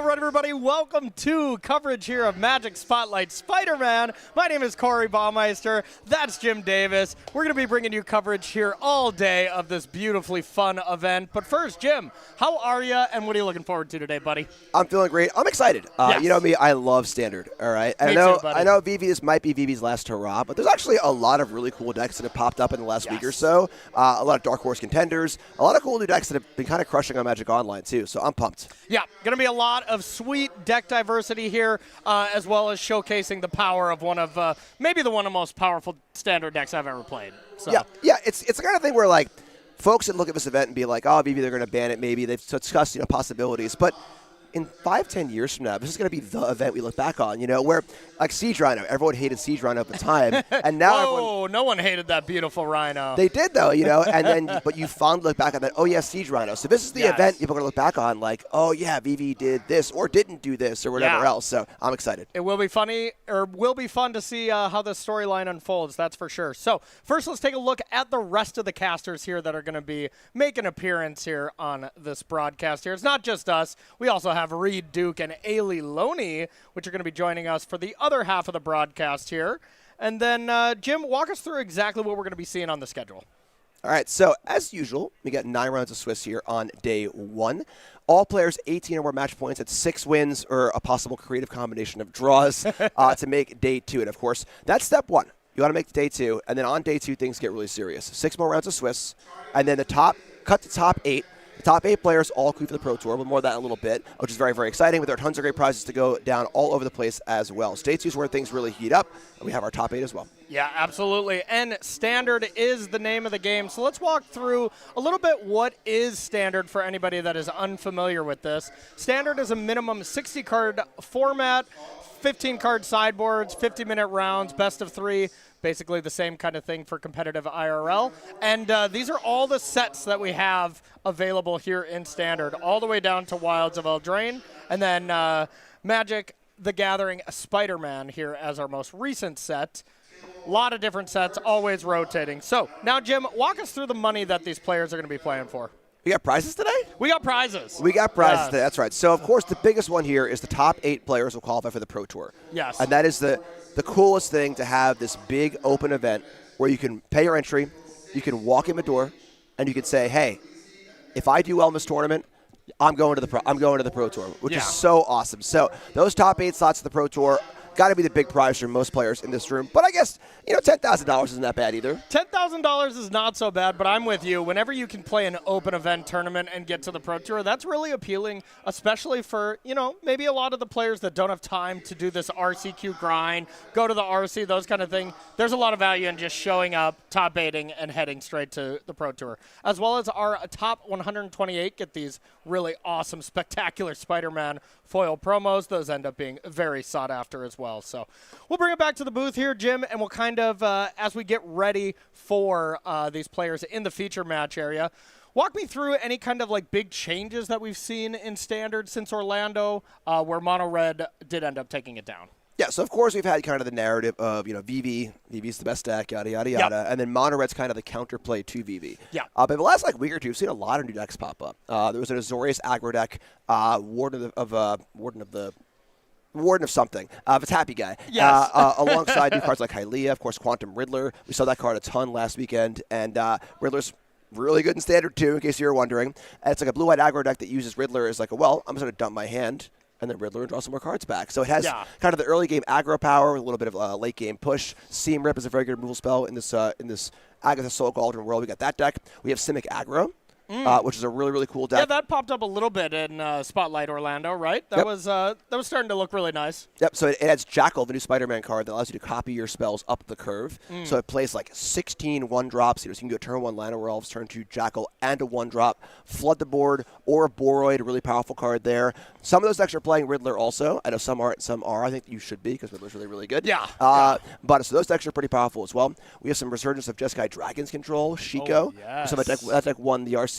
right, everybody, welcome to coverage here of Magic Spotlight Spider-Man. My name is Corey Baumeister. That's Jim Davis. We're going to be bringing you coverage here all day of this beautifully fun event. But first, Jim, how are you, and what are you looking forward to today, buddy? I'm feeling great. I'm excited. Yes. You know me, I love Standard, all right? Me too, buddy. I know this might be VV's last hurrah, but there's actually a lot of really cool decks that have popped up in the last week or so. A lot of Dark Horse contenders, a lot of cool new decks that have been kind of crushing on Magic Online, too, so I'm pumped. Yeah, going to be a lot of sweet deck diversity here, as well as showcasing the power of one of maybe the one of the most powerful Standard decks I've ever played. So. Yeah, it's the kind of thing where, like, folks that look at this event and be like, oh, maybe they're going to ban it, maybe. They've discussed, possibilities. But in 5-10 years from now, this is going to be the event we look back on, where, like, Siege Rhino, everyone hated Siege Rhino at the time. And now no one hated that beautiful Rhino. They did, though, and then, but you fondly look back on that, oh, yeah, Siege Rhino. So this is the event people are going to look back on, like, oh, yeah, VV did this or didn't do this or whatever else. So I'm excited. It will be fun to see how the storyline unfolds, that's for sure. So first, let's take a look at the rest of the casters here that are going to be making an appearance here on this broadcast here. It's not just us. We also have Reed Duke and Ailey Loney, which are going to be joining us for the other half of the broadcast here. And then, Jim, walk us through exactly what we're going to be seeing on the schedule. All right, so as usual, we got 9 rounds of Swiss here on day 1. All players 18 or more match points at 6 wins or a possible creative combination of draws to make day 2. And, of course, that's step 1. You want to make day 2, and then on day 2, things get really serious. 6 more rounds of Swiss, and then cut to top 8. The top 8 players all queue for the Pro Tour. We'll more of that in a little bit, which is very, very exciting. But there are tons of great prizes to go down all over the place as well. So day 2 is where things really heat up, and we have our top 8 as well. Yeah, absolutely. And Standard is the name of the game. So let's walk through a little bit what is Standard for anybody that is unfamiliar with this. Standard is a minimum 60-card format, 15-card sideboards, 50-minute rounds, best of 3. Basically the same kind of thing for competitive IRL. And these are all the sets that we have available here in Standard, all the way down to Wilds of Eldraine, and then Magic the Gathering Spider-Man here as our most recent set. A lot of different sets, always rotating. So now, Jim, walk us through the money that these players are going to be playing for. We got prizes today? We got prizes. We got prizes today, that's right. So, of course, the biggest one here is the top 8 players will qualify for the Pro Tour. Yes. And that is the coolest thing, to have this big open event where you can pay your entry, you can walk in the door, and you can say, hey, if I do well in this tournament, I'm going to the Pro Tour, which is so awesome. So those top 8 slots of the Pro Tour got to be the big prize for most players in this room. But I guess, $10,000 isn't that bad either. $10,000 is not so bad, but I'm with you. Whenever you can play an open event tournament and get to the Pro Tour, that's really appealing, especially for, maybe a lot of the players that don't have time to do this RCQ grind, go to the RC, those kind of thing. There's a lot of value in just showing up, top 8ing, and heading straight to the Pro Tour. As well as our top 128 get these really awesome, spectacular Spider-Man foil promos. Those end up being very sought after as well. So we'll bring it back to the booth here, Jim, and we'll kind of, as we get ready for these players in the feature match area, walk me through any kind of like big changes that we've seen in Standard since Orlando, where Mono Red did end up taking it down. Yeah, so of course we've had kind of the narrative of, VV's the best deck, yada, yada, yada, and then Mono Red's kind of the counterplay to VV. Yeah. But the last week or two, we've seen a lot of new decks pop up. There was an Azorius aggro deck, Warden of something, the Happy Guy. Yes. Alongside new cards like Hylia, of course, Quantum Riddler. We saw that card a ton last weekend, and Riddler's really good in Standard too, in case you were wondering. And it's like a blue-white aggro deck that uses Riddler as like, I'm just going to dump my hand, and then Riddler and draw some more cards back. So it has kind of the early game aggro power, a little bit of late game push. Seam Rip is a very good removal spell in this Agatha Soul Cauldron world. We got that deck. We have Simic aggro. Which is a really, really cool deck. Yeah, that popped up a little bit in Spotlight Orlando, right? That was starting to look really nice. Yep, so it adds Jackal, the new Spider-Man card that allows you to copy your spells up the curve. So it plays like 16 1-drops. So you can go turn 1 Llanowar Elves, turn 2 Jackal, and a 1-drop. Flood the board, or a Boroid, a really powerful card there. Some of those decks are playing Riddler also. I know some aren't, some are. I think you should be, because Riddler's really, really good. Yeah. But so those decks are pretty powerful as well. We have some Resurgence of Jeskai Dragon's Control, Shiko. Oh, yes. So that deck won the RC.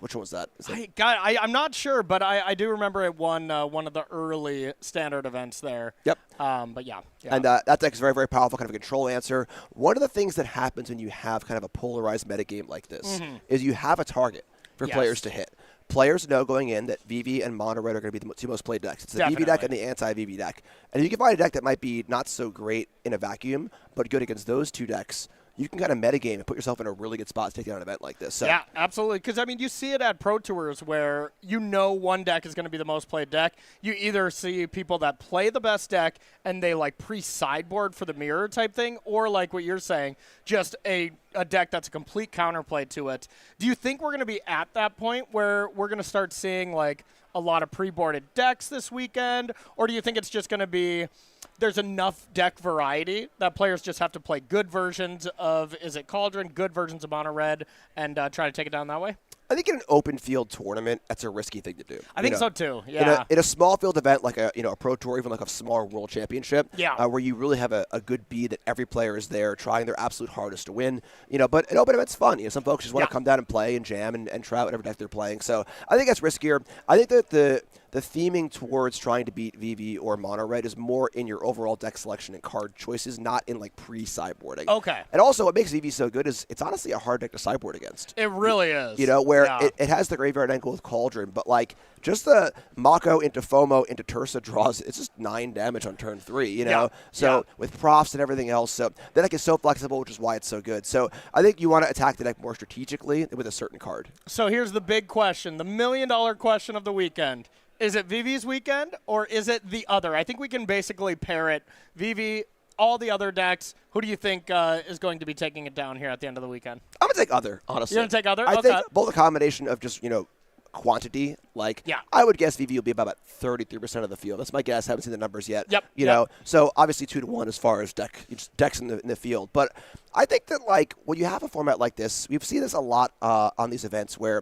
Which one was that? I'm not sure, but I do remember it won one of the early Standard events there. Yep. But yeah. And that deck is very, very powerful, kind of a control answer. One of the things that happens when you have kind of a polarized metagame like this is you have a target for players to hit. players know going in that VV and Mono Red are going to be the two most played decks. It's the Definitely. VV deck and the anti-VV deck. And if you can find a deck that might be not so great in a vacuum, but good against those two decks, you can kind of metagame and put yourself in a really good spot to take down an event like this. So. Yeah, absolutely. Because, I mean, you see it at Pro Tours where you know one deck is going to be the most played deck. You either see people that play the best deck and they, like, pre-sideboard for the mirror type thing, or, like what you're saying, just a deck that's a complete counterplay to it. Do you think we're going to be at that point where we're going to start seeing, like, a lot of pre-boarded decks this weekend? Or do you think it's just going to be there's enough deck variety that players just have to play good versions of, is it Cauldron, good versions of Mono Red, and try to take it down that way? I think in an open field tournament, that's a risky thing to do. I think so too. Yeah. In a small field event like a Pro Tour, even like a small World Championship, yeah. Where you really have a good beat that every player is there trying their absolute hardest to win. But an open event's fun. Some folks just want to come down and play and jam and try out whatever deck they're playing. So I think that's riskier. I think that the theming towards trying to beat VV or Mono Red is more in your overall deck selection and card choices, not in like pre-sideboarding. Okay. And also, what makes VV so good is it's honestly a hard deck to sideboard against. It really is. Where it has the graveyard angle with Cauldron, but like just the Mako into FOMO into Tursa draws, it's just 9 damage on turn 3, So with profs and everything else, so the deck is so flexible, which is why it's so good. So I think you want to attack the deck more strategically with a certain card. So here's the big question, the $1 million question of the weekend. Is it VV's weekend or is it the other? I think we can basically pair it. VV, all the other decks. Who do you think is going to be taking it down here at the end of the weekend? I'm going to take other, honestly. You're going to take other? I think both a combination of just, quantity. I would guess VV will be about 33% of the field. That's my guess. I haven't seen the numbers yet. Yep. So obviously 2-1 as far as decks in the field. But I think that when you have a format like this, we've seen this a lot on these events where,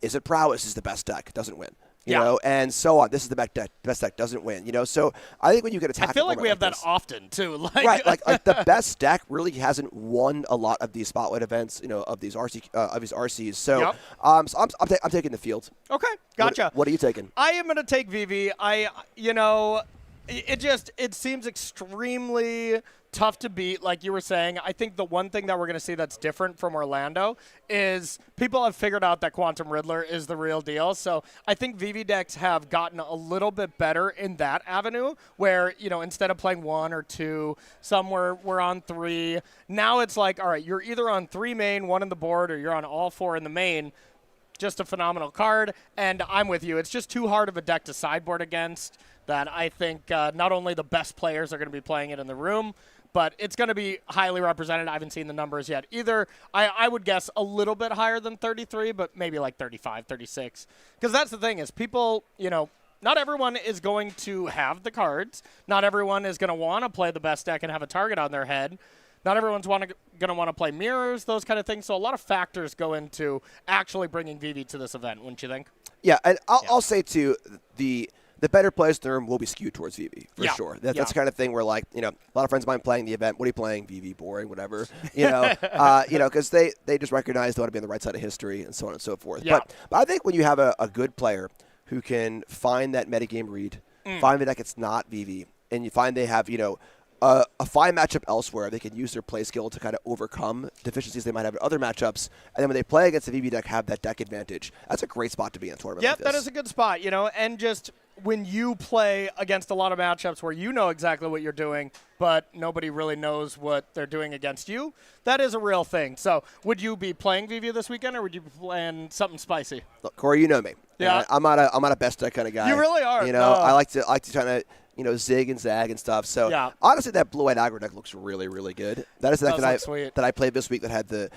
is it Prowess is the best deck, doesn't win. And so on. This is the best deck doesn't win. So I think when you get attacked, I feel like we have that often too. Right, like the best deck really hasn't won a lot of these spotlight events, of these RCs. So, so I'm taking the field. Okay, gotcha. What are you taking? I am going to take VV. It seems extremely tough to beat, like you were saying. I think the one thing that we're going to see that's different from Orlando is people have figured out that Quantum Riddler is the real deal. So I think VV decks have gotten a little bit better in that avenue where, instead of playing 1 or 2, some we're on 3. Now it's like, all right, you're either on 3 main, 1 in the board, or you're on all 4 in the main. Just a phenomenal card, and I'm with you. It's just too hard of a deck to sideboard against that I think not only the best players are going to be playing it in the room, but it's going to be highly represented. I haven't seen the numbers yet either. I would guess a little bit higher than 33, but maybe like 35, 36. Because that's the thing is people, not everyone is going to have the cards. Not everyone is going to want to play the best deck and have a target on their head. Not everyone's going to want to play mirrors, those kind of things. So a lot of factors go into actually bringing VV to this event, wouldn't you think? Yeah, and I'll say, too, the better players in the room will be skewed towards VV, for sure. That's the kind of thing where, a lot of friends of mine playing the event, what are you playing? VV, boring, whatever. Because they just recognize they want to be on the right side of history and so on and so forth. Yeah. But I think when you have a good player who can find that metagame read, find the deck it's not VV, and you find they have, a fine matchup elsewhere, they can use their play skill to kind of overcome deficiencies they might have in other matchups. And then when they play against the VV deck, have that deck advantage. That's a great spot to be in a tournament like this. That is a good spot, and just when you play against a lot of matchups where you know exactly what you're doing, but nobody really knows what they're doing against you, that is a real thing. So would you be playing VV this weekend, or would you be playing something spicy? Look, Corey, you know me. Yeah. I'm not a best deck kind of guy. You really are. I like to try to zig and zag and stuff. So honestly, that blue-white aggro deck looks really, really good. That is the deck that I played this week that had the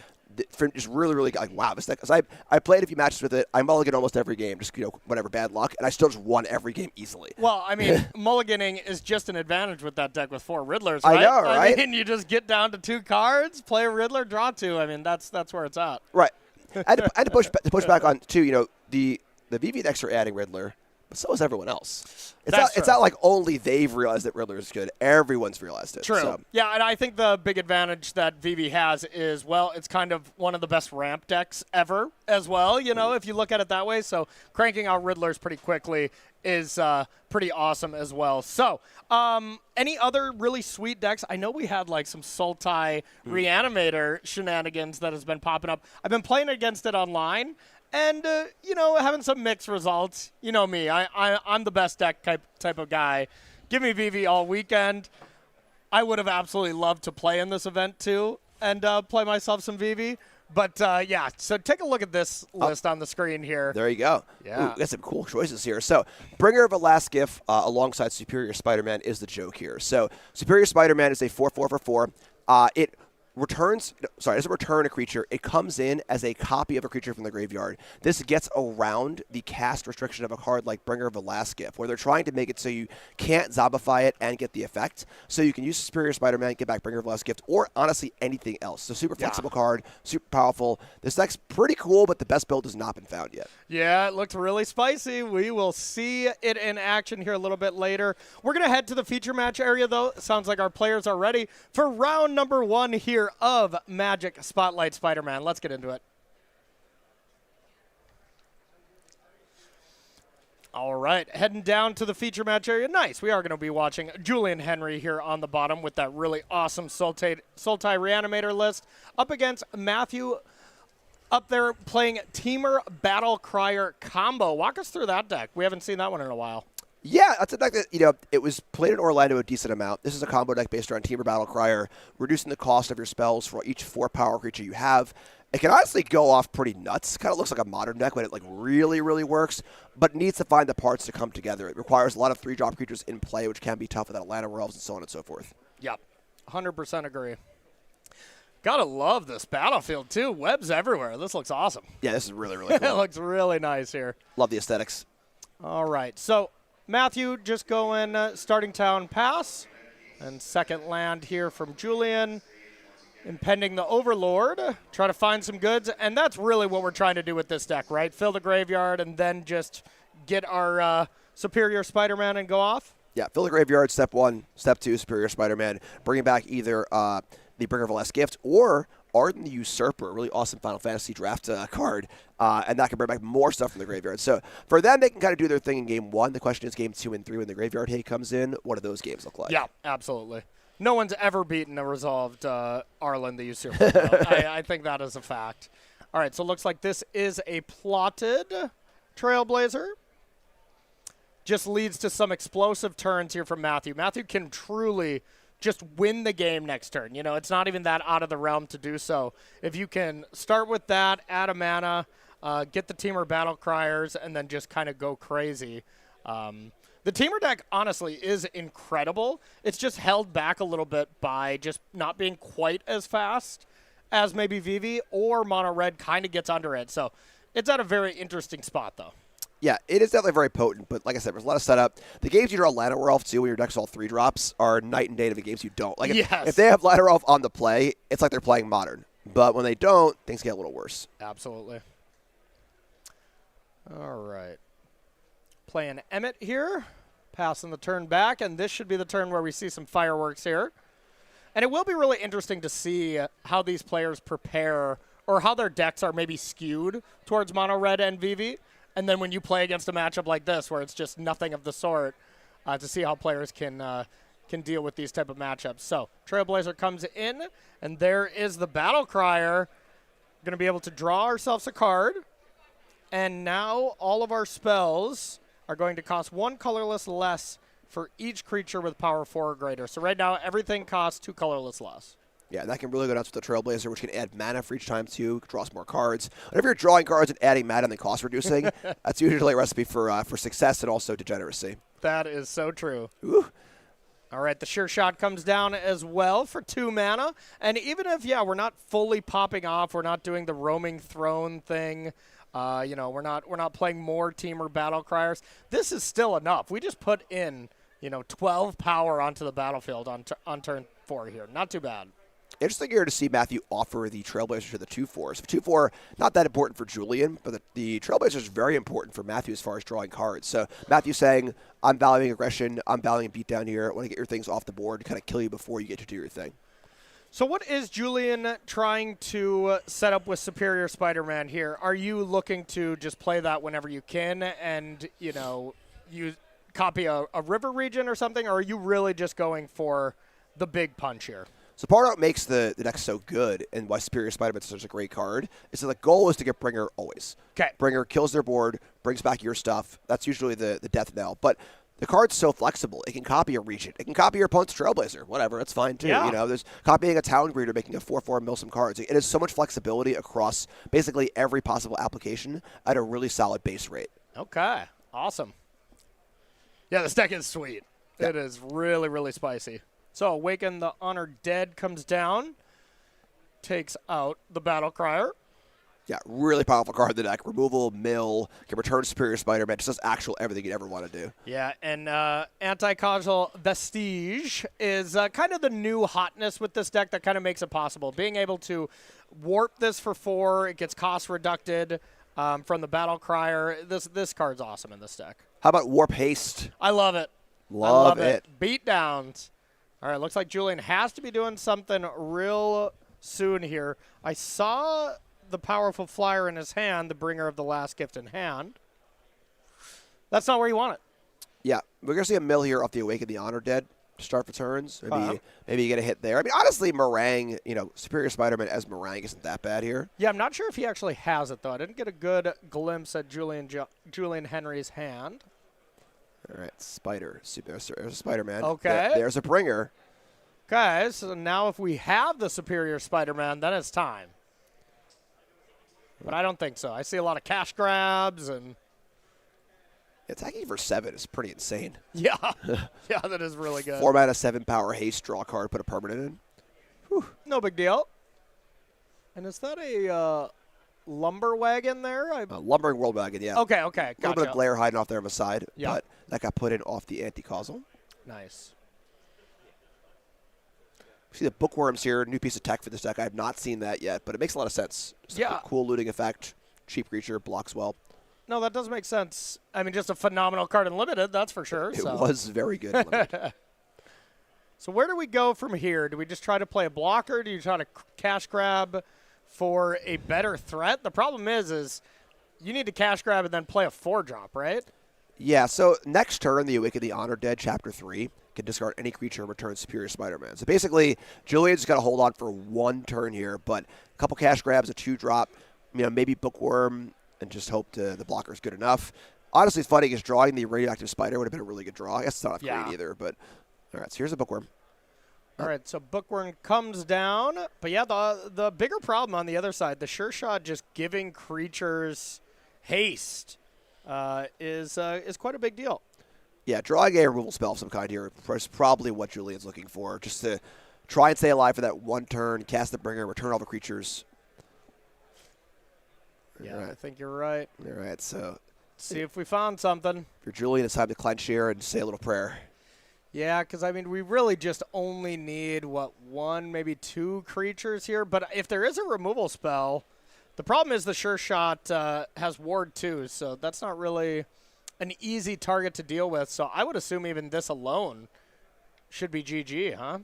just really, really like, wow, this deck. Because I played a few matches with it. I mulligan almost every game, just whatever, bad luck, and I still just won every game easily. Well, I mean, mulliganing is just an advantage with that deck with 4 Riddlers, right? I know, right? I mean, you just get down to 2 cards, play a Riddler, draw 2. I mean, that's where it's at. Right. I had to push back on too. The VV decks are adding Riddler, but so is everyone else. It's not like only they've realized that Riddler is good. Everyone's realized it. True. So. Yeah, and I think the big advantage that VV has is, well, it's kind of one of the best ramp decks ever as well, if you look at it that way. So cranking out Riddlers pretty quickly is pretty awesome as well. So any other really sweet decks? I know we had like some Sultai Reanimator shenanigans that has been popping up. I've been playing against it online, And, having some mixed results. You know me. I'm the best deck type of guy. Give me VV all weekend. I would have absolutely loved to play in this event, too, and play myself some VV. But, so take a look at this list on the screen here. There you go. Yeah. Ooh, we got some cool choices here. So, Bringer of Velasquez alongside Superior Spider-Man is the joke here. So, Superior Spider-Man is a 4/4 for 4. It doesn't return a creature. It comes in as a copy of a creature from the graveyard. This gets around the cast restriction of a card like Bringer of Velasquez, where they're trying to make it so you can't zombify it and get the effect. So you can use Superior Spider-Man, get back Bringer of Velasquez, or honestly anything else. So super flexible card, super powerful. This deck's pretty cool, but the best build has not been found yet. Yeah, it looked really spicy. We will see it in action here a little bit later. We're going to head to the feature match area, though. It sounds like our players are ready for round number 1 here of Magic Spotlight Spider-Man. Let's get into it. All right, heading down to the feature match area. Nice. We are going to be watching Julian Henry here on the bottom with that really awesome Sultai Reanimator list up against Matthew up there playing Teamer Battle Crier combo. Walk us through that deck. We haven't seen that one in a while. Yeah, that's a deck that, it was played in Orlando a decent amount. This is a combo deck based around Teamer Battle Crier, reducing the cost of your spells for each 4-power creature you have. It can honestly go off pretty nuts. Kind of looks like a modern deck when it really, really works, but needs to find the parts to come together. It requires a lot of 3-drop creatures in play, which can be tough without Atlanta Elves and so on and so forth. Yep, 100% agree. Gotta love this battlefield, too. Webs everywhere. This looks awesome. Yeah, this is really, really cool. It looks really nice here. Love the aesthetics. All right, so Matthew just going starting town pass, and second land here from Julian. Impending the Overlord, try to find some goods, and that's really what we're trying to do with this deck, right? Fill the graveyard and then just get our Superior Spider-Man and go off? Yeah, fill the graveyard, step 1. Step 2, Superior Spider-Man. Bringing back either the Bringer of Last Gift or Arden the Usurper, a really awesome Final Fantasy draft card, and that can bring back more stuff from the graveyard. So for them, they can kind of do their thing in Game 1. The question is Game 2 and 3 when the graveyard hate comes in. What do those games look like? Yeah, absolutely. No one's ever beaten a resolved Arlen the Usurper. I think that is a fact. All right, so it looks like this is a plotted Trailblazer. Just leads to some explosive turns here from Matthew. Matthew can truly just win the game next turn. It's not even that out of the realm to do so. If you can start with that, add a mana, get the Teamer Battle Criers, and then just kind of go crazy. The Teamer deck, honestly, is incredible. It's just held back a little bit by just not being quite as fast as maybe VV, or Mono Red kind of gets under it. So it's at a very interesting spot, though. Yeah, it is definitely very potent, but like I said, there's a lot of setup. The games you draw Ladder Elf too, when your deck's all 3-drops, are night and day to the games you don't. Like if they have Ladder Elf on the play, it's like they're playing Modern. But when they don't, things get a little worse. Absolutely. All right. Playing Emmett here, passing the turn back, and this should be the turn where we see some fireworks here. And it will be really interesting to see how these players prepare, or how their decks are maybe skewed towards Mono Red and VV. And then when you play against a matchup like this, where it's just nothing of the sort, to see how players can deal with these type of matchups. So Trailblazer comes in, and there is the Battle Crier. Going to be able to draw ourselves a card. And now all of our spells are going to cost 1 colorless less for each creature with power 4 or greater. So right now, everything costs 2 colorless less. Yeah, and that can really go nuts with the Trailblazer, which can add mana for each time, too, draws more cards. Whenever you're drawing cards and adding mana and then cost reducing, that's usually a recipe for success and also degeneracy. That is so true. Ooh. All right, the Sure Shot comes down as well for 2 mana. And even if, we're not fully popping off, we're not doing the roaming throne thing, we're not playing more Teamer Battle Criers, this is still enough. We just put in, 12 power onto the battlefield on turn 4 here. Not too bad. Interesting here to see Matthew offer the Trailblazer to the 2/4s. 2/4, not that important for Julian, but the Trailblazer is very important for Matthew as far as drawing cards. So Matthew saying, I'm valuing aggression, I'm valuing beatdown here, I want to get your things off the board, kind of kill you before you get to do your thing. So what is Julian trying to set up with Superior Spider-Man here? Are you looking to just play that whenever you can and, you copy a river region or something, or are you really just going for the big punch here? So part of what makes the deck so good and why Superior Spider-Man is such a great card is that the goal is to get Bringer always. Okay. Bringer kills their board, brings back your stuff. That's usually the death knell. But the card's so flexible. It can copy a Regent. It can copy your opponent's Trailblazer. Whatever. That's fine, too. Yeah. You know, there's copying a Town Greeter, making a 4/4 mill some cards. It has so much flexibility across basically every possible application at a really solid base rate. Okay. Awesome. Yeah, this deck is sweet. Yeah. It is really, really spicy. So Awaken the Honored Dead comes down, takes out the Battle Crier. Yeah, really powerful card in the deck. Removal, mill, can return Superior Spider-Man. Just does actual everything you'd ever want to do. Yeah, and Anti-Causal Vestige is kind of the new hotness with this deck that kind of makes it possible. Being able to warp this for 4, it gets cost reducted from the Battle Crier. This card's awesome in this deck. How about Warp Haste? I love it. Love it. Beatdowns. All right, looks like Julian has to be doing something real soon here. I saw the powerful flyer in his hand, the Bringer of the Last Gift in hand. That's not where you want it. Yeah, we're going to see a mill here off the Awaken the Honor Dead to start for turns. Maybe you get a hit there. I mean, honestly, Meringue, Superior Spider-Man as Meringue isn't that bad here. Yeah, I'm not sure if he actually has it, though. I didn't get a good glimpse at Julian Henry's hand. All right, there's a Spider-Man. Okay. There's a Bringer. Okay, so now if we have the Superior Spider-Man, then it's time. But I don't think so. I see a lot of cash grabs and... Attacking for 7 is pretty insane. Yeah. Yeah, that is really good. 4 mana, 7 power, haste, draw a card, put a permanent in. Whew. No big deal. And is that a lumber wagon there? Lumbering World Wagon, yeah. Okay, A little gotcha. bit of glare hiding off there on the side, Yeah. but that got put in off the anti-causal. Nice. See the bookworms here, new piece of tech for this deck. I have not seen that yet, but it makes a lot of sense. Just Yeah. a cool looting effect, cheap creature, blocks well. No, that does make sense. I mean, just a phenomenal card in Limited, that's for sure. It was very good. In Limited. So where do we go from here? Do we just try to play a blocker? Do you try to cash grab for a better threat? The problem is you need to cash grab and then play a 4-drop, right? Yeah, so next turn, the Awaken the Honor Dead, Chapter 3, can discard any creature and return Superior Spider-Man. So basically, Julian's got to hold on for 1 turn here, but a couple cash grabs, a 2-drop, maybe Bookworm, and just hope the blocker's good enough. Honestly, it's funny because drawing the Radioactive Spider would have been a really good draw. I guess it's not great either, but all right, so here's a Bookworm. All right, so Bookworm comes down. But yeah, the bigger problem on the other side, the Sure Shot just giving creatures haste is quite a big deal. Yeah, drawing a removal spell of some kind here is probably what Julian's looking for, just to try and stay alive for that 1 turn, cast the Bringer, return all the creatures. Yeah, right. I think you're right. All right, so See if we found something. for Julian, it's time to clench here and say a little prayer. Yeah, because, I mean, we really just only need, 1, maybe 2 creatures here. But if there is a removal spell, the problem is the Sure Shot has Ward too, so that's not really an easy target to deal with. So I would assume even this alone should be GG, huh?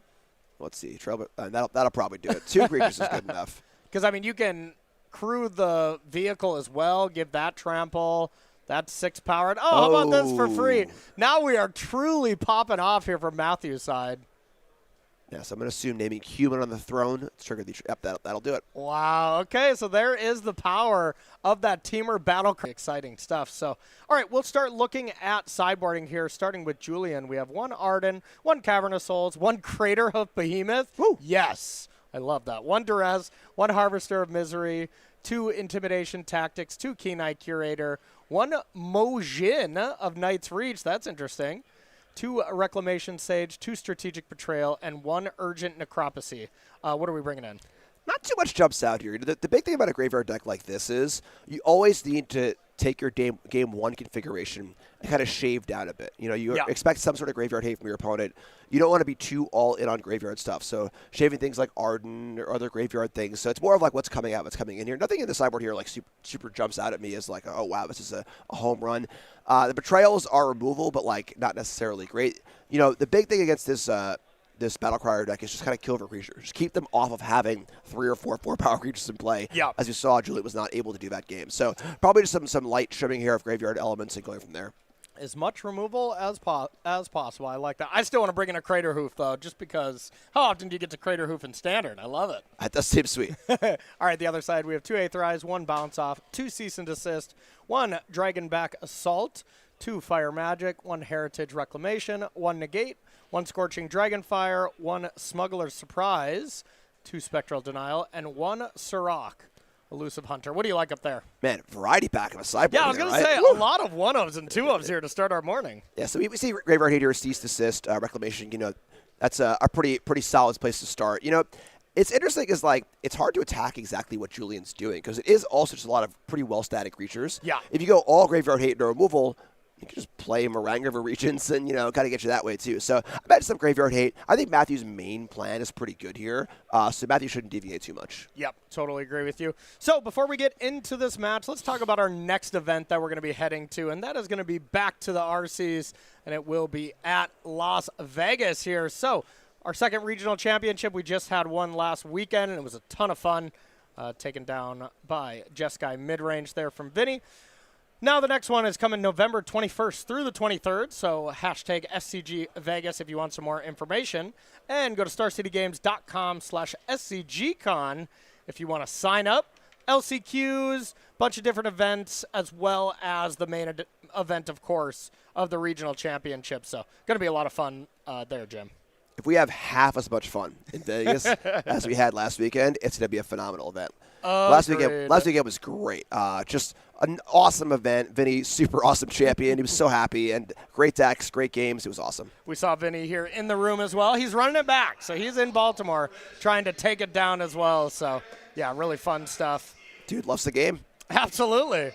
Let's see. That'll probably do it. 2 creatures is good enough. Because, I mean, you can crew the vehicle as well, give that trample. That's 6 powered. Oh, how about this for free? Now we are truly popping off here from Matthew's side. Yeah, so I'm going to assume naming human on the throne. Let's trigger the. Yep, that'll do it. Wow. Okay, so there is the power of that Teamer battle. Exciting stuff. So, all right, we'll start looking at sideboarding here, starting with Julian. We have 1 Arden, 1 Cavern of Souls, 1 Crater Hoof Behemoth. Woo. Yes, I love that. 1 Durez, 1 Harvester of Misery, 2 Intimidation Tactics, 2 Keen-Eye Curator, 1 Mojin of Knight's Reach. That's interesting. 2 Reclamation Sage, 2 Strategic Betrayal, and 1 Urgent Necropsy. What are we bringing in? Not too much jumps out here. The big thing about a graveyard deck like this is you always need to take your game 1 configuration and kind of shave down a bit. You expect some sort of graveyard hate from your opponent. You don't want to be too all in on graveyard stuff. So shaving things like Arden or other graveyard things. So it's more of like what's coming out, what's coming in here. Nothing in the sideboard here like super jumps out at me as like, oh wow, this is a home run. The betrayals are removal, but like not necessarily great. The big thing against this Battle Crier deck is just kind of kill for creatures. Just keep them off of having 3 or 4 power creatures in play. Yeah. As you saw, Julian was not able to do that game. So probably just some light trimming here of graveyard elements and going from there. As much removal as possible. I like that. I still want to bring in a Crater Hoof, though, just because how often do you get to Crater Hoof in Standard? I love it. That does seem sweet. All right, the other side, we have 2 Aetherize, 1 Bounce Off, 2 Cease and Desist, 1 Dragonback Assault, 2 Fire Magic, 1 Heritage Reclamation, 1 Negate, 1 Scorching Dragonfire, 1 Smuggler's Surprise, 2 Spectral Denial, and 1 Sirach. Elusive Hunter. What do you like up there? Man, variety pack of a sideboard. Yeah, I was going to say, Woo! a lot of 1-ofs and 2-ofs here to start our morning. Yeah, so we see Graveyard Hater, Cease, Desist, Reclamation. That's a pretty solid place to start. It's interesting because, it's hard to attack exactly what Julian's doing because it is also just a lot of pretty well-static creatures. Yeah. If you go all Graveyard Hate no removal, you can just play Meringue River Regents and, kind of get you that way, too. So I bet some Graveyard Hate. I think Matthew's main plan is pretty good here, so Matthew shouldn't deviate too much. Yep, totally agree with you. So before we get into this match, let's talk about our next event that we're going to be heading to, and that is going to be back to the RCs, and it will be at Las Vegas here. So our second regional championship, we just had one last weekend, and it was a ton of fun, taken down by Jeskai Midrange there from Vinny. Now the next one is coming November 21st through the 23rd, so hashtag SCG Vegas if you want some more information. And go to starcitygames.com/SCGCon if you want to sign up. LCQs, bunch of different events, as well as the main event, of course, of the regional championship. So going to be a lot of fun there, Jim. If we have half as much fun in Vegas as we had last weekend, it's going to be a phenomenal event. Last weekend was great. Just an awesome event. Vinny, super awesome champion. He was so happy, and great decks, great games. It was awesome. We saw Vinny here in the room as well. He's running it back, so he's in Baltimore trying to take it down as well. So, yeah, really fun stuff. Dude loves the game. Absolutely.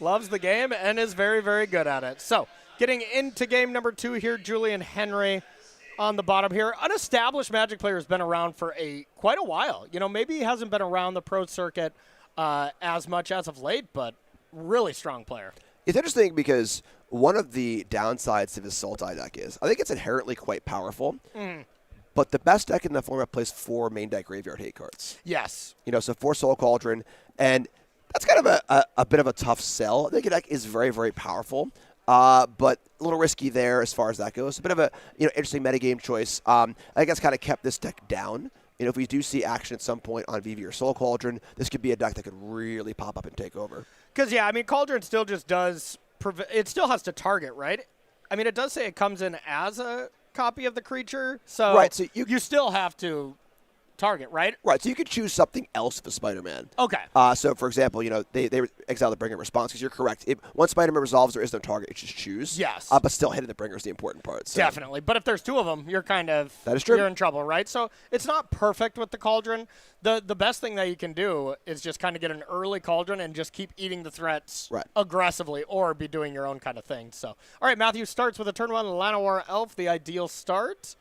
Loves the game and is very, very good at it. So, getting into game number 2 here, Julian Henry on the bottom here. Unestablished Magic player has been around for quite a while. Maybe he hasn't been around the pro circuit as much as of late, but really strong player. It's interesting because one of the downsides to his Sultai deck is I think it's inherently quite powerful, but the best deck in the format plays 4 main deck Graveyard Hate cards. Yes. So 4 Soul Cauldron, and that's kind of a bit of a tough sell. I think the deck is very, very powerful. But a little risky there as far as that goes. A bit of a interesting metagame choice. I think that's kind of kept this deck down. If we do see action at some point on VV or Soul Cauldron, this could be a deck that could really pop up and take over. Because, Cauldron still just does it still has to target, right? It does say it comes in as a copy of the creature. So, right, so you still have to target, right? Right, so you could choose something else for Spider-Man. Okay. So, for example, they exile the Bringer response because you're correct. Once Spider-Man resolves, there is no target. You just choose. Yes. But still hitting the Bringer is the important part. So. Definitely. But if there's 2 of them, you're that is true. You're in trouble, right? So it's not perfect with the Cauldron. The best thing that you can do is just kind of get an early Cauldron and just keep eating the threats aggressively or be doing your own kind of thing. So, all right, Matthew starts with a turn 1 Llanowar Elf, the ideal start.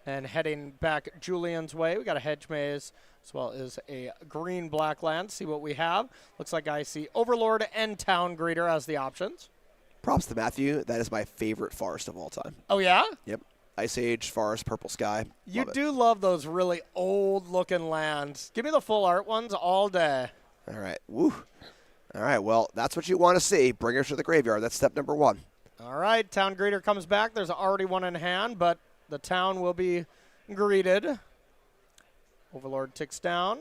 And heading back Julian's way, we got a Hedge Maze as well as a green-black land. See what we have. Looks like I see Overlord and Town Greeter as the options. Props to Matthew. That is my favorite forest of all time. Oh, yeah? Yep. Ice Age, Forest, Purple Sky. You do love those really old-looking lands. Give me the full art ones all day. All right. Woo. All right, well, that's what you want to see. Bringers to the graveyard. That's step number 1. All right, Town Greeter comes back. There's already one in hand, but the town will be greeted. Overlord ticks down,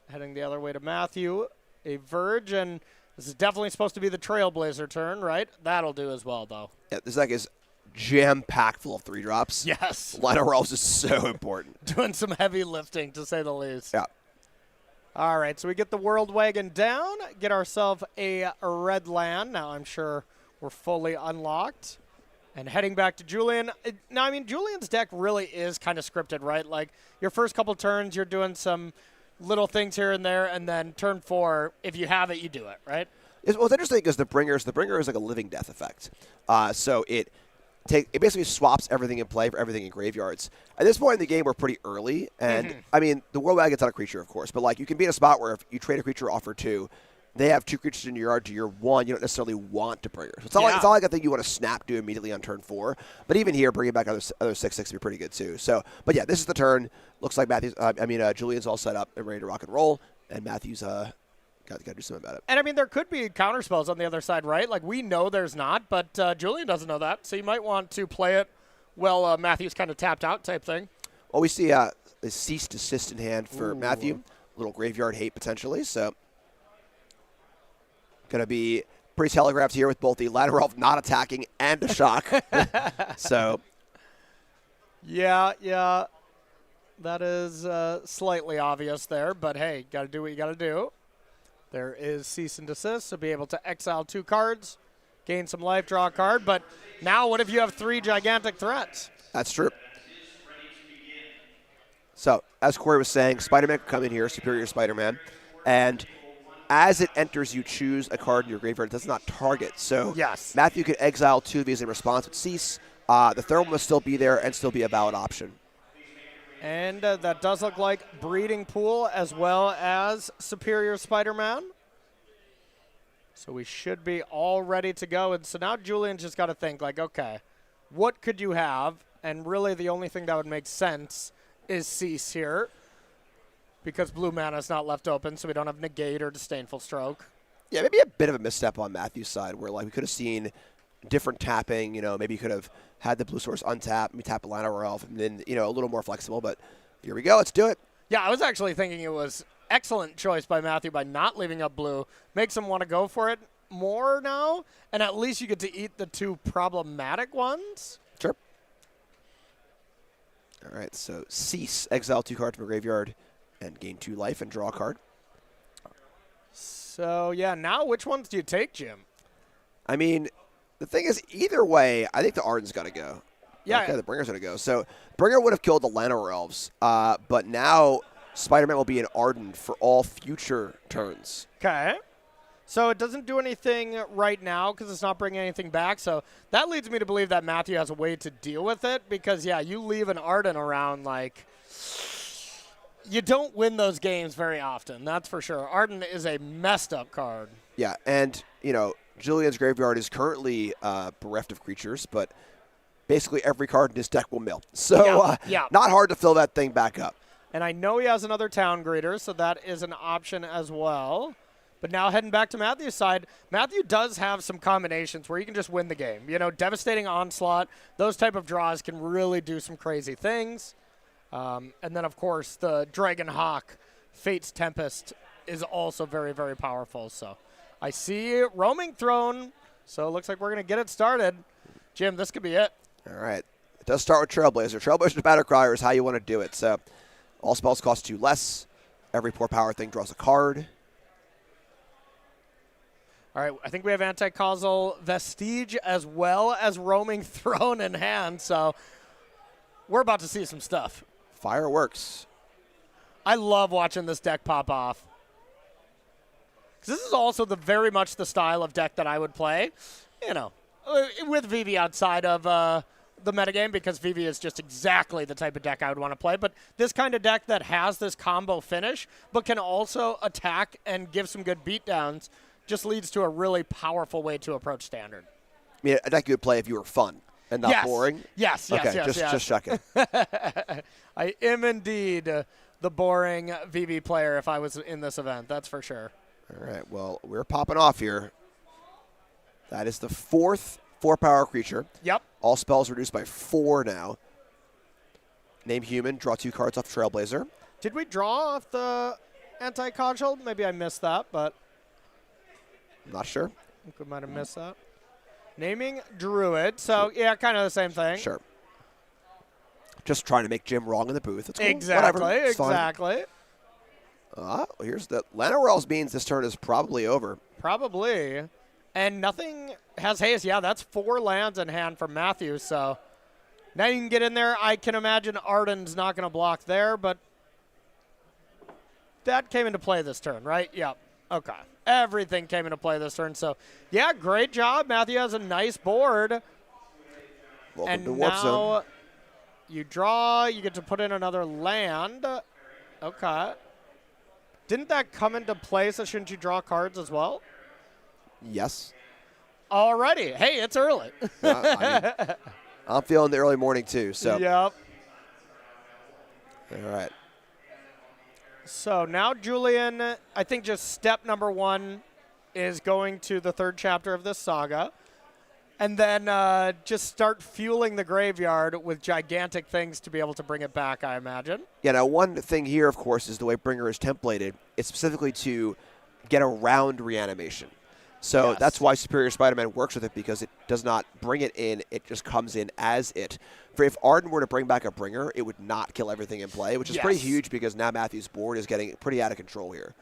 heading the other way to Matthew. A Verge, and this is definitely supposed to be the Trailblazer turn, right? That'll do as well, though. Yeah, this deck is jam-packed full of 3-drops. Yes. Line of Rolls is so important. Doing some heavy lifting, to say the least. Yeah. All right, so we get the World Wagon down, get ourselves a red land. Now I'm sure we're fully unlocked. And heading back to Julian. Now, Julian's deck really is kind of scripted, right? Like, your first couple turns, you're doing some little things here and there, and then turn 4, if you have it, you do it, right? What's interesting is the Bringer is like a living death effect. So it basically swaps everything in play for everything in graveyards. At this point in the game, we're pretty early, and, the World Wagon's not a creature, of course, but, you can be in a spot where if you trade a creature off for 2, they have 2 creatures in your yard to your 1. You don't necessarily want to bring her. So it's not like a thing you want to snap do immediately on turn 4. But even here, bringing back other 6/6 would be pretty good too. So, but yeah, this is the turn. Looks like Julian's all set up and ready to rock and roll, and Matthew's Got to do something about it. And I mean, there could be counter spells on the other side, right? Like, we know there's not, but Julian doesn't know that, so you might want to play it well. Matthew's kind of tapped out type thing. Well, we see a cease desist in hand for Ooh. Matthew. A little graveyard hate potentially, so going to be pretty telegraphed here with both the Ladder Elf not attacking and a shock. So. Yeah. That is slightly obvious there, but hey, got to do what you got to do. There is cease and desist, so be able to exile 2 cards, gain some life, draw a card. But now what if you have 3 gigantic threats? That's true. So, as Corey was saying, Spider-Man can come in here, Superior Spider-Man, and as it enters, you choose a card in your graveyard. It does not target. So, yes. Matthew could exile 2 of these in response with cease. The third one will still be there and still be a valid option. And that does look like Breeding Pool as well as Superior Spider-Man. So we should be all ready to go. And so now Julian's just got to think, like, okay, what could you have? And really the only thing that would make sense is Cease here, because blue mana is not left open, so we don't have Negate or Disdainful Stroke. Yeah, maybe a bit of a misstep on Matthew's side where, like, we could have seen different tapping. You know, maybe you could have had the blue source untap, maybe tap a Lana or Elf, and then, you know, a little more flexible. But here we go. Let's do it. Yeah, I was actually thinking it was excellent choice by Matthew by not leaving up blue. Makes him want to go for it more now, and at least you get to eat the 2 problematic ones. Sure. All right, so Cease, exile 2 cards from a graveyard, and gain 2 life and draw a card. So, yeah, now which ones do you take, Jim? I mean, the thing is, either way, I think the Arden's got to go. Yeah. Okay, the Bringer's going to go. So Bringer would have killed the Llanowar Elves, but now Spider-Man will be an Arden for all future turns. Okay. So it doesn't do anything right now because it's not bringing anything back. So that leads me to believe that Matthew has a way to deal with it because, yeah, you leave an Arden around, like, you don't win those games very often. That's for sure. Arden is a messed up card. Yeah, and, you know, Julian's graveyard is currently bereft of creatures, but basically every card in his deck will mill. So not hard to fill that thing back up. And I know he has another Town Greeter, so that is an option as well. But now heading back to Matthew's side, Matthew does have some combinations where you can just win the game. You know, Devastating Onslaught, those type of draws can really do some crazy things. And then, of course, the Dragon Hawk, Fate's Tempest is also very, very powerful. So I see Roaming Throne, so it looks like we're going to get it started. Jim, this could be it. All right. It does start with Trailblazer. Trailblazer's Battlecry is how you want to do it. So all spells cost 2 less. Every 4 power thing draws a card. All right, I think we have Anti-Causal Vestige as well as Roaming Throne in hand, so we're about to see some stuff. Fireworks. I love watching this deck pop off. 'Cause this is also very much the style of deck that I would play, you know, with Vivi outside of the metagame, because Vivi is just exactly the type of deck I would want to play. But this kind of deck that has this combo finish, but can also attack and give some good beatdowns, just leads to a really powerful way to approach Standard. I mean, a deck you would play if you were fun and not boring. Yes, okay, yes. Just checking. I am indeed the boring VV player if I was in this event, that's for sure. All right, well, we're popping off here. That is the 4th 4-power creature. Yep. All spells reduced by 4 now. Name human, draw 2 cards off Trailblazer. Did we draw off the Anti-Causal? Maybe I missed that, but I'm not sure. I think we might have missed that. Naming Druid. So, yeah, kind of the same thing. Sure. Just trying to make Jim wrong in the booth. It's cool. Exactly, Whatever. It's exactly. Here's the Llanowar means this turn is probably over. Probably. And nothing has haste. Yeah, that's 4 lands in hand for Matthew. So now you can get in there. I can imagine Arden's not going to block there, but that came into play this turn, right? Yep. Okay. Everything came into play this turn. So, yeah, great job. Matthew has a nice board. Welcome to Warp Zone. You draw. You get to put in another land. Okay. Didn't that come into play, so shouldn't you draw cards as well? Yes. Alrighty. Hey, it's early. I'm feeling the early morning, too. So. Yep. All right. So now Julian, I think just step number one is going to the third chapter of this saga. And then just start fueling the graveyard with gigantic things to be able to bring it back, I imagine. Yeah, now one thing here, of course, is the way Bringer is templated. It's specifically to get around reanimation. So Yes. that's why Superior Spider-Man works with it, because it does not bring it in. It just comes in as it. For if Arden were to bring back a Bringer, it would not kill everything in play, which is pretty Yes. huge because now Matthew's board is getting pretty out of control here.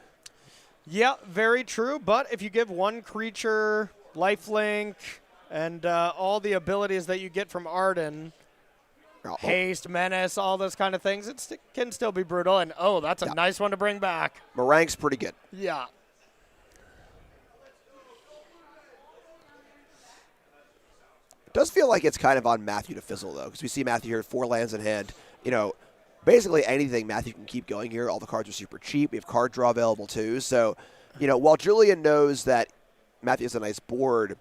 Yeah, very true. But if you give one creature lifelink and all the abilities that you get from Arden, Oh, haste, menace, all those kind of things, can still be brutal. And, oh, that's a nice one to bring back. Meringue's pretty good. Yeah. It does feel like it's kind of on Matthew to fizzle, though, because we see Matthew here at 4 lands in hand. You know, basically anything Matthew can keep going here. All the cards are super cheap. We have card draw available, too. So, you know, while Julian knows that Matthew has a nice board,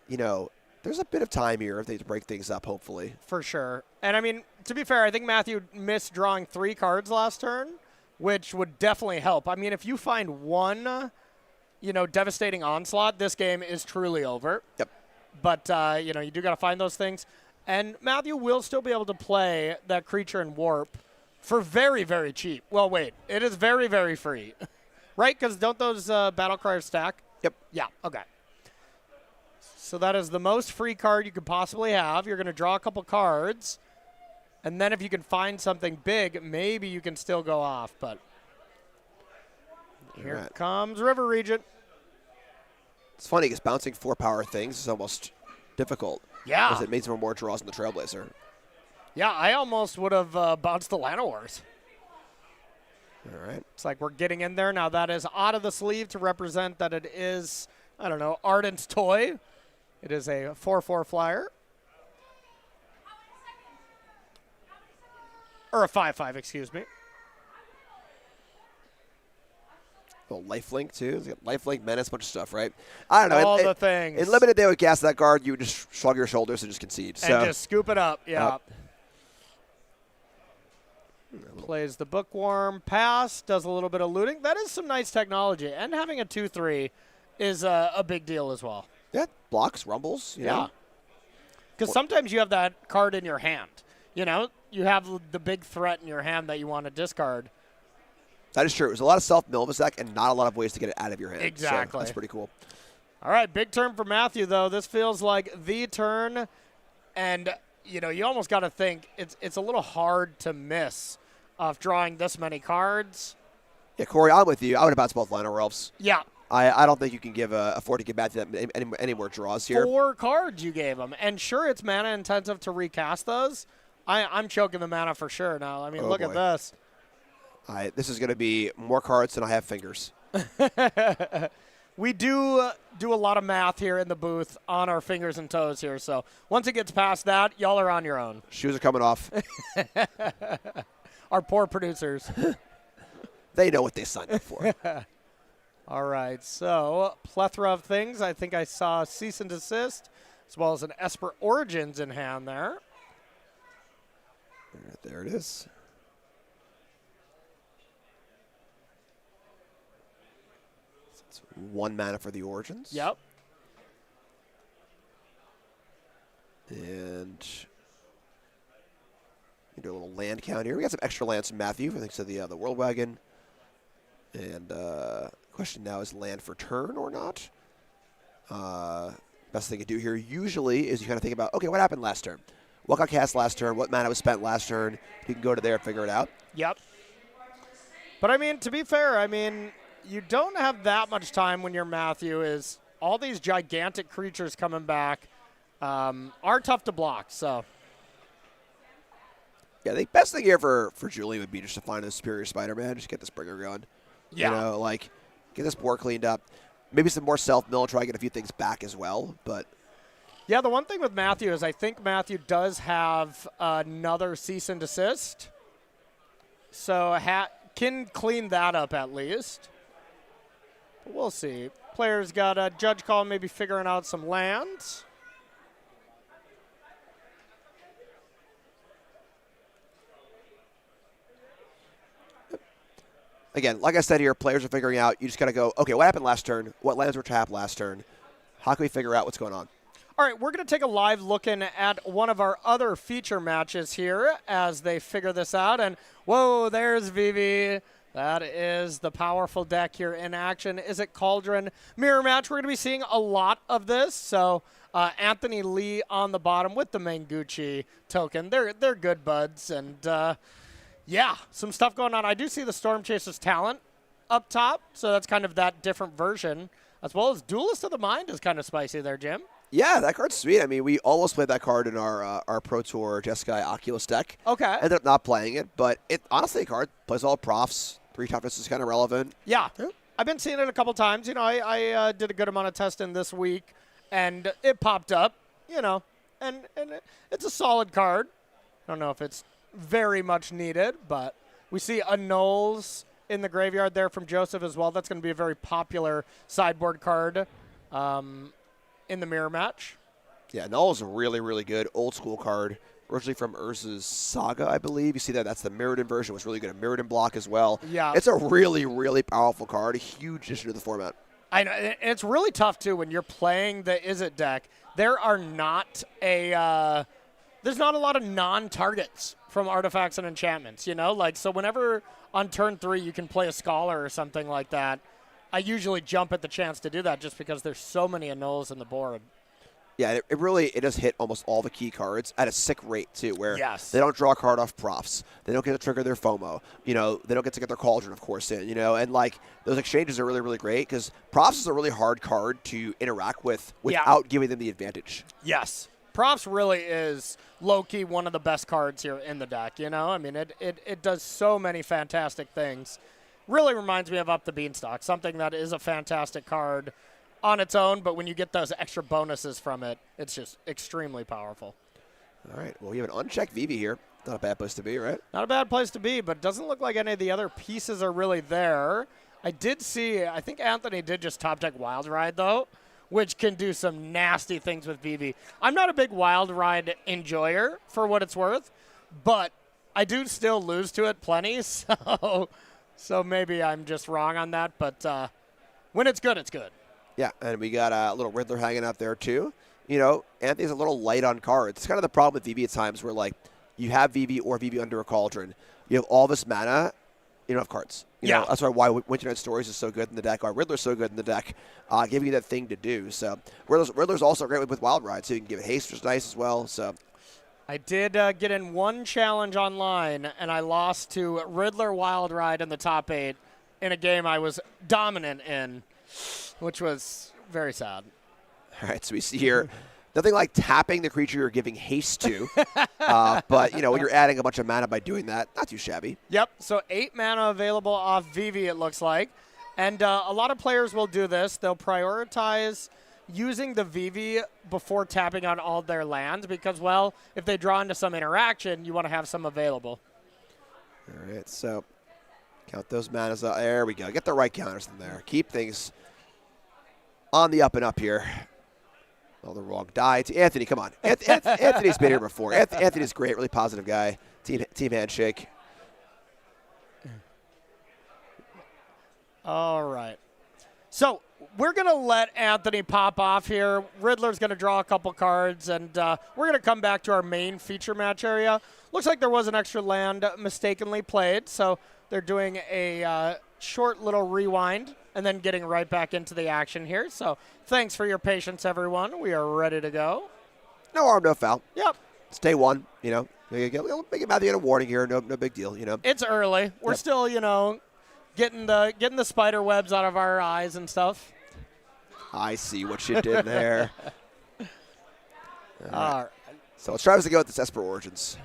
you know, there's a bit of time here if they break things up, hopefully. For sure. And, I mean, to be fair, I think Matthew missed drawing 3 cards last turn, which would definitely help. I mean, if you find one, you know, devastating onslaught, this game is truly over. Yep. But, you know, you do got to find those things. And Matthew will still be able to play that creature in Warp for very, very cheap. Well, wait. It is very, very free. Right? Because don't those battle cries stack? Yep. Yeah. Okay. So that is the most free card you could possibly have. You're going to draw a couple cards. And then if you can find something big, maybe you can still go off. But here Right. comes River Regent. It's funny because bouncing 4-power things is almost difficult. Yeah. Because it makes more draws in the Trailblazer. Yeah, I almost would have bounced the Llanowars. All right. It's like we're getting in there. Now that is out of the sleeve to represent that it is, I don't know, Arden's toy. It is a 4/4 flyer. Or a 5/5, excuse me. Well, lifelink, too. It's got lifelink, menace, bunch of stuff, right? I don't know. All the things. In limited, they would cast that card. You would just shrug your shoulders and just concede. And just scoop it up, yeah. Yep. Plays the Bookworm, pass, does a little bit of looting. That is some nice technology. And having a 2/3 is a big deal as well. Yeah, blocks, rumbles. You Yeah. know? Because sometimes you have that card in your hand. You know, you have the big threat in your hand that you want to discard. That is true. There's a lot of self-mill of a deck and not a lot of ways to get it out of your hand. Exactly. So that's pretty cool. All right, big turn for Matthew, though. This feels like the turn. And, you know, you almost got to think it's a little hard to miss off drawing this many cards. Yeah, Corey, I'm with you. I would have bounced both Llanowar Elves. Yeah. I don't think you can afford to give Matthew any more draws here. 4 cards you gave him. And sure, it's mana intensive to recast those. I'm choking the mana for sure now. I mean, look at this. This is going to be more cards than I have fingers. We do a lot of math here in the booth on our fingers and toes here. So once it gets past that, y'all are on your own. Shoes are coming off. Our poor producers. They know what they signed up for. All right, so plethora of things. I think I saw Cease and Desist, as well as an Esper Origins in hand there. There it is. It's 1 mana for the Origins. Yep. And you do a little land count here. We got some extra lands from Matthew, thanks to the World Wagon. And question now is land for turn or not? Best thing to do here usually is you kind of think about, okay, what happened last turn? What got cast last turn? What mana was spent last turn? You can go to there and figure it out. Yep. But, I mean, to be fair, I mean, you don't have that much time when you're Matthew. Is all these gigantic creatures coming back are tough to block, so. Yeah, the best thing here for Julian would be just to find a Superior Spider-Man, just get this bringer going. Yeah. You know, like, get this board cleaned up. Maybe some more self-mill, try to get a few things back as well, but. Yeah, the one thing with Matthew is I think Matthew does have another Cease and Desist. So can clean that up at least. But we'll see. Players got a judge call, maybe figuring out some lands. again, like I said here, players are figuring out. You just got to go, okay, what happened last turn? What lands were tapped last turn? How can we figure out what's going on? All right, we're going to take a live look in at one of our other feature matches here as they figure this out. And, whoa, there's Vivi. That is the powerful deck here in action. Is it Cauldron Mirror Match? We're going to be seeing a lot of this. So Anthony Lee on the bottom with the Manguchi token. They're good buds. And, yeah, some stuff going on. I do see the Storm Chaser's talent up top. So that's kind of that different version. As well as Duelist of the Mind is kind of spicy there, Jim. Yeah, that card's sweet. I mean, we almost played that card in our Pro Tour Jeskai Oculus deck. Okay. Ended up not playing it, but it honestly, a card plays all profs. 3 toughness is kind of relevant. Yeah. I've been seeing it a couple times. You know, I did a good amount of testing this week, and it popped up, you know, and it's a solid card. I don't know if it's very much needed, but we see Annuls in the graveyard there from Joseph as well. That's going to be a very popular sideboard card in the mirror match. Yeah, Null is a really, really good old school card. Originally from Urza's Saga, I believe. You see that that's the Mirrodin version. It was really good at Mirrodin block as well. Yeah. It's a really, really powerful card. A huge addition to the format. I know. And it's really tough, too, when you're playing the Izzet deck. There's not a lot of non-targets from artifacts and enchantments, you know? Like, so whenever on turn 3 you can play a Scholar or something like that, I usually jump at the chance to do that just because there's so many Annuls in the board. Yeah, it does hit almost all the key cards at a sick rate, too, where yes. they don't draw a card off profs. They don't get to trigger their FOMO. You know, they don't get to get their Cauldron, of course, in, you know, and, like, those exchanges are really, really great because profs is a really hard card to interact with without giving them the advantage. Yes. Profs really is low-key one of the best cards here in the deck, you know? I mean, it does so many fantastic things. Really reminds me of Up the Beanstalk, something that is a fantastic card on its own, but when you get those extra bonuses from it, it's just extremely powerful. All right. Well, we have an unchecked Vivi here. Not a bad place to be, right? Not a bad place to be, but it doesn't look like any of the other pieces are really there. I think Anthony did just top deck Wild Ride, though, which can do some nasty things with Vivi. I'm not a big Wild Ride enjoyer for what it's worth, but I do still lose to it plenty, so maybe I'm just wrong on that, but when it's good, it's good. Yeah, and we got a little Riddler hanging out there, too. You know, Anthony's a little light on cards. It's kind of the problem with Vivi at times where, like, you have Vivi or Vivi under a Cauldron. You have all this mana. You don't have cards. You know, that's why Winter Night Stories is so good in the deck. Why Riddler's so good in the deck, giving you that thing to do. So Riddler's also great with Wild Ride, so you can give it haste, which is nice as well. So I did get in one challenge online, and I lost to Riddler Wild Ride in the top 8 in a game I was dominant in, which was very sad. All right, so we see here nothing like tapping the creature you're giving haste to, but, you know, when you're adding a bunch of mana by doing that, not too shabby. Yep, so 8 mana available off Vivi, it looks like. And a lot of players will do this. They'll prioritize using the Vivi before tapping on all their lands because, well, if they draw into some interaction, you want to have some available. All right, so count those manas up. There we go. Get the right counters in there. Keep things on the up and up here. Oh, the wrong die. Anthony, come on. Anthony's been here before. Anthony's great, really positive guy. Team handshake. All right. So we're going to let Anthony pop off here. Riddler's going to draw a couple cards, and we're going to come back to our main feature match area. Looks like there was an extra land mistakenly played, so they're doing a short little rewind and then getting right back into the action here. So thanks for your patience, everyone. We are ready to go. No harm, no foul. Yep. It's day 1, you know. Make it Matthew get a warning here. No big deal, you know. It's early. We're still, you know, getting the spider webs out of our eyes and stuff. I see what you did there. All right. So let's try to go with this Esper Origins.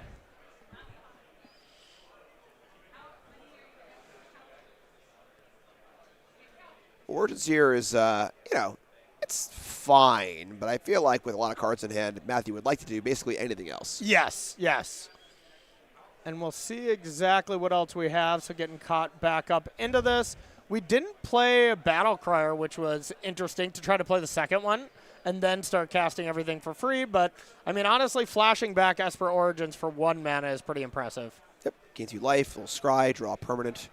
Origins here is, you know, it's fine, but I feel like with a lot of cards in hand, Matthew would like to do basically anything else. Yes. And we'll see exactly what else we have. So getting caught back up into this. We didn't play Battle Crier, which was interesting to try to play the second one and then start casting everything for free. But, I mean, honestly, flashing back Esper Origins for 1 mana is pretty impressive. Yep, gains you life, a little scry, draw a permanent.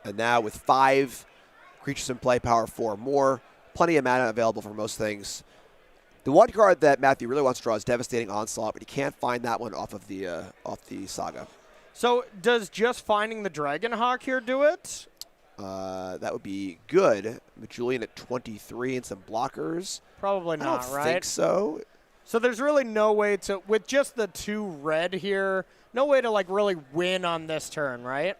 And now with 5 creatures in play, power 4 more, plenty of mana available for most things. The one card that Matthew really wants to draw is Devastating Onslaught, but he can't find that one off the Saga. So does just finding the Dragonhawk here do it? That would be good. With Julian at 23 and some blockers. Probably not, I don't right? think so. So there's really no way to, with just the 2 red here, no way to like really win on this turn, right?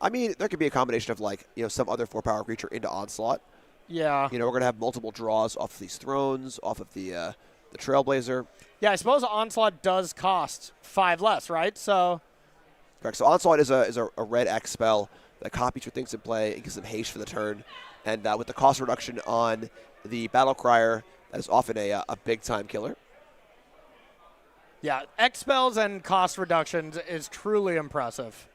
I mean, there could be a combination of like, some other 4-power creature into Onslaught. Yeah. We're going to have multiple draws off of these thrones, off of the Trailblazer. Yeah, I suppose Onslaught does cost 5 less, right? So. Correct. So Onslaught is a red X spell that copies your things in play. It gives them haste for the turn. And with the cost reduction on the Battle Crier, that is often a big-time killer. Yeah, X spells and cost reductions is truly impressive.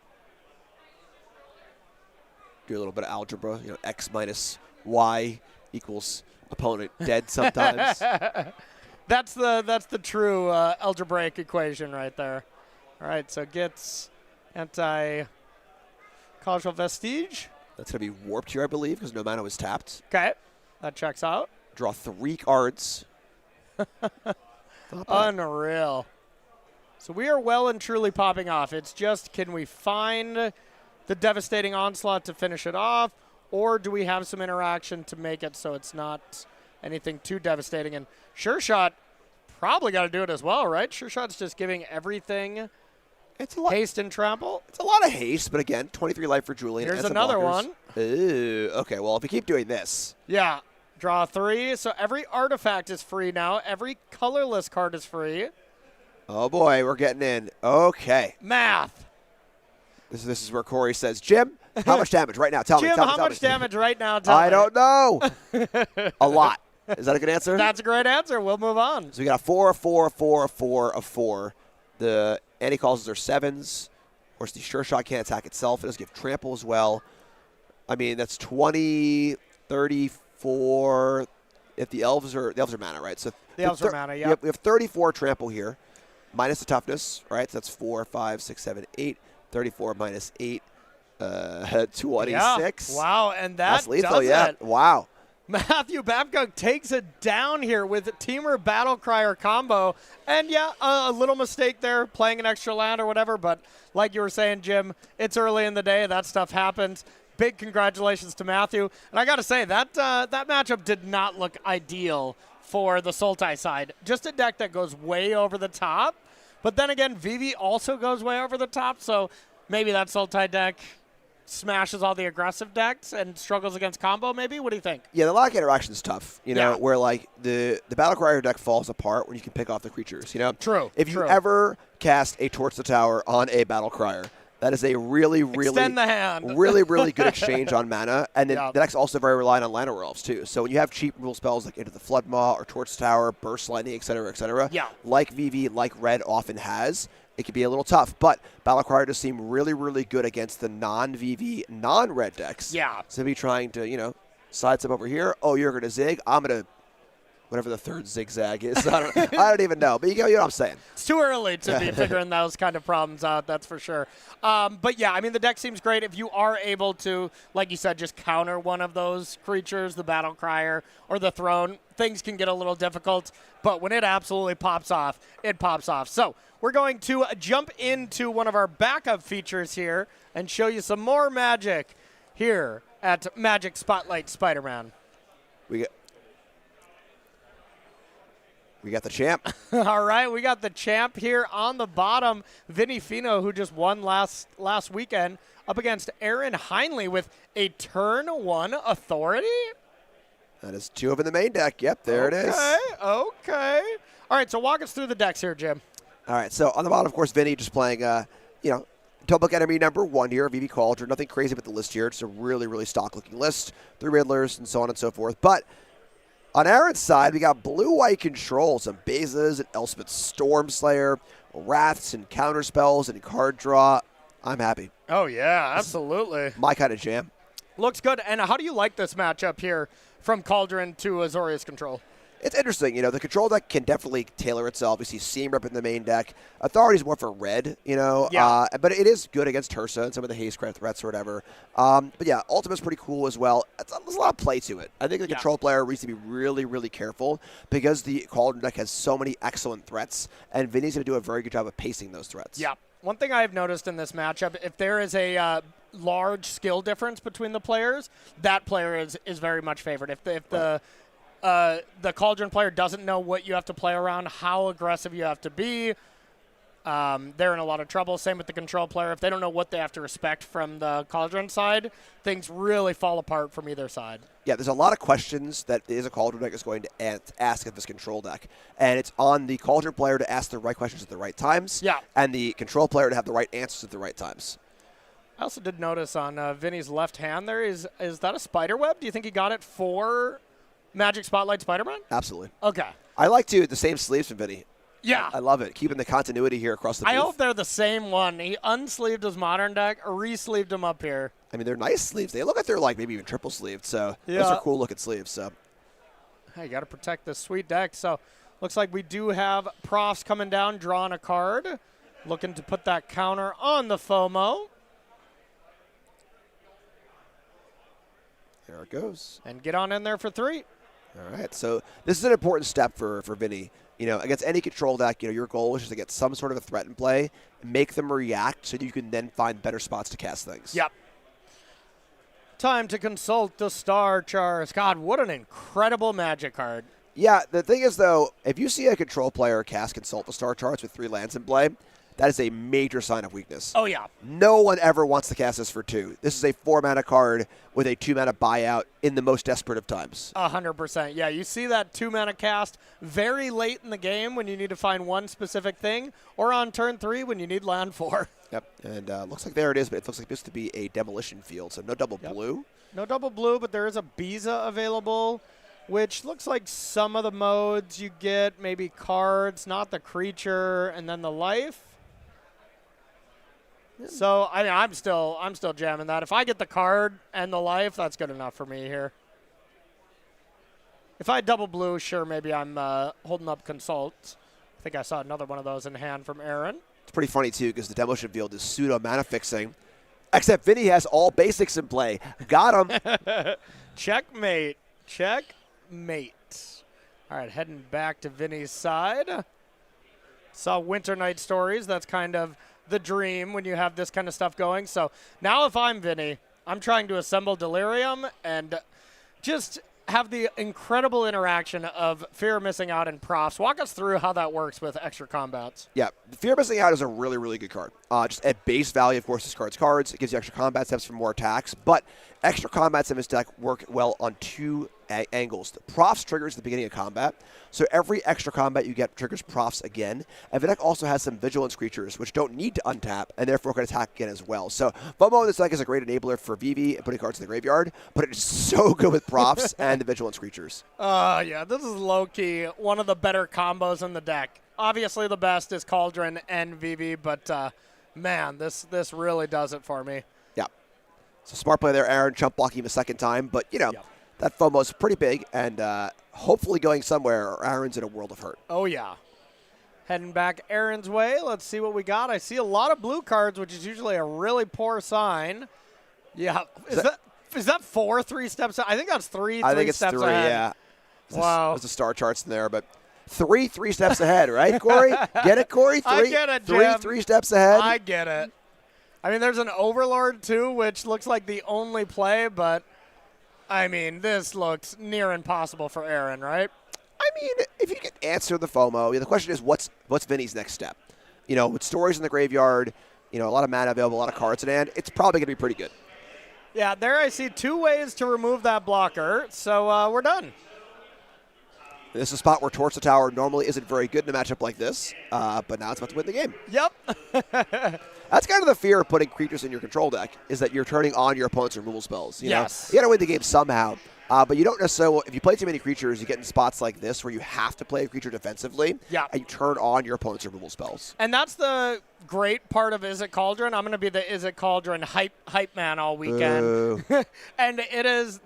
Do a little bit of algebra. X minus Y equals opponent dead sometimes. That's the true algebraic equation right there. All right, so gets anti-causal vestige. That's going to be warped here, I believe, because no mana was tapped. Okay, that checks out. Draw 3 cards. Unreal. So we are well and truly popping off. It's just, can we find the Devastating Onslaught to finish it off, or do we have some interaction to make it so it's not anything too devastating? And Sure Shot probably got to do it as well, right? Sure Shot's just giving everything It's a lot. haste and trample. It's a lot of haste, but again, 23 life for Julian. Here's and some another blockers. one. Ooh, okay, well, if we keep doing this. Yeah, draw 3. So every artifact is free now. Every colorless card is free. Oh, boy, we're getting in. Okay. Math. This is where Corey says, Jim, how much damage right now? Tell me. Jim, Tell me, how tell much me. damage right now? Tell I me. don't know. A lot. Is that a good answer? That's a great answer. We'll move on. So we got a 4, a 4, a 4, a 4, a 4. The anti-causes are 7s. Of course, the Sure Shot can't attack itself. It does give trample as well. I mean, that's 20, 34. If the elves are mana, right? So The elves are mana, yeah. We have 34 trample here, minus the toughness, right? So that's 4, 5, 6, 7, 8. 34 minus 8, 26. Yeah. Wow, and That's lethal, does yeah. it. Wow. Matthew Babcock takes it down here with Teamer Battle Crier combo. And yeah, a little mistake there, playing an extra land or whatever. But like you were saying, Jim, it's early in the day. That stuff happens. Big congratulations to Matthew. And I got to say, that matchup did not look ideal for the Sultai side. Just a deck that goes way over the top. But then again, Vivi also goes way over the top. So maybe that Sultai deck smashes all the aggressive decks and struggles against combo, maybe? What do you think? Yeah, the lock interaction is tough, where like the Battle Crier deck falls apart when you can pick off the creatures, True. If you ever cast a Torch the Tower on a Battle Crier, that is a really, really, extend the hand. really, really good exchange on mana. And then Yeah. the deck's also very reliant on Llanowar Elves, too. So when you have cheap rule spells like Into the Floodmaw or Torch the Tower, Burst Lightning, et cetera, Yeah. like VV, like Red often has, it can be a little tough. But Battle Crier does seem really, really good against the non-VV, non-Red decks. Yeah. So be trying to, side step over here. Oh, you're going to zig. I'm going to, whatever the third zigzag is. I don't even know. But you know what I'm saying. It's too early to be figuring those kind of problems out, that's for sure. But yeah, I mean, the deck seems great. If you are able to, like you said, just counter one of those creatures, the Battle Crier or the Throne, things can get a little difficult. But when it absolutely pops off, it pops off. So we're going to jump into one of our backup features here and show you some more magic here at Magic Spotlight Spider-Man. We got the champ. All right, we got the champ here on the bottom, Vinny Fino, who just won last weekend, up against Aaron Heinley with a turn 1 authority. That is 2 of in the main deck. Yep, there it is. Okay. All right, so walk us through the decks here, Jim. All right, so on the bottom, of course, Vinny just playing, Topic enemy number 1 here, VV Cauldron. Nothing crazy with the list here. It's a really, really stock-looking list. 3 Riddlers and so on and so forth. But on Aaron's side, we got blue-white control, some Bezas and Elspeth Stormslayer, Wraths and counterspells and card draw. I'm happy. Oh, yeah, absolutely. My kind of jam. Looks good. And how do you like this matchup here from Cauldron to Azorius Control? It's interesting, the control deck can definitely tailor itself. We see Seam Rip in the main deck. Authority is more for red, but it is good against Tursa and some of the haste credit threats or whatever. But yeah, Ultimate's pretty cool as well. There's a lot of play to it. I think the control player needs to be really, really careful because the Cauldron deck has so many excellent threats, and Vinny's going to do a very good job of pacing those threats. Yeah. One thing I've noticed in this matchup, if there is a large skill difference between the players, that player is very much favored. If the Cauldron player doesn't know what you have to play around, how aggressive you have to be, they're in a lot of trouble. Same with the control player. If they don't know what they have to respect from the Cauldron side, things really fall apart from either side. Yeah, there's a lot of questions that a Cauldron deck is going to ask of this control deck. And it's on the Cauldron player to ask the right questions at the right times, and the control player to have the right answers at the right times. I also did notice on Vinny's left hand there, is that a spider web? Do you think he got it for Magic Spotlight Spider-Man? Absolutely. Okay. I like the same sleeves from Vinny. Yeah. I love it. Keeping the continuity here across the booth. I hope they're the same one. He unsleeved his modern deck, re-sleeved them up here. I mean, they're nice sleeves. They look like they're maybe even triple sleeved. So those are cool looking sleeves. So hey, you got to protect this sweet deck. So looks like we do have Profs coming down, drawing a card, looking to put that counter on the FOMO. There it goes. And get on in there for 3. All right. So this is an important step for Vinny. Against any control deck, your goal is just to get some sort of a threat in play, make them react so that you can then find better spots to cast things. Yep. Time to consult the Star Charts. God, what an incredible Magic card. Yeah, the thing is, though, if you see a control player cast Consult the Star Charts with 3 lands in play, that is a major sign of weakness. Oh, yeah. No one ever wants to cast this for 2. This is a 4-mana card with a 2-mana buyout in the most desperate of times. 100%. Yeah, you see that 2-mana cast very late in the game when you need to find one specific thing, or on turn 3 when you need land 4. Yep, and looks like there it is, but it looks like this to be a demolition field, so no double blue. No double blue, but there is a Biza available, which looks like some of the modes you get, maybe cards, not the creature, and then the life. So I mean, I'm still jamming that. If I get the card and the life, that's good enough for me here. If I had double blue, sure, maybe I'm holding up Consult. I think I saw another one of those in hand from Aaron. It's pretty funny too because the demolition field is pseudo mana fixing, except Vinny has all basics in play. Got him. Checkmate. Checkmate. All right, heading back to Vinny's side. Saw Winter Night Stories. That's kind of the dream when you have this kind of stuff going. So now if I'm Vinny, I'm trying to assemble Delirium and just have the incredible interaction of Fear of Missing Out and Profs. Walk us through how that works with extra combats. Yeah, Fear of Missing Out is a really, really good card. Just at base value, of course, this card's cards. It gives you extra combat steps for more attacks, but extra combats in this deck work well on 2 angles. The Profs triggers at the beginning of combat, so every extra combat you get triggers Profs again. And the deck also has some Vigilance creatures, which don't need to untap, and therefore can attack again as well. So FOMO in this deck is a great enabler for VV and putting cards in the graveyard, but it's so good with Profs and the Vigilance creatures. Yeah, this is low-key one of the better combos in the deck. Obviously the best is Cauldron and VV, but man, this really does it for me. Yeah. So smart play there, Aaron, chump blocking him a second time, but that FOMO is pretty big, and hopefully going somewhere, or Aaron's in a world of hurt. Oh, yeah. Heading back Aaron's way. Let's see what we got. I see a lot of blue cards, which is usually a really poor sign. Yeah. Is that 4 3 steps? I think that's 3 I think it's steps 3, ahead. yeah. Wow. There's the Star Charts in there, but 3 steps ahead, right, Corey? Get it, Corey? I get it, Jim. 3 steps ahead. I get it. I mean, there's an Overlord, too, which looks like the only play, but I mean, this looks near impossible for Aaron, right? I mean, if you can answer the FOMO, the question is what's Vinny's next step? With stories in the graveyard, a lot of mana available, a lot of cards in hand, it's probably going to be pretty good. Yeah, there I see 2 ways to remove that blocker, so we're done. This is a spot where Torch the Tower normally isn't very good in a matchup like this, but now it's about to win the game. Yep. That's kind of the fear of putting creatures in your control deck, is that you're turning on your opponent's removal spells. Yes. You got to win the game somehow, but you don't necessarily, if you play too many creatures, you get in spots like this where you have to play a creature defensively, yeah, and you turn on your opponent's removal spells. And that's the great part of Is It Cauldron. I'm going to be the Is It Cauldron hype man all weekend. And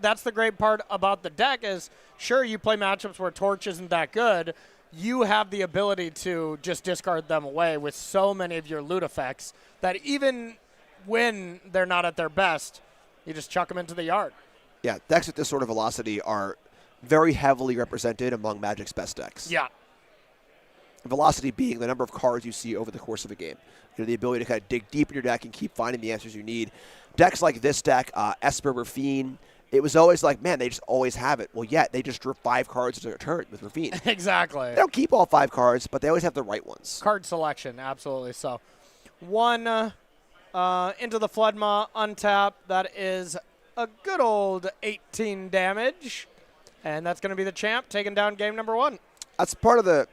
that's the great part about the deck is, sure, you play matchups where Torch isn't that good. You have the ability to just discard them away with so many of your loot effects that even when they're not at their best, you just chuck them into the yard. Yeah, decks with this sort of velocity are very heavily represented among Magic's best decks. Yeah. Velocity being the number of cards you see over the course of a game. The ability to kind of dig deep in your deck and keep finding the answers you need. Decks like this deck, Esper, Rafine, it was always like, man, they just always have it. Well, yeah, they just drew 5 cards to their turn with Rafine. Exactly. They don't keep all 5 cards, but they always have the right ones. Card selection, absolutely. So, 1 into the Floodmaw, untap. That is a good old 18 damage. And that's going to be the champ taking down game number 1. That's part of the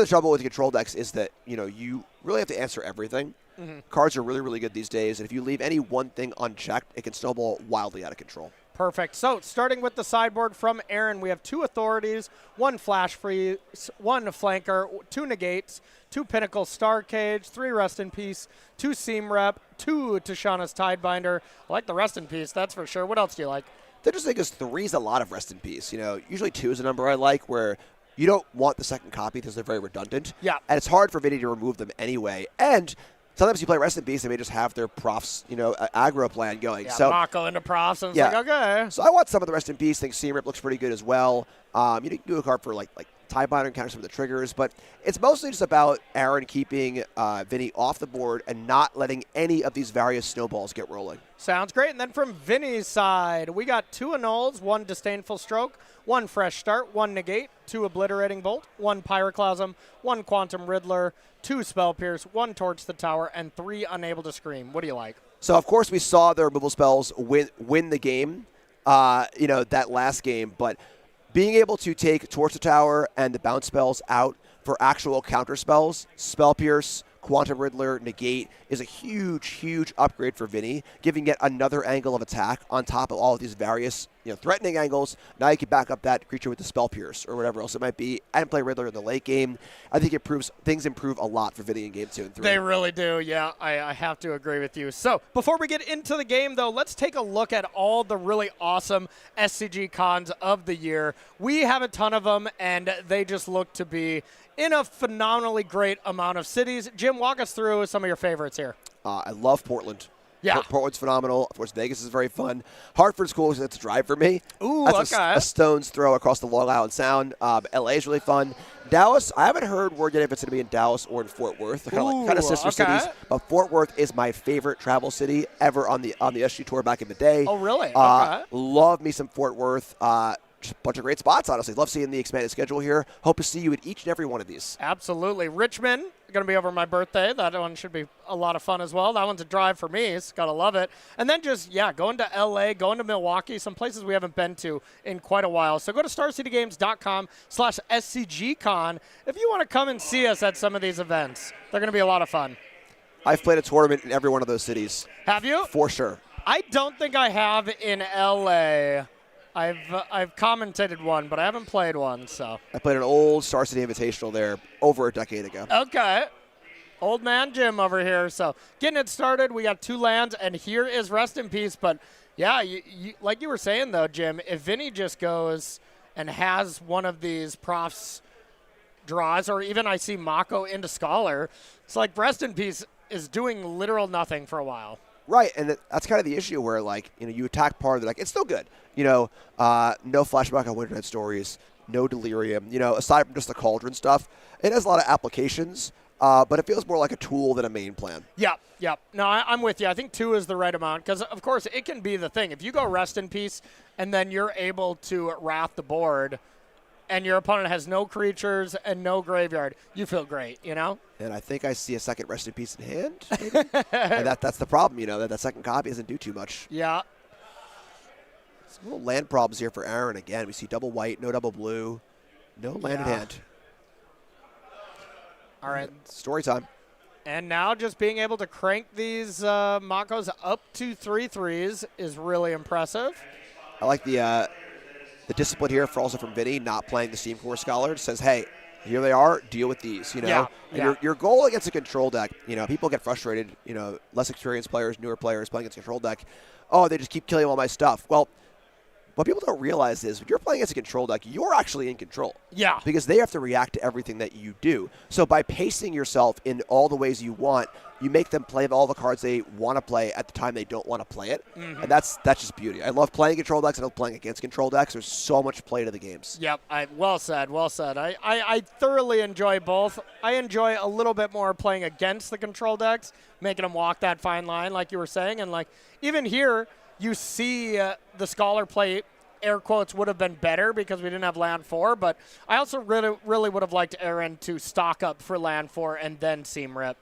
trouble with control decks is that, you really have to answer everything. Mm-hmm. Cards are really, really good these days, and if you leave any one thing unchecked, it can snowball wildly out of control. Perfect. So, starting with the sideboard from Aaron, we have 2 authorities, 1 flash freeze, 1 flanker, 2 negates, 2 pinnacle star cage, 3 rest in peace, 2 seam rep, 2 Tashana's Tidebinder. I like the rest in peace, that's for sure. What else do you like? The interesting thing is 3 is a lot of rest in peace. Usually 2 is a number I like where you don't want the second copy because they're very redundant. Yeah. And it's hard for Vinny to remove them anyway. And sometimes you play Rest in Peace, they may just have their profs, aggro plan going. Yeah, so Mako into profs, and it's like, okay. So I want some of the Rest in Peace. I think Seam Rip looks pretty good as well. You can do a card for like Tidebinder and counter some of the triggers, but it's mostly just about Aaron keeping Vinny off the board and not letting any of these various snowballs get rolling. Sounds great. And then from Vinny's side, we got 2 annuls, 1 disdainful stroke, 1 fresh start, 1 negate, 2 obliterating bolt, 1 pyroclasm, 1 quantum riddler, 2 spell pierce, 1 torch the tower, and 3 unable to scream. What do you like? So of course we saw the removal spells win the game, that last game, but being able to take Torch the Tower and the bounce spells out for actual counter spells, Spell Pierce, Quantum Riddler, Negate, is a huge, huge upgrade for Vinny, giving yet another angle of attack on top of all of these various threatening angles. Now you can back up that creature with the Spell Pierce or whatever else it might be and play Riddler in the late game. I think things improve a lot for Vinny in game 2 and 3. They really do, yeah. I have to agree with you. So before we get into the game, though, let's take a look at all the really awesome SCG cons of the year. We have a ton of them, and they just look to be in a phenomenally great amount of cities. Jim, walk us through some of your favorites here. I love Portland. Yeah. Portland's phenomenal. Of course, Vegas is very fun. Hartford's cool because it's a drive for me. Ooh, that's okay. a stone's throw across the Long Island Sound. LA is really fun. Dallas, I haven't heard word yet if it's going to be in Dallas or in Fort Worth. They're kind of sister cities. But Fort Worth is my favorite travel city ever on the SG Tour back in the day. Oh, really? Okay. Love me some Fort Worth. Just a bunch of great spots, honestly. Love seeing the expanded schedule here. Hope to see you at each and every one of these. Absolutely. Richmond, going to be over my birthday. That one should be a lot of fun as well. That one's a drive for me. It's got to love it. And then just, going to L.A., going to Milwaukee, some places we haven't been to in quite a while. So go to starcitygames.com/SCGCon if you want to come and see us at some of these events. They're going to be a lot of fun. I've played a tournament in every one of those cities. Have you? For sure. I don't think I have in L.A., I've commentated one, but I haven't played one, so. I played an old Star City Invitational there over a decade ago. Okay. Old man Jim over here. So getting it started, we got 2 lands, and here is Rest in Peace. But, yeah, you, like you were saying, though, Jim, if Vinny just goes and has one of these profs draws, or even I see Mako into Scholar, it's like Rest in Peace is doing literal nothing for a while. Right, and that's kind of the issue where, you attack part of the deck. It's still good. No flashback on Winternet Stories, no Delirium. Aside from just the Cauldron stuff, it has a lot of applications, but it feels more like a tool than a main plan. Yeah. No, I'm with you. I think 2 is the right amount because, of course, it can be the thing. If you go Rest in Peace and then you're able to Wrath the board and your opponent has no creatures and no graveyard, you feel great, And I think I see a second Rest in Peace in hand, maybe? And that's the problem, that second copy doesn't do too much. Yeah. Some little land problems here for Aaron again. We see double white, no double blue, no land in hand. All right. Story time. And now just being able to crank these Makos up to 3/3s is really impressive. I like the discipline here also from Vinny, not playing the Steam Core Scholar. It says, hey, here they are, deal with these, you know. Yeah, And your goal against a control deck, you know, people get frustrated, you know, less experienced players, newer players playing against a control deck. Oh, they just keep killing all my stuff. Well, what people don't realize is when you're playing against a control deck, you're actually in control. Yeah. Because they have to react to everything that you do. So by pacing yourself in all the ways you want, you make them play all the cards they want to play at the time they don't want to play it. And that's just beauty. I love playing control decks. I love playing against control decks. There's so much play to the games. Yep. Well said. Well said. I thoroughly enjoy both. I enjoy a little bit more playing against the control decks, making them walk that fine line like you were saying. And like even here, you see the Scholar play, air quotes, would have been better because we didn't have land 4. But I also really would have liked Aaron to stock up for land 4 and then seam rip.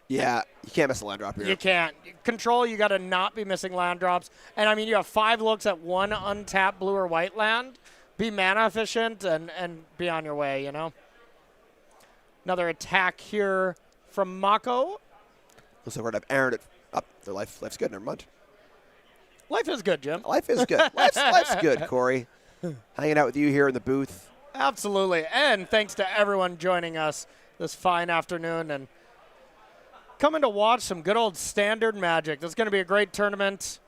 Yeah, you can't miss a land drop here. You can't. Control, you got to not be missing land drops. And, I mean, you have 5 looks at 1 untapped blue or white land. Be mana efficient and be on your way, you know. Another attack here from Mako. Looks like we're going to have Aaron up. Their life's good. Never mind. Life is good, Jim. Life is good. life's good, Corey. Hanging out with you here in the booth. Absolutely. And thanks to everyone joining us this fine afternoon and coming to watch some good old standard Magic. This is going to be a great tournament.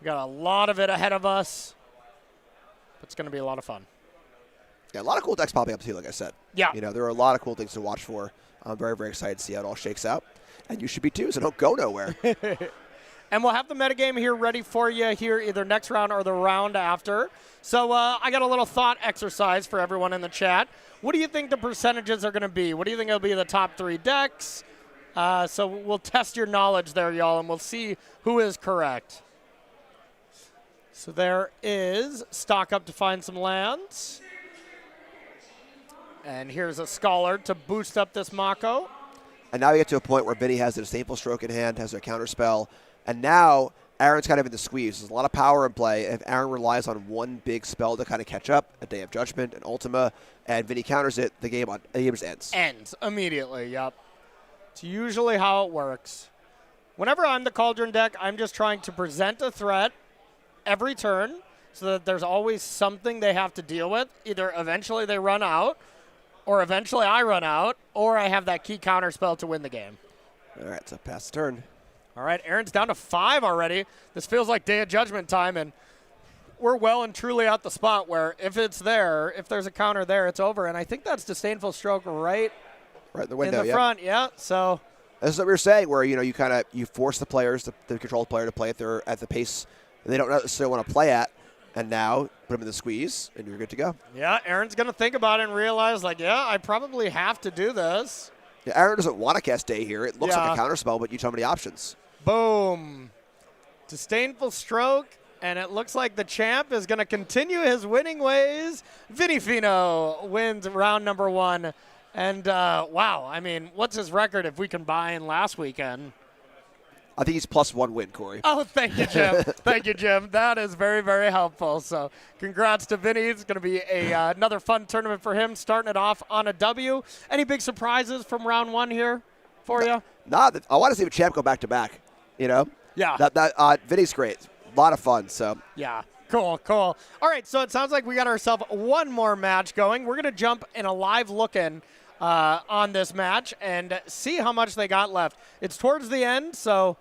We got a lot of it ahead of us. It's going to be a lot of fun. Yeah, a lot of cool decks popping up too, like I said. Yeah. You know, there are a lot of cool things to watch for. I'm very, very excited to see how it all shakes out. And you should be too, so don't go nowhere. And we'll have the metagame here ready for you here either next round or the round after. So I got a little thought exercise for everyone in the chat. What do you think the percentages are going to be? What do you think will be the top 3 decks? So we'll test your knowledge there, y'all, and we'll see who is correct. So there is stock up to find some lands. And here's a Scholar to boost up this Mako. And now we get to a point where Vinny has a Disdainful Stroke in hand, has a counter spell. And now Aaron's kind of in the squeeze. There's a lot of power in play. If Aaron relies on one big spell to kind of catch up, a Day of Judgment, an Ultima, and Vinny counters it, the game just ends. Ends immediately, yep. It's usually how it works. Whenever I'm the Cauldron deck, I'm just trying to present a threat every turn so that there's always something they have to deal with. Either eventually they run out, or eventually I run out, or I have that key counter spell to win the game. All right, so pass the turn. All right, Aaron's down to 5 already. This feels like Day of Judgment time, and we're well and truly at the spot where if it's there, if there's a counter there, it's over. And I think that's Disdainful Stroke right in the window, in the front, yeah. So this is what we were saying, where you force the players, the controlled player, to play at the pace they don't necessarily want to play at, and now put them in the squeeze, and you're good to go. Yeah, Aaron's gonna think about it and realize, like, yeah, I probably have to do this. Yeah, Aaron doesn't want to cast Day here. It looks like a counter spell, but you don't have any options. Boom. Disdainful Stroke, and it looks like the champ is going to continue his winning ways. Vinny Fino wins round number 1. And, wow, I mean, what's his record if we combine last weekend? I think he's +1 win, Corey. Oh, thank you, Jim. Thank you, Jim. That is very, very helpful. So congrats to Vinny. It's going to be another fun tournament for him, starting it off on a W. Any big surprises from round 1 here for you? I want to see the champ go back-to-back. You know? Yeah. Vinny's great. A lot of fun, so. Yeah. Cool. All right, so it sounds like we got ourselves one more match going. We're going to jump in a live look-in on this match and see how much they got left. It's towards the end, so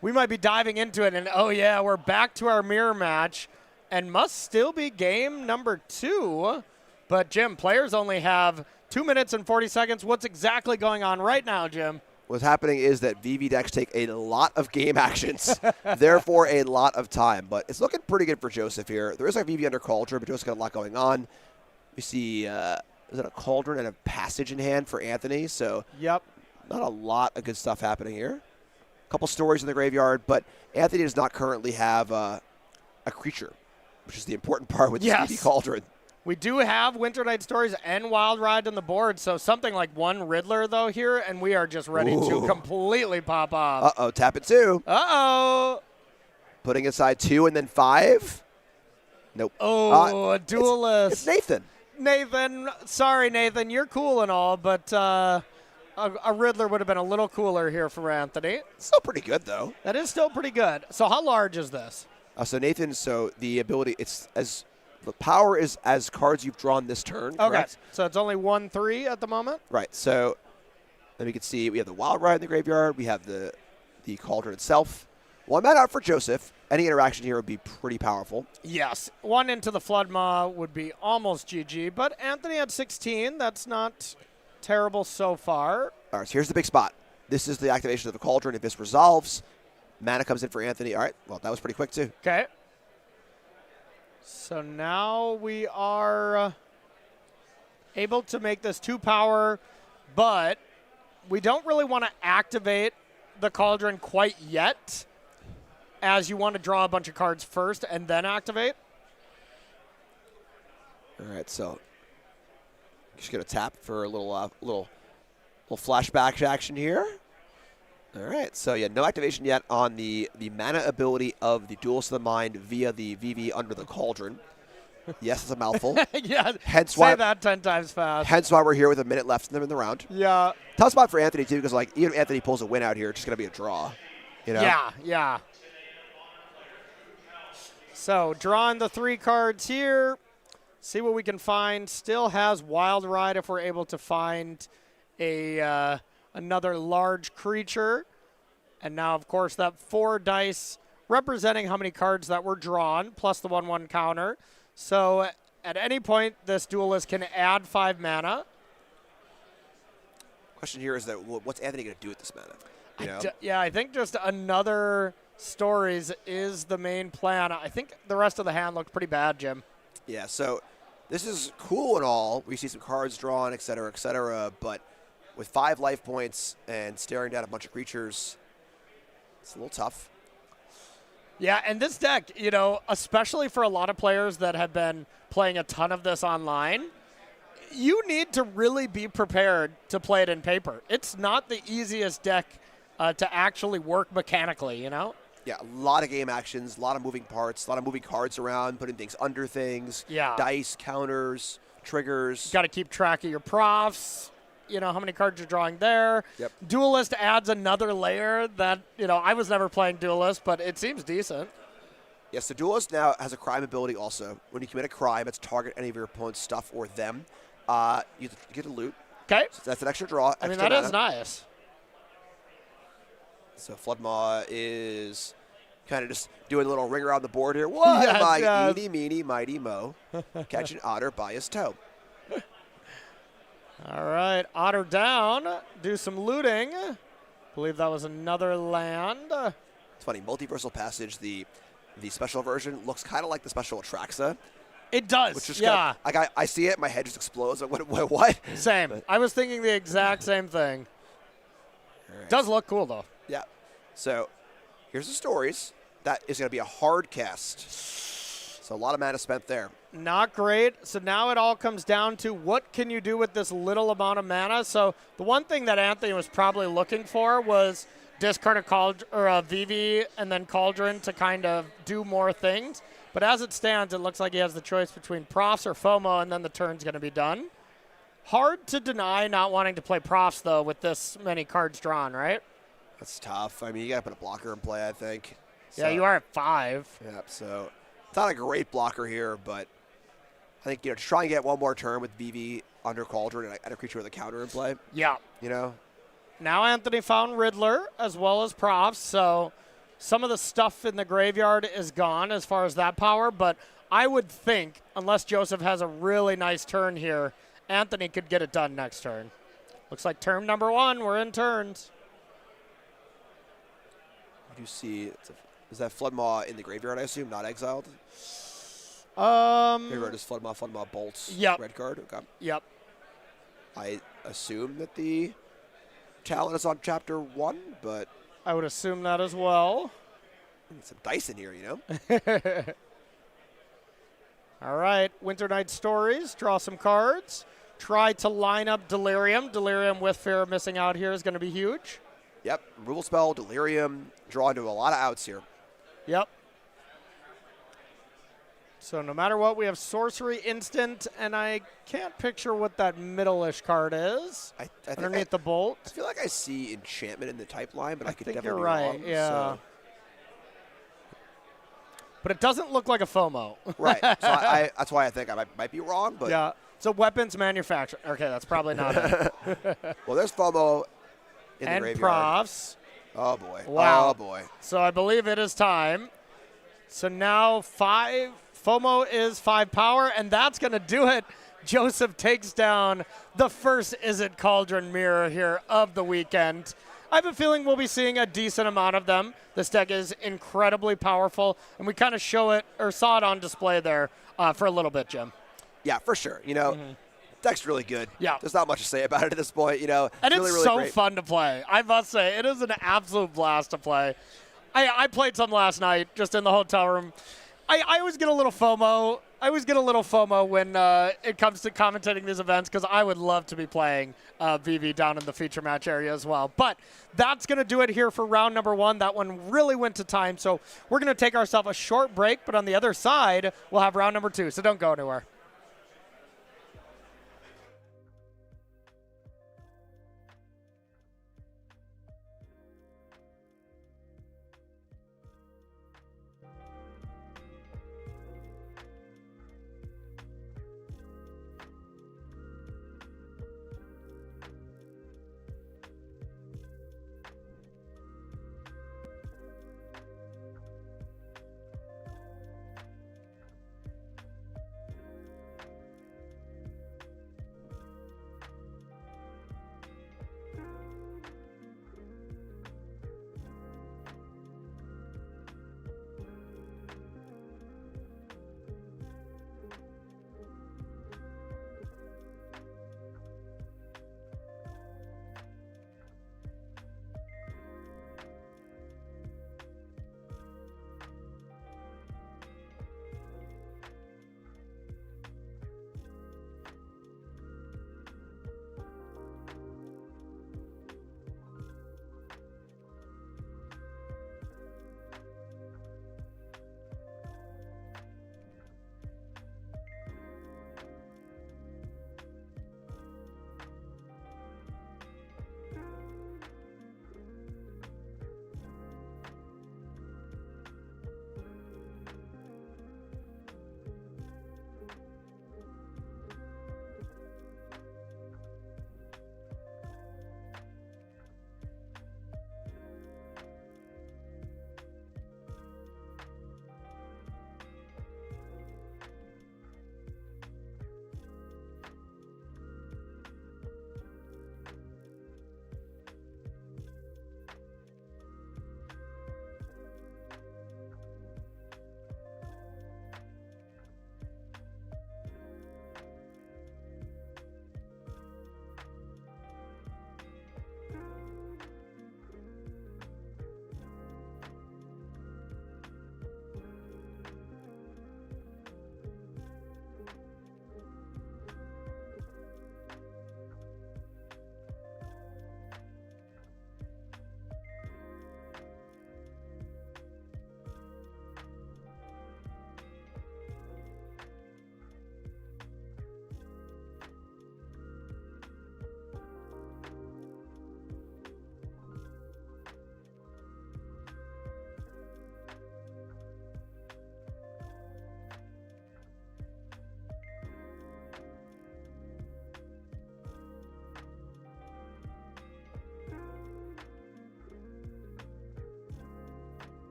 we might be diving into it. And, oh, yeah, we're back to our mirror match and must still be game number 2. But, Jim, players only have 2 minutes and 40 seconds. What's exactly going on right now, Jim? What's happening is that VV decks take a lot of game actions, therefore a lot of time. But it's looking pretty good for Joseph here. There is a VV under Cauldron, but Joseph's got a lot going on. We see, is it a Cauldron and a Passage in hand for Anthony? So yep, not a lot of good stuff happening here. A couple stories in the graveyard, but Anthony does not currently have a creature, which is the important part with the VV Cauldron. We do have Winternight Stories and Wild Ride on the board, so something like 1 Riddler, though, here, and we are just ready to completely pop off. Uh-oh, tap it 2. Uh-oh. Putting aside 2 and then 5. Nope. Oh, a duelist. It's Nathan. Nathan, sorry, Nathan, you're cool and all, but a Riddler would have been a little cooler here for Anthony. Still pretty good, though. That is still pretty good. So how large is this? So Nathan, the ability, it's as the power is as cards you've drawn this turn, Okay, correct? so it's only 1-3 at the moment. Right, so then we can see we have the Wild Ride in the graveyard. We have the Cauldron itself. 1 mana out for Joseph. Any interaction here would be pretty powerful. Yes, 1 into the Flood Maw would be almost GG, but Anthony had 16. That's not terrible so far. All right, so here's the big spot. This is the activation of the Cauldron. If this resolves, mana comes in for Anthony. All right, well, that was pretty quick, too. Okay. So now we are able to make this 2-power, but we don't really want to activate the Cauldron quite yet, as you want to draw a bunch of cards first and then activate. All right, so just going to tap for a little flashback action here. All right, so yeah, no activation yet on the mana ability of the Duelist of the Mind via the VV under the Cauldron. Yes, it's a mouthful. Yeah, hence say why, that 10 times fast. Hence why we're here with a minute left in the round. Yeah. Tough spot for Anthony, too, because like even if Anthony pulls a win out here, it's just going to be a draw. You know? Yeah, yeah. So drawing the 3 cards here. See what we can find. Still has Wild Ride if we're able to find a another large creature. And now, of course, that 4 dice representing how many cards that were drawn, plus the 1/1 counter. So at any point, this duelist can add 5 mana. Question here is that what's Anthony going to do with this mana? You know? Yeah, I think just another Stories is the main plan. I think the rest of the hand looked pretty bad, Jim. Yeah, so this is cool and all. We see some cards drawn, et cetera, but with 5 life points and staring down a bunch of creatures, it's a little tough. Yeah, and this deck, you know, especially for a lot of players that have been playing a ton of this online, you need to really be prepared to play it in paper. It's not the easiest deck to actually work mechanically, you know? Yeah, a lot of game actions, a lot of moving parts, a lot of moving cards around, putting things under things, Yeah. dice, counters, triggers. Got to keep track of your profs, you know, how many cards you're drawing there. Yep. Duelist adds another layer that, you know, I was never playing Duelist, but it seems decent. Yes, the Duelist now has a crime ability also. When you commit a crime, it's target any of your opponent's stuff or them. You get a loot. Okay. So that's an extra draw. I mean, extra that mana. is nice. So Floodmaw is kind of just doing a little ring around the board here. What Yes, am I? yes. Eeny, meeny, mighty, mo. Catch an otter by his toe. All right, Otter down. Do some looting. Believe that was another land. It's funny. Multiversal Passage, the special version, looks kind of like the special Atraxa. It does, Which is yeah. Kinda, I see it, my head just explodes. Like, what? Same. I was thinking the exact same thing. Right. Does look cool, though. Yeah. So here's the Stories. That is going to be a hard cast. So a lot of mana spent there. Not great. So now it all comes down to what can you do with this little amount of mana. So the one thing that Anthony was probably looking for was discard a VV and then Cauldron to kind of do more things. But as it stands, it looks like he has the choice between Profs or FOMO, and then the turn's going to be done. Hard to deny not wanting to play Profs, though, with this many cards drawn, right? That's tough. I mean, you got to put a blocker in play, I think. Yeah, you are at 5. Yeah, so it's not a great blocker here, but I think, to try and get one more turn with VV under Cauldron and a creature with a counter in play. Yeah. You know? Now Anthony found Riddler as well as Profs, so some of the stuff in the graveyard is gone as far as that power, but I would think, unless Joseph has a really nice turn here, Anthony could get it done next turn. Looks like turn number 1. We're in turns. You do see, is that Floodmaw in the graveyard, I assume, not exiled? Um. Graveyard is Floodmaw bolts. Yep. Red card. Okay. Yep. I assume that the talent is on chapter 1, but I would assume that as well. some dice in here, you know? All right, Winter Night Stories. Draw some cards. Try to line up Delirium. Delirium with Fear of Missing Out here is going to be huge. Yep. Removal spell, Delirium, draw into a lot of outs here. Yep. So no matter what, we have Sorcery Instant, and I can't picture what that middle-ish card is I think underneath the bolt. I feel like I see Enchantment in the type line, but I could think definitely you're be right, wrong. yeah. So. but it doesn't look like a FOMO. Right. So that's why I think I might be wrong. But yeah. So weapons manufacturer. Okay, that's probably not it. Well, there's FOMO in the And graveyard. profs. Oh, boy. Wow. Oh, boy. So I believe it is time. So now 5. FOMO is 5 power, and that's going to do it. Joseph takes down the first Is It Cauldron mirror here of the weekend. I have a feeling we'll be seeing a decent amount of them. This deck is incredibly powerful, and we kind of saw it on display there for a little bit, Jim. Yeah, for sure. Deck's really good. Yeah. There's not much to say about it at this point. And it's really, really so great. fun to play. I must say, it is an absolute blast to play. I played some last night just in the hotel room. I always get a little FOMO. When it comes to commentating these events because I would love to be playing VV down in the feature match area as well. But that's going to do it here for round number 1. That one really went to time. So we're going to take ourselves a short break. But on the other side, we'll have round number 2. So don't go anywhere.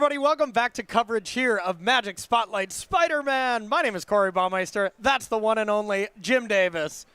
everybody, welcome back to coverage here of Magic Spotlight Spider-Man. My name is Corey Baumeister. That's the one and only Jim Davis.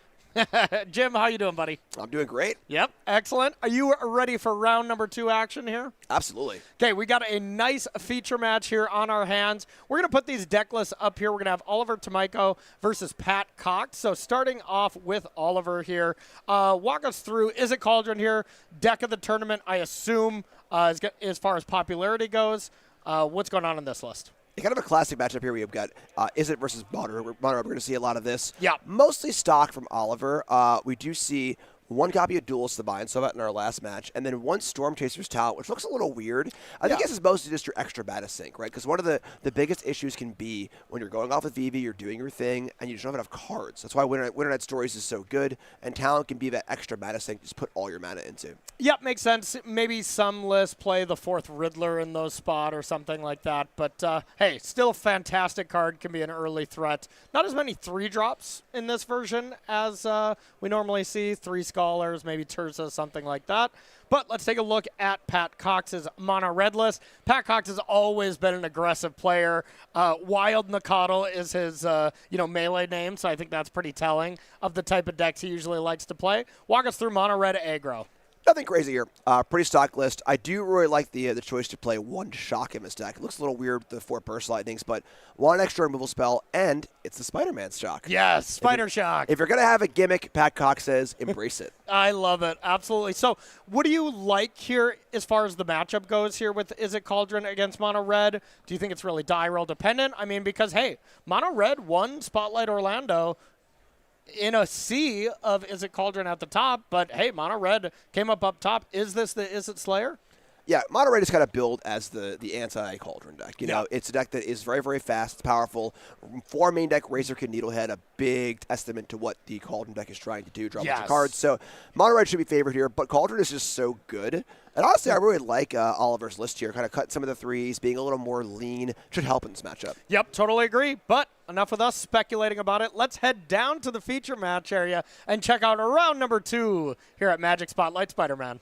Jim, how you doing, buddy? I'm doing great. Yep, excellent. Are you ready for round number 2 action here? Absolutely. Okay, we got a nice feature match here on our hands. We're going to put these deck lists up here. We're going to have Oliver Tomiko versus Pat Cox. So starting off with Oliver here, walk us through, is it Cauldron here? Deck of the tournament, I assume, as far as popularity goes. What's going on in this list? Kind of a classic matchup here. We've got Is It versus Monroe. We're going to see a lot of this. Yeah. Mostly stock from Oliver. We do see one copy of Duelist the Bind, saw that in our last match, and then one Storm Chaser's Talent, which looks a little weird. I think this is mostly just your extra mana sink, right? Because one of the biggest issues can be when you're going off with VV, you're doing your thing, and you just don't have enough cards. That's why Winter Night Stories is so good, and Talent can be that extra mana sink just put all your mana into. Yep, makes sense. Maybe some lists play the 4th Riddler in those spot or something like that. But, hey, still a fantastic card. Can be an early threat. Not as many 3-drops in this version as we normally see. 3 Scholars, maybe Terza, something like that. But let's take a look at Pat Cox's mono red list. Pat Cox has always been an aggressive player. Wild Nakatl is his melee name, so I think that's pretty telling of the type of decks he usually likes to play. Walk us through mono red aggro. Nothing crazy here. Pretty stock list. I do really like the choice to play 1 Shock in this deck. It looks a little weird with the 4 Burst Lightnings, but 1 extra removal spell, and it's the Spider-Man Shock. Yes, Spider Shock. If you're going to have a gimmick, Pat Cox says, embrace it. I love it. Absolutely. So what do you like here as far as the matchup goes here with Is It Cauldron against Mono Red? Do you think it's really die roll dependent? I mean, because, hey, Mono Red won Spotlight Orlando in a sea of Is It Cauldron at the top, but hey, Mono Red came up top. Is this the Is It Slayer? Yeah, Mono Red is kind of billed as the anti-Cauldron deck. You know, it's a deck that is very, very fast, it's powerful. 4 main deck, Razorkin Needlehead, a big testament to what the Cauldron deck is trying to do, draw a bunch of cards. So Mono Red should be favored here, but Cauldron is just so good. And honestly, I really like Oliver's list here. Kind of cut some of the 3s, being a little more lean, should help in this matchup. Yep, totally agree. But enough with us speculating about it. Let's head down to the feature match area and check out round number 2 here at Magic Spotlight Spider-Man.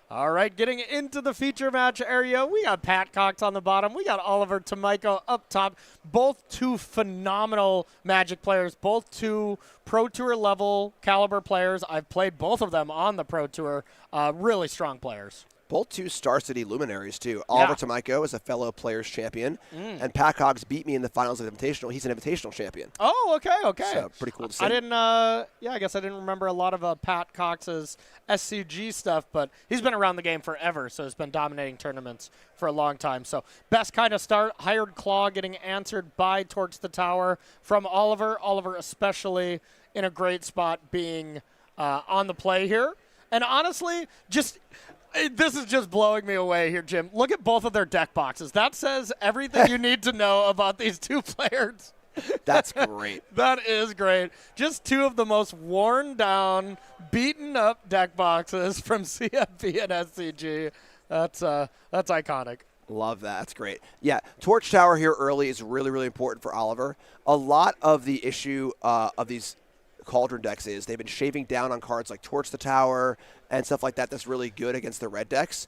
All right, getting into the feature match area, we got Pat Cox on the bottom. We got Oliver Tomiko up top. Both 2 phenomenal Magic players, both 2 Pro Tour level caliber players. I've played both of them on the Pro Tour. Really strong players. Both 2 Star City luminaries, too. Oliver Tomiko is a fellow Players Champion, and Pat Cox beat me in the finals of Invitational. He's an Invitational Champion. Oh, okay. So, pretty cool to see. I didn't, I guess I didn't remember a lot of Pat Cox's SCG stuff, but he's been around the game forever, so he's been dominating tournaments for a long time. So, best kind of start, Hired Claw getting answered by Torch the Tower from Oliver. Oliver especially in a great spot being on the play here. And honestly, this is just blowing me away here, Jim. Look at both of their deck boxes. That says everything you need to know about these 2 players. That's great. That is great. Just 2 of the most worn down, beaten up deck boxes from CFP and SCG. That's iconic. Love that. That's great. Yeah, Torch Tower here early is really, really important for Oliver. A lot of the issue of these Cauldron decks is they've been shaving down on cards like Torch the Tower and stuff like that. That's really good against the red decks.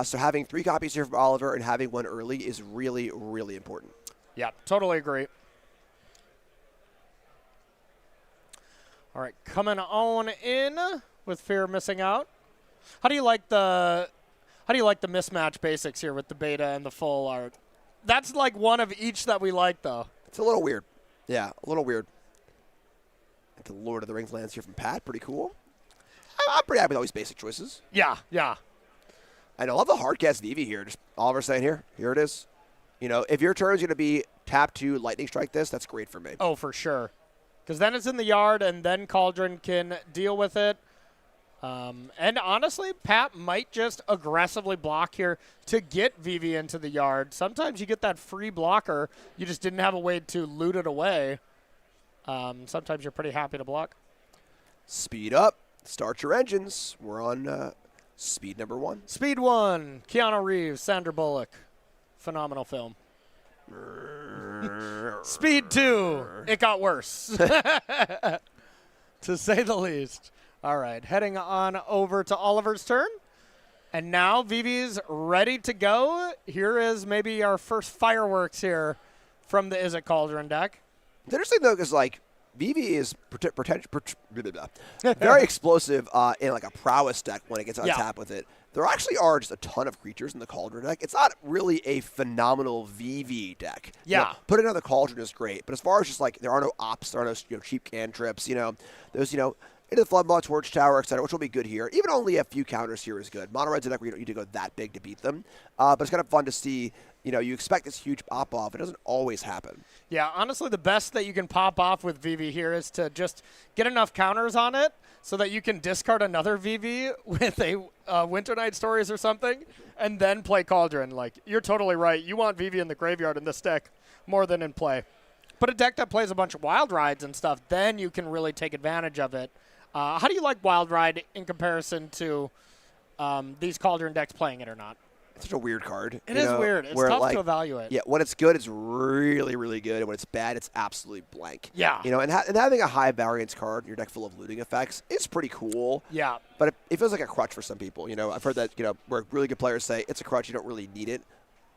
So having 3 copies here from Oliver and having 1 early is really, really important. Yeah, totally agree. All right, coming on in with Fear of Missing Out. How do you like the mismatch basics here with the beta and the full art? That's like one of each that we like, though. It's a little weird. Yeah, a little weird. The Lord of the Rings lands here from Pat. Pretty cool. I'm pretty happy with all these basic choices. Yeah. I love the Hardcast Vivi here. Just Oliver saying here it is. You know, if your turn is going to be tap 2, Lightning Strike this, that's great for me. Oh, for sure. Because then it's in the yard, and then Cauldron can deal with it. And honestly, Pat might just aggressively block here to get Vivi into the yard. Sometimes you get that free blocker. You just didn't have a way to loot it away. Sometimes you're pretty happy to block. Speed up. Start your engines. We're on speed number 1. Speed 1. Keanu Reeves, Sandra Bullock. Phenomenal film. Speed 2. It got worse. To say the least. All right. Heading on over to Oliver's turn. And now Vivi's ready to go. Here is maybe our first fireworks here from the Is It Cauldron deck. It's interesting, though, because, like, Vivi is very explosive in, like, a prowess deck when it gets on tap with it. There actually are just a ton of creatures in the Cauldron deck. It's not really a phenomenal VV deck. Yeah. You know, putting on the Cauldron is great, but as far as just, like, there are no ops, there are no cheap cantrips, there's, into the Floodmaw, Torch Tower, etc., which will be good here. Even only a few counters here is good. Mono Red's a deck where you don't need to go that big to beat them. But it's kind of fun to see, you expect this huge pop-off. It doesn't always happen. Yeah, honestly, the best that you can pop off with VV here is to just get enough counters on it so that you can discard another VV with a Winter Night Stories or something, and then play Cauldron. Like, you're totally right. You want VV in the graveyard in this deck more than in play. But a deck that plays a bunch of Wild Rides and stuff, then you can really take advantage of it. How do you like Wild Ride in comparison to these Cauldron decks playing it or not? It's such a weird card. It is weird. It's tough to evaluate. Yeah, when it's good, it's really, really good. And when it's bad, it's absolutely blank. Yeah. And having a high variance card in your deck full of looting effects is pretty cool. Yeah. But it feels like a crutch for some people. I've heard that, where really good players say it's a crutch, you don't really need it.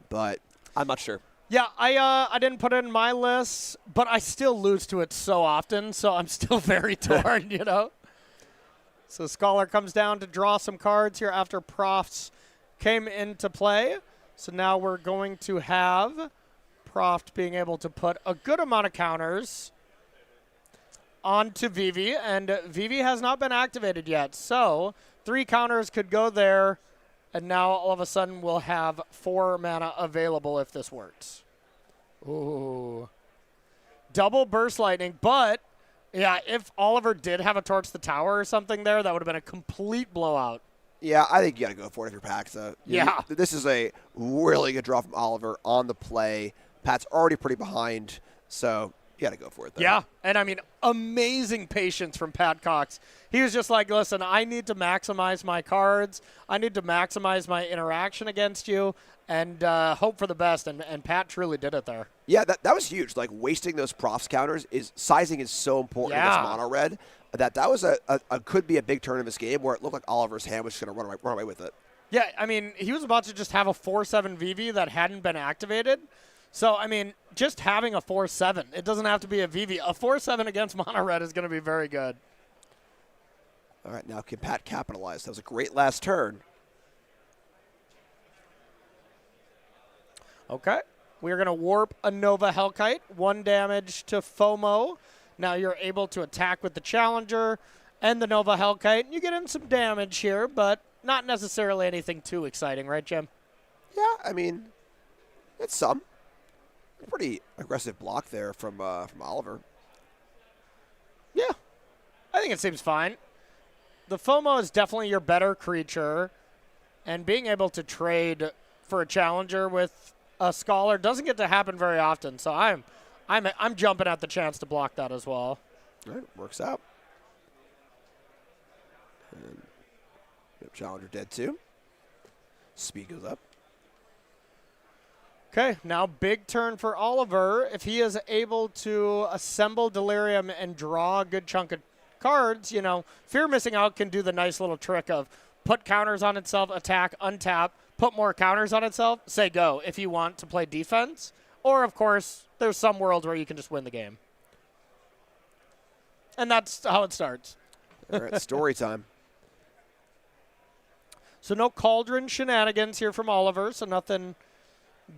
But I'm not sure. Yeah, I didn't put it in my list, but I still lose to it so often, so I'm still very torn, So Scholar comes down to draw some cards here after Profts came into play. So now we're going to have Proft being able to put a good amount of counters onto Vivi, and Vivi has not been activated yet. So 3 counters could go there, and now all of a sudden we'll have 4 mana available if this works. Ooh. Double Burst Lightning, but yeah, if Oliver did have a Torch the Tower or something there, that would have been a complete blowout. Yeah, I think you got to go for it if you're Pax. This is a really good draw from Oliver on the play. Pat's already pretty behind, so you got to go for it, though. Yeah, and I mean, amazing patience from Pat Cox. He was just like, listen, I need to maximize my cards. I need to maximize my interaction against you and hope for the best, and Pat truly did it there. Yeah, that was huge. Like, wasting those Profs counters, sizing is so important against Mono Red that was could be a big turn in this game where it looked like Oliver's hand was just going to run away with it. Yeah, I mean, he was about to just have a 4/7 VV that hadn't been activated. So, I mean, just having a 4/7, it doesn't have to be a VV. A 4/7 against Mono Red is going to be very good. All right, now can Pat capitalize? That was a great last turn. Okay. We're going to warp a Nova Hellkite. 1 damage to FOMO. Now you're able to attack with the Challenger and the Nova Hellkite. You get in some damage here, but not necessarily anything too exciting, right, Jim? Yeah, I mean, it's some. Pretty aggressive block there from Oliver. Yeah. I think it seems fine. The FOMO is definitely your better creature, and being able to trade for a Challenger with a Scholar doesn't get to happen very often, so I'm jumping at the chance to block that as well. All right, works out. And Challenger dead too. Speed goes up. Okay, now big turn for Oliver. If he is able to assemble Delirium and draw a good chunk of cards, Fear Missing Out can do the nice little trick of put counters on itself, attack, untap, put more counters on itself, say go if you want to play defense. Or, of course, there's some worlds where you can just win the game. And that's how it starts. All right, story time. So no Cauldron shenanigans here from Oliver, so nothing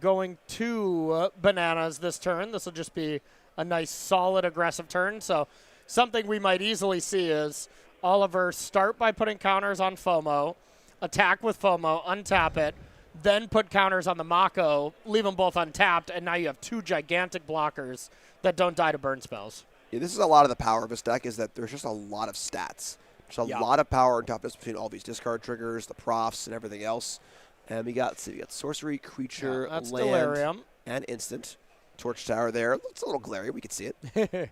going too bananas this turn. This will just be a nice, solid, aggressive turn. So something we might easily see is Oliver start by putting counters on FOMO, attack with FOMO, untap it, then put counters on the Mako, leave them both untapped, and now you have 2 gigantic blockers that don't die to burn spells. Yeah, this is a lot of the power of this deck is that there's just a lot of stats. There's a lot of power and toughness between all these discard triggers, the profs, and everything else. And we got sorcery, creature, land, Delirium. And instant. Torch Tower there. It's a little glary. We can see it.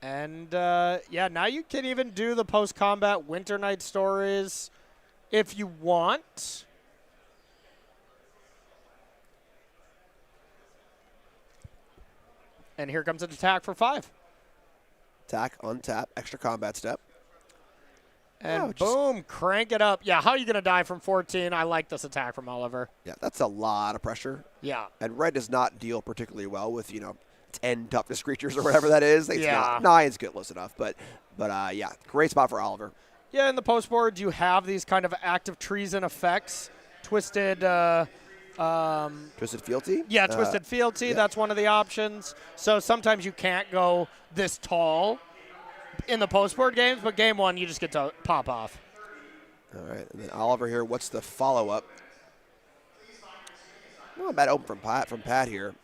And, now you can even do the post-combat Winter Night Stories if you want. And here comes an attack for 5. Attack, untap, extra combat step. And boom, crank it up. Yeah, how are you going to die from 14? I like this attack from Oliver. Yeah, that's a lot of pressure. Yeah. And red does not deal particularly well with, 10 toughness creatures or whatever that is. It's Yeah. not, 9's good, close enough. But yeah, great spot for Oliver. Yeah, in the post board, you have these kind of active treason effects. Twisted Twisted Fealty? Yeah, Twisted Fealty, that's one of the options. So sometimes you can't go this tall in the post-board games, but game one, you just get to pop off. All right, and then Oliver here, what's the follow-up? Not a bad open from Pat here.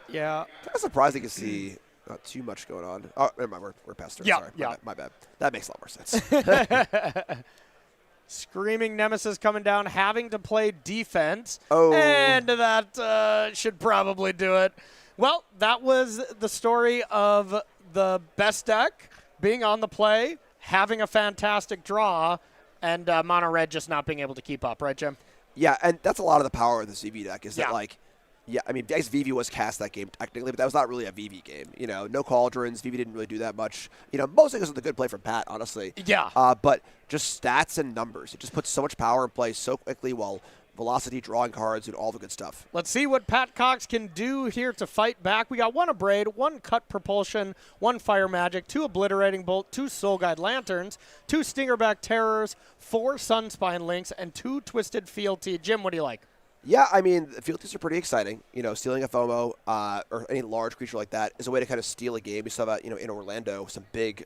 Yeah. Kind of surprising to see not too much going on. Oh, never mind, we're past turn. Yeah, Sorry, yeah. My bad. That makes a lot more sense. Screaming Nemesis coming down, having to play defense. Oh. And that should probably do it. Well, that was the story of the best deck being on the play, having a fantastic draw, and Mono Red just not being able to keep up, right, Jim? Yeah, and that's a lot of the power of the CV deck is Yeah. that, I mean, I guess VV was cast that game technically, but that was not really a VV game. No cauldrons. VV didn't really do that much. Mostly because of the good play from Pat, honestly. Yeah. But just stats and numbers. It just puts so much power in play so quickly while velocity, drawing cards, and all the good stuff. Let's see what Pat Cox can do here to fight back. We got 1 Abrade, 1 Cut Propulsion, 1 Fire Magic, 2 Obliterating Bolt, 2 Soul Guide Lanterns, 2 Stingerback Terrors, 4 Sunspine Links, and 2 Twisted Fealty. Jim, what do you like? Yeah, I mean, the fealties are pretty exciting. Stealing a FOMO or any large creature like that is a way to kind of steal a game. We saw that, in Orlando, some big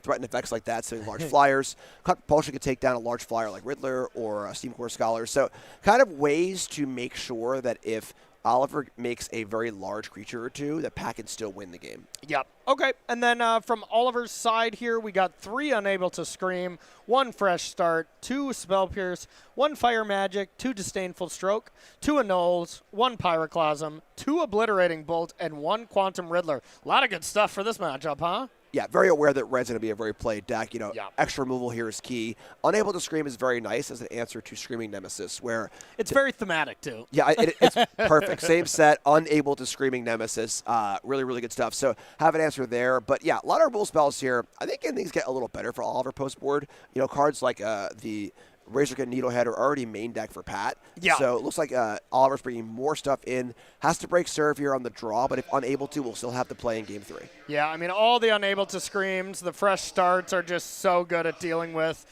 threatened effects like that, stealing large flyers. Cut Propulsion could take down a large flyer like Riddler or Steam Core Scholar. So kind of ways to make sure that if Oliver makes a very large creature or two, that Pat can still win the game. Yep. Okay, and then from Oliver's side here, we got 3 Unable to Scream, 1 Fresh Start, 2 Spell Pierce, 1 Fire Magic, 2 Disdainful Stroke, 2 Annuls, 1 Pyroclasm, 2 Obliterating Bolt, and 1 Quantum Riddler. A lot of good stuff for this matchup, huh? Yeah, very aware that red's going to be a very played deck. Yeah. Extra removal here is key. Unable to Scream is very nice as an answer to Screaming Nemesis, where It's very thematic, too. yeah, it's perfect. Same set, Unable to Screaming Nemesis. Really, really good stuff. So have an answer there. But yeah, a lot of rule spells here. I think things get a little better for Oliver post board. Cards like the Razorkin Needlehead are already main deck for Pat. Yeah. So it looks like Oliver's bringing more stuff in. Has to break serve here on the draw, but if unable to, we'll still have to play in game 3. Yeah, I mean, all the Unable to Screams, the Fresh Starts are just so good at dealing with,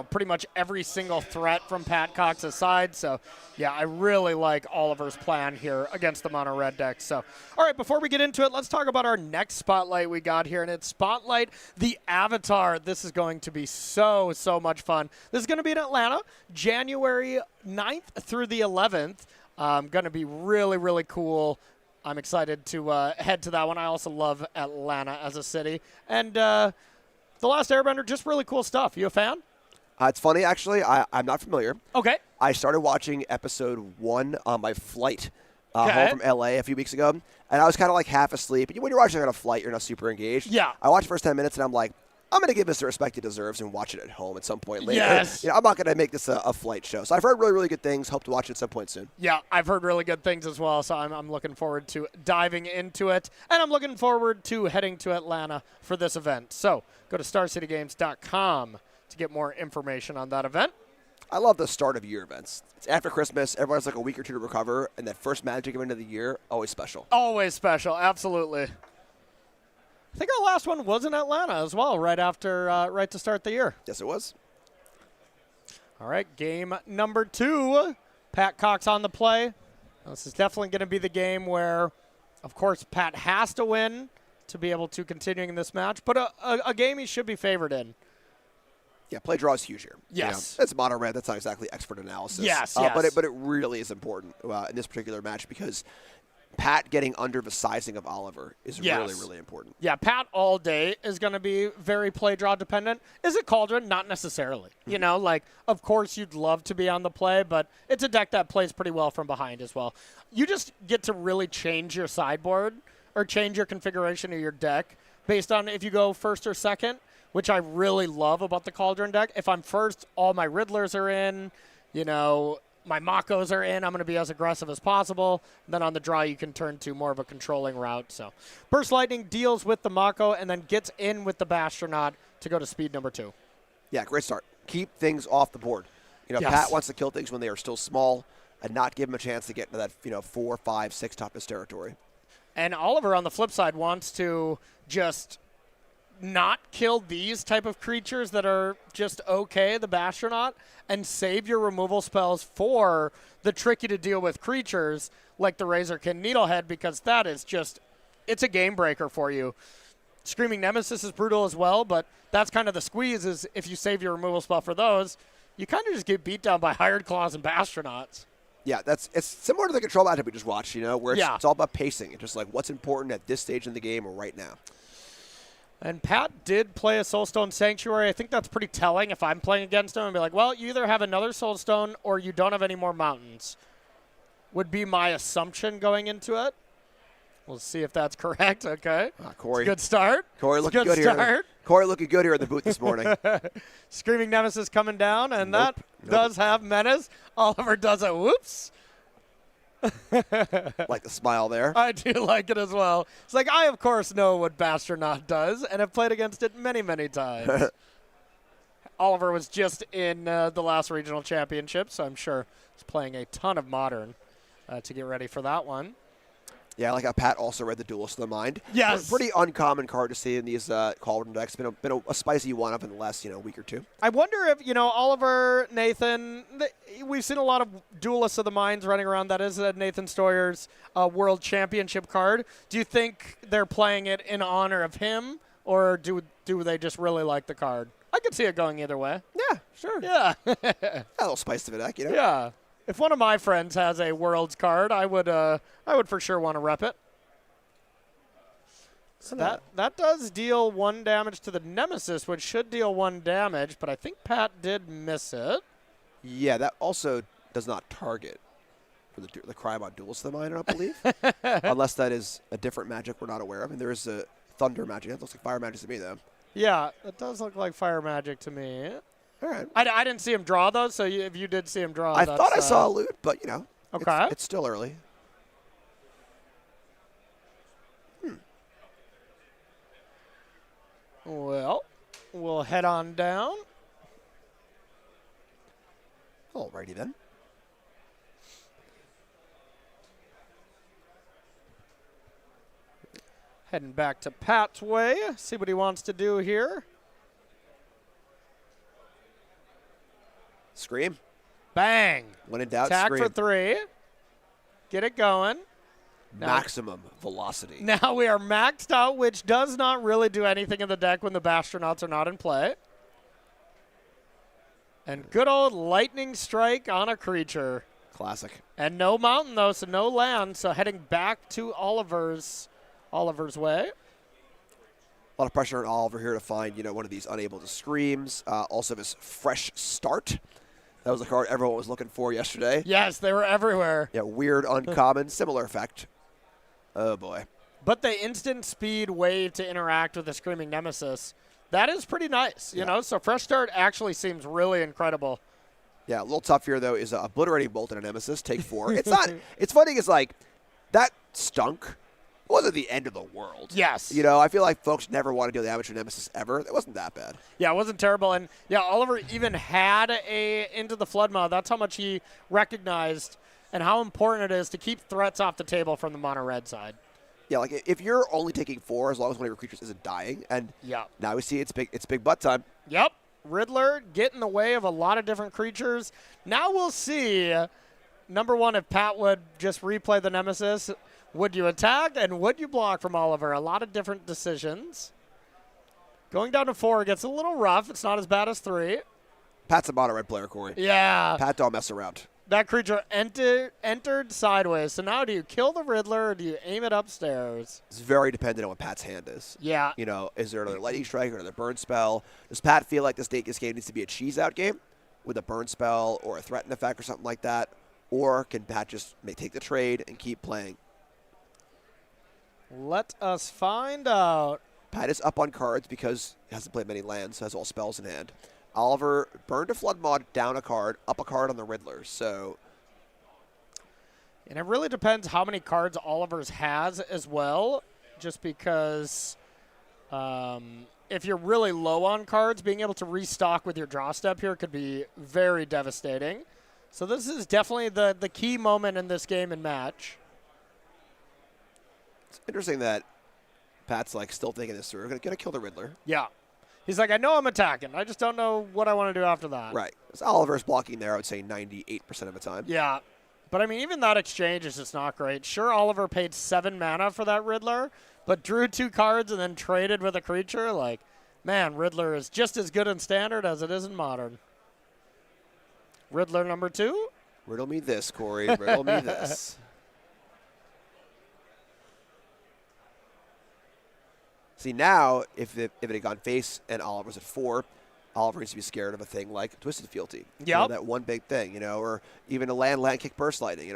pretty much every single threat from Pat Cox's side. So, yeah, I really like Oliver's plan here against the Mono Red deck. So, all right, before we get into it, let's talk about our next spotlight we got here, and it's Spotlight the Avatar. This is going to be so much fun. This is going to be in Atlanta, January 9th through the 11th. Going to be really, really cool. I'm excited to head to that one. I also love Atlanta as a city. And The Last Airbender, just really cool stuff. You a fan? It's funny, actually. I'm not familiar. Okay. I started watching episode 1 on my flight Okay. home from LA a few weeks ago, and I was kind of like half asleep. And when you're watching on a flight, you're not super engaged. Yeah. I watched the first 10 minutes, and I'm like, I'm going to give this the respect it deserves and watch it at home at some point later. Yes. I'm not going to make this a flight show. So I've heard really, really good things. Hope to watch it at some point soon. Yeah, I've heard really good things as well, so I'm looking forward to diving into it. And I'm looking forward to heading to Atlanta for this event. So go to StarCityGames.com to get more information on that event. I love the start of year events. It's after Christmas. Everyone has like a week or two to recover, and that first Magic event of the year, always special. Always special, absolutely. I think our last one was in Atlanta as well, right to start the year. Yes, it was. All right, game number 2. Pat Cox on the play. This is definitely going to be the game where, of course, Pat has to win to be able to continue in this match, but a game he should be favored in. Yeah, play draw is huge here. Yes. It's mono red. That's not exactly expert analysis. Yes. But it really is important in this particular match because Pat getting under the sizing of Oliver is really, really important. Yeah, Pat all day is going to be very play draw dependent. Is it Cauldron? Not necessarily. Of course you'd love to be on the play, but it's a deck that plays pretty well from behind as well. You just get to really change your sideboard or change your configuration of your deck based on if you go first or second, which I really love about the Cauldron deck. If I'm first, all my Riddlers are in, my Makos are in. I'm going to be as aggressive as possible. Then on the draw, you can turn to more of a controlling route. So Burst Lightning deals with the Mako and then gets in with the Bastronaut to go to speed number 2. Yeah, great start. Keep things off the board. Yes. Pat wants to kill things when they are still small and not give them a chance to get into that 4, 5, 6 toughest territory. And Oliver, on the flip side, wants to just not kill these type of creatures that are just okay, the Bastronaut, and save your removal spells for the tricky-to-deal-with creatures like the Razorkin Needlehead, because that is just, it's a game breaker for you. Screaming Nemesis is brutal as well, but that's kind of the squeeze, is if you save your removal spell for those, you kind of just get beat down by Hired Claws and Bastronauts. Yeah, it's similar to the control matchup we just watched, where it's all about pacing. It's just like what's important at this stage in the game or right now. And Pat did play a Soulstone Sanctuary. I think that's pretty telling if I'm playing against him and be like, well, you either have another Soulstone or you don't have any more mountains. Would be my assumption going into it. We'll see if that's correct. Okay. Corey. Good start. Corey looking good here. Corey looking good here in the booth this morning. Screaming Nemesis coming down, and that does have Menace. Oliver does a whoops. Like the smile there. I do like it as well. It's like, I, of course, know what Bastronaut does and have played against it many, many times. Oliver was just in the last regional championship, so I'm sure he's playing a ton of Modern to get ready for that one. Yeah, I like how Pat also read the Duelist of the Mind. Yes. Pretty uncommon card to see in these Cauldron decks. Been a spicy one-up in the last week or two. I wonder if, Oliver, Nathan, we've seen a lot of Duelists of the Minds running around. That is Nathan Stoyer's World Championship card. Do you think they're playing it in honor of him, or do they just really like the card? I could see it going either way. Yeah, sure. Yeah. A little spice to the deck, Yeah. If one of my friends has a Worlds card, I would for sure want to rep it. So that does deal 1 damage to the Nemesis, which should deal 1 damage, but I think Pat did miss it. Yeah, that also does not target for the Crybot Duelist of the Mind, I don't believe. Unless that is a different magic we're not aware of. And there is a Thunder magic. That looks like Fire magic to me, though. Yeah, it does look like Fire magic to me. All right. I didn't see him draw, though, so if you did see him draw, I thought I saw a loot, but, okay. It's still early. Well, we'll head on down. Alrighty then. Heading back to Pat's way, see what he wants to do here. Scream. Bang. When in doubt, Attack scream. for 3. Get it going. Maximum velocity. Now we are maxed out, which does not really do anything in the deck when the Bastronauts are not in play. And good old Lightning Strike on a creature. Classic. And no mountain, though, so no land. So heading back to Oliver's way. A lot of pressure on Oliver here to find, one of these unable to screams. Also this Fresh Start. That was a card everyone was looking for yesterday. Yes, they were everywhere. Yeah, weird, uncommon, similar effect. Oh, boy. But the instant speed wave to interact with the Screaming Nemesis, that is pretty nice, you know? So Fresh Start actually seems really incredible. Yeah, a little tough here, though, is Obliterating Bolt and a Nemesis, take 4. It's not, it's funny, it's like, that stunk. It wasn't the end of the world. Yes. I feel like folks never want to deal damage to Nemesis ever. It wasn't that bad. Yeah, it wasn't terrible. And, yeah, Oliver even had a Into the Flood mod. That's how much he recognized and how important it is to keep threats off the table from the mono-red side. Yeah, like if you're only taking 4 as long as one of your creatures isn't dying, and now we see it's big butt time. Yep. Riddler get in the way of a lot of different creatures. Now we'll see, number one, if Pat would just replay the Nemesis. Would you attack and would you block from Oliver? A lot of different decisions. Going down to 4 gets a little rough. It's not as bad as 3. Pat's a mono-red player, Corey. Yeah. Pat don't mess around. That creature entered sideways. So now do you kill the Riddler or do you aim it upstairs? It's very dependent on what Pat's hand is. Yeah. Is there another Lightning Strike or another Burn Spell? Does Pat feel like this game needs to be a cheese-out game with a Burn Spell or a Threaten effect or something like that? Or can Pat just take the trade and keep playing? Let us find out. Pat is up on cards because he hasn't played many lands, so has all spells in hand. Oliver burned a Flood mod, down a card, up a card on the Riddler. So, and it really depends how many cards Oliver's has as well, just because if you're really low on cards, being able to restock with your draw step here could be very devastating. So this is definitely the key moment in this game and match. It's interesting that Pat's like still thinking this through. We're gonna kill the Riddler. Yeah. He's like, I know I'm attacking. I just don't know what I want to do after that. Right. So Oliver's blocking there, I would say 98% of the time. Yeah. But, I mean, even that exchange is just not great. Sure, Oliver paid 7 mana for that Riddler, but drew 2 cards and then traded with a creature. Like, man, Riddler is just as good in Standard as it is in Modern. Riddler number 2. Riddle me this, Corey. Riddle me this. See, now, if it had gone face and Oliver's at 4, Oliver needs to be scared of a thing like Twisted Fealty. Yep. You know, that one big thing, or even a land kick burst lightning.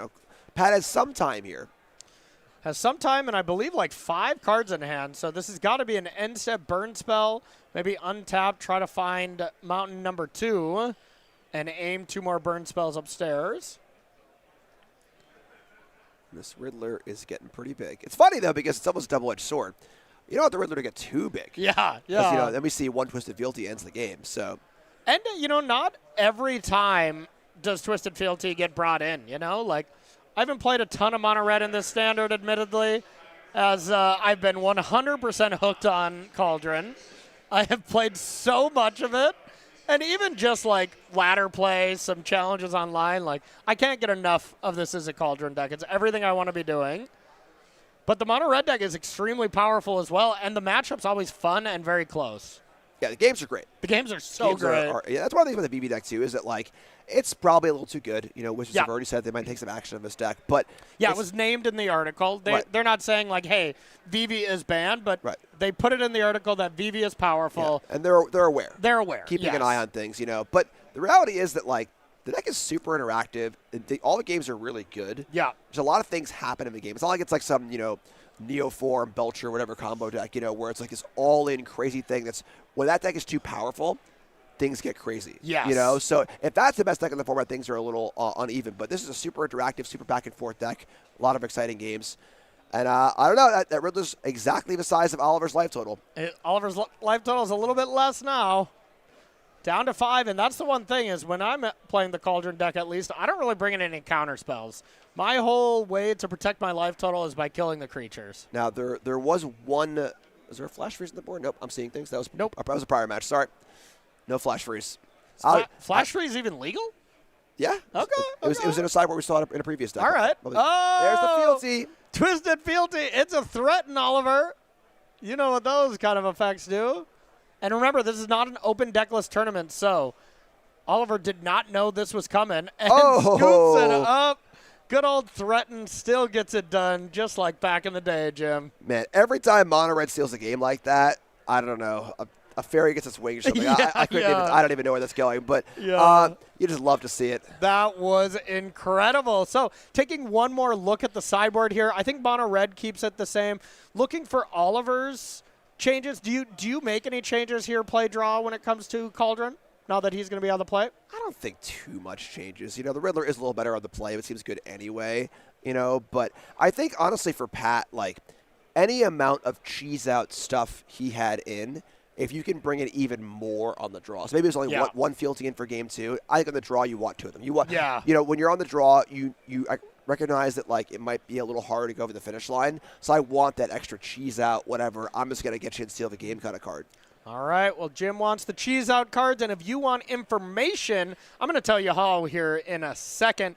Pat has some time here. Has some time, and I believe like 5 cards in hand. So this has got to be an end step burn spell. Maybe untap, try to find mountain number 2, and aim 2 more burn spells upstairs. This Riddler is getting pretty big. It's funny, though, because it's almost a double-edged sword. You don't want the Riddler to get too big. Yeah, yeah. Then we see one Twisted Fealty ends the game. So, and not every time does Twisted Fealty get brought in. Like I haven't played a ton of mono red in this Standard, admittedly, as I've been 100% hooked on Cauldron. I have played so much of it, and even just like ladder play, some challenges online. Like I can't get enough of this as a Cauldron deck. It's everything I want to be doing. But the mono red deck is extremely powerful as well, and the matchup's always fun and very close. Yeah, the games are great. The games are so great. Yeah, that's one of the things about the BB deck, too, is that, like, it's probably a little too good. Wizards have already said they might take some action on this deck. But yeah, it was named in the article. They're not saying, like, hey, VV is banned, but they put it in the article that VV is powerful. Yeah. And they're aware. They're aware. Keeping an eye on things, But the reality is that, like, the deck is super interactive. All the games are really good. Yeah. There's a lot of things happen in the game. It's not like it's like some, Neoform, Belcher, whatever combo deck, where it's like this all-in crazy thing that's, when that deck is too powerful, things get crazy. Yes. So if that's the best deck in the format, things are a little uneven. But this is a super interactive, super back-and-forth deck. A lot of exciting games. And I don't know, that Riddler's exactly the size of Oliver's life total. Oliver's life total is a little bit less now. Down to 5, and that's the one thing is when I'm playing the Cauldron deck, at least, I don't really bring in any counter spells. My whole way to protect my life total is by killing the creatures. Now, there was one. Is there a flash freeze on the board? Nope, I'm seeing things. That was a prior match. Sorry. No flash freeze. Flash freeze even legal? Yeah. Okay. It was in a sideboard we saw it in a previous deck. All right. There's the Fealty. Twisted Fealty. It's a threat, Oliver. You know what those kind of effects do. And remember, this is not an open deckless tournament, so Oliver did not know this was coming and scoops it up. Good old Threaten still gets it done, just like back in the day, Jim. Man, every time Mono Red steals a game like that, I don't know, a fairy gets its wings or something. I don't even know where that's going, but you just love to see it. That was incredible. So taking one more look at the sideboard here, I think Mono Red keeps it the same. Looking for Oliver's changes. Do you make any changes here, play draw, when it comes to Cauldron, now that he's going to be on the play? I don't think too much changes. The Riddler is a little better on the play, but seems good anyway, But I think, honestly, for Pat, like, any amount of cheese-out stuff he had in, if you can bring it even more on the draw. So maybe there's only one Fealty in for game 2. I think on the draw, you want 2 of them. You want, when you're on the draw, I recognize that, like, it might be a little hard to go over the finish line. So I want that extra cheese out, whatever. I'm just going to get you and steal the game kind of card. All right. Well, Jim wants the cheese out cards. And if you want information, I'm going to tell you how here in a second.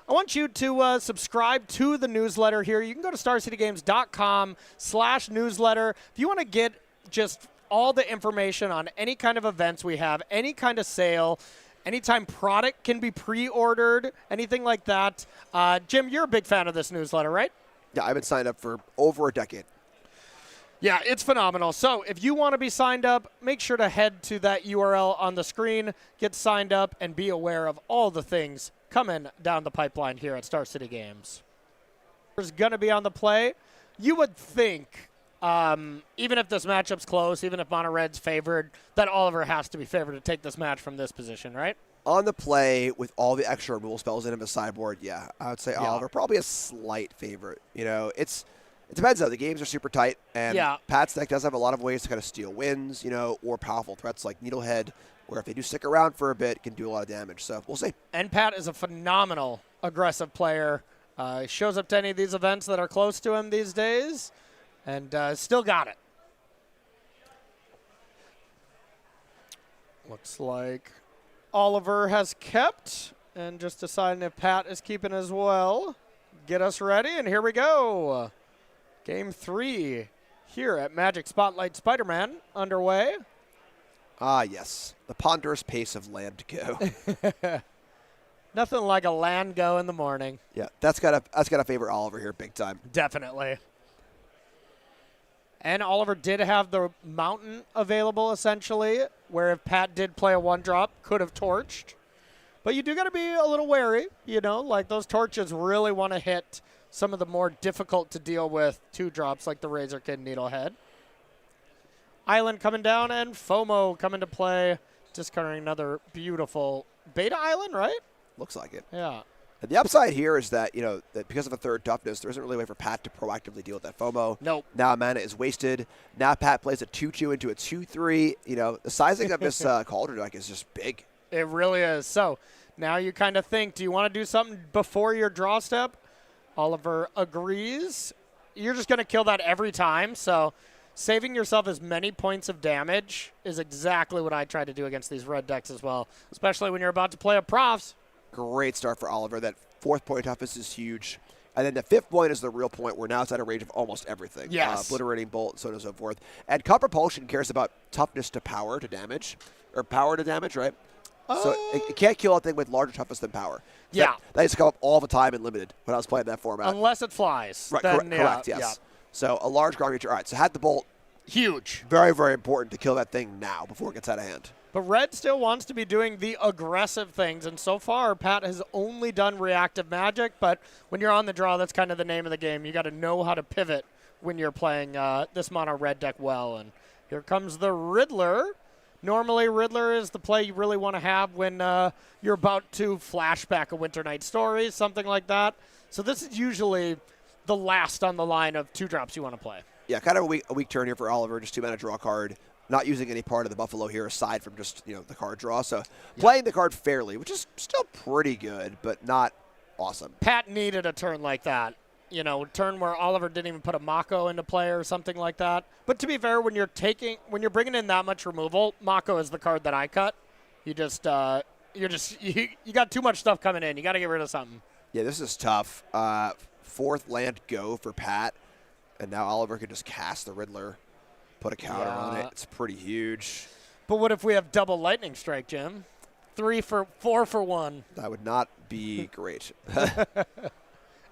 I want you to subscribe to the newsletter here. You can go to starcitygames.com/newsletter. If you want to get just all the information on any kind of events we have, any kind of sale, anytime product can be pre-ordered, anything like that. Jim, you're a big fan of this newsletter, right? Yeah, I've been signed up for over a decade. Yeah, it's phenomenal. So if you want to be signed up, make sure to head to that URL on the screen, get signed up, and be aware of all the things coming down the pipeline here at Star City Games. There's going to be on the play. You would think, even if this matchup's close, even if Mono Red's favored, that Oliver has to be favored to take this match from this position, right? On the play, with all the extra removal spells in his sideboard, I would say Oliver probably a slight favorite. It depends, though. The games are super tight, and Yeah. Pat's deck does have a lot of ways to kind of steal wins, or powerful threats like Needlehead, where if they do stick around for a bit, can do a lot of damage. So we'll see. And Pat is a phenomenal aggressive player. Shows up to any of these events that are close to him these days, and still got it. Looks like Oliver has kept, and just deciding if Pat is keeping as well. Get us ready, and here we go. Game 3 here at Magic Spotlight Spider-Man underway. Ah, yes. The ponderous pace of land go. Nothing like a land go in the morning. Yeah, that's gotta favor Oliver here big time. Definitely. And Oliver did have the mountain available, essentially, where if Pat did play a 1-drop, could have torched. But you do got to be a little wary, like those torches really want to hit some of the more difficult to deal with 2-drops like the Razorkin Needlehead. Island coming down and FOMO coming to play, discarding another beautiful Beta Island, right? Looks like it. Yeah. And the upside here is that, that because of a 3rd toughness, there isn't really a way for Pat to proactively deal with that FOMO. Nope. Now mana is wasted. Now Pat plays a 2-2 into a 2-3. The sizing of this Cauldron deck is just big. It really is. So now you kind of think, do you want to do something before your draw step? Oliver agrees. You're just going to kill that every time. So saving yourself as many points of damage is exactly what I try to do against these red decks as well, especially when you're about to play a Profs. Great start for Oliver. That 4th point toughness is huge. And then the 5th point is the real point where now it's out of range of almost everything. Yes. Obliterating Bolt, so on and so forth. And Cut Propulsion cares about toughness to power to damage. Or power to damage, right? So it can't kill a thing with larger toughness than power. Yeah. That used to come up all the time in Limited when I was playing that format. Unless it flies. Right, then, correct, yes. Yeah. So a large ground creature. All right, so had the Bolt. Huge. Very, very important to kill that thing now before it gets out of hand. But Red still wants to be doing the aggressive things, and so far Pat has only done reactive Magic, but when you're on the draw, that's kind of the name of the game. You got to know how to pivot when you're playing this mono red deck well. And here comes the Riddler. Normally, Riddler is the play you really want to have when you're about to flashback a Winter Night Story, something like that. So this is usually the last on the line of 2-drops you want to play. Yeah, kind of a weak turn here for Oliver. Just 2-mana draw card. Not using any part of the Buffalo here aside from just, the card draw. So playing the card fairly, which is still pretty good, but not awesome. Pat needed a turn like that. A turn where Oliver didn't even put a Mako into play or something like that. But to be fair, when you're bringing in that much removal, Mako is the card that I cut. You got too much stuff coming in. You got to get rid of something. Yeah, this is tough. 4th land go for Pat, and now Oliver could just cast the Riddler, put a counter on it. It's pretty huge. But what if we have double Lightning Strike, Jim? 4 for 1. That would not be great.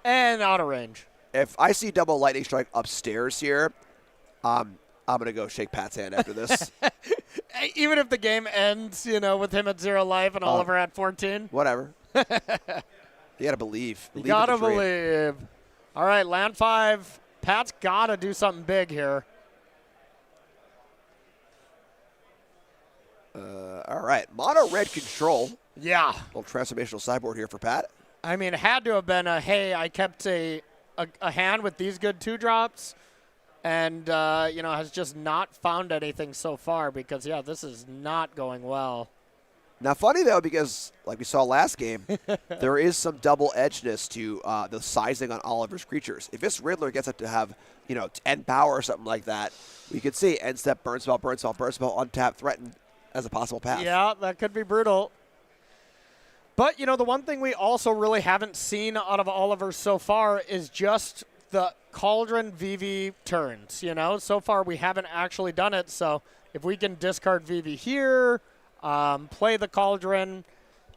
And out of range. If I see double Lightning Strike upstairs here, I'm going to go shake Pat's hand after this. Even if the game ends, with him at 0 life and Oliver at 14. Whatever. You got to believe. You got to believe. All right, land 5. Pat's got to do something big here. All right, mono red control. Yeah. Little transformational sideboard here for Pat. I mean, it had to have been hey, I kept a hand with these good 2-drops and, has just not found anything so far because, this is not going well. Now, funny, though, because like we saw last game, there is some double-edgedness to the sizing on Oliver's creatures. If this Riddler gets up to have, 10 power or something like that, we could see end step, burn spell, untap, threaten as a possible path. Yeah, that could be brutal. But, the one thing we also really haven't seen out of Oliver so far is just the Cauldron VV turns, So far we haven't actually done it, so if we can discard VV here, play the Cauldron,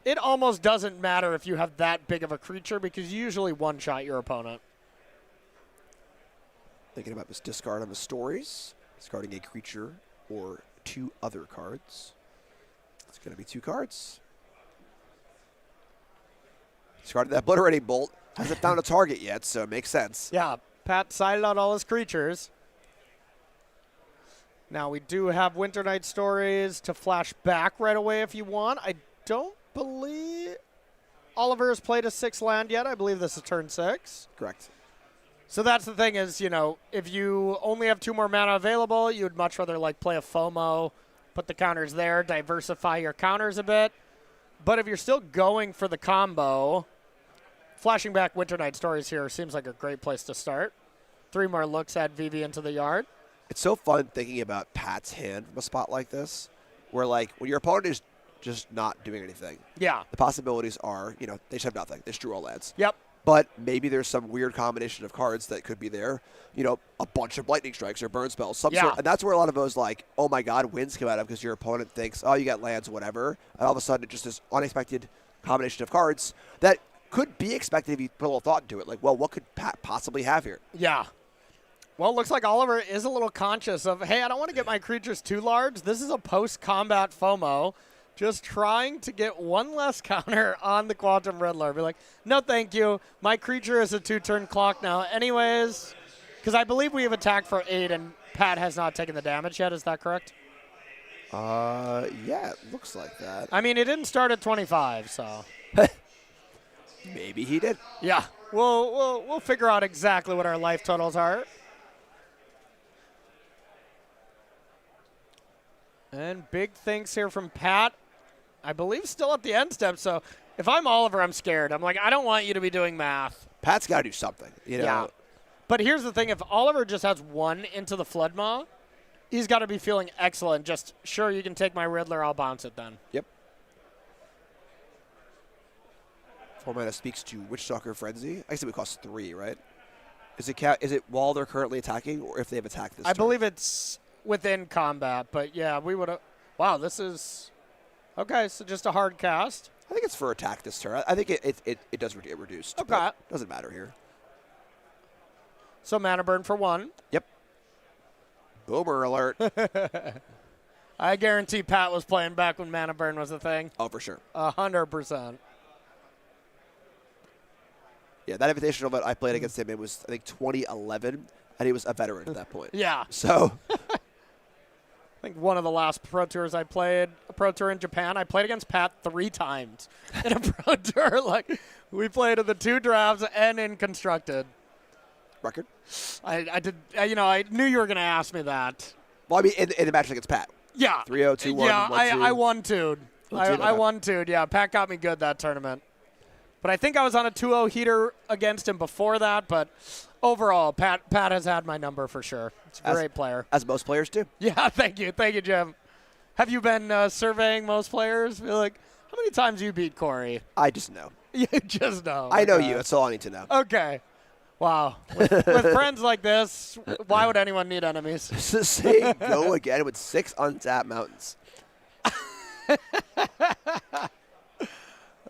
it almost doesn't matter if you have that big of a creature because you usually one-shot your opponent. Thinking about this discard on the stories, discarding a creature or 2 other cards. It's going to be 2 cards. Discarded that Obliterating Bolt. Hasn't found a target yet, so it makes sense. Yeah, Pat sided out all his creatures. Now, we do have Winter Night Stories to flash back right away if you want. I don't believe Oliver has played a 6 land yet. I believe this is turn 6. Correct. So that's the thing is, if you only have 2 more mana available, you would much rather like play a FOMO, put the counters there, diversify your counters a bit. But if you're still going for the combo, flashing back Winter Night Stories here seems like a great place to start. 3 more looks at Vivi into the yard. It's so fun thinking about Pat's hand from a spot like this, where like when your opponent is just not doing anything. Yeah. The possibilities are, they just have nothing. They just drew all lands. Yep. But maybe there's some weird combination of cards that could be there. A bunch of lightning strikes or burn spells, some sort. And that's where a lot of those like, oh my god, wins come out of because your opponent thinks, oh, you got lands, whatever. And all of a sudden, it's just this unexpected combination of cards that could be expected if you put a little thought into it. Like, well, what could Pat possibly have here? Yeah. Well, it looks like Oliver is a little conscious of, hey, I don't want to get my creatures too large. This is a post-combat FOMO. Just trying to get one less counter on the Quantum Riddler. Be like, no, thank you. My creature is a 2-turn clock now anyways. Because I believe we have attacked for 8, and Pat has not taken the damage yet. Is that correct? Yeah, it looks like that. I mean, it didn't start at 25, so. Maybe he did. Yeah, we'll figure out exactly what our life totals are. And big things here from Pat. I believe still at the end step, so if I'm Oliver, I'm scared. I'm like, I don't want you to be doing math. Pat's got to do something, Yeah. But here's the thing. If Oliver just has 1 into the Flood Maw, he's got to be feeling excellent. Just, sure, you can take my Riddler. I'll bounce it then. Yep. 4 mana speaks to Witchstalker Frenzy. I guess it would cost 3, right? Is it while they're currently attacking or if they've attacked this I turn? believe it's within combat, but yeah, we would have. Wow, this is. Okay, so just a hard cast. I think it's for attack this turn. I think it does get reduced. Okay. But doesn't matter here. So mana burn for 1. Yep. Boomer alert. I guarantee Pat was playing back when mana burn was a thing. Oh, for sure. 100%. Yeah, that invitational event I played against him, it was, I think, 2011, and he was a veteran at that point. Yeah. So. I think one of the last Pro Tours I played, a Pro Tour in Japan, I played against Pat 3 times in a Pro Tour. Like, we played in the 2 drafts and in Constructed. Record? I did, I knew you were going to ask me that. Well, I mean, in the match against Pat. Yeah. 3-0, 2-1, Yeah, 1-2. I won 2'd. I won 2'd, yeah. Pat got me good that tournament. But I think I was on a 2-0 heater against him before that. But overall, Pat has had my number for sure. It's a great player. As most players do. Yeah, thank you. Thank you, Jim. Have you been surveying most players? Feel like, how many times you beat Corey? I just know. You just know. I know you. That's all I need to know. Okay. Wow. With friends like this, why would anyone need enemies? Say go again with 6 untapped mountains.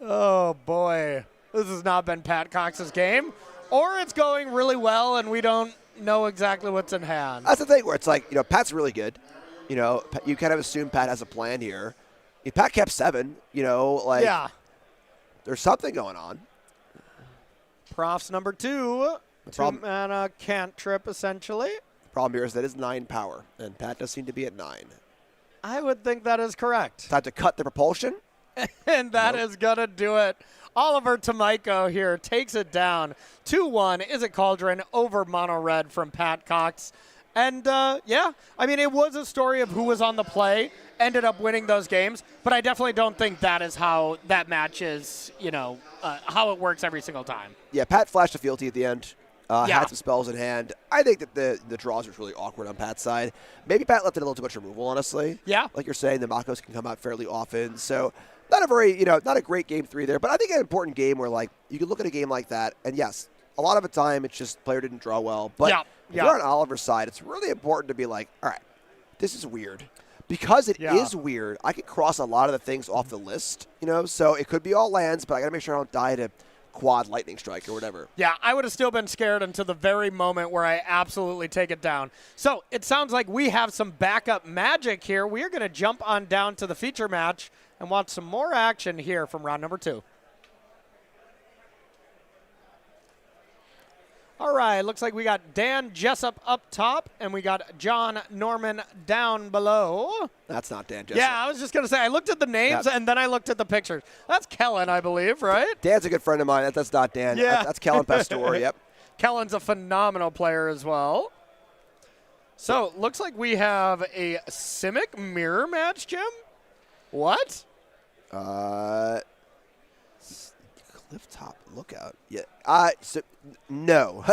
Oh, boy. This has not been Pat Cox's game. Or it's going really well and we don't know exactly what's in hand. That's the thing where it's like, Pat's really good. You kind of assume Pat has a plan here. If Pat kept 7, yeah. There's something going on. Prof's number 2. 2 mana cantrip, essentially. Problem here is that is 9 power, and Pat does seem to be at 9. I would think that is correct. Time to cut the propulsion. And that is going to do it. Oliver Tomiko here takes it down. 2-1 is a Cauldron over Mono Red from Pat Cox. And, yeah, I mean, it was a story of who was on the play, ended up winning those games, but I definitely don't think that is how that match is, how it works every single time. Yeah, Pat flashed a fealty at the end. Had some spells in hand. I think that the draws was really awkward on Pat's side. Maybe Pat left it a little too much removal, honestly. Yeah. Like you're saying, the Makos can come out fairly often. So not a very, not a great game 3 there, but I think an important game where, like, you can look at a game like that, and yes, a lot of the time it's just player didn't draw well. But if you're on Oliver's side, it's really important to be like, all right, this is weird. Because it is weird, I could cross a lot of the things off the list, so it could be all lands, but I got to make sure I don't die to quad lightning strike or whatever. Yeah, I would have still been scared until the very moment where I absolutely take it down. So it sounds like we have some backup magic here. We are going to jump on down to the feature match and watch some more action here from round number 2. All right, looks like we got Dan Jessup up top, and we got John Norman down below. That's not Dan Jessup. Yeah, I was just going to say, I looked at the names, and then I looked at the pictures. That's Kellen, I believe, right? Dan's a good friend of mine. That's not Dan. Yeah. That's Kellen Pastor, yep. Kellen's a phenomenal player as well. So, looks like we have a Simic mirror match, Jim? What? Clifftop Lookout. Yeah. No.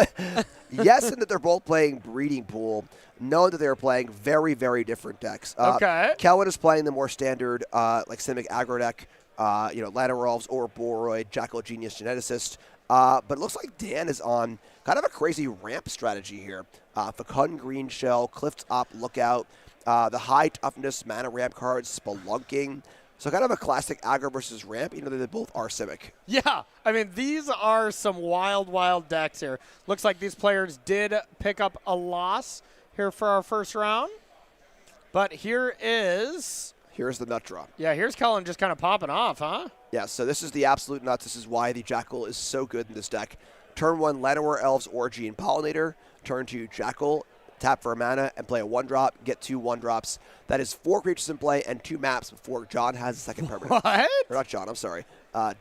Yes, and that they're both playing Breeding Pool. Knowing that they're playing very, very different decks. Okay. Kellen is playing the more standard, like Simic aggro deck. Ladder Elves or Boroid, Jackal Genius Geneticist. But it looks like Dan is on kind of a crazy ramp strategy here. Fecund Green Shell, Clifftop Lookout, the high toughness mana ramp cards, Spelunking. So kind of a classic aggro versus ramp, even though they both are Simic. Yeah, I mean, these are some wild, wild decks here. Looks like these players did pick up a loss here for our first round. But here's the nut draw. Yeah, here's Kellen just kind of popping off, huh? Yeah, so this is the absolute nuts. This is why the Jackal is so good in this deck. Turn 1, Llanowar Elves Orgy and Pollinator. Turn 2, Jackal. Tap for a mana and play a 1-drop. Get 2 1-drops. That is 4 creatures in play and 2 maps before John has a second permanent. What? Or not John, I'm sorry.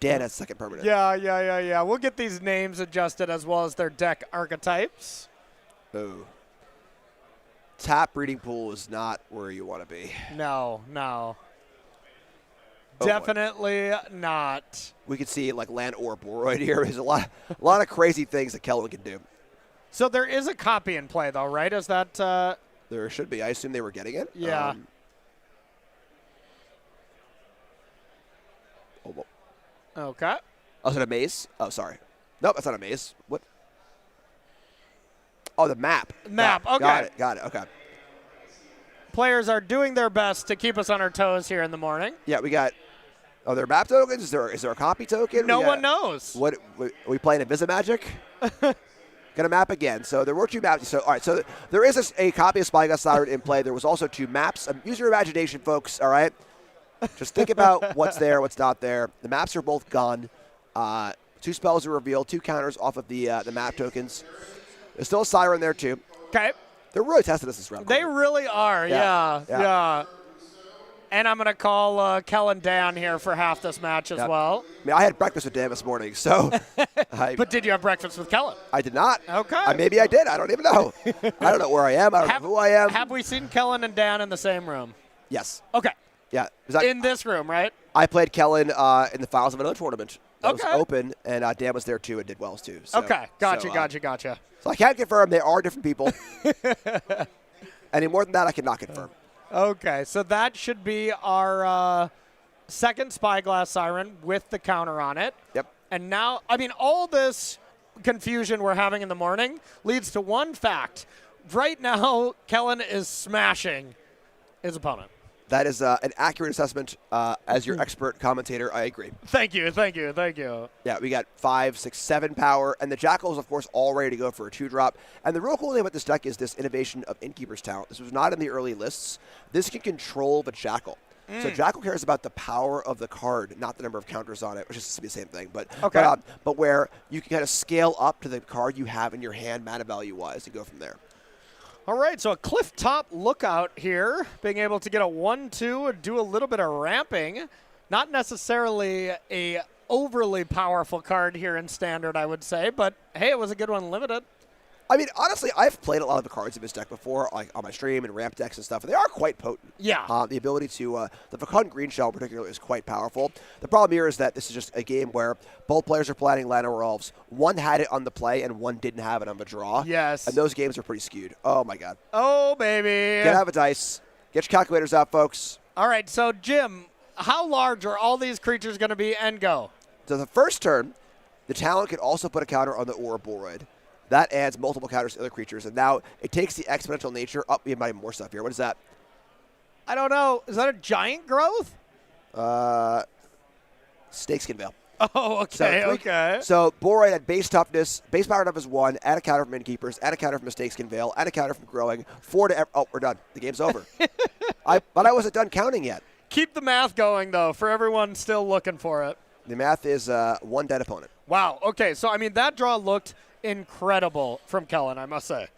Dan has a second permanent. Yeah. We'll get these names adjusted as well as their deck archetypes. Oh. Tap Breeding Pool is not where you want to be. No. Oh, Definitely not. We can see like Land or Boroid here. There's a lot of crazy things that Kellen can do. So there is a copy in play, though, right? Is that? There should be. I assume they were getting it. Yeah. Okay. Oh, is it a maze? Oh, sorry. Nope, that's not a maze. What? Oh, the map. Map, okay. Got it. Okay. Players are doing their best to keep us on our toes here in the morning. Yeah, we got. Oh, there are map tokens? Is there a copy token? No one knows. What? Are we playing Invisimagic? Got a map again. So there were 2 maps. So, all right. So there is a copy of Spyglass Siren in play. There was also 2 maps. Use your imagination, folks. All right. Just think about what's there, what's not there. The maps are both gone. 2 spells are revealed. 2 counters off of the map tokens. There's still a Siren there too. Okay. They're really testing us this round. They really are. Yeah. And I'm going to call Kellen Dan here for half this match as well. I mean, I had breakfast with Dan this morning, so. But did you have breakfast with Kellen? I did not. Okay. Maybe I did. I don't even know. I don't know where I am. I don't know who I am. Have we seen Kellen and Dan in the same room? Yes. Okay. Yeah. In this room, right? I played Kellen in the finals of another tournament. That was open, and Dan was there too and did well too. So, okay. Gotcha. So I can't confirm they are different people. Any more than that, I cannot confirm. Okay, so that should be our second Spyglass Siren with the counter on it. Yep. And now, I mean, all this confusion we're having in the morning leads to one fact. Right now, Kellen is smashing his opponent. That is an accurate assessment. As your expert commentator, I agree. Thank you. Yeah, we got 5, 6, 7 power, and the Jackal is, of course, all ready to go for a 2-drop. And the real cool thing about this deck is this innovation of Innkeeper's Talent. This was not in the early lists. This can control the Jackal. So Jackal cares about the power of the card, not the number of counters on it, which is the same thing. But where you can kind of scale up to the card you have in your hand mana value-wise and go from there. All right, so a Clifftop Lookout here, being able to get a 1-2, do a little bit of ramping. Not necessarily a overly powerful card here in Standard, I would say, but hey, it was a good one limited. I mean, honestly, I've played a lot of the cards in this deck before, like on my stream and ramp decks and stuff, and they are quite potent. Yeah. The ability to, the Fecund Green Shell in particular is quite powerful. The problem here is that this is just a game where both players are planning Llanowar Elves. One had it on the play and one didn't have it on the draw. Yes. And those games are pretty skewed. Oh, my God. Oh, baby. Get out of a dice. Get your calculators out, folks. All right, so Jim, how large are all these creatures going to be and go? So the first turn, the talent can also put a counter on the Aura Boroid. That adds multiple counters to other creatures, and now it takes the exponential nature up. We might have more stuff here. What is that? I don't know. Is that a giant growth? Snakeskin Veil. Oh, okay, okay. So Boroid had base toughness, base power toughness 1, add a counter from Innkeepers, add a counter from Snakeskin Veil, add a counter from Growing, 4 to we're done. The game's over. But I wasn't done counting yet. Keep the math going, though, for everyone still looking for it. The math is 1 dead opponent. Wow, okay. So, I mean, that draw looked incredible from Kellen, I must say.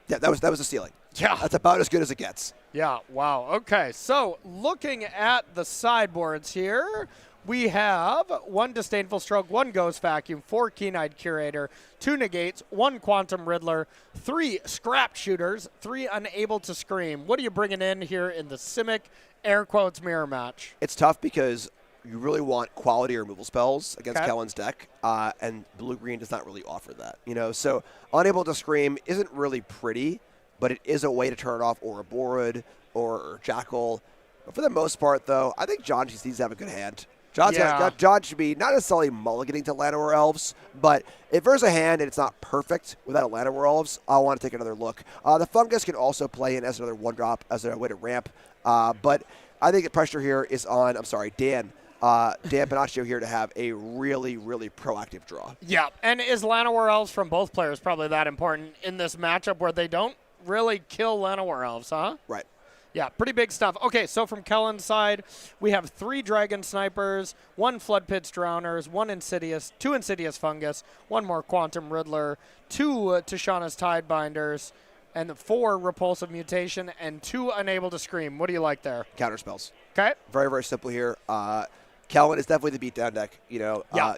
Yeah, that was the ceiling. Yeah. That's about as good as it gets. Yeah, wow. Okay, so looking at the sideboards here, We have 1 Disdainful Stroke, 1 Ghost Vacuum, 4 Keen-Eyed Curator, 2 Negates, 1 Quantum Riddler, 3 Scrap Shooters, 3 Unable to Scream. What are you bringing in here in the Simic air quotes mirror match? It's tough because you really want quality removal spells against Kellen's deck, and blue-green does not really offer that. So Unable to Scream isn't really pretty, but it is a way to turn off Ouroboros or Jackal. But for the most part, though, I think John just needs to have a good hand. John should be not necessarily mulliganing to Llanowar Elves, but if there's a hand and it's not perfect without a Llanowar Elves, I want to take another look. The Fungus can also play in as another 1-drop, as a way to ramp. But I think the pressure here is on, Dan Panaccio here to have a really, really proactive draw. Yeah, and is Llanowar Elves from both players probably that important in this matchup where they don't really kill Llanowar Elves, huh? Right. Yeah, pretty big stuff. Okay, so from Kellen's side, we have 3 Dragon Snipers, 1 Flood Pits Drowners, 2 Insidious Fungus, 1 more Quantum Riddler, 2 Tishana's Tidebinders, and 4 Repulsive Mutation, and 2 Unable to Scream. What do you like there? Counter spells. Okay. Very, very simple here. Kellen is definitely the beatdown deck.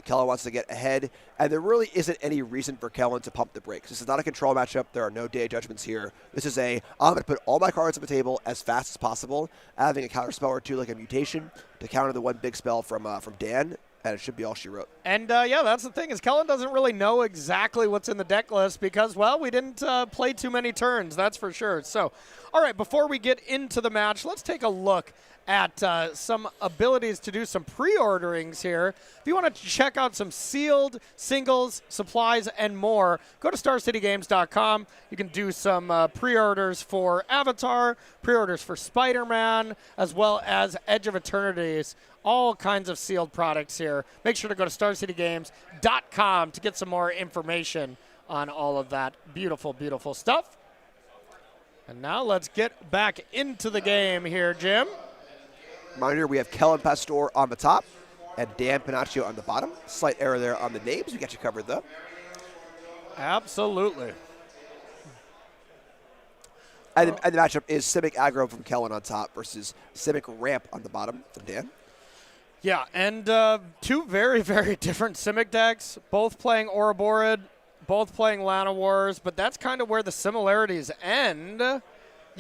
Kellen wants to get ahead, and there really isn't any reason for Kellen to pump the brakes. This is not a control matchup. There are no day judgments here. This is I'm going to put all my cards on the table as fast as possible, having a counter spell or 2 like a mutation to counter the 1 big spell from Dan, and it should be all she wrote. And, that's the thing is Kellen doesn't really know exactly what's in the deck list because, well, we didn't play too many turns, that's for sure. So, all right, before we get into the match, let's take a look at some abilities to do some pre-orderings here. If you want to check out some sealed singles, supplies, and more, go to StarCityGames.com. You can do some pre-orders for Avatar, pre-orders for Spider-Man, as well as Edge of Eternities. All kinds of sealed products here. Make sure to go to StarCityGames.com to get some more information on all of that beautiful, beautiful stuff. And now let's get back into the game here, Jim. Reminder, we have Kellen Pastor on the top and Dan Panaccio on the bottom. Slight error there on the names. We got you covered, though. Absolutely. And the matchup is Simic Aggro from Kellen on top versus Simic Ramp on the bottom from Dan. Yeah, and 2 very, very different Simic decks, both playing Ouroboros, both playing Llanowars, but that's kind of where the similarities end.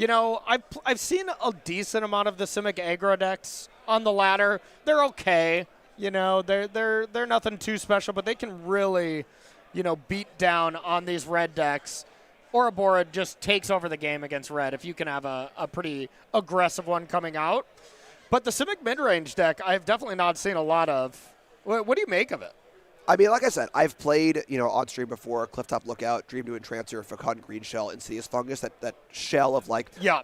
I've seen a decent amount of the Simic aggro decks on the ladder. They're okay. They're nothing too special, but they can really, beat down on these red decks. Ouroboros just takes over the game against red if you can have a pretty aggressive one coming out. But the Simic mid-range deck, I've definitely not seen a lot of. What do you make of it? I mean, like I said, I've played, on stream before, Clifftop Lookout, Dream to Entrancer, Fecund Green Shell, Insidious Fungus, that shell of,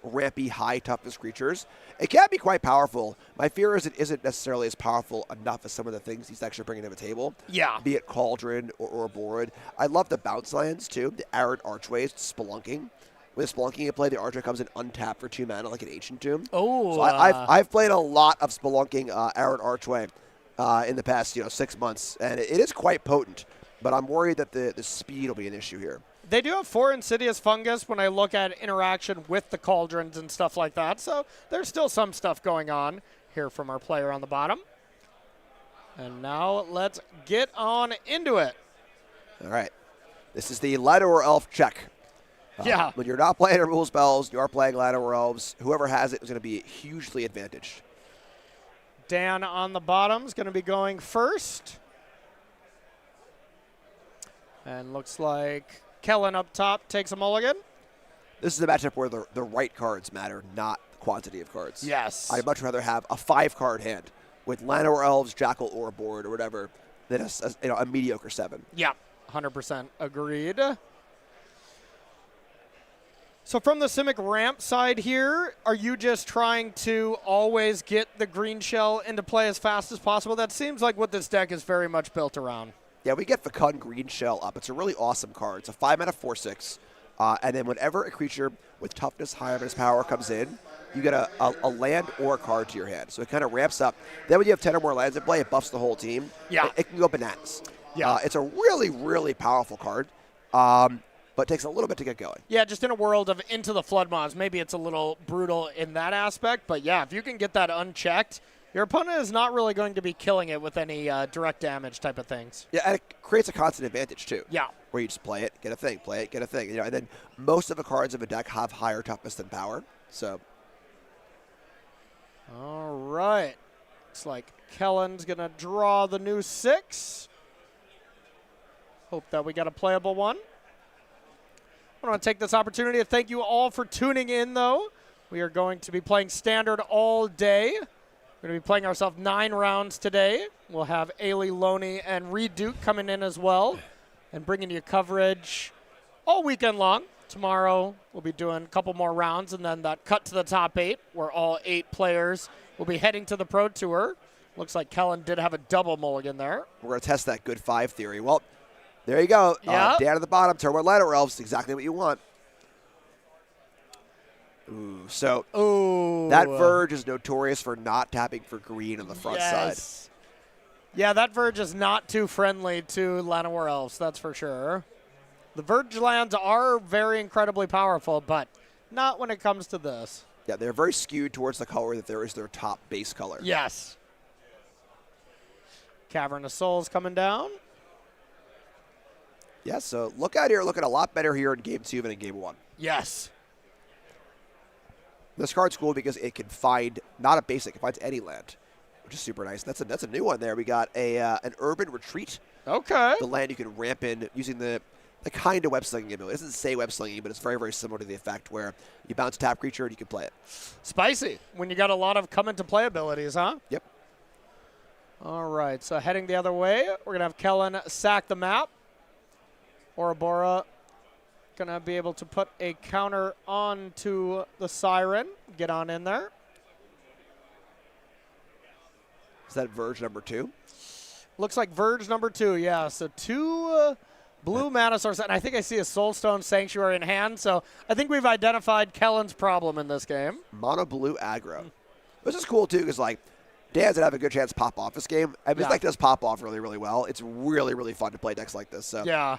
rampy, high toughness creatures. It can be quite powerful. My fear is it isn't necessarily as powerful enough as some of the things these decks are bringing to the table. Yeah. Be it Cauldron or Ouroboros. I love the bounce lands, too. The Arid Archways, Spelunking. With Spelunking you play, the Archer comes in untapped for 2 mana like an Ancient Tomb. Oh. So I've played a lot of Spelunking Arid Archway. In the past 6 months, and it is quite potent, but I'm worried that the speed will be an issue here. They do have 4 Insidious Fungus when I look at interaction with the Cauldrons and stuff like that, so there's still some stuff going on here from our player on the bottom. And now let's get on into it. All right. This is the Llanowar Elf check. Yeah. When you're not playing removal spells, you are playing Llanowar Elves. Whoever has it is going to be hugely advantaged. Dan on the bottom is going to be going first. And looks like Kellen up top takes a mulligan. This is a matchup where the right cards matter, not the quantity of cards. Yes. I'd much rather have a 5-card hand with Llanowar Elves, Jackal, or a board or whatever than a mediocre 7. Yeah, 100% agreed. So from the Simic ramp side here, are you just trying to always get the green shell into play as fast as possible? That seems like what this deck is very much built around. Yeah, we get Fecund Green Shell up. It's a really awesome card. It's a 5-mana 4/6. And then whenever a creature with toughness higher than its power comes in, you get a land or a card to your hand. So it kind of ramps up. Then when you have 10 or more lands in play, it buffs the whole team. Yeah. It can go bananas. Yeah. It's a really, really powerful card. But it takes a little bit to get going. Yeah, just in a world of Into the Flood mods, maybe it's a little brutal in that aspect. But yeah, if you can get that unchecked, Your opponent is not really going to be killing it with any direct damage type of things. Yeah, and it creates a constant advantage, too. Yeah. Where you just play it, get a thing, play it, get a thing. You know, and then most of the cards of a deck have higher toughness than power. So. All right. Looks like Kellen's going to draw the new 6. Hope that we got a playable one. I want to take this opportunity to thank you all for tuning in, though. We are going to be playing Standard all day. We're going to be playing ourselves 9 rounds today. We'll have Ailey Loney and Reed Duke coming in as well and bringing you coverage all weekend long. Tomorrow we'll be doing a couple more rounds and then that cut to the top 8 where all 8 players will be heading to the Pro Tour. Looks like Kellen did have a double mulligan there. We're going to test that good 5 theory. Well, there you go. Yeah. Down at the bottom, Turbo Ladder Elves, exactly what you want. Ooh, so that Verge is notorious for not tapping for green on the front side. Yeah, that Verge is not too friendly to Llanowar Elves, that's for sure. The Verge lands are very incredibly powerful, but not when it comes to this. Yeah, they're very skewed towards the color that there is their top base color. Yes. Cavern of Souls coming down. Yeah, so look out here, looking a lot better here in Game 2 than in Game 1. Yes. This card's cool because it can find, not a basic, it finds any land, which is super nice. That's a new one there. We got an Urban Retreat. Okay. The land you can ramp in using the kind of web slinging ability. It doesn't say web slinging, but it's very, very similar to the effect where you bounce a tap creature and you can play it. Spicy. When you got a lot of come into play abilities, huh? Yep. All right, so heading the other way, we're going to have Kellen sack the map. Ouroboros going to be able to put a counter onto the Siren. Get on in there. Is that Verge number 2? Looks like Verge number 2, yeah. So 2 blue mana source, and I think I see a Soulstone Sanctuary in hand, so I think we've identified Kellen's problem in this game. Mono blue aggro. This is cool, too, because, like, Dan's going to have a good chance to pop off this game. I mean, this deck does pop off really, really well. It's really, really fun to play decks like this. So. Yeah.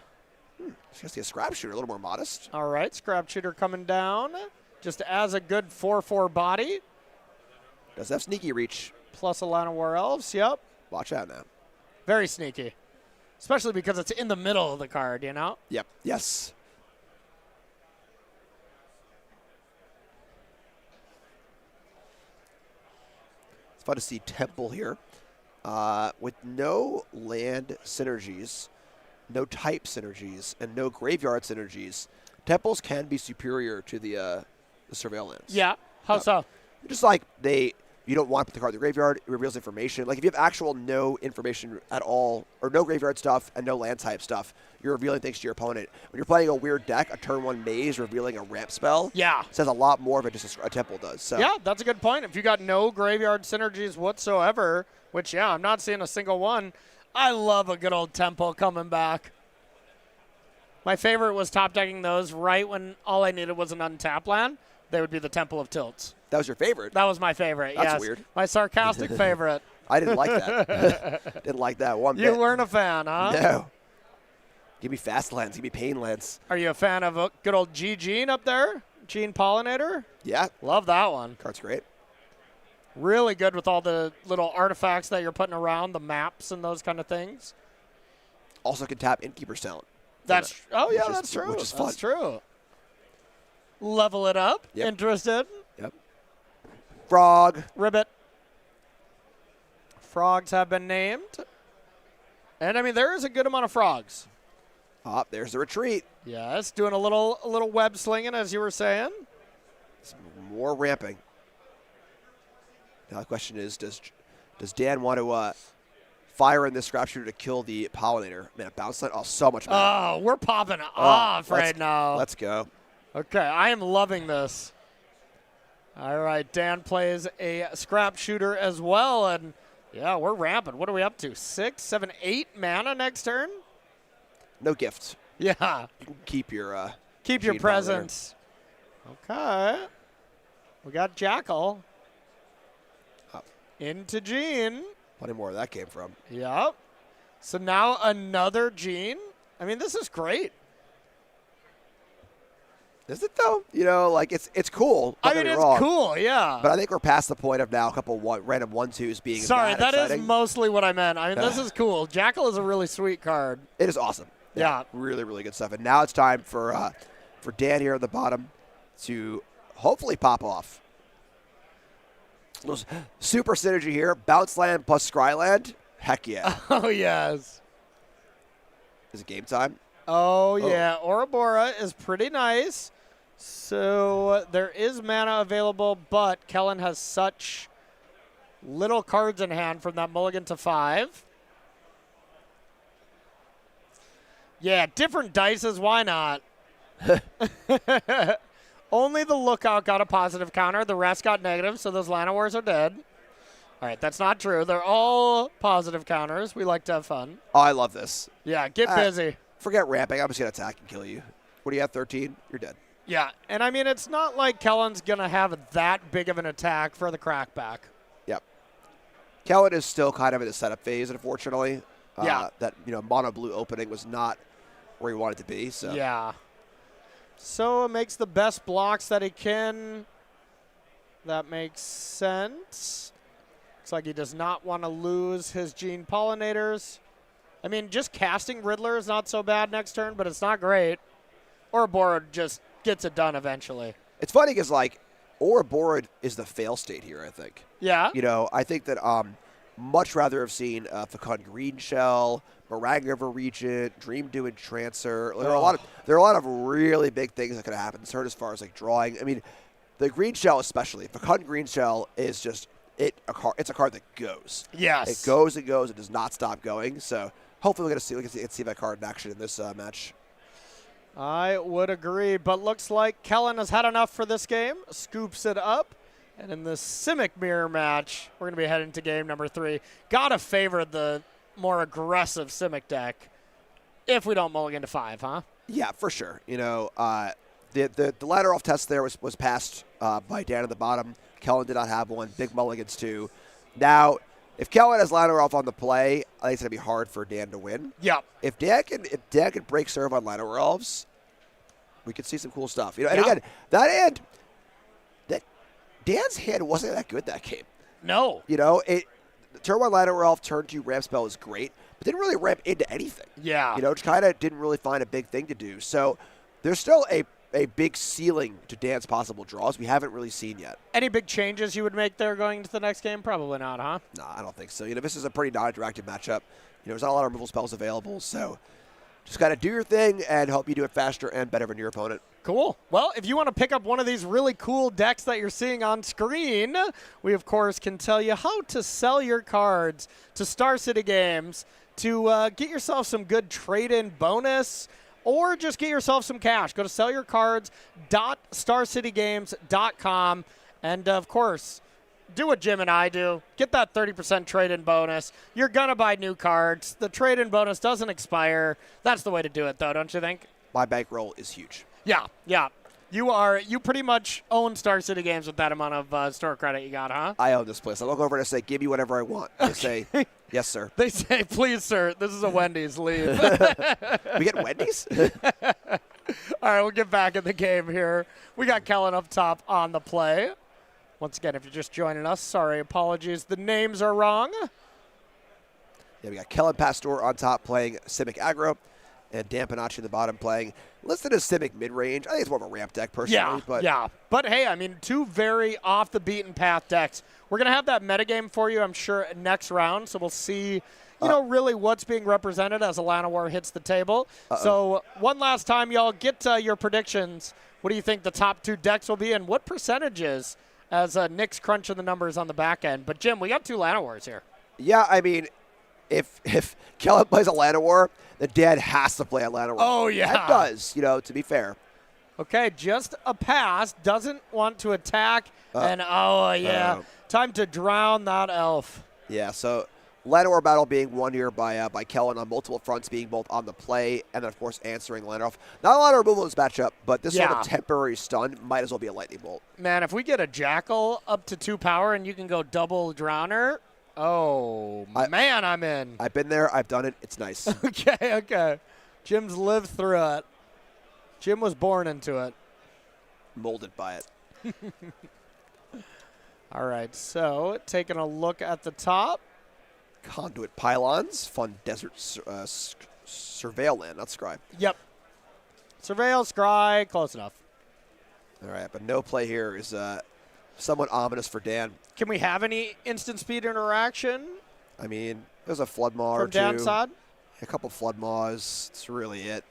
Just going to see a Scrap Shooter, a little more modest. All right, Scrap Shooter coming down. Just as a good 4/4 body. Does have Sneaky Reach. Plus a Llanowar Elves, yep. Watch out now. Very sneaky. Especially because it's in the middle of the card, you know? Yep. Yes. It's fun to see Temple here. With no land synergies, no type synergies, and no graveyard synergies, Temples can be superior to the Surveillance. Yeah. How so? Just like you don't want to put the card in the graveyard, it reveals information. Like if you have actual no information at all, or no graveyard stuff and no land type stuff, you're revealing things to your opponent. When you're playing a weird deck, a turn 1 maze revealing a ramp spell says a lot more of it just a Temple does. So. Yeah, that's a good point. If you got no graveyard synergies whatsoever, which, yeah, I'm not seeing a single one, I love a good old Temple coming back. My favorite was top decking those right when all I needed was an untap land. They would be the Temple of Tilts. That was your favorite? That was my favorite, yes. That's weird. My sarcastic favorite. I didn't like that. Didn't like that one bit. You weren't a fan, huh? No. Give me fast lands. Give me pain lands. Are you a fan of a good old Gene up there? Gene Pollinator? Yeah. Love that one. Card's great. Really good with all the little artifacts that you're putting around, the maps and those kind of things. Also can tap Innkeeper's Talent. That's true. Which is fun. That's true. Level it up. Yep. Interested? Yep. Frog. Ribbit. Frogs have been named. And, I mean, there is a good amount of frogs. There's the retreat. Yes, doing a little web slinging, as you were saying. Some more ramping. Now the question is, does Dan want to fire in this Scrap Shooter to kill the Pollinator? Man, a bounce line. Oh, so much better. Oh, we're popping off right now. Let's go. Okay, I am loving this. All right, Dan plays a Scrap Shooter as well, and yeah, we're ramping. What are we up to? 6, 7, 8 mana next turn? No gift. Yeah. You can keep your presence. Okay. We got Jackal. Into Gene. Plenty more where that came from. Yep. So now another Gene. I mean, this is great. Is it though? You know, like it's cool. I mean, it's cool, yeah. But I think we're past the point of now a couple random 1-2s being Sorry, that exciting. is mostly what I meant. I mean, this is cool. Jackal is a really sweet card. It is awesome. Yeah. Really, really good stuff. And now it's time for Dan here at the bottom to hopefully pop off. Super synergy here. Bounce Land plus Scryland. Heck yeah. Oh, yes. Is it game time? Oh, yeah. Ouroboros is pretty nice. So there is mana available, but Kellen has such little cards in hand from that mulligan to 5. Yeah, different dices. Why not? Only the Lookout got a positive counter. The rest got negative, so those Lana Wars are dead. All right, that's not true. They're all positive counters. We like to have fun. Oh, I love this. Yeah, get busy. Forget ramping. I'm just going to attack and kill you. What do you have, 13? You're dead. Yeah, and I mean, it's not like Kellen's going to have that big of an attack for the crackback. Yep. Kellen is still kind of in the setup phase, unfortunately. Yeah. That, mono blue opening was not where he wanted to be. So. Yeah. So it makes the best blocks that he can. That makes sense. Looks like he does not want to lose his Gene Pollinators. I mean, just casting Riddler is not so bad next turn, but it's not great. Ouroboros just gets it done eventually. It's funny because, Ouroboros is the fail state here, I think. Yeah. I think that much rather have seen Fecund Green Shell, Meringue River Regent, Dream Dew Entrancer. There are a lot of really big things that could happen this turn as far as drawing. I mean, the Green Shell especially. Fecund Green Shell is just it's a card that goes. Yes. It goes and goes. It does not stop going. So hopefully we can see that card in action in this match. I would agree, but looks like Kellen has had enough for this game. Scoops it up. And in the Simic mirror match, we're going to be heading to game number 3. Gotta favor the more aggressive Simic deck if we don't mulligan to 5, huh? Yeah, for sure. The ladder off test there was passed by Dan at the bottom. Kellen did not have one. Big mulligans too. Now, if Kellen has ladder off on the play, I think it's going to be hard for Dan to win. Yeah. If Dan can break serve on ladder elves, we could see some cool stuff. And again, Dan's hand wasn't that good that game. No. Turn 1 ladder elf, turn 2 ramp spell is great, but didn't really ramp into anything. Yeah. Just kind of didn't really find a big thing to do. So there's still a big ceiling to Dan's possible draws we haven't really seen yet. Any big changes you would make there going into the next game? Probably not, huh? No, I don't think so. This is a pretty non-interactive matchup. There's not a lot of removal spells available, so just got to do your thing and hope you do it faster and better than your opponent. Cool. Well, if you want to pick up one of these really cool decks that you're seeing on screen, we, of course, can tell you how to sell your cards to Star City Games to get yourself some good trade-in bonus or just get yourself some cash. Go to sellyourcards.starcitygames.com and, of course, do what Jim and I do. Get that 30% trade-in bonus. You're going to buy new cards. The trade-in bonus doesn't expire. That's the way to do it, though, don't you think? My bankroll is huge. Yeah. You pretty much own Star City Games with that amount of store credit you got, huh? I own this place. I look over and I say, give me whatever I want. They say, yes, sir. They say, please, sir, this is a Wendy's. Leave. We get Wendy's? All right, we'll get back in the game here. We got Kellen up top on the play. Once again, if you're just joining us, sorry, apologies. The names are wrong. Yeah, we got Kellen Pastor on top playing Simic Aggro. And Dan Panacci in the bottom playing listed as Simic mid-range. I think it's more of a ramp deck personally. But hey, I mean, 2 very off-the-beaten-path decks. We're going to have that metagame for you, I'm sure, next round. So we'll see, really what's being represented as Alana War hits the table. So one last time, y'all, get your predictions. What do you think the top 2 decks will be and what percentages as Nick's crunching the numbers on the back end? But, Jim, we got 2 Lana Wars here. Yeah, I mean, if Kellen plays Atlanta War, then Dan has to play Atlanta War. Oh, yeah. That does, to be fair. Okay, just a pass. Doesn't want to attack. Time to drown that elf. Yeah, so Atlanta War battle being won here by Kellen on multiple fronts, being both on the play and then, of course, answering Atlanta off. Not a lot of removal in this matchup, but this sort of temporary stun might as well be a lightning bolt. Man, if we get a Jackal up to 2 power and you can go double Drowner, I'm in. I've been there. I've done it. It's nice. Okay. Jim's lived through it. Jim was born into it. molded by it. All right, so taking a look at the top. Conduit pylons, fun desert surveil land, not scry. Yep. Surveil, scry, close enough. All right, but no play here is somewhat ominous for Dan. Can we have any instant speed interaction I mean, there's a flood maw or from two. Dan's side? A couple flood maws. That's really it.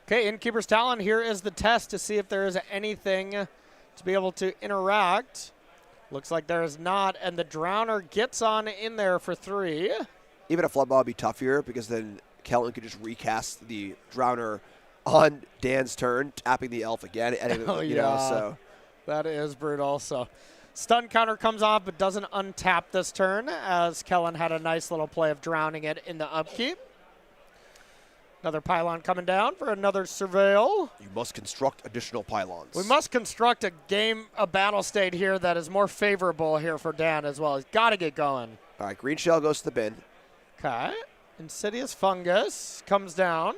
Okay, Innkeeper's Talon, here is the test to see if there is anything to be able to interact. Looks like there is not, and the Drowner gets on in there for 3. Even a flood maw would be tough here because then Kellen could just recast the Drowner on Dan's turn, tapping the elf again. And, Oh, you yeah. know, so That is brutal. So stun counter comes off, but doesn't untap this turn, as Kellen had a nice little play of drowning it in the upkeep. Another pylon coming down for another surveil. you must construct additional pylons. We must construct a battle state here that is more favorable here for Dan as well. He's got to get going. All right, green shell goes to the bin. Okay. Insidious Fungus comes down.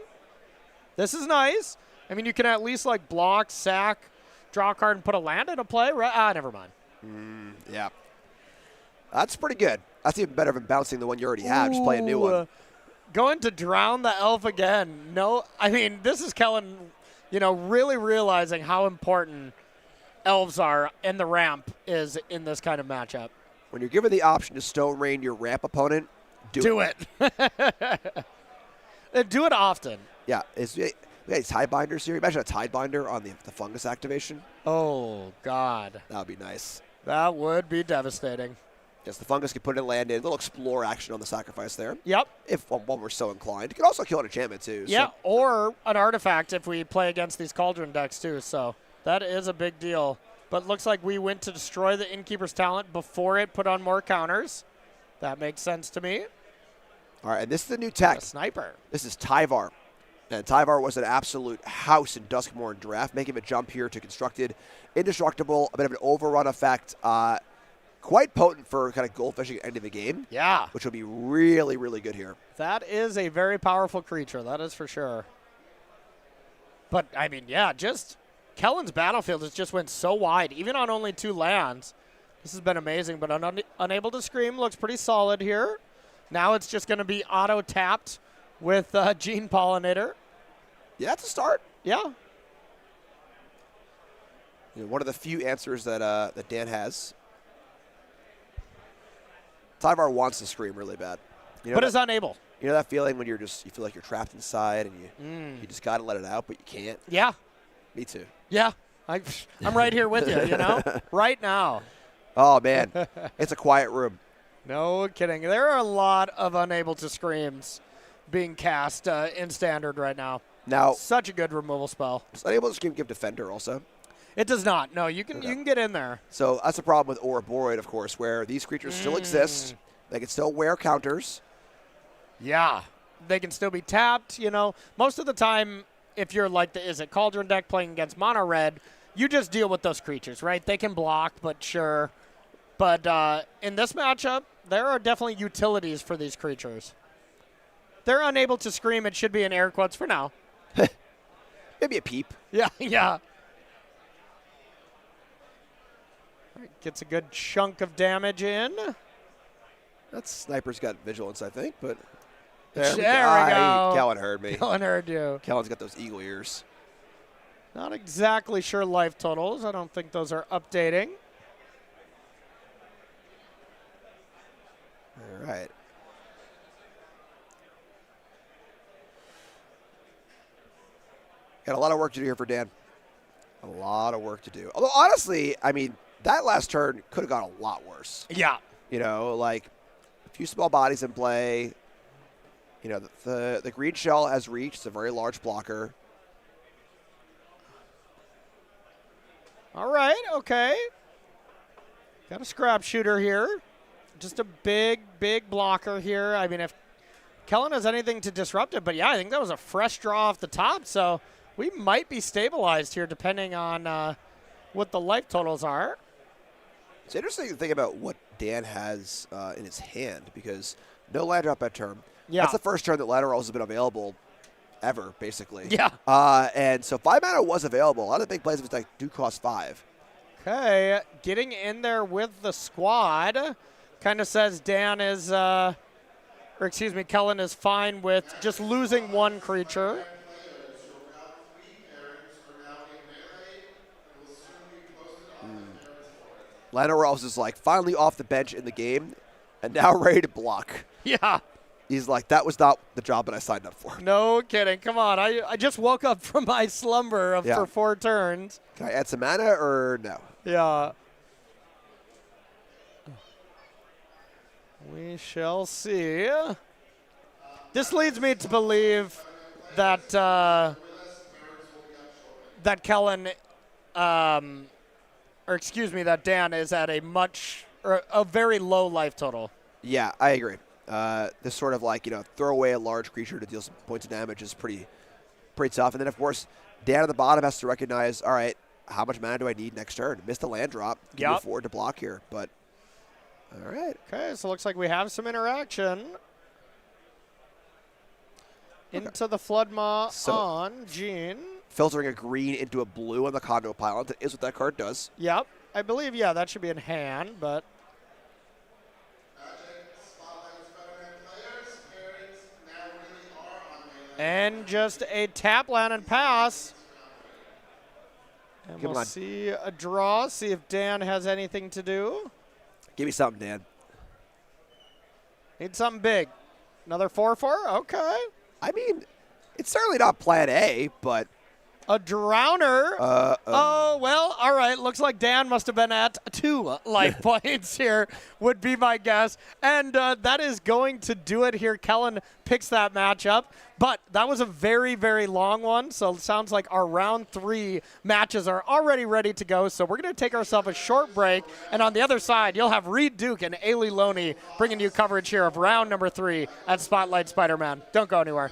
This is nice. I mean, you can at least like block, sack, draw a card, and put a land into play. Right? Never mind. Yeah. That's pretty good. That's even better than bouncing the one you already have. Just play a new one. Going to drown the elf again. No, I mean, this is Kellen, really realizing how important elves are and the ramp is in this kind of matchup. When you're given the option to Stone Rain your ramp opponent, do it. Do it often. Yeah. We got these Tidebinders here. Imagine a Tidebinder on the fungus activation. Oh, God. That would be nice. That would be devastating. Yes, the fungus can put in land in. A little explore action on the sacrifice there. Yep. If one were so inclined. You could also kill an enchantment too. Yeah, So. or an artifact if we play against these Cauldron decks too. So that is a big deal. But looks like we went to destroy the Innkeeper's Talent before it put on more counters. That makes sense to me. All right, and this is the new tech. A sniper. This is Tyvar. And Tyvar was an absolute house in Duskmoor and Draft, making a jump here to constructed, indestructible, a bit of an overrun effect. Quite potent for kind of goldfishing at the end of the game. Yeah. Which will be really, really good here. That is a very powerful creature. That is for sure. But, I mean, yeah, just Kellen's battlefield has just went so wide, even on only 2 lands. This has been amazing, but Unable to Scream looks pretty solid here. Now it's just going to be auto-tapped with Gene Pollinator. Yeah, that's a start. Yeah. One of the few answers that Dan has. Tyvar wants to scream really bad. But is unable. You know that feeling when you feel like you're trapped inside and you just got to let it out, but you can't? Yeah. Me too. Yeah. I'm right here with you, right now. Oh, man. It's a quiet room. No kidding. There are a lot of Unable to Screams being cast in Standard right now. Now, such a good removal spell. Does Unable to Scream give Defender also? It does not. No, you can get in there. So that's a problem with Ouroboros, of course, where these creatures still exist. They can still wear counters. Yeah. They can still be tapped, Most of the time, if you're like the Is It Cauldron deck playing against mono red, you just deal with those creatures, right? They can block, but sure. But in this matchup, there are definitely utilities for these creatures. They're unable to scream. It should be in air quotes for now. Maybe a peep. Yeah, yeah. Gets a good chunk of damage in. That sniper's got vigilance, I think, but there we go. Kellen heard me. Kellen heard you. Kellen's got those eagle ears. Not exactly sure life totals. I don't think those are updating. All right. Got a lot of work to do here for Dan. A lot of work to do. Although, honestly, I mean, that last turn could have gone a lot worse. Yeah. Like a few small bodies in play. The green shell has reach. It's a very large blocker. All right, okay. Got a scrap shooter here. Just a big, big blocker here. I mean, if Kellen has anything to disrupt it, but yeah, I think that was a fresh draw off the top, so we might be stabilized here depending on what the life totals are. It's interesting to think about what Dan has in his hand because no land drop at turn. Yeah. That's the first turn that Laterals has been available ever, basically. Yeah. And so 5 mana was available. A lot of the big plays do cost 5. Okay, getting in there with the squad. Kind of says Dan is, Kellen is fine with just losing one creature. Lana Rose is like finally off the bench in the game and now ready to block. Yeah. He's like, that was not the job that I signed up for. No kidding. Come on. I just woke up from my slumber for 4 turns. Can I add some mana or no? Yeah. We shall see. This leads me to believe that that Kellen, that Dan is at a very low life total. Yeah, I agree. This sort of like, throw away a large creature to deal some points of damage is pretty tough. And then, of course, Dan at the bottom has to recognize, all right, how much mana do I need next turn? Missed a land drop. Can you afford to block here? But, all right. Okay, so it looks like we have some interaction. Into the Flood Maw on Gene. Filtering a green into a blue on the Condo Pylon is what that card does. Yep. I believe, that should be in hand, but... And just a tap land and pass. And we'll see a draw, see if Dan has anything to do. Give me something, Dan. Need something big. Another 4/4? Okay. I mean, it's certainly not plan A, but... A Drowner. Oh, well, all right. Looks like Dan must have been at 2 life points here, would be my guess. And that is going to do it here. Kellen picks that matchup. But that was a very, very long one. So it sounds like our round 3 matches are already ready to go. So we're going to take ourselves a short break. And on the other side, you'll have Reed Duke and Ailey Loney bringing you coverage here of round number 3 at Spotlight Spider-Man. Don't go anywhere.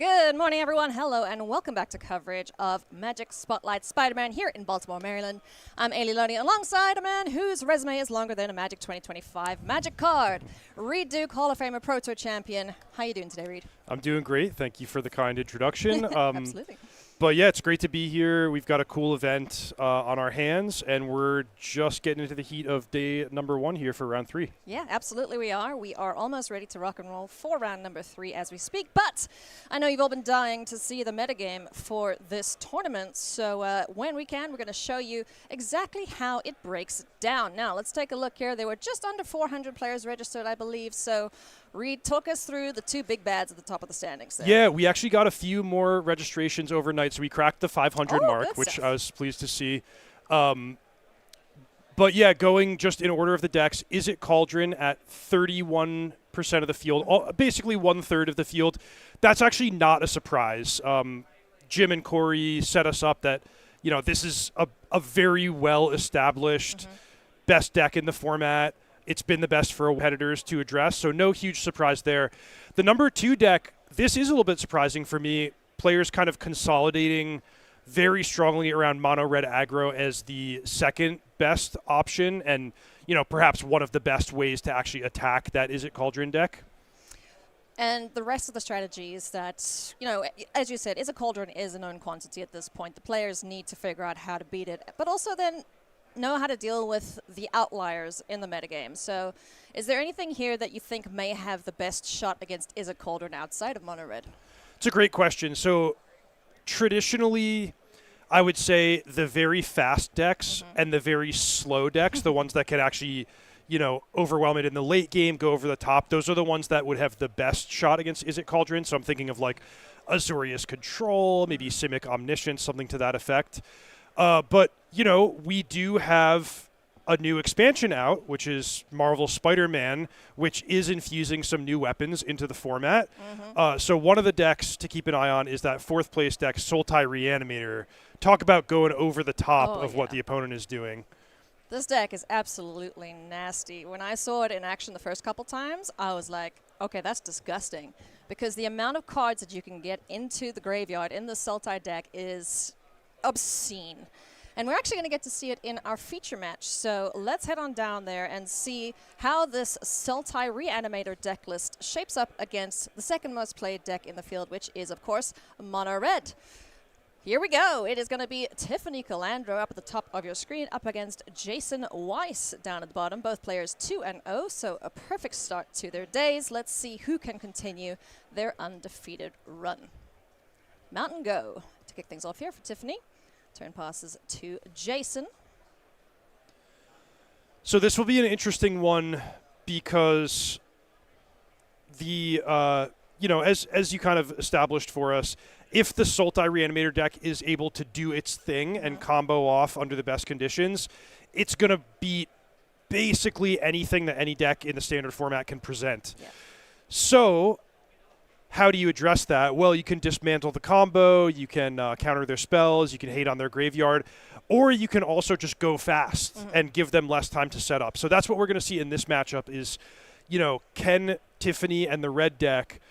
Good morning, everyone. Hello, and welcome back to coverage of Magic Spotlight Spider-Man here in Baltimore, Maryland. I'm Ailey Loney, alongside a man whose resume is longer than a Magic 2025 Magic card. Reed Duke, Hall of Famer, Pro Tour champion. How you doing today, Reed? I'm doing great. Thank you for the kind introduction. Absolutely. But yeah, it's great to be here. We've got a cool event on our hands, and we're just getting into the heat of day number 1 here for round 3. Yeah, absolutely we are. We are almost ready to rock and roll for round number 3 as we speak. But I know you've all been dying to see the metagame for this tournament. So when we can, we're going to show you exactly how it breaks down. Now, let's take a look here. There were just under 400 players registered, I believe. So Reed, talk us through the 2 big bads at the top of the standings there. Yeah, we actually got a few more registrations overnight, so we cracked the 500 mark, which stuff. I was pleased to see. But yeah, going just in order of the decks, Is It Cauldron at 31% of the field, basically 1/3 of the field. That's actually not a surprise. Jim and Corey set us up that, this is a very well-established best deck in the format. It's been the best for competitors to address, so no huge surprise there. The number 2 deck, this is a little bit surprising for me. Players kind of consolidating very strongly around mono red aggro as the second best option, and perhaps one of the best ways to actually attack that Is It Cauldron deck. And the rest of the strategies that, as you said, Is It Cauldron is a known quantity at this point. The players need to figure out how to beat it, but also then know how to deal with the outliers in the metagame. So is there anything here that you think may have the best shot against Is It Cauldron outside of mono red? It's a great question. So traditionally, I would say the very fast decks and the very slow decks, the ones that can actually, overwhelm it in the late game, go over the top, those are the ones that would have the best shot against Is It Cauldron. So I'm thinking of like Azorius Control, maybe Simic Omniscience, something to that effect. But, we do have a new expansion out, which is Marvel Spider-Man, which is infusing some new weapons into the format. So one of the decks to keep an eye on is that 4th place deck, Sultai Reanimator. Talk about going over the top of what the opponent is doing. This deck is absolutely nasty. When I saw it in action the first couple times, I was like, okay, that's disgusting. Because the amount of cards that you can get into the graveyard in the Sultai deck is obscene. And we're actually going to get to see it in our feature match. So let's head on down there and see how this Sultai Reanimator deck list shapes up against the second most played deck in the field, which is, of course, Mono Red. Here we go. It is going to be Tiffany Calandro up at the top of your screen up against Jason Weiss down at the bottom. Both players 2-0, so a perfect start to their days. Let's see who can continue their undefeated run. Mountain Go to kick things off here for Tiffany. Turn passes to Jason. So this will be an interesting one because the, as you kind of established for us, if the Sultai Reanimator deck is able to do its thing and combo off under the best conditions, it's going to beat basically anything that any deck in the standard format can present. Yeah. So how do you address that? Well, you can dismantle the combo, you can counter their spells, you can hate on their graveyard, or you can also just go fast and give them less time to set up. So that's what we're going to see in this matchup is, can Tiffany and the red deck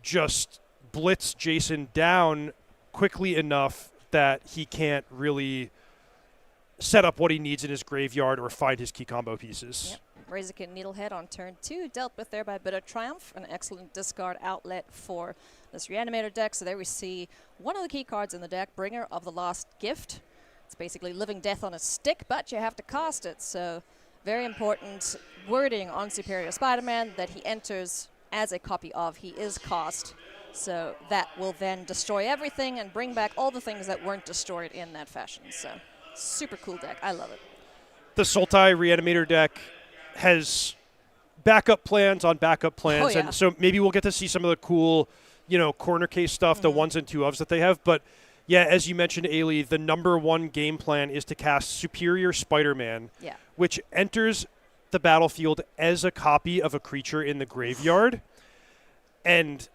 just blitz Jason down quickly enough that he can't really set up what he needs in his graveyard or find his key combo pieces. Yep. Razorkin Needlehead on turn 2, dealt with there by Bitter Triumph, an excellent discard outlet for this Reanimator deck. So there we see one of the key cards in the deck, Bringer of the Last Gift. It's basically Living Death on a stick, but you have to cast it. So very important wording on Superior Spider-Man that he enters as a copy of. He is cast. So that will then destroy everything and bring back all the things that weren't destroyed in that fashion. So super cool deck. I love it. The Sultai Reanimator deck has backup plans on backup plans. And so maybe we'll get to see some of the cool, corner case stuff, the 1s and 2-ofs that they have. But yeah, as you mentioned, Ailey, the number 1 game plan is to cast Superior Spider-Man, which enters the battlefield as a copy of a creature in the graveyard. And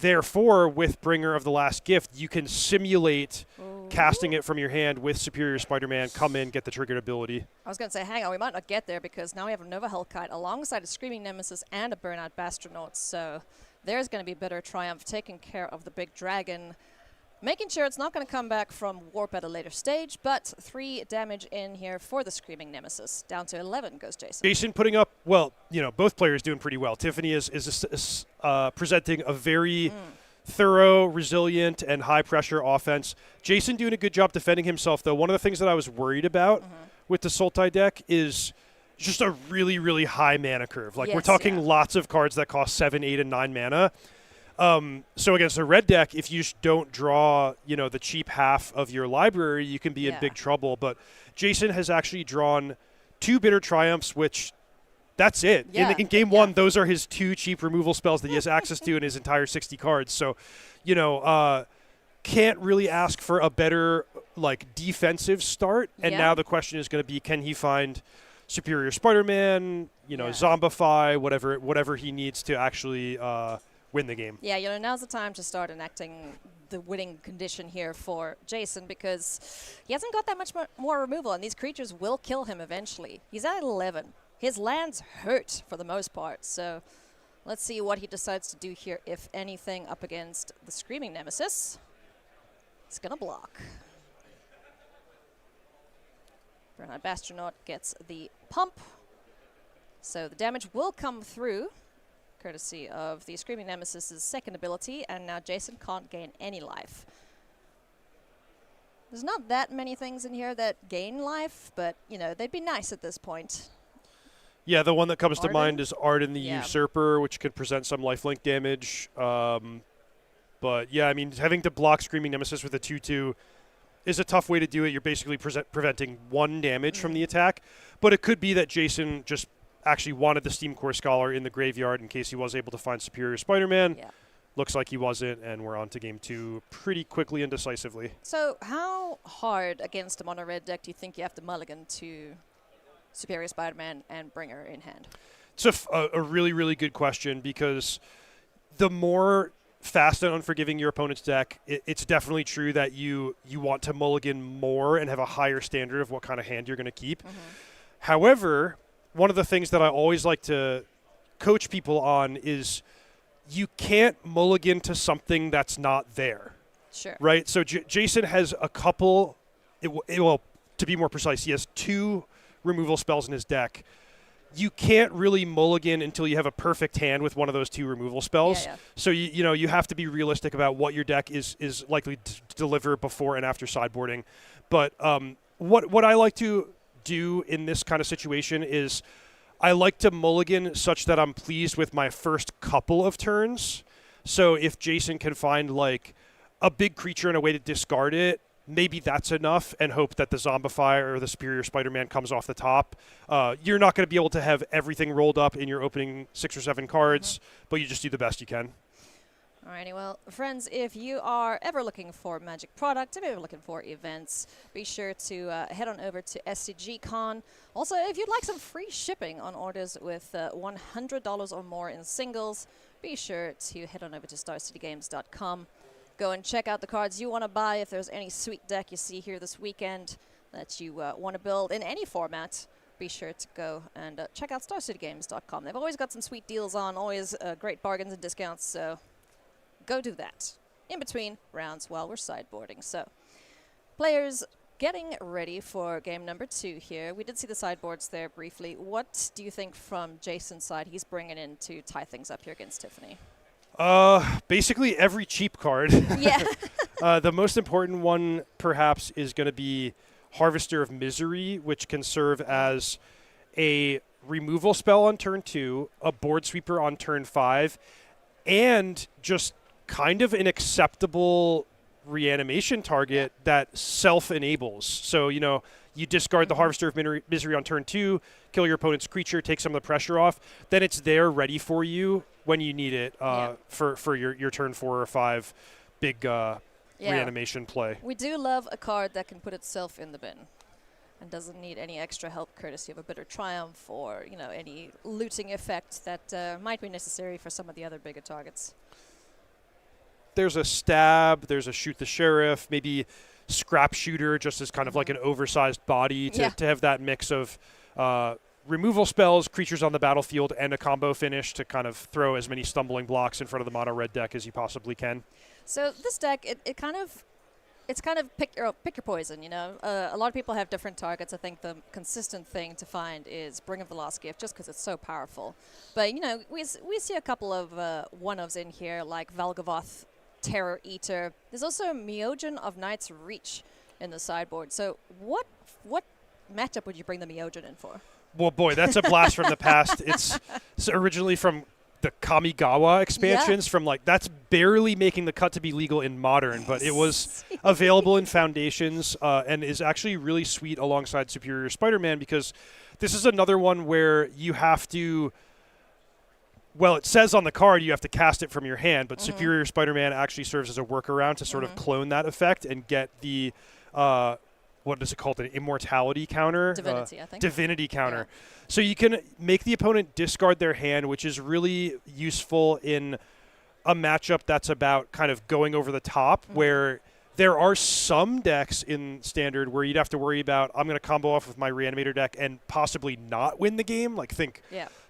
therefore, with Bringer of the Last Gift, you can simulate casting it from your hand with Superior Spider-Man, come in, get the triggered ability. I was going to say, hang on, we might not get there because now we have a Nova Hellkite alongside a Screaming Nemesis and a Burnout Bastronaut. So there's going to be Bitter Triumph taking care of the big dragon, making sure it's not going to come back from Warp at a later stage, but 3 damage in here for the Screaming Nemesis. Down to 11 goes Jason. Jason putting up, well, both players doing pretty well. Tiffany is presenting a very thorough, resilient, and high-pressure offense. Jason doing a good job defending himself, though. One of the things that I was worried about with the Sultai deck is just a really, really high mana curve. Like, we're talking lots of cards that cost 7, 8, and 9 mana. So against a red deck, if you just don't draw, the cheap half of your library, you can be in big trouble. But Jason has actually drawn 2 Bitter Triumphs, which that's it. Yeah. In game 1, those are his 2 cheap removal spells that he has access to in his entire 60 cards. So, can't really ask for a better defensive start. And now the question is going to be, can he find Superior Spider-Man, Zombify, whatever he needs to actually win the game. Yeah, now's the time to start enacting the winning condition here for Jason, because he hasn't got that much more removal, and these creatures will kill him eventually. He's at 11. His lands hurt for the most part, so let's see what he decides to do here, if anything, up against the Screaming Nemesis. He's going to block. Bernard Bastronaut gets the pump, so the damage will come through, courtesy of the Screaming Nemesis' second ability, and now Jason can't gain any life. There's not that many things in here that gain life, but, they'd be nice at this point. Yeah, the one that comes Arden? to mind is Arden the Usurper, which could present some lifelink damage. But, yeah, having to block Screaming Nemesis with a 2/2 is a tough way to do it. You're basically preventing 1 damage from the attack. But it could be that Jason just actually wanted the Steam Core Scholar in the graveyard in case he was able to find Superior Spider-Man. Yeah. Looks like he wasn't, and we're on to game 2 pretty quickly and decisively. So how hard against a mono red deck do you think you have to mulligan to Superior Spider-Man and Bringer in hand? It's a really, really good question, because the more fast and unforgiving your opponent's deck, it's definitely true that you want to mulligan more and have a higher standard of what kind of hand you're going to keep. However, one of the things that I always like to coach people on is you can't mulligan to something that's not there. Sure. Right? So Jason has a couple, well, to be more precise, he has 2 removal spells in his deck. You can't really mulligan until you have a perfect hand with one of those 2 removal spells. So you have to be realistic about what your deck is likely to deliver before and after sideboarding. But what I like to do in this kind of situation is I like to mulligan such that I'm pleased with my first couple of turns. So if Jason can find a big creature and a way to discard it, maybe that's enough, and hope that the Zombify or the Superior Spider-Man comes off the top. You're not going to be able to have everything rolled up in your opening 6 or 7 cards, but you just do the best you can. Alrighty, well, friends, if you are ever looking for Magic product, if you're looking for events, be sure to head on over to SCG Con. Also, if you'd like some free shipping on orders with $100 or more in singles, be sure to head on over to StarCityGames.com. Go and check out the cards you want to buy. If there's any sweet deck you see here this weekend that you want to build in any format, be sure to go and check out StarCityGames.com. They've always got some sweet deals on, always great bargains and discounts, so go do that in between rounds while we're sideboarding. So, players getting ready for game number 2 here. We did see the sideboards there briefly. What do you think from Jason's side he's bringing in to tie things up here against Tiffany? Basically every cheap card. Yeah. The most important one, perhaps, is going to be Harvester of Misery, which can serve as a removal spell on turn 2, a board sweeper on turn 5, and just kind of an acceptable reanimation target that self-enables. So, you discard the Harvester of Misery on turn 2, kill your opponent's creature, take some of the pressure off, then it's there ready for you when you need it for your turn 4 or 5 big reanimation play. We do love a card that can put itself in the bin and doesn't need any extra help courtesy of a Bitter Triumph or, any looting effect that might be necessary for some of the other bigger targets. There's a Stab, there's a Shoot the Sheriff, maybe Scrap Shooter, just as kind of like an oversized body to have that mix of removal spells, creatures on the battlefield, and a combo finish to kind of throw as many stumbling blocks in front of the mono red deck as you possibly can. So this deck, it's kind of pick your poison, you know. A lot of people have different targets. I think the consistent thing to find is Bring of the Last Gift, just because it's so powerful. But, you know, we see a couple of one-ofs in here, like Valgavoth, Terror Eater. There's also Myojin of Night's Reach in the sideboard. So what matchup would you bring the Myojin in for? Well, boy, that's a blast from the past. It's originally from the Kamigawa expansions, from like, that's barely making the cut to be legal in Modern, but it was available in Foundations and is actually really sweet alongside Superior Spider-Man, because this is another one where you have to, well, it says on the card you have to cast it from your hand, but Superior Spider-Man actually serves as a workaround to sort of clone that effect and get the what is it called? An immortality counter? Divinity, I think. Divinity counter. Yeah. So you can make the opponent discard their hand, which is really useful in a matchup that's about kind of going over the top, where there are some decks in Standard where you'd have to worry about, I'm going to combo off with my Reanimator deck and possibly not win the game. Like think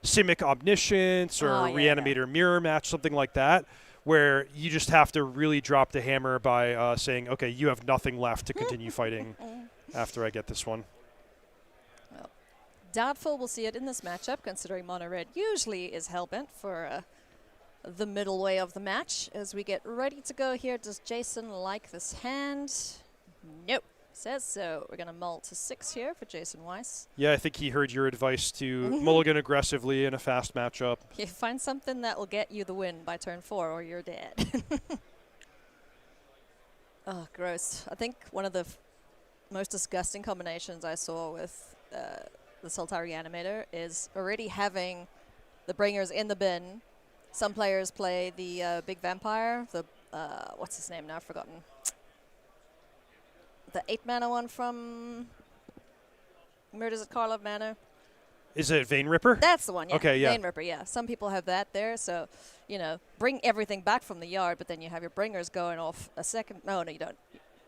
Simic Omniscience or Reanimator Mirror Match, something like that, where you just have to really drop the hammer by saying, okay, you have nothing left to continue fighting after I get this one. Well, doubtful we'll see it in this matchup, considering Mono Red usually is hellbent for the middle way of the match. As we get ready to go here, does Jason like this hand? Nope. Says so. We're going to mull to 6 here for Jason Weiss. Yeah, I think he heard your advice to mulligan aggressively in a fast matchup. You find something that will get you the win by turn 4 or you're dead. Oh, gross. I think one of the most disgusting combinations I saw with the Sultai Reanimator is already having the Bringers in the bin. Some players play the Big Vampire, the, what's his name now? I've forgotten. The 8-mana one from Murders at Karlov Manor. Is it Vein Ripper? That's the one, yeah. Okay, yeah. Vein Ripper, yeah. Some people have that there, so, you know, bring everything back from the yard, but then you have your Bringers going off a second. No, you don't.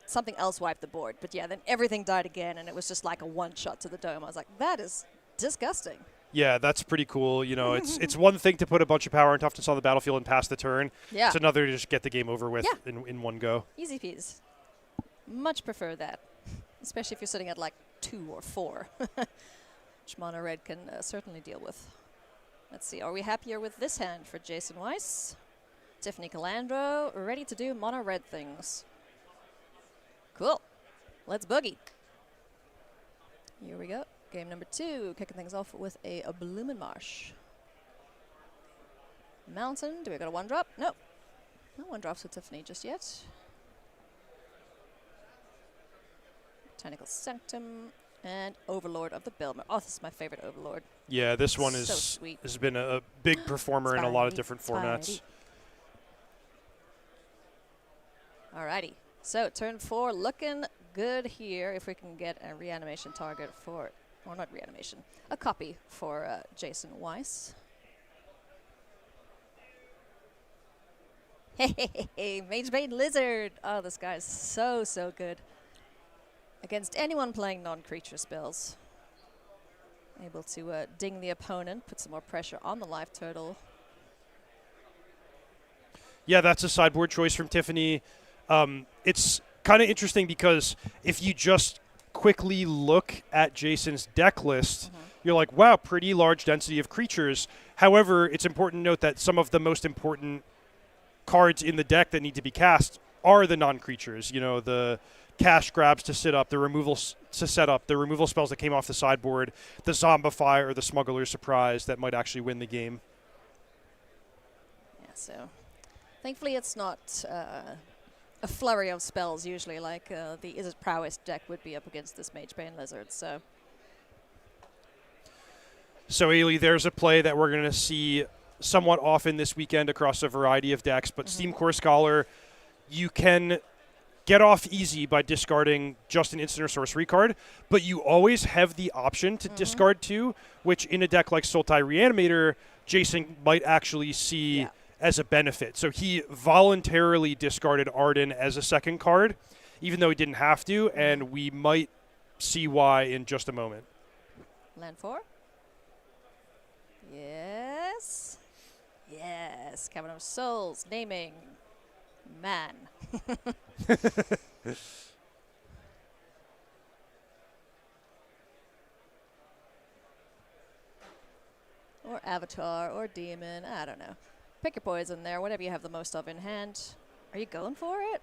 Something else wiped the board. But, yeah, then everything died again, and it was just like a one-shot to the dome. I was like, that is disgusting. Yeah, that's pretty cool. You know, it's one thing to put a bunch of power and toughness on the battlefield and pass the turn. Yeah. It's another to just get the game over with in one go. Easy peas. Much prefer that, especially if you're sitting at like 2 or 4, which Mono Red can certainly deal with. Let's see, are we happier with this hand for Jason Weiss? Tiffany Calandro, ready to do Mono Red things. Cool. Let's boogie. Here we go. Game number 2, kicking things off with a Bloomin' Marsh. Mountain, do we got a 1-drop? Nope. No 1-drops with Tiffany just yet. Botanical Sanctum, and Overlord of the Bilmer. Oh, this is my favorite Overlord. Yeah, this one so sweet. Has been a big performer in a lot of different formats. Alrighty, so turn 4 looking good here. If we can get a reanimation target for, or not reanimation, a copy for Jason Weiss. Hey, Magebane Lizard. Oh, this guy's so good. Against anyone playing non-creature spells. Able to ding the opponent, put some more pressure on the life total. Yeah, that's a sideboard choice from Tiffany. It's kind of interesting because if you just quickly look at Jason's deck list, you're like, wow, pretty large density of creatures. However, it's important to note that some of the most important cards in the deck that need to be cast are the non-creatures. You know, the cash grabs to sit up, the removal to set up, the removal spells that came off the sideboard, the Zombify or the Smuggler's Surprise that might actually win the game. Yeah, so thankfully it's not a flurry of spells usually like the Is It Prowess deck would be up against this Magebane Lizard. So Ailey, there's a play that we're going to see somewhat often this weekend across a variety of decks, but Steam Core Scholar, you can get off easy by discarding just an instant or sorcery card, but you always have the option to discard 2, which in a deck like Sultai Reanimator, Jason might actually see as a benefit. So he voluntarily discarded Arden as a second card, even though he didn't have to, and we might see why in just a moment. Land 4. Yes. Yes. Cavern of Souls. Naming. Man. Or Avatar, or Demon. I don't know. Pick your poison there, whatever you have the most of in hand. Are you going for it?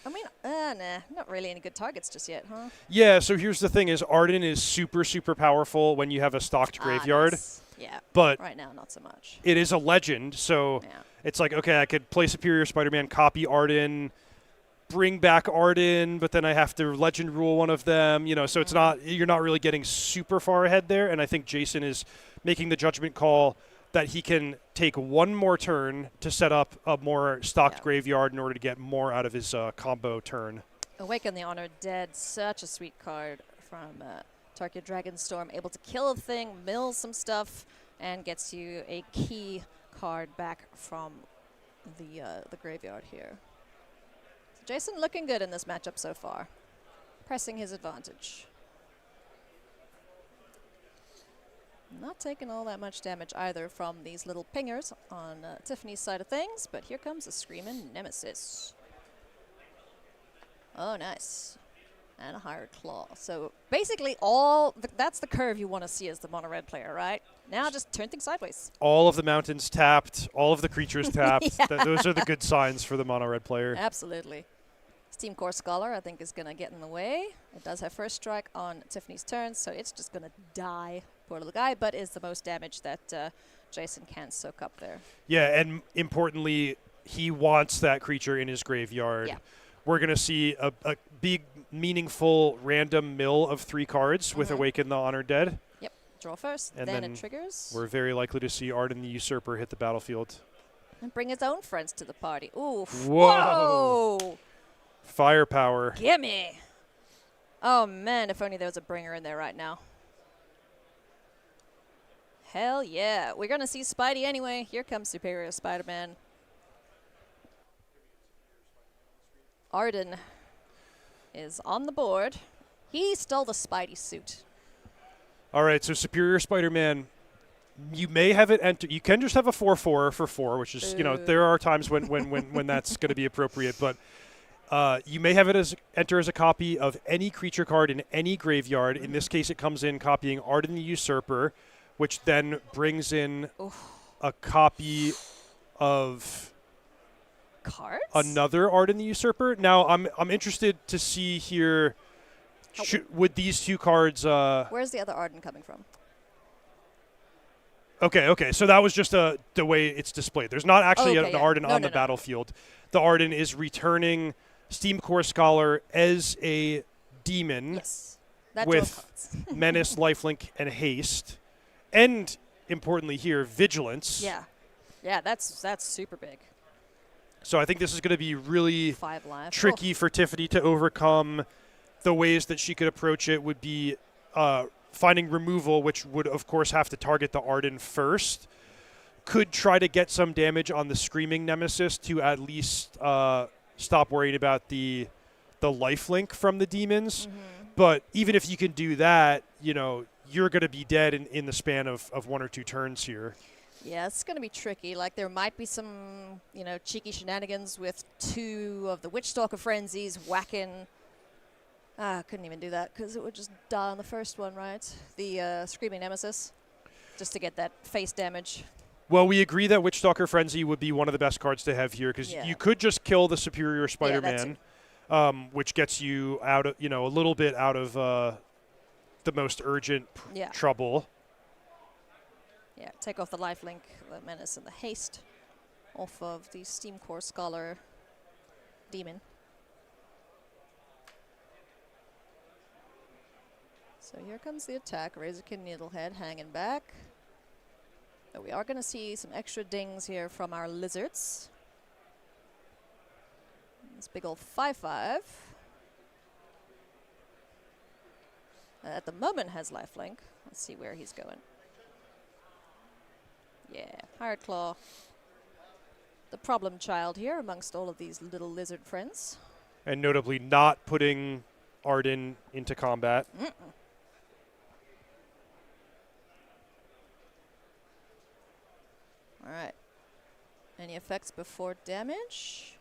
I mean, nah, not really any good targets just yet, huh? Yeah, so here's the thing is Arden is super, super powerful when you have a stocked graveyard. Nice. Yeah, but right now not so much. it is a legend, so Yeah. it's like, okay, I could play Superior Spider-Man, copy Arden, bring back Arden, but then I have to legend rule one of them, so it's not, you're not really getting super far ahead there, and I think Jason is making the judgment call that he can take one more turn to set up a more stocked graveyard in order to get more out of his combo turn. Awaken the Honored Dead, such a sweet card from Tarkia Dragonstorm, able to kill a thing, mill some stuff, and gets you a key card back from the graveyard here. So Jason looking good in this matchup so far, pressing his advantage. Not taking all that much damage either from these little pingers on Tiffany's side of things, but here comes a Screaming Nemesis. Oh, nice. And a Hired Claw. So basically that's the curve you want to see as the mono-red player, right? Now just turn things sideways. All of the mountains tapped, all of the creatures tapped. Those are the good signs for the mono-red player. Absolutely. Steam Core Scholar, I think, is going to get in the way. It does have first strike on Tiffany's turn, so it's just going to die. Poor little guy, but is the most damage that Jason can soak up there. Yeah, and importantly, he wants that creature in his graveyard. Yeah. We're going to see a big, meaningful, random mill of 3 cards with Awaken the Honored Dead. Yep. Draw first, And then then it triggers. We're very likely to see Arden the Usurper hit the battlefield. And bring his own friends to the party. Ooh. Whoa. Whoa! Firepower. Gimme! Oh, man, if only there was a bringer in there right now. Hell yeah. We're going to see Spidey anyway. Here comes Superior Spider-Man. Arden is on the board. He stole the Spidey suit. All right, so Superior Spider-Man, you may have it enter. You can just have a 4/4 for 4, which is, there are times when that's going to be appropriate, but you may have it enter as a copy of any creature card in any graveyard. In this case, it comes in copying Arden the Usurper, which then brings in a copy of Cards? another Arden the Usurper. Now, I'm interested to see here, would these 2 cards... Where's the other Arden coming from? Okay. So that was just the way it's displayed. There's not actually an Arden on the battlefield. The Arden is returning Steam Core Scholar as a demon with Menace, Lifelink, and Haste. And, importantly here, Vigilance. Yeah, that's super big. So I think this is going to be really 5 life. tricky for Tiffany to overcome. The ways that she could approach it would be finding removal, which would, of course, have to target the Arden first. Could try to get some damage on the Screaming Nemesis to at least stop worrying about the lifelink from the demons. But even if you can do that, you're going to be dead in the span of 1 or 2 turns here. Yeah, it's going to be tricky. Like, there might be some, cheeky shenanigans with 2 of the Witchstalker Frenzies whacking. I couldn't even do that because it would just die on the first one, right? The Screaming Nemesis, just to get that face damage. Well, we agree that Witchstalker Frenzy would be one of the best cards to have here because you could just kill the Superior Spider-Man, which gets you out of, a little bit out of the most urgent trouble. Yeah, take off the lifelink, the Menace, and the Haste off of the Steam Core Scholar Demon. So here comes the attack. Razorkin Needlehead hanging back. But we are going to see some extra dings here from our lizards. This big old 5/5. At the moment has lifelink. Let's see where he's going. Yeah, Hired Claw. The problem child here amongst all of these little lizard friends. And notably not putting Arden into combat. All right. Any effects before damage?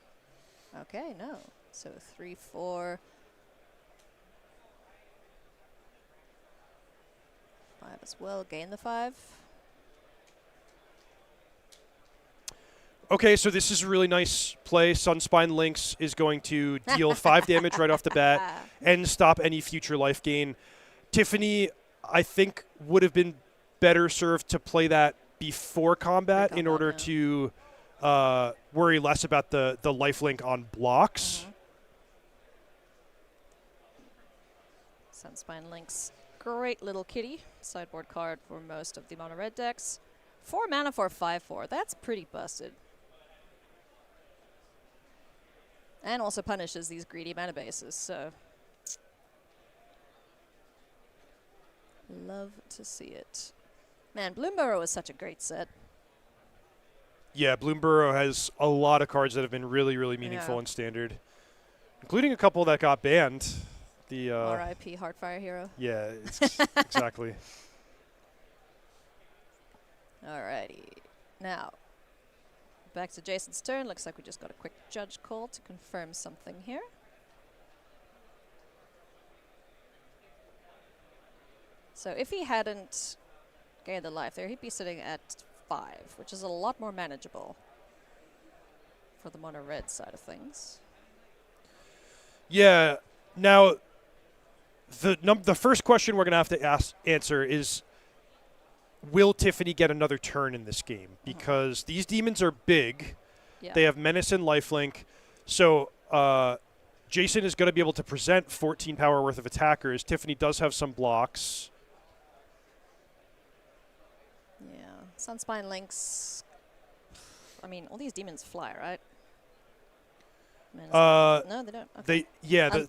Okay, no. So 3, 4, 5 as well. Gain the 5. Okay, so this is a really nice play. Sunspine Lynx is going to deal 5 damage right off the bat and stop any future life gain. Tiffany, I think, would have been better served to play that before combat in order to worry less about the lifelink on blocks. Sunspine Lynx, great little kitty. Sideboard card for most of the mono red decks. 4 mana for a 5/4. That's pretty busted. And also punishes these greedy mana bases, so love to see it. Man, Bloomburrow is such a great set. Yeah, Bloomburrow has a lot of cards that have been really, really meaningful in Standard, including a couple that got banned. The R.I.P. Heartfire Hero. Yeah, exactly. Alrighty. Now, back to Jason's turn. Looks like we just got a quick judge call to confirm something here. So if he hadn't gained the life there, he'd be sitting at 5, which is a lot more manageable for the mono red side of things. Yeah. Now, the first question we're going to have to answer is, will Tiffany get another turn in this game? Because these demons are big. Yeah. They have menace and lifelink. So Jason is going to be able to present 14 power worth of attackers. Tiffany does have some blocks. Yeah. Sunspine Lynx. I mean, all these demons fly, right? No, they don't. Okay.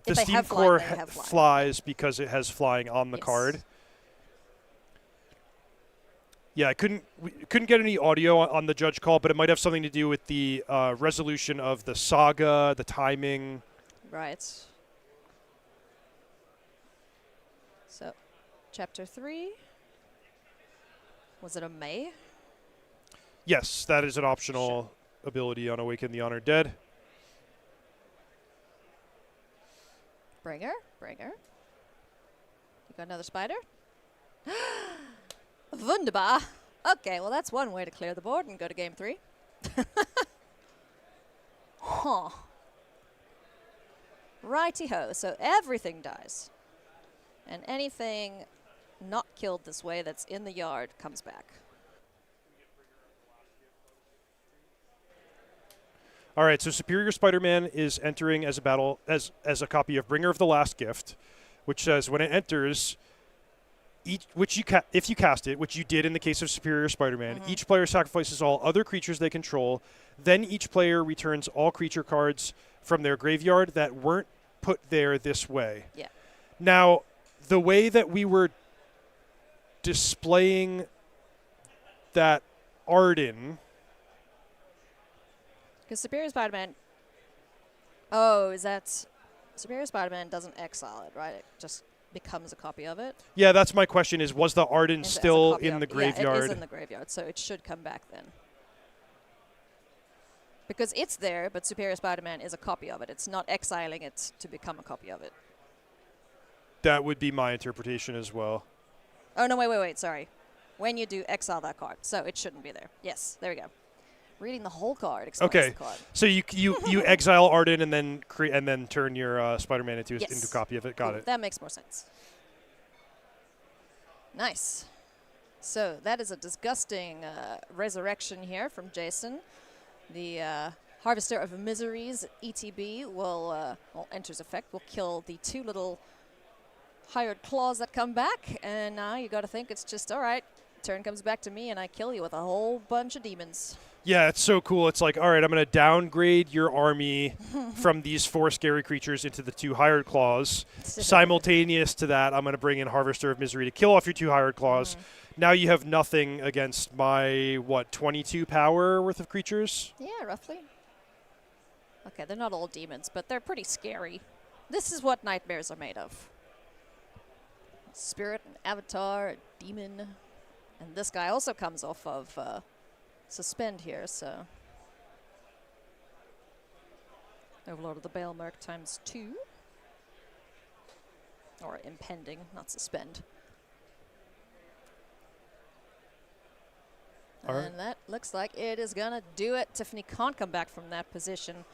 The Steam Core flies because it has flying on the card. Yeah, we couldn't get any audio on the judge call, but it might have something to do with the resolution of the saga, the timing. Right. So, Chapter 3. Was it a May? Yes, that is an optional ability on Awaken the Honored Dead. Bringer. You got another spider? Wunderbar. Okay, well that's one way to clear the board and go to game 3. Huh. Righty-ho, so everything dies. And anything not killed this way that's in the yard comes back. All right, so Superior Spider-Man is entering as a copy of Bringer of the Last Gift, which says when it enters, if you cast it, which you did in the case of Superior Spider-Man, each player sacrifices all other creatures they control. Then each player returns all creature cards from their graveyard that weren't put there this way. Yeah. Now, the way that we were displaying that Arden... Because Superior Spider-Man... Oh, is that... Superior Spider-Man doesn't exile it, right? It just becomes a copy of it. Yeah, that's my question is, was the Arden still in the graveyard? Yeah, it is in the graveyard, so it should come back then. Because it's there, but Superior Spider-Man is a copy of it. It's not exiling it to become a copy of it. That would be my interpretation as well. Oh, no, wait, sorry. When you do, exile that card. So it shouldn't be there. Yes, there we go. Reading the whole card explains the card. So you exile Arden and then turn your Spider-Man into a copy of it. Got it. That makes more sense. Nice. So that is a disgusting resurrection here from Jason. The Harvester of Miseries, ETB, will enters effect. Will kill the 2 little hired claws that come back. And now you got to think it's just, all right, turn comes back to me and I kill you with a whole bunch of demons. Yeah, it's so cool. It's like, all right, I'm going to downgrade your army from these 4 scary creatures into the 2 hired claws. Simultaneous to that, I'm going to bring in Harvester of Misery to kill off your 2 hired claws. Now you have nothing against my, 22 power worth of creatures? Yeah, roughly. Okay, they're not all demons, but they're pretty scary. This is what nightmares are made of. Spirit, an avatar, a demon. And this guy also comes off of suspend here, so. Overlord of the Baelmerk times 2. Or impending, not suspend. All right. And that looks like it is going to do it. Tiffany can't come back from that position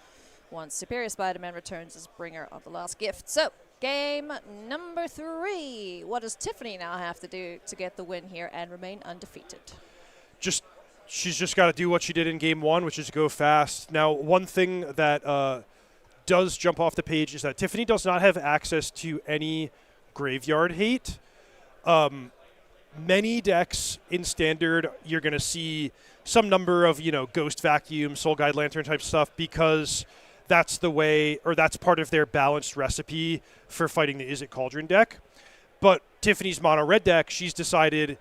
once Superior Spider-Man returns as bringer of the last gift. So, game number 3. What does Tiffany now have to do to get the win here and remain undefeated? She's just got to do what she did in game 1, which is go fast. Now, one thing that does jump off the page is that Tiffany does not have access to any graveyard hate. Many decks in Standard, you're going to see some number of, Ghost Vacuum, Soul Guide Lantern type stuff because that's the way, or that's part of their balanced recipe for fighting the Izzet Cauldron deck. But Tiffany's mono red deck, she's decided,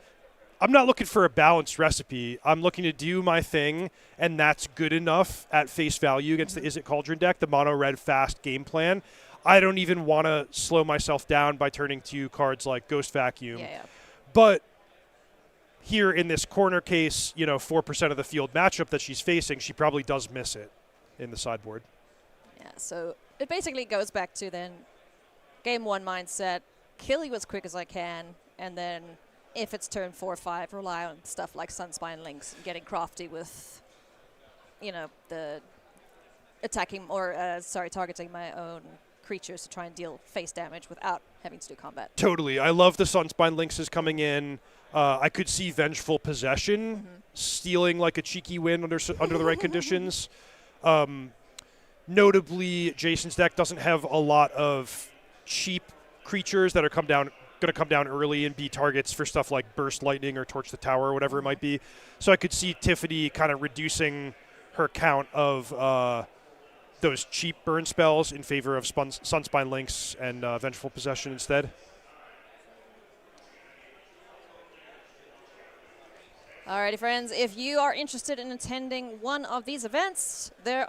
I'm not looking for a balanced recipe. I'm looking to do my thing, and that's good enough at face value against the Izzet Cauldron deck, the mono red fast game plan. I don't even want to slow myself down by turning to cards like Ghost Vacuum. Yeah. But here in this corner case, 4% of the field matchup that she's facing, she probably does miss it in the sideboard. Yeah, so it basically goes back to then game 1 mindset, kill you as quick as I can, and then if it's turn 4 or 5, rely on stuff like Sunspine Links and getting crafty with, the attacking or, targeting my own creatures to try and deal face damage without having to do combat. Totally. I love the Sunspine Lynx is coming in. I could see Vengeful Possession stealing like a cheeky win under the right conditions. Notably, Jason's deck doesn't have a lot of cheap creatures that are going to come down early and be targets for stuff like Burst Lightning or Torch the Tower or whatever it might be. So I could see Tiffany kind of reducing her count of those cheap burn spells in favor of Sunspine Lynx and Vengeful Possession instead. Alrighty, friends, if you are interested in attending one of these events, there's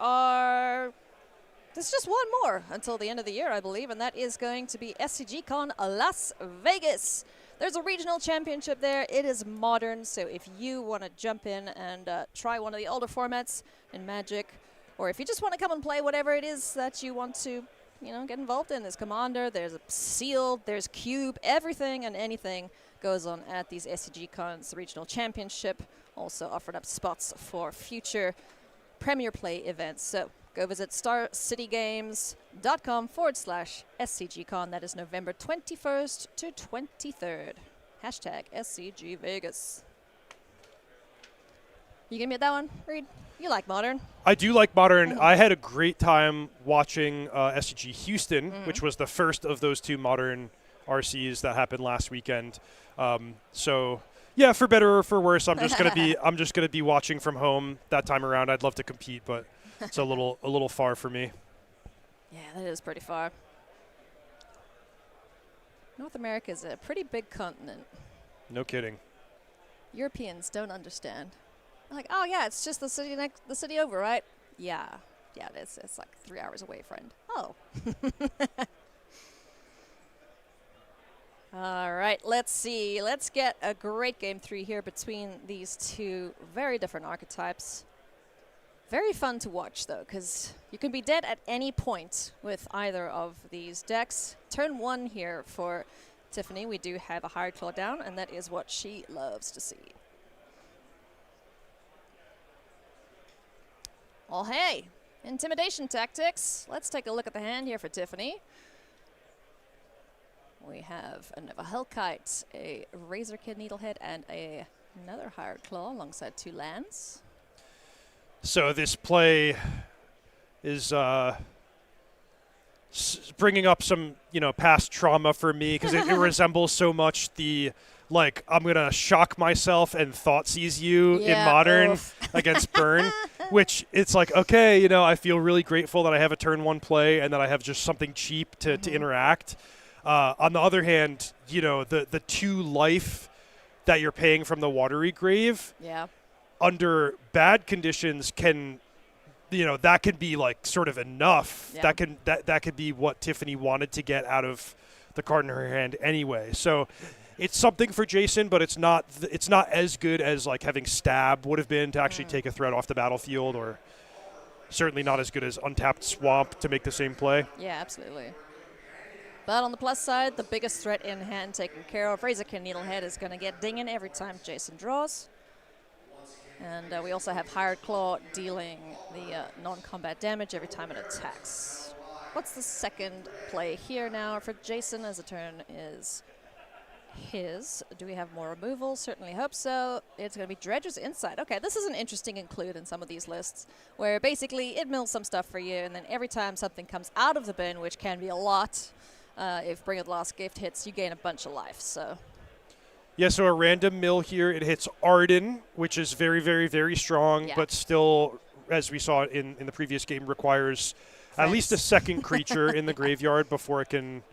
just one more until the end of the year, I believe, and that is going to be SCG Con Las Vegas. There's a regional championship there. It is modern, so if you want to jump in and try one of the older formats in Magic, or if you just want to come and play whatever it is that you want to, get involved in, there's Commander, there's Sealed, there's Cube, everything and anything goes on at these SCG Cons, the regional championship, also offered up spots for future Premier Play events. So go visit starcitygames.com/SCGCon. That is November 21st to 23rd. Hashtag SCG Vegas. You gonna get that one, Reed? You like Modern? I do like Modern. I had a great time watching SCG Houston, which was the first of those 2 Modern RCs that happened last weekend. So yeah, for better or for worse, I'm just gonna be watching from home that time around. I'd love to compete, but it's a little far for me. Yeah, that is pretty far. North America is a pretty big continent. No kidding. Europeans don't understand. They're like, oh yeah, it's just the city over, right? Yeah, it is. It's like 3 hours away, friend. Oh. All right, let's see. Let's get a great game 3 here between these 2 very different archetypes. Very fun to watch, though, because you can be dead at any point with either of these decks. Turn 1 here for Tiffany. We do have a Hard Claw down, and that is what she loves to see. Well, hey, intimidation tactics. Let's take a look at the hand here for Tiffany. We have a Hellkite, a Razorkid Needlehead, and another Hired Claw alongside 2 lands. So this play is bringing up some, past trauma for me because it resembles so much the, I'm going to shock myself and thought seize you in Modern against Burn, which it's like, okay, I feel really grateful that I have a turn 1 play and that I have just something cheap to interact. On the other hand, the 2 life that you're paying from the Watery Grave under bad conditions can, that can be sort of enough. Yeah. That could be what Tiffany wanted to get out of the card in her hand anyway. So it's something for Jason, but it's not as good as like having Stab would have been to actually take a threat off the battlefield, or certainly not as good as Untapped Swamp to make the same play. Yeah, absolutely. But on the plus side, the biggest threat in hand taken care of. Razorkin Needlehead is going to get dinging every time Jason draws. And we also have Hired Claw dealing the non-combat damage every time it attacks. What's the second play here now for Jason, as the turn is his? Do we have more removal? Certainly hope so. It's going to be Dredger's Insight. Okay, this is an interesting include in some of these lists, where basically it mills some stuff for you, and then every time something comes out of the bin, which can be a lot, if Bring of the Lost Gift hits, you gain a bunch of life. So. Yeah, so a random mill here. It hits Arden, which is very, very, very strong, but still, as we saw in the previous game, requires at least a second creature in the graveyard before it can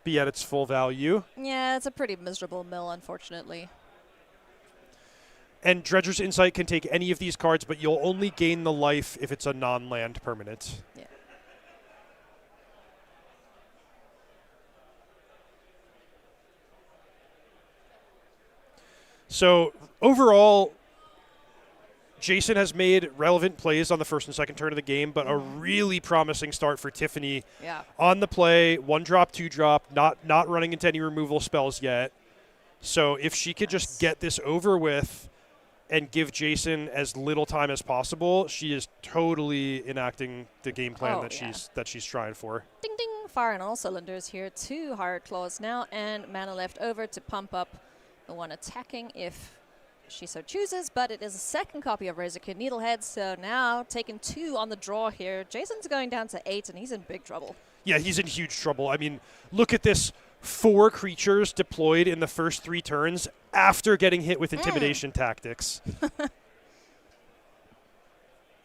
be at its full value. Yeah, it's a pretty miserable mill, unfortunately. And Dredger's Insight can take any of these cards, but you'll only gain the life if it's a non-land permanent. Yeah. So overall, Jason has made relevant plays on the first and second turn of the game, but a really promising start for Tiffany. Yeah. On the play, 1-drop, 2-drop, not running into any removal spells yet. So if she could just get this over with and give Jason as little time as possible, she is totally enacting the game plan that she's trying for. Ding ding, fire on all cylinders here. 2 Hired Claws now, and mana left over to pump up the one attacking if she so chooses, but it is a second copy of Razorkin Needlehead, so now taking 2 on the draw here. Jason's going down to 8, and he's in big trouble. Yeah, he's in huge trouble. I mean, look at this. 4 creatures deployed in the first 3 turns after getting hit with intimidation tactics.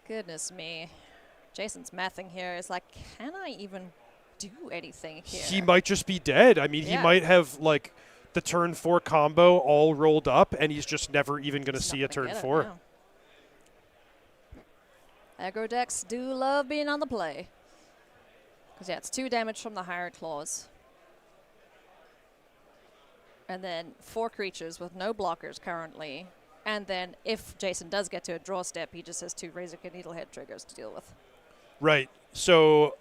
Goodness me. Jason's mathing here. It's like, can I even do anything here? He might just be dead. I mean, he might have, like, the turn 4 combo all rolled up, and he's just never even going to see a turn 4. Aggro decks do love being on the play. Because, yeah, it's 2 damage from the Hired Claws. And then 4 creatures with no blockers currently. And then if Jason does get to a draw step, he just has 2 Razorkin Needlehead triggers to deal with. Right. So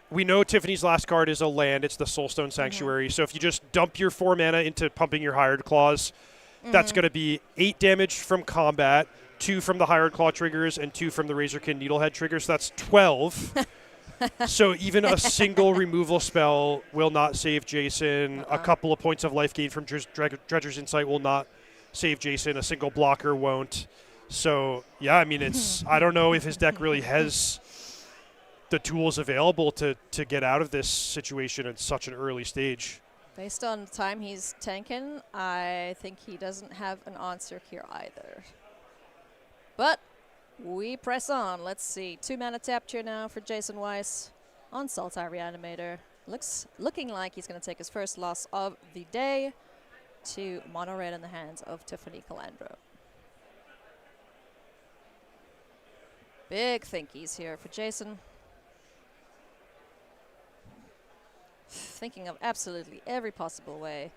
we know Tiffany's last card is a land. It's the Soulstone Sanctuary. So if you just dump your 4 mana into pumping your Hired Claws, that's going to be 8 damage from combat, 2 from the Hired Claw triggers, and 2 from the Razorkin Needlehead triggers. So that's 12. So even a single removal spell will not save Jason. A couple of points of life gain from Dredger's Insight will not save Jason. A single blocker won't. So, yeah, I mean, it's I don't know if his deck really has the tools available to get out of this situation at such an early stage. Based on the time he's tanking, I think he doesn't have an answer here either. But we press on. Let's see. 2 mana tapped here now for Jason Weiss on Sultai Reanimator. Looking like he's going to take his first loss of the day to mono red in the hands of Tiffany Calandro. Big thinkies here for Jason. Thinking of absolutely every possible way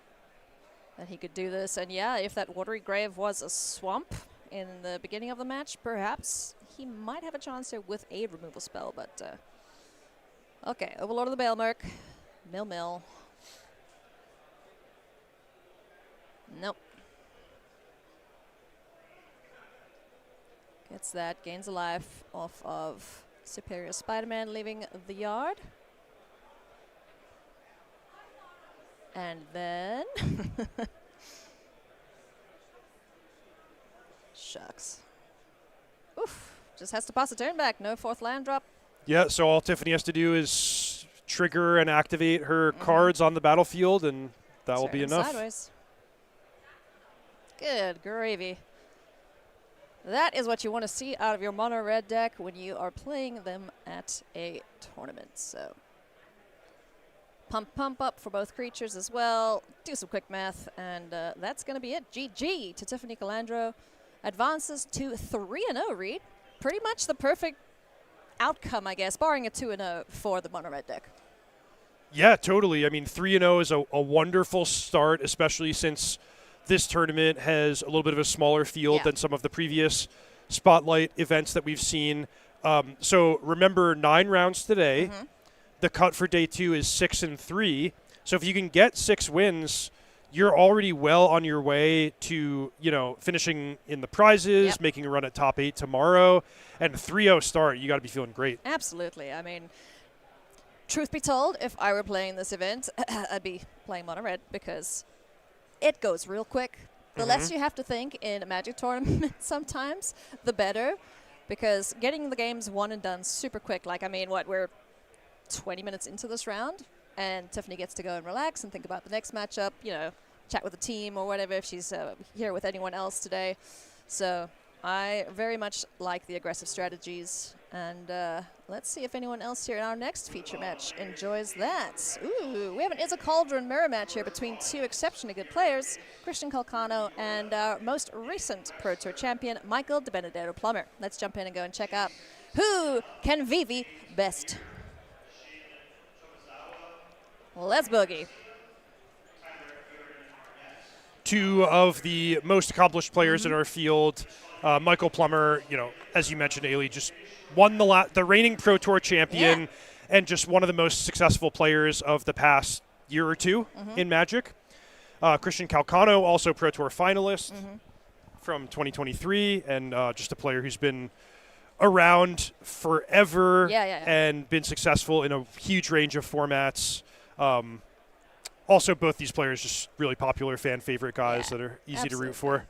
that he could do this. And yeah, if that Watery Grave was a swamp in the beginning of the match, perhaps he might have a chance here with a removal spell. But okay, Overlord of the Baelmerk. Mill. Nope. Gets that, gains a life off of Superior Spider-Man leaving the yard. And then shucks. Oof. Just has to pass a turn back. No 4th land drop. Yeah, so all Tiffany has to do is trigger and activate her cards on the battlefield, and that will be enough. Sideways. Good gravy. That is what you want to see out of your mono red deck when you are playing them at a tournament. So pump up for both creatures as well. Do some quick math, and that's going to be it. GG to Tiffany Calandro. Advances to 3-0, Reed. Pretty much the perfect outcome, I guess, barring a 2-0 for the mono red deck. Yeah, totally. I mean, 3-0 is a wonderful start, especially since this tournament has a little bit of a smaller field than some of the previous Spotlight events that we've seen. So remember, 9 rounds today. Mm-hmm. The cut for day 2 is 6-3. So if you can get 6 wins, you're already well on your way to, finishing in the prizes, making a run at top 8 tomorrow. And 3-0 start, you got to be feeling great. Absolutely. I mean, truth be told, if I were playing this event, I'd be playing mono red because it goes real quick. The less you have to think in a Magic tournament sometimes, the better, because getting the games won and done super quick. Like, I mean, we're 20 minutes into this round, and Tiffany gets to go and relax and think about the next matchup, chat with the team or whatever if she's here with anyone else today. So I very much like the aggressive strategies. And let's see if anyone else here in our next feature match enjoys that. Ooh, we have an Is a Cauldron mirror match here between 2 exceptionally good players, Christian Calcano and our most recent Pro Tour champion, Michael De Benedetto Plummer. Let's jump in and go and check out who can Vivi best. Let's boogie. 2 of the most accomplished players in our field. Michael Plummer, as you mentioned, Ailey, just won the reigning Pro Tour champion and just one of the most successful players of the past year or 2 in Magic. Christian Calcano, also Pro Tour finalist from 2023, and just a player who's been around forever and been successful in a huge range of formats. Also, both these players just really popular fan favorite guys that are easy to root for.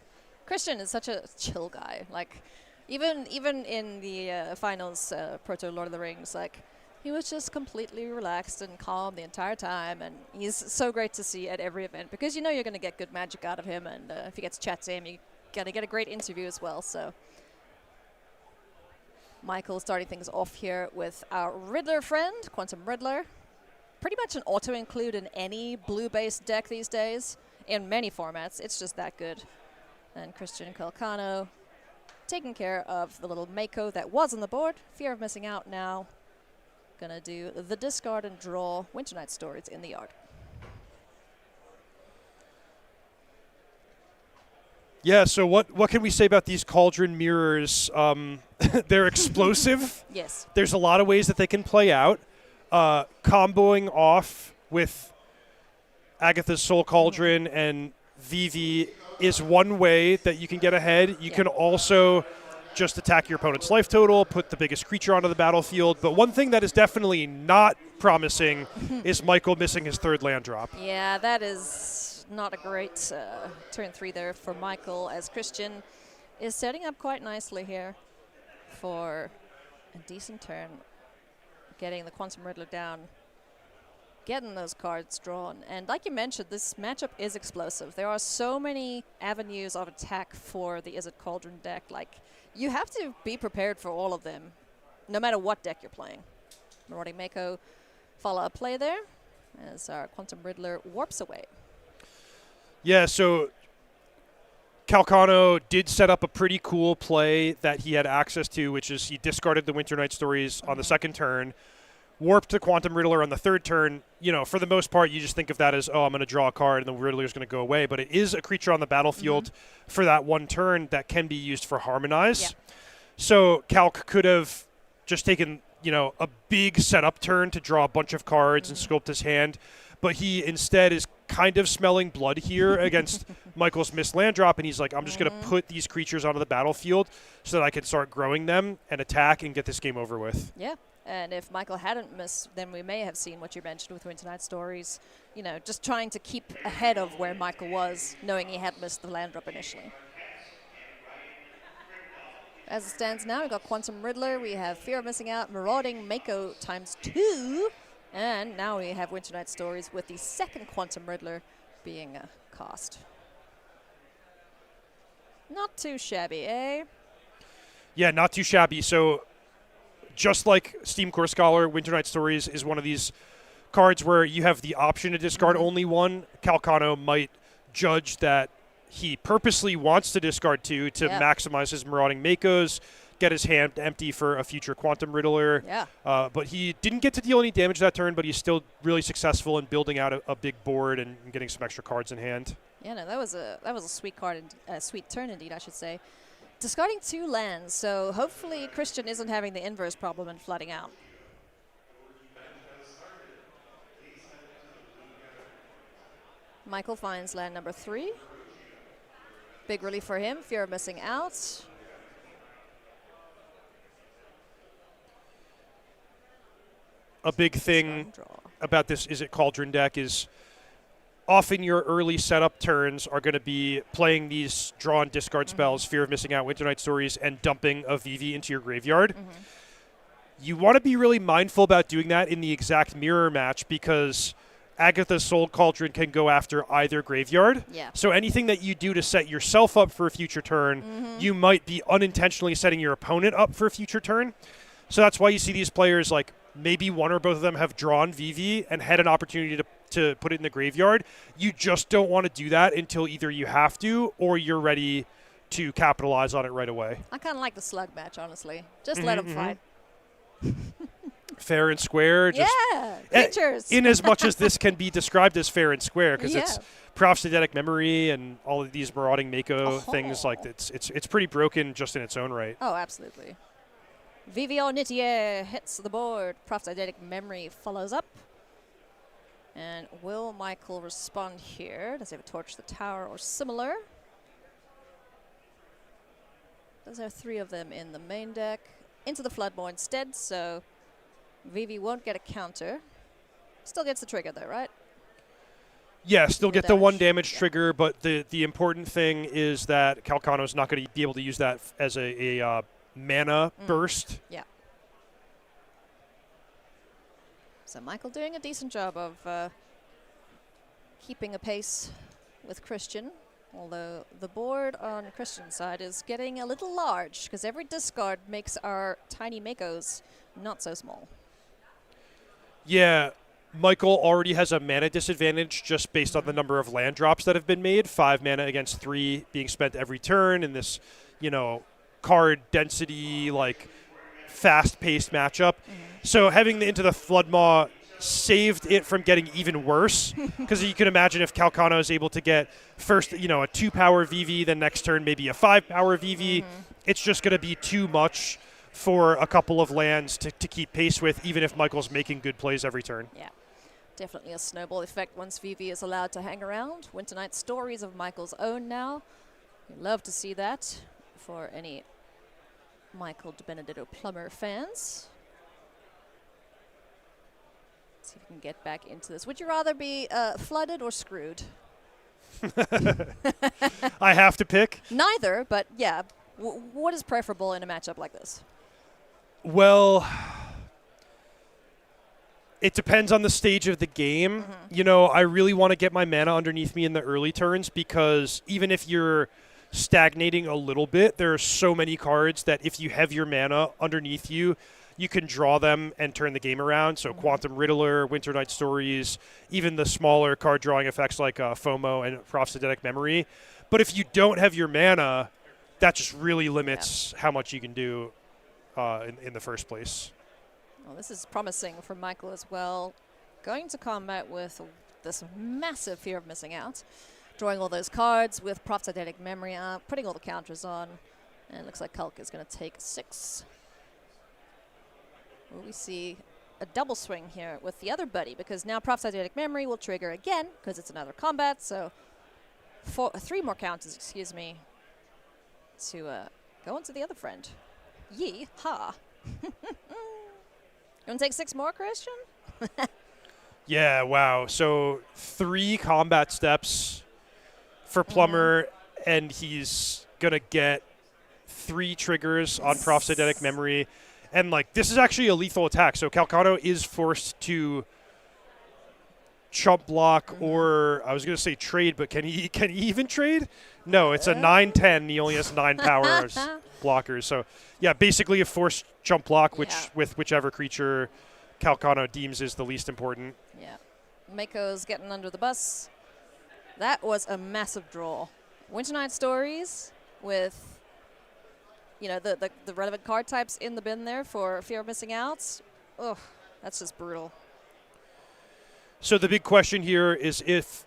Christian is such a chill guy. Like, even in the finals, Pro Tour Lord of the Rings, like, he was just completely relaxed and calm the entire time, and he's so great to see at every event because you're going to get good magic out of him, and if you get to chat to him, you're going to get a great interview as well. So Michael starting things off here with our Riddler friend, Quantum Riddler. Pretty much an auto-include in any blue-based deck these days, in many formats. It's just that good. And Christian Calcano taking care of the little Mako that was on the board. Fear of missing out now. Gonna do the discard and draw Winter Night Stories in the yard. Yeah, so what can we say about these Cauldron mirrors? They're explosive. Yes. There's a lot of ways that they can play out. Comboing off with Agatha's Soul Cauldron and Vivi is one way that you can get ahead. You can also just attack your opponent's life total, put the biggest creature onto the battlefield. But one thing that is definitely not promising is Michael missing his 3rd land drop. Yeah, that is not a great turn 3 there for Michael, as Christian is setting up quite nicely here for a decent turn. Getting the Quantum Riddler down, getting those cards drawn. And like you mentioned, this matchup is explosive. There are so many avenues of attack for the Izzet Cauldron deck. Like, you have to be prepared for all of them, no matter what deck you're playing. Marauding Mako follow-up play there as our Quantum Riddler warps away. Yeah, so Calcano did set up a pretty cool play that he had access to, which is he discarded the Winter Night Stories on the 2nd turn, warped the Quantum Riddler on the 3rd turn. For the most part, you just think of that as, I'm going to draw a card and the Riddler's going to go away. But it is a creature on the battlefield for that one turn that can be used for Harmonize. Yeah. So Calc could have just taken, a big setup turn to draw a bunch of cards and sculpt his hand. But he instead is kind of smelling blood here against Michael's missed land drop, and he's like, I'm just going to put these creatures onto the battlefield so that I can start growing them and attack and get this game over with. Yeah, and if Michael hadn't missed, then we may have seen what you mentioned with Winter Night Stories, just trying to keep ahead of where Michael was, knowing he had missed the land drop initially. As it stands now, we've got Quantum Riddler, we have Fear of Missing Out, Marauding Mako ×2, and now we have Winter Night Stories with the 2nd Quantum Riddler being cast. Not too shabby, eh? Yeah, not too shabby. So just like Steam Core Scholar, Winter Night Stories is one of these cards where you have the option to discard only one. Calcano might judge that he purposely wants to discard 2 to maximize his Marauding Makos, get his hand empty for a future Quantum Riddler. Yeah. But he didn't get to deal any damage that turn, but he's still really successful in building out a big board and getting some extra cards in hand. Yeah, no, that was a sweet card, sweet turn indeed, I should say. Discarding 2 lands, so hopefully Christian isn't having the inverse problem and flooding out. Michael finds land number 3. Big relief for him, fear of missing out. A big thing about this Is It Cauldron deck is often your early setup turns are going to be playing these draw and discard spells, Fear of Missing Out, Winter Night Stories, and dumping a VV into your graveyard. You want to be really mindful about doing that in the exact mirror match because Agatha's Soul Cauldron can go after either graveyard. Yeah. So anything that you do to set yourself up for a future turn, you might be unintentionally setting your opponent up for a future turn. So that's why you see these players, like maybe one or both of them have drawn VV and had an opportunity to put it in the graveyard. You just don't want to do that until either you have to or you're ready to capitalize on it right away. I kind of like the slug match, honestly. Just let them fight. Fair and square. Just creatures. In as much as this can be described as fair and square, because it's Prophetic Memory and all of these marauding Mako things, like it's pretty broken just in its own right. Oh, absolutely. Vivio Nitier hits the board. Prophetic Memory follows up. And will Michael respond here? Does he have a Torch the Tower or similar? Does have 3 of them in the main deck. Into the Floodmore instead, so Vivi won't get a counter. Still gets the trigger though, right? Yeah, still get the 1 damage Yeah. trigger, but the important thing is that Calcano's not going to be able to use that as a mana burst. Yeah. So Michael doing a decent job of keeping a pace with Christian, although the board on Christian's side is getting a little large because every discard makes our tiny Makos not so small. Yeah, Michael already has a mana disadvantage just based on the number of land drops that have been made. 5 mana against 3 being spent every turn in this, card density, like fast-paced matchup. So having Into the Floodmaw saved it from getting even worse, because you can imagine if Calcano is able to get first, a 2-power VV, then next turn maybe a 5-power VV, it's just going to be too much for a couple of lands to keep pace with, even if Michael's making good plays every turn. Yeah, definitely a snowball effect once VV is allowed to hang around. Winter Night Stories of Michael's own now. We love to see that for any Michael DiBenedetto Plummer fans. Let's see if we can get back into this. Would you rather be flooded or screwed? I have to pick? Neither, but yeah. What is preferable in a matchup like this? Well, it depends on the stage of the game. I really want to get my mana underneath me in the early turns because even if you're stagnating a little bit, there are so many cards that if you have your mana underneath you, you can draw them and turn the game around. So Quantum Riddler, Winter Night Stories, even the smaller card drawing effects like FOMO and Prophetic Memory. But if you don't have your mana, that just really limits how much you can do in the first place. Well, this is promising for Michael as well. Going to combat with this massive fear of missing out. Drawing all those cards with Prophetic Memory out, putting all the counters on. And it looks like Kulk is going to take 6. Will we see a double swing here with the other buddy? Because now Prophetic Memory will trigger again because it's another combat. So 3 more counters, to go into the other friend. Yee-ha. You want to take 6 more, Christian? Yeah, wow. So 3 combat steps for Plummer, and he's going to get 3 triggers on Prophetic Memory. And, this is actually a lethal attack. So Calcano is forced to chump block or, I was going to say trade, but can he even trade? No, it's a 9/10. He only has 9 powers blockers. So, yeah, basically a forced jump block, with whichever creature Calcano deems is the least important. Yeah. Mako's getting under the bus. That was a massive draw. Winter Night Stories with the relevant card types in the bin there for fear of missing out. Ugh, that's just brutal. So the big question here is if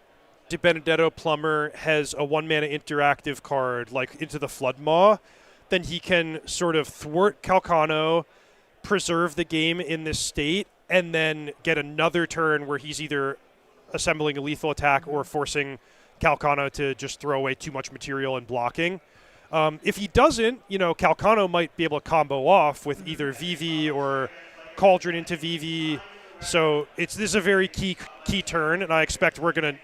De Benedetto Plumber has a 1-mana interactive card like Into the Floodmaw, then he can sort of thwart Calcano, preserve the game in this state, and then get another turn where he's either assembling a lethal attack or forcing Calcano to just throw away too much material and blocking. If he doesn't, Calcano might be able to combo off with either VV or Cauldron into VV. So this is a very key turn, and I expect we're going to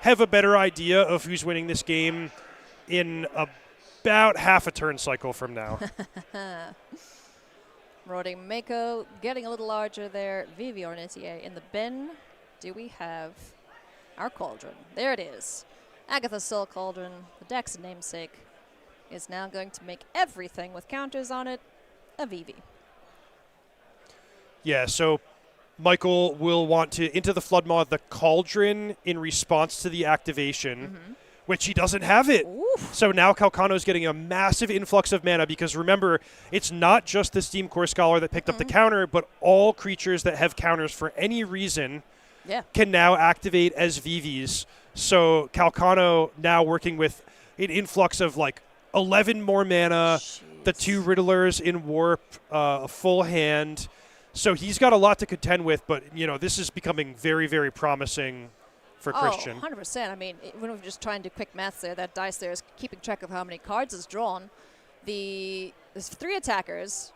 have a better idea of who's winning this game in about half a turn cycle from now. Roddy Mako getting a little larger there. VV or Nitier in the bin. Do we have our Cauldron? There it is. Agatha's Soul Cauldron, the deck's namesake, is now going to make everything with counters on it a VV. Yeah, so Michael will want to Into the Floodmaw the Cauldron in response to the activation, which he doesn't have it. Oof. So now Calcano's getting a massive influx of mana because remember, it's not just the Steam Core Scholar that picked up the counter, but all creatures that have counters for any reason can now activate as VVs. So Calcano now working with an influx of like 11 more mana, the 2 Riddlers in Warp, a full hand. So he's got a lot to contend with, but, this is becoming very, very promising for Christian. 100%. I mean, when we're just trying to do quick maths there, that dice there is keeping track of how many cards is drawn. There's 3 attackers.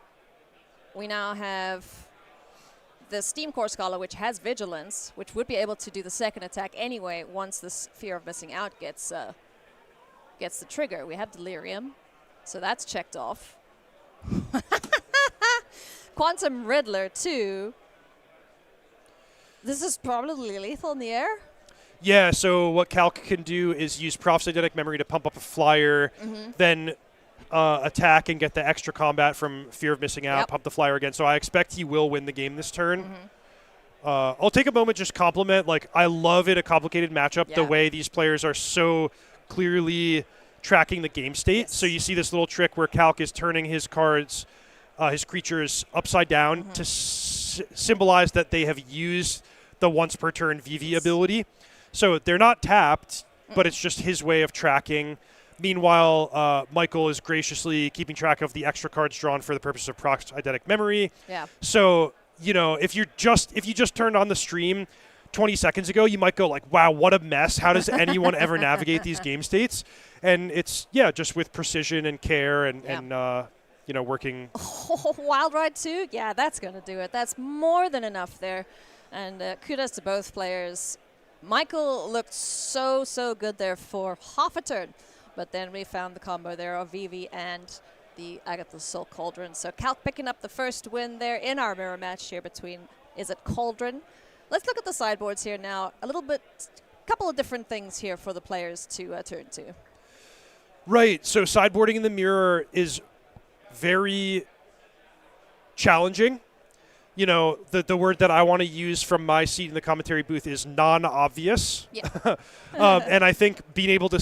We now have the Steam Core Scholar, which has Vigilance, which would be able to do the second attack anyway once this fear of missing out gets the trigger. We have Delirium, so that's checked off. Quantum Riddler, too. This is probably lethal in the air. Yeah, so what Calc can do is use Proph's Eidetic Memory to pump up a flyer, then attack and get the extra combat from Fear of Missing Out, pump the flyer again. So I expect he will win the game this turn. I'll take a moment just compliment. I love it, a complicated matchup, the way these players are so clearly tracking the game state. Yes. So you see this little trick where Calc is turning his cards, his creatures upside down to symbolize that they have used the once per turn VV ability. So they're not tapped, but it's just his way of tracking. Meanwhile, Michael is graciously keeping track of the extra cards drawn for the purpose of Proph's Eidetic Memory. Yeah. So, if you just turned on the stream 20 seconds ago, you might go like, wow, what a mess. How does anyone ever navigate these game states? And it's, just with precision and care and working. Oh, Wild Ride 2? Yeah, that's going to do it. That's more than enough there. And kudos to both players. Michael looked so good there for half a turn. But then we found the combo there of Vivi and the Agatha's Soul Cauldron. So Calc picking up the first win there in our mirror match here between, is it Cauldron? Let's look at the sideboards here now. Couple of different things here for the players to turn to. Right. So sideboarding in the mirror is very challenging. The word that I want to use from my seat in the commentary booth is non-obvious. Yeah. And I think being able to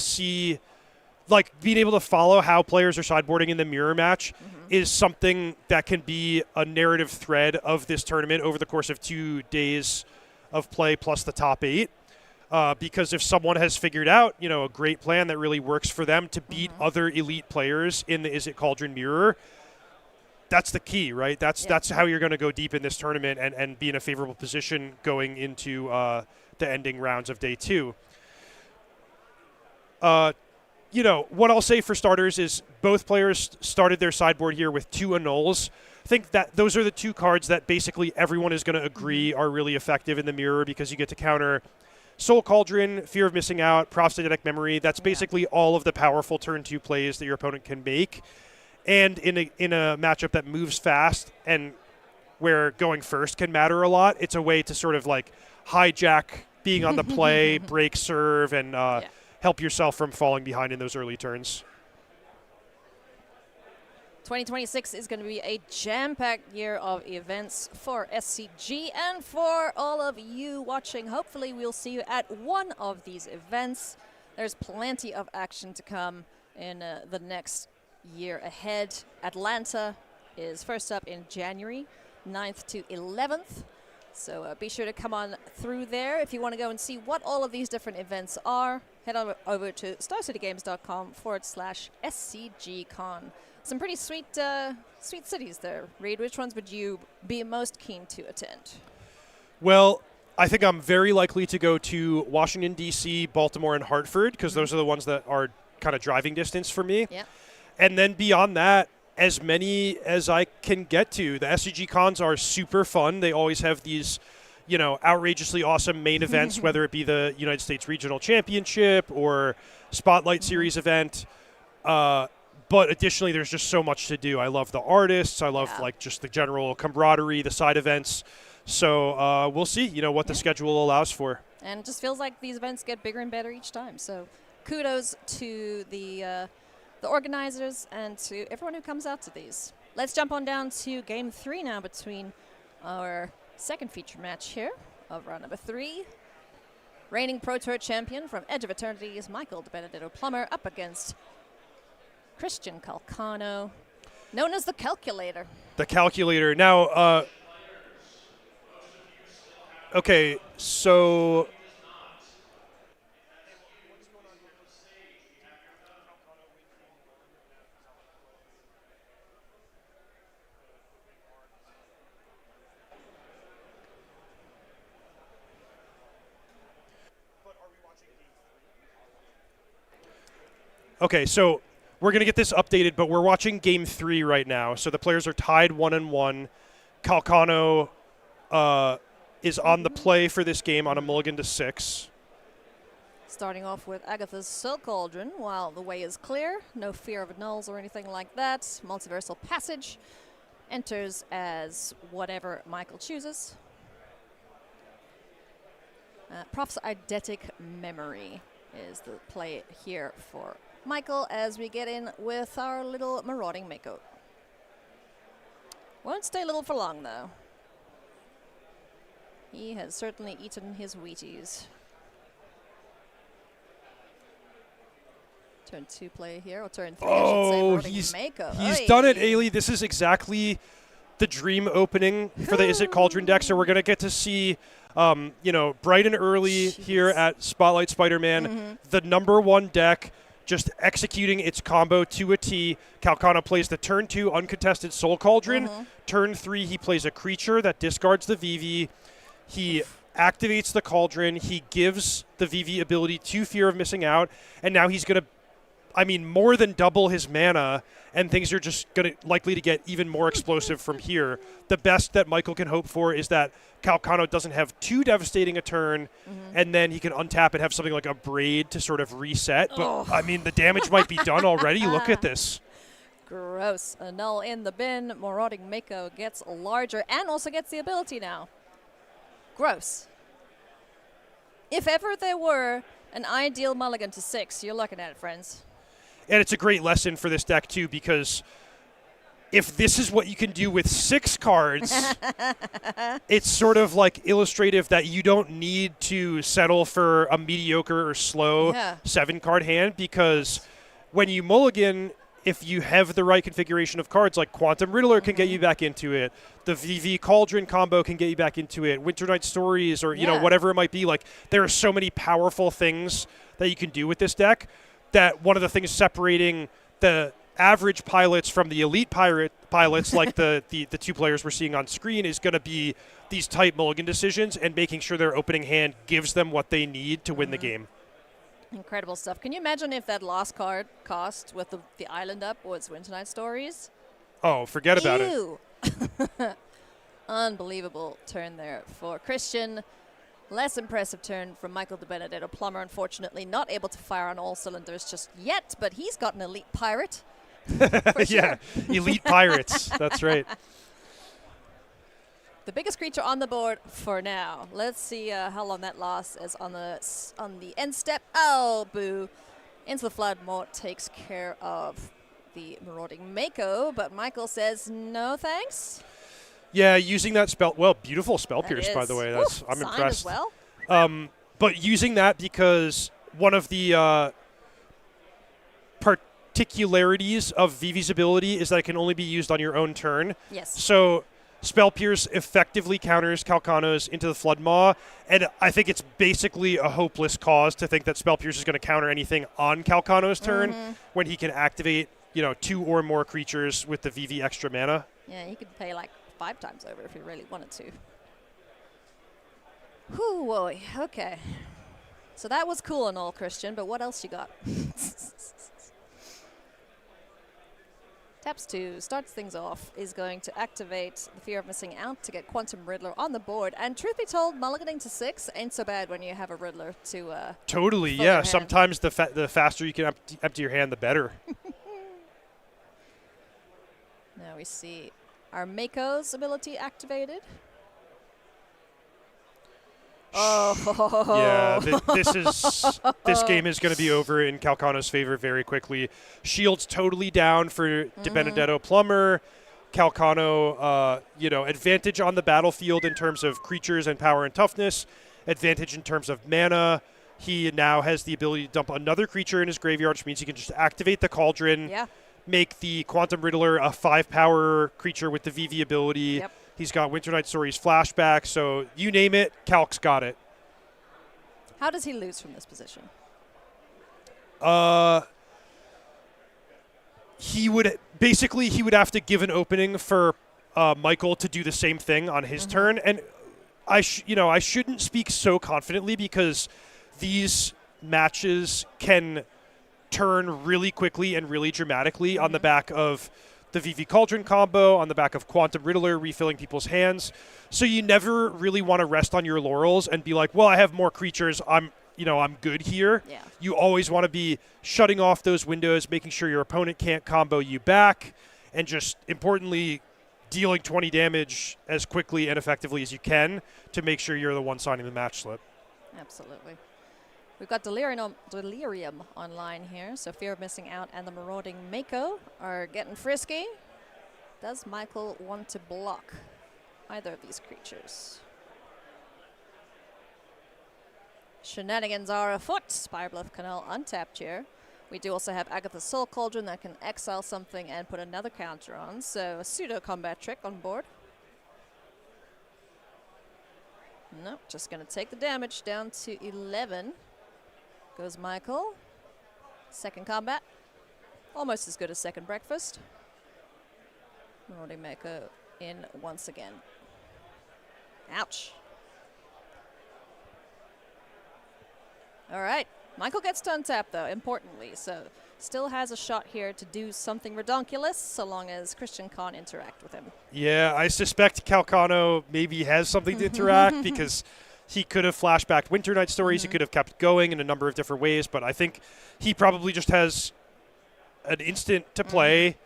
follow how players are sideboarding in the mirror match is something that can be a narrative thread of this tournament over the course of 2 days of play plus the top 8. Because if someone has figured out, a great plan that really works for them to beat other elite players in the Is It Cauldron mirror, that's the key, right? That's how you're going to go deep in this tournament and be in a favorable position going into the ending rounds of day 2. What I'll say for starters is both players started their sideboard here with 2 annuls. I think that those are the 2 cards that basically everyone is going to agree are really effective in the mirror because you get to counter Soul Cauldron, Fear of Missing Out, Proph's Eidetic Memory. That's basically all of the powerful turn 2 plays that your opponent can make. And in a matchup that moves fast and where going first can matter a lot, it's a way to sort of hijack being on the play, break serve, and help yourself from falling behind in those early turns. 2026 is going to be a jam-packed year of events for SCG and for all of you watching. Hopefully we'll see you at one of these events. There's plenty of action to come in the next year ahead. Atlanta is first up in January, 9th to 11th. So be sure to come on through there. If you want to go and see what all of these different events are, head on over to starcitygames.com/SCGCon. Some pretty sweet cities there. Reed, which ones would you be most keen to attend? Well, I think I'm very likely to go to Washington, D.C., Baltimore, and Hartford, because those are the ones that are kind of driving distance for me. Yeah. And then beyond that, as many as I can get to. The SCG cons are super fun. They always have these, outrageously awesome main events, whether it be the United States Regional Championship or Spotlight Series event. But additionally, there's just so much to do. I love the artists. I love just the general camaraderie, the side events. So we'll see, what the schedule allows for. And it just feels like these events get bigger and better each time. So kudos to the organizers and to everyone who comes out to these. Let's jump on down to Game 3 now between our second feature match here of round number 3. Reigning Pro Tour champion from Edge of Eternity is Michael DiBenedetto Plummer up against Christian Calcano, known as the Calculator. The Calculator. Now, okay, so... Okay, so we're going to get this updated, but we're watching Game 3 right now. So the players are tied 1-1. Calcano is on the play for this game on a mulligan to 6. Starting off with Agatha's Soul Cauldron, while the way is clear. No fear of nulls or anything like that. Multiversal Passage enters as whatever Michael chooses. Proph's Eidetic Memory is the play here for Michael as we get in with our little Marauding Mako. Won't stay little for long, though. He has certainly eaten his Wheaties. Turn 2 play here, or turn 3, I should say. Marauding Mako. He's done it, Ailey. This is exactly the dream opening for the Is It Cauldron deck, so we're going to get to see, bright and early here at Spotlight Spider-Man, the number 1 deck, just executing its combo to a T. Calcano plays the turn 2 uncontested Soul Cauldron. Turn 3, he plays a creature that discards the VV. He activates the Cauldron. He gives the VV ability to Fear of Missing Out. And now he's going to, more than double his mana, and things are just likely to get even more explosive from here. The best that Michael can hope for is that Calcano doesn't have too devastating a turn, and then he can untap and have something like a Braid to sort of reset. But, the damage might be done already. Look at this. Gross. A null in the bin. Marauding Mako gets larger and also gets the ability now. Gross. If ever there were an ideal mulligan to 6, you're looking at it, friends. And it's a great lesson for this deck, too, because if this is what you can do with 6 cards, it's sort of like illustrative that you don't need to settle for a mediocre or slow 7-card hand, because when you mulligan, if you have the right configuration of cards, like Quantum Riddler can get you back into it, the VV Cauldron combo can get you back into it, Winter Night Stories, or whatever it might be. Like, there are so many powerful things that you can do with this deck, that one of the things separating the average pilots from the elite pilots, like the 2 players we're seeing on screen, is going to be these tight mulligan decisions and making sure their opening hand gives them what they need to win the game. Incredible stuff. Can you imagine if that last card cost with the island up was Winter Night Stories? Oh, forget about it. Unbelievable turn there for Christian. Less impressive turn from Michael DiBenedetto Plummer, unfortunately not able to fire on all cylinders just yet, but he's got an elite pirate. Yeah, elite pirates. That's right. The biggest creature on the board for now. Let's see how long that lasts as on the end step. Oh, boo. Into the Flood Mort takes care of the Marauding Mako, but Michael says no thanks. Yeah, using that spell. Well, beautiful spell pierce, by the way. I'm impressed. As well. But using that because one of the particularities of Vivi's ability is that it can only be used on your own turn. Yes. So Spell Pierce effectively counters Calcano's into the Flood Maw, and I think it's basically a hopeless cause to think that Spell Pierce is going to counter anything on Calcano's turn when he can activate, 2 or more creatures with the Vivi extra mana. Yeah, he could pay like 5 times over if he really wanted to. Whew, boy. Okay. So that was cool and all, Christian, but what else you got? Taps 2 starts things off, is going to activate the Fear of Missing Out to get Quantum Riddler on the board. And truth be told, mulliganing to 6 ain't so bad when you have a Riddler to Totally, fill yeah. your hand. Sometimes the faster you can empty your hand, the better. Now we see our Mako's ability activated. Yeah, this game is going to be over in Calcano's favor very quickly. Shield's totally down for De Benedetto Plumber. Calcano, advantage on the battlefield in terms of creatures and power and toughness. Advantage in terms of mana. He now has the ability to dump another creature in his graveyard, which means he can just activate the Cauldron, make the Quantum Riddler a 5-power creature with the VV ability. Yep. He's got Winter Night Stories flashback, so you name it, Calc's got it. How does he lose from this position? He would have to give an opening for Michael to do the same thing on his turn, and I shouldn't speak so confidently because these matches can turn really quickly and really dramatically on the back of the VV Cauldron combo, on the back of Quantum Riddler refilling people's hands. So you never really want to rest on your laurels and be like, well, I have more creatures. I'm good here. Yeah. You always want to be shutting off those windows, making sure your opponent can't combo you back, and just importantly, dealing 20 damage as quickly and effectively as you can to make sure you're the one signing the match slip. Absolutely. We've got Delirium online here, so Fear of Missing Out and the Marauding Mako are getting frisky. Does Michael want to block either of these creatures? Shenanigans are afoot. Spirebluff Canal untapped here. We do also have Agatha's Soul Cauldron that can exile something and put another counter on, so a pseudo-combat trick on board. Nope, just going to take the damage down to 11. Goes Michael. Second combat. Almost as good as second breakfast. Marauding Mako in once again. Ouch. All right. Michael gets to untap, though, importantly. So still has a shot here to do something redonkulous so long as Christian can't interact with him. Yeah, I suspect Calcano maybe has something to interact because he could have flashbacked Winter Night Stories. He could have kept going in a number of different ways, but I think he probably just has an instant to play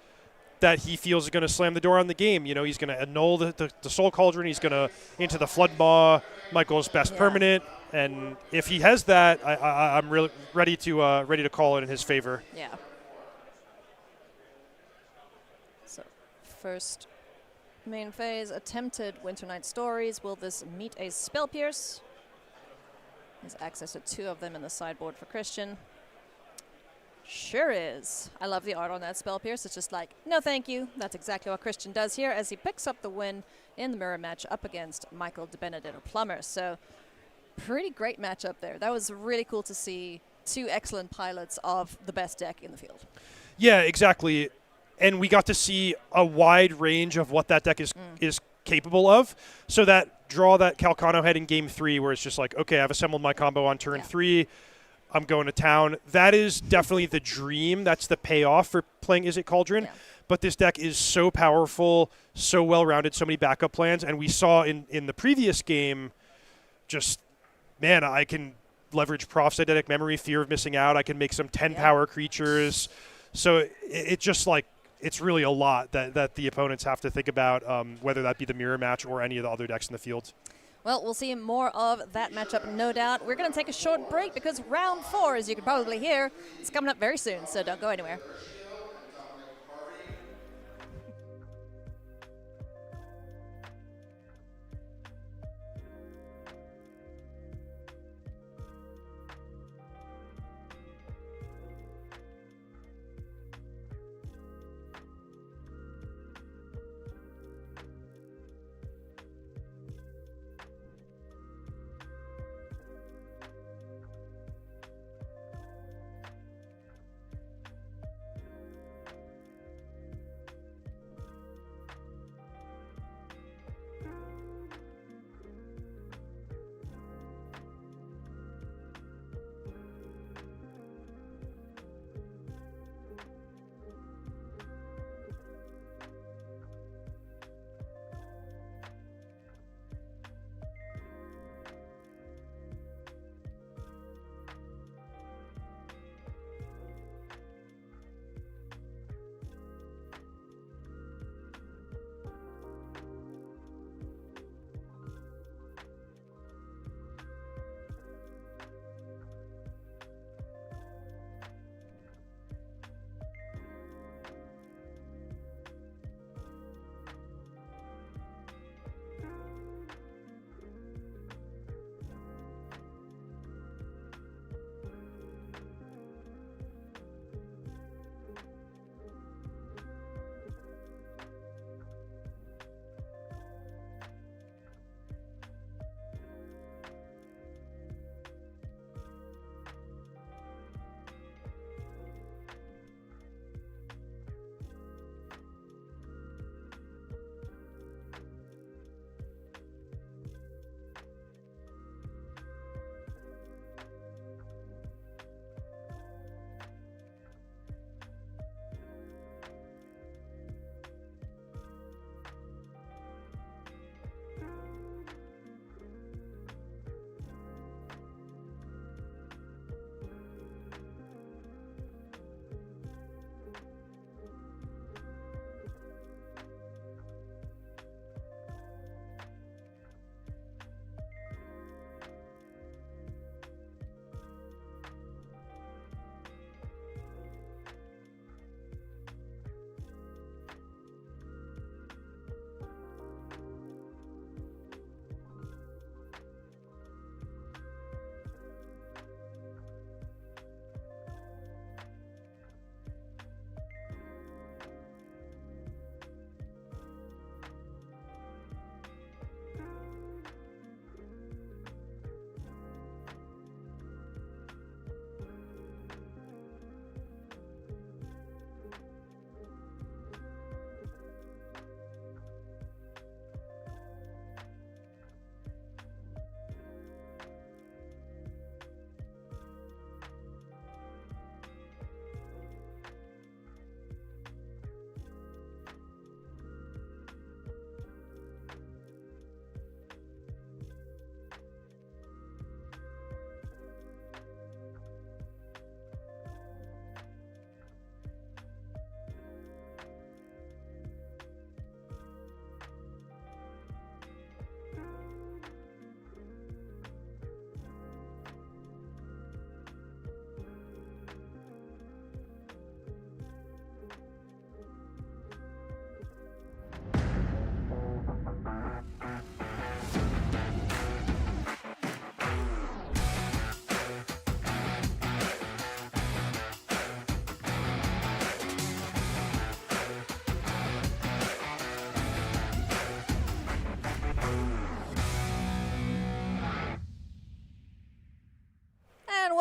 that he feels is going to slam the door on the game. He's going to annul the Soul Cauldron. He's going to into the Flood Maw, Michael's best permanent. And if he has that, I'm really ready to call it in his favor. Yeah. So first main phase, attempted Winter Night Stories. Will this meet a Spell Pierce? Has access to 2 of them in the sideboard for Christian. Sure is. I love the art on that Spell Pierce. It's just like, no thank you. That's exactly what Christian does here as he picks up the win in the mirror match up against Michael De Benedetto Plumber. So pretty great matchup there. That was really cool to see 2 excellent pilots of the best deck in the field. Yeah, exactly. And we got to see a wide range of what that deck is capable of. So that draw that Calcano had in Game 3 where it's just like, okay, I've assembled my combo on turn 3. I'm going to town. That is definitely the dream. That's the payoff for playing Is It Cauldron. Yeah. But this deck is so powerful, so well-rounded, so many backup plans. And we saw in the previous game just, man, I can leverage Proph's Eidetic Memory, Fear of Missing Out. I can make some 10-power creatures. So it just like, it's really a lot that the opponents have to think about, whether that be the mirror match or any of the other decks in the field. Well, we'll see more of that matchup, no doubt. We're going to take a short break because round 4, as you can probably hear, is coming up very soon, so don't go anywhere.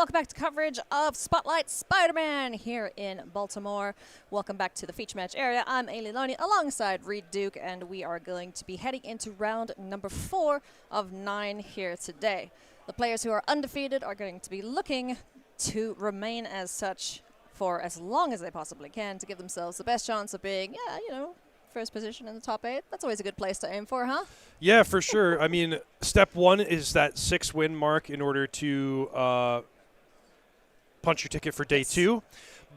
welcome back to coverage of Spotlight Spider-Man here in Baltimore. Welcome back to the feature match area. I'm Ailey Loney alongside Reed Duke, and we are going to be heading into round number 4 of 9 here today. The players who are undefeated are going to be looking to remain as such for as long as they possibly can to give themselves the best chance of being, first position in the top 8. That's always a good place to aim for, huh? Yeah, for sure. I mean, step 1 is that 6-win mark in order to punch your ticket for day 2.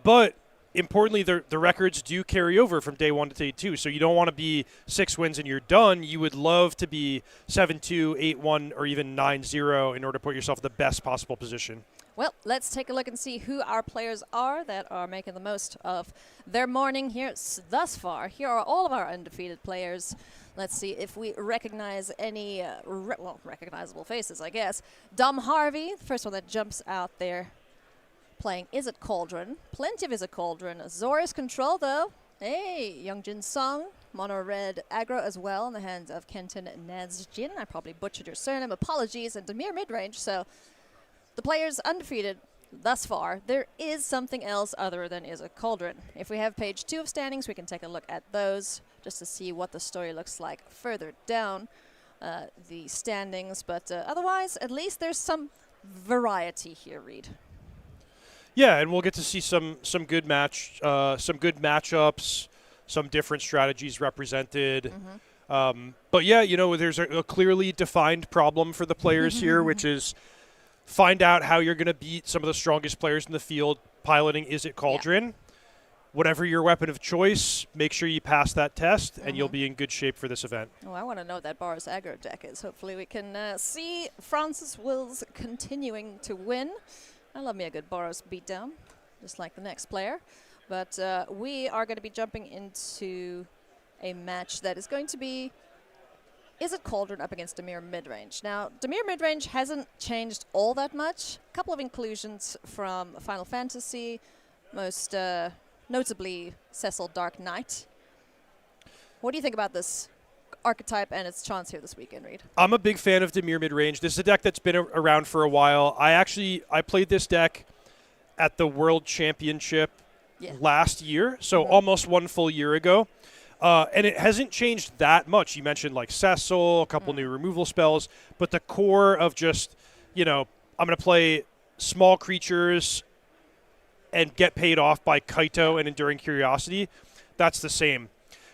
But importantly, the records do carry over from day 1 to day 2. So you don't want to be 6 wins and you're done. You would love to be 7-2, 8-1, or even 9-0 in order to put yourself in the best possible position. Well, let's take a look and see who our players are that are making the most of their morning here thus far. Here are all of our undefeated players. Let's see if we recognize any, recognizable faces, I guess. Dom Harvey, the first one that jumps out there, playing Is It Cauldron. Plenty of Is It Cauldron. Zorius Control, though. Hey, Youngjin Song. Mono Red Aggro as well in the hands of Kenton Nazjin. I probably butchered your surname. Apologies. And Demir Midrange, so the players undefeated thus far. There is something else other than Is It Cauldron. If we have page 2 of standings, we can take a look at those just to see what the story looks like further down the standings. But otherwise, at least there's some variety here, Reed. Yeah, and we'll get to see some good matchups, some different strategies represented. But yeah, there's a clearly defined problem for the players here, which is find out how you're going to beat some of the strongest players in the field piloting Is It Cauldron. Yeah. Whatever your weapon of choice, make sure you pass that test, and you'll be in good shape for this event. Oh, I want to know what that Boros aggro deck is. Hopefully we can see Francis Wills continuing to win. I love me a good Boros beatdown, just like the next player. But we are going to be jumping into a match that is going to be Is It Cauldron up against Demir Midrange. Now, Demir Midrange hasn't changed all that much. A couple of inclusions from Final Fantasy, most notably Cecil Dark Knight. What do you think about this archetype and its chance here this weekend, Reed? I'm a big fan of Demir Midrange. This is a deck that's been around for a while. I played this deck at the World Championship last year, so almost 1 full year ago. And it hasn't changed that much. You mentioned like Cecil, a couple new removal spells, but the core of just, I'm going to play small creatures and get paid off by Kaito and Enduring Curiosity, that's the same.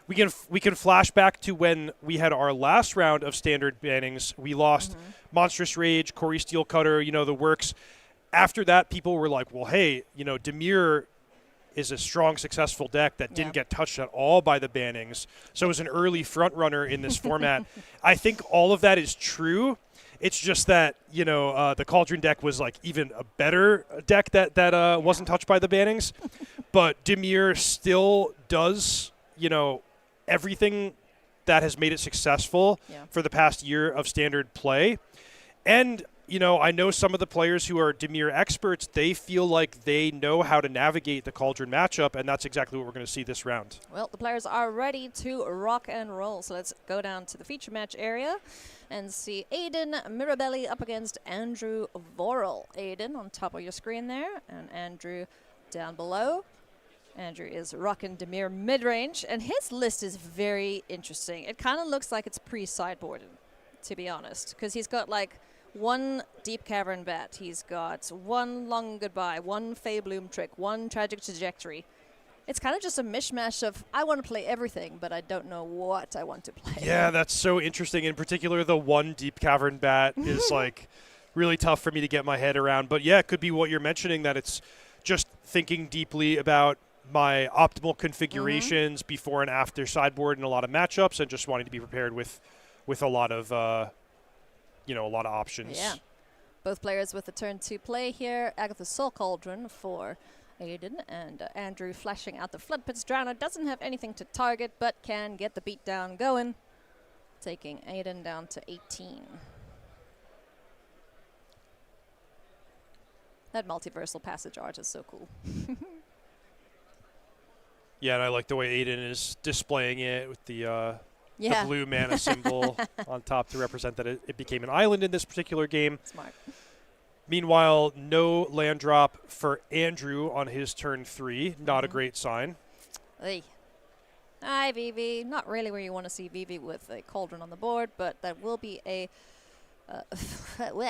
We can flash back to when we had our last round of standard bannings. We lost Monstrous Rage, Corey Steelcutter, the works. After that, people were like, well, hey, Demir is a strong, successful deck that didn't get touched at all by the bannings. So it was an early front runner in this format. I think all of that is true. It's just that, the Cauldron deck was like even a better deck that wasn't touched by the bannings. But Demir still does, everything that has made it successful for the past year of standard play. And I know some of the players who are Demir experts, they feel like they know how to navigate the Cauldron matchup, and that's exactly what we're going to see this round. Well, the players are ready to rock and roll, so let's go down to the feature match area and see Aiden Mirabelli up against Andrew Vorel. Aiden on top of your screen there, and Andrew down below. Andrew is rocking Demir midrange, and his list is very interesting. It kind of looks like it's pre-sideboarded, to be honest, because he's got like 1 Deep Cavern Bat, he's got 1 Long Goodbye, 1 Fey Bloom Trick, 1 Tragic Trajectory. It's kind of just a mishmash of, I want to play everything, but I don't know what I want to play. Yeah, that's so interesting. In particular, the 1 Deep Cavern Bat is like really tough for me to get my head around. But yeah, it could be what you're mentioning, that it's just thinking deeply about my optimal configurations before and after sideboard in a lot of matchups, and just wanting to be prepared with a lot of a lot of options. Yeah. Both players with a turn 2 play here. Agatha's Soul Cauldron for Aiden, and Andrew flashing out the Flood Pits Drowner. Doesn't have anything to target, but can get the beatdown going, taking Aiden down to 18. That multiversal passage art is so cool. Yeah, and I like the way Aiden is displaying it with the blue mana symbol on top to represent that it became an island in this particular game. Smart. Meanwhile, no land drop for Andrew on his turn 3. Not a great sign. Hey. Hi, Vivi. Not really where you want to see Vivi with a cauldron on the board, but that will be a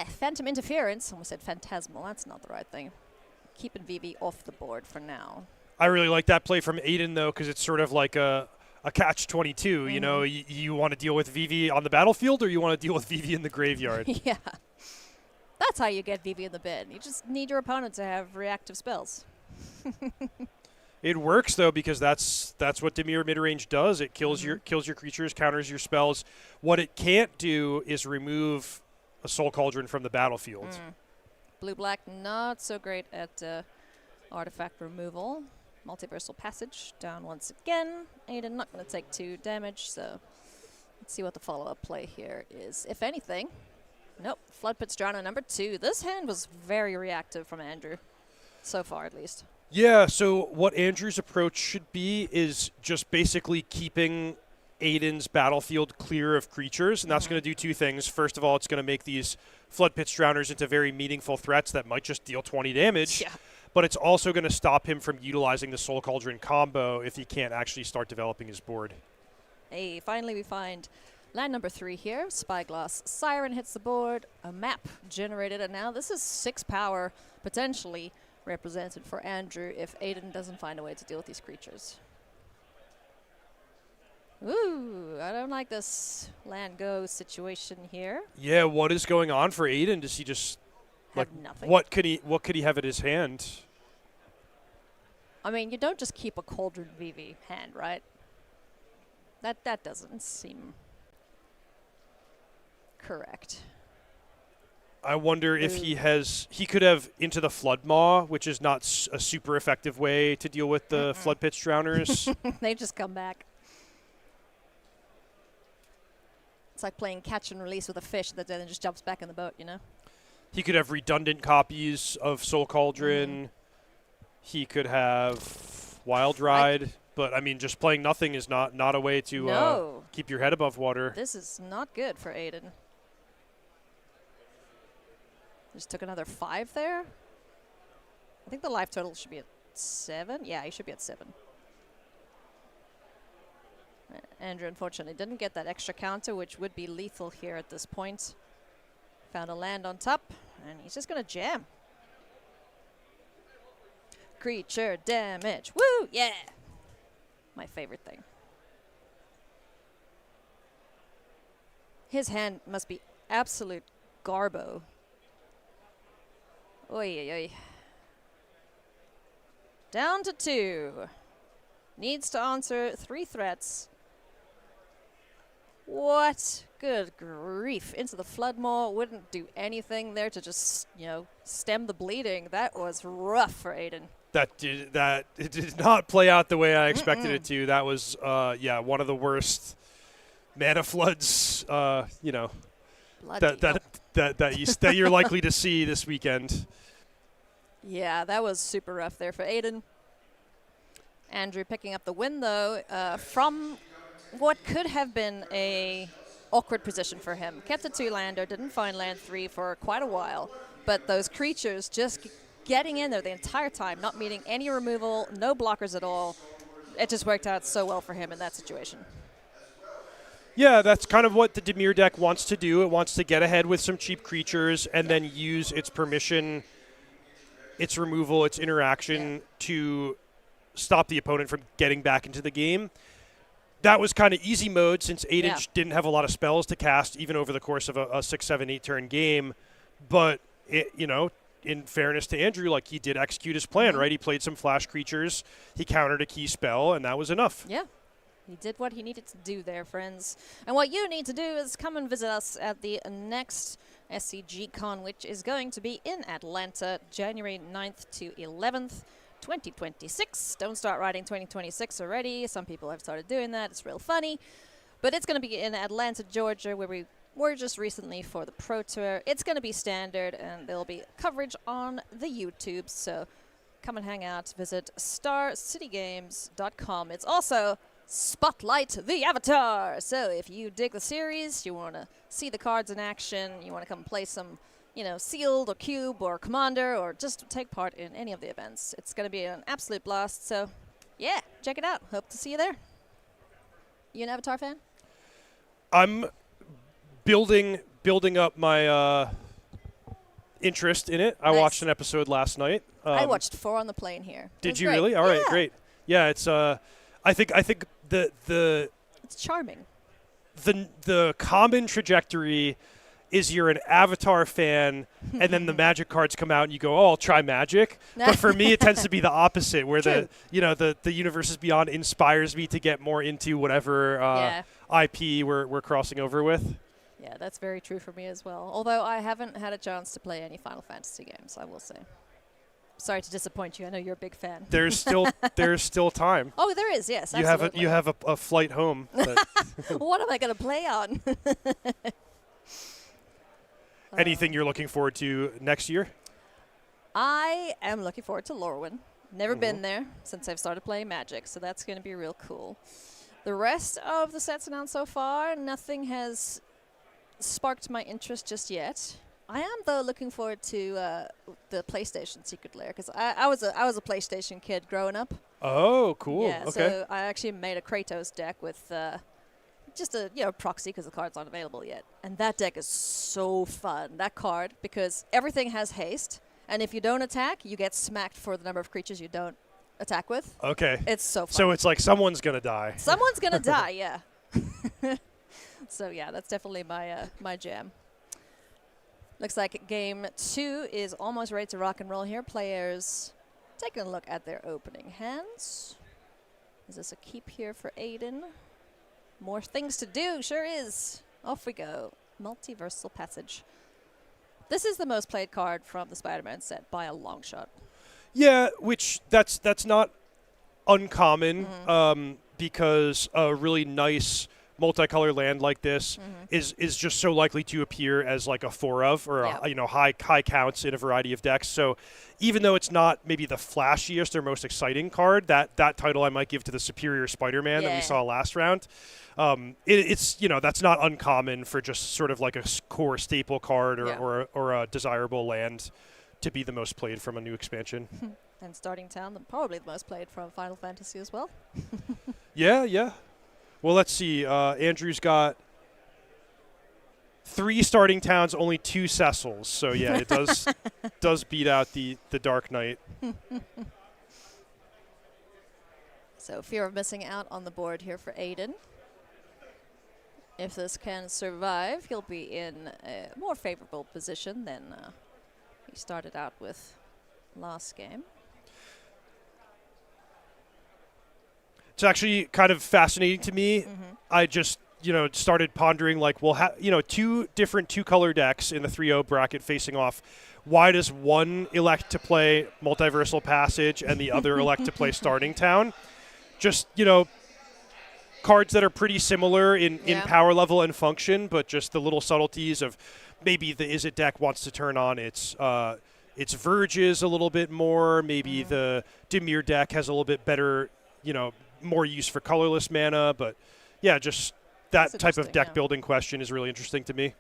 phantom interference. Almost said phantasmal. That's not the right thing. Keeping Vivi off the board for now. I really like that play from Aiden, though, because it's sort of like a catch-22. You know, you want to deal with Vivi on the battlefield, or you want to deal with Vivi in the graveyard. Yeah. That's how you get Vivi in the bin. You just need your opponent to have reactive spells. It works, though, because that's what Dimir midrange does. It kills your creatures, counters your spells. What it can't do is remove a Soul Cauldron from the battlefield. Blue-black, not so great at artifact removal. Multiversal Passage down once again. Aiden not going to take 2 damage, so let's see what the follow-up play here is. If anything, nope, Floodpit's Drowner number 2. This hand was very reactive from Andrew, so far at least. Yeah, so what Andrew's approach should be is just basically keeping Aiden's battlefield clear of creatures, and that's going to do 2 things. First of all, it's going to make these Floodpit's Drowners into very meaningful threats that might just deal 20 damage. Yeah. But it's also going to stop him from utilizing the Soul Cauldron combo if he can't actually start developing his board. Hey, finally we find land number 3 here. Spyglass Siren hits the board. A map generated, and now this is 6 power, potentially represented for Andrew if Aiden doesn't find a way to deal with these creatures. Ooh, I don't like this land go situation here. Yeah, what is going on for Aiden? Does he just Have nothing. what could he have at his hand? I mean, you don't just keep a Cauldron VV hand, right? That doesn't seem correct. I wonder if he could have Into the Flood Maw, which is not a super effective way to deal with the Flood Pitch Drowners. They just come back. It's like playing catch and release with a fish that then just jumps back in the boat, you know? He could have redundant copies of Soul Cauldron. He could have Wild Ride. But, I mean, just playing nothing is not a way to keep your head above water. This is not good for Aiden. Just took another 5 there. I think the life total should be at 7. Yeah, he should be at 7. Andrew, unfortunately, didn't get that extra counter, which would be lethal here at this point. Found a land on top, and he's just going to jam. Creature damage. Woo! Yeah! My favorite thing. His hand must be absolute garbo. Oy, oy, oy. Down to 2. Needs to answer 3 threats. What? Good grief. Into the Floodmaw. Wouldn't do anything there to just, stem the bleeding. That was rough for Aiden. It did not play out the way I expected it to. That was, one of the worst mana floods, that you're likely to see this weekend. Yeah, that was super rough there for Aiden. Andrew picking up the win, though, from what could have been a awkward position for him. Kept a 2-lander, didn't find land 3 for quite a while, but those creatures just getting in there the entire time, not meeting any removal, no blockers at all. It just worked out so well for him in that situation. Yeah, that's kind of what the Dimir deck wants to do. It wants to get ahead with some cheap creatures and then use its permission, its removal, its interaction to stop the opponent from getting back into the game. That was kind of easy mode since Aiden didn't have a lot of spells to cast even over the course of a 6, 7, 8 turn game. But, in fairness to Andrew, he did execute his plan, right? He played some flash creatures, he countered a key spell, and that was enough. Yeah. He did what he needed to do there, friends. And what you need to do is come and visit us at the next SCG Con, which is going to be in Atlanta, January 9th to 11th, 2026. Don't start writing 2026 already. Some people have started doing that. It's real funny. But it's going to be in Atlanta, Georgia, where we were just recently for the Pro Tour. It's going to be standard, and there'll be coverage on the YouTube. So come and hang out. Visit starcitygames.com. It's also Spotlight the Avatar. So if you dig the series, you want to see the cards in action, you want to come play some, sealed or cube or commander or just take part in any of the events. It's going to be an absolute blast. So, yeah, check it out. Hope to see you there. You an Avatar fan? I'm building up my interest in it. I Nice. watched an episode last night. I watched 4 on the plane here. It Did was you great. really? All right, Yeah. great. Yeah, it's I think the It's charming. the common trajectory is you're an Avatar fan, and then the Magic cards come out, and you go, "Oh, I'll try Magic." But for me, it tends to be the opposite, where True. the Universes Beyond inspires me to get more into whatever Yeah. IP we're crossing over with. Yeah, that's very true for me as well. Although I haven't had a chance to play any Final Fantasy games, I will say. Sorry to disappoint you. I know you're a big fan. There's still time. Oh, there is. Yes, You absolutely. have a flight home. But What am I going to play on? anything you're looking forward to next year? I am looking forward to Lorwyn. Never been there since I've started playing Magic, so that's going to be real cool. The rest of the sets announced so far, nothing has sparked my interest just yet. I am, though, looking forward to the PlayStation Secret Lair, because I was a PlayStation kid growing up. Oh, cool. Yeah, Okay. so I actually made a Kratos deck with just a proxy because the cards aren't available yet. And that deck is so fun. That card, because everything has haste, and if you don't attack, you get smacked for the number of creatures you don't attack with. Okay. It's so fun. So it's like someone's gonna die. Someone's gonna die, yeah. So yeah, that's definitely my jam. Looks like game 2 is almost ready to rock and roll here. Players taking a look at their opening hands. Is this a keep here for Aiden? More things to do, sure is. Off we go. Multiversal Passage. This is the most played card from the Spider-Man set by a long shot. Yeah, which that's not uncommon because a really nice multicolor land like this is just so likely to appear as like a 4 of or Yeah. high counts in a variety of decks. So even though it's not maybe the flashiest or most exciting card, that title I might give to the Superior Spider-Man that we Yeah. saw last round. It's that's not uncommon for just sort of like a core staple card or a desirable land to be the most played from a new expansion. And Starting Town, probably the most played from Final Fantasy as well. Yeah. Well, let's see. Andrew's got 3 Starting Towns, only 2 Cecils. So yeah, it does beat out the Dark Knight. So fear of missing out on the board here for Aiden. If this can survive, he'll be in a more favorable position than he started out with last game. It's actually kind of fascinating to me. I just started pondering like, well, 2 different 2-color decks in the 3-0 bracket facing off. Why does one elect to play Multiversal Passage and the other elect to play Starting Town? Just cards that are pretty similar in power level and function, but just the little subtleties of maybe the Izzet deck wants to turn on its Verges a little bit more. Maybe the Dimir deck has a little bit better, more use for colorless mana. But yeah, just that type of deck building question is really interesting to me.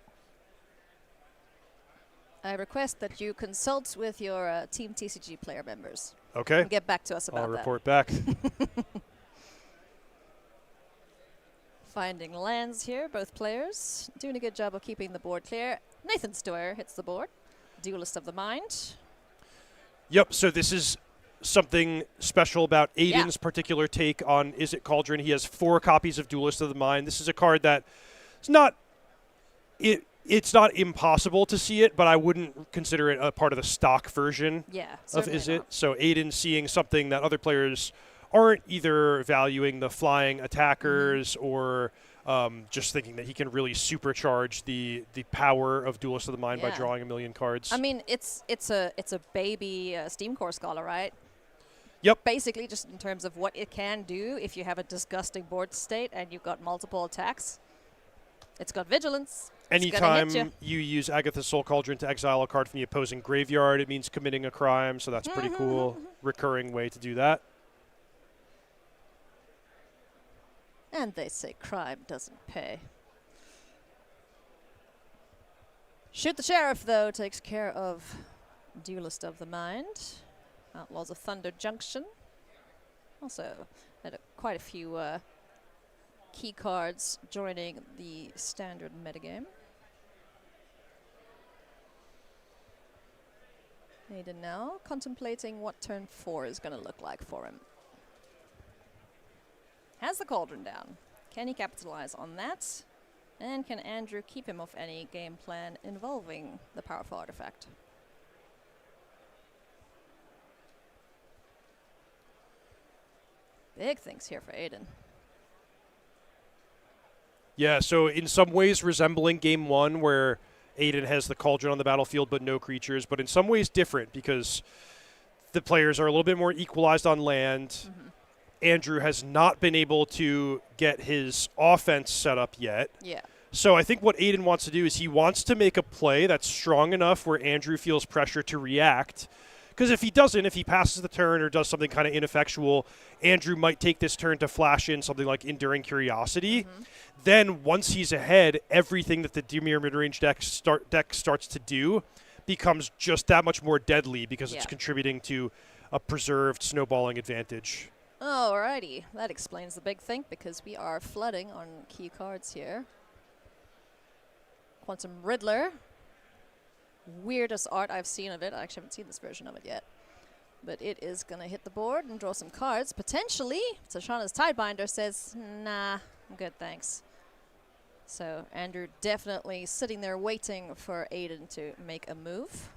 I request that you consult with your Team TCG player members. Okay. And get back to us about I'll that. report back. Finding lands here, both players. Doing a good job of keeping the board clear. Nathan Stoyer hits the board. Duelist of the Mind. Yep, so this is something special about Aiden's particular take on Izzet Cauldron. He has 4 copies of Duelist of the Mind. This is a card that it's not impossible to see it, but I wouldn't consider it a part of the stock version of Izzet. So Aiden seeing something that other players aren't either valuing the flying attackers or just thinking that he can really supercharge the power of Duelist of the Mind by drawing a million cards. I mean, it's a baby Steam Core Scholar, right? Yep. Basically, just in terms of what it can do if you have a disgusting board state and you've got multiple attacks. It's got Vigilance. Anytime you use Agatha's Soul Cauldron to exile a card from the opposing graveyard, it means committing a crime, so that's pretty cool. Recurring way to do that. And they say crime doesn't pay. Shoot the Sheriff, though, takes care of Duelist of the Mind. Outlaws of Thunder Junction. Also had quite a few key cards joining the standard metagame. Aiden now contemplating what turn 4 is going to look like for him. Has the Cauldron down. Can he capitalize on that? And can Andrew keep him off any game plan involving the powerful artifact? Big things here for Aiden. Yeah, so in some ways resembling Game 1 where Aiden has the Cauldron on the battlefield but no creatures, but in some ways different because the players are a little bit more equalized on land. Mm-hmm. Andrew has not been able to get his offense set up yet. Yeah. So I think what Aiden wants to do is he wants to make a play that's strong enough where Andrew feels pressure to react. Because if he doesn't, if he passes the turn or does something kind of ineffectual, Andrew might take this turn to flash in something like Enduring Curiosity. Mm-hmm. Then once he's ahead, everything that the Dimir midrange deck starts to do becomes just that much more deadly because it's contributing to a preserved snowballing advantage. Alrighty, that explains the big thing because we are flooding on key cards here. Quantum Riddler. Weirdest art I've seen of it. I actually haven't seen this version of it yet. But it is going to hit the board and draw some cards. Potentially, Tashana's Tidebinder says, nah, I'm good, thanks. So Andrew definitely sitting there waiting for Aiden to make a move.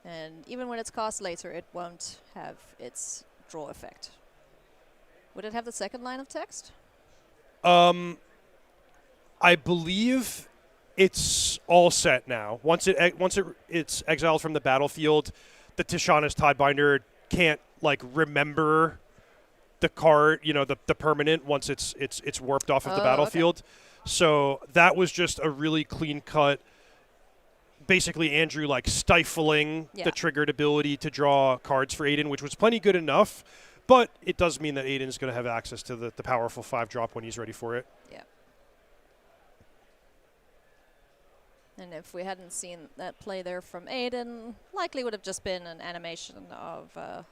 And even when it's cast later, it won't have its draw effect. Would it have the second line of text? I believe it's all set now. Once it's exiled from the battlefield, the Tishana's Tidebinder can't remember the card, the permanent once it's warped off of the battlefield. Okay. So that was just a really clean cut. Basically, Andrew stifling the triggered ability to draw cards for Aiden, which was plenty good enough. But it does mean that Aiden's going to have access to the powerful 5-drop when he's ready for it. Yeah. And if we hadn't seen that play there from Aiden, likely would have just been an animation of the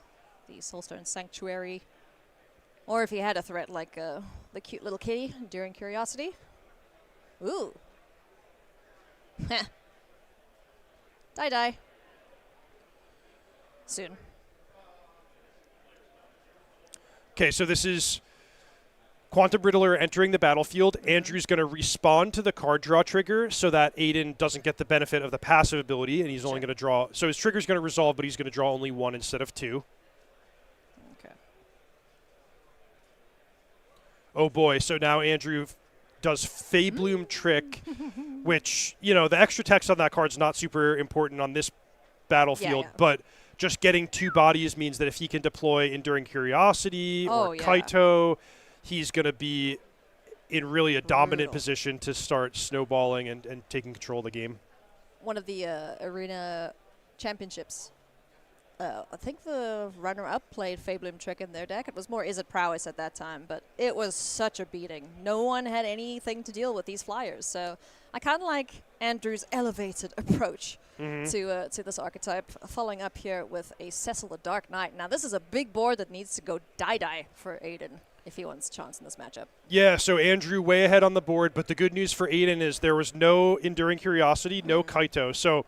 Soulstone Sanctuary. Or if he had a threat like the cute little kitty during Curiosity. Ooh. Die. Soon. Okay, so this is Quantum Riddler entering the battlefield. Andrew's going to respond to the card draw trigger so that Aiden doesn't get the benefit of the passive ability, and he's only going to draw. So his trigger's going to resolve, but he's going to draw only 1 instead of 2. Okay. Oh boy, so now Andrew does Faebloom Trick, which, the extra text on that card's not super important on this battlefield, but just getting 2 bodies means that if he can deploy Enduring Curiosity or Kaito, he's going to be in really a dominant position to start snowballing and taking control of the game. One of the arena championships, I think the runner-up played Faebloom Trick in their deck. It was more Izzet Prowess at that time, but it was such a beating. No one had anything to deal with these flyers, so I kind of like Andrew's elevated approach to this archetype, following up here with a Cecil the Dark Knight. Now, this is a big board that needs to go die for Aiden if he wants a chance in this matchup. Yeah, so Andrew way ahead on the board, but the good news for Aiden is there was no Enduring Curiosity, no Kaito, so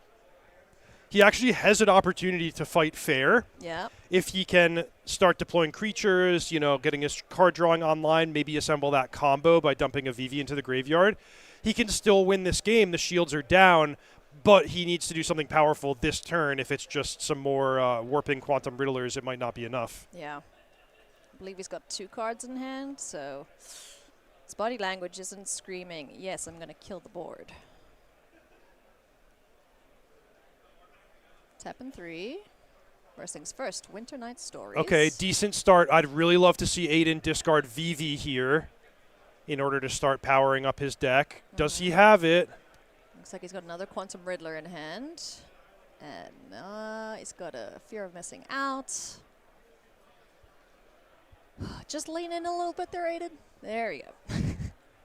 he actually has an opportunity to fight fair. Yeah. If he can start deploying creatures, getting his card drawing online, maybe assemble that combo by dumping a Vivi into the graveyard, he can still win this game. The shields are down, but he needs to do something powerful this turn. If it's just some more warping Quantum Riddlers, it might not be enough. Yeah. I believe he's got 2 cards in hand, so his body language isn't screaming, yes, I'm going to kill the board. Tap in 3. First things first, Winter Night Stories. Okay, decent start. I'd really love to see Aiden discard Vivi here in order to start powering up his deck. Does he have it? Looks like he's got another Quantum Riddler in hand. And he's got a Fear of Missing Out. Just lean in a little bit there, Aiden. There you go.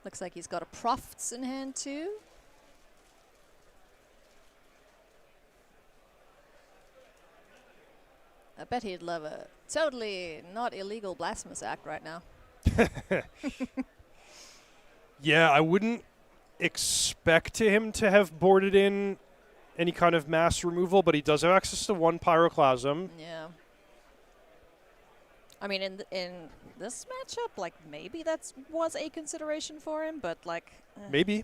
Looks like he's got a Profts in hand too. I bet he'd love a totally not illegal blasphemous act right now. Yeah, I wouldn't expect him to have boarded in any kind of mass removal, but he does have access to 1 Pyroclasm. Yeah. I mean, in this matchup, like, maybe that was a consideration for him, but, like... Maybe.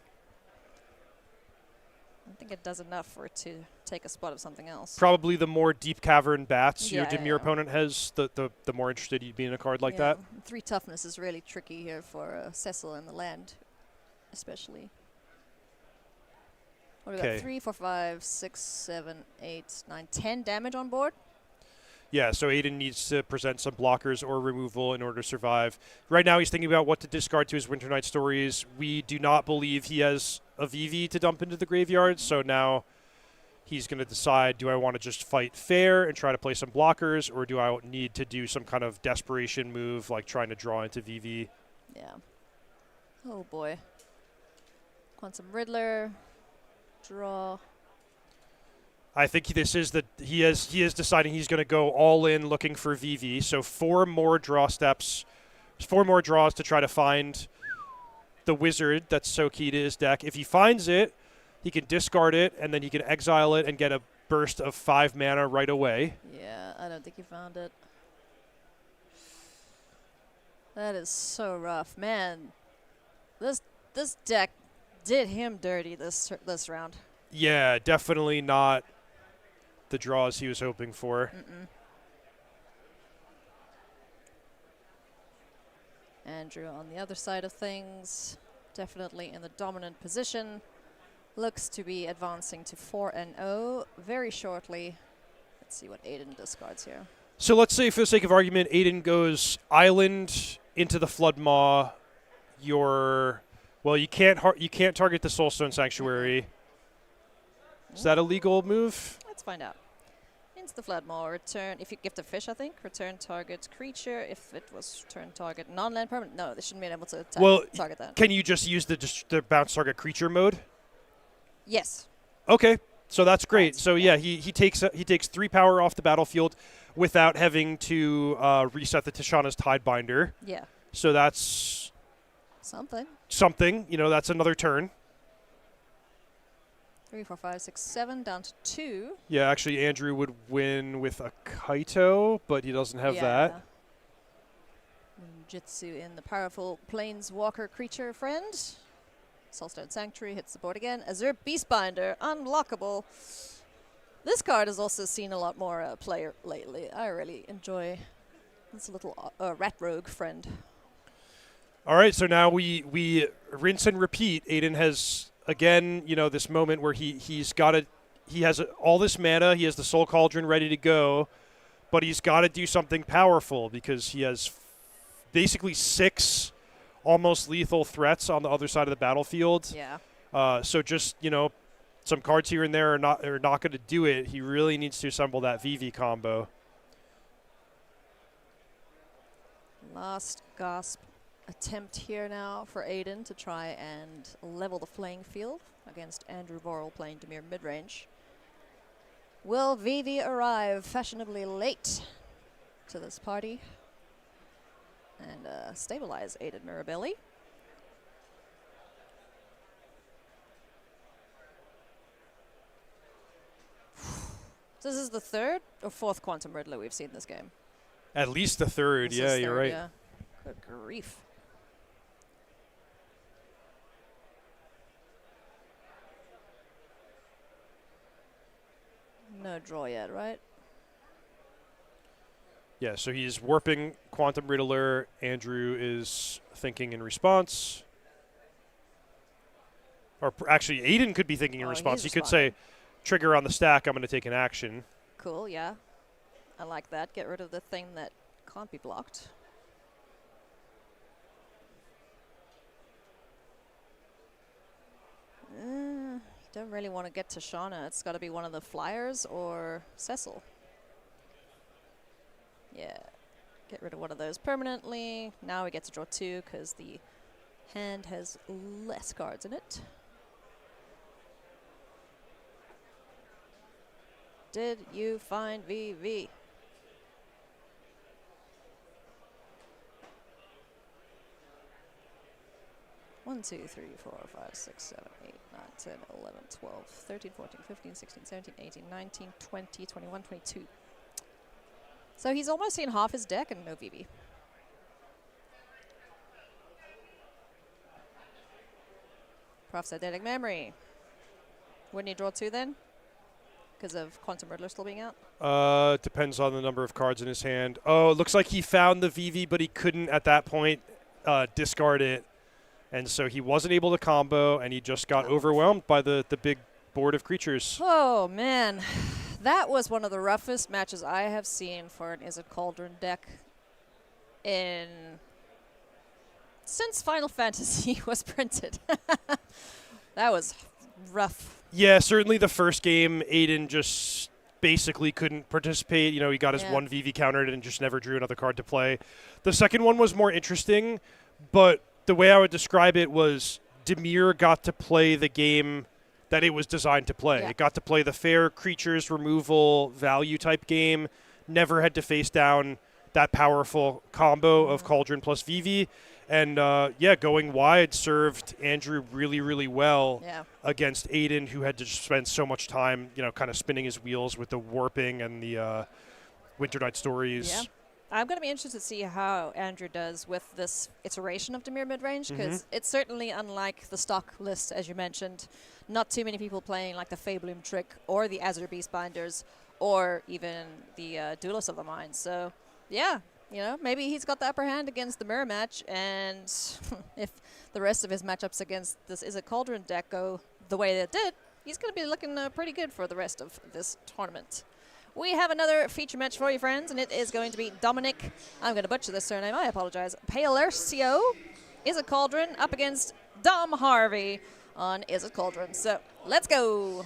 I think it does enough for it to take a spot of something else. Probably the more deep cavern bats your Yeah, Dimir yeah. opponent has, the more interested you'd be in a card like that. 3 toughness is really tricky here for Cecil in the land, especially. What do we got? Okay. 3, 4, 5, 6, 7, 8, 9, 10 damage on board. Yeah, so Aiden needs to present some blockers or removal in order to survive. Right now he's thinking about what to discard to his Winter Night Stories. We do not believe he has a VV to dump into the graveyard, so now he's going to decide, do I want to just fight fair and try to play some blockers, or do I need to do some kind of desperation move like trying to draw into VV? Yeah. Oh boy. Quantum Riddler. Draw. I think this is he is deciding he's going to go all in looking for VV. So 4 more draw steps, 4 more draws to try to find the wizard that's so key to his deck. If he finds it, he can discard it, and then he can exile it and get a burst of 5 mana right away. Yeah, I don't think he found it. That is so rough, man. This deck did him dirty this round. Yeah, definitely not the draws he was hoping for. Andrew on the other side of things, definitely in the dominant position. Looks to be advancing to 4-0 very shortly. Let's see what Aiden discards here. So let's say, for the sake of argument, Aiden goes island into the Flood Maw. Well, you can't target the Soulstone Sanctuary. Is that a legal move? Let's find out. Into the Flood Maw, return, if you gift a fish, I think, return target creature. If it was return target non-land permanent, no, they shouldn't be able to target that. Can you just use the bounce target creature mode? Yes. Okay, so that's great. Right. So yeah, he takes 3 power off the battlefield without having to reset the Tishana's Tidebinder. Yeah. So that's Something. That's another turn. 3, 4, 5, 6, 7, down to 2. Yeah, actually, Andrew would win with a Kaito, but he doesn't have that. Ninjutsu in the powerful Planeswalker creature friend. Soulstone Sanctuary hits the board again. Azure Beastbinder, unblockable. This card has also seen a lot more play lately. I really enjoy this little Rat Rogue friend. All right, so now we rinse and repeat. Aiden has, again, this moment where he has all this mana. He has the Soul Cauldron ready to go, but he's got to do something powerful because he has basically 6 almost lethal threats on the other side of the battlefield. Yeah. So just, some cards here and there are not going to do it. He really needs to assemble that VV combo. Last gasp attempt here now for Aiden to try and level the playing field against Andrew Borrell playing Dimir midrange. Will VV arrive fashionably late to this party and stabilize Aiden Mirabelli? This is the 3rd or 4th Quantum Riddler we've seen this game. At least the 3rd. This Yeah, is you're third, right. Yeah. Good grief. No draw yet, right? Yeah, so he's warping Quantum Riddler. Andrew is thinking in response. Or actually, Aiden could be thinking in response. He could say, trigger on the stack, I'm going to take an action. Cool, yeah. I like that. Get rid of the thing that can't be blocked. You don't really want to get to Shauna. It's got to be one of the flyers or Cecil. Yeah. Get rid of one of those permanently. Now we get to draw 2 because the hand has less cards in it. Did you find VV? One, 2, 3, 4, 5, 6, 7, 8, 9, 10, 11, 12, 13, 14, 15, 16, 17, 18, 19, 20, 21, 22. So he's almost seen half his deck and no VV. Prophetic Memory. Wouldn't he draw 2 then? Because of Quantum Riddler still being out? Depends on the number of cards in his hand. Oh, it looks like he found the VV, but he couldn't at that point discard it. And so he wasn't able to combo, and he just got overwhelmed by the big board of creatures. Oh, man. That was one of the roughest matches I have seen for an Izzet Cauldron deck since Final Fantasy was printed. That was rough. Yeah, certainly the first game, Aiden just basically couldn't participate. You know, he got his one VV countered and just never drew another card to play. The second one was more interesting, but the way I would describe it was Dimir got to play the game that it was designed to play. Yeah. It got to play the fair creatures removal value type game, never had to face down that powerful combo of Cauldron plus VV. And, going wide served Andrew really, really well against Aiden, who had to just spend so much time, kind of spinning his wheels with the warping and the Winter Night Stories. Yeah. I'm going to be interested to see how Andrew does with this iteration of Dimir midrange, because it's certainly unlike the stock list, as you mentioned. Not too many people playing like the Fabloom Trick or the Azure Beast Binders or even the Duelist of the Mind. So, yeah. Maybe he's got the upper hand against the mirror match, and if the rest of his matchups against this Izzet Cauldron deck go the way it did, he's going to be looking pretty good for the rest of this tournament. We have another feature match for you, friends, and it is going to be Dominic. I'm going to butcher this surname. I apologize. Palercio, Izzet Cauldron, up against Dom Harvey on Izzet Cauldron. So, let's go.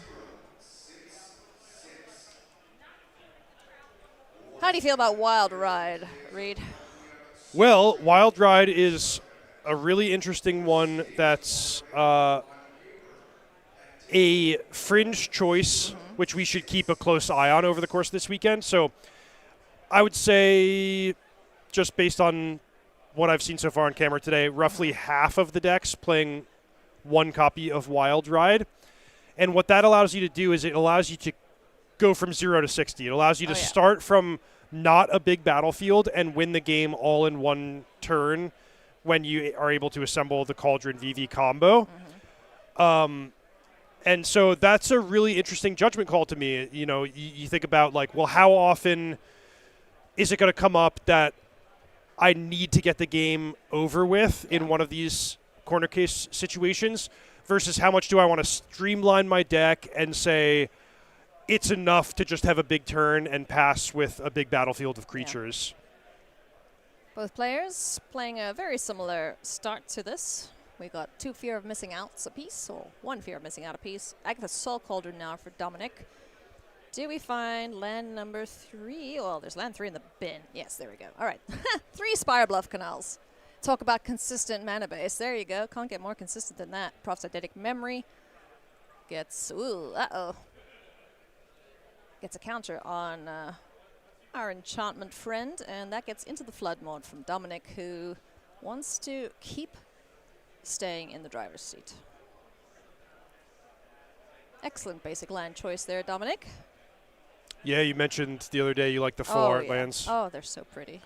How do you feel about Wild Ride, Reed? Well, Wild Ride is a really interesting one that's a fringe choice, which we should keep a close eye on over the course of this weekend. So I would say, just based on what I've seen so far on camera today, roughly half of the decks playing one copy of Wild Ride. And what that allows you to do is it allows you to go from 0 to 60. It allows you to start from not a big battlefield and win the game all in one turn when you are able to assemble the Cauldron VV combo. And so that's a really interesting judgment call to me. You think about how often is it going to come up that I need to get the game over with in one of these corner case situations versus how much do I want to streamline my deck and say, it's enough to just have a big turn and pass with a big battlefield of creatures. Yeah. Both players playing a very similar start to this. We got 2 Fear of Missing Outs apiece, or 1 Fear of Missing Out apiece. Agatha's Soul Cauldron now for Dominic. Do we find land number 3? Well, there's land 3 in the bin. Yes, there we go. All right. 3 Spire Bluff Canals. Talk about consistent mana base. There you go. Can't get more consistent than that. Prophetic Memory gets... Ooh, gets a counter on our enchantment friend, and that gets into the flood mode from Dominic, who wants to keep staying in the driver's seat. Excellent basic land choice there, Dominic. Yeah, you mentioned the other day you like the full art lands. Oh, they're so pretty.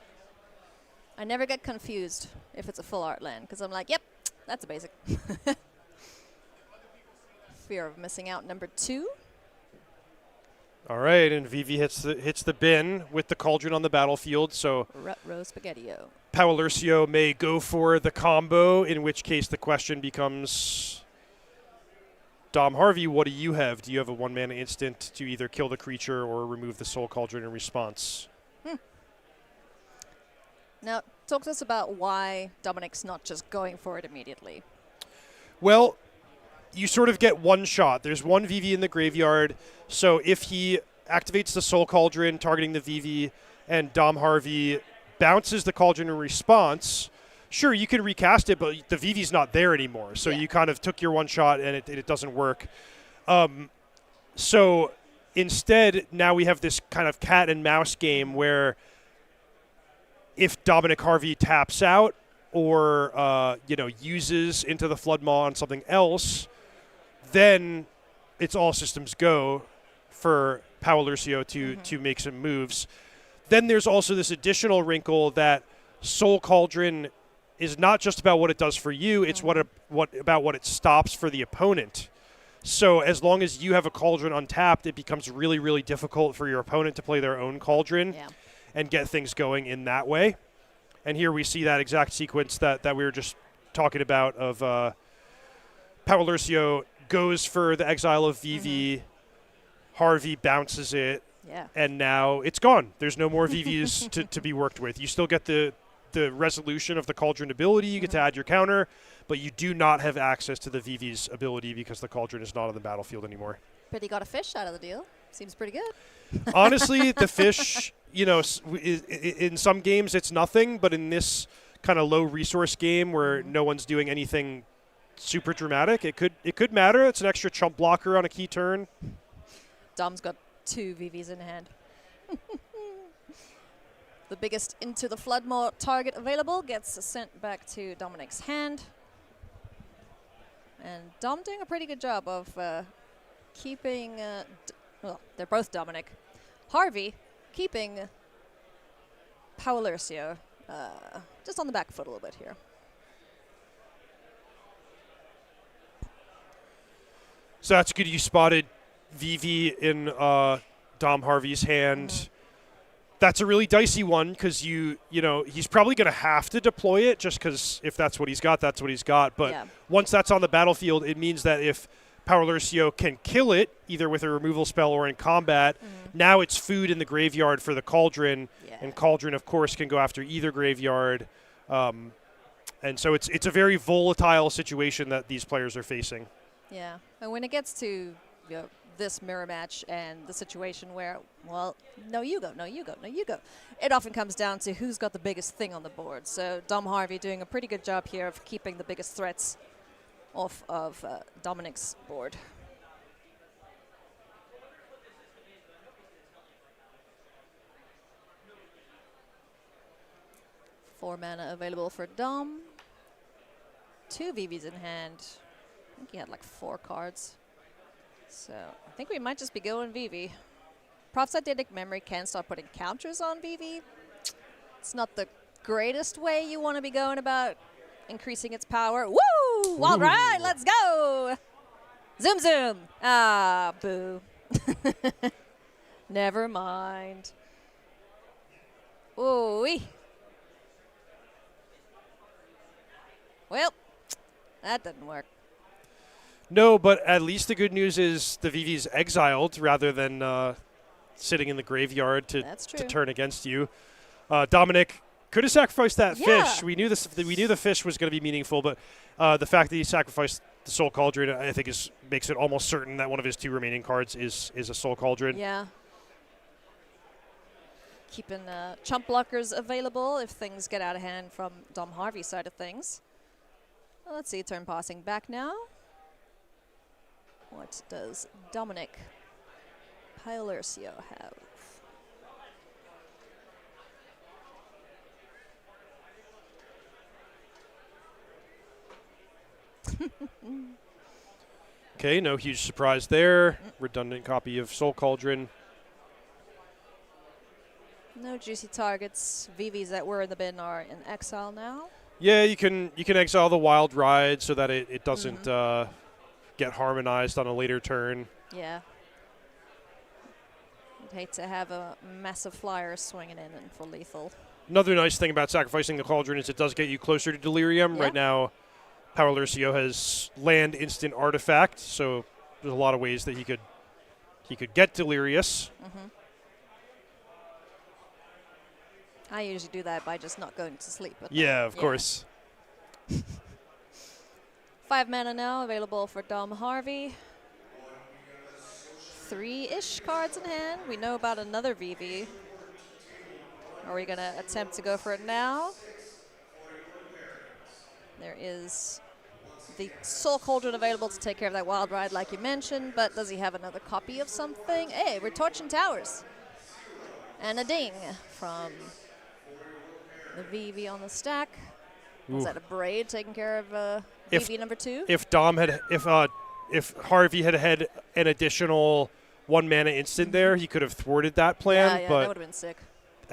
I never get confused if it's a full art land, because I'm like, yep, that's a basic. Fear of Missing Out number 2. All right, and VV hits the bin with the Cauldron on the battlefield, so Rut-Row Spaghetti-O. Palercio may go for the combo, in which case the question becomes, Dom Harvey, what do you have? Do you have a 1-mana instant to either kill the creature or remove the Soul Cauldron in response? Now, talk to us about why Dominic's not just going for it immediately. Well, you sort of get one shot. There's 1 VV in the graveyard, so if he activates the Soul Cauldron targeting the VV and Dom Harvey bounces the Cauldron in response, sure, you can recast it, but the VV's not there anymore. So Yeah. you kind of took your one shot and it doesn't work. So instead, now we have this kind of cat and mouse game where if Dominic Harvey taps out or uses into the Flood Maw on something else, then it's all systems go for Pau Lucio to make some moves. Then there's also this additional wrinkle that Soul Cauldron is not just about what it does for you, it's about what it stops for the opponent. So as long as you have a Cauldron untapped, it becomes really, really difficult for your opponent to play their own Cauldron and get things going in that way. And here we see that exact sequence that we were just talking about of Pau Lucio goes for the exile of VV, Harvey bounces it, and now it's gone. There's no more VVs to be worked with. You still get the resolution of the Cauldron ability. You get to add your counter, but you do not have access to the VV's ability because the Cauldron is not on the battlefield anymore. But he got a fish out of the deal. Seems pretty good. Honestly, the fish, in some games it's nothing, but in this kind of low resource game where no one's doing anything super dramatic, it could matter. It's an extra chump blocker on a key turn. Dom's got 2 VVs in hand. The biggest into the Flood Maw target available gets sent back to Dominic's hand. And Dom doing a pretty good job of keeping, well, they're both Dominic. Harvey keeping Pau Lucio just on the back foot a little bit here. So that's good. You spotted VV in Dom Harvey's hand. That's a really dicey one because he's probably going to have to deploy it just because if that's what he's got, that's what he's got. But once that's on the battlefield, it means that if Pau Lucio can kill it, either with a removal spell or in combat, now it's food in the graveyard for the Cauldron, and Cauldron, of course, can go after either graveyard. And so it's a very volatile situation that these players are facing. Yeah, and when it gets to this mirror match and the situation where, well, no, you go, no, you go, no, you go. It often comes down to who's got the biggest thing on the board. So Dom Harvey doing a pretty good job here of keeping the biggest threats off of Dominic's board. Four mana available for Dom. 2 VVs in hand. I think he had like 4 cards. So I think we might just be going VV. Prophetic Memory can start putting counters on VV. It's not the greatest way you want to be going about increasing its power. Woo! All right, let's go! Zoom, zoom. Ah, boo. Never mind. Ooh-wee. Well, that didn't work. No, but at least the good news is the VV's exiled rather than sitting in the graveyard to turn against you. Dominic could have sacrificed that fish. We knew the fish was going to be meaningful, but the fact that he sacrificed the Soul Cauldron, I think, makes it almost certain that one of his 2 remaining cards is a Soul Cauldron. Yeah. Keeping chump blockers available if things get out of hand from Dom Harvey's side of things. Well, let's see, turn passing back now. What does Dominic Pau Lucio have? Okay, no huge surprise there. Redundant copy of Soul Cauldron. No juicy targets. VVs that were in the bin are in exile now. Yeah, you can exile the Wild Ride so that it doesn't get harmonized on a later turn. Yeah. I'd hate to have a massive flyer swinging in and for lethal. Another nice thing about sacrificing the Cauldron is it does get you closer to Delirium. Right now, Pau Lucio has land instant artifact, so there's a lot of ways that he could get delirious. I usually do that by just not going to sleep. Yeah, of course. 5 mana now available for Dom Harvey. 3-ish cards in hand. We know about another VV. Are we going to attempt to go for it now? There is the Soul Cauldron available to take care of that Wild Ride like you mentioned, but does he have another copy of something? Hey, we're torching towers. And a ding from the VV on the stack. Was that a Braid taking care of VV number 2? If Harvey had an additional 1 mana instant there, he could have thwarted that plan. Yeah, but that would have been sick.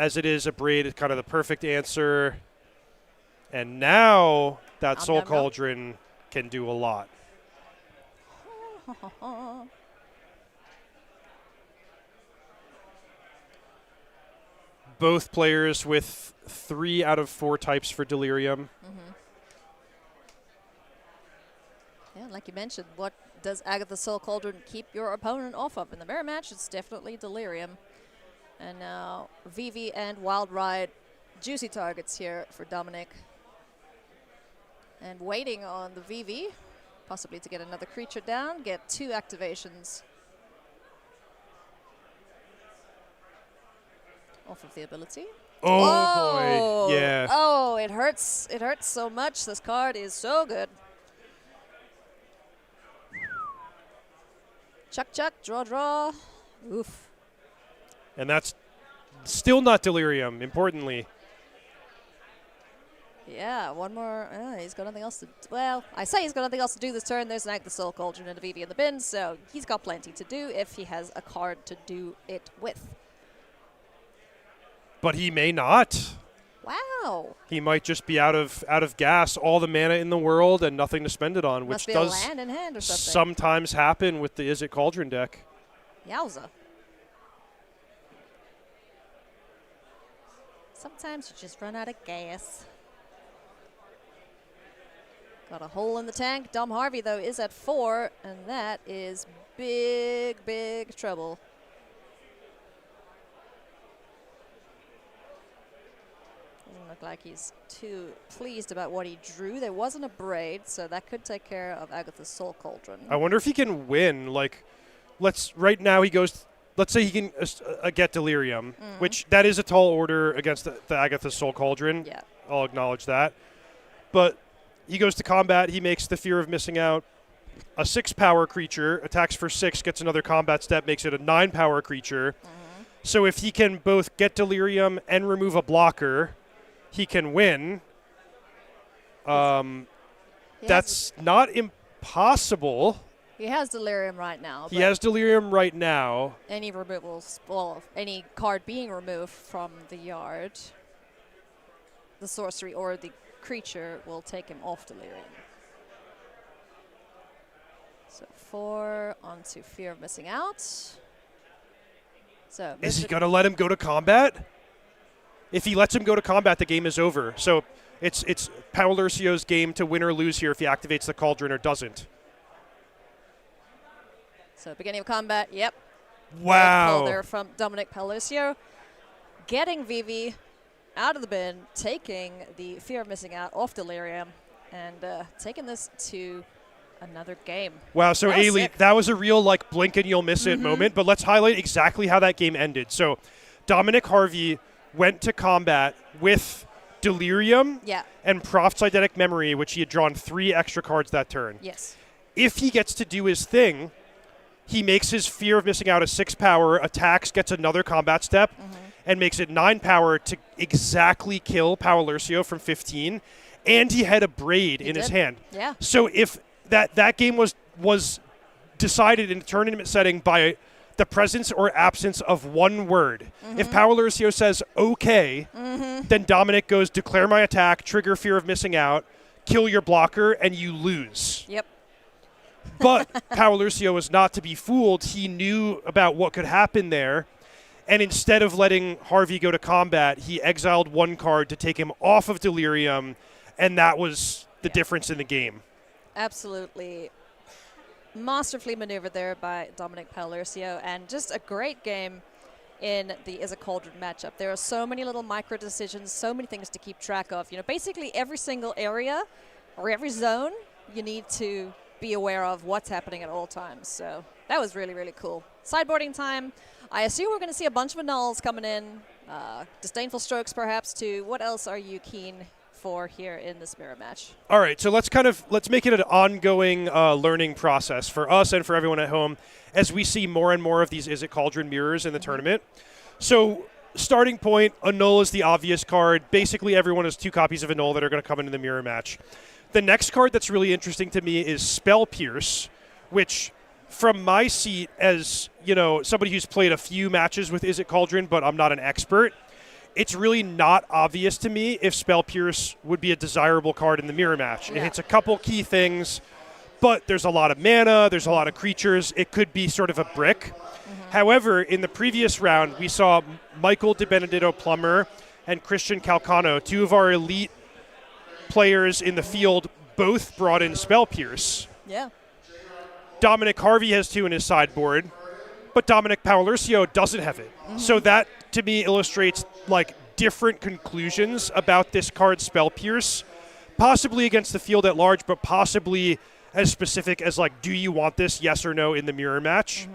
as it is, a Braid is kind of the perfect answer. And now that Soul Cauldron can do a lot. Both players with 3 out of 4 types for Delirium. Yeah, like you mentioned, what does Agatha Soul Cauldron keep your opponent off of? In the mirror match, it's definitely Delirium. And now VV and Wild Ride, juicy targets here for Dominic. And waiting on the VV, possibly to get another creature down, get 2 activations off of the ability. Oh boy, yeah. Oh, it hurts. It hurts so much. This card is so good. Chuck, chuck, draw, draw. Oof. And that's still not Delirium, importantly. Yeah, one more. He's got nothing else to. Well, I say he's got nothing else to do this turn. There's an Act the Soul Cauldron and a VV in the bin, so he's got plenty to do if he has a card to do it with. But he may not. Wow. He might just be out of gas, all the mana in the world, and nothing to spend it on, Must which be a does land in hand or something. sometimes happen with the Is It Cauldron deck. Yowza. Sometimes you just run out of gas. Got a hole in the tank. Dom Harvey, though, is at 4, and that is big, big trouble. Doesn't look like he's too pleased about what he drew. There wasn't a Braid, so that could take care of Agatha's Soul Cauldron. I wonder if he can win. Like, right now he goes. Let's say he can get Delirium, which that is a tall order against the Agatha's Soul Cauldron. Yeah. I'll acknowledge that. But he goes to combat. He makes the Fear of Missing Out a 6-power creature, attacks for 6, gets another combat step, makes it a 9-power creature. So if he can both get Delirium and remove a blocker, he can win. That's not impossible. He has Delirium right now. He has Delirium right now. Any removals, well, any card being removed from the yard, the sorcery or the creature will take him off Delirium. So 4 onto Fear of Missing Out. So is he going to let him go to combat? If he lets him go to combat, the game is over. So it's Paolo Lurcio's game to win or lose here if he activates the Cauldron or doesn't. So beginning of combat, yep. Wow. Call there from Dominic Palacio. Getting VV out of the bin, taking the Fear of Missing Out off Delirium, and taking this to another game. Wow, so Ailey, that was a real like blink and you'll miss it moment, but let's highlight exactly how that game ended. So Dominic Harvey went to combat with Delirium and Proph's Eidetic Memory, which he had drawn 3 extra cards that turn. Yes. If he gets to do his thing, he makes his Fear of Missing Out a 6-power, attacks, gets another combat step, and makes it 9-power to exactly kill Paolo Lurcio from 15. And he had a Braid in his hand. Yeah. So if that game was decided in a tournament setting by the presence or absence of one word. If Paolo Lurcio says okay, then Dominic goes declare my attack, trigger Fear of Missing Out, kill your blocker, and you lose. Yep. But Paolo Lurcio was not to be fooled. He knew about what could happen there. And instead of letting Harvey go to combat, he exiled 1 card to take him off of Delirium, and that was the difference in the game. Absolutely masterfully maneuvered there by Dominic Palacio, and just a great game in the Is a Cauldron matchup. There are so many little micro decisions, so many things to keep track of. You know, basically every single area or every zone, you need to be aware of what's happening at all times. So that was really, really cool. Sideboarding time. I assume we're going to see a bunch of annuls coming in. Disdainful Strokes perhaps too. What else are you keen for here in this mirror match. All right, so let's make it an ongoing learning process for us and for everyone at home as we see more and more of these Is It Cauldron mirrors in the tournament. So starting point, Annul is the obvious card. Basically, everyone has 2 copies of Annul that are going to come into the mirror match. The next card that's really interesting to me is Spell Pierce, which from my seat as, somebody who's played a few matches with Is It Cauldron, but I'm not an expert, it's really not obvious to me if Spell Pierce would be a desirable card in the mirror match. Yeah. It hits a couple key things, but there's a lot of mana, there's a lot of creatures. It could be sort of a brick. However, in the previous round, we saw Michael DiBenedetto Plummer and Christian Calcano, 2 of our elite players in the field, both brought in Spell Pierce. Yeah. Dominic Harvey has 2 in his sideboard, but Dominic Paolercio doesn't have it. So that, to me, illustrates different conclusions about this card, Spell Pierce, possibly against the field at large, but possibly as specific as do you want this, yes or no, in the mirror match?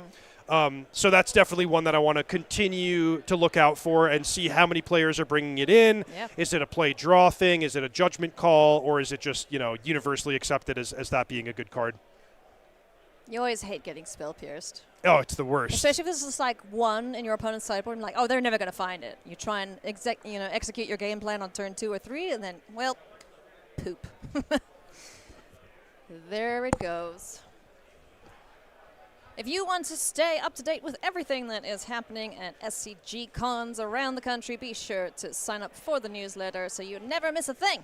So that's definitely one that I want to continue to look out for and see how many players are bringing it in. Yeah. Is it a play-draw thing? Is it a judgment call? Or is it just, universally accepted as that being a good card? You always hate getting spell pierced. Oh, it's the worst. Especially if it's just 1 in your opponent's sideboard and they're never going to find it. You try and execute your game plan on turn 2 or 3 and then, poop. There it goes. If you want to stay up to date with everything that is happening at SCG cons around the country, be sure to sign up for the newsletter so you never miss a thing.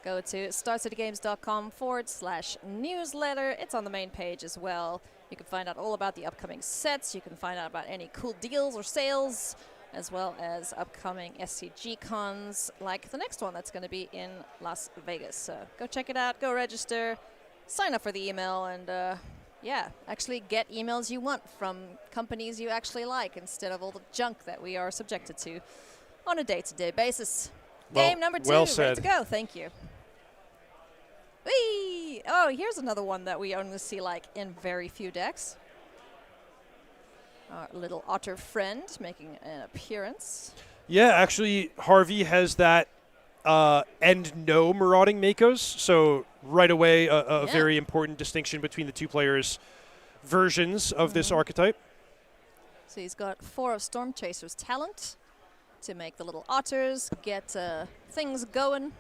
Go to starcitygames.com/newsletter. It's on the main page as well. You can find out all about the upcoming sets. You can find out about any cool deals or sales, as well as upcoming SCG cons, like the next one that's going to be in Las Vegas. So go check it out, go register, sign up for the email, and actually get emails you want from companies you actually like instead of all the junk that we are subjected to on a day-to-day basis. Game number 2, well ready said. to go. Thank you. Whee! Oh, here's another one that we only see in very few decks. Our little otter friend making an appearance. Yeah, actually, Harvey has that and no Marauding Makos, so right away a very important distinction between the 2 players' versions of this archetype. So he's got 4 of Storm Chaser's talent to make the little otters, get things going.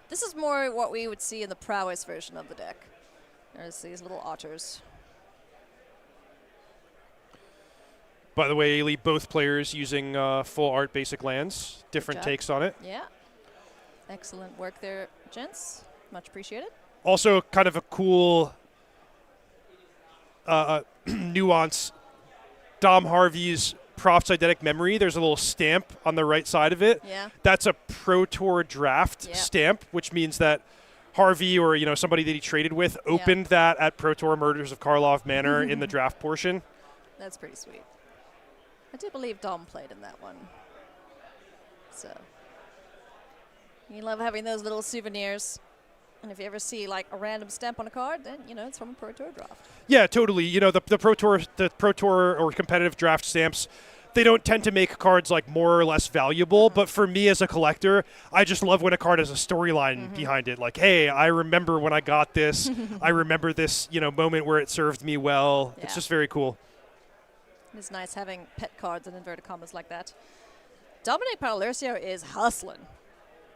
This is more what we would see in the prowess version of the deck. There's these little otters. By the way, Ailey, both players using full art basic lands, different takes on it. Yeah. Excellent work there, gents. Much appreciated. Also, kind of a cool nuance. Dom Harvey's Props Eidetic Memory, there's a little stamp on the right side of it. Yeah. That's a Pro Tour draft stamp, which means that Harvey or somebody that he traded with opened that at Pro Tour Murders of Karlov Manor in the draft portion. That's pretty sweet. I do believe Dom played in that one. So you love having those little souvenirs. And if you ever see a random stamp on a card, then it's from a Pro Tour draft. Yeah, totally. The Pro Tour or competitive draft stamps, they don't tend to make cards more or less valuable. But for me as a collector, I just love when a card has a storyline behind it. Hey, I remember when I got this. I remember this moment where it served me well. Yeah. It's just very cool. It's nice having pet cards in inverted commas like that. Dominic Paolercio is hustling.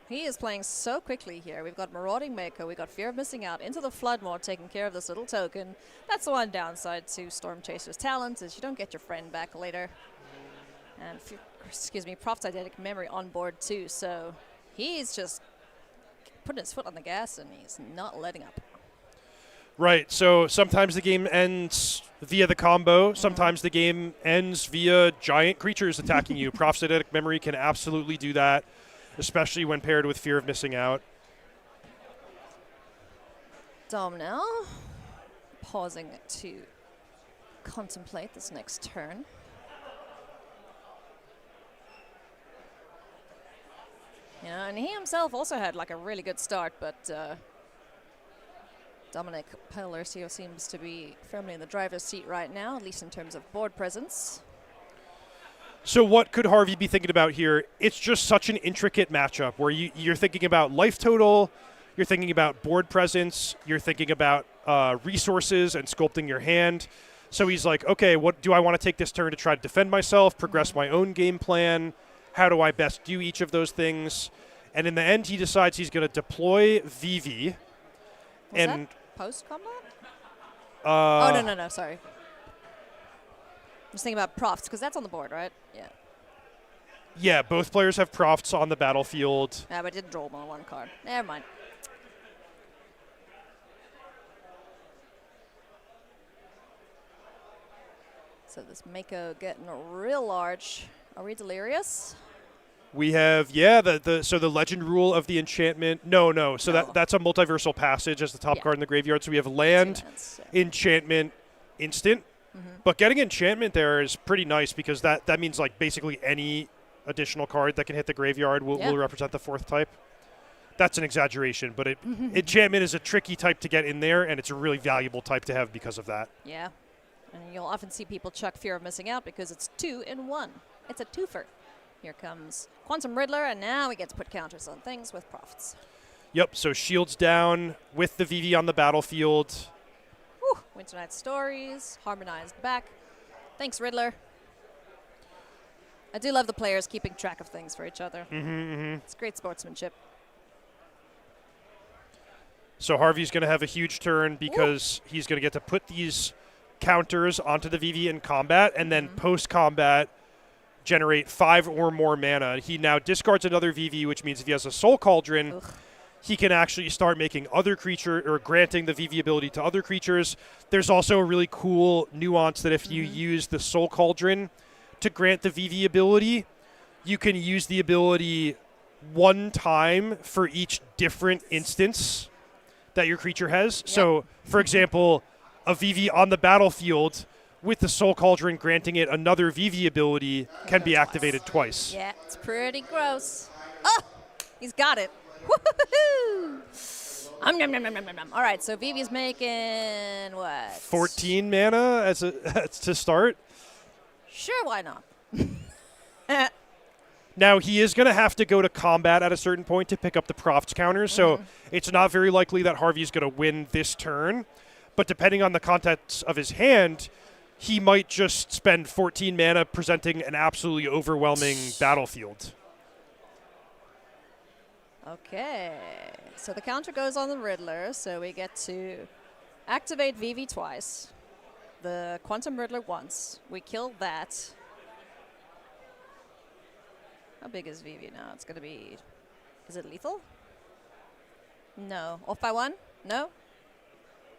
He is playing so quickly here. We've got Marauding Mako, we've got Fear of Missing Out, into the Floodmoor, taking care of this little token. That's the one downside to Storm Chaser's talent, is you don't get your friend back later. And, Props Eidetic Memory on board too, so he's just putting his foot on the gas and he's not letting up. Right, so sometimes the game ends via the combo, sometimes the game ends via giant creatures attacking you. Props Eidetic Memory can absolutely do that, especially when paired with Fear of Missing Out. Dom now, pausing to contemplate this next turn. And he himself also had a really good start, but Dominic Paolercio seems to be firmly in the driver's seat right now, at least in terms of board presence. So what could Harvey be thinking about here? It's just such an intricate matchup where you're thinking about life total, you're thinking about board presence, you're thinking about resources and sculpting your hand. So he's like, okay, what do I want to take this turn to try to defend myself, progress my own game plan? How do I best do each of those things? And in the end, he decides he's going to deploy VV. Was and that post-combat? Oh, no, sorry. I'm just thinking about profs, because that's on the board, right? Yeah. Yeah, both players have profs on the battlefield. Yeah, but I did draw on one card. Never mind. So this Mako getting real large. Are we delirious? We have, so the legend rule of the enchantment. No. So that's a multiversal passage as the top card in the graveyard. So we have land, enchantment, instant. But getting enchantment there is pretty nice because that means like basically any additional card that can hit the graveyard will represent the fourth type. That's an exaggeration, but enchantment is a tricky type to get in there, and it's a really valuable type to have because of that. Yeah. And you'll often see people chuck Fear of Missing Out because it's 2 in 1. It's a twofer. Here comes Quantum Riddler, and now we get to put counters on things with profits. Yep, so shields down with the VV on the battlefield. Whew. Winter Night Stories, harmonized back. Thanks, Riddler. I do love the players keeping track of things for each other. It's great sportsmanship. So Harvey's going to have a huge turn because he's going to get to put these counters onto the VV in combat, and then post-combat generate 5 or more mana. He now discards another VV, which means if he has a Soul Cauldron, he can actually start making other creature or granting the VV ability to other creatures. There's also a really cool nuance that if you use the Soul Cauldron to grant the VV ability, you can use the ability one time for each different instance that your creature has. Yep. So, for example, a VV on the battlefield with the Soul Cauldron granting it another VV ability can be activated twice. Yeah, it's pretty gross. Oh, he's got it. Woo-hoo-hoo. All right, so VV's making what? 14 mana as to start. Sure, why not? Now, he is going to have to go to combat at a certain point to pick up the profs counter, so it's not very likely that Harvey's going to win this turn. But depending on the contents of his hand, he might just spend 14 mana presenting an absolutely overwhelming battlefield. Okay, so the counter goes on the Riddler, so we get to activate VV twice, the Quantum Riddler once. We kill that. How big is VV now? It's going to be... Is it lethal? No. Off by 1? No?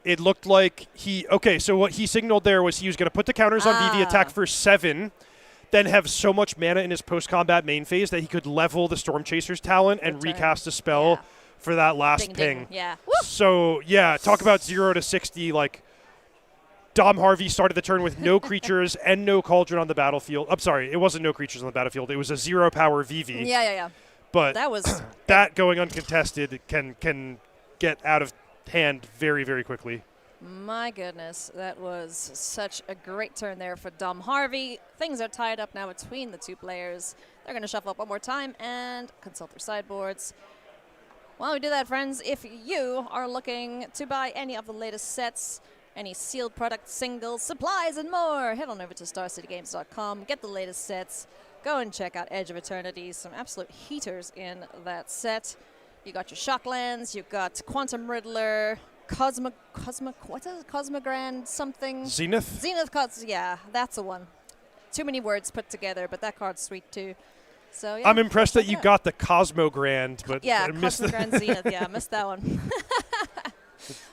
It looked like he... Okay, so what he signaled there was he was going to put the counters on VV, attack for 7, then have so much mana in his post-combat main phase that he could level the Storm Chaser's talent and recast a spell for that last ping. Yeah. So, yeah, talk about 0 to 60. Like, Dom Harvey started the turn with no creatures and no Cauldron on the battlefield. I'm sorry, it wasn't no creatures on the battlefield. It was a 0-power VV. Yeah. But that was that going uncontested can get out of hand very, very quickly. My goodness, that was such a great turn there for Dom Harvey. Things are tied up now between the two players. They're going to shuffle up one more time and consult their sideboards. While we do that, friends, if you are looking to buy any of the latest sets, any sealed product, singles, supplies, and more, head on over to StarCityGames.com, get the latest sets, go and check out Edge of Eternity, some absolute heaters in that set. You got your Shocklands, you've got Quantum Riddler, Cosmogrand something. Zenith? Yeah, that's the one. Too many words put together, but that card's sweet too. So yeah, I'm impressed that you got the Cosmogrand, but yeah, I missed Cosmogrand Zenith. Yeah, I missed that one.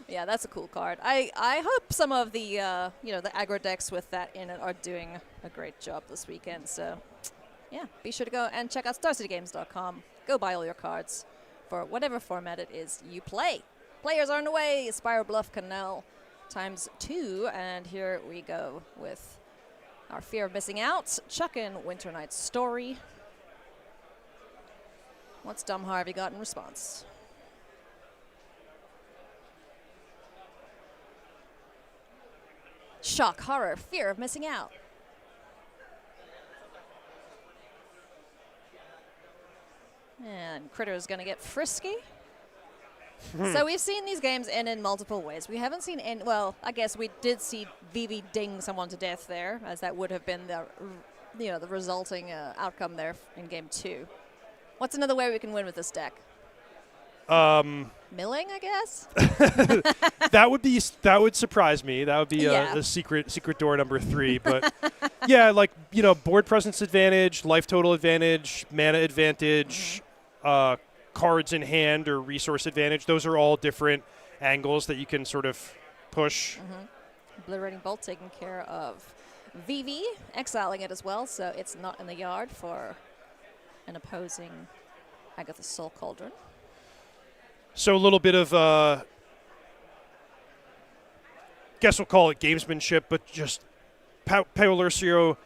Yeah, that's a cool card. I hope some of the the aggro decks with that in it are doing a great job this weekend. So yeah, be sure to go and check out StarCityGames.com. Go buy all your cards for whatever format it is you play. Players are on the way. Spire Bluff Canal ×2, and here we go with our Fear of Missing Out. Chuck in Winter Night Story. What's Dom Harvey got in response? Shock, horror, fear of missing out. And Critter's going to get frisky. So we've seen these games end in multiple ways. We haven't seen any, well, I guess we did see Vivi ding someone to death there, as that would have been the, the resulting outcome there in game 2. What's another way we can win with this deck? Milling, I guess. That would surprise me. That would be a secret door number 3. But yeah, like board presence advantage, life total advantage, mana advantage, cards in hand or resource advantage. Those are all different angles that you can sort of push. Obliterating Bolt taking care of Vivi, exiling it as well, so it's not in the yard for an opposing Agatha's Soul Cauldron. So a little bit of, guess we'll call it gamesmanship, but just Pao Lucio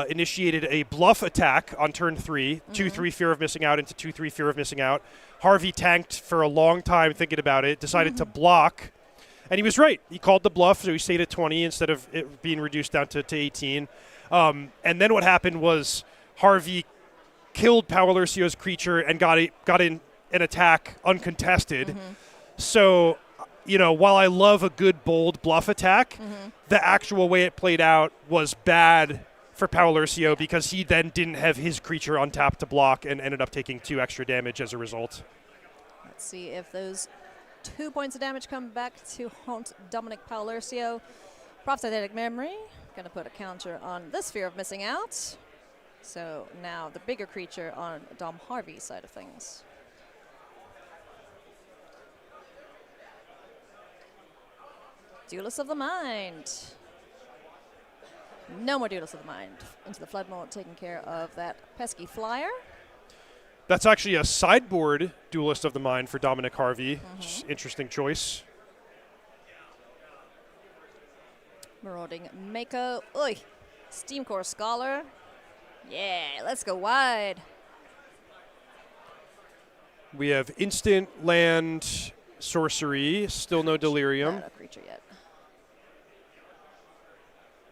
initiated a bluff attack on turn 3, 2-3 fear of missing out into 2-3 fear of missing out. Harvey tanked for a long time thinking about it, decided to block, and he was right. He called the bluff, so he stayed at 20 instead of it being reduced down to 18. And then what happened was Harvey killed Pao Lucio's creature and got in an attack uncontested. So, while I love a good bold bluff attack, the actual way it played out was bad for Pao Lucio because he then didn't have his creature on tap to block and ended up taking 2 extra damage as a result. Let's see if those 2 points of damage come back to haunt Dominic Pao Lucio. Prophetic Memory, going to put a counter on this fear of missing out. So now the bigger creature on Dom Harvey's side of things. Duelist of the Mind. No more Duelist of the Mind. Into the Flood Mode, taking care of that pesky flyer. That's actually a sideboard Duelist of the Mind for Dominic Harvey. Interesting choice. Marauding Mako. Oi! Steamcore Scholar. Yeah, let's go wide. We have instant land sorcery. Still no Delirium. Not a creature yet.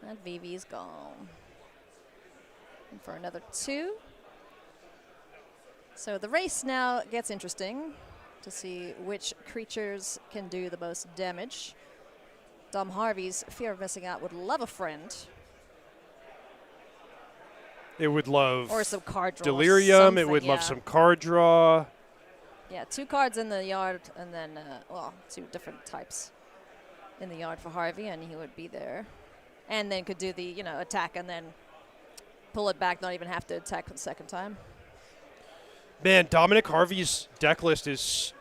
That Vivi's gone. And for another 2. So the race now gets interesting to see which creatures can do the most damage. Dom Harvey's fear of missing out would love a friend. It would love or some card draw. Delirium. It would love some card draw. Yeah, 2 cards in the yard and then, 2 different types in the yard for Harvey, and he would be there. And then could do the, attack and then pull it back, not even have to attack for the second time. Man, Dominic Harvey's deck list is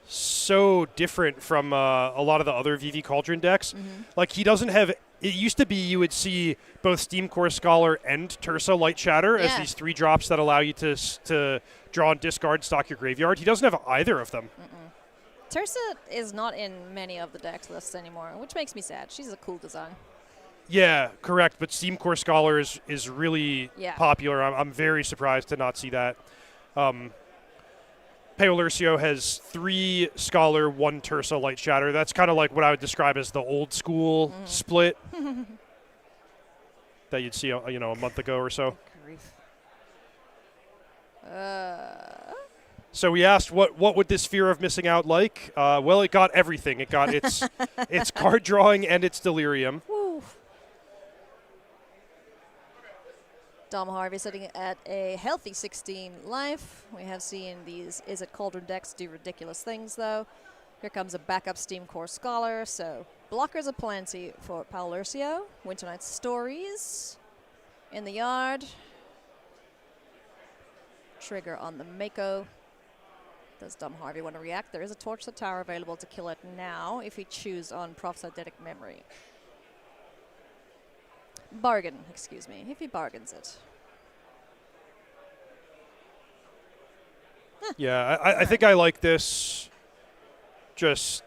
so different from a lot of the other VV Cauldron decks. Like, he doesn't have... It used to be you would see both Steamcore Scholar and Tersa Light Shatter as these 3 drops that allow you to draw and discard, stock your graveyard. He doesn't have either of them. Tersa is not in many of the decks lists anymore, which makes me sad. She's a cool design. Yeah, correct. But Steamcore Scholar is really popular. I'm very surprised to not see that. Pao Lucio has 3 Scholar, 1 Tersa Light Shatter. That's kind of like what I would describe as the old school split that you'd see, a month ago or so. So we asked, what would this fear of missing out like? Well, it got everything. It got its its card drawing and its Delirium. Woo. Dom Harvey sitting at a healthy 16 life. We have seen these Is It Cauldron decks do ridiculous things, though. Here comes a backup Steamcore Scholar, so blockers aplenty for Pao Lucio. Winter Night Stories in the yard. Trigger on the Mako. Does Dom Harvey want to react? There is a Torch the Tower available to kill it now if he chooses on Prophetic Memory. Bargain, excuse me, if he bargains it. Yeah, I think I like this. Just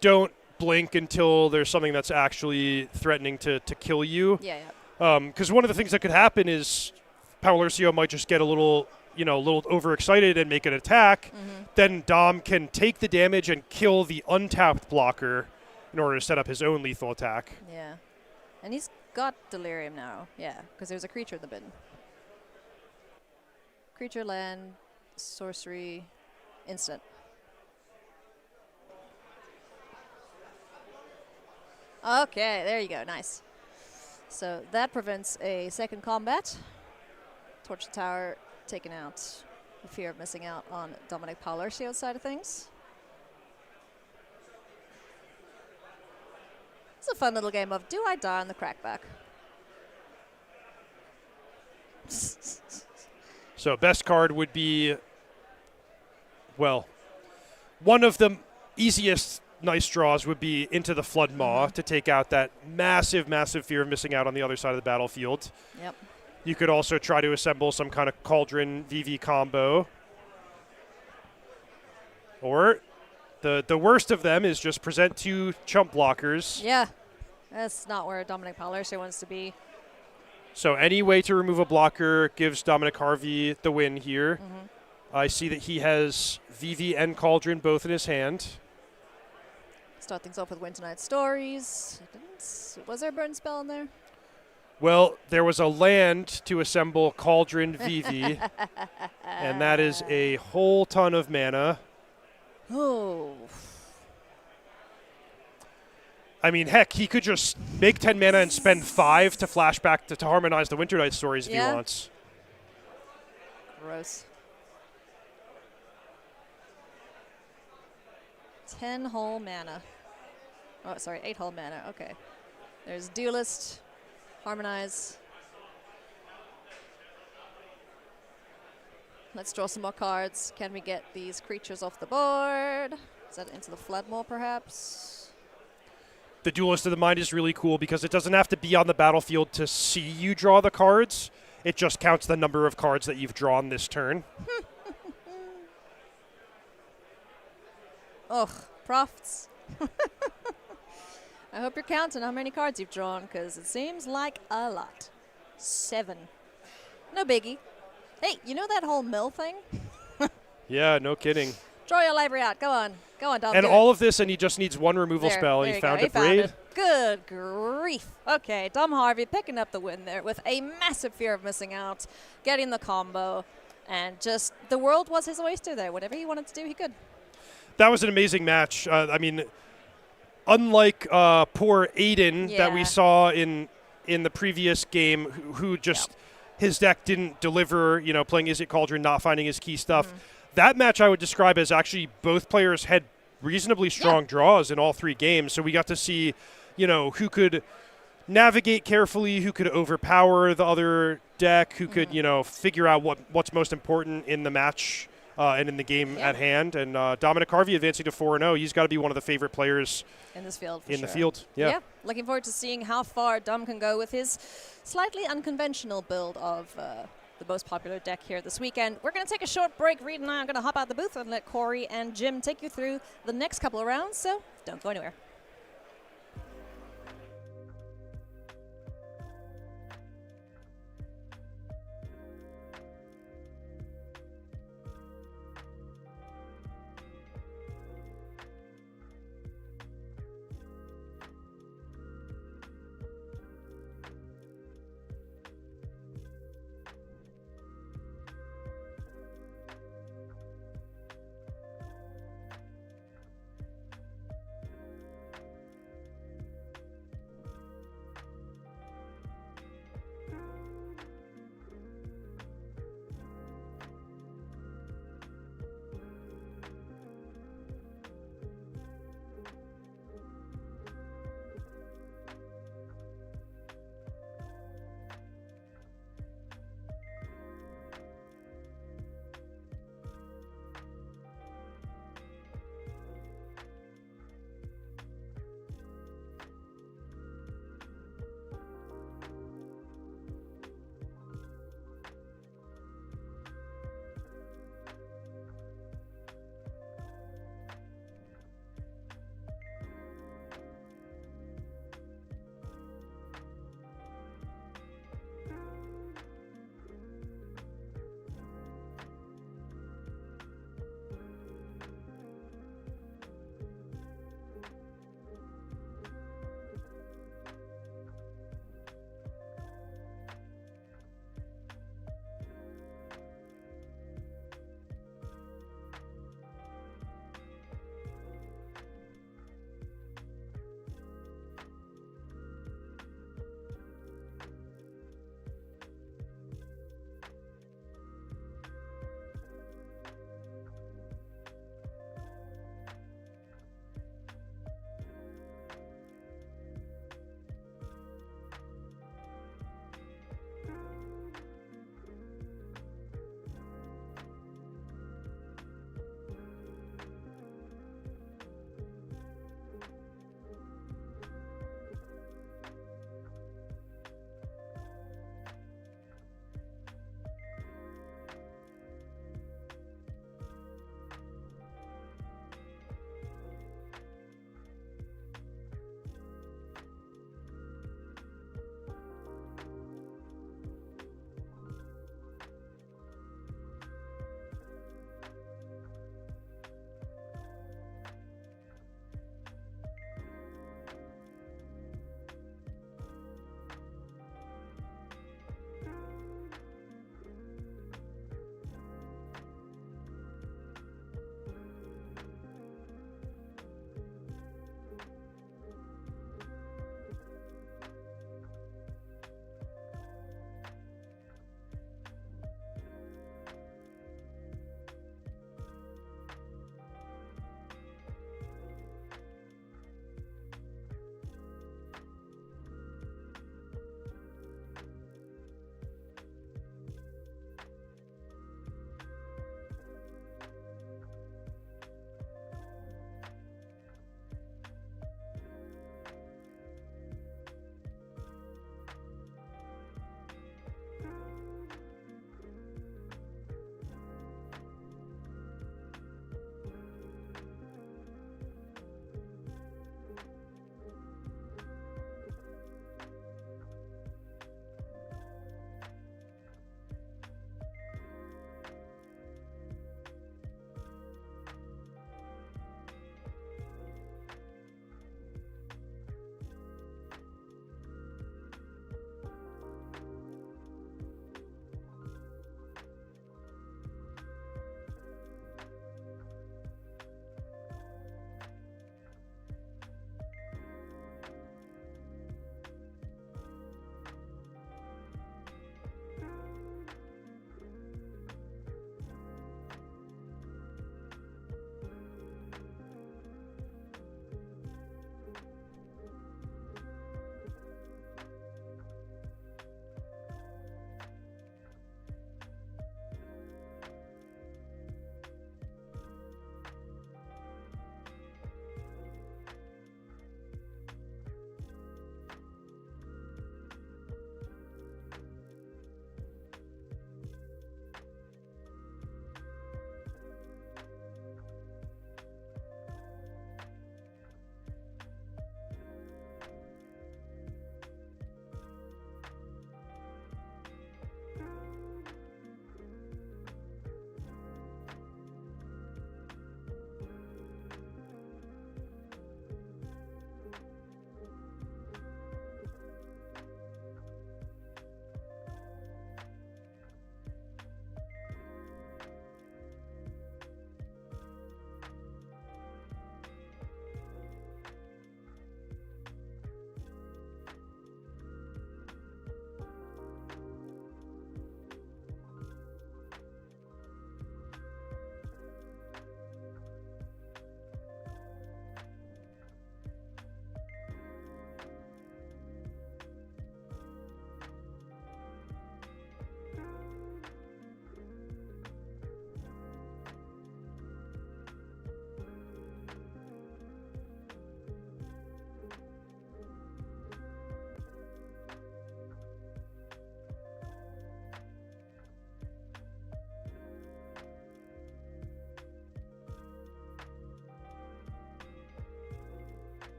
don't blink until there's something that's actually threatening to kill you. Yeah. Because one of the things that could happen is Pao Lucio might just get a little overexcited and make an attack. Then Dom can take the damage and kill the untapped blocker in order to set up his own lethal attack. Yeah. And he's got Delirium now. Yeah, because there's a creature in the bin. Creature, land, sorcery, instant. Okay, there you go. Nice. So that prevents a second combat. Torch the tower, taking out the fear of missing out on Dominic Paulercio's side of things. It's a fun little game of do I die on the crackback? So best card would be, well, one of the easiest nice draws would be into the Flood Maw to take out that massive, massive fear of missing out on the other side of the battlefield. Yep. You could also try to assemble some kind of Cauldron VV combo. Or the worst of them is just present 2 chump blockers. Yeah. That's not where Dominic Paulercio wants to be. So any way to remove a blocker gives Dominic Harvey the win here. I see that he has VV and Cauldron both in his hand. Start things off with Winter Night Stories. Was there a burn spell in there? Well, there was a land to assemble Cauldron VV, and that is a whole ton of mana. Oh. I mean, heck, he could just make 10 mana and spend 5 to flashback to harmonize the Winter Night Stories if he wants. Gross. 10 whole mana. Oh, sorry, 8 whole mana. Okay. There's Duelist, Harmonize. Let's draw some more cards. Can we get these creatures off the board? Is that into the Floodmaw, perhaps? The Duelist of the Mind is really cool because it doesn't have to be on the battlefield to see you draw the cards. It just counts the number of cards that you've drawn this turn. Ugh, profits. I hope you're counting how many cards you've drawn, because it seems like a lot. 7. No biggie. Hey, you know that whole mill thing? Yeah, no kidding. Draw your library out. Go on. Go on, Dom. And do all it. of this, and he just needs 1 removal spell, and he found it. Braid. Good grief. Okay, Dom Harvey picking up the win there with a massive fear of missing out, getting the combo, and just the world was his oyster there. Whatever he wanted to do, he could. That was an amazing match. I mean, unlike poor Aiden that we saw in the previous game, who just his deck didn't deliver, you know, playing Is It Cauldron, not finding his key stuff. That match I would describe as actually both players had reasonably strong draws in all 3 games. So we got to see, you know, who could navigate carefully, who could overpower the other deck, who could, you know, figure out what's most important in the match and in the game at hand. And Dominic Harvey advancing to 4-0. He's got to be one of the favorite players in this field. The field, yeah. Looking forward to seeing how far Dom can go with his slightly unconventional build of the most popular deck here this weekend. We're going to take a short break. Reed and I are going to hop out the booth and let Corey and Jim take you through the next couple of rounds, so don't go anywhere.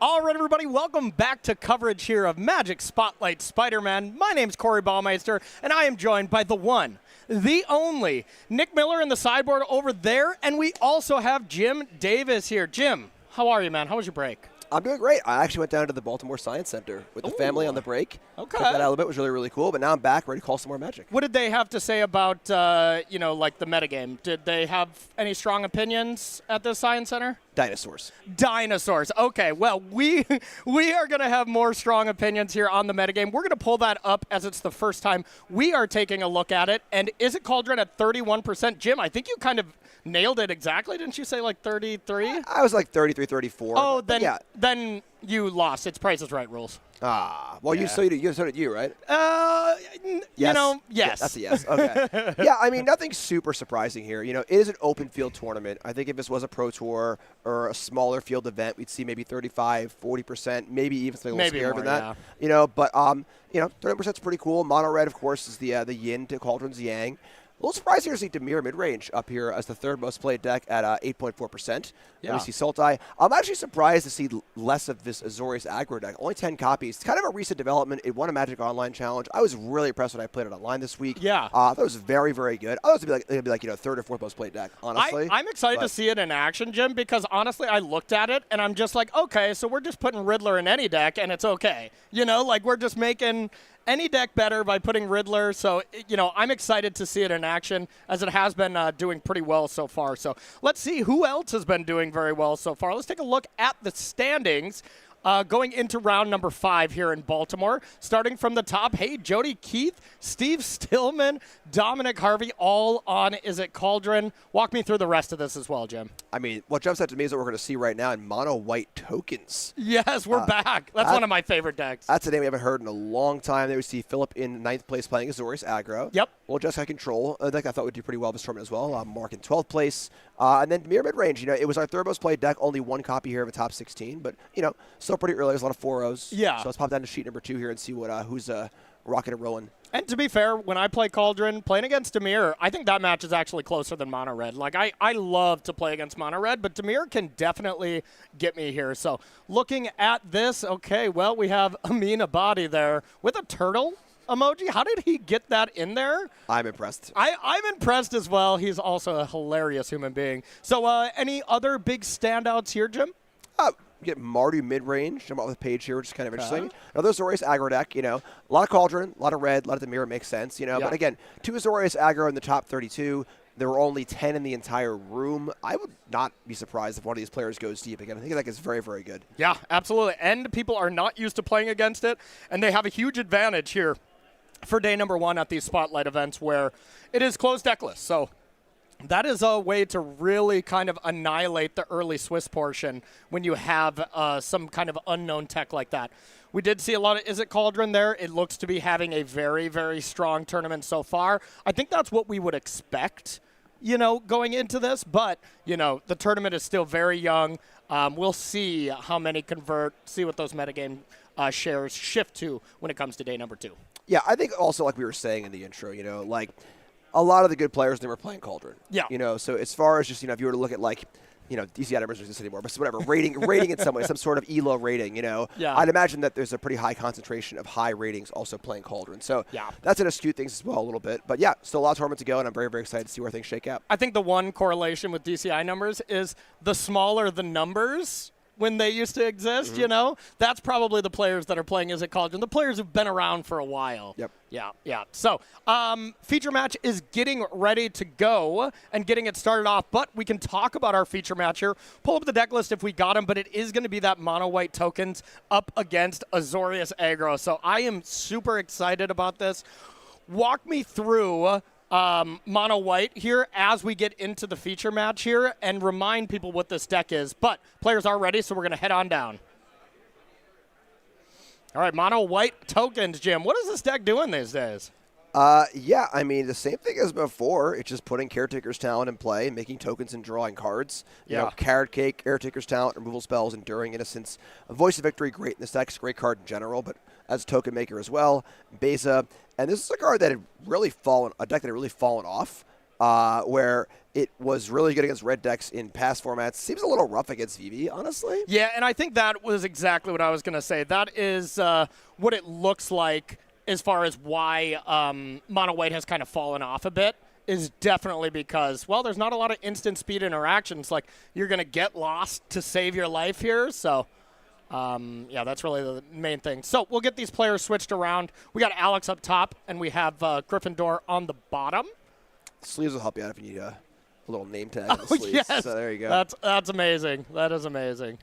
All right, everybody, welcome back to coverage here of Magic Spotlight Spider-Man. My name's Corey Baumeister, and I am joined by the one, the only, Nick Miller in the sideboard over there, and we also have Jim Davis here. Jim, how are you, man? How was your break? I'm doing great. I actually went down to the Baltimore Science Center with the family on the break. Okay. Checked that out a little bit. It was really, really cool. But now I'm back, ready to call some more Magic. What did they have to say about, like the metagame? Did they have any strong opinions at the Science Center? Dinosaurs. Dinosaurs. Okay, well, we are going to have more strong opinions here on the metagame. We're going to pull that up as it's the first time we are taking a look at it. And is it Cauldron at 31%? Jim, I think you kind of nailed it exactly. Didn't you say like 33? I was like 33, 34. Oh, then yeah. Then you lost. It's Price is Right rules. Well, Yeah. so did you, right? You Yes. know, yes. Yeah, that's a yes. Okay. Yeah, I mean, nothing super surprising here. You know, it is an open field tournament. I think if this was a pro tour or a smaller field event, we'd see maybe 35, 40%, maybe even something a little Maybe scarier more, than that. yeah. You know, but 30% is pretty cool. Mono red, of course, is the yin to Cauldron's yang. A little surprising to see Dimir mid-range up here as the third most played deck at 8.4%. Yeah. Then we see Sultai. I'm actually surprised to see less of this Azorius aggro deck. Only 10 copies. It's kind of a recent development. It won a Magic Online challenge. I was really impressed when I played it online this week. Yeah. I thought it was very, very good. I thought it'd be like third or fourth most played deck, honestly. I'm excited to see it in action, Jim, because honestly, I looked at it and I'm just like, okay, so we're just putting Riddler in any deck and it's okay. You know, like we're just making any deck better by putting Riddler. So, I'm excited to see it in action as it has been doing pretty well so far. So let's see who else has been doing very well so far. Let's take a look at the standings. Going into round number 5 here in Baltimore. Starting from the top, hey, Jody Keith, Steve Stillman, Dominic Harvey, all on Is It Cauldron. Walk me through the rest of this as well, Jim. I mean, what jumps out to me is what we're going to see right now in mono white tokens. Yes, we're back. That's one of my favorite decks. That's a name we haven't heard in a long time. There we see Philip in 9th place playing Azorius aggro. Yep. Well, just had control. A deck I thought would do pretty well this tournament as well. Mark in 12th place. And then Dimir mid-range. It was our third most played deck. Only one copy here of a top 16. But, still pretty early. There's a lot of 4-0s. Yeah. So let's pop down to sheet number 2 here and see what who's rocking and rolling. And to be fair, when I play Cauldron, playing against Dimir, I think that match is actually closer than Mono Red. Like, I love to play against Mono Red, but Dimir can definitely get me here. So looking at this, okay, well, we have Amin Abadi there with a turtle emoji. How did he get that in there? I'm impressed. I'm impressed as well. He's also a hilarious human being. So any other big standouts here, Jim? Get Mardu mid-range. Jump off the page here, which is kind of interesting. Another Azorius aggro deck, a lot of Cauldron, a lot of red, a lot of Dimir makes sense, But again, 2 Azorius aggro in the top 32. There were only 10 in the entire room. I would not be surprised if one of these players goes deep again. I think that is very, very good. Yeah, absolutely. And people are not used to playing against it, and they have a huge advantage here for day number 1 at these spotlight events where it is closed deck list. So that is a way to really kind of annihilate the early Swiss portion when you have some kind of unknown tech like that. We did see a lot of Is It Cauldron there. It looks to be having a very, very strong tournament so far. I think that's what we would expect, going into this. But, the tournament is still very young. We'll see how many convert, see what those metagame shares shift to when it comes to day number 2. Yeah, I think also like we were saying in the intro, a lot of the good players never playing Cauldron. Yeah. So as far as just, if you were to look at DCI numbers don't exist anymore, but whatever, rating in some way, some sort of ELO rating, Yeah. I'd imagine that there's a pretty high concentration of high ratings also playing Cauldron. So Yeah. that's going to skew things as well a little bit. But yeah, still a lot of tournament to go, and I'm very, very excited to see where things shake out. I think the one correlation with DCI numbers is the smaller the numbers when they used to exist, that's probably the players that are playing Is It Cauldron, the players who've been around for a while. Yep. Yeah. So, feature match is getting ready to go and getting it started off, but we can talk about our feature match here. Pull up the deck list if we got them, but it is going to be that mono white tokens up against Azorius aggro. So I am super excited about this. Walk me through mono white here as we get into the feature match here and remind people what this deck is. But players are ready, so we're going to head on down. All right, mono white tokens, Jim. What is this deck doing these days? Yeah, I mean, the same thing as before. It's just putting Caretaker's Talent in play, making tokens and drawing cards. Carrot Cake, Caretaker's Talent, removal spells, Enduring Innocence. Voice of Victory, great in this deck. It's a great card in general, but as a token maker as well. Beza. And this is a card that had really fallen, a deck that had really fallen off where it was really good against red decks in past formats. Seems a little rough against VV, honestly. Yeah, and I think that was exactly what I was going to say. That is what it looks like as far as why Mono White has kind of fallen off a bit, is definitely because, well, there's not a lot of instant speed interactions. Like, you're going to get lost to save your life here, so... yeah, that's really the main thing. So we'll get these players switched around. We got Alex up top, and we have Gryffindor on the bottom. Sleeves will help you out if you need a little name tag on the sleeves. Yes. So there you go. That's amazing. That is amazing.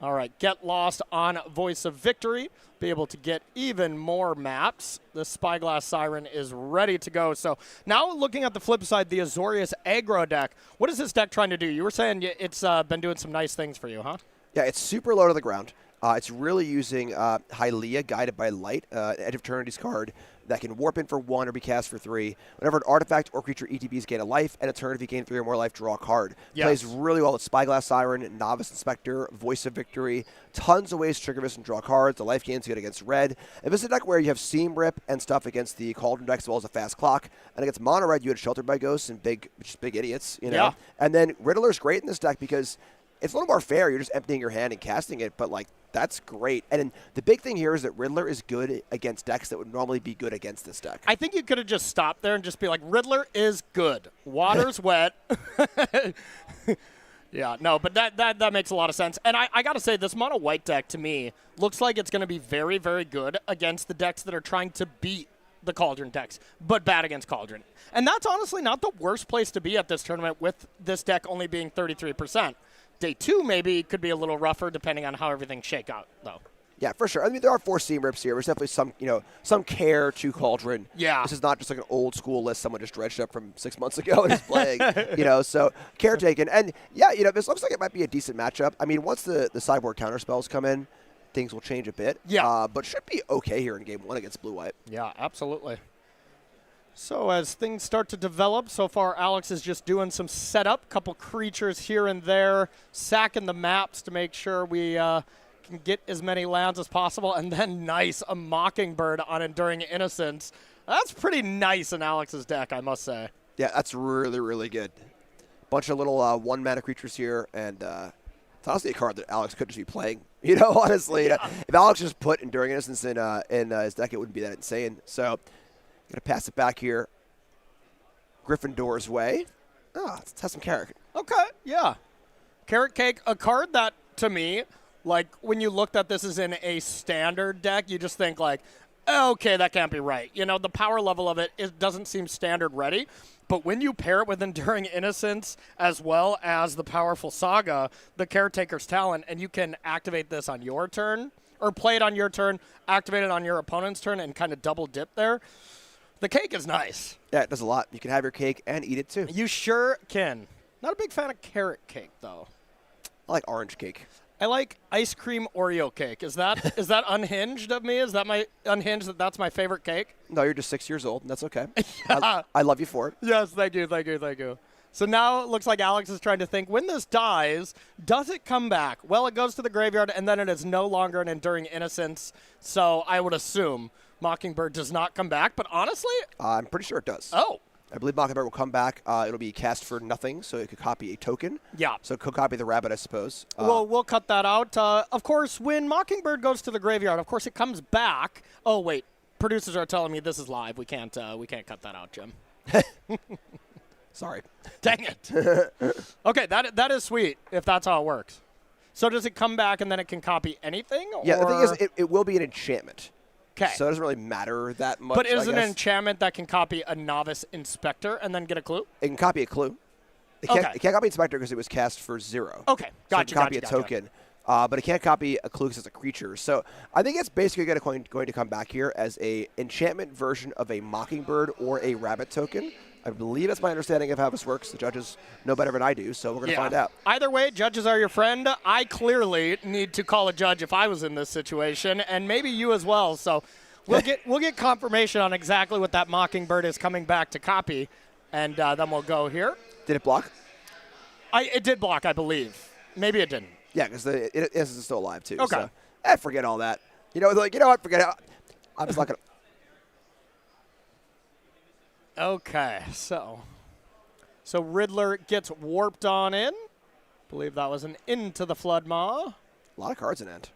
All right, get lost on Voice of Victory. Be able to get even more maps. The Spyglass Siren is ready to go. So now looking at the flip side, the Azorius aggro deck. What is this deck trying to do? You were saying it's been doing some nice things for you, huh? Yeah, it's super low to the ground. It's really using Hylia, Guided by Light, Edge of Eternity's card that can warp in for 1 or be cast for 3. Whenever an artifact or creature ETBs gain a life, and a turn if you gain 3 or more life, draw a card. Yes. Plays really well with Spyglass Siren, Novice Inspector, Voice of Victory. Tons of ways to trigger this and draw cards. The life gain's good against red. If it's a deck where you have Seam Rip and stuff against the Cauldron deck as well as a Fast Clock, and against Mono Red, you had Sheltered by Ghosts and big idiots, you know? Yeah. And then Riddler's great in this deck because it's a little more fair. You're just emptying your hand and casting it, but like that's great. And then the big thing here is that Riddler is good against decks that would normally be good against this deck. I think you could have just stopped there and just be like, Riddler is good. Water's wet. Yeah, no, but that makes a lot of sense. And I got to say, this Mono White deck, to me, looks like it's going to be very, very good against the decks that are trying to beat the Cauldron decks, but bad against Cauldron. And that's honestly not the worst place to be at this tournament, with this deck only being 33%. Day 2 maybe could be a little rougher depending on how everything shake out, though. Yeah, for sure. I mean, there are 4 Seam Rips here. There's definitely some care to Cauldron. Yeah. This is not just like an old school list someone just dredged up from 6 months ago and is playing, so care taken. And yeah, this looks like it might be a decent matchup. I mean, once the sideboard counter spells come in, things will change a bit. Yeah. But should be okay here in game 1 against Blue-White. Yeah, absolutely. So as things start to develop, so far Alex is just doing some setup, couple creatures here and there, sacking the maps to make sure we can get as many lands as possible, and then nice, a Mockingbird on Enduring Innocence. That's pretty nice in Alex's deck, I must say. Yeah, that's really, really good. Bunch of little 1-mana creatures here, and it's honestly a card that Alex could just be playing. Honestly, Yeah. If Alex just put Enduring Innocence in his deck, it wouldn't be that insane. So, gonna pass it back here. Gryffindor's way. Let's have some carrot. Okay, yeah. Carrot Cake, a card that, to me, like, when you looked at this as in a standard deck, you just think, like, okay, that can't be right. The power level of it doesn't seem standard ready. But when you pair it with Enduring Innocence as well as the powerful Saga, the Caretaker's Talent, and you can activate this on your turn, or play it on your turn, activate it on your opponent's turn, and kind of double dip there, the cake is nice. Yeah, it does a lot. You can have your cake and eat it too. You sure can. Not a big fan of carrot cake, though. I like orange cake. I like ice cream Oreo cake. Is that unhinged of me? Is that my unhinged that's my favorite cake? No, you're just 6 years old, and that's okay. Yeah. I love you for it. Yes, thank you. So now it looks like Alex is trying to think, when this dies, does it come back? Well, it goes to the graveyard, and then it is no longer an Enduring Innocence, so I would assume Mockingbird does not come back, but honestly... I'm pretty sure it does. Oh. I believe Mockingbird will come back. It'll be cast for nothing, so it could copy a token. Yeah. So it could copy the rabbit, I suppose. Well, we'll cut that out. Of course, when Mockingbird goes to the graveyard, of course, it comes back. Oh, wait. Producers are telling me this is live. We can't cut that out, Jim. Sorry. Dang it. Okay, that is sweet, if that's how it works. So does it come back and then it can copy anything? Yeah, or? the thing is, it will be an enchantment. Okay. So it doesn't really matter that much. But is it I an guess. enchantment that can copy a Novice Inspector and then get a clue? It can copy a clue. It can't copy Inspector because it was cast for 0. Okay, gotcha. So it can copy a token. But it can't copy a clue because it's a creature. So I think it's basically going to come back here as a enchantment version of a Mockingbird or a rabbit token. I believe that's my understanding of how this works. The judges know better than I do, so we're going to find out. Either way, judges are your friend. I clearly need to call a judge if I was in this situation, and maybe you as well. So we'll get confirmation on exactly what that Mockingbird is coming back to copy, and then we'll go here. Did it block? It did block, I believe. Maybe it didn't. Yeah, because the Innocence is still alive, too. Okay. So, forget all that. You know what? Forget it. I'm just not going to. Okay, so Riddler gets warped on in. Believe that was an Into the Flood Maw. A lot of cards in end.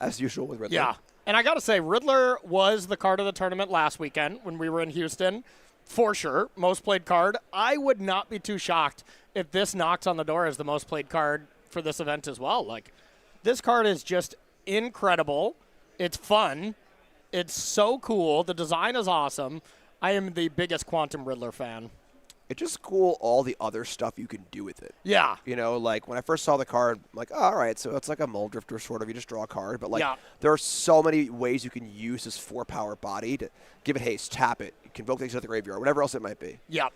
As usual with Riddler. Yeah. And I got to say, Riddler was the card of the tournament last weekend when we were in Houston. For sure. Most played card. I would not be too shocked if this knocks on the door as the most played card for this event as well. Like, this card is just incredible. It's fun. It's so cool. The design is awesome. I am the biggest Quantum Riddler fan. It's just cool all the other stuff you can do with it. Yeah. You know, like when I first saw the card, I'm like, oh, all right, so it's like a Mold Drifter sort of. You just draw a card. But, like, Yeah. there are so many ways you can use this 4-power body to give it haste, tap it, convoke things out of the graveyard, whatever else it might be. Yeah.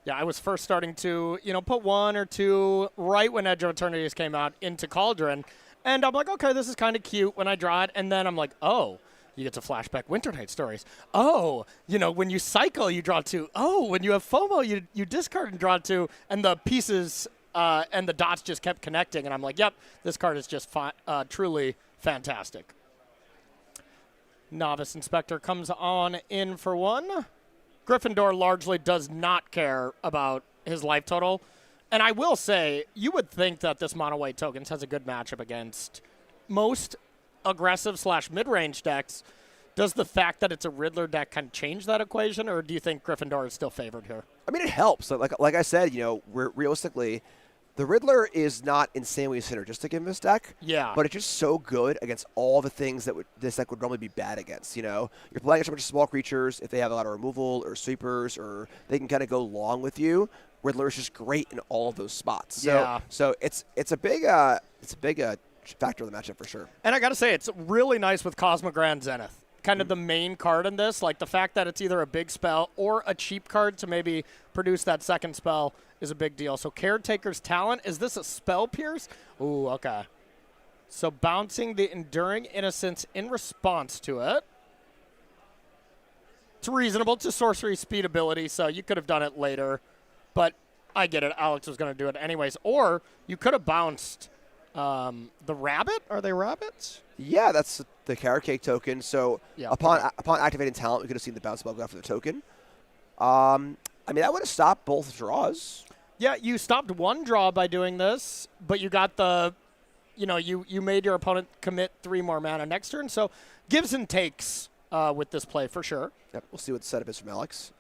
Yeah, I was first starting to, put one or two right when Edge of Eternities came out into Cauldron. And I'm like, okay, this is kind of cute when I draw it. And then I'm like, oh, you get to flashback Winter Night Stories. Oh, when you cycle, you draw 2. Oh, when you have FOMO, you discard and draw 2. And the pieces and the dots just kept connecting. And I'm like, yep, this card is just truly fantastic. Novice Inspector comes on in for 1. Gryffindor largely does not care about his life total. And I will say, you would think that this mono white tokens has a good matchup against most aggressive / mid-range decks. Does the fact that it's a Riddler deck kind of change that equation, or do you think Gryffindor is still favored here? I mean, it helps. Like I said, realistically, the Riddler is not insanely synergistic in this deck. Yeah. But it's just so good against all the things that this deck would normally be bad against. You're playing against a bunch of small creatures. If they have a lot of removal or sweepers, or they can kind of go long with you, Riddler is just great in all of those spots. So it's a big factor of the matchup for sure. And I got to say, it's really nice with Cosmogrand Zenith. Kind of the main card in this. Like, the fact that it's either a big spell or a cheap card to maybe produce that second spell is a big deal. So Caretaker's Talent, is this a Spell Pierce? Ooh, okay. So bouncing the Enduring Innocence in response to it. It's reasonable to sorcery speed ability, so you could have done it later. But I get it. Alex was going to do it anyways. Or you could have bounced the rabbit. Are they rabbits? Yeah, that's the Carrot Cake token. So Yeah. upon activating talent, we could have seen the bounce spell go after the token. I mean, that would have stopped both draws. Yeah, you stopped one draw by doing this, but you got the, you made your opponent commit 3 more mana next turn. So gives and takes with this play for sure. Yep, we'll see what the setup is from Alex.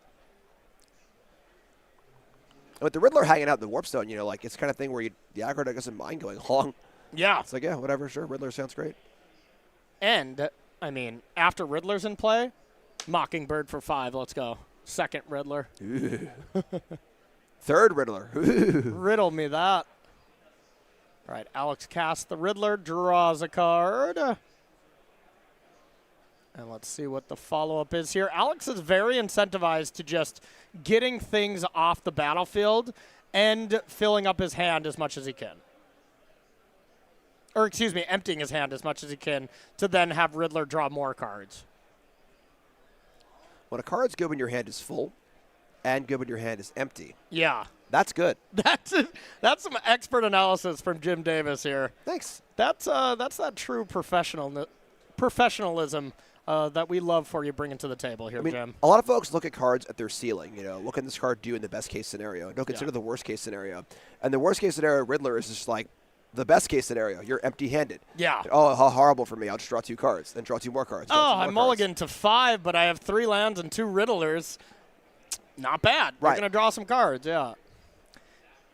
With the Riddler hanging out in the Warpstone, it's the kind of thing where the aggro deck doesn't mind going long. Yeah. It's like, yeah, whatever, sure, Riddler sounds great. And, I mean, after Riddler's in play, Mockingbird for 5. Let's go. Second Riddler. Third Riddler. Riddle me that. All right, Alex casts the Riddler, draws a card. And let's see what the follow-up is here. Alex is very incentivized to just getting things off the battlefield and filling up his hand as much as he can. Or, excuse me, emptying his hand as much as he can to then have Riddler draw more cards. When a card's good when your hand is full and good when your hand is empty. Yeah. That's good. That's some expert analysis from Jim Davis here. Thanks. That's that true professionalism that we love for you bringing to the table here, Jim. A lot of folks look at cards at their ceiling. What can this card do in the best case scenario? Don't consider the worst case scenario. And the worst case scenario, Riddler, is just like the best case scenario. You're empty-handed. Yeah. Oh, how horrible for me. I'll just draw 2 cards, then draw 2 more cards. I'm mulligan to 5, but I have 3 lands and 2 Riddlers. Not bad. Right. We're going to draw some cards, yeah.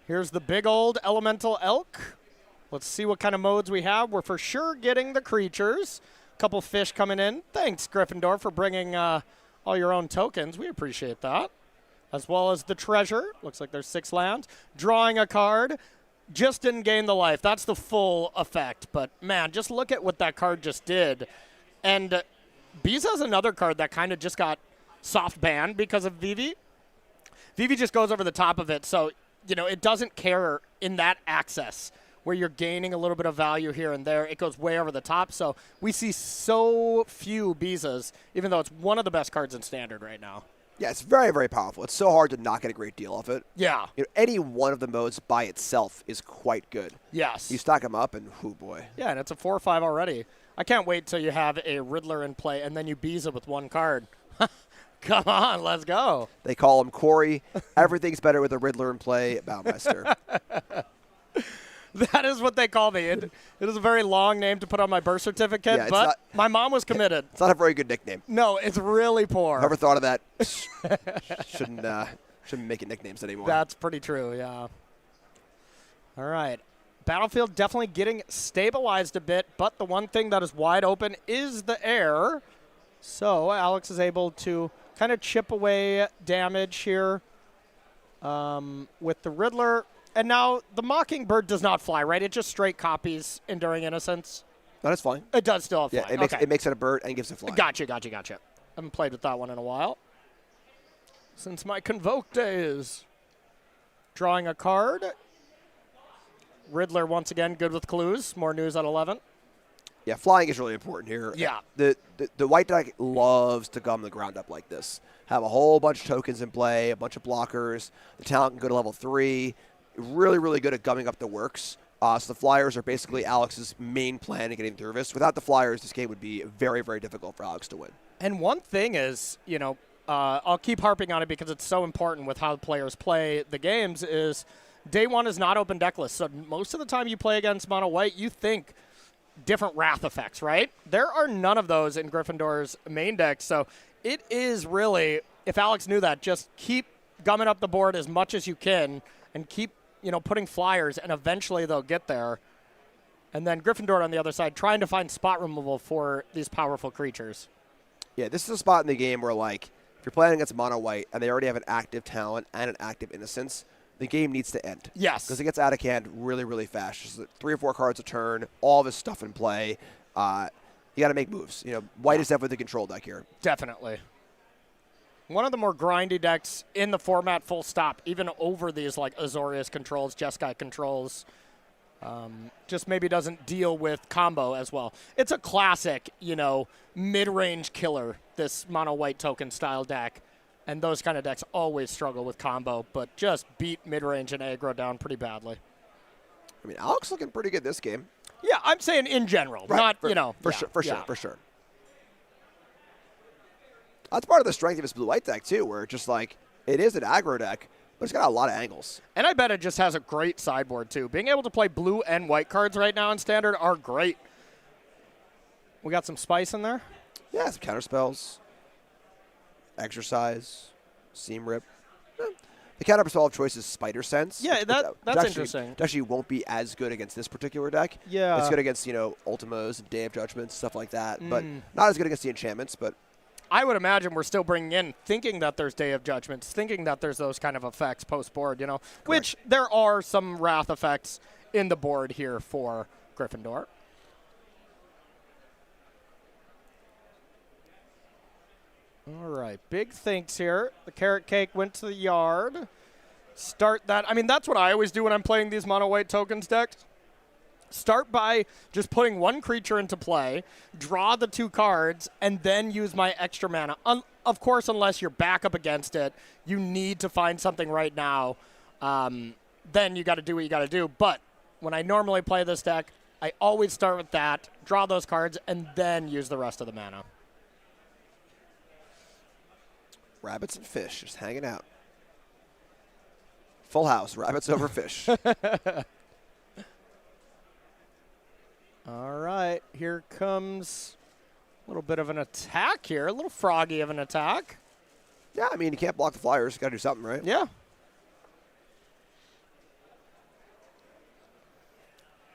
Here's the big old Elemental Elk. Let's see what kind of modes we have. We're for sure getting the creatures. Couple fish coming in. Thanks, Gryffindor, for bringing all your own tokens. We appreciate that. As well as the treasure. Looks like there's 6 lands. Drawing a card. Just didn't gain the life. That's the full effect. But, man, just look at what that card just did. And Biza's another card that kind of just got soft banned because of Vivi. Vivi just goes over the top of it. So, it doesn't care in that access where you're gaining a little bit of value here and there. It goes way over the top. So we see so few Bizas, even though it's one of the best cards in Standard right now. Yeah, it's very, very powerful. It's so hard to not get a great deal of it. Yeah. Any one of the modes by itself is quite good. Yes. You stack them up, and oh boy. Yeah, and it's a 4 or 5 already. I can't wait till you have a Riddler in play, and then you Biza with 1 card. Come on, let's go. They call him Corey. Everything's better with a Riddler in play, Baumeister. That is what they call me. It is a very long name to put on my birth certificate, Yeah, but my mom was committed. It's not a very good nickname. No, it's really poor. Whoever thought of that shouldn't make it nicknames anymore. That's pretty true, yeah. All right. Battlefield definitely getting stabilized a bit, but the one thing that is wide open is the air. So Alex is able to kind of chip away damage here with the Riddler. And now the Mockingbird does not fly, right? It just straight copies Enduring Innocence. No, that's fine. It does still fly. Yeah, it makes it a bird and gives it fly. Gotcha. Haven't played with that one in a while. Since my Convoke days. Drawing a card. Riddler once again good with clues. More news at 11. Yeah, flying is really important here. Yeah. The white deck loves to gum the ground up like this. Have a whole bunch of tokens in play, a bunch of blockers. The talent can go to level 3. Really, really good at gumming up the works. So the Flyers are basically Alex's main plan in getting through this. Without the Flyers, this game would be very, very difficult for Alex to win. And one thing is, I'll keep harping on it because it's so important with how the players play the games, is day one is not open deck list. So most of the time you play against mono white, you think different Wrath effects, right? There are none of those in Gryffindor's main deck. So it is really, if Alex knew that, just keep gumming up the board as much as you can and keep putting flyers, and eventually they'll get there. And then Gryffindor on the other side, trying to find spot removal for these powerful creatures. Yeah, this is a spot in the game where, if you're playing against mono white and they already have an active talent and an active innocence, the game needs to end. Yes. Because it gets out of hand really, really fast. Just 3 or 4 cards a turn, all of his stuff in play. You got to make moves. White is definitely the control deck here. Definitely. One of the more grindy decks in the format, full stop, even over these Azorius controls, Jeskai controls. Just maybe doesn't deal with combo as well. It's a classic, mid-range killer, this mono-white token style deck. And those kind of decks always struggle with combo, but just beat mid-range and aggro down pretty badly. I mean, Alex looking pretty good this game. Yeah, I'm saying in general, right, not, For sure. That's part of the strength of his blue-white deck, too, where it's just it is an aggro deck, but it's got a lot of angles. And I bet it just has a great sideboard, too. Being able to play blue and white cards right now in Standard are great. We got some spice in there? Yeah, some counterspells. Exercise. Seam Rip. The counterspell of choice is Spider Sense. Yeah, that's interesting. It actually won't be as good against this particular deck. Yeah. It's good against, Ultimos and Day of Judgments, stuff like that. But not as good against the enchantments, but I would imagine we're still bringing in, thinking that there's Day of Judgments, thinking that there's those kind of effects post-board, which there are some Wrath effects in the board here for Gryffindor. All right, big thinks here. The carrot cake went to the yard. Start that. I mean, that's what I always do when I'm playing these mono-white tokens decks. Start by just putting one creature into play, draw the 2 cards, and then use my extra mana. Of course, unless you're back up against it, you need to find something right now. Then you got to do what you got to do. But when I normally play this deck, I always start with that, draw those cards, and then use the rest of the mana. rabbits and fish just hanging out. Full house, rabbits over fish. All right, here comes a little bit of an attack here, a little froggy of an attack. Yeah, I mean, you can't block the Flyers. You got to do something, right? Yeah.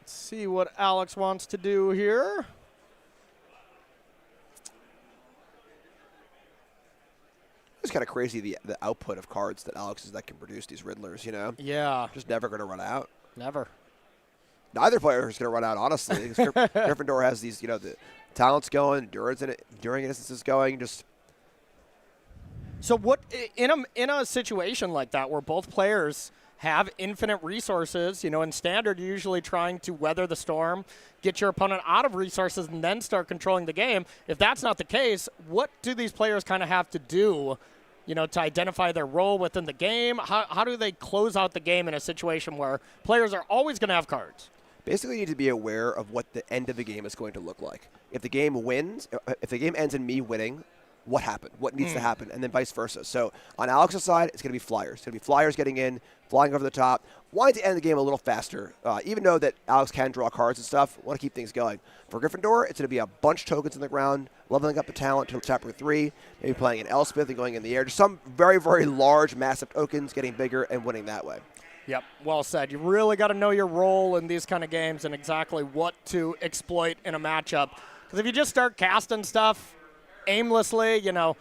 Let's see what Alex wants to do here. It's kind of crazy the output of cards that Alex's that can produce these Riddlers, you know? Yeah. Just never going to run out. Never. Neither player is going to run out, honestly. Gryffindor has these, you know, the talents going, enduring instances going, just. So what in a situation like that where both players have infinite resources, you know, in Standard you're usually trying to weather the storm, get your opponent out of resources, and then start controlling the game. If that's not the case, what do these players kind of have to do, you know, to identify their role within the game? How do they close out the game in a situation where players are always going to have cards? Basically, you need to be aware of what the end of the game is going to look like. If the game ends in me winning, what happened, what needs to happen, and then vice versa. So on Alex's side, it's going to be flyers. It's going to be flyers getting in, flying over the top, wanting to end the game a little faster. Even though that Alex can draw cards and stuff, want to keep things going. For Gryffindor, it's going to be a bunch of tokens in the ground, leveling up the talent to chapter 3, maybe playing an Elspeth and going in the air. Just some very, very large, massive tokens getting bigger and winning that way. Yep, well said. You really got to know your role in these kind of games and exactly what to exploit in a matchup. Because if you just start casting stuff aimlessly, you know,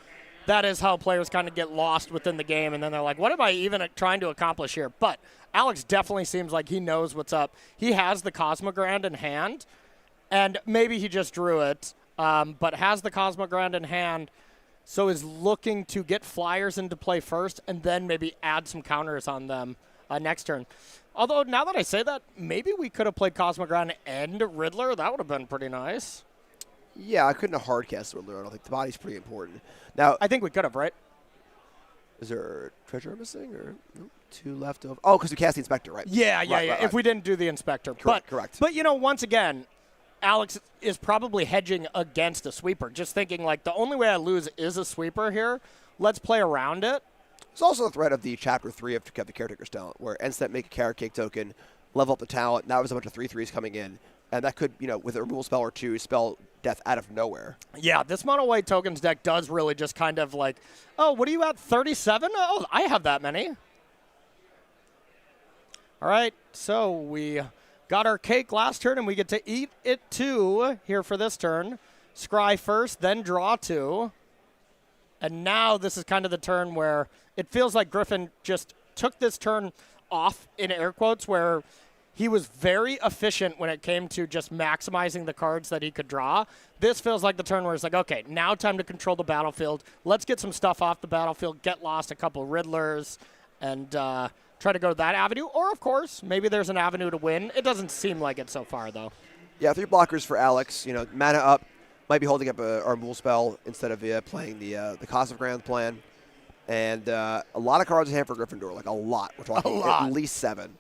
that is how players kind of get lost within the game, and then they're like, what am I even trying to accomplish here? But Alex definitely seems like he knows what's up. He has the Cosmogrand in hand, and maybe he just drew it, but has the Cosmogrand in hand, so is looking to get flyers into play first and then maybe add some counters on them next turn. Although, now that I say that, maybe we could have played Cosmogrand and Riddler. That would have been pretty nice. Yeah, I couldn't have hard cast Riddler. I don't think the body's pretty important. Now, I think we could have, right? is there treasure missing or nope, 2 left over? Oh, because we cast the Inspector, right? Yeah. Right. If we didn't do the Inspector. Correct. But, you know, once again, Alex is probably hedging against a sweeper, just thinking, like, the only way I lose is a sweeper here. Let's play around it. There's also the threat of the Chapter 3 of the Caretaker's Talent, where instant make a Carrot Cake token, level up the talent. Now there's a bunch of 3/3s coming in. And that could, you know, with a removal spell or 2, spell death out of nowhere. Yeah, this mono white tokens deck does really just kind of like, oh, what are you at, 37? Oh, I have that many. All right, so we got our cake last turn, and we get to eat it too here for this turn. Scry first, then draw 2. And now this is kind of the turn where it feels like Griffin just took this turn off, in air quotes, where he was very efficient when it came to just maximizing the cards that he could draw. This feels like the turn where it's like, okay, now time to control the battlefield. Let's get some stuff off the battlefield, get lost a couple Riddlers, and try to go that avenue. Or, of course, maybe there's an avenue to win. It doesn't seem like it so far, though. Yeah, 3 blockers for Alex. You know, mana up. Might be holding up our removal spell instead of playing the Cosmogrand plan. And a lot of cards in hand for Gryffindor, like a lot. We're talking at least 7.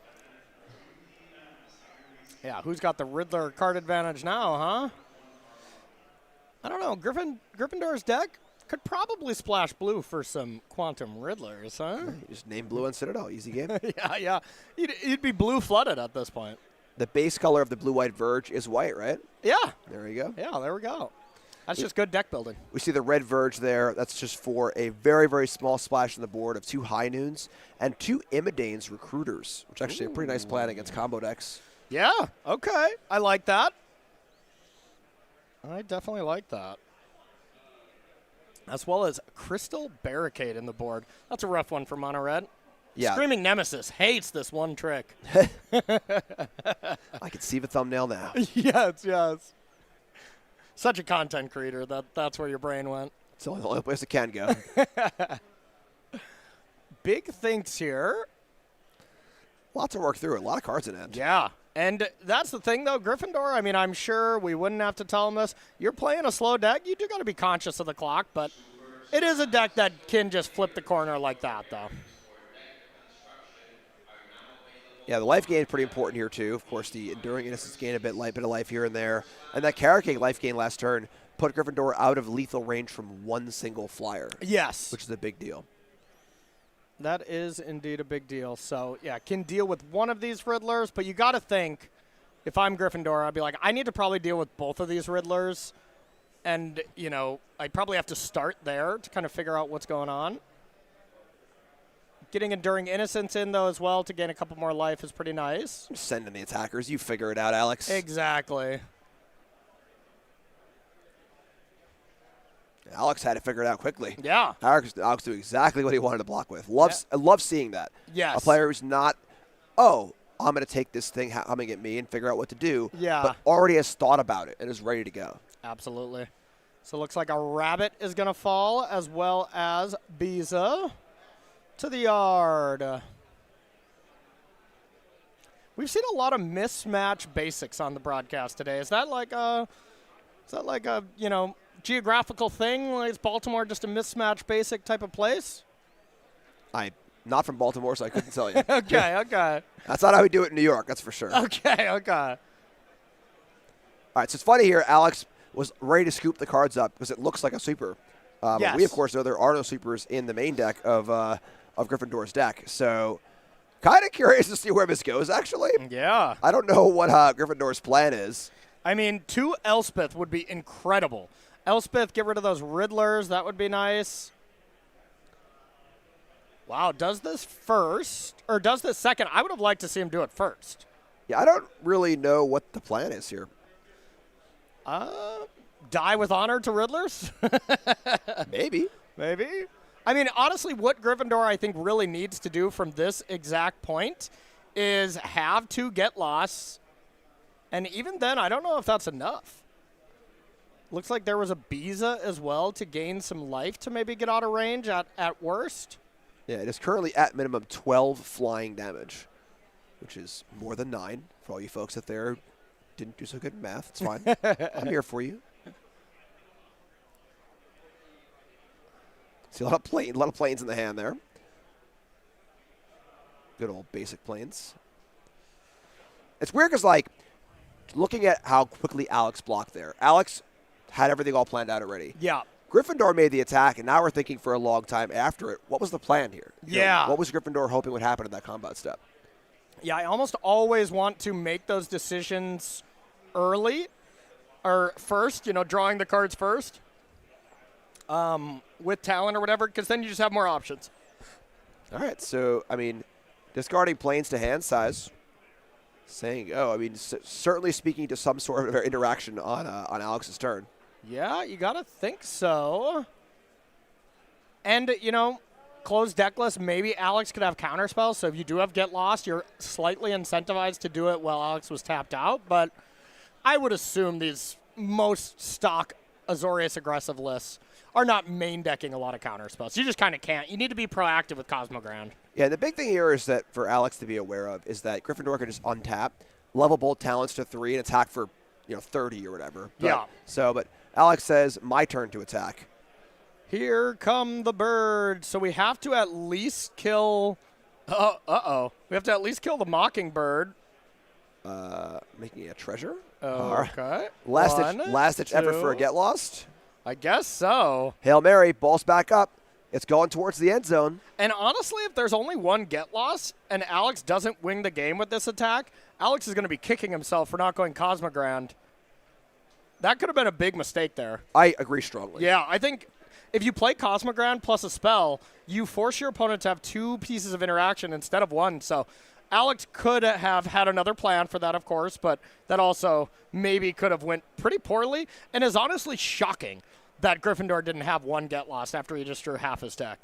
Yeah, who's got the Riddler card advantage now, huh? I don't know. Gryffindor's deck could probably splash blue for some Quantum Riddlers, huh? You just name blue and Citadel. Easy game. Yeah. You'd be blue flooded at this point. The base color of the blue-white Verge is white, right? Yeah. There we go. Yeah, there we go. That's just good deck building. We see the red Verge there. That's just for a very, very small splash on the board of 2 High Noons and 2 Imidane's Recruiters, which is actually a pretty nice plan against combo decks. Yeah, okay. I like that. I definitely like that. As well as Crystal Barricade in the board. That's a rough one for Mono Red. Yeah. Screaming Nemesis hates this one trick. I can see the thumbnail now. Yes. Such a content creator. That's where your brain went. It's the only place it can go. Big things here. Lots to work through. A lot of cards in hand. Yeah. And that's the thing, though, Gryffindor, I mean, I'm sure we wouldn't have to tell them this. You're playing a slow deck. You do got to be conscious of the clock, but it is a deck that can just flip the corner like that, though. Yeah, the life gain is pretty important here, too. Of course, the Enduring Innocence gain a bit of life here and there. And that Carrot Cake life gain last turn put Gryffindor out of lethal range from 1 single flyer. Yes. Which is a big deal. That is indeed a big deal. So, yeah, can deal with one of these Riddlers, but you got to think, if I'm Gryffindor, I'd be like, I need to probably deal with both of these Riddlers. And, you know, I'd probably have to start there to kind of figure out what's going on. Getting Enduring Innocence in, though, as well to gain a couple more life is pretty nice. Send in the attackers. You figure it out, Alex. Exactly. Alex had to figure it out quickly. Yeah. Alex knew exactly what he wanted to block with. I love seeing that. Yes. A player who's not, I'm going to take this thing humming at me and figure out what to do. Yeah. But already has thought about it and is ready to go. Absolutely. So it looks like a rabbit is going to fall, as well as Biza to the yard. We've seen a lot of mismatch basics on the broadcast today. Is that like a geographical thing? Like, is Baltimore just a mismatch basic type of place? I'm not from Baltimore, so I couldn't tell you. Okay. That's not how we do it in New York, that's for sure. Okay. All right, so it's funny here. Alex was ready to scoop the cards up because it looks like a sweeper. But we, of course, know there are no sweepers in the main deck of Gryffindor's deck. So kind of curious to see where this goes, actually. Yeah. I don't know what Gryffindor's plan is. I mean, 2 Elspeth would be incredible. Elspeth, get rid of those Riddlers. That would be nice. Wow, does this first, or does this second? I would have liked to see him do it first. Yeah, I don't really know what the plan is here. Die with honor to Riddlers? Maybe. Maybe. I mean, honestly, what Gryffindor, I think, really needs to do from this exact point is have 2 get lost. And even then, I don't know if that's enough. Looks like there was a Biza as well to gain some life to maybe get out of range at worst. Yeah, it is currently at minimum 12 flying damage, which is more than 9 for all you folks out there who didn't do so good in math. It's fine. I'm here for you. See a lot of planes in the hand there. Good old basic planes. It's weird because, like, looking at how quickly Alex blocked there. Alex had everything all planned out already. Yeah. Gryffindor made the attack, and now we're thinking for a long time after it, what was the plan here? You know, what was Gryffindor hoping would happen in that combat step? Yeah, I almost always want to make those decisions early or first, drawing the cards first with talent or whatever, because then you just have more options. All right, so, I mean, discarding planes to hand size, saying, certainly speaking to some sort of interaction on Alex's turn. Yeah, you got to think so. And, closed deck list, maybe Alex could have counter spells. So if you do have Get Lost, you're slightly incentivized to do it while Alex was tapped out. But I would assume these most stock Azorius aggressive lists are not main decking a lot of counter spells. You just kind of can't. You need to be proactive with Cosmogrand. Yeah, the big thing here is that for Alex to be aware of is that Gryffindor can just untap, level both talents to 3, and attack for 30 or whatever. But Alex says, my turn to attack. Here come the birds. So we have to at least kill... We have to at least kill the Mockingbird. Making a treasure? Okay. Last ditch effort for a Get Lost? I guess so. Hail Mary, ball's back up. It's going towards the end zone. And honestly, if there's only one Get Lost and Alex doesn't win the game with this attack, Alex is going to be kicking himself for not going Cosmogrand. That could have been a big mistake there. I agree strongly. Yeah, I think if you play Cosmogrand plus a spell, you force your opponent to have 2 pieces of interaction instead of 1. So Alex could have had another plan for that, of course, but that also maybe could have went pretty poorly and is honestly shocking that Gryffindor didn't have 1 Get Lost after he just drew half his deck,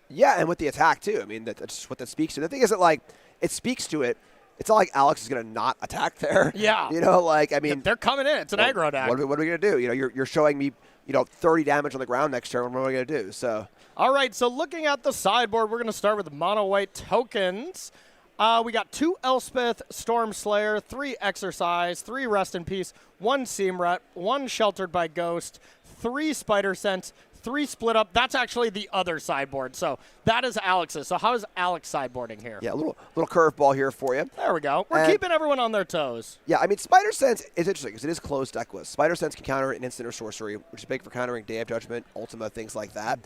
Yeah, and with the attack, too. I mean, that's what that speaks to. The thing is that, it speaks to it. It's not like Alex is going to not attack there. Yeah. They're coming in. It's an aggro deck. What are we going to do? You're showing me, 30 damage on the ground next turn. What am I going to do? So. All right, so looking at the sideboard, we're going to start with mono-white tokens. We got 2 Elspeth, Storm Slayer, 3 Exercise, 3 Rest in Peace, 1 Seamret, 1 Sheltered by Ghost, 3 Spider Sense, 3 Split Up. That's actually the other sideboard. So that is Alex's. So how is Alex sideboarding here? Yeah, a little curveball here for you. There we go. We're keeping everyone on their toes. Yeah, I mean, Spider Sense is interesting because it is closed deck list. Spider Sense can counter an instant or sorcery, which is big for countering Day of Judgment, Ultima, things like that.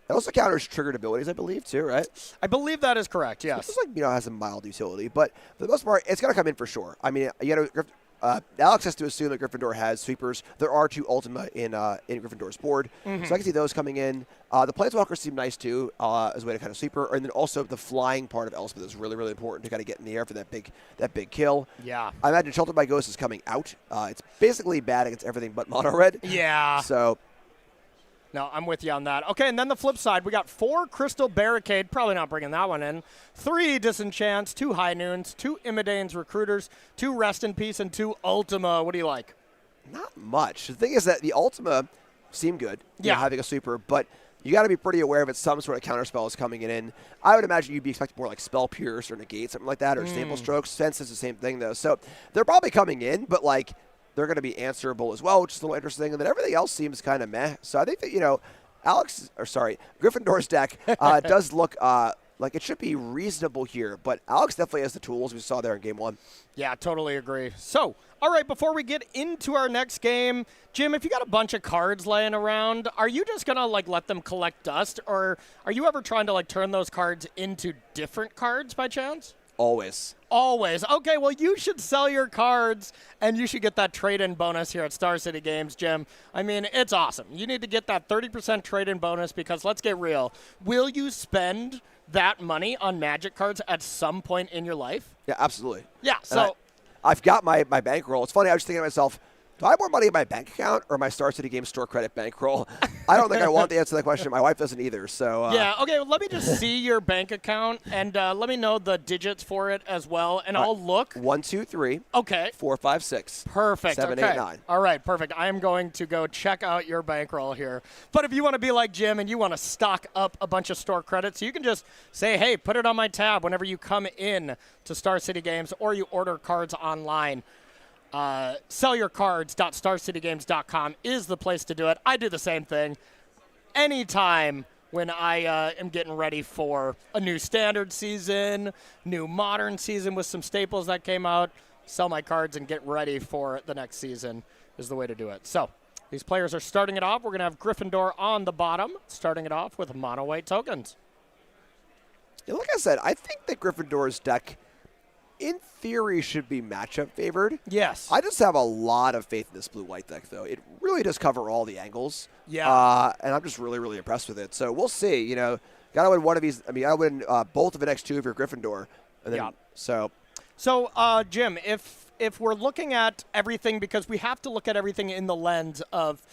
It also counters triggered abilities, I believe, too, right? I believe that is correct, yes. It's has a mild utility, but for the most part, it's going to come in for sure. I mean, Alex has to assume that Gryffindor has sweepers. There are 2 Ultima in Gryffindor's board, so I can see those coming in. The Planeswalkers seem nice, too, as a way to kind of sweeper, and then also the flying part of Elspeth is really, really important to kind of get in the air for that big kill. Yeah. I imagine Sheltered by Ghost is coming out. It's basically bad against everything but mono-red. Yeah. So... No, I'm with you on that. Okay, and then the flip side, we got 4 Crystal Barricade, probably not bringing that one in, 3 Disenchants, 2 High Noons, 2 Imidane's Recruiters, 2 Rest in Peace, and 2 Ultima. What do you like? Not much. The thing is that the Ultima seem good, having a sweeper, but you got to be pretty aware of it. Some sort of counterspell is coming in. I would imagine you'd be expecting more like Spell Pierce or Negate, something like that, or Staple Strokes. Sense is the same thing, though. So they're probably coming in, but they're going to be answerable as well, which is a little interesting. And then everything else seems kind of meh. So I think that, Gryffindor's deck does look Like, it should be reasonable here. But Alex definitely has the tools we saw there in game 1. Yeah, totally agree. So, all right, before we get into our next game, Jim, if you got a bunch of cards laying around, are you just going to, like, let them collect dust? Or are you ever trying to, like, turn those cards into different cards by chance? Always. Always. Okay, well, you should sell your cards, and you should get that trade-in bonus here at Star City Games, Jim. I mean, it's awesome. You need to get that 30% trade-in bonus because, let's get real, will you spend that money on Magic cards at some point in your life? Yeah, absolutely. Yeah, so I've got my bankroll. It's funny, I was thinking to myself, do I have more money in my bank account or my Star City Games store credit bankroll? I don't think I want the answer to that question. My wife doesn't either. So yeah, okay, well, let me just see your bank account, and let me know the digits for it as well, and I'll look. 1, 2, 3. Okay. 4, 5, 6. Perfect. 7, okay. 8, 9. All right, perfect. I am going to go check out your bankroll here. But if you want to be like Jim and you want to stock up a bunch of store credits, you can just say, hey, put it on my tab whenever you come in to Star City Games or you order cards online. Sellyourcards.starcitygames.com is the place to do it. I do the same thing anytime when I am getting ready for a new standard season, new modern season with some staples that came out. Sell my cards and get ready for the next season is the way to do it. So these players are starting it off. We're going to have Gryffindor on the bottom, starting it off with mono white tokens. Yeah, like I said, I think that Gryffindor's deck, in theory, should be matchup favored. Yes. I just have a lot of faith in this blue-white deck, though. It really does cover all the angles. Yeah. And I'm just really, really impressed with it. So we'll see. You know, got to win one of these. I mean, I win both of the next two if you're Gryffindor. And then, Yeah. So Jim, if we're looking at everything, because we have to look at everything in the lens of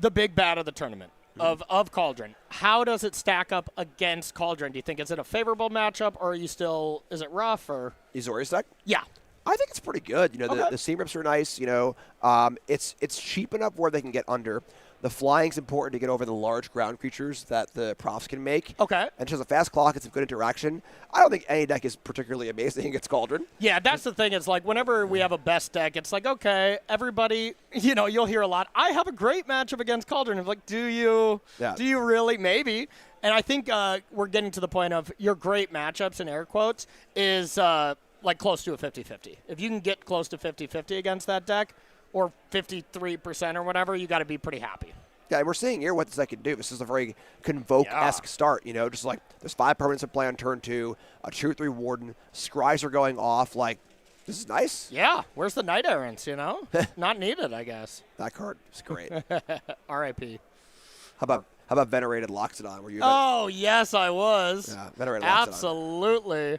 the big bad of the tournament, of Cauldron, how does it stack up against Cauldron? Do you think is it a favorable matchup, or are you still, is it rough, or? Izori's deck? Yeah. I think it's pretty good. You know, Okay. the seam rips are nice. You know, it's cheap enough where they can get under. The flying's important to get over the large ground creatures that the profs can make. Okay. And just a fast clock, it's a good interaction. I don't think any deck is particularly amazing against Cauldron. Yeah, that's the thing. It's like whenever we have a best deck, it's like, okay, everybody, you know, you'll hear a lot, I have a great matchup against Cauldron. It's like, do you? Yeah. Do you really? Maybe. And I think we're getting to the point of your great matchups, in air quotes, is like close to a 50-50. If you can get close to 50-50 against that deck, or 53% or whatever, you got to be pretty happy. Yeah, and we're seeing here what this deck can do. This is a very Convoke-esque start, you know, just like there's 5 permanents in play on turn 2, a 2/3 Warden, Scries are going off. Like, this is nice. Yeah, where's the Knight Errants, you know? Not needed, I guess. That card is great. R.I.P. How about Venerated Loxodon? Were you? Oh, yes, I was. Yeah, Venerated Loxodon. Absolutely.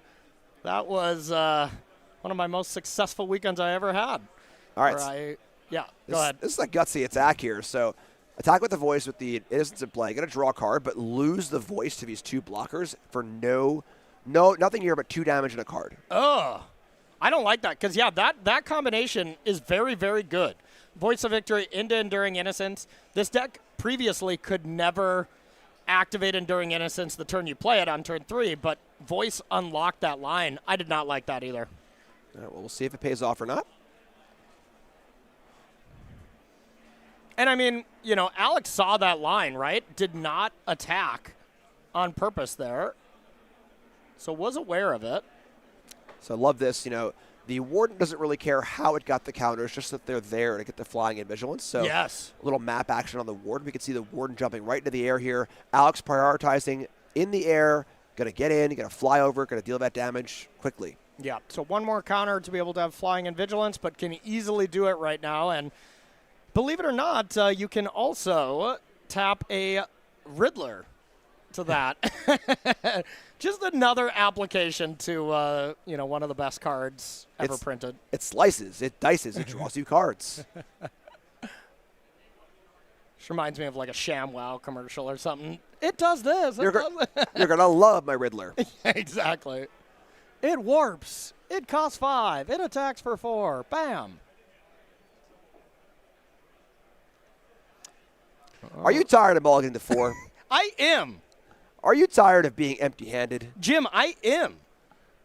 That was one of my most successful weekends I ever had. All right. Go ahead. This is a gutsy attack here. So attack with the voice with the Innocence in play. Going to draw a card, but lose the voice to these 2 blockers for nothing here but 2 damage and a card. Ugh. I don't like that because, yeah, that combination is very, very good. Voice of Victory into Enduring Innocence. This deck previously could never activate Enduring Innocence the turn you play it on turn 3, but Voice unlocked that line. I did not like that either. All right, well, we'll see if it pays off or not. And I mean, you know, Alex saw that line, right? Did not attack on purpose there. So was aware of it. So I love this. You know, the Warden doesn't really care how it got the counters, just that they're there to get the flying and vigilance. So yes. A little map action on the Warden. We can see the Warden jumping right into the air here. Alex prioritizing in the air. Going to get in, going to fly over, going to deal that damage quickly. Yeah, so one more counter to be able to have flying and vigilance, but can easily do it right now. And believe it or not, you can also tap a Riddler to that. Just another application to, one of the best cards ever printed. It slices, it dices, it draws you cards. Which reminds me of like a ShamWow commercial or something. It does this. You're going to love my Riddler. Exactly. It warps. It costs 5. It attacks for 4. Bam. Are you tired of mulliganing to 4? I am. Are you tired of being empty-handed? Jim, I am.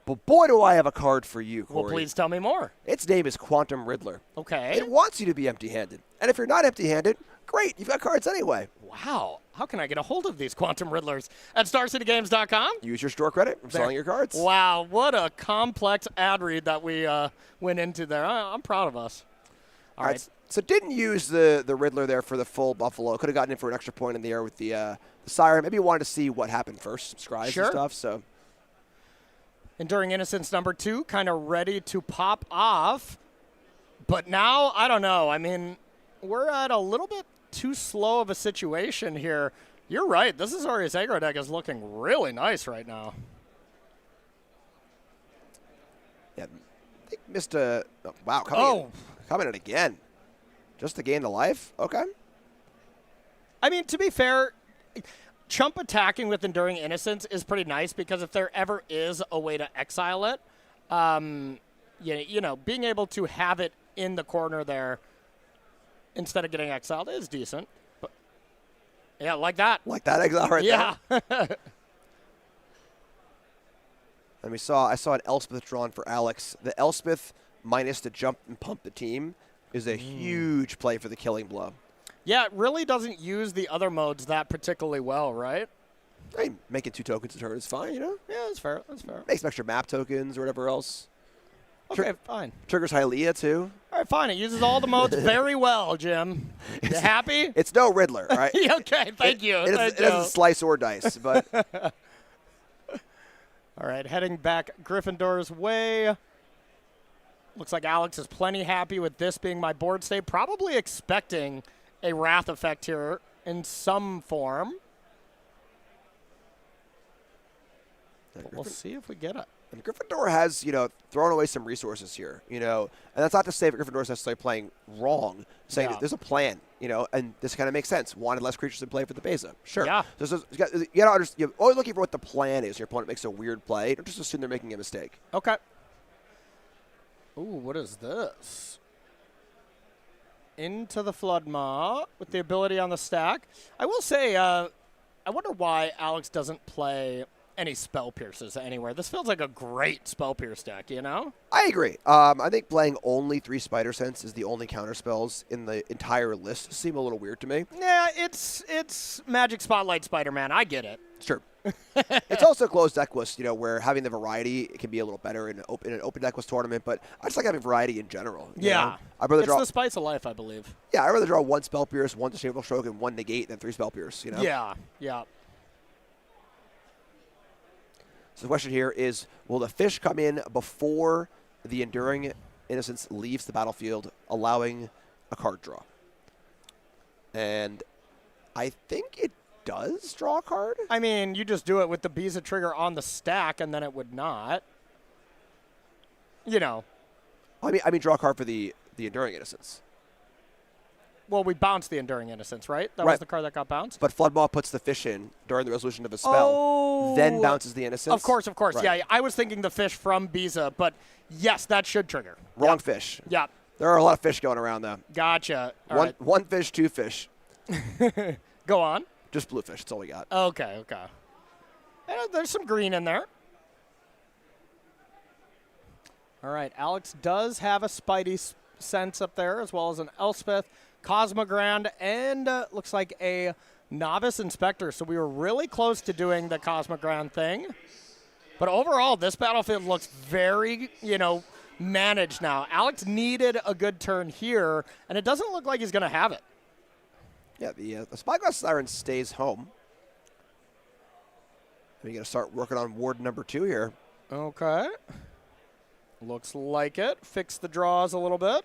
But boy, do I have a card for you, Corey. Well, please tell me more. Its name is Quantum Riddler. Okay. It wants you to be empty-handed. And if you're not empty-handed, great. You've got cards anyway. Wow. how can I get a hold of these Quantum Riddlers? At StarCityGames.com. Use your store credit for selling your cards. Wow, what a complex ad read that we went into there. I'm proud of us. All right. So didn't use the Riddler there for the full Buffalo. Could have gotten it for an extra point in the air with the Siren. Maybe you wanted to see what happened first, some scries and stuff. So Enduring Innocence number 2, kind of ready to pop off. But now, I don't know. I mean, we're at a little bit too slow of a situation here. You're right. This Azorius aggro deck is looking really nice right now. Yeah, they missed a. Oh, wow, coming in again, just to gain the life. Okay. I mean, to be fair, Chump attacking with Enduring Innocence is pretty nice because if there ever is a way to exile it, you know, being able to have it in the corner there instead of getting exiled is decent. But yeah, like that. Like that exile right there. Yeah. And I saw an Elspeth drawn for Alex. The Elspeth minus to jump and pump the team is a huge play for the killing blow. Yeah, it really doesn't use the other modes that particularly well, right? I mean, making 2 tokens a turn is fine, you know? Yeah, that's fair. That's fair. Makes some extra map tokens or whatever else. Okay, fine. Triggers Hylia, too. All right, fine. It uses all the modes very well, Jim. You happy? It's no Riddler, right? Okay, thank you. It doesn't slice or dice, but... All right, heading back Gryffindor's way. Looks like Alex is plenty happy with this being my board state. Probably expecting a Wrath effect here in some form. But we'll see if we get it. And Gryffindor has, thrown away some resources here, and that's not to say that Gryffindor is necessarily playing wrong, saying that there's a plan, and this kind of makes sense. Wanted less creatures in play for the Beza. Sure. Yeah. So you got to understand, you're always looking for what the plan is. Your opponent makes a weird play. Don't just assume they're making a mistake. Okay. Ooh, what is this? Into the Flood Maw with the ability on the stack. I will say, I wonder why Alex doesn't play any Spell Pierces anywhere. This feels like a great Spell Pierce deck, I agree. I think playing only 3 Spider Sense is the only counter spells in the entire list seem a little weird to me. Yeah, it's Magic Spotlight Spider-Man. I get it. Sure. It's also closed deck list, where having the variety it can be a little better in an open deck list tournament, but I just like having variety in general. Yeah. I'd rather it's the spice of life, I believe. Yeah, I'd rather draw 1 Spell Pierce, 1 Disdainful Stroke, and 1 Negate than 3 Spell Pierce, Yeah, yeah. So the question here is, will the fish come in before the Enduring Innocence leaves the battlefield, allowing a card draw? And I think it does draw a card. I mean, you just do it with the Beza trigger on the stack, and then it would not. I mean, draw a card for the Enduring Innocence. Well, we bounced the Enduring Innocence, right? That was the card that got bounced? But Floodmaw puts the fish in during the resolution of a spell, then bounces the Innocence. Of course. Right. Yeah, I was thinking the fish from Beza, but yes, that should trigger. Wrong fish. Yeah. There are a lot of fish going around, though. Gotcha. One fish, 2 fish. Go on. Just blue fish. That's all we got. Okay. There's some green in there. All right, Alex does have a Spidey sense up there, as well as an Elspeth, Cosmogrand, and looks like a Novice Inspector. So we were really close to doing the Cosmogrand thing. But overall, this battlefield looks very, managed now. Alex needed a good turn here, and it doesn't look like he's going to have it. Yeah, the Spyglass Siren stays home. We're going to start working on ward number 2 here. Okay. Looks like it. Fix the draws a little bit.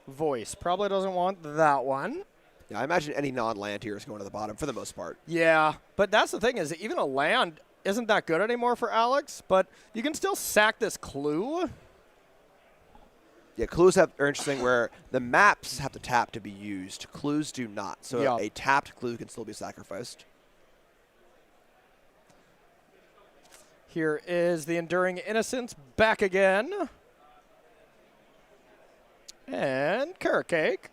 Voice. Probably doesn't want that one. Yeah, I imagine any non-land here is going to the bottom for the most part. Yeah, but that's the thing is even a land isn't that good anymore for Alex, but you can still sack this clue. Yeah, clues are interesting where the maps have to tap to be used. Clues do not. So a tapped clue can still be sacrificed. Here is the Enduring Innocence back again. And Carrot Cake.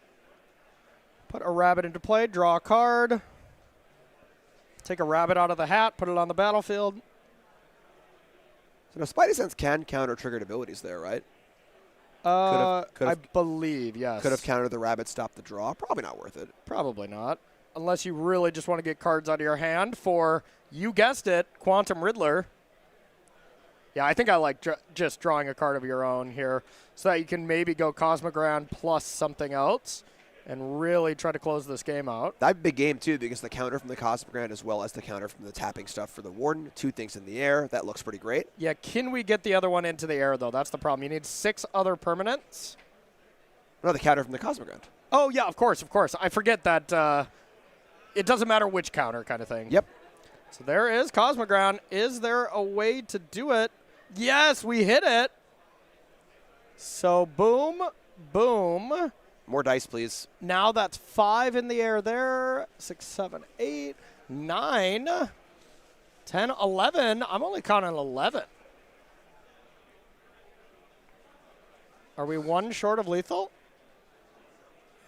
Put a rabbit into play, draw a card. Take a rabbit out of the hat, put it on the battlefield. So now Spidey Sense can counter triggered abilities there, right? I Could've- believe, yes. Could have countered the rabbit, stopped the draw. Probably not worth it. Probably not. Unless you really just want to get cards out of your hand for, you guessed it, Quantum Riddler. Yeah, I think I like just drawing a card of your own here so that you can maybe go Cosmogrand plus something else and really try to close this game out. That'd be a big game, too, because the counter from the Cosmogrand as well as the counter from the tapping stuff for the Warden. 2 things in the air. That looks pretty great. Yeah, can we get the other one into the air, though? That's the problem. You need 6 other permanents. No, the counter from the Cosmogrand. Oh, yeah, of course. I forget that it doesn't matter which counter kind of thing. Yep. So there is Cosmogrand. Is there a way to do it? Yes, we hit it. So boom, boom. More dice, please. Now that's 5 in the air there. 6, 7, 8, 9, 10, 11. I'm only counting 11. Are we 1 short of lethal?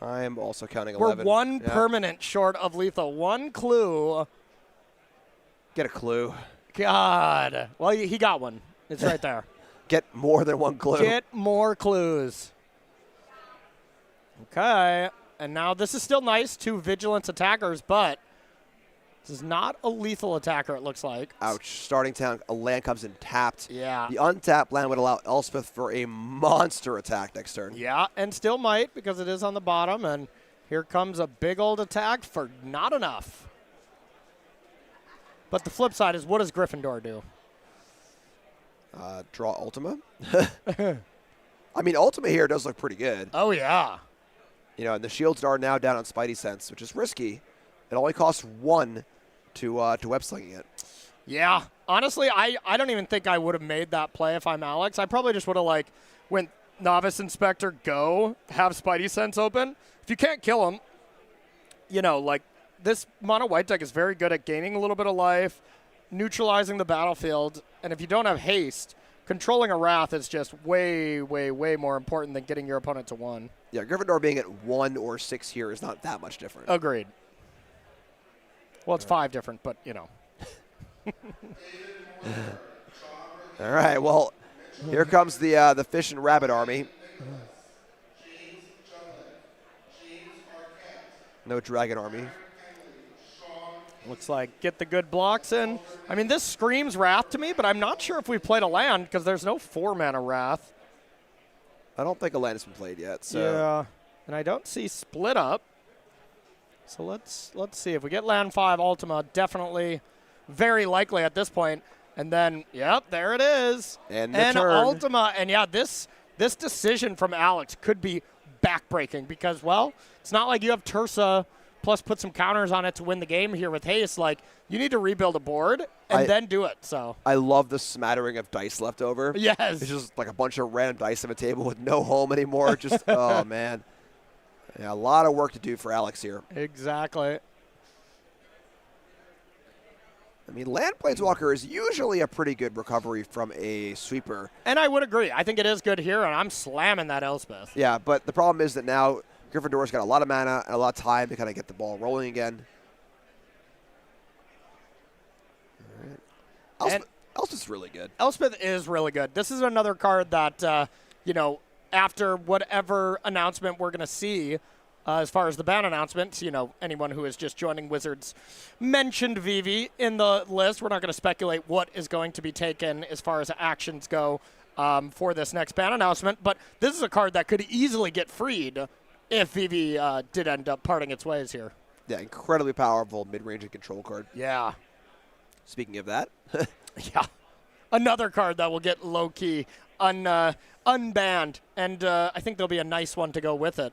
I'm also counting We're 11. 1 Yeah. permanent short of lethal. 1 clue. Get a clue. God. Well, he got one. It's right there. Get more than 1 clue. Get more clues. Okay. And now this is still nice. 2 vigilance attackers, but this is not a lethal attacker, it looks like. Ouch. Starting town, a land comes in tapped. Yeah. The untapped land would allow Elspeth for a monster attack next turn. Yeah, and still might because it is on the bottom. And here comes a big old attack for not enough. But the flip side is, what does Gryffindor do? Draw Ultima. I mean, Ultima here does look pretty good. Oh, yeah. You know, and the shields are now down on Spidey Sense, which is risky. It only costs 1 to web slinging it. Yeah. Honestly, I don't even think I would have made that play if I'm Alex. I probably just would have, went Novice Inspector, go, have Spidey Sense open. If you can't kill him, this mono white deck is very good at gaining a little bit of life, neutralizing the battlefield, and if you don't have haste, controlling a Wrath is just way, way, way more important than getting your opponent to 1. Yeah, Gryffindor being at 1 or 6 here is not that much different. Agreed. Well, it's 5 different, but, All right, well, here comes the fish and rabbit army. No dragon army. Looks like get the good blocks in. I mean, this screams Wrath to me, but I'm not sure if we played a land because there's no 4-mana Wrath. I don't think a land has been played yet. So. Yeah, and I don't see Split Up. So let's see. If we get land 5 Ultima, definitely very likely at this point. And then, yep, there it is. And the turn. Ultima. And, yeah, this decision from Alex could be backbreaking because, well, it's not like you have Tursa plus put some counters on it to win the game here with haste. You need to rebuild a board and then do it. So I love the smattering of dice left over. Yes. It's just like a bunch of random dice on a table with no home anymore. Just, oh, man. Yeah, a lot of work to do for Alex here. Exactly. I mean, Land Planeswalker is usually a pretty good recovery from a sweeper. And I would agree. I think it is good here, and I'm slamming that Elspeth. Yeah, but the problem is that now Gryffindor's got a lot of mana and a lot of time to kind of get the ball rolling again. All right. Elspeth's really good. Elspeth is really good. This is another card that, after whatever announcement we're going to see, as far as the ban announcements, anyone who is just joining Wizards mentioned Vivi in the list. We're not going to speculate what is going to be taken as far as actions go for this next ban announcement. But this is a card that could easily get freed if Vivi did end up parting its ways here. Yeah, incredibly powerful mid-range and control card. Yeah. Speaking of that. Yeah. Another card that will get low-key unbanned, and I think there'll be a nice one to go with it.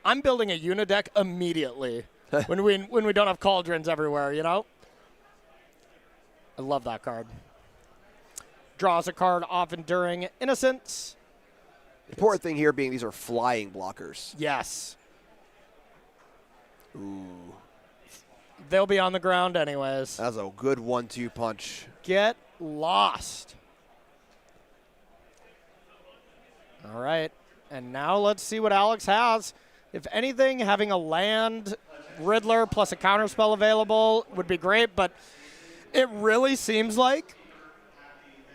I'm building a Unideck immediately when we don't have cauldrons everywhere, I love that card. Draws a card off Enduring Innocence. Important thing here being these are flying blockers. Yes. Ooh. They'll be on the ground anyways. That's a good 1-2 punch. Get lost. All right. And now let's see what Alex has. If anything, having a land Riddler plus a counterspell available would be great, but it really seems like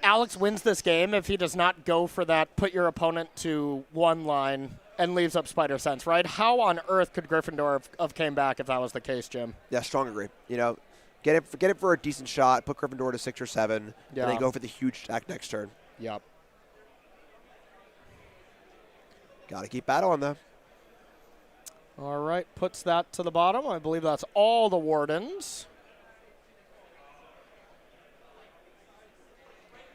Alex wins this game if he does not go for that put your opponent to 1 line and leaves up Spider Sense, right? How on earth could Gryffindor have came back if that was the case, Jim? Yeah, strong agree. You know, get it for a decent shot, put Gryffindor to 6 or 7, and then go for the huge attack next turn. Yep. Got to keep battling, though. All right, puts that to the bottom. I believe that's all the Wardens.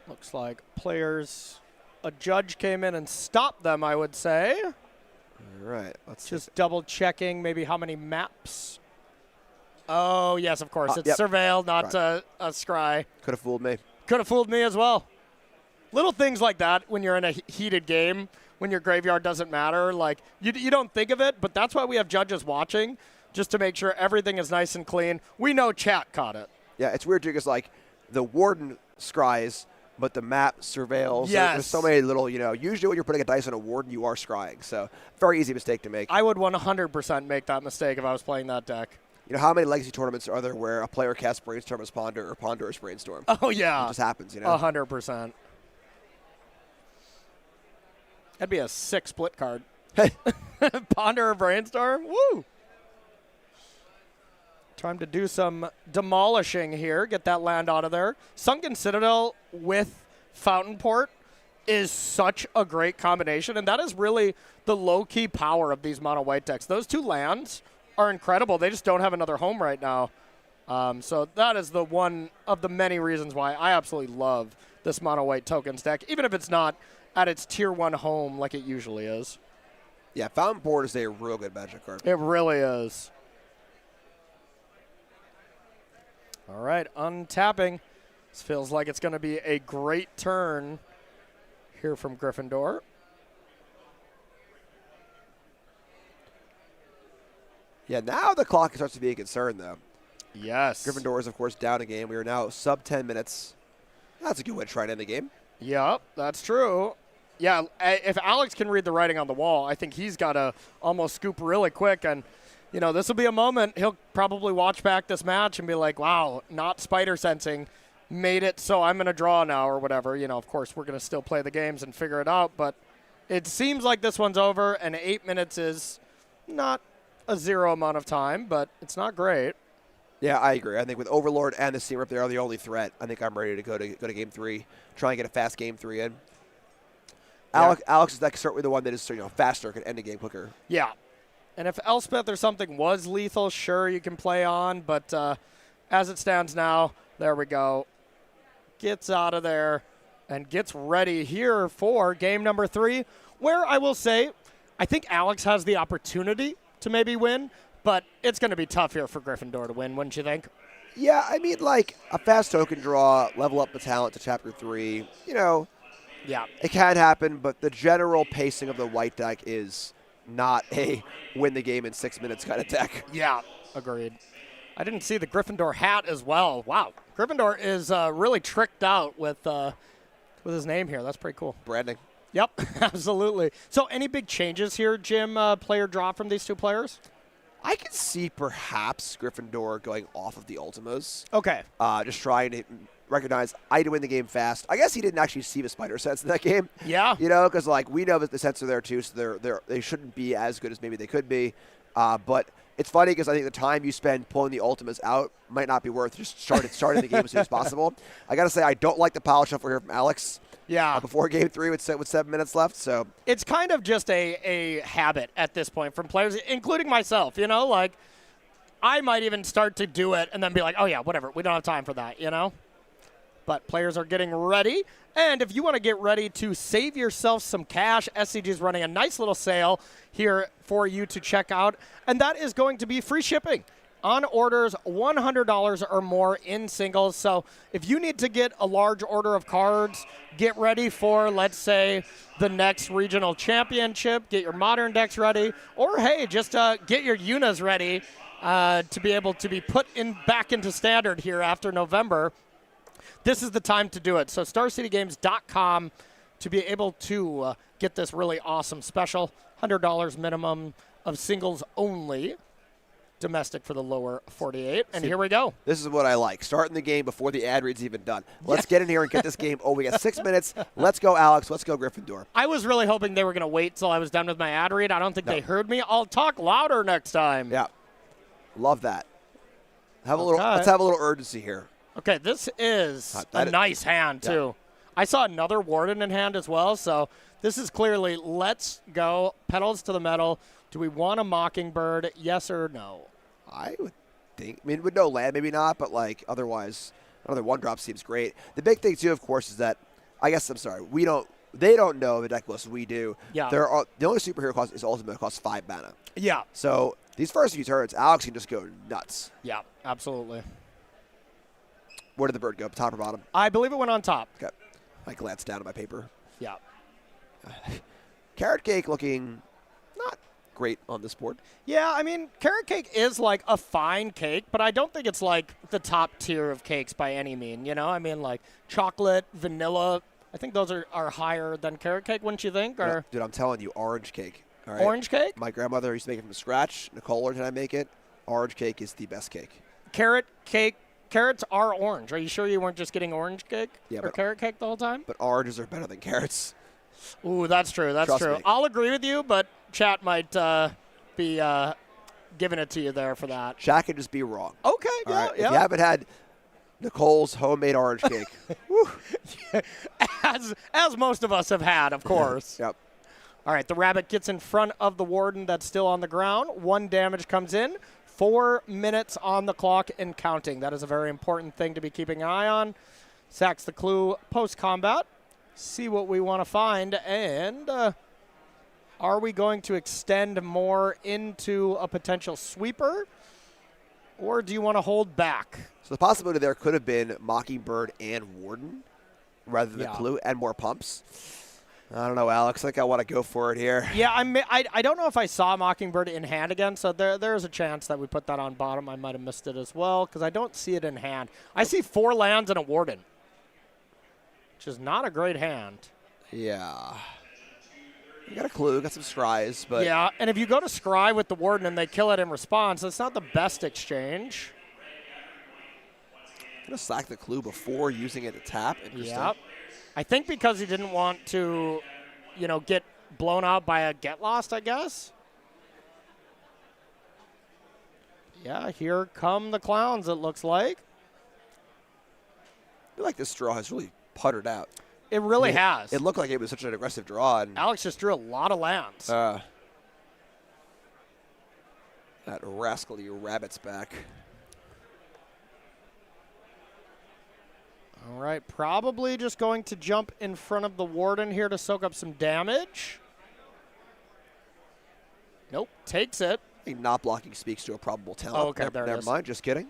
Looks like players, a judge came in and stopped them, I would say. All right, let's just double checking maybe how many maps. Oh, yes, of course. It's Surveil, not a Scry. Could have fooled me. Could have fooled me as well. Little things like that when you're in a heated game, when your graveyard doesn't matter. Like, you don't think of it, but that's why we have judges watching, just to make sure everything is nice and clean. We know chat caught it. Yeah, it's weird, too, because, like, the Warden scries, but the map surveils. Yes. There's so many little, you know, usually when you're putting a dice on a Warden, you are scrying. So, very easy mistake to make. I would 100% make that mistake if I was playing that deck. You know, how many Legacy tournaments are there where a player casts Brainstorm as Ponder or Ponder as Brainstorm? Oh, yeah. It just happens, you know? 100%. That'd be a sick split card. Hey. Ponder or Brainstorm? Woo! Time to do some demolishing here. Get that land out of there. Sunken Citadel with Fountain Port is such a great combination, and that is really the low-key power of these mono-white decks. Those 2 lands are incredible. They just don't have another home right now. So that is the one of the many reasons why I absolutely love this mono-white tokens deck, even if it's not at its tier 1 home like it usually is. Yeah, Fountain Port is a real good Magic card. It really is. All right, untapping. This feels like it's going to be a great turn here from Gryffindor. Yeah, now the clock starts to be a concern, though. Yes. Gryffindor is, of course, down a game. We are now sub 10 minutes. That's a good way to try and end the game. Yep, that's true. Yeah, if Alex can read the writing on the wall, I think he's got to almost scoop really quick. And, you know, this will be a moment. He'll probably watch back this match and be like, wow, not spider sensing. Made it so I'm going to draw now or whatever. You know, of course, we're going to still play the games and figure it out. But it seems like this one's over, and 8 minutes is not a zero amount of time, but it's not great. Yeah, I agree. I think with Overlord and the Seam Rip, they are the only threat. I think I'm ready to go to Game 3, try and get a fast Game 3 in. Yeah. Alex is like certainly the one that is faster, can end a game quicker. Yeah. And if Elspeth or something was lethal, sure, you can play on. But as it stands now, there we go. Gets out of there and gets ready here for game number 3, where I will say I think Alex has the opportunity to maybe win, but it's going to be tough here for Gryffindor to win, wouldn't you think? Yeah, I mean, like, a fast token draw, level up the talent to Chapter 3, you know. Yeah. It can happen, but the general pacing of the white deck is not a win the game in 6 minutes kind of deck. Yeah, agreed. I didn't see the Gryffindor hat as well. Wow. Gryffindor is really tricked out with his name here. That's pretty cool. Branding. Yep, absolutely. So any big changes here, Jim, player draw from these 2 players? I can see perhaps Gryffindor going off of the Ultimas. Okay. Just trying to recognize I had to win the game fast. I guess he didn't actually see the spider sense in that game. Yeah. You know, because like we know that the sets are there too, so they shouldn't be as good as maybe they could be. But it's funny because I think the time you spend pulling the Ultimas out might not be worth just starting the game as soon as possible. I got to say I don't like the pile shuffle here from Alex. Yeah. Before game 3 with 7 minutes left, so it's kind of just a habit at this point from players, including myself. You know, like I might even start to do it and then be like, oh yeah, whatever, we don't have time for that. You know. But players are getting ready. And if you want to get ready to save yourself some cash, SCG is running a nice little sale here for you to check out. And that is going to be free shipping on orders $100 or more in singles. So if you need to get a large order of cards, get ready for, let's say, the next regional championship, get your modern decks ready, or hey, just get your Unas ready to be able to be put back into standard here after November. This is the time to do it. So StarCityGames.com to be able to get this really awesome special, $100 minimum of singles only. domestic for the lower 48. And See, here we go. This is what I like. Starting the game before the ad read's even done. Let's get in here and get this game. Oh, we got 6 minutes. Let's go, Alex. Let's go, Gryffindor. I was really hoping they were going to wait till I was done with my ad read. I don't think they heard me. I'll talk louder next time. Yeah. Love that. Let's have a little urgency here. Okay, this is a nice hand, too. I saw another Warden in hand as well, so this is clearly let's go. Pedals to the metal. Do we want a Mockingbird? Yes or no? I would think. I mean, with no land, maybe not, but like otherwise, another 1-drop seems great. The big thing too, of course, is that they don't know the deck list. We do. Yeah. The only superhero cost is ultimate costs 5 mana. Yeah. So these first few turns, Alex can just go nuts. Yeah, absolutely. Where did the bird go? Top or bottom? I believe it went on top. Okay. I glanced down at my paper. Yeah. Carrot Cake looking not great on this board. Yeah, I mean, carrot cake is like a fine cake, but I don't think it's like the top tier of cakes by any mean. You know, I mean, like chocolate, vanilla. I think those are higher than carrot cake, wouldn't you think? Or Dude, I'm telling you, orange cake. All right? orange cake? My grandmother used to make it from scratch. Nicole learned how to make it. Orange cake is the best cake. Carrot cake. Carrots are orange. Are you sure you weren't just getting orange cake or Yeah, carrot cake the whole time? But oranges are better than carrots. Ooh, that's true. That's Trust true. me. I'll agree with you, but chat might be giving it to you there for that. Chat can just be wrong. Okay, All yeah, right? yeah. If you haven't had Nicole's homemade orange cake, whew. As most of us have had, of course. Yep. All right, the rabbit gets in front of the warden that's still on the ground. 1 damage comes in. 4 minutes on the clock and counting. That is a very important thing to be keeping an eye on. Sacks the clue post-combat. See what we want to find. And are we going to extend more into a potential sweeper? Or do you want to hold back? So the possibility there could have been Mockingbird and Warden rather than Clue and more pumps. I don't know, Alex. I think I want to go for it here. Yeah, I don't know if I saw Mockingbird in hand again, so there's a chance that we put that on bottom. I might have missed it as well because I don't see it in hand. I see 4 lands and a Warden, which is not a great hand. Yeah. You got a Clue, got some Scries, but... Yeah, and if you go to Scry with the Warden and they kill it in response, that's not the best exchange. Going to sack the Clue before using it to tap. Interesting. Yep. I think because he didn't want to, get blown out by a Get Lost, I guess. Yeah, here come the clowns, it looks like. I feel like this draw has really puttered out. It really has. It looked like it was such an aggressive draw. And Alex just drew a lot of lands. that rascally rabbit's back. All right, probably just going to jump in front of the Warden here to soak up some damage. Nope, takes it. I think not blocking speaks to a probable talent. Oh, okay, there it never is. mind, just kidding.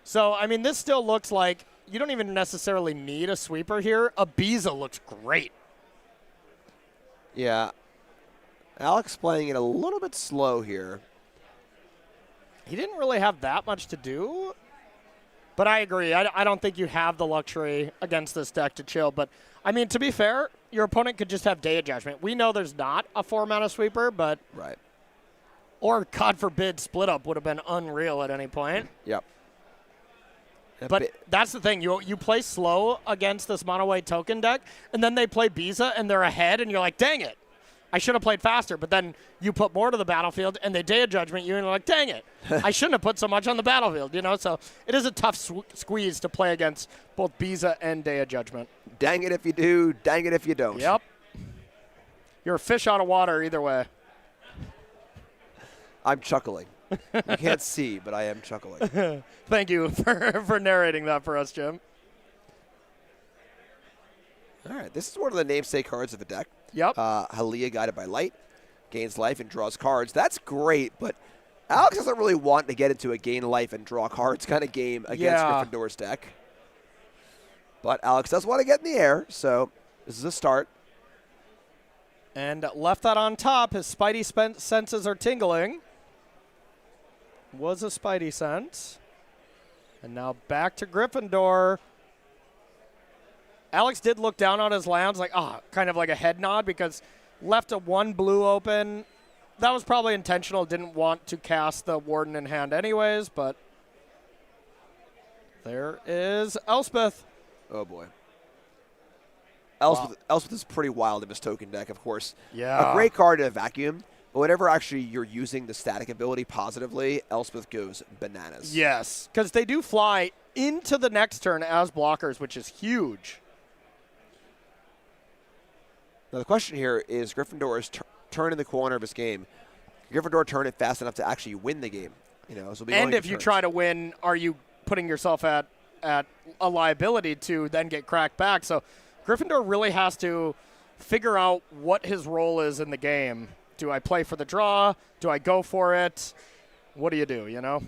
So, I mean, this still looks like you don't even necessarily need a sweeper here. Ibiza looks great. Yeah. Alex playing it a little bit slow here. He didn't really have that much to do. But I agree. I don't think you have the luxury against this deck to chill. But, I mean, to be fair, your opponent could just have Day of Judgment. We know there's not a 4-mana sweeper, but... Right. Or, God forbid, Split Up would have been unreal at any point. Yep. But that's the thing. You play slow against this mono white token deck, and then they play Biza, and they're ahead, and you're like, dang it. I should have played faster. But then you put more to the battlefield, and they Day of Judgment you, and you're like, dang it. I shouldn't have put so much on the battlefield, So it is a tough squeeze to play against both Biza and Day of Judgment. Dang it if you do, dang it if you don't. Yep. You're a fish out of water either way. I'm chuckling. You can't see, but I am chuckling. Thank you for narrating that for us, Jim. All right, this is one of the namesake cards of the deck. Yep. Halia, Guided by Light, gains life and draws cards. That's great, but Alex doesn't really want to get into a gain life and draw cards kind of game against Gryffindor's deck. But Alex does want to get in the air, so this is a start. And left that on top. His Spidey senses are tingling. Was a Spidey sense. And now back to Gryffindor. Alex did look down on his lands kind of like a head nod because left a 1 blue open that was probably intentional. Didn't want to cast the Warden in hand anyways, but there is Elspeth. Oh, boy. Elspeth is pretty wild in this token deck, of course. Yeah. A great card in a vacuum, but whenever actually you're using the static ability positively, Elspeth goes bananas. Yes, because they do fly into the next turn as blockers, which is huge. Now, the question here is Gryffindor's turn in the corner of this game. Can Gryffindor turn it fast enough to actually win the game? You know, so it'll be And going if to you turns. try to win, are you putting yourself at a liability to then get cracked back? So Gryffindor really has to figure out what his role is in the game. Do I play for the draw? Do I go for it? What do, you know?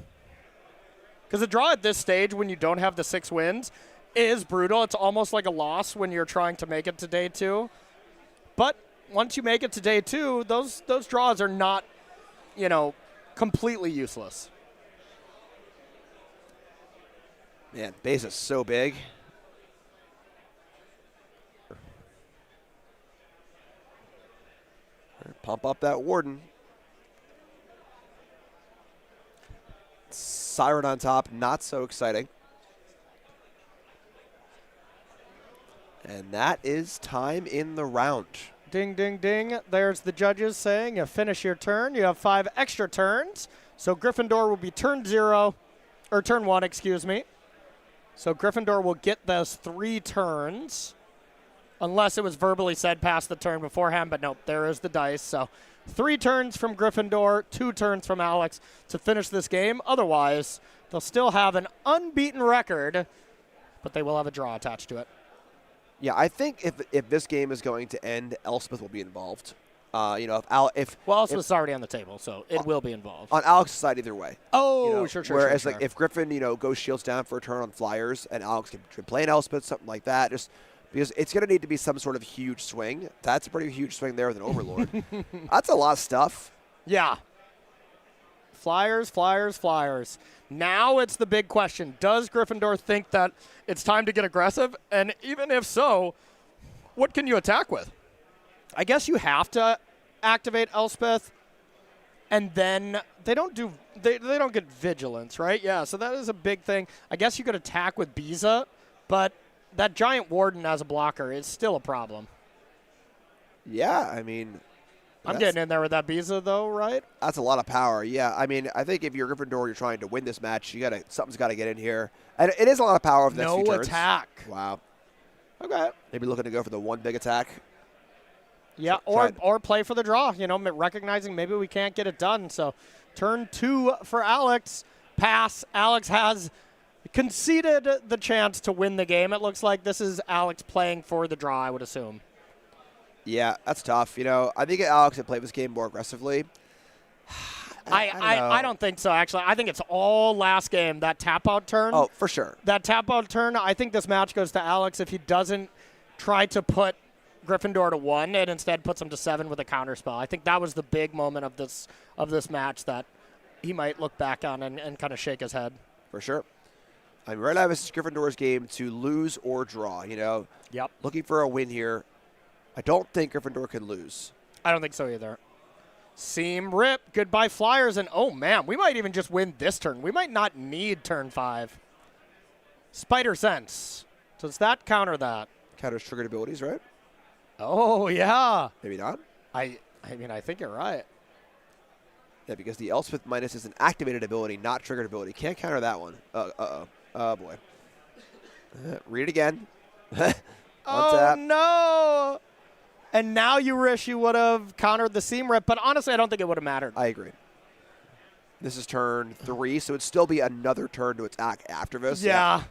Because the draw at this stage, when you don't have the 6 wins, is brutal. It's almost like a loss when you're trying to make it to day 2. But once you make it to day 2, those draws are not, completely useless. Man, base is so big. Pump up that Warden. Siren on top, not so exciting. And that is time in the round. Ding, ding, ding. There's the judges saying you finish your turn. You have 5 extra turns. So Gryffindor will be turn 1, excuse me. So Gryffindor will get those 3 turns, unless it was verbally said past the turn beforehand, but nope, there is the dice. So 3 turns from Gryffindor, 2 turns from Alex to finish this game. Otherwise, they'll still have an unbeaten record, but they will have a draw attached to it. Yeah, I think if this game is going to end, Elspeth will be involved. Elspeth's already on the table, so it will be involved. On Alex's side, either way. Oh, sure. Whereas, if Griffin, goes shields down for a turn on Flyers, and Alex can play an Elspeth, something like that, just because it's going to need to be some sort of huge swing. That's a pretty huge swing there with an Overlord. That's a lot of stuff. Yeah. Flyers. Now it's the big question. Does Gryffindor think that it's time to get aggressive? And even if so, what can you attack with? I guess you have to activate Elspeth, and then they don't get vigilance, right? Yeah, so that is a big thing. I guess you could attack with Biza, but that giant Warden as a blocker is still a problem. Yeah, I mean, I'm getting in there with that Biza, though, right? That's a lot of power. Yeah, I mean, I think if you're Gryffindor, you're trying to win this match. Something's got to get in here, and it is a lot of power of the next few turns. No attack. Wow. Okay. Maybe looking to go for the one big attack. Yeah, or play for the draw. Recognizing maybe we can't get it done. So, turn 2 for Alex. Pass. Alex has conceded the chance to win the game. It looks like this is Alex playing for the draw, I would assume. Yeah, that's tough. I think Alex had played this game more aggressively. I don't think so, actually. I think it's all last game, that tap-out turn. Oh, for sure. That tap-out turn, I think this match goes to Alex if he doesn't try to put Gryffindor to 1 and instead puts him to 7 with a counterspell. I think that was the big moment of this match that he might look back on and kind of shake his head. For sure. I mean, right now this is Gryffindor's game to lose or draw, Yep. Looking for a win here. I don't think Gryffindor can lose. I don't think so either. Seam rip. Goodbye Flyers. And, oh, man, we might even just win this turn. We might not need turn 5. Spider Sense. Does that counter that? Counters triggered abilities, right? Oh, yeah. Maybe not. I mean, I think you're right. Yeah, because the Elspeth minus is an activated ability, not triggered ability. Can't counter that one. Oh, boy. Read it again. Oh, tap. no. And now you wish you would have countered the seam rip, but honestly, I don't think it would have mattered. I agree. This is turn 3, so it'd still be another turn to attack after this. Yeah.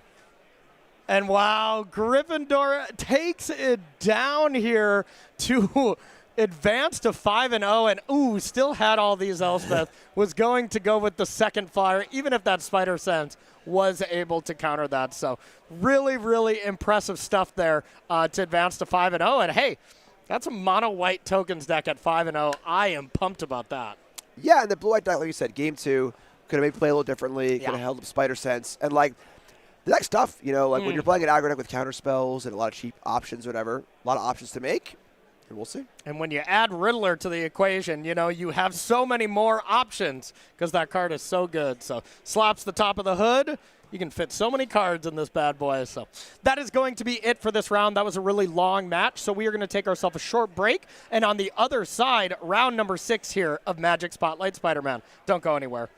And wow, Gryffindor takes it down here to advance to 5-0, and ooh, still had all these Elspeth. Was going to go with the second flyer, even if that Spider Sense was able to counter that. So really, really impressive stuff there to advance to 5-0. And hey, that's a mono white tokens deck at 5-0. I am pumped about that. Yeah, and the blue white deck, like you said, game 2 could have made play a little differently. Could have held up Spider Sense, and the next stuff, when you're playing an aggro deck with counter spells and a lot of cheap options, whatever, a lot of options to make. And we'll see. And when you add Riddler to the equation, you know, you have so many more options because that card is so good. So slaps the top of the hood. You can fit so many cards in this bad boy. So that is going to be it for this round. That was a really long match. So we are going to take ourselves a short break. And on the other side, round number 6 here of Magic Spotlight Spider-Man. Don't go anywhere.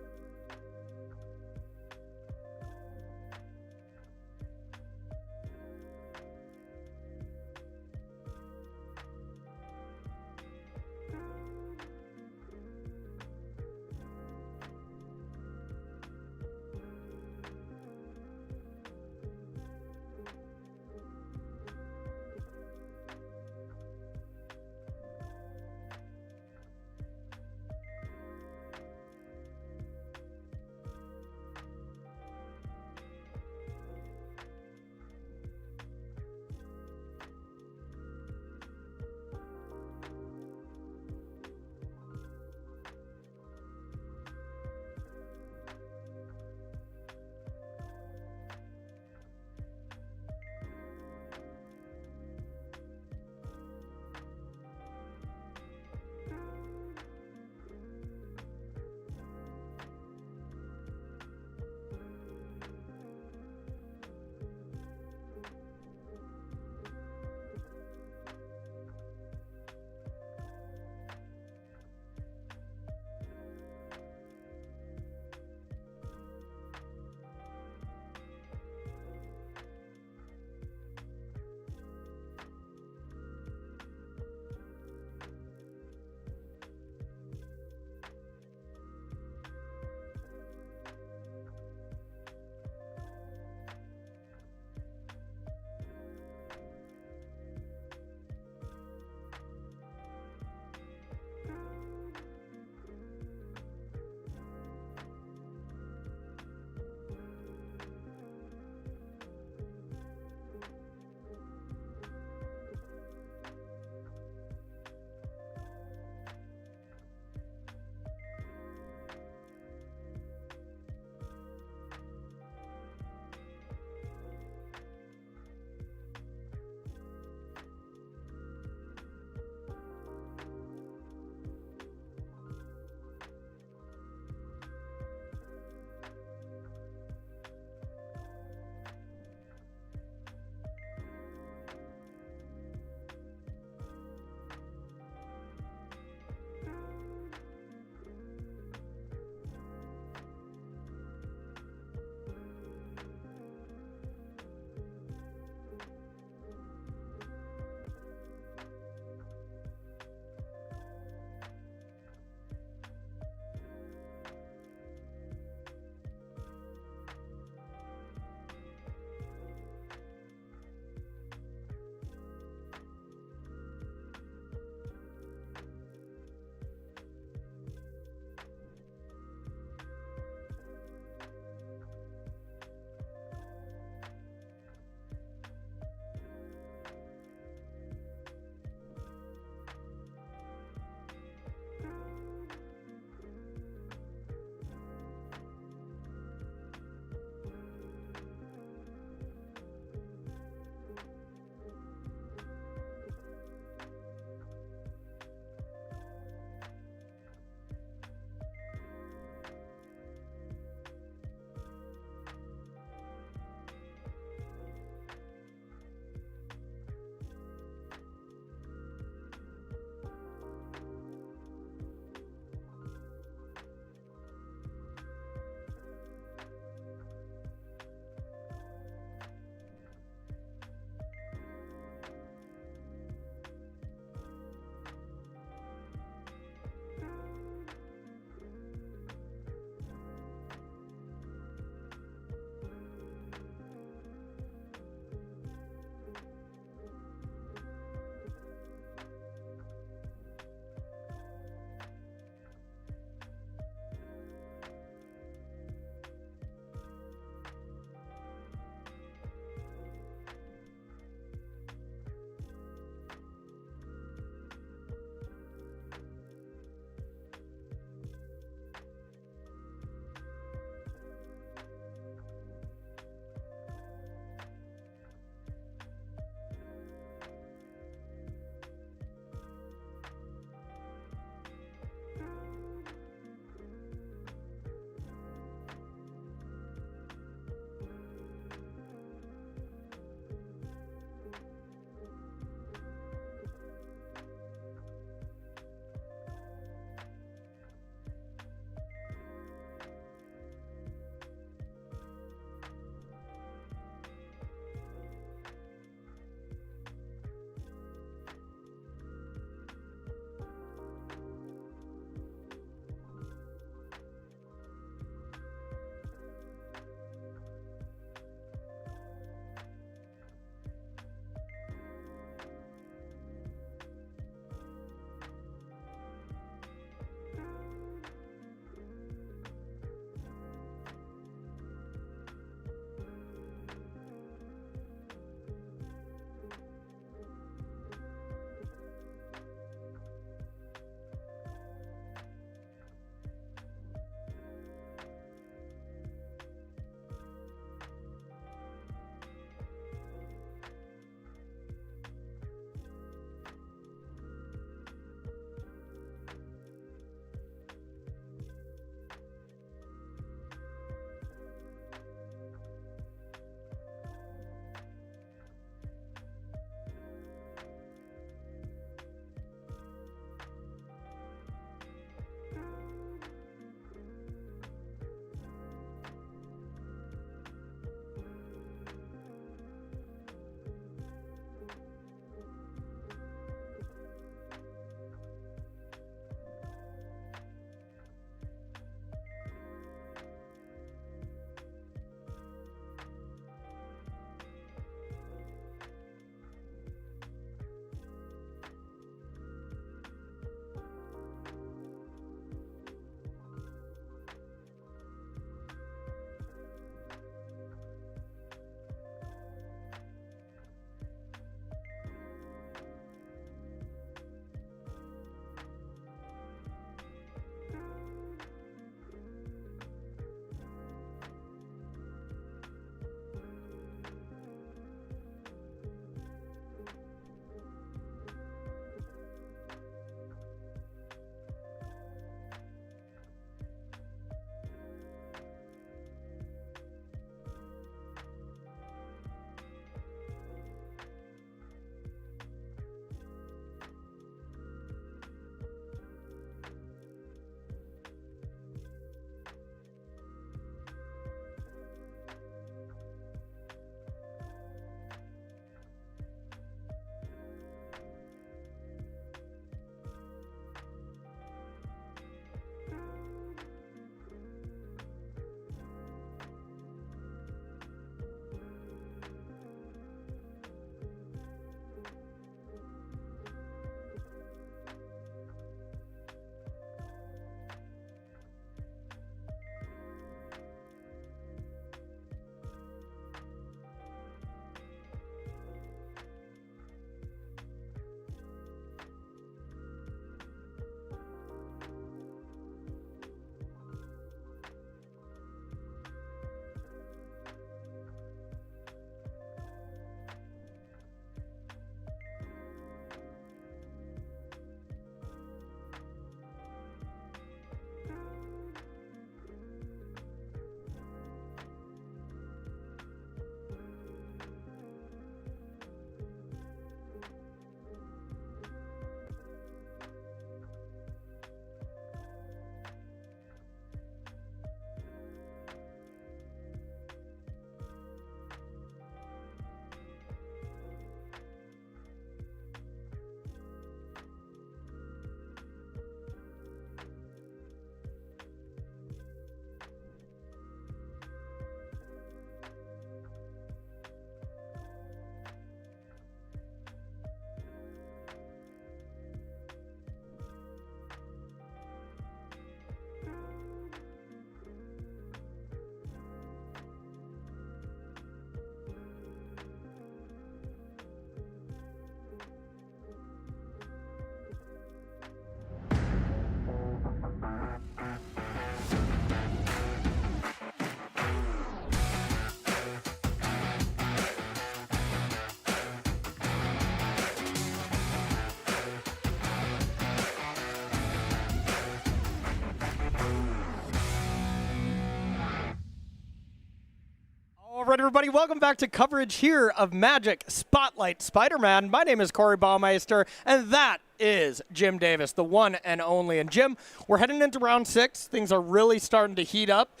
right, everybody, welcome back to coverage here of Magic Spotlight Spider-Man. My name is Corey Baumeister, and that is Jim Davis, the one and only. And Jim, we're heading into round 6. Things are really starting to heat up.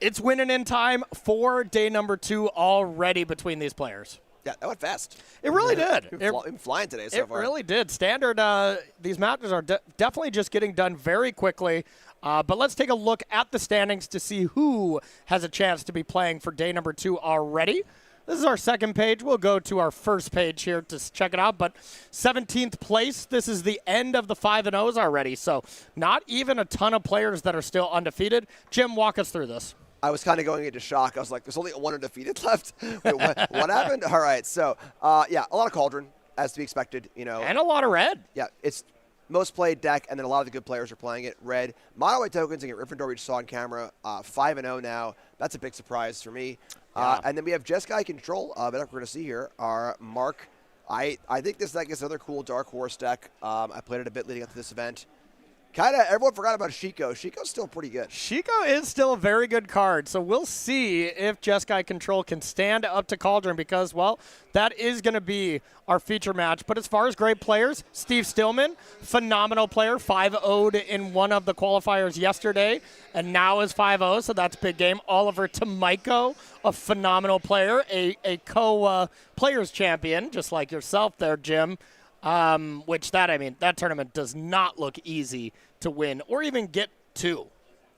It's winning in time for day number 2 already between these players. Yeah, that went fast. It really did. Been flying today so far. It really did. Standard, these matches are definitely just getting done very quickly. But let's take a look at the standings to see who has a chance to be playing for day number 2 already. This is our second page. We'll go to our first page here to check it out. But 17th place, this is the end of the 5-0s already. So not even a ton of players that are still undefeated. Jim, walk us through this. I was kind of going into shock. I was like, there's only one undefeated left. Wait, what happened? All right. So, yeah, a lot of Cauldron, as to be expected. You know, And a lot of red. Yeah, it's most played deck, and then a lot of the good players are playing it. Red. Mono white tokens and get Gryffindor, we just saw on camera. 5-0 now. That's a big surprise for me. Yeah. And then we have Jeskai Control, that we're going to see here. Our Mark. I think this deck is another cool Dark Horse deck. I played it a bit leading up to this event. Kind of everyone forgot about Shiko. Shiko's still pretty good. Shiko is still a very good card, so we'll see if Jeskai Control can stand up to Cauldron because, well, that is going to be our feature match. But as far as great players, Steve Stillman, phenomenal player, 5-0'd in one of the qualifiers yesterday, and now is 5-0, so that's big game. Oliver Tamaiko, a phenomenal player, a co-players champion, just like yourself there, Jim. That tournament does not look easy to win or even get to.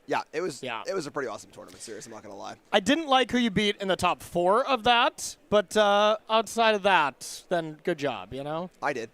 Yeah, it was a pretty awesome tournament, seriously, I'm not going to lie. I didn't like who you beat in the top 4 of that, but outside of that, then good job, you know? I did.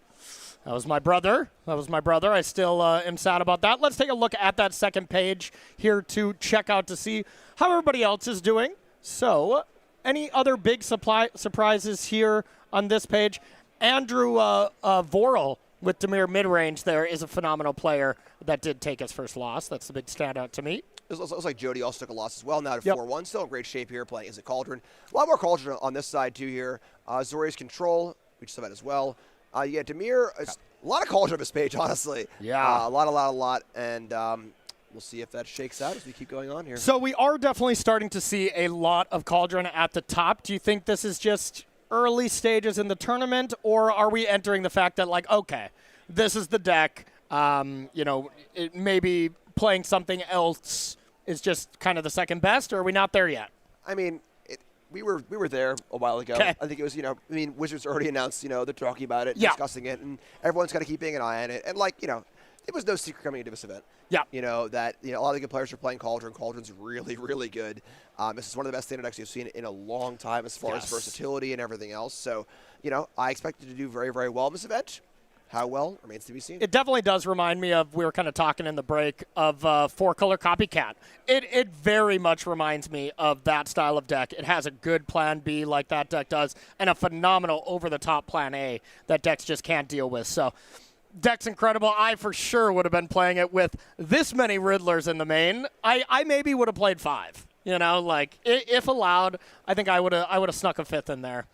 That was my brother. I still am sad about that. Let's take a look at that second page here to check out to see how everybody else is doing. So, any other big surprises here on this page? Andrew Vorel with Demir mid-range there is a phenomenal player that did take his first loss. That's the big standout to me. It looks like Jody also took a loss as well. Now at Yep. 4-1, still in great shape here playing as a Cauldron. A lot more Cauldron on this side too here. Zori's Control, we just saw that as well. Yeah, Demir, a lot of Cauldron on this page, honestly. Yeah. A lot. And we'll see if that shakes out as we keep going on here. So we are definitely starting to see a lot of Cauldron at the top. Do you think this is just early stages in the tournament, or are we entering the fact that, like, okay, this is the deck, maybe playing something else is just kind of the second best, or are we not there yet? I mean, we were there a while ago. Okay. I think it was, Wizards already announced, they're talking about it, Yeah. discussing it, and everyone's got to keep an eye on it. And, it was no secret coming into this event. Yeah. That a lot of the good players are playing Cauldron. Cauldron's really, really good. This is one of the best standard decks you've seen in a long time as far as versatility and everything else. So, I expected to do very, very well in this event. How well remains to be seen. It definitely does remind me of, we were kind of talking in the break, of 4-color Copycat. It very much reminds me of that style of deck. It has a good plan B like that deck does, and a phenomenal over-the-top plan A that decks just can't deal with. So, deck's incredible. I for sure would have been playing it with this many Riddlers in the main. I maybe would have played 5. If allowed, I think I would have snuck a 5th in there.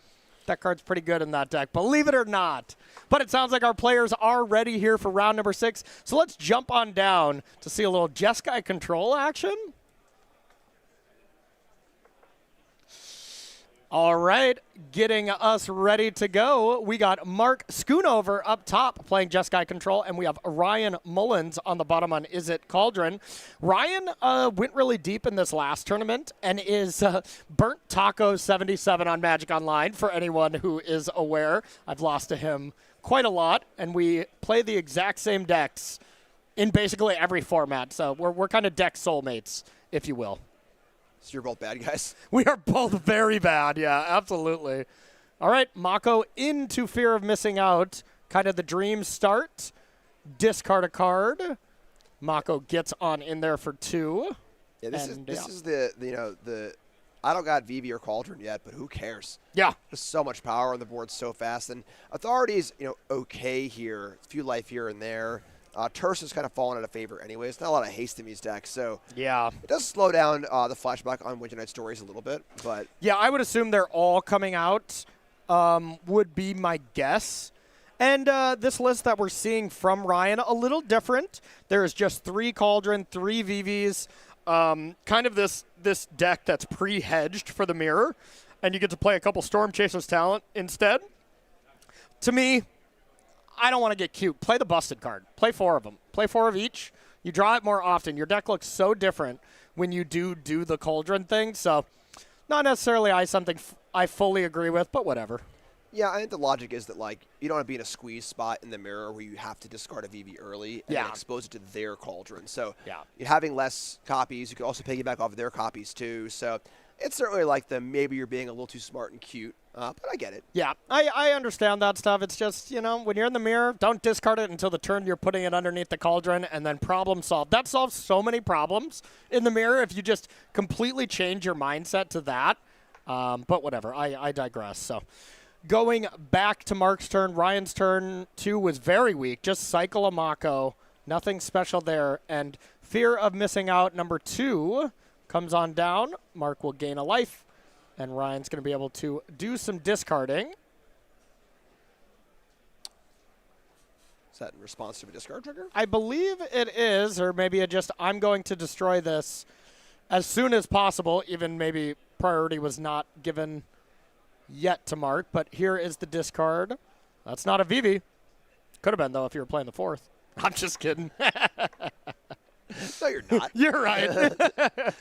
That card's pretty good in that deck, believe it or not. But it sounds like our players are ready here for round number 6. So let's jump on down to see a little Jeskai Control action. All right, getting us ready to go. We got Mark Schoonover up top playing Jeskai Control, and we have Ryan Mullins on the bottom on Is It Cauldron. Ryan went really deep in this last tournament and is Burnt Taco 77 on Magic Online, for anyone who is aware. I've lost to him quite a lot, and we play the exact same decks in basically every format. So we're kind of deck soulmates, if you will. So you're both bad guys. We are both very bad, yeah, absolutely. All right, Mako into Fear of Missing Out. Kind of the dream start. Discard a card. Mako gets on in there for 2. Yeah, this is the I don't got Vivi or Cauldron yet, but who cares? Yeah. There's so much power on the board so fast. And Authority's, okay here. A few life here and there. Terse has kind of fallen out of favor anyways. Not a lot of haste in these decks, so yeah, it does slow down the flashback on Winter Night Stories a little bit. But yeah, I would assume they're all coming out, would be my guess. And this list that we're seeing from Ryan, a little different. There's just 3 Cauldron, 3 VVs, kind of this deck that's pre-hedged for the mirror. and you get to play a couple Storm Chasers talent instead. To me, I don't want to get cute. Play the busted card. Play 4 of them. Play 4 of each. You draw it more often. Your deck looks so different when you do the Cauldron thing. So not necessarily something I fully agree with, but whatever. Yeah, I think the logic is that, like, you don't want to be in a squeeze spot in the mirror where you have to discard a VV early and then expose it to their Cauldron. So you're having less copies. You can also piggyback off of their copies, too. So it's certainly like maybe you're being a little too smart and cute, but I get it. Yeah, I understand that stuff. It's just, when you're in the mirror, don't discard it until the turn you're putting it underneath the Cauldron, and then problem solve. That solves so many problems in the mirror if you just completely change your mindset to that. But whatever, I digress. So going back to Mark's turn, Ryan's turn 2 was very weak. Just cycle a Mako. Nothing special there. And fear of missing out, number 2, comes on down. Mark will gain a life. And Ryan's going to be able to do some discarding. Is that in response to a discard trigger? I believe it is, or maybe it just, I'm going to destroy this as soon as possible. Even maybe priority was not given yet to Mark, but here is the discard. That's not a VV. Could have been, though, if you were playing the 4th. I'm just kidding. No, you're not. You're right.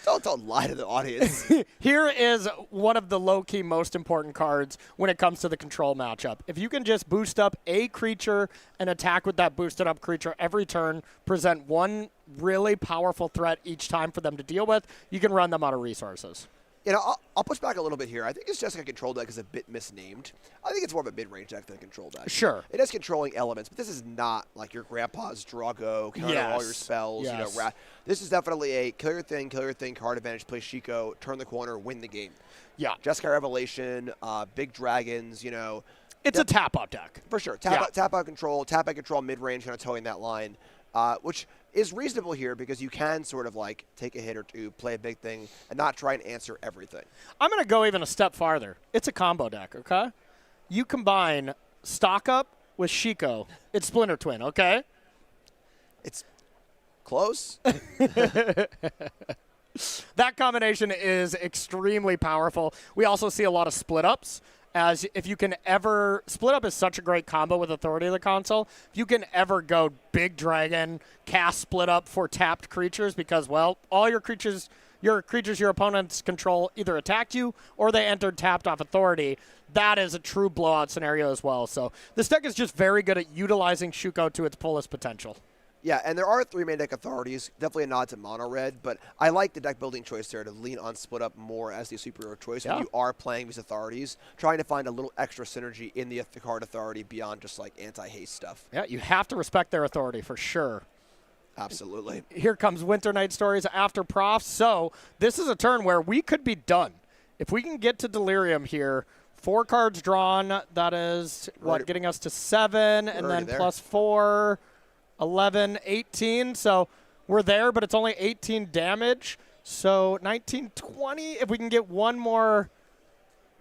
Don't lie to the audience. Here is one of the low-key most important cards when it comes to the control matchup. If you can just boost up a creature and attack with that boosted up creature every turn, present one really powerful threat each time for them to deal with, you can run them out of resources. I'll push back a little bit here. I think it's just like a control deck is a bit misnamed. I think it's more of a mid-range deck than a control deck. Sure. It has controlling elements, but this is not like your grandpa's Drago, counter all your spells. Yes. This is definitely a kill your thing, card advantage, play Shiko, turn the corner, win the game. Yeah. Jeskai Revelation, big dragons, It's a tap-out deck. For sure. Tap out control, mid-range, kind of towing that line, which is reasonable here because you can sort of like take a hit or two, play a big thing, and not try and answer everything. I'm going to go even a step farther. It's a combo deck, okay? You combine Stock Up with Shiko. It's Splinter Twin, okay? It's close. That combination is extremely powerful. We also see a lot of split-ups. As if you can ever, Split Up is such a great combo with Authority of the Console. If you can ever go Big Dragon, cast Split Up for tapped creatures because, well, all your creatures your opponents control either attacked you or they entered tapped off Authority, that is a true blowout scenario as well. So this deck is just very good at utilizing Shuko to its fullest potential. Yeah, and there are 3 main deck authorities. Definitely a nod to mono red, but I like the deck building choice there to lean on Split Up more as the superior choice when you are playing these authorities, trying to find a little extra synergy in the card authority beyond just like anti-haste stuff. Yeah, you have to respect their authority for sure. Absolutely. Here comes Winter Night Stories after Prof. So this is a turn where we could be done. If we can get to Delirium here, 4 cards drawn, that is, getting us to 7, and then plus 4. 11, 18, so we're there, but it's only 18 damage. So 19, 20, if we can get one more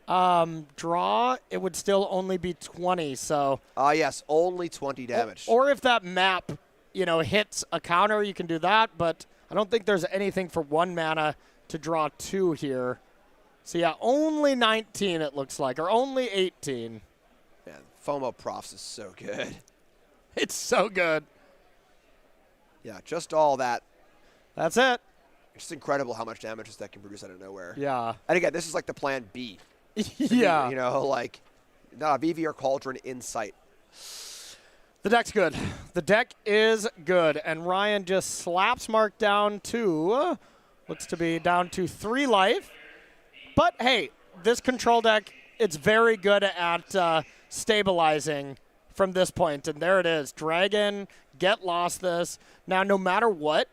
draw, it would still only be 20. So yes, only 20 damage. Or if that map, hits a counter, you can do that, but I don't think there's anything for 1 mana to draw 2 here. So yeah, only 19 it looks like, or only 18. Yeah, FOMO Profs is so good. It's so good. Yeah, just all that. That's it. It's just incredible how much damage this deck can produce out of nowhere. Yeah. And again, this is like the plan B. Yeah. Like not a VV or Cauldron in sight. The deck's good. The deck is good. And Ryan just slaps Mark down to, looks to be down to 3 life. But, hey, this control deck, it's very good at stabilizing from this point. And there it is. Dragon, get lost this. Now, no matter what,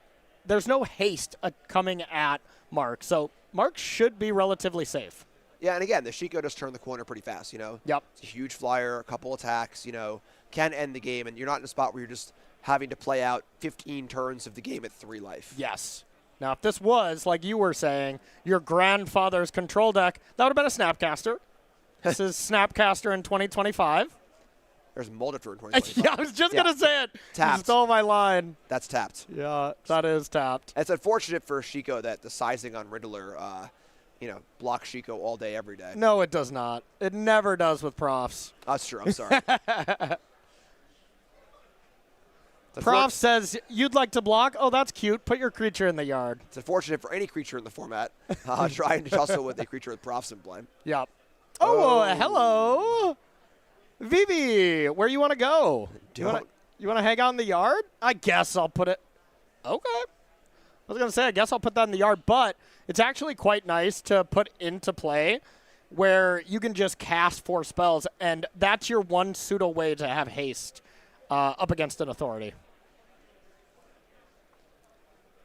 there's no haste coming at Mark. So Mark should be relatively safe. Yeah, and again, the Shiko just turned the corner pretty fast, Yep. It's a huge flyer, a couple attacks, can end the game, and you're not in a spot where you're just having to play out 15 turns of the game at 3 life. Yes. Now, if this was, like you were saying, your grandfather's control deck, that would have been a Snapcaster. This is Snapcaster in 2025. There's Molditor in 2025. Yeah, I was just going to say it. Tapped. You stole my line. That's tapped. Yeah, that is tapped. It's unfortunate for Shiko that the sizing on Riddler block Chico all day, every day. No, it does not. It never does with profs. That's true. I'm sorry. Prof says, you'd like to block? Oh, that's cute. Put your creature in the yard. It's unfortunate for any creature in the format trying to tussle with a creature with profs in play. Yep. Oh, hello. Vivi, where you want to go? You want to hang out in the yard? I guess I'll put it. Okay. I was going to say, I guess I'll put that in the yard, but it's actually quite nice to put into play where you can just cast 4 spells, and that's your one pseudo way to have haste up against an authority.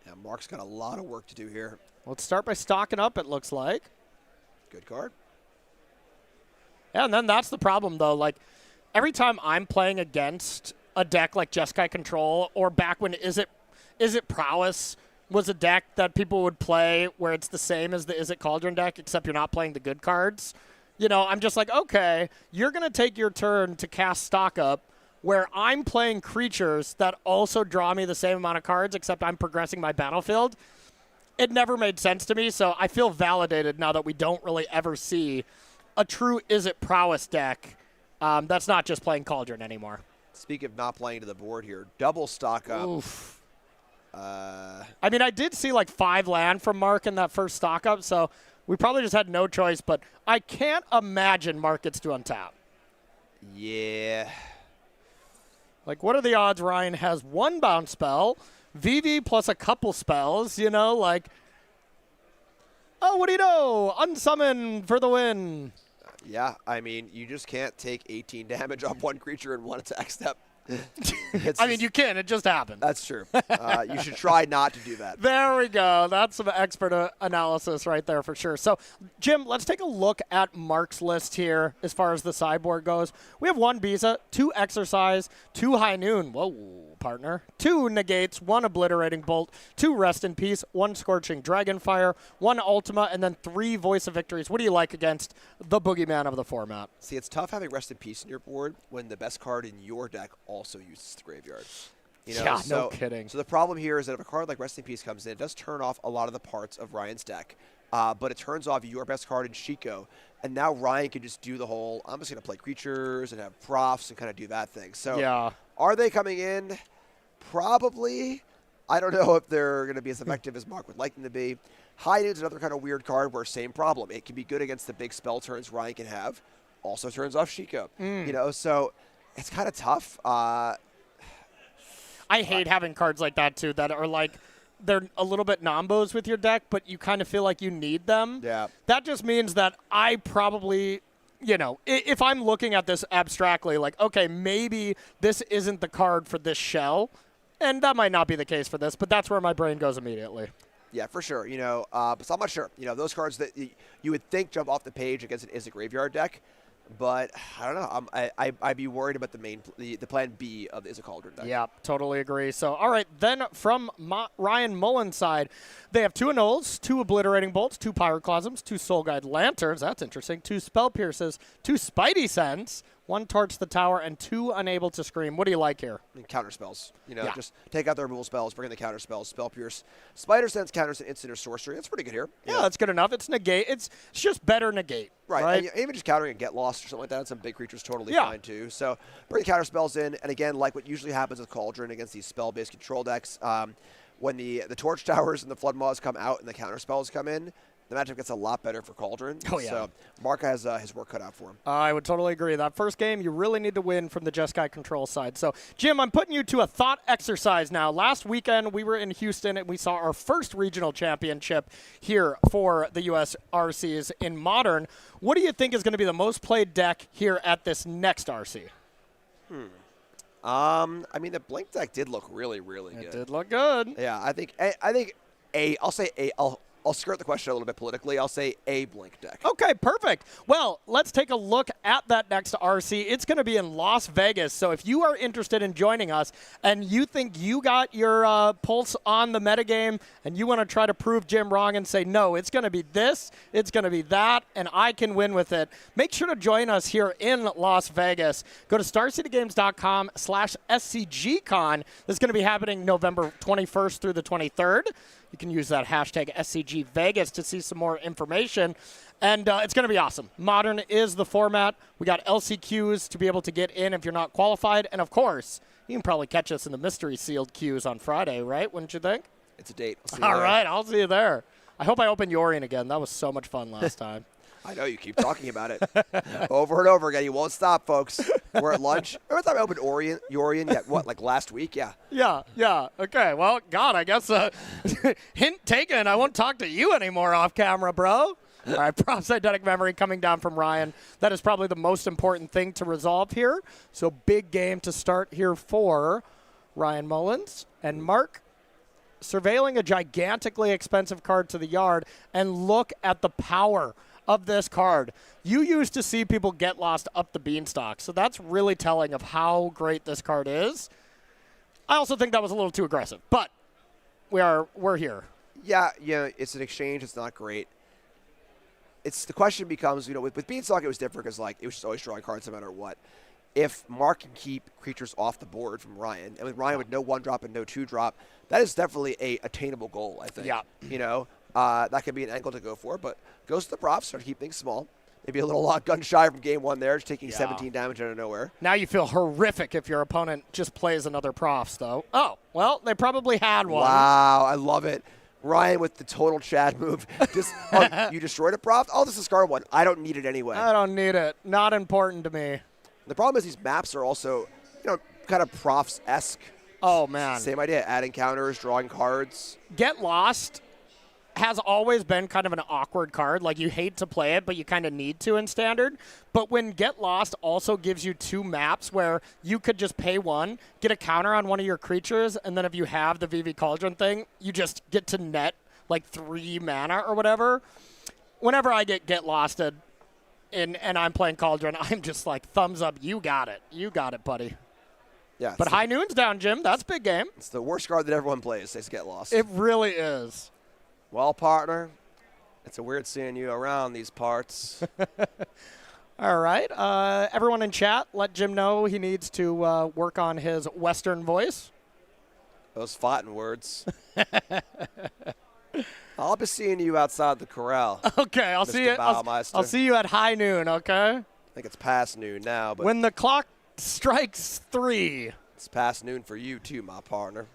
Yeah, Mark's got a lot of work to do here. Let's start by stocking up, it looks like. Good card. Yeah, and then that's the problem, though. Like, every time I'm playing against a deck like Jeskai Control, or back when Is It Prowess was a deck that people would play where it's the same as the Is It Cauldron deck, except you're not playing the good cards. I'm just like, okay, you're going to take your turn to cast stock up, where I'm playing creatures that also draw me the same amount of cards, except I'm progressing my battlefield. It never made sense to me, so I feel validated now that we don't really ever see a true Is It Prowess deck that's not just playing Cauldron anymore. Speaking of not playing to the board here, double stock up. Oof. I mean, I did see like 5 land from Mark in that first stock up, so we probably just had no choice, but I can't imagine Mark gets to untap. Yeah. Like, what are the odds Ryan has 1 bounce spell, VV plus a couple spells, like, oh, what do you know? Unsummon for the win. Yeah, I mean, you just can't take 18 damage off 1 creature in 1 attack step. I mean, you can. It just happened. That's true. You should try not to do that. There we go. That's some expert analysis right there for sure. So, Jim, let's take a look at Mark's list here as far as the sideboard goes. We have 1 Bisa, 2 Exercise, 2 High Noon. Whoa, partner. 2 Negates, 1 Obliterating Bolt, 2 Rest in Peace, 1 Scorching Dragonfire, 1 Ultima, and then 3 Voice of Victories. What do you like against the boogeyman of the format? See, it's tough having Rest in Peace in your board when the best card in your deck also uses the graveyard. No kidding. So the problem here is that if a card like Rest in Peace comes in, it does turn off a lot of the parts of Ryan's deck, but it turns off your best card in Chico, and now Ryan can just do the whole, I'm just going to play creatures and have profs and kind of do that thing. So yeah. Are they coming in? Probably. I don't know if they're going to be as effective as Mark would like them to be. High Noon's another kind of weird card where same problem. It can be good against the big spell turns Ryan can have. Also turns off Chico. So it's kind of tough. I hate having cards like that, too, that are like, they're a little bit nombos with your deck, but you kind of feel like you need them. Yeah. That just means that I probably, if I'm looking at this abstractly, like, okay, maybe this isn't the card for this shell, and that might not be the case for this, but that's where my brain goes immediately. Yeah, for sure. But I'm not sure. Those cards that you would think jump off the page against an Is It Graveyard deck, but I don't know. I'd be worried about the plan B of the Is It Cauldron deck. Yeah, totally agree. So, all right, then from Ryan Mullen's side, they have 2 Annuls, 2 Obliterating Bolts, 2 Pyroclasms, 2 Soul Guide Lanterns, that's interesting, 2 Spell Pierces, 2 Spidey Sense, 1 Torch the Tower, and 2 Unable to Scream. What do you like here? Counter spells. Just take out the removal spells, bring in the counter spells, Spell Pierce. Spider Sense counters an instant or sorcery. That's pretty good here. Yeah, that's good enough. It's negate. It's just better negate. Right. And even just countering a Get Lost or something like that, some big creatures totally fine too. So bring the counter spells in, and again, like what usually happens with Cauldron against these spell-based control decks, when the Torch Towers and the Flood Maws come out and the counter spells come in, the matchup gets a lot better for Cauldron. Oh, yeah. So Mark has his work cut out for him. I would totally agree. That first game, you really need to win from the Jeskai Control side. So, Jim, I'm putting you to a thought exercise now. Last weekend, we were in Houston, and we saw our first regional championship here for the U.S. RCs in Modern. What do you think is going to be the most played deck here at this next RC? I mean, the Blink deck did look really, really good. It did look good. Yeah, I think I'll say I'll skirt the question a little bit politically. I'll say a Blink deck. Okay, perfect. Well, let's take a look at that next RC. It's going to be in Las Vegas. So if you are interested in joining us and you think you got your pulse on the metagame and you want to try to prove Jim wrong and say, no, it's going to be this, it's going to be that, and I can win with it, make sure to join us here in Las Vegas. Go to starcitygames.com/SCGCon. This is going to be happening November 21st through the 23rd. you can use that hashtag SCG Vegas to see some more information. And it's going to be awesome. Modern is the format. We got LCQs to be able to get in if you're not qualified. And, of course, you can probably catch us in the mystery sealed queues on Friday, right? Wouldn't you think? It's a date. I'll see you All there. right, I'll see you there. I hope I open Yorian again. That was so much fun last time. I know you keep talking about it over and over again. You won't stop, folks. We're at lunch. Remember time I opened Yorian? Yeah, what, like last week? Yeah. Yeah. Okay, well, God, I guess hint taken. I won't talk to you anymore off camera, bro. All right, props eidetic memory coming down from Ryan. That is probably the most important thing to resolve here. So big game to start here for Ryan Mullins and Mark. Surveilling a gigantically expensive card to the yard, and look at the power of this card. You used to see people get lost up the beanstalk, so that's really telling of how great this card is. I also think that was a little too aggressive, but we're here. Yeah, it's an exchange. It's not great. The question becomes, with Beanstalk, it was different because, it was just always drawing cards no matter what. If Mark can keep creatures off the board from Ryan, and with Ryan with no 1-drop and no 2-drop, that is definitely a attainable goal, I think. Yeah. That could be an angle to go for, but goes to the props, try to keep things small. Maybe a little gun shy from game one there, just taking 17 damage out of nowhere. Now you feel horrific if your opponent just plays another profs, though. Oh, well, they probably had one. Wow, I love it. Ryan with the total Chad move. You destroyed a prof? I'll just discard one. I don't need it anyway. I don't need it. Not important to me. The problem is these maps are also, kind of profs-esque. Oh, man. Same idea. Adding counters, drawing cards. Get Lost has always been kind of an awkward card. Like, you hate to play it, but you kind of need to in Standard. But when Get Lost also gives you 2 maps where you could just pay 1, get a counter on one of your creatures, and then if you have the VV Cauldron thing, you just get to net, 3 mana or whatever. Whenever I get Losted and I'm playing Cauldron, I'm just like, thumbs up, you got it. You got it, buddy. Yeah. But High Noon's down, Jim. That's a big game. It's the worst card that everyone plays. They Get Lost. It really is. Well, partner, it's a weird seeing you around these parts. All right. Everyone in chat, let Jim know he needs to work on his Western voice. Those fighting words. I'll be seeing you outside the corral. Okay, I'll see you. I'll see you at High Noon. Okay. I think it's past noon now, but when the clock strikes 3. It's past noon for you too, my partner.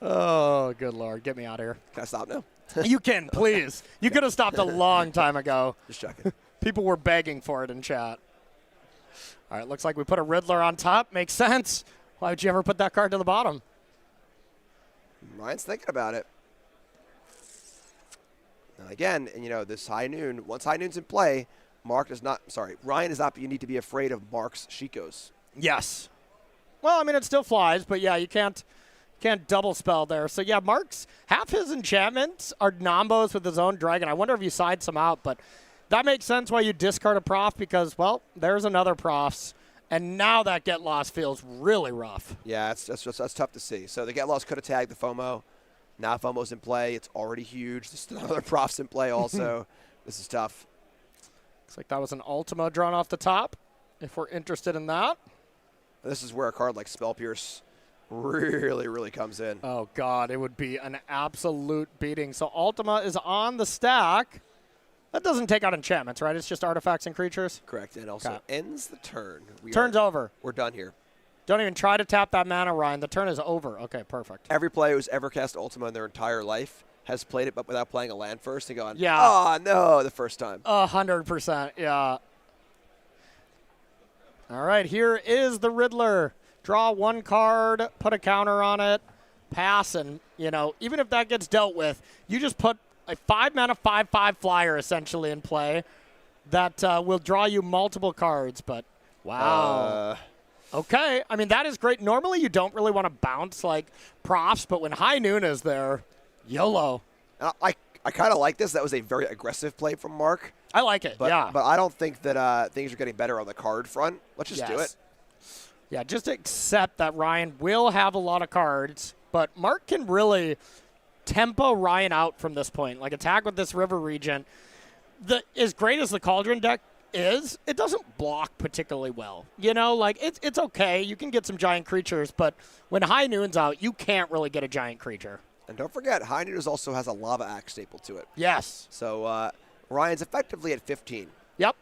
Oh, good Lord. Get me out of here. Can I stop now? You can, please. You could have stopped a long time ago. Just checking. People were begging for it in chat. All right, looks like we put a Riddler on top. Makes sense. Why would you ever put that card to the bottom? Ryan's thinking about it. And again, this High Noon, once High Noon's in play, Ryan is not, you need to be afraid of Mark's Shikos. Yes. Well, I mean, it still flies, but yeah, you can't double spell there. So yeah, Mark's half his enchantments are nombos with his own dragon. I wonder if you side some out, but that makes sense why you discard a prof because, well, there's another profs. And now that Get Lost feels really rough. Yeah, that's tough to see. So the Get Lost could have tagged the FOMO. Now FOMO's in play. It's already huge. There's still another profs in play also. This is tough. Looks like that was an Ultima drawn off the top, if we're interested in that. This is where a card like Spell Pierce really, really comes in. Oh, God, it would be an absolute beating. So Ultima is on the stack. That doesn't take out enchantments, right? It's just artifacts and creatures? Correct, and also ends the turn. Turn's over. We're done here. Don't even try to tap that mana, Ryan. The turn is over. Okay, perfect. Every player who's ever cast Ultima in their entire life has played it, but without playing a land first and gone, oh, no, the first time. 100%, yeah. All right, here is the Riddler. Draw 1 card, put a counter on it, pass, and, even if that gets dealt with, you just put a 5-mana 5/5 flyer essentially in play that will draw you multiple cards, but wow. Okay, I mean, that is great. Normally you don't really want to bounce profs, but when High Noon is there, YOLO. I kind of like this. That was a very aggressive play from Mark. I like it, but I don't think that things are getting better on the card front. Let's just do it. Yeah, just accept that Ryan will have a lot of cards, but Mark can really tempo Ryan out from this point. Attack with this River Regent. As great as the Cauldron deck is it doesn't block particularly well. You know, like it's okay. You can get some giant creatures, but when High Noon's out, you can't really get a giant creature. And don't forget, High Noon also has a Lava Axe staple to it. Yes. So Ryan's effectively at 15. Yep.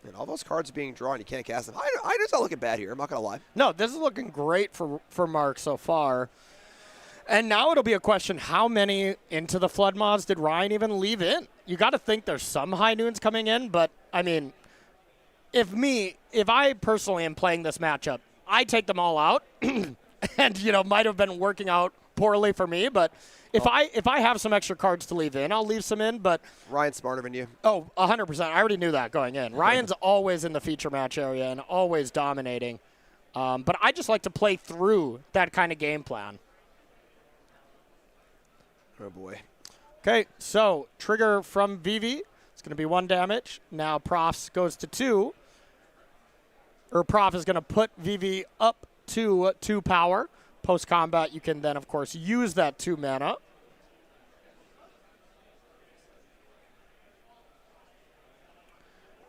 And all those cards being drawn, you can't cast them. High Noon's not looking bad here. I'm not going to lie. No, this is looking great for Mark so far. And now it'll be a question, how many into the Flood Mods did Ryan even leave in? You got to think there's some High Noons coming in, but, I mean, if I personally am playing this matchup, I take them all out, and, you know, might have been working out poorly for me, but if I have some extra cards to leave in, I'll leave some in, but... Ryan's smarter than you. Oh, 100%. I already knew that going in. Ryan's always in the feature match area and always dominating, but I just like to play through that kind of game plan. Oh, boy. Okay, so trigger from Vivi. It's going to be 1 damage. Now Profs goes to 2. Or Prof is going to put Vivi up to 2 power. Post-combat, you can then, of course, use that 2 mana.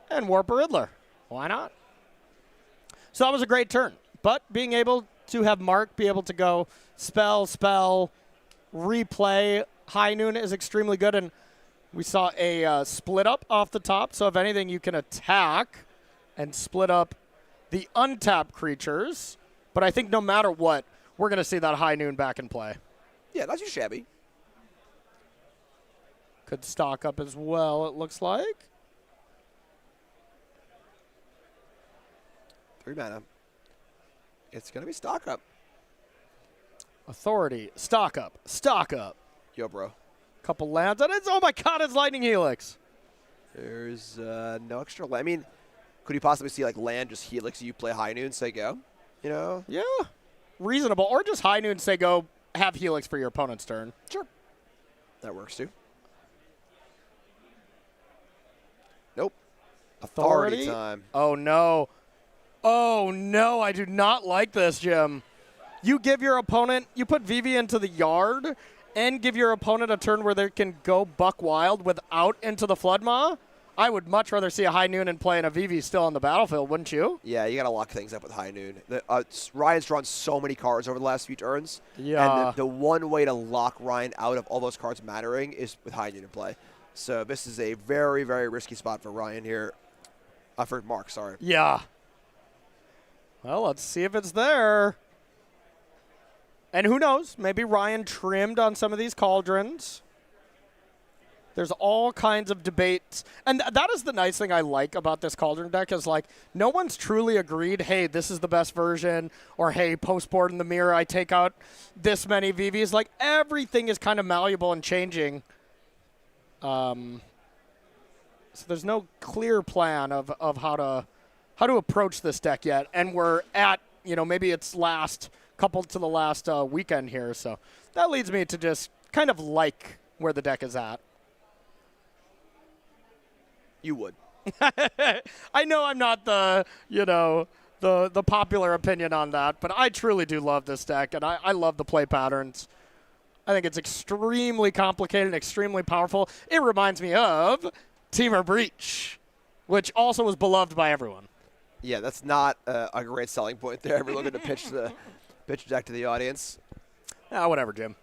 And Warp a Riddler. Why not? So that was a great turn. But being able to have Mark be able to go spell, replay High Noon is extremely good, and we saw a split up off the top, so if anything you can attack and split up the untapped creatures, but I think no matter what, we're going to see that High Noon back in play. Yeah, not too shabby. Could stock up as well, it looks like. 3 mana. It's going to be stock up. Authority, stock up, stock up. Yo, bro. Couple lands, and it's, oh my god, it's Lightning Helix. There's no extra land. I mean, could you possibly see, like, land just Helix, you play High Noon, say go? You know? Yeah, reasonable. Or just High Noon, say go, have Helix for your opponent's turn. Sure. That works, too. Nope. Authority time. Oh, no. Oh, no, I do not like this, Jim. You give your opponent, you put Vivi into the yard and give your opponent a turn where they can go buck wild without into the Flood Maw. I would much rather see a High Noon and playing a Vivi still on the battlefield, wouldn't you? Yeah, you got to lock things up with High Noon. Ryan's drawn so many cards over the last few turns. Yeah. And the one way to lock Ryan out of all those cards mattering is with High Noon in play. So this is a very, very risky spot for Ryan here. For Mark, sorry. Yeah. Well, let's see if it's there. And who knows? Maybe Ryan trimmed on some of these cauldrons. There's all kinds of debates. And that is the nice thing I like about this cauldron deck is, like, no one's truly agreed, hey, this is the best version, or, hey, post-board in the mirror, I take out this many VVs. Like, everything is kind of malleable and changing. So there's no clear plan of how to approach this deck yet. And we're at, you know, maybe it's coupled to the last weekend here. So that leads me to just kind of like where the deck is at. You would. I know I'm not the popular opinion on that, but I truly do love this deck, and I love the play patterns. I think it's extremely complicated and extremely powerful. It reminds me of Teamer Breach, which also was beloved by everyone. Yeah, that's not a great selling point there. We're looking to pitch the deck to the audience. Whatever, Jim.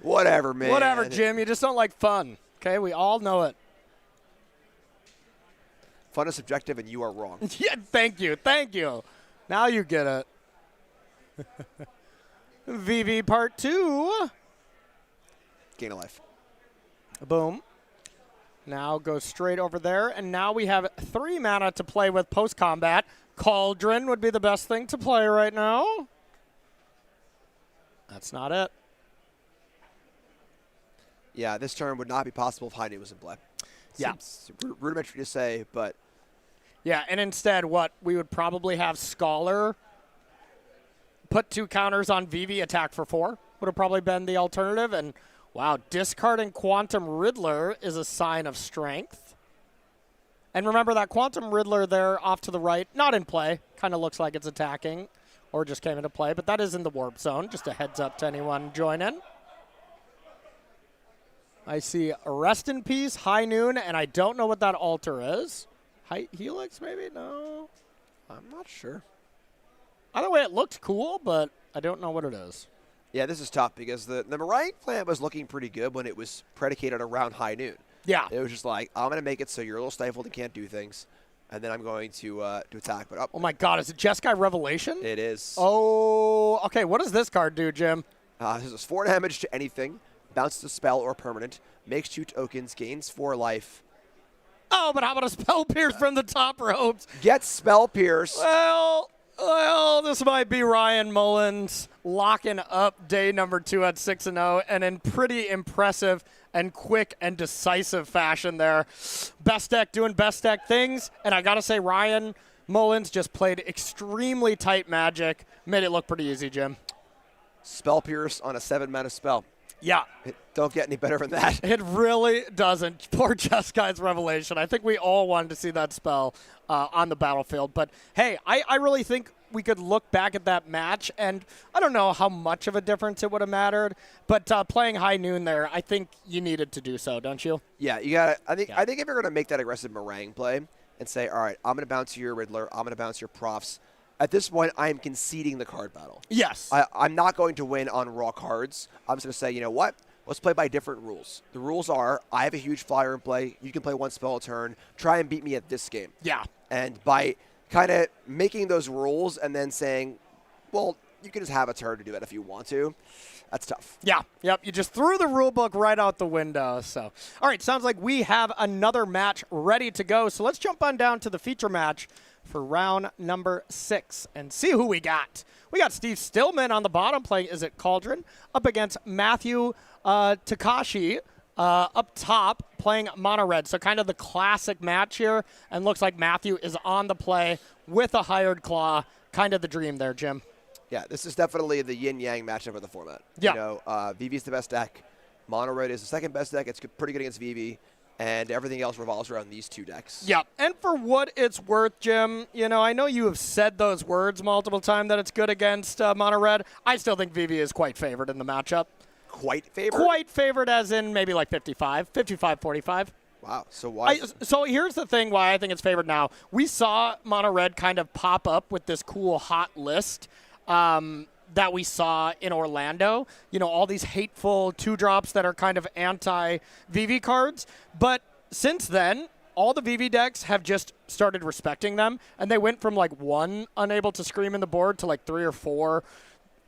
Whatever, man. Whatever, Jim. You just don't like fun. Okay, we all know it. Fun is subjective, and you are wrong. Yeah, thank you. Now you get it. VV Part 2. Gain of life. Boom. Now go straight over there, and now we have 3 mana to play with post-combat. Cauldron would be the best thing to play right now. That's not it. Yeah, this turn would not be possible if High Noon was in play. Yeah. Seems rudimentary to say, but... Yeah, and instead, we would probably have Scholar put 2 counters on Vivi, attack for 4. Would have probably been the alternative, and... Wow, discarding Quantum Riddler is a sign of strength. And remember that Quantum Riddler there off to the right, not in play. Kind of looks like it's attacking or just came into play, but that is in the warp zone. Just a heads up to anyone joining. I see a Rest in Peace, High Noon, and I don't know what that altar is. Helix, maybe? No. I'm not sure. Either way, it looked cool, but I don't know what it is. Yeah, this is tough because the Meringue plan was looking pretty good when it was predicated around High Noon. Yeah. It was just like, I'm going to make it so you're a little stifled and can't do things, and then I'm going to attack. But Oh, my God. Is it Jeskai Revelation? It is. Oh, okay. What does this card do, Jim? This is 4 damage to anything, bounces a spell or permanent, makes 2 tokens, gains 4 life. Oh, but how about a Spell Pierce from the top ropes? Gets Spell Pierce. Well, this might be Ryan Mullins locking up day number 2 at 6-0, and in pretty impressive and quick and decisive fashion there. Best deck doing best deck things, and I got to say Ryan Mullins just played extremely tight Magic, made it look pretty easy, Jim. Spell Pierce on a 7-mana spell. Yeah. It don't get any better than that. It really doesn't. Poor Jeskai's Revelation. I think we all wanted to see that spell on the battlefield. But, hey, I really think we could look back at that match, and I don't know how much of a difference it would have mattered. But playing High Noon there, I think you needed to do so, don't you? Yeah, you got to. I think if you're going to make that aggressive Meringue play and say, all right, I'm going to bounce your Riddler, I'm going to bounce your Profs, at this point, I am conceding the card battle. Yes. I'm not going to win on raw cards. I'm just going to say, you know what? Let's play by different rules. The rules are, I have a huge flyer in play. You can play 1 spell a turn. Try and beat me at this game. Yeah. And by kind of making those rules and then saying, well, you can just have a turn to do that if you want to, that's tough. Yeah, yep. You just threw the rule book right out the window. So, all right, sounds like we have another match ready to go. So let's jump on down to the feature match for round number 6 and see who we got. We got Steve Stillman on the bottom playing Is It Cauldron up against Matthew Takashi up top playing Mono Red. So kind of the classic match here, and looks like Matthew is on the play with a Hired Claw. Kind of the dream there, Jim. Yeah, this is definitely the yin-yang matchup of the format. Yeah. You know, Vivi's the best deck. Mono Red is the second best deck. It's pretty good against Vivi. And everything else revolves around these 2 decks. Yeah, and for what it's worth, Jim, you know, I know you have said those words multiple times that it's good against Mono Red. I still think Vivi is quite favored in the matchup. Quite favored? Quite favored as in maybe like 55-45. Wow, so why? So here's the thing why I think it's favored now. We saw Mono Red kind of pop up with this cool hot list that we saw in Orlando. You know, all these hateful 2-drops that are kind of anti-VV cards. But since then, all the VV decks have just started respecting them, and they went from like 1 unable to scream in the board to like 3 or 4,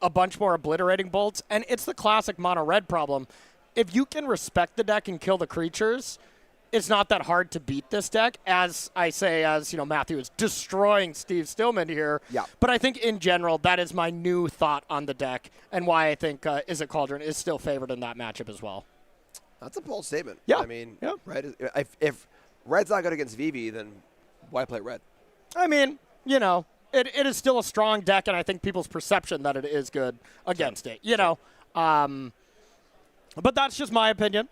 a bunch more obliterating bolts. And it's the classic Mono Red problem. If you can respect the deck and kill the creatures, it's not that hard to beat this deck, as I say, as you know, Matthew is destroying Steve Stillman here. Yeah. But I think in general, that is my new thought on the deck, and why I think Is It Cauldron is still favored in that matchup as well. That's a bold statement. Yeah. I mean, yeah. Red is, if Red's not good against Vivi, then why play Red? I mean, you know, it is still a strong deck, and I think people's perception that it is good against it, you know. But that's just my opinion.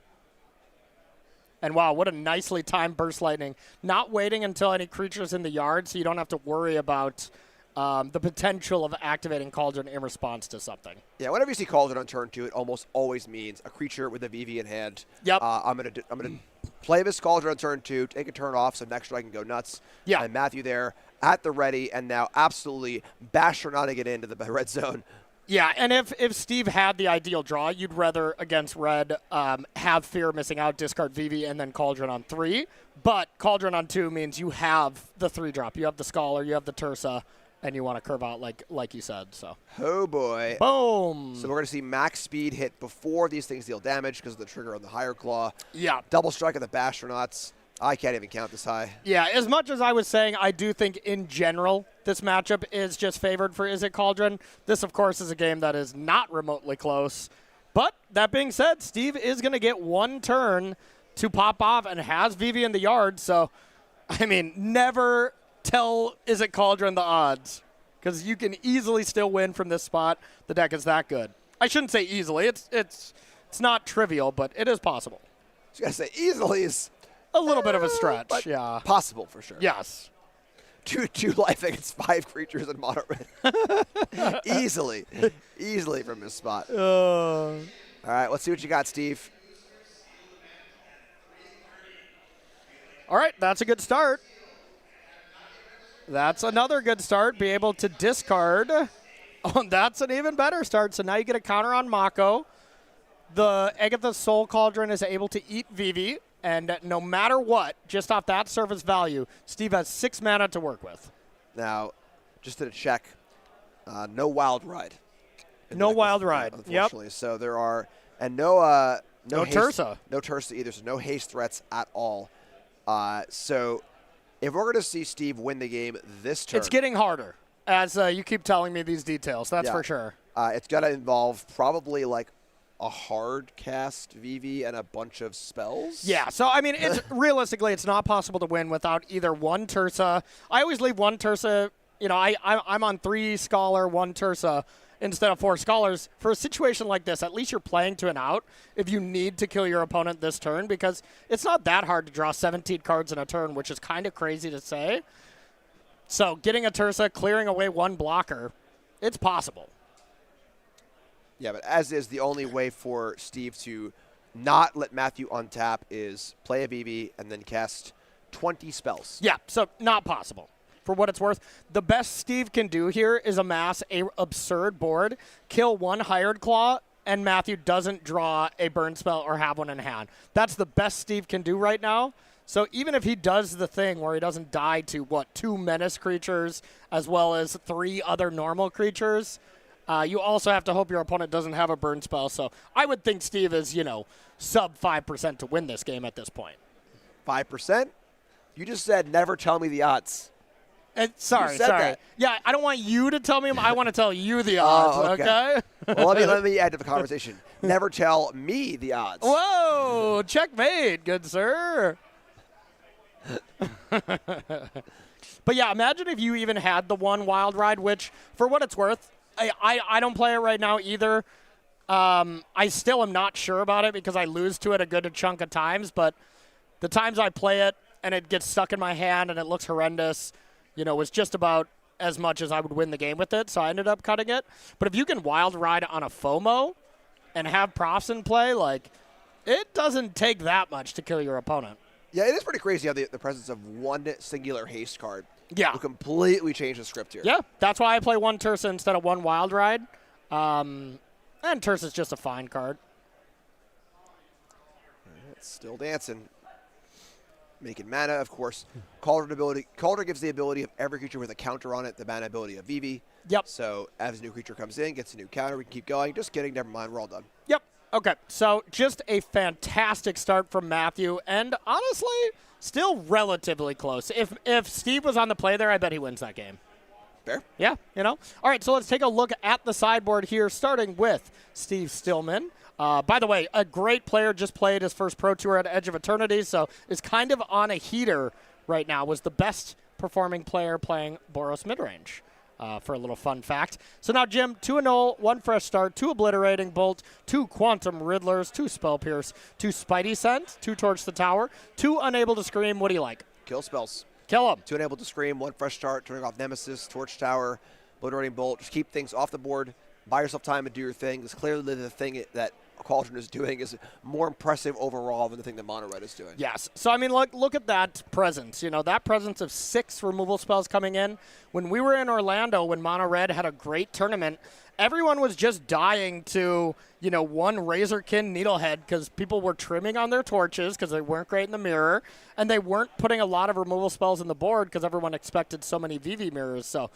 And wow, what a nicely timed Burst Lightning. Not waiting until any creature's in the yard, so you don't have to worry about the potential of activating Cauldron in response to something. Yeah, whenever you see Cauldron on turn 2, it almost always means a creature with a VV in hand. Yep. I'm gonna play this Cauldron on turn 2, take a turn off, so next turn I can go nuts. Yeah. And Matthew there at the ready, and now absolutely bastardizing it into the red zone. Yeah, and if Steve had the ideal draw, you'd rather against Red have Fear missing out, discard Vivi, and then Cauldron on 3. But Cauldron on 2 means you have the 3-drop. You have the Scholar, you have the Tursa, and you want to curve out like you said. So. Oh, boy. Boom. So we're going to see max speed hit before these things deal damage because of the trigger on the Higher Claw. Yeah. Double strike of the Bastronauts. I can't even count this high. Yeah, as much as I was saying, I do think in general this matchup is just favored for Is It Cauldron. This, of course, is a game that is not remotely close. But that being said, Steve is going to get 1 turn to pop off and has Vivi in the yard. So, I mean, never tell Is It Cauldron the odds, because you can easily still win from this spot. The deck is that good. I shouldn't say easily. It's not trivial, but it is possible. So you got to say easily is a little bit of a stretch, but yeah. Possible for sure. Yes. 2 life against 5 creatures in Mono Red. Easily from this spot. All right, let's see what you got, Steve. All right, that's a good start. That's another good start. Be able to discard. Oh, that's an even better start. So now you get a counter on Mako. The Agatha Soul Cauldron is able to eat Vivi, and no matter what, just off that surface value, Steve has 6 mana to work with. Now, just to check, no Wild Ride. No Wild Ride. Unfortunately. Yep. So there are, and no haste, Tursa. No Tursa either, so no haste threats at all. So if we're going to see Steve win the game this turn. It's getting harder, as you keep telling me these details. That's for sure. It's going to involve probably like a hard cast VV and a bunch of spells. Yeah, so I mean, it's realistically, it's not possible to win without either one Tursa. I always leave one Tursa. You know, I'm on 3 Scholar, 1 Tursa instead of 4 Scholars. For a situation like this, at least you're playing to an out if you need to kill your opponent this turn, because it's not that hard to draw 17 cards in a turn, which is kind of crazy to say. So getting a Tursa, clearing away 1 blocker, it's possible. Yeah, but as is, the only way for Steve to not let Matthew untap is play a VV and then cast 20 spells. Yeah, so not possible. For what it's worth, the best Steve can do here is amass a absurd board, kill 1 Hired Claw, and Matthew doesn't draw a burn spell or have one in hand. That's the best Steve can do right now. So even if he does the thing where he doesn't die to, 2 menace creatures as well as 3 other normal creatures, you also have to hope your opponent doesn't have a burn spell. So I would think Steve is, sub 5% to win this game at this point. 5%? You just said never tell me the odds. Sorry. That. Yeah, I don't want you to tell me. I want to tell you the odds, okay? Well, let me add to the conversation. Never tell me the odds. Whoa, checkmate, good sir. But yeah, imagine if you even had the 1 Wild Ride, which, for what it's worth, I don't play it right now either. I still am not sure about it because I lose to it a good chunk of times, but the times I play it and it gets stuck in my hand and it looks horrendous, was just about as much as I would win the game with it, so I ended up cutting it. But if you can Wild Ride on a FOMO and have profs in play, it doesn't take that much to kill your opponent. Yeah, it is pretty crazy how the presence of 1 singular haste card will completely change the script here. Yeah, that's why I play 1 Tursa instead of 1 Wild Ride. And Tursa's just a fine card. It's still dancing. Making mana, of course. Cauldron gives the ability of every creature with a counter on it, the mana ability of Vivi. Yep. So as a new creature comes in, gets a new counter, we can keep going. Just kidding, never mind, we're all done. Yep. Okay, so just a fantastic start from Matthew, and honestly, still relatively close. If Steve was on the play there, I bet he wins that game. Fair. Yeah, All right, so let's take a look at the sideboard here, starting with Steve Stillman. By the way, a great player, just played his first Pro Tour at Edge of Eternity, so is kind of on a heater right now, was the best performing player playing Boros midrange. For a little fun fact. So now, Jim, 2 Annul, 1 Fresh Start, 2 Obliterating Bolt, 2 Quantum Riddlers, 2 Spell Pierce, 2 Spidey Sense, 2 Torch the Tower, 2 Unable to Scream. What do you like? Kill spells. Kill them. 2 Unable to Scream, 1 Fresh Start, turning off Nemesis, Torch Tower, Obliterating Bolt. Just keep things off the board. Buy yourself time and do your thing. Because clearly the thing that Cauldron is doing is more impressive overall than the thing that Mono Red is doing. Yes. So, I mean, look at that presence. That presence of 6 removal spells coming in. When we were in Orlando, when Mono Red had a great tournament, everyone was just dying to, 1 Razorkin Needlehead because people were trimming on their torches because they weren't great in the mirror, and they weren't putting a lot of removal spells in the board because everyone expected so many VV mirrors. So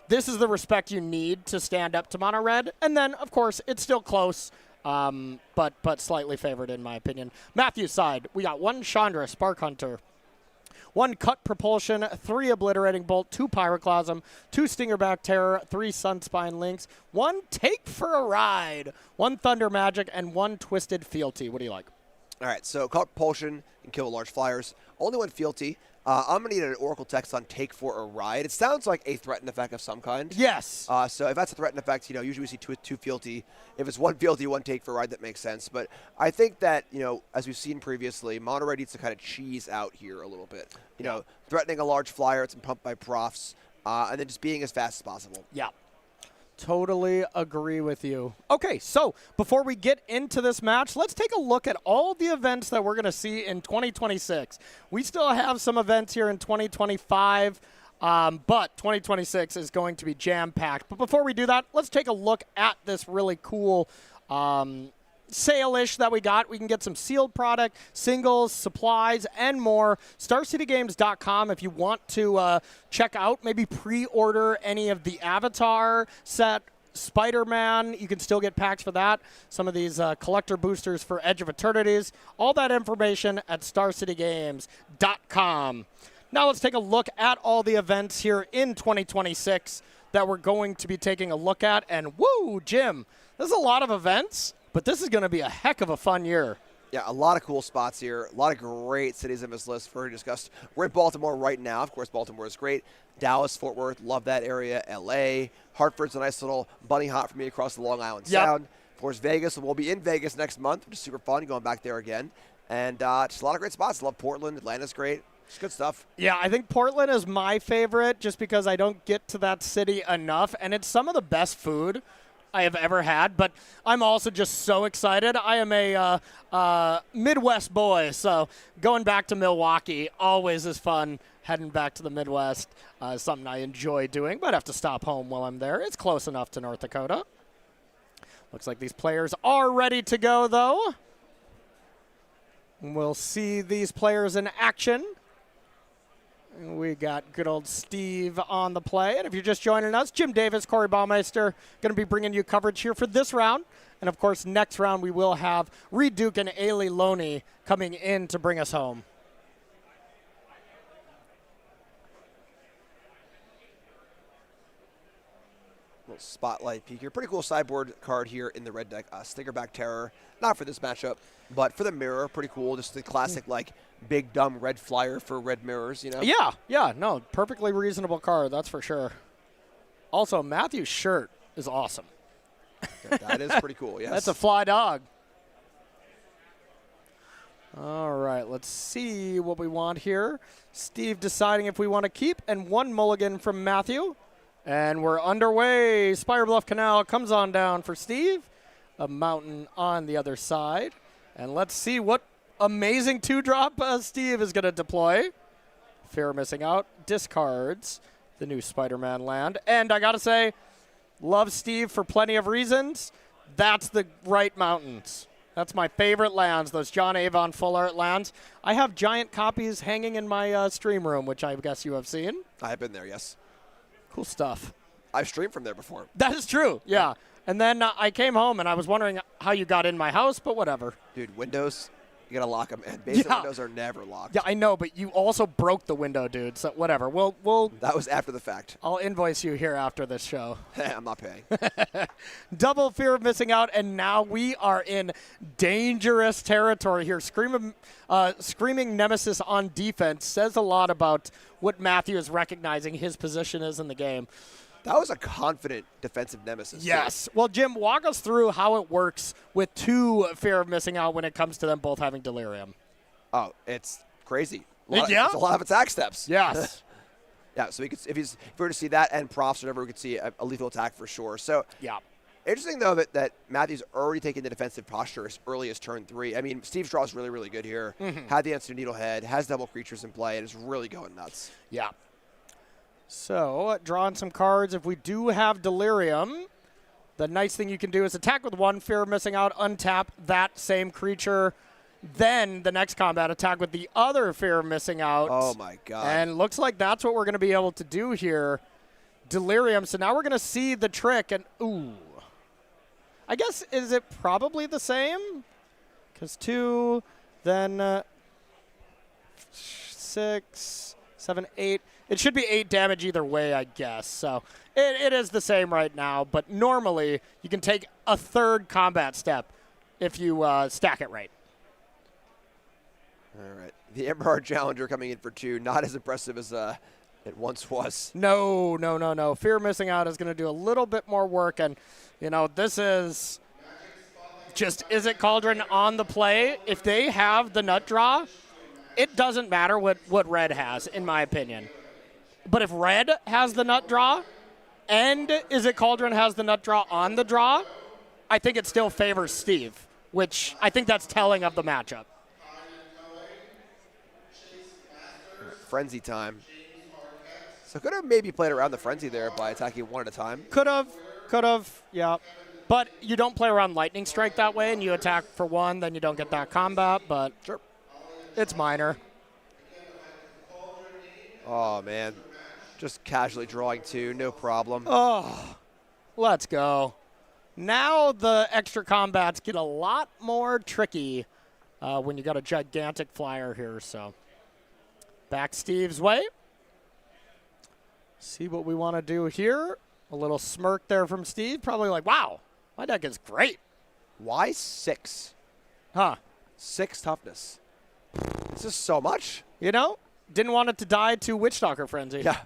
this is the respect you need to stand up to Mono Red. And then, of course, it's still close. But slightly favored in my opinion. Matthew's side, we got 1 Chandra, Spark Hunter, 1 Cut Propulsion, 3 Obliterating Bolt, 2 Pyroclasm, 2 Stingerback Terror, 3 Sunspine Links, 1 Take for a Ride, 1 Thunder Magic, and 1 Twisted Fealty. What do you like? All right, so Cut Propulsion can kill large flyers. Only 1 Fealty. I'm going to need an Oracle text on Take for a Ride. It sounds like a threatened effect of some kind. Yes. So if that's a threatened effect, usually we see 2 Fealty. If it's 1 Fealty, 1 Take for a Ride, that makes sense. But I think that, as we've seen previously, Mono Red needs to kind of cheese out here a little bit. Threatening a large flyer, it's pumped by profs, and then just being as fast as possible. Yeah. Totally agree with you. Okay, so before we get into this match, let's take a look at all the events that we're going to see in 2026. We still have some events here in 2025, but 2026 is going to be jam-packed. But before we do that, let's take a look at this really cool sale-ish that we got. We can get some sealed product, singles, supplies, and more. StarCityGames.com if you want to check out, maybe pre-order any of the Avatar set, Spider-Man. You can still get packs for that. Some of these collector boosters for Edge of Eternities. All that information at StarCityGames.com. Now let's take a look at all the events here in 2026 that we're going to be taking a look at. And woo, Jim, there's a lot of events. But this is going to be a heck of a fun year. Yeah, a lot of cool spots here. A lot of great cities in this list for discussed. We're in Baltimore right now. Of course, Baltimore is great. Dallas, Fort Worth, love that area. L.A., Hartford's a nice little bunny hop for me across the Long Island Sound. Of course, Vegas. We'll be in Vegas next month, which is super fun, going back there again. And just a lot of great spots. Love Portland. Atlanta's great. It's good stuff. Yeah, I think Portland is my favorite just because I don't get to that city enough. And it's some of the best food I have ever had, but I'm also just so excited. I am a Midwest boy, so going back to Milwaukee always is fun. Heading back to the Midwest is something I enjoy doing, but I have to stop home while I'm there. It's close enough to North Dakota. Looks like these players are ready to go, though. We'll see these players in action. We got good old Steve on the play. And if you're just joining us, Jim Davis, Corey Baumeister, going to be bringing you coverage here for this round. And, of course, next round we will have Reed Duke and Ailey Loney coming in to bring us home. Little spotlight peek here. Pretty cool sideboard card here in the red deck. Stickerback Terror. Not for this matchup, but for the mirror. Pretty cool. Just the classic, like, big, dumb red flyer for red mirrors, you know? Yeah. No, perfectly reasonable card, that's for sure. Also, Matthew's shirt is awesome. Yeah, that is pretty cool, yes. That's a fly dog. All right, let's see what we want here. Steve deciding if we want to keep, and one mulligan from Matthew. And we're underway. Spire Bluff Canal comes on down for Steve. A mountain on the other side. And let's see what amazing 2-drop Steve is going to deploy. Fear of missing out. Discards the new Spider-Man land. And I got to say, love Steve for plenty of reasons. That's the right mountains. That's my favorite lands, those John Avon full art lands. I have giant copies hanging in my stream room, which I guess you have seen. I have been there, yes. Cool stuff. I've streamed from there before. That is true, yeah. And then I came home, and I was wondering how you got in my house, but whatever. Dude, windows, you got to lock them. And basement windows are never locked. Yeah, I know, but you also broke the window, dude, so whatever. We'll that was after the fact. I'll invoice you here after this show. I'm not paying. Double fear of missing out, and now we are in dangerous territory here. Screaming Nemesis on defense says a lot about what Matthew is recognizing his position is in the game. That was a confident defensive Nemesis. Yes. Too. Well, Jim, walk us through how it works with 2 fear of missing out when it comes to them both having delirium. Oh, it's crazy. Yeah. It's a lot of attack steps. Yes. Yeah, so if we were to see that and profs or whatever, we could see a lethal attack for sure. So yeah. Interesting, though, that Matthew's already taken the defensive posture as early as turn 3. I mean, Steve's draw is really, really good here. Had the answer Needlehead, has double creatures in play, and is really going nuts. Yeah. So, drawing some cards. If we do have Delirium, the nice thing you can do is attack with 1, fear of missing out, untap that same creature. Then the next combat, attack with the other fear of missing out. Oh, my God. And looks like that's what we're going to be able to do here. Delirium. So now we're going to see the trick. And, ooh. I guess, is it probably the same? Because 2, then 6, 7, 8. It should be 8 damage either way, I guess. So it is the same right now. But normally, you can take a 3rd combat step if you stack it right. All right. The Emerald Challenger coming in for 2. Not as impressive as it once was. No. Fear missing out is going to do a little bit more work. And, you know, this is just Izzet Cauldron on the play. If they have the nut draw, it doesn't matter what red has, in my opinion. But if red has the nut draw, and is it Cauldron has the nut draw on the draw, I think it still favors Steve, which I think that's telling of the matchup. Frenzy time. So could have maybe played around the frenzy there by attacking one at a time. Could have, yeah. But you don't play around Lightning Strike that way, and you attack for one, then you don't get that combat, but Sure. it's minor. Oh, man. Just casually drawing 2, no problem. Oh, let's go. Now the extra combats get a lot more tricky when you got a gigantic flyer here, so back Steve's way. See what we want to do here. A little smirk there from Steve. Probably like, wow, my deck is great. Why 6? Huh. 6 toughness. This is so much. You know, didn't want it to die to Witchstalker Frenzy. Yeah.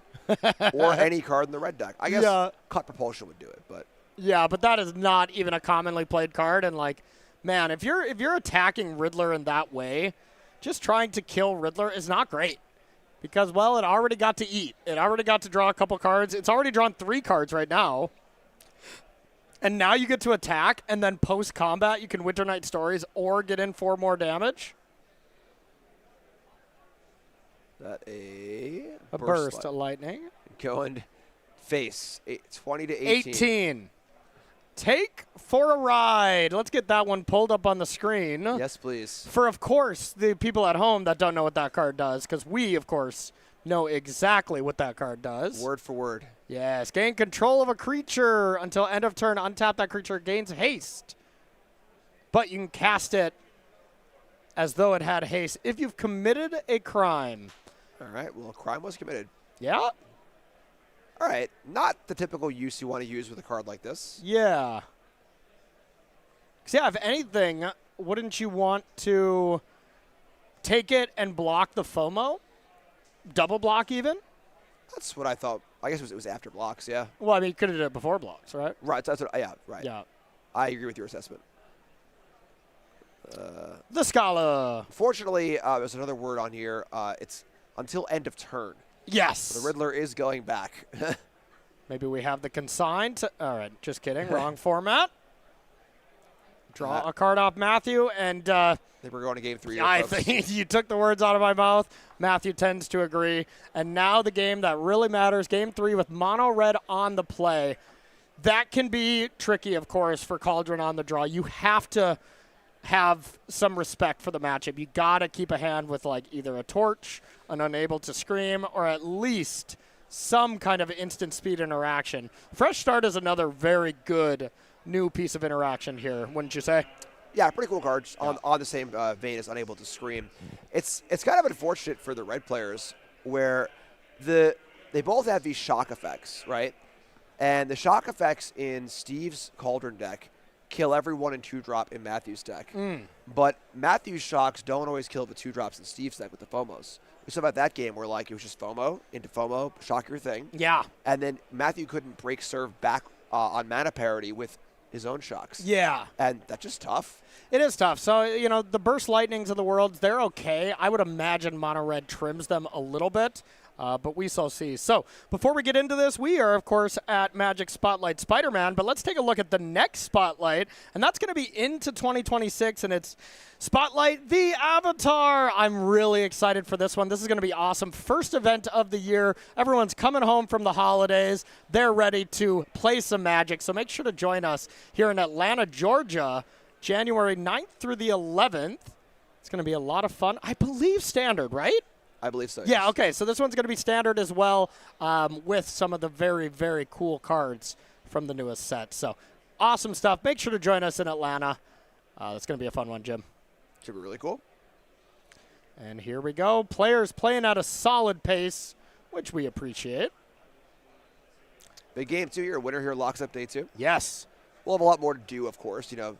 Or any card in the red deck. I guess Yeah. Cut Propulsion would do it, but Yeah, but that is not even a commonly played card. And like, man, if you're attacking Riddler in that way, just trying to kill Riddler is not great. Because, well, it already got to eat. It already got to draw a couple cards. It's already drawn 3 cards right now. And now you get to attack, and then post-combat you can Winter Night Stories or get in 4 more damage. that a Burst light. of lightning. Going face 20 to 18. 18. Take for a ride. Let's get that one pulled up on the screen. Yes, please. For, of course, the people at home that don't know what that card does, because we, of course, know exactly what that card does. Word for word. Yes, gain control of a creature until end of turn. Untap that creature, gains haste. But you can cast it as though it had haste if you've committed a crime. All right, well, a crime was committed. Yeah? All right, not the typical use you want to use with a card like this. Yeah. 'Cause, yeah, if anything, wouldn't you want to take it and block the FOMO? Double block even? That's what I thought. I guess it was after blocks, yeah. Well, I mean, you could have done it before blocks, right? Right, that's what, yeah, right. Yeah. I agree with your assessment. The Scala. Fortunately, there's another word on here. It's until end of turn. Yes. The Riddler is going back. Maybe we have the consigned. All right, just kidding. Wrong format. Draw a card off Matthew, and I think we're going to game 3 here, I folks. think you took the words out of my mouth. Matthew tends to agree. And now the game that really matters, game 3 with mono red on the play. That can be tricky, of course, for Cauldron on the draw. You have to have some respect for the matchup. You got to keep a hand with like either a torch, an unable to scream, or at least some kind of instant speed interaction. Fresh Start is another very good new piece of interaction here, wouldn't you say? Yeah, pretty cool cards on the same vein as Unable to Scream. It's kind of unfortunate for the red players where they both have these shock effects, right? And the shock effects in Steve's Cauldron deck kill everyone in 2-drop in Matthew's deck. But Matthew's shocks don't always kill the 2-drops in Steve's deck with the FOMOs. We saw about that game where like it was just FOMO into FOMO, shock your thing. Yeah. And then Matthew couldn't break serve back on mana parity with his own shocks. Yeah. And that's just tough. It is tough. So, you know, the Burst Lightnings of the world, they're okay. I would imagine Mono Red trims them a little bit, but we shall see. So, before we get into this, we are, of course, at Magic Spotlight Spider-Man, but let's take a look at the next Spotlight, and that's going to be into 2026, and it's Spotlight the Avatar. I'm really excited for this one. This is going to be awesome. First event of the year. Everyone's coming home from the holidays. They're ready to play some Magic, so make sure to join us here in Atlanta, Georgia, January 9th through the 11th. It's going to be a lot of fun. I believe standard, right? I believe so. Yeah, yes. okay. So this one's going to be standard as well with some of the very, very cool cards from the newest set. So awesome stuff. Make sure to join us in Atlanta. It's going to be a fun one, Jim. Should be really cool. And here we go. Players playing at a solid pace, which we appreciate. Big game, too. Your winner here locks up day 2. Yes. We'll have a lot more to do, of course. You know,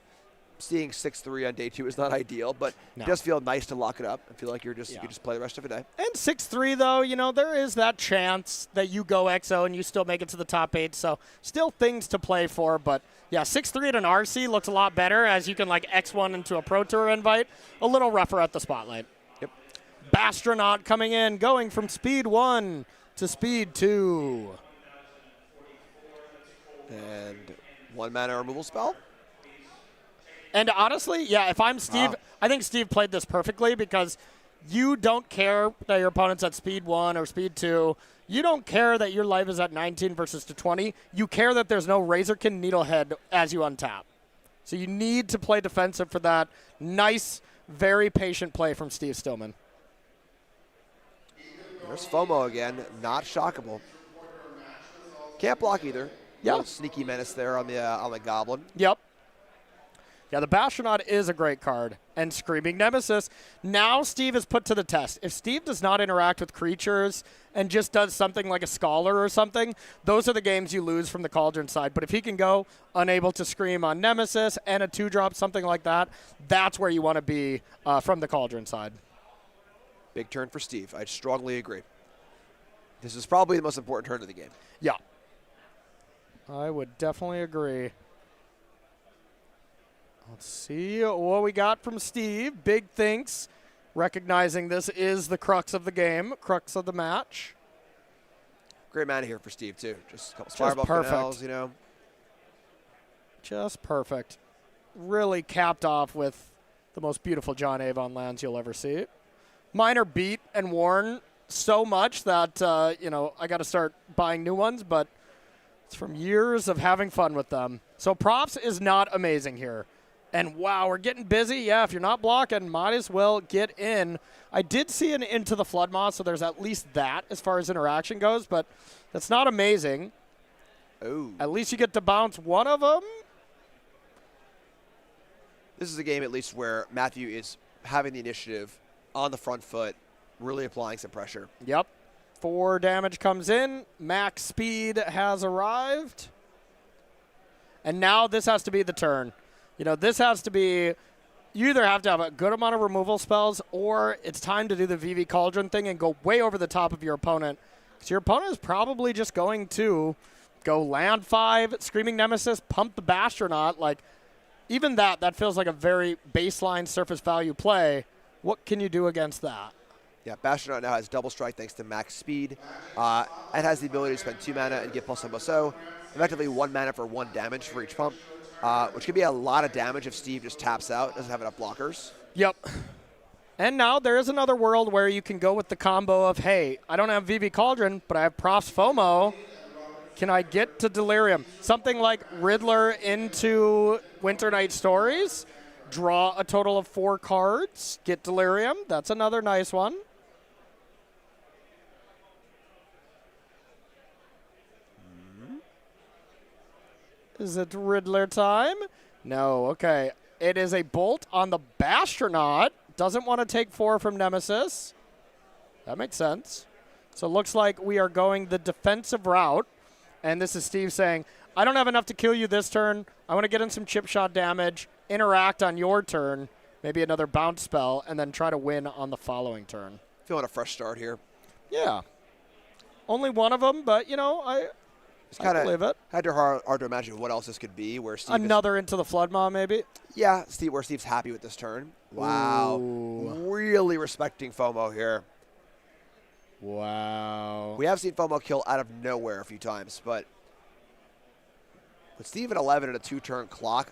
seeing 6-3 on day 2 is not ideal, but No. it does feel nice to lock it up and feel like you can Yeah. just play the rest of the day. And 6-3, though, you know, there is that chance that you go XO and you still make it to the top 8. So still things to play for. But, yeah, 6-3 at an RC looks a lot better as you can, like, X1 into a Pro Tour invite. A little rougher at the Spotlight. Yep. Bastronaut coming in, going from Speed 1 to Speed 2. 1 mana removal spell. And honestly, yeah, if I'm Steve, I think Steve played this perfectly because you don't care that your opponent's at speed 1 or speed 2. You don't care that your life is at 19 versus to 20. You care that there's no Razorkin Needlehead as you untap. So you need to play defensive for that. Nice, very patient play from Steve Stillman. There's FOMO again, not shockable. Can't block either. Yeah. Little sneaky menace there on the Goblin. Yep. Yeah, the Bastronaut is a great card. And Screaming Nemesis. Now Steve is put to the test. If Steve does not interact with creatures and just does something like a Scholar or something, those are the games you lose from the Cauldron side. But if he can go unable to scream on Nemesis and a 2-drop, something like that, that's where you want to be from the Cauldron side. Big turn for Steve. I strongly agree. This is probably the most important turn of the game. Yeah. I would definitely agree. Let's see what we got from Steve. Big thinks, recognizing this is the crux of the game, crux of the match. Great mana here for Steve, too. Just a couple Just Fireball perfect. Canals, you know. Just perfect. Really capped off with the most beautiful John Avon lands you'll ever see. Mine are beat and worn so much that, I got to start buying new ones, but it's from years of having fun with them. So props is not amazing here. And wow, we're getting busy. Yeah, if you're not blocking, might as well get in. I did see an Into the Flood Moth, so there's at least that as far as interaction goes, but that's not amazing. Ooh. At least you get to bounce one of them. This is a game at least where Matthew is having the initiative on the front foot, really applying some pressure. Yep. 4 damage comes in. Max speed has arrived. And now this has to be the turn. This has to be, you either have to have a good amount of removal spells or it's time to do the VV Cauldron thing and go way over the top of your opponent. Because your opponent is probably just going to go land 5, Screaming Nemesis, pump the Bastronaut. Like, even that feels like a very baseline surface value play. What can you do against that? Yeah, Bastronaut now has double strike thanks to max speed. It has the ability to spend 2 mana and get plus so. Effectively 1 mana for 1 damage for each pump, which could be a lot of damage if Steve just taps out, doesn't have enough blockers. Yep. And now there is another world where you can go with the combo of, hey, I don't have VV Cauldron, but I have Props FOMO. Can I get to Delirium? Something like Riddler into Winter Night Stories. Draw a total of 4 cards. Get Delirium. That's another nice one. Is it Riddler time? No. Okay. It is a bolt on the Bastronaut. Doesn't want to take 4 from Nemesis. That makes sense. So it looks like we are going the defensive route. And this is Steve saying, I don't have enough to kill you this turn. I want to get in some chip shot damage, interact on your turn, maybe another bounce spell, and then try to win on the following turn. Feeling a fresh start here. Yeah. Only one of them, but, I believe it. Had to hard to imagine what else this could be. Where Steve Another Into the Flood Maw, maybe? Yeah, where Steve's happy with this turn. Wow. Ooh. Really respecting FOMO here. Wow. We have seen FOMO kill out of nowhere a few times, but with Steve at 11 and a 2-turn clock,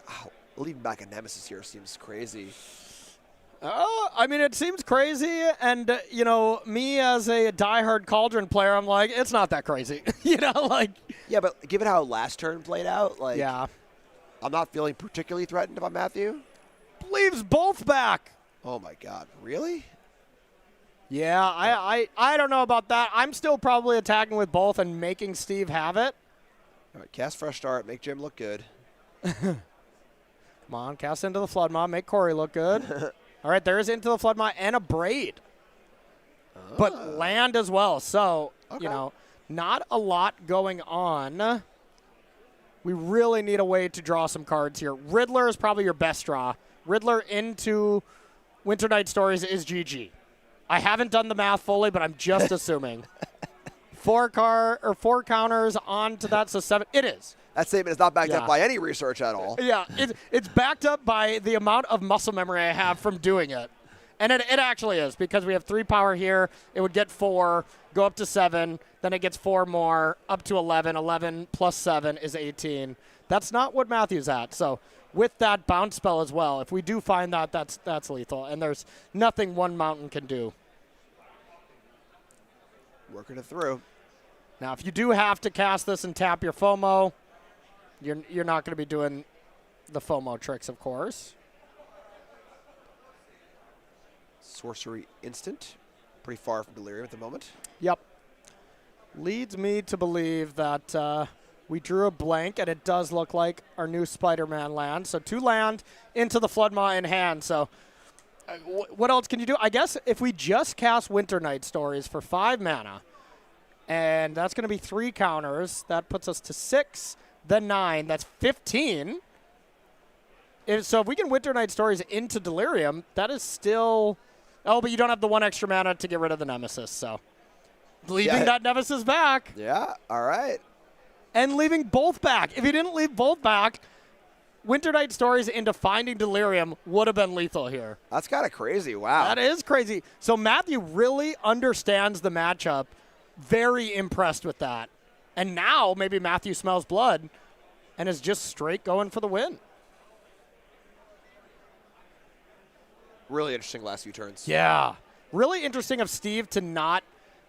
leaving back a Nemesis here seems crazy. It seems crazy, and, me as a diehard Cauldron player, I'm like, it's not that crazy. Yeah, but given how last turn played out, yeah. I'm not feeling particularly threatened by Matthew. Leaves both back. Oh, my God. Really? Yeah, I don't know about that. I'm still probably attacking with both and making Steve have it. All right, cast Fresh Start, make Jim look good. Come on, cast Into the Flood Maw, make Corey look good. All right, there is Into the Flood Maw and a Braid. But land as well. So, Okay. Not a lot going on. We really need a way to draw some cards here. Riddler is probably your best draw. Riddler into Winter Night Stories is GG. I haven't done the math fully, but I'm just assuming. 4 counters onto that, so 7. It is. That statement is not backed Yeah. up by any research at all. Yeah, it's backed up by the amount of muscle memory I have from doing it. And it actually is, because we have 3 power here. It would get 4, go up to 7, then it gets 4 more, up to 11. 11 plus 7 is 18. That's not what Matthew's at. So with that bounce spell as well, if we do find that, that's lethal. And there's nothing one mountain can do. Working it through. Now, if you do have to cast this and tap your FOMO, you're not going to be doing the FOMO tricks, of course. Sorcery instant. Pretty far from Delirium at the moment. Yep. Leads me to believe that we drew a blank, and it does look like our new Spider-Man land. So 2 land into the Floodmaw in hand. So what else can you do? I guess if we just cast Winter Night Stories for 5 mana, and that's going to be 3 counters, that puts us to 6, then 9. That's 15. So if we can Winter Night Stories into Delirium, that is still... Oh, but you don't have the 1 extra mana to get rid of the Nemesis, so... Leaving that Nemesis back. Yeah, all right. And leaving both back. If you didn't leave both back, Winter Night Stories into Finding Delirium would have been lethal here. That's kind of crazy. Wow. That is crazy. So Matthew really understands the matchup. Very impressed with that. And now maybe Matthew smells blood and is just straight going for the win. Really interesting last few turns. Yeah. Really interesting of Steve to not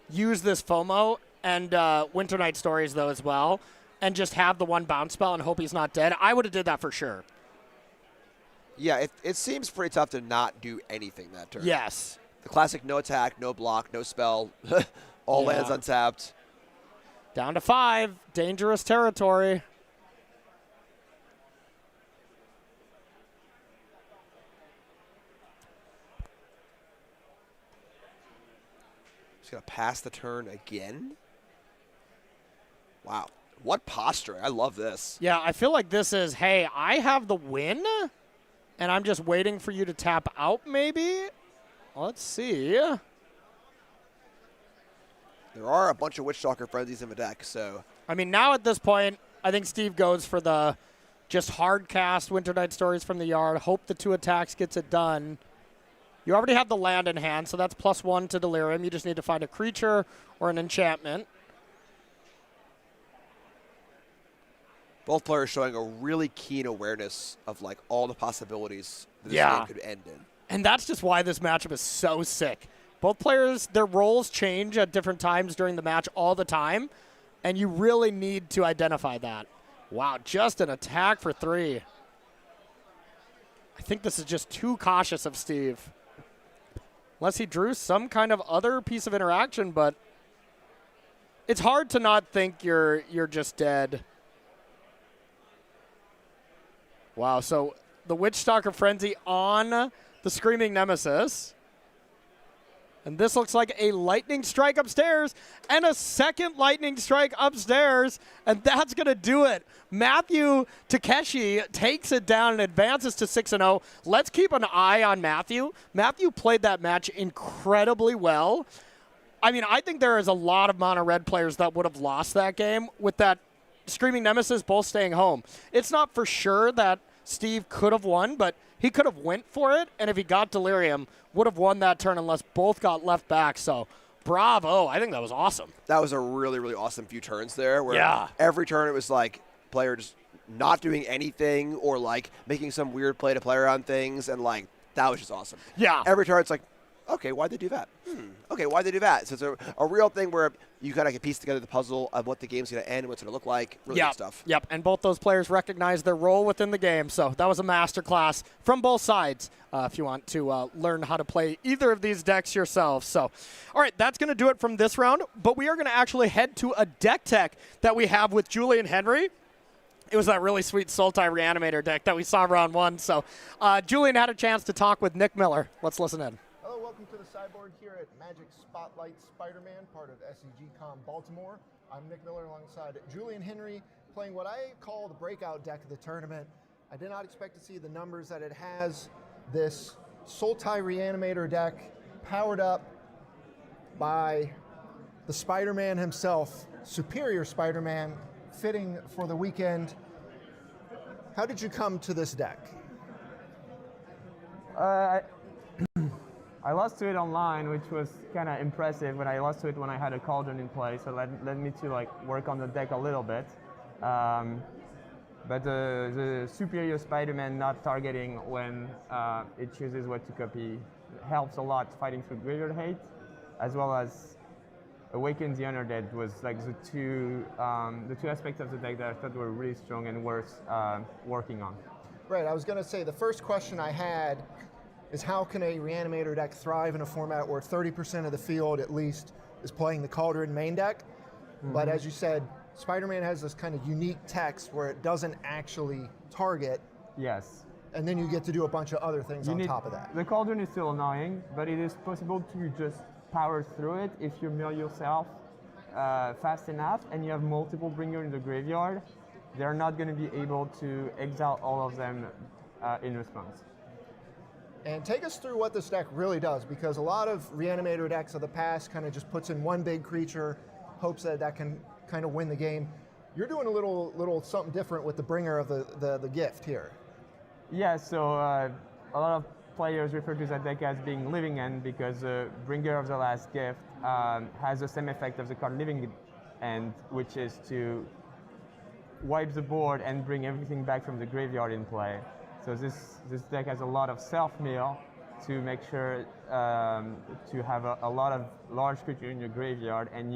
use this FOMO and Winter Night Stories, though, as well, and just have the 1 bounce spell and hope he's not dead. I would have did that for sure. Yeah, it seems pretty tough to not do anything that turn. Yes. The classic no attack, no block, no spell, all lands untapped. Down to 5. Dangerous territory. Just going to pass the turn again. Wow. What posturing. I love this. Yeah, I feel like this is, hey, I have the win, and I'm just waiting for you to tap out, maybe? Let's see. There are a bunch of Witchstalker frenzies in the deck, so... I mean, now at this point, I think Steve goes for the just hard cast Winter Night Stories from the yard, hope the 2 attacks gets it done. You already have the land in hand, so that's +1 to Delirium. You just need to find a creature or an enchantment. Both players showing a really keen awareness of like all the possibilities that this game could end in. And that's just why this matchup is so sick. Both players, their roles change at different times during the match all the time, and you really need to identify that. Wow, just an attack for 3. I think this is just too cautious of Steve. Unless he drew some kind of other piece of interaction, but it's hard to not think you're just dead. Wow, so the Witchstalker Frenzy on the Screaming Nemesis. And this looks like a lightning strike upstairs and a second lightning strike upstairs. And that's going to do it. Matthew Takeshi takes it down and advances to 6-0. Let's keep an eye on Matthew. Matthew played that match incredibly well. I mean, I think there is a lot of mono red players that would have lost that game with that Screaming Nemesis both staying home. It's not for sure that Steve could have won, but he could have went for it, and if he got Delirium, would have won that turn unless both got left back. So, bravo. I think that was awesome. That was a really, really awesome few turns there where every turn it was like player just not doing anything or like making some weird play to play around things, and like that was just awesome. Yeah. Every turn it's like, okay, why'd they do that? Okay, why'd they do that? So it's a real thing where you kind of piece together the puzzle of what the game's going to end, what's going to look like. Really good stuff. Yep, and both those players recognize their role within the game. So that was a masterclass from both sides if you want to learn how to play either of these decks yourself. So, all right, that's going to do it from this round. But we are going to actually head to a deck tech that we have with Julian Henry. It was that really sweet Sultai Reanimator deck that we saw round 1. So Julian had a chance to talk with Nick Miller. Let's listen in. Welcome to the sideboard here at Magic Spotlight Spider-Man, part of SCG Baltimore. I'm Nick Miller alongside Julian Henry, playing what I call the breakout deck of the tournament. I did not expect to see the numbers that it has. This Sultai Reanimator deck, powered up by the Spider-Man himself, Superior Spider-Man, fitting for the weekend. How did you come to this deck? I lost to it online, which was kind of impressive, but I lost to it when I had a cauldron in play, so led me to like work on the deck a little bit. But the superior Spider-Man not targeting when it chooses what to copy helps a lot fighting through graveyard hate, as well as Awaken the Undead was like the two aspects of the deck that I thought were really strong and worth working on. Right, I was going to say the first question I had is how can a Reanimator deck thrive in a format where 30% of the field at least is playing the Cauldron main deck? But as you said, Spider-Man has this kind of unique text where it doesn't actually target. Yes. And then you get to do a bunch of other things on top of that. The Cauldron is still annoying, but it is possible to just power through it if you mill yourself fast enough and you have multiple Bringer in the graveyard. They're not going to be able to exile all of them in response. And take us through what this deck really does, because a lot of Reanimator decks of the past kind of just puts in one big creature, hopes that that can kind of win the game. You're doing a little something different with the Bringer of the gift here. Yeah, so a lot of players refer to that deck as being Living End because the Bringer of the Last Gift has the same effect of the card Living End, which is to wipe the board and bring everything back from the graveyard in play. So this deck has a lot of self-mill to make sure to have a lot of large creature in your graveyard and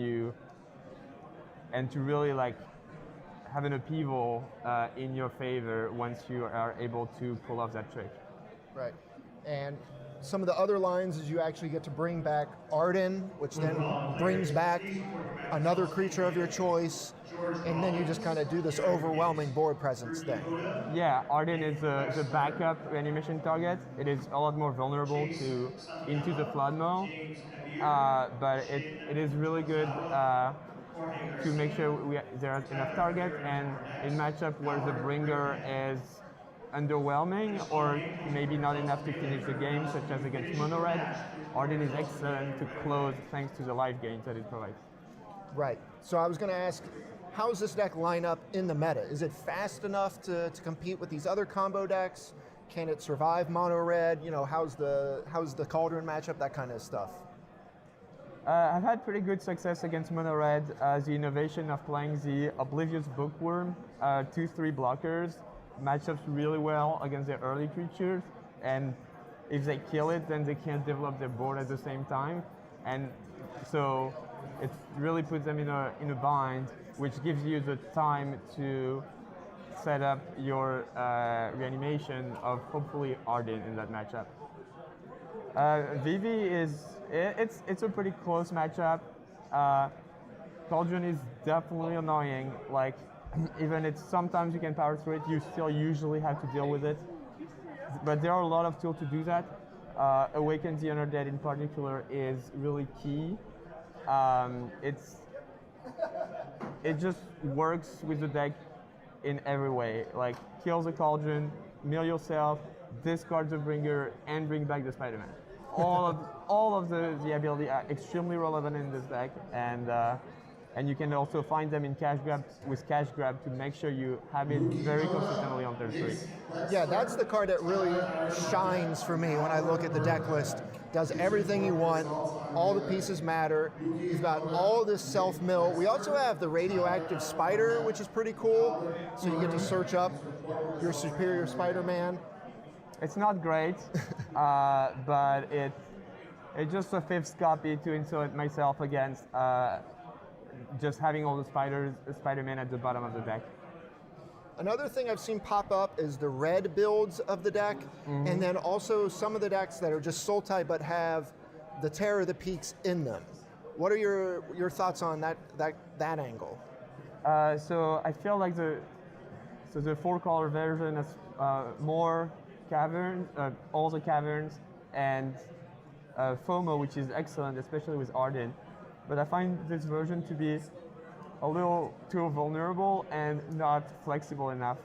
to really like have an upheaval in your favor once you are able to pull off that trick. Right. And some of the other lines is you actually get to bring back Arden, which then brings back another creature of your choice, and then you just kind of do this overwhelming board presence thing. Yeah, Arden is the backup reanimation target. It is a lot more vulnerable into the flood maw, but it is really good to make sure there is enough target, and in matchup where the Bringer is underwhelming or maybe not enough to finish the game, such as against Mono Red, Arden is excellent to close thanks to the life gains that it provides. Right. So I was going to ask, how does this deck line up in the meta? Is it fast enough to compete with these other combo decks? Can it survive Mono Red? You know, how's the Cauldron matchup? That kind of stuff. I've had pretty good success against Mono Red. The innovation of playing the Oblivious Bookworm, 2/3 blockers, match up really well against the early creatures, and if they kill it, then they can't develop their board at the same time, and so it really puts them in a bind, which gives you the time to set up your reanimation of hopefully Arden in that matchup. Vivi it's a pretty close matchup. Cauldron is definitely annoying. Like, even it's sometimes you can power through it, you still usually have to deal with it. But there are a lot of tools to do that. Awaken the Undead in particular is really key. It just works with the deck in every way. Like, kill the Cauldron, mill yourself, discard the Bringer, and bring back the Spider-Man. All of the ability are extremely relevant in this deck, and you can also find them in cash grab with cash grab to make sure you have it very consistently on turn 3. Yeah, that's the card that really shines for me when I look at the deck list. Does everything you want, all the pieces matter. You've got all this self-mill. We also have the Radioactive Spider, which is pretty cool. So you get to search up your superior Spider-Man. It's not great, but it's just a 5th copy to insulate myself against just having all the Spider-Man at the bottom of the deck. Another thing I've seen pop up is the red builds of the deck, and then also some of the decks that are just Sultai but have the Terror of the Peaks in them. What are your thoughts on that angle? So I feel like the 4-color version has more caverns, all the caverns, and FOMO, which is excellent, especially with Arden. But I find this version to be a little too vulnerable and not flexible enough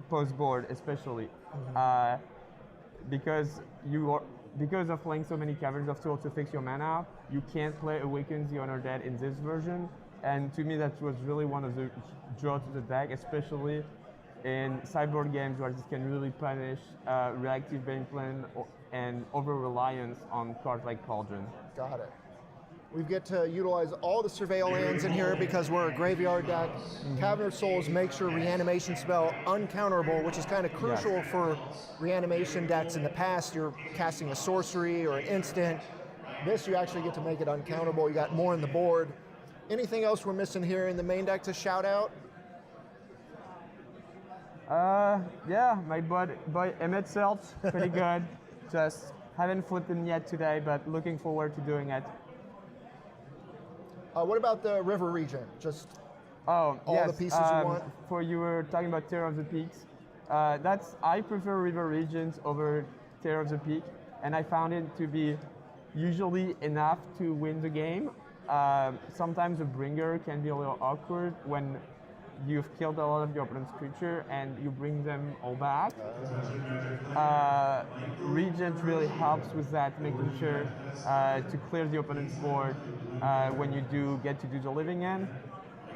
post-board, especially because of playing so many Caverns of Tools to fix your mana. You can't play Awaken the Undead in this version, and to me that was really one of the draws to the deck, especially in sideboard games where this can really punish reactive game plan and over-reliance on cards like Cauldron. Got it. We get to utilize all the Surveil lands in here because we're a graveyard deck. Cavern of Souls makes your reanimation spell uncounterable, which is kind of crucial for reanimation decks. In the past, you're casting a sorcery or an instant. This, you actually get to make it uncounterable. You got more on the board. Anything else we're missing here in the main deck to shout out? Yeah, my boy Emmett Seltz, pretty good. Just haven't flipped him yet today, but looking forward to doing it. What about the River region? Just all the pieces you want? For you were talking about Terror of the Peaks. I prefer River regions over Terror of the Peak, and I found it to be usually enough to win the game. Sometimes the bringer can be a little awkward when you've killed a lot of your opponent's creature and you bring them all back. Regent really helps with that, making sure to clear the opponent's board when you do get to do the living end.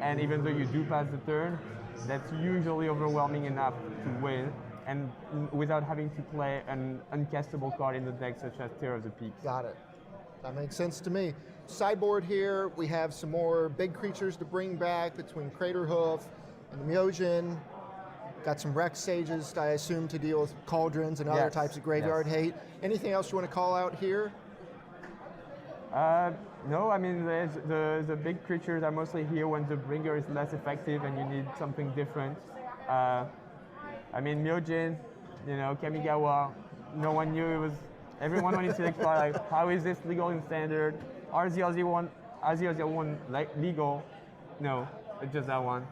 And even though you do pass the turn, that's usually overwhelming enough to win, and without having to play an uncastable card in the deck such as Terror of the Peaks. Got it. That makes sense to me. Sideboard here, we have some more big creatures to bring back between Craterhoof and the Myojin. Got some Rex Sages, I assume, to deal with Cauldrons and other types of graveyard hate. Anything else you want to call out here? No, I mean, the big creatures are mostly here when the bringer is less effective and you need something different. I mean, Myojin, Kamigawa, no one knew it was, everyone wanted to like, how is this legal in standard? Are the other one like legal? No, it's just that one.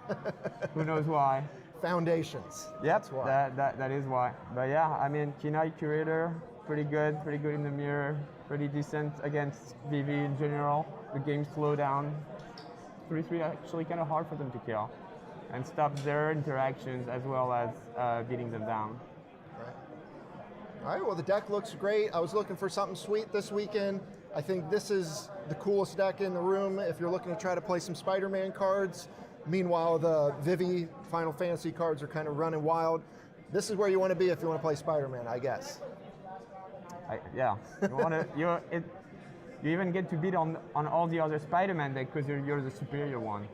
Who knows why? Foundations. Yep, That's why. that is why. But yeah, I mean, Kenai Curator, pretty good in the mirror, pretty decent against VV in general. The game slowed down. 3/3 actually kind of hard for them to kill, and stop their interactions as well as beating them down. All right, well, the deck looks great. I was looking for something sweet this weekend. I think this is the coolest deck in the room if you're looking to try to play some Spider-Man cards. Meanwhile, the Vivi Final Fantasy cards are kind of running wild. This is where you want to be if you want to play Spider-Man, I guess. Yeah, you even get to beat on all the other Spider-Man decks because you're the superior one.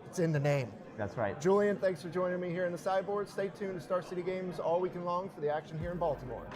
It's in the name. That's right. Julian, thanks for joining me here in the sideboard. Stay tuned to Star City Games all weekend long for the action here in Baltimore.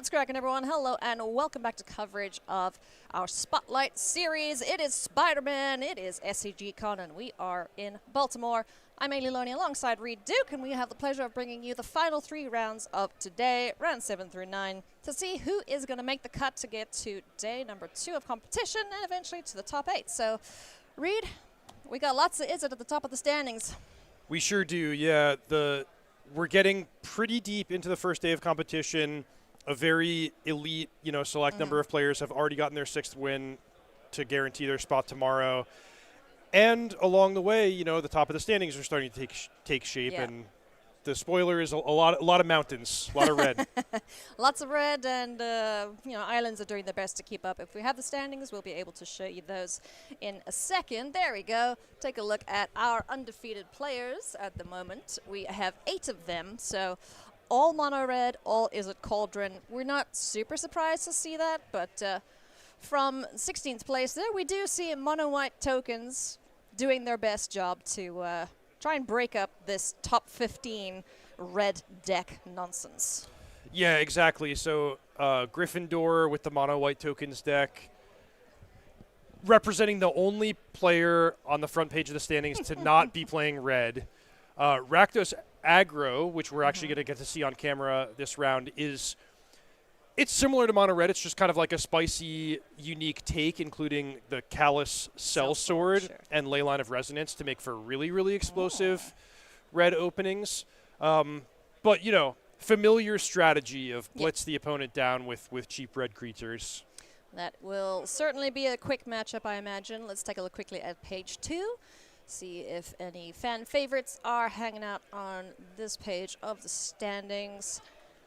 What's cracking, everyone? Hello, and welcome back to coverage of our Spotlight series. It is Spider-Man, it is SCG Con, and we are in Baltimore. I'm Ailey Loney alongside Reed Duke, and we have the pleasure of bringing you the final 3 rounds of today, rounds 7 through 9, to see who is going to make the cut to get to day number 2 of competition and eventually to the top 8. So, Reed, we got lots of Izzet at the top of the standings. We sure do, yeah. We're getting pretty deep into the first day of competition. A very elite, select number of players have already gotten their 6th win to guarantee their spot tomorrow. And along the way, the top of the standings are starting to take shape, and the spoiler is a lot of mountains, a lot of red. Lots of red, and islands are doing their best to keep up. If we have the standings, we'll be able to show you those in a second. There we go. Take a look at our undefeated players at the moment. We have 8 of them, so all mono red, all Izzet Cauldron. We're not super surprised to see that, but from 16th place there, we do see mono white tokens doing their best job to try and break up this top 15 red deck nonsense. Yeah, exactly. So Gryffindor with the mono white tokens deck, representing the only player on the front page of the standings to not be playing red. Rakdos Aggro, which we're actually going to get to see on camera this round, it's similar to mono red. It's just kind of like a spicy, unique take, including the Callous Sellsword and Leyline of Resonance to make for really, really explosive red openings. But, familiar strategy of blitz the opponent down with cheap red creatures. That will certainly be a quick matchup, I imagine. Let's take a look quickly at page 2. See if any fan favorites are hanging out on this page of the standings.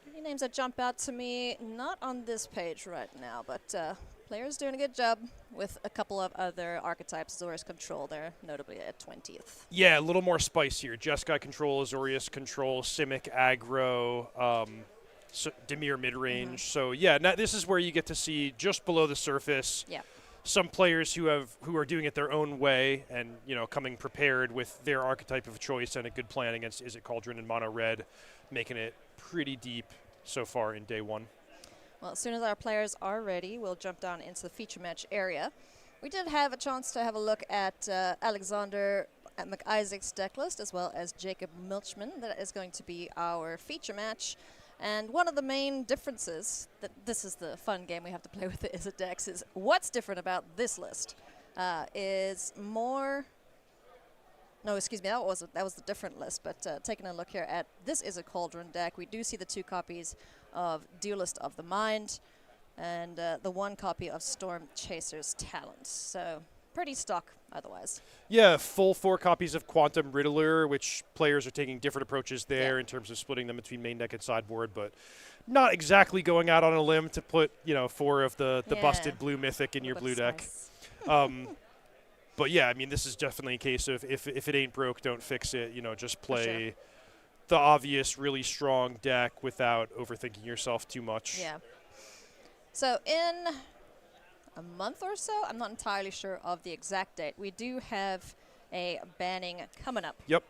Any names that jump out to me? Not on this page right now, but players doing a good job with a couple of other archetypes. Azorius Control there, notably at 20th. Yeah, a little more spice here. Jeskai Control, Azorius Control, Simic Aggro, Dimir Midrange. So, yeah, this is where you get to see just below the surface some players who are doing it their own way and, coming prepared with their archetype of choice and a good plan against Izzet Cauldron and mono red, making it pretty deep so far in day 1. Well, as soon as our players are ready, we'll jump down into the feature match area. We did have a chance to have a look at Alexander McIsaac's deck list, as well as Jacob Milchman. That is going to be our feature match. And one of the main differences, that this is the fun game we have to play with the Izzet decks, is what's different about this list is more... No, excuse me, that was the different list, but taking a look here at this Izzet Cauldron deck, we do see the 2 copies of Duelist of the Mind and the 1 copy of Storm Chaser's Talent. So pretty stock otherwise. Yeah, full 4 copies of Quantum Riddler, which players are taking different approaches there in terms of splitting them between main deck and sideboard, but not exactly going out on a limb to put, 4 of the busted blue mythic in your blue deck. Nice. But yeah, I mean, this is definitely a case of if it ain't broke, don't fix it. Just play the obvious, really strong deck without overthinking yourself too much. Yeah. So in a month or so, I'm not entirely sure of the exact date, we do have a banning coming up. Yep.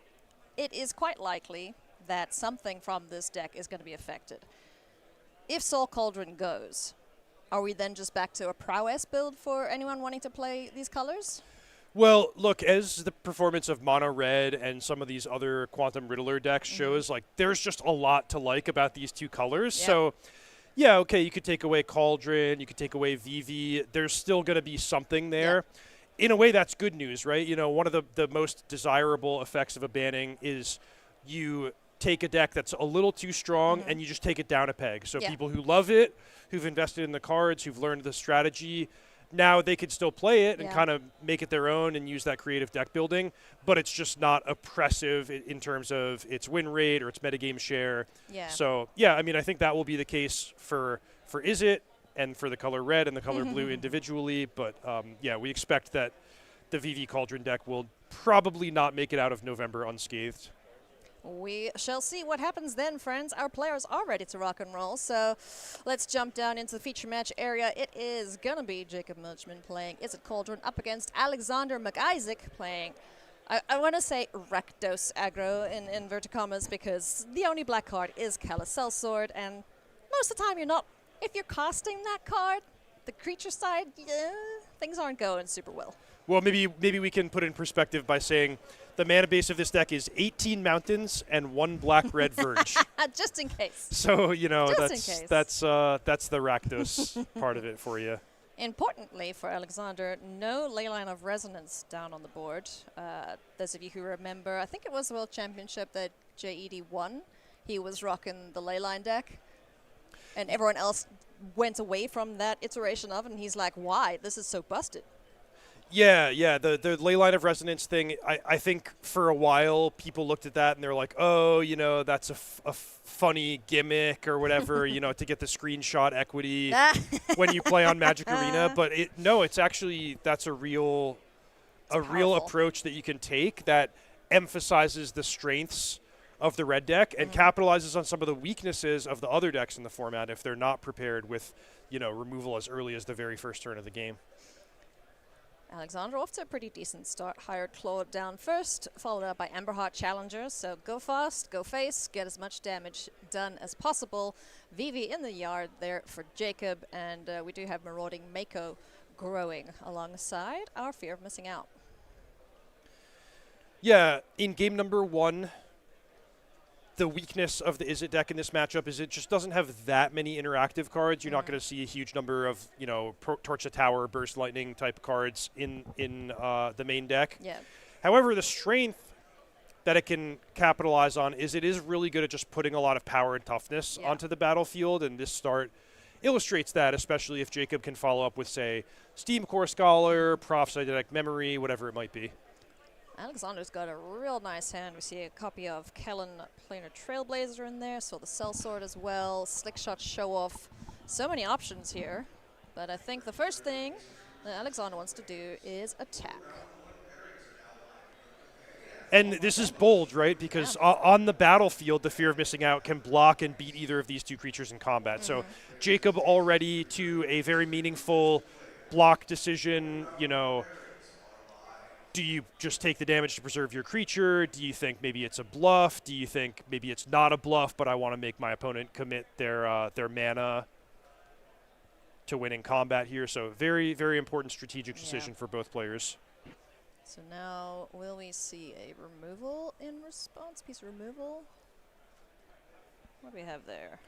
It is quite likely that something from this deck is going to be affected. If Soul Cauldron goes, are we then just back to a prowess build for anyone wanting to play these colors? Well, look, as the performance of Mono Red and some of these other Quantum Riddler decks shows, there's just a lot to like about these 2 colors. Yep. So, yeah, okay, you could take away Cauldron, you could take away Vivi. There's still going to be something there. Yep. In a way, that's good news, right? One of the most desirable effects of a banning is you take a deck that's a little too strong and you just take it down a peg. So people who love it, who've invested in the cards, who've learned the strategy, now they could still play it and kind of make it their own and use that creative deck building, but it's just not oppressive in terms of its win rate or its metagame share. Yeah. So, yeah, I mean, I think that will be the case for Izzet and for the color red and the color blue individually. But, yeah, we expect that the VV Cauldron deck will probably not make it out of November unscathed. We shall see what happens then, friends. Our players are ready to rock and roll, so let's jump down into the feature match area. It is going to be Jacob Milchman playing Izzet Cauldron up against Alexander McIsaac playing, I want to say Rakdos Aggro in inverted commas, because the only black card is Callous Sellsword, and most of the time you're not if you're casting that card, the creature side, things aren't going super well. Well, maybe we can put it in perspective by saying the mana base of this deck is 18 mountains and 1 black-red Verge. Just in case. So, you know, Just in case. that's the Rakdos part of it for you. Importantly for Alexander, no Leyline of Resonance down on the board. Those of you who remember, I think it was the World Championship that JED won. He was rocking the Leyline deck, and everyone else went away from that iteration of it, and he's like, why? This is so busted. Yeah, the Leyline of Resonance thing, I think for a while people looked at that and they're like, oh, you know, that's a funny gimmick or whatever, you know, to get the screenshot equity when you play on Magic Arena. But it's actually, that's a real approach that you can take that emphasizes the strengths of the red deck and capitalizes on some of the weaknesses of the other decks in the format if they're not prepared with, you know, removal as early as the very first turn of the game. Alexander off to a pretty decent start. Hired Claw down first, followed up by Emberheart Challenger. So go fast, go face, get as much damage done as possible. Vivi in the yard there for Jacob, and we do have Marauding Mako growing alongside our fear of missing out. Yeah, in game number 1, the weakness of the Izzet deck in this matchup is it just doesn't have that many interactive cards. You're not going to see a huge number of, you know, Torch the Tower, Burst Lightning type cards in the main deck. Yeah. However, the strength that it can capitalize on is it is really good at just putting a lot of power and toughness onto the battlefield, and this start illustrates that, especially if Jacob can follow up with, say, Steam Core Scholar, Prophetic Memory, whatever it might be. Alexander's got a real nice hand. We see a copy of Kellen Planar Trailblazer in there, so the Sellsword as well, Slickshot Show Off. So many options here, but I think the first thing that Alexander wants to do is attack. And this is bold, right? Because on the battlefield, the fear of missing out can block and beat either of these two creatures in combat. So Jacob already to a very meaningful block decision, you know, do you just take the damage to preserve your creature? Do you think maybe it's a bluff? Do you think maybe it's not a bluff, but I want to make my opponent commit their mana to win in combat here? So very, very important strategic decision for both players. So now, will we see a removal in response? Piece of removal? What do we have there?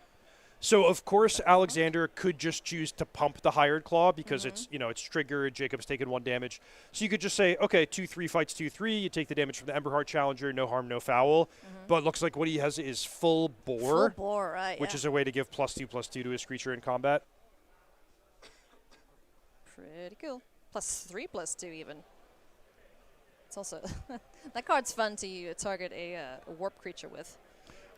So, of course, Alexander could just choose to pump the Hired Claw because it's, you know, it's triggered. Jacob's taken 1 damage. So you could just say, okay, 2/3 fights 2/3. You take the damage from the Emberheart Challenger, no harm, no foul. But it looks like what he has is full bore. Full bore, right, which is a way to give +2/+2 to his creature in combat. Pretty cool. +3/+2 even. It's also, that card's fun to target a warp creature with.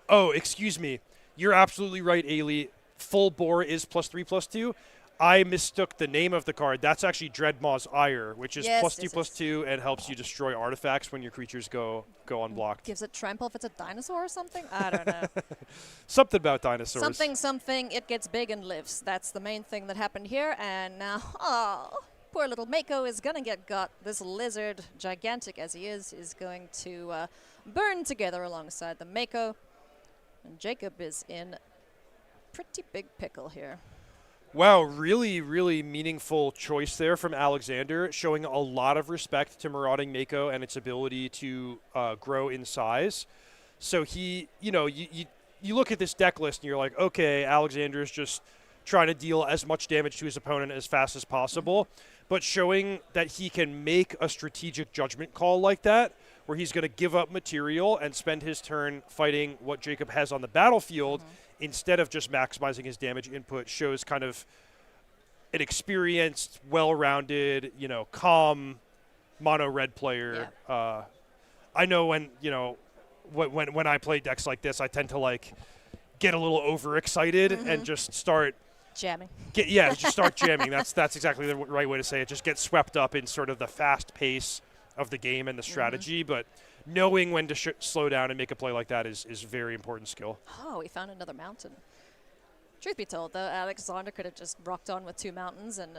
Oh, excuse me. You're absolutely right, Ailey. Full bore is +3/+2. I mistook the name of the card. That's actually Dreadmaw's Ire, which is +2/+2 and helps you destroy artifacts when your creatures go unblocked. Gives it trample if it's a dinosaur or something? I don't know. Something about dinosaurs. Something, it gets big and lives. That's the main thing that happened here. And now, poor little Mako is going to get got. This lizard, gigantic as he is going to burn together alongside the Mako. And Jacob is in pretty big pickle here. Wow, really, really meaningful choice there from Alexander, showing a lot of respect to Marauding Mako and its ability to grow in size. So he, you know, you look at this deck list and you're like, okay, Alexander's just trying to deal as much damage to his opponent as fast as possible. But showing that he can make a strategic judgment call like that, where he's going to give up material and spend his turn fighting what Jacob has on the battlefield instead of just maximizing his damage input, shows kind of an experienced, well-rounded, you know, calm mono-red player. Yeah. I know when, you know, when I play decks like this, I tend to, like, get a little overexcited and just start jamming. Just start jamming. That's exactly the right way to say it. Just get swept up in sort of the fast pace of the game and the strategy, but knowing when to slow down and make a play like that is very important skill. Oh, we found another mountain. Truth be told, though, Alexander could have just rocked on with 2 mountains and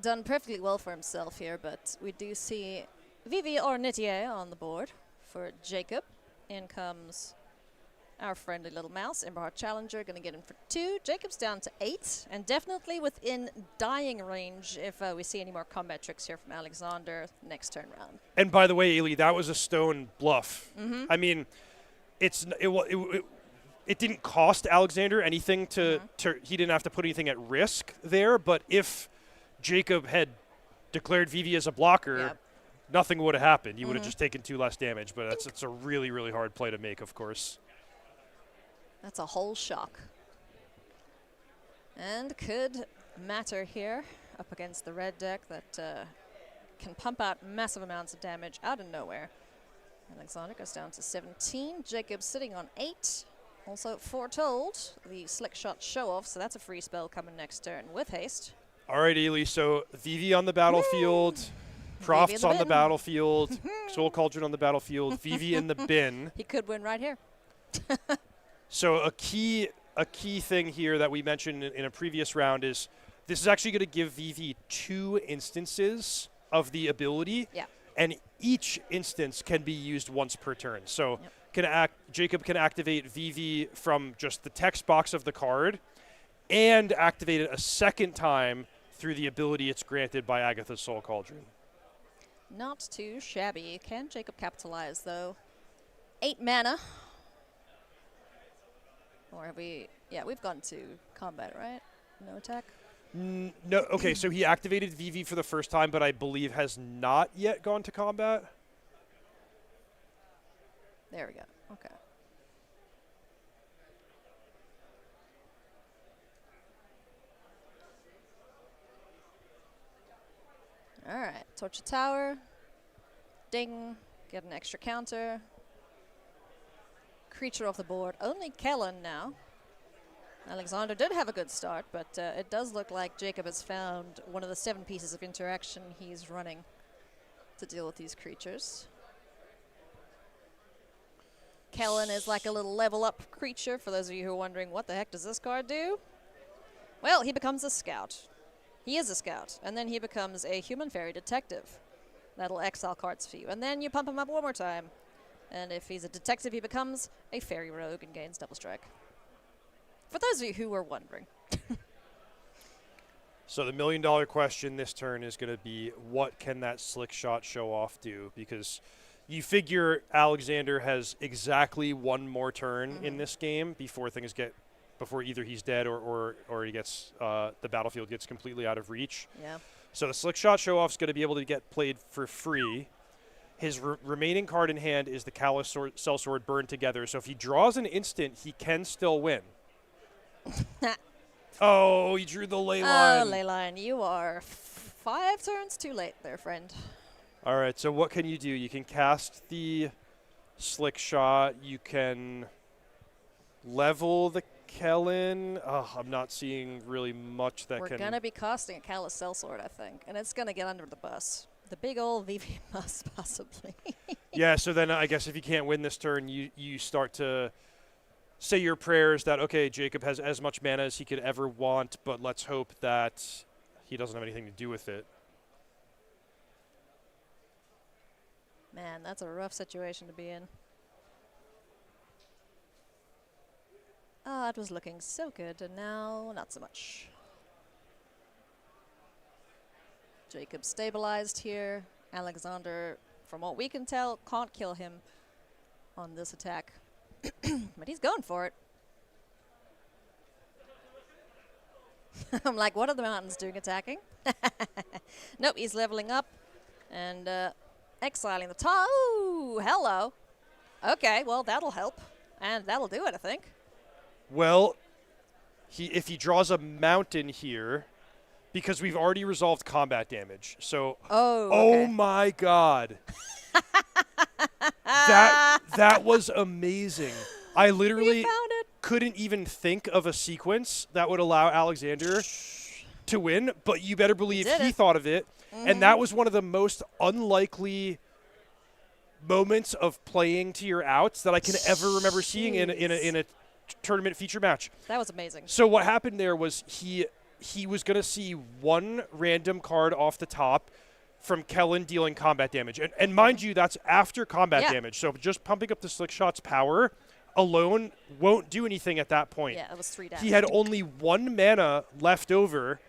done perfectly well for himself here, but we do see Vivi Ornitier on the board for Jacob. In comes Our friendly little mouse, Emberheart Challenger, going to get in for 2. Jacob's down to 8, and definitely within dying range if we see any more combat tricks here from Alexander next turn round. And by the way, Ailey, that was a stone bluff. I mean, it didn't cost Alexander anything to he didn't have to put anything at risk there, but if Jacob had declared Vivi as a blocker, nothing would have happened. You would have just taken 2 less damage, but it's a really, really hard play to make, of course. That's a whole shock. And could matter here up against the red deck that can pump out massive amounts of damage out of nowhere. Alexander goes down to 17. Jacob sitting on 8. Also foretold the slick shot show off, so that's a free spell coming next turn with haste. All right, Ailey, so Vivi on the battlefield, Profts on the battlefield, Soul Cauldron on the battlefield, Vivi in the bin. He could win right here. So a key thing here that we mentioned in a previous round is this is actually going to give Vivi 2 instances of the ability, and each instance can be used once per turn. So Jacob can activate Vivi from just the text box of the card and activate it a second time through the ability it's granted by Agatha's Soul Cauldron. Not too shabby. Can Jacob capitalize, though? 8 mana. Or have we... Yeah, we've gone to combat, right? No attack? No. Okay, so he activated Vivi for the first time, but I believe has not yet gone to combat. There we go. Okay. All right. Torch a tower. Ding. Get an extra counter. Creature off the board. Only Kellen now. Alexander did have a good start, but it does look like Jacob has found one of the 7 pieces of interaction he's running to deal with these creatures. Kellen is like a little level up creature, for those of you who are wondering, what the heck does this card do? Well, he becomes a scout. He is a scout, and then he becomes a human fairy detective. That'll exile cards for you, and then you pump him up one more time. And if he's a detective, he becomes a fairy rogue and gains double strike. For those of you who were wondering. So the $1 million question this turn is going to be, what can that slick shot show off do? Because you figure Alexander has exactly 1 more turn in this game before either he's dead or he gets the battlefield gets completely out of reach. Yeah. So the slick shot show off is going to be able to get played for free. His remaining card in hand is the Callous Sellsword Burned Together. So if he draws an instant, he can still win. Oh, he drew the ley line. Oh, ley line. You are 5 turns too late there, friend. All right, so what can you do? You can cast the slick shot. You can level the Kellen. Oh, I'm not seeing really much that We're can... going to be casting a Callous Sellsword, I think, and it's going to get under the bus. The big old VV bus, possibly. Yeah, so then I guess if you can't win this turn, you start to say your prayers that, okay, Jacob has as much mana as he could ever want, but let's hope that he doesn't have anything to do with it. Man, that's a rough situation to be in. Oh, it was looking so good, and now not so much. Jacob stabilized here. Alexander, from what we can tell, can't kill him on this attack. But he's going for it. I'm like, what are the mountains doing attacking? Nope, he's leveling up and exiling the top. Ooh, hello. Okay, well, that'll help. And that'll do it, I think. Well, if he draws a mountain here, because we've already resolved combat damage. So, oh my God. That was amazing. I literally couldn't even think of a sequence that would allow Alexander to win, but you better believe he thought of it. And that was one of the most unlikely moments of playing to your outs that I can ever remember seeing in a tournament feature match. That was amazing. So what happened there was he was going to see 1 random card off the top from Kellen dealing combat damage. And mind you, that's after combat damage. So just pumping up the slick shot's power alone won't do anything at that point. Yeah, it was 3 damage. He had only 1 mana left over.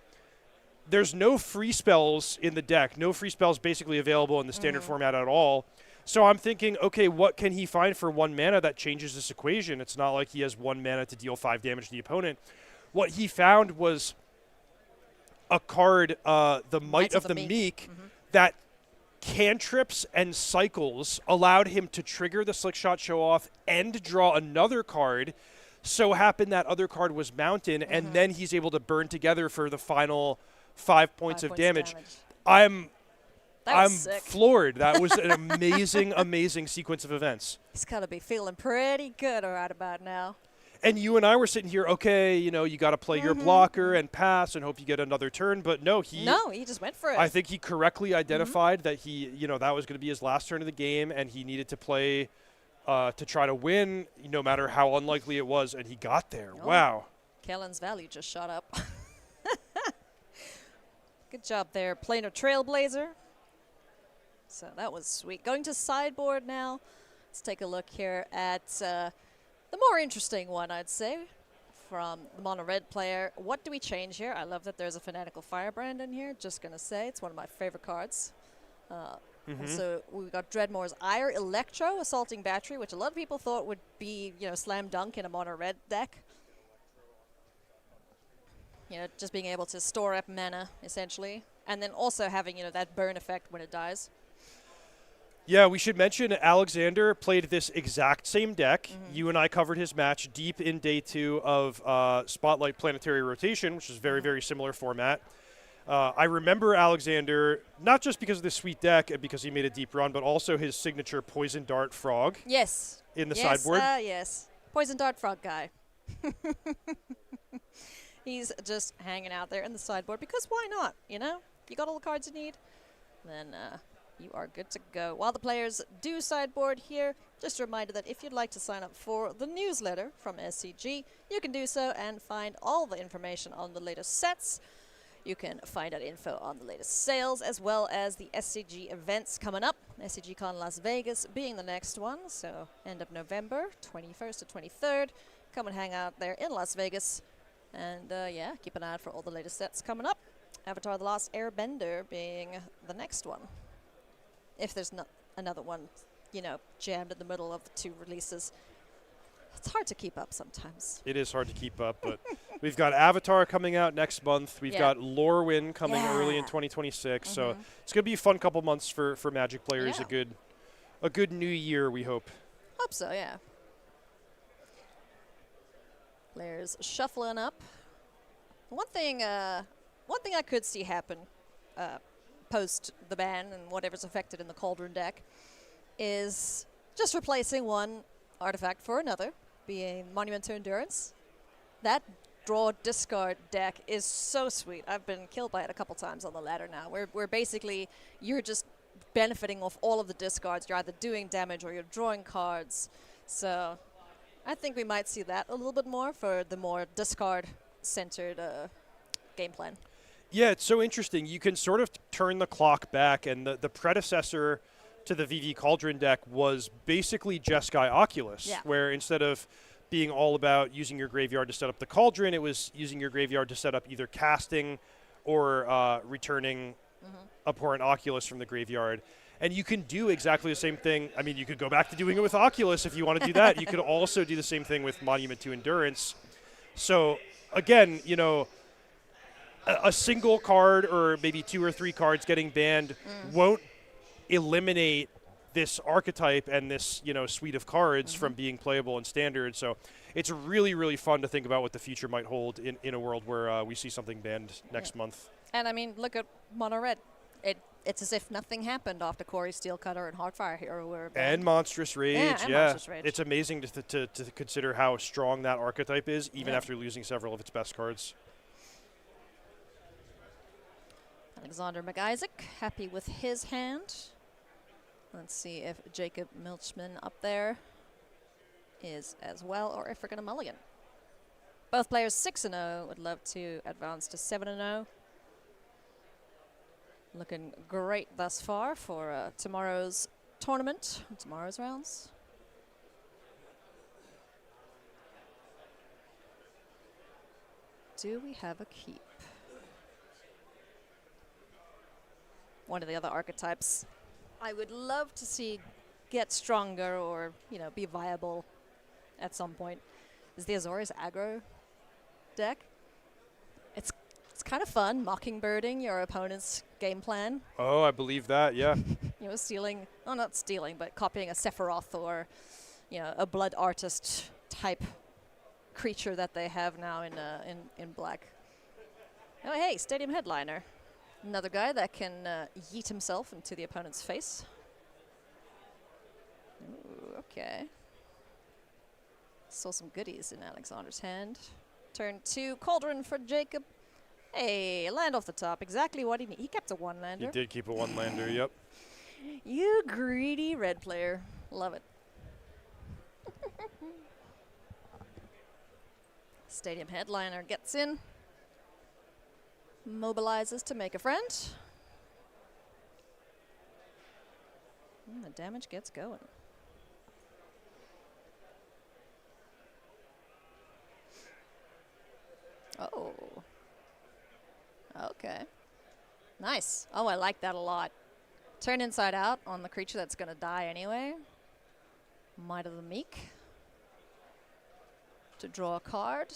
There's no free spells in the deck. No free spells basically available in the standard format at all. So I'm thinking, okay, what can he find for 1 mana that changes this equation? It's not like he has 1 mana to deal 5 damage to the opponent. What he found was a card, the Might of the Meek, that cantrips and cycles allowed him to trigger the Slickshot Show-Off and draw another card. So happened that other card was Mountain, and then he's able to burn together for the final 5 points of damage. I'm sick. floored. That was an amazing, amazing sequence of events. He's got to be feeling pretty good right about now. And you and I were sitting here, okay, you know, you got to play your blocker and pass and hope you get another turn. But no, he just went for it. I think he correctly identified that that was going to be his last turn of the game, and he needed to play to try to win, no matter how unlikely it was, and he got there. Oh. Wow. Kellen's value just shot up. Good job there, playing a Trailblazer. So that was sweet. Going to sideboard now. Let's take a look here at the more interesting one, I'd say, from the mono red player. What do we change here? I love that there's a Fanatical Firebrand in here. Just going to say, it's one of my favorite cards. So we got Dreadmore's Ire, Electro, Assaulting Battery, which a lot of people thought would be, slam dunk in a mono red deck. Just being able to store up mana, essentially. And then also having, that burn effect when it dies. Yeah, we should mention Alexander played this exact same deck. You and I covered his match deep in day 2 of Spotlight Planetary Rotation, which is very, very similar format. I remember Alexander, not just because of this sweet deck and because he made a deep run, but also his signature Poison Dart Frog. Yes. In the sideboard. Yes. Poison Dart Frog guy. He's just hanging out there in the sideboard because why not? You got all the cards you need, then you are good to go. While the players do sideboard here, just a reminder that if you'd like to sign up for the newsletter from SCG, you can do so and find all the information on the latest sets. You can find out info on the latest sales as well as the SCG events coming up. SCG Con Las Vegas being the next one, so end of November, 21st to 23rd. Come and hang out there in Las Vegas. And keep an eye out for all the latest sets coming up. Avatar The Last Airbender being the next one. If there's not another one, jammed in the middle of the 2 releases. It's hard to keep up sometimes. It is hard to keep up, but we've got Avatar coming out next month. We've got Lorwyn coming early in 2026. So it's going to be a fun couple months for Magic players. Yeah. A good new year, we hope. Hope so, yeah. Players shuffling up. One thing I could see happen post the ban and whatever's affected in the Cauldron deck is just replacing one artifact for another, being Monument to Endurance. That draw discard deck is so sweet. I've been killed by it a couple times on the ladder now. Where basically you're just benefiting off all of the discards. You're either doing damage or you're drawing cards. So I think we might see that a little bit more for the more discard-centered game plan. Yeah, it's so interesting. You can sort of turn the clock back, and the predecessor to the VV Cauldron deck was basically Jeskai Oculus, where instead of being all about using your graveyard to set up the Cauldron, it was using your graveyard to set up either casting or returning Abhorrent Oculus from the graveyard. And you can do exactly the same thing. I mean, you could go back to doing it with Oculus if you want to do that. You could also do the same thing with Monument to Endurance. So, again, a single card or maybe 2 or 3 cards getting banned won't eliminate this archetype and this, suite of cards from being playable in Standard. So it's really, really fun to think about what the future might hold in a world where we see something banned next month. And, I mean, look at Mono Red. It's as if nothing happened after Corey Steelcutter and Heartfire Hero were banned. And Monstrous Rage, Monstrous Rage. It's amazing to consider how strong that archetype is, even after losing several of its best cards. Alexander McIsaac, happy with his hand. Let's see if Jacob Milchman up there is as well, or if we're going to mulligan. Both players 6-0. Would love to advance to 7-0. Looking great thus far for tomorrow's tournament, tomorrow's rounds. do we have a keep? One of the other archetypes I would love to see get stronger or, you know, be viable at some point is the Azorius aggro deck. It's kind of fun, mockingbirding your opponent's game plan. Oh, I believe that, yeah. You know, stealing, well, not stealing, but copying a Sephiroth or, you know, a Blood Artist type creature that they have now in black. Oh, hey, Stadium Headliner. Another guy that can yeet himself into the opponent's face. Ooh, okay. Saw some goodies in Alexander's hand. Turn 2, Cauldron for Jacob. Hey, land off the top. Exactly what he needed. He kept a one-lander. He did keep a one-lander, yep. You greedy red player. Love it. Stadium Headliner gets in. Mobilizes to make a friend. And the damage gets going. Oh. Okay. Nice. Oh, I like that a lot. Turn inside out on the creature that's going to die anyway. Might of the Meek. To draw a card.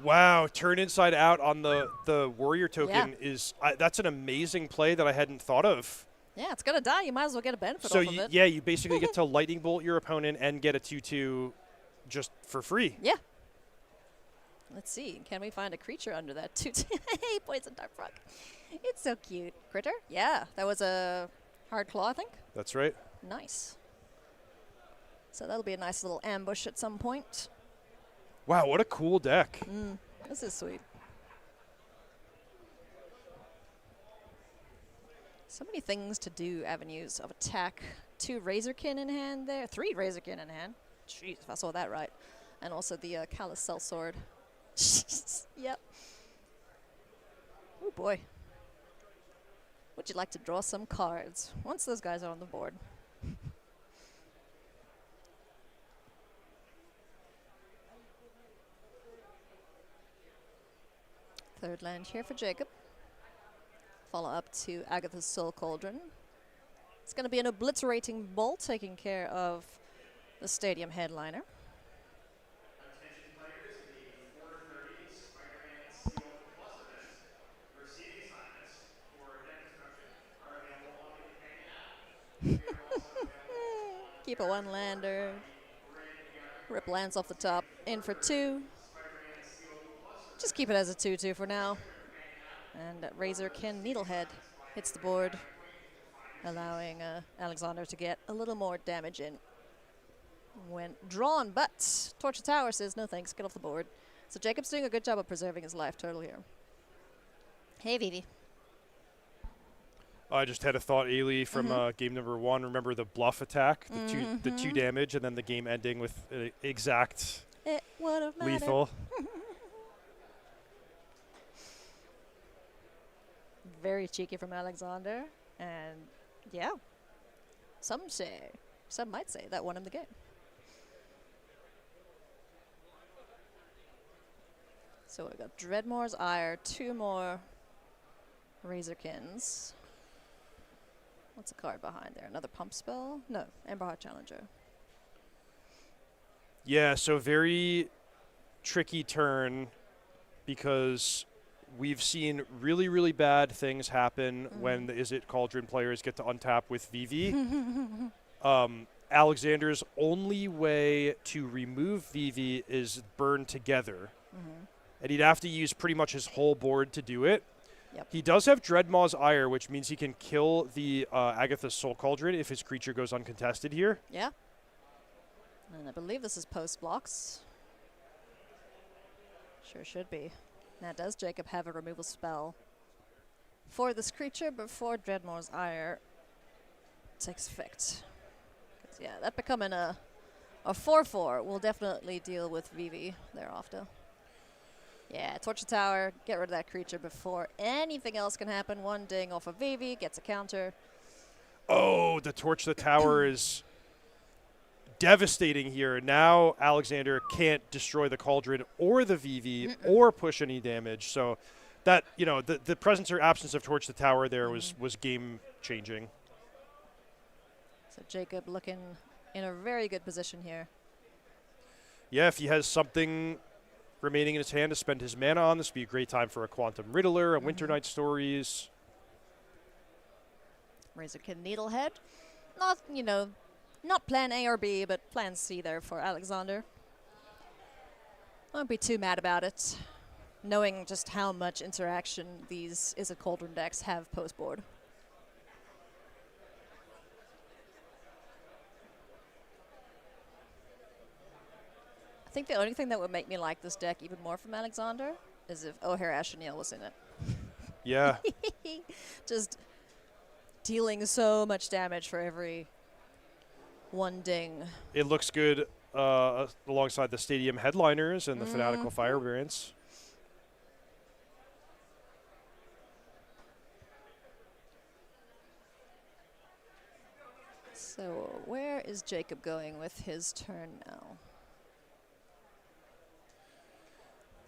Wow, turn inside out on the warrior token Yeah. is that's an amazing play that I hadn't thought of. Yeah, it's going to die. You might as well get a benefit So off of it. yeah, you basically get to lightning bolt your opponent and get a 2/2 just for free. Yeah. Let's see. Can we find a creature under that? Hey, Poison Dart Frog. It's so cute. Critter? Yeah, that was a hard claw, I think. That's right. Nice. So that'll be a nice little ambush at some point. Wow, what a cool deck. This is sweet. So many things to do, avenues of attack. 2 Razorkin in hand there. 3 Razorkin in hand. Jeez, if I saw that right. And also the Callous Cell Sword. Yep. Oh boy. Would you like to draw some cards once those guys are on the board? Third land here for Jacob. Follow up to Agatha's Soul Cauldron. It's going to be an obliterating bolt taking care of the Stadium Headliner. Keep a one-lander. Rip lands off the top. In for 2. Just keep it as a 2/2 for now. And Razorkin Needlehead hits the board, allowing Alexander to get a little more damage in when drawn. But Torture Tower says, no thanks, get off the board. So Jacob's doing a good job of preserving his life total here. Hey, Vivi. I just had a thought, Ailey, from game number 1. Remember the bluff attack, the 2 damage, and then the game ending with exact It would have mattered. lethal. Very cheeky from Alexander. And yeah, some might say that won him the game. So we've got Dreadmore's Ire, 2 more Razorkins. What's a card behind there? Another pump spell? No, Emberheart Challenger. Yeah, so very tricky turn because we've seen really, really bad things happen when the Izzet Cauldron players get to untap with Vivi. Alexander's only way to remove Vivi is burn together. And he'd have to use pretty much his whole board to do it. Yep. He does have Dreadmaw's Ire, which means he can kill the Agatha's Soul Cauldron if his creature goes uncontested here. Yeah. And I believe this is post blocks. Sure should be. Now, does Jacob have a removal spell for this creature before Dreadmore's Ire takes effect? 'Cause, yeah, that becoming a 4/4 will definitely deal with Vivi thereafter. Yeah, Torture Tower, get rid of that creature before anything else can happen. 1 ding off of Vivi, gets a counter. Oh, the Torch the Tower is devastating here. Now Alexander can't destroy the Cauldron or the VV or push any damage. So that, you know, the presence or absence of Torch the Tower there was game changing. So Jacob looking in a very good position here. Yeah, if he has something remaining in his hand to spend his mana on, this would be a great time for a Quantum Riddler, a Winter Night Stories. Razorkin Needlehead. Not, you know, not plan A or B, but plan C there for Alexander. Won't be too mad about it, knowing just how much interaction these Is It Cauldron decks have post-board. I think the only thing that would make me like this deck even more from Alexander is if O'Hare Ashenil was in it. Yeah. Just dealing so much damage for every one ding. It looks good alongside the Stadium Headliners and the Fanatical Fire variants. So where is Jacob going with his turn now?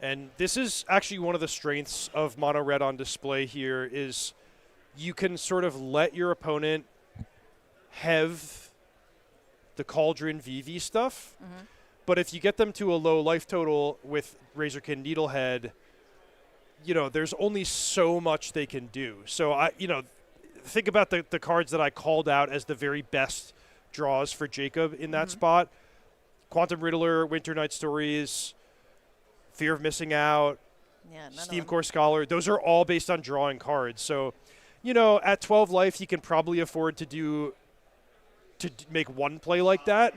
And this is actually one of the strengths of Mono Red on display here is you can sort of let your opponent have the Cauldron VV stuff, but if you get them to a low life total with Razorkin Needlehead, you know, there's only so much they can do. So, think about the cards that I called out as the very best draws for Jacob in that spot. Quantum Riddler, Winter Night Stories, Fear of Missing Out, Steam Core Scholar. Those are all based on drawing cards. So, you know, at 12 life, he can probably afford to make one play like that.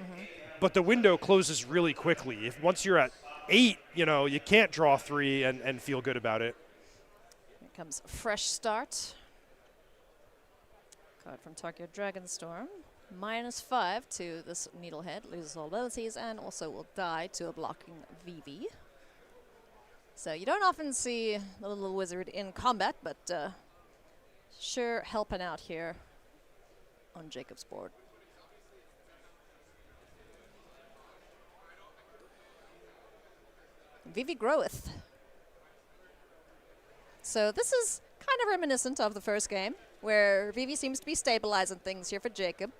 But the window closes really quickly. If once you're at 8, you know, you can't draw 3 and feel good about it. Here comes a fresh start. Card from Tokyo Dragonstorm. -5 to this Needlehead, loses all abilities, and also will die to a blocking VV. So you don't often see the little wizard in combat, but sure helping out here on Jacob's board. VV groweth. So this is kind of reminiscent of the first game, where VV seems to be stabilizing things here for Jacob,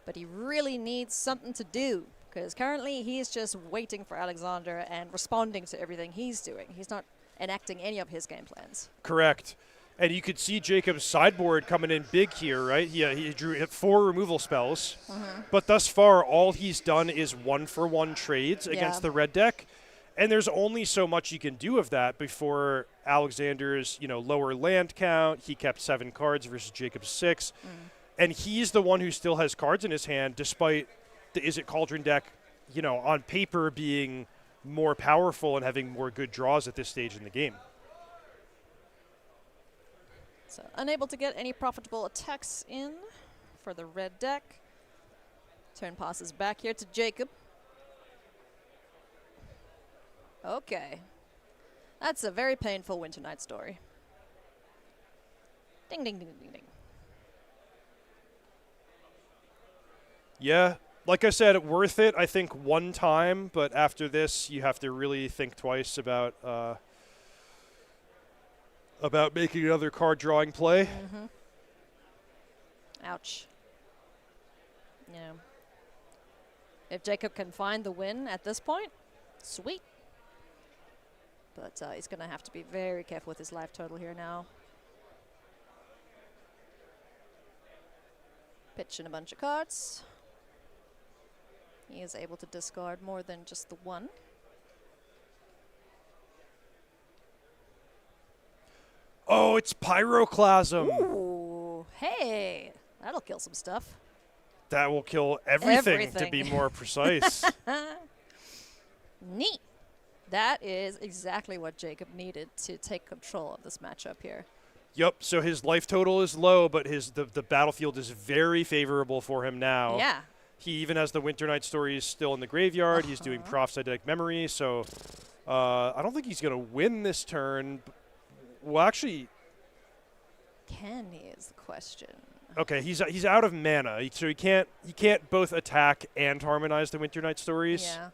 but he really needs something to do, because currently he's just waiting for Alexander and responding to everything he's doing. He's not enacting any of his game plans. Correct. And you could see Jacob's sideboard coming in big here, right? He drew 4 removal spells, but thus far all he's done is 1-for-1 trades against the red deck. And there's only so much you can do of that before Alexander's, you know, lower land count. He kept 7 cards versus Jacob's 6. And he's the one who still has cards in his hand, despite the Is It Cauldron deck, you know, on paper being more powerful and having more good draws at this stage in the game. So unable to get any profitable attacks in for the red deck. Turn passes back here to Jacob. Okay. That's a very painful Winter Night Story. Ding, ding, ding, ding, ding. Yeah, like I said, worth it, I think, one time, but after this, you have to really think twice about making another card drawing play. Ouch. Yeah. If Jacob can find the win at this point, sweet. But he's going to have to be very careful with his life total here now. Pitch in a bunch of cards. He is able to discard more than just the 1. Oh, it's Pyroclasm. Ooh, hey, that'll kill some stuff. That will kill everything. To be more precise. Neat. That is exactly what Jacob needed to take control of this matchup here. Yep, so his life total is low, but the battlefield is very favorable for him now. Yeah. He even has the Winter Night Stories still in the graveyard. He's doing Prophetic Memory, so I don't think he's going to win this turn. Well, actually... Can he is the question. Okay, he's out of mana, so he can't both attack and harmonize the Winter Night Stories. Yeah.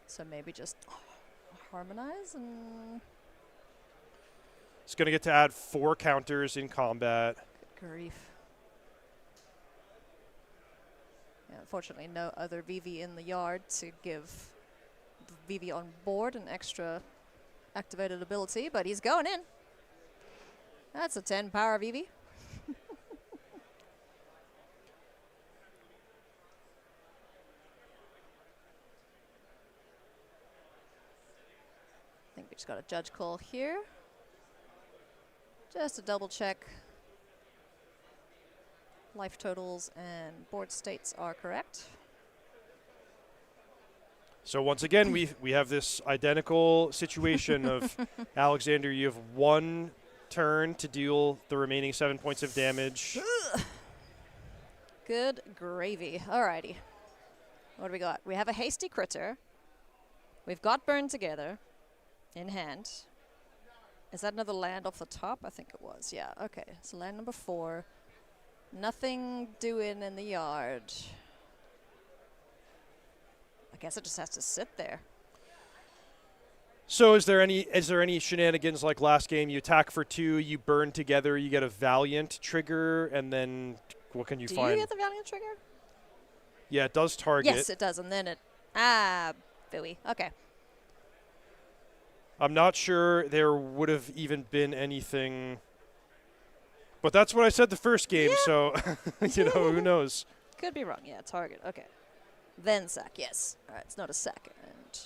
So maybe just harmonize and. He's going to get to add 4 counters in combat. Good grief. Yeah, unfortunately, no other VV in the yard to give VV on board an extra activated ability, but he's going in. That's a 10 power VV. I think we just got a judge call here. Just to double check life totals and board states are correct. So once again, we have this identical situation of Alexander, you have 1 turn to deal the remaining 7 points of damage. Good gravy. Alrighty. What do we got? We have a hasty critter. We've got Burn Together in hand. Is that another land off the top? I think it was. Yeah, okay. So land number 4. Nothing doing in the yard. I guess it just has to sit there. So is there any shenanigans like last game? You attack for 2, you burn together, you get a Valiant trigger, and then what can you find? Do you get the Valiant trigger? Yeah, it does target. Yes, it does, and then it booey. Okay. I'm not sure there would have even been anything, but that's what I said the first game. Yeah. So who knows? Could be wrong. Yeah, target. Okay. Then sack. Yes. All right. It's not a sack. And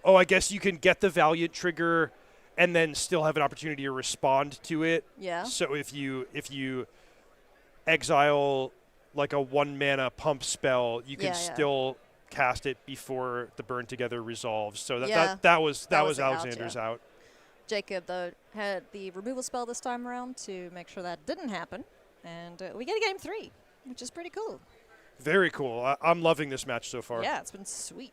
Oh, I guess you can get the Valiant trigger and then still have an opportunity to respond to it. yeah. So if you exile like a 1 mana pump spell, you can Yeah. still cast it before the burn together resolves. So that Yeah. that was That was the out, Alexander's yeah. out. Jacob, though, had the removal spell this time around to make sure that didn't happen. And we get a game 3, which is pretty cool. Very cool. I'm loving this match so far. Yeah, it's been sweet.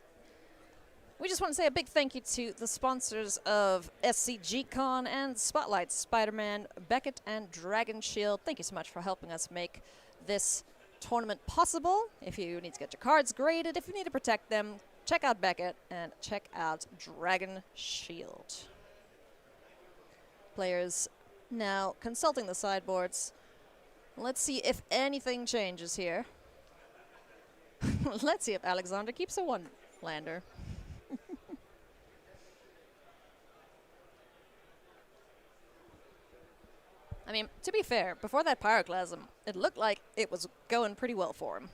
We just want to say a big thank you to the sponsors of SCG Con and Spotlight, Spider-Man, Beckett, and Dragon Shield. Thank you so much for helping us make this tournament possible. If you need to get your cards graded, if you need to protect them, check out Beckett and check out Dragon Shield. Players now consulting the sideboards. Let's see if anything changes here. Let's see if Alexander keeps a 1-lander. I mean, to be fair, before that Pyroclasm, it looked like it was going pretty well for him.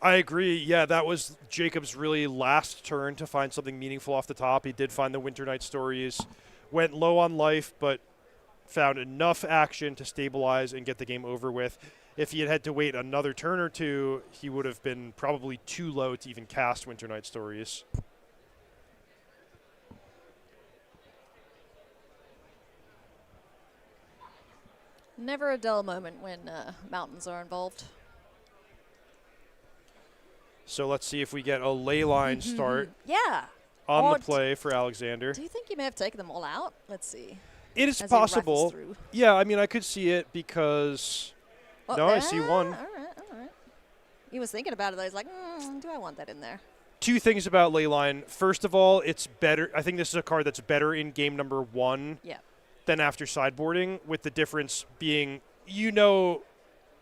I agree. Yeah, that was Jacob's really last turn to find something meaningful off the top. He did find the Winter Night Stories, went low on life, but found enough action to stabilize and get the game over with. If he had had to wait another turn or 2, he would have been probably too low to even cast Winter Night Stories. Never a dull moment when mountains are involved. So let's see if we get a Leyline start Yeah. on Or the play for Alexander. Do you think you may have taken them all out? Let's see. It is As he rifles possible. through. Yeah, I mean, I could see it because no, I see one. All right, all right. He was thinking about it, though. He's like, do I want that in there? 2 things about Leyline. First of all, it's better. I think this is a card that's better in game number 1 Yeah. than after sideboarding, with the difference being,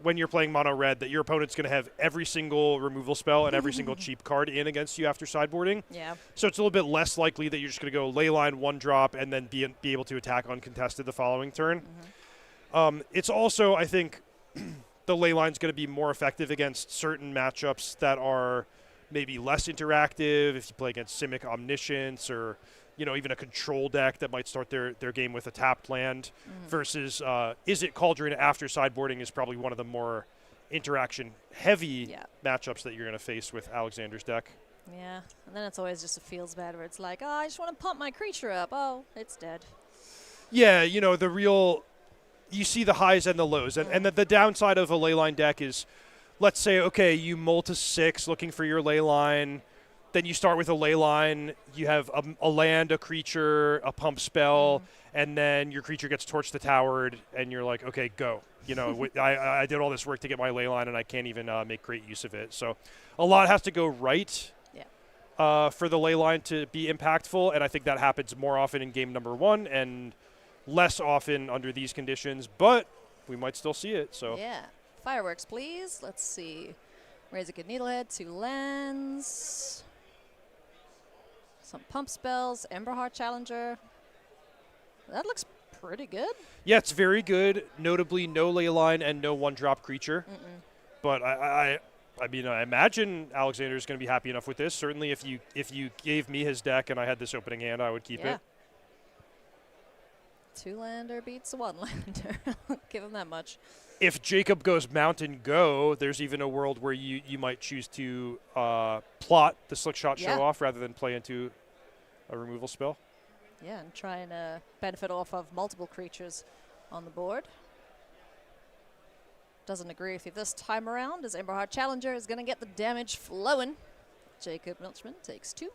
when you're playing mono red, that your opponent's going to have every single removal spell and every single cheap card in against you after sideboarding. Yeah. So it's a little bit less likely that you're just going to go Leyline 1-drop and then be able to attack uncontested the following turn. It's also, I think, the Leyline's going to be more effective against certain matchups that are maybe less interactive. If you play against Simic Omniscience or even a control deck that might start their game with a tapped land versus Is It Cauldron after sideboarding is probably one of the more interaction-heavy matchups that you're going to face with Alexander's deck. Yeah. And then it's always just a feels bad where it's like, oh, I just want to pump my creature up. Oh, it's dead. Yeah, you see the highs and the lows. And the downside of a Leyline deck is, let's say, okay, you mull to 6 looking for your Leyline. then you start with a ley line. You have a land, a creature, a pump spell, and then your creature gets torched the towered, and you're like, okay, go. You know, I did all this work to get my ley line, and I can't even make great use of it. So a lot has to go right for the ley line to be impactful, and I think that happens more often in game number 1 and less often under these conditions, but we might still see it. So Yeah. Fireworks, please. Let's see. Razorkin Needlehead, 2 lands. Some pump spells. Emberheart Challenger. That looks pretty good. yeah, it's very good. Notably, no ley line and no 1-drop creature. But I mean, I imagine Alexander's going to be happy enough with this. Certainly, if you gave me his deck and I had this opening hand, I would keep it. 2-lander beats a 1-lander. Give him that much. If Jacob goes Mount and Go, there's even a world where you might choose to plot the Slick Shot show off rather than play into a removal spell. Yeah, and try and benefit off of multiple creatures on the board. Doesn't agree with you this time around, as Emberheart Challenger is going to get the damage flowing. Jacob Milchman takes 2.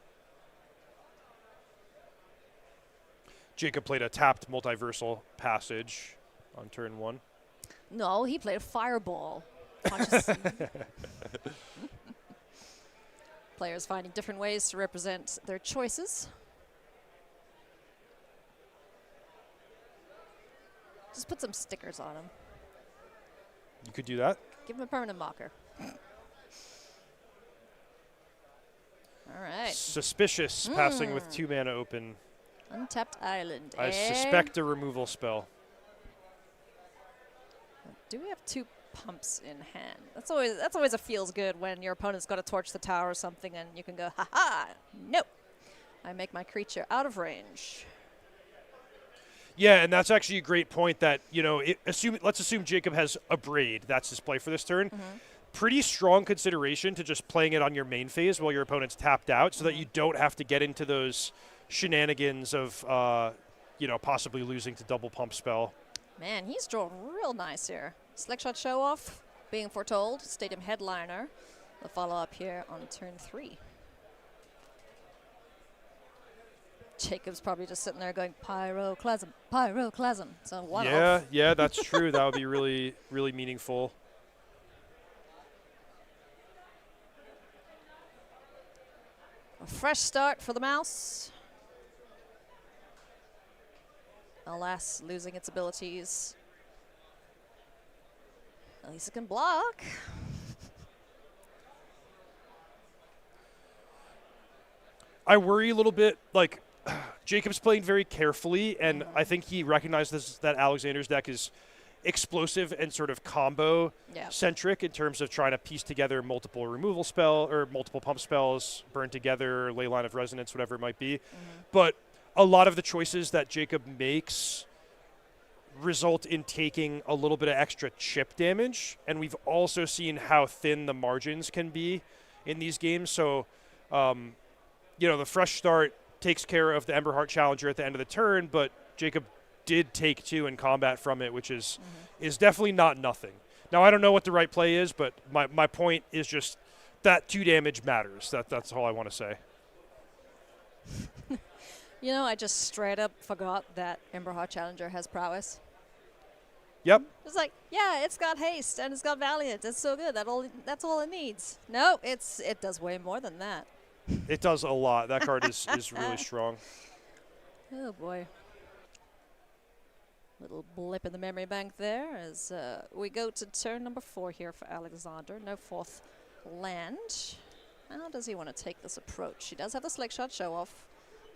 Jacob played a tapped Multiversal Passage on turn 1. No, he played a Fireball. Players finding different ways to represent their choices. Just put some stickers on him. You could do that. Give him a permanent marker. All right. Suspicious passing with 2 mana open. Untapped Island. I suspect a removal spell. Do we have 2 pumps in hand? That's always a feels good when your opponent's got to torch the tower or something and you can go, ha-ha, no. I make my creature out of range. Yeah, and that's actually a great point that, you know, let's assume Jacob has a Braid. That's his play for this turn. Pretty strong consideration to just playing it on your main phase while your opponent's tapped out so that you don't have to get into those shenanigans of, you know, possibly losing to double pump spell. Man, he's drawn real nice here. Slick Shot Show Off, being foretold. Stadium Headliner. The follow-up here on turn 3. Jacob's probably just sitting there going, Pyroclasm, Pyroclasm. So one off. Yeah, that's true. That would be really, really meaningful. A fresh start for the mouse. Alas, losing its abilities. At least it can block. I worry a little bit, like, Jacob's playing very carefully, and I think he recognizes that Alexander's deck is explosive and sort of combo-centric in terms of trying to piece together multiple removal spell or multiple pump spells, burn together, ley line of resonance, whatever it might be. But a lot of the choices that Jacob makes result in taking a little bit of extra chip damage, and we've also seen how thin the margins can be in these games. So, you know, the fresh start takes care of the Emberheart Challenger at the end of the turn, but Jacob did take 2 in combat from it, which is definitely not nothing. Now, I don't know what the right play is, but my point is just that 2 damage matters. That's all I want to say. You know, I just straight up forgot that Emberheart Challenger has prowess. Yep. It's like, yeah, it's got haste and it's got valiant. It's so good. That's all it needs. No, it does way more than that. It does a lot. That card is really strong. Oh, boy. Little blip in the memory bank there as we go to turn number 4 here for Alexander. No 4th land. How does he want to take this approach? He does have the Slick Shot Show Off.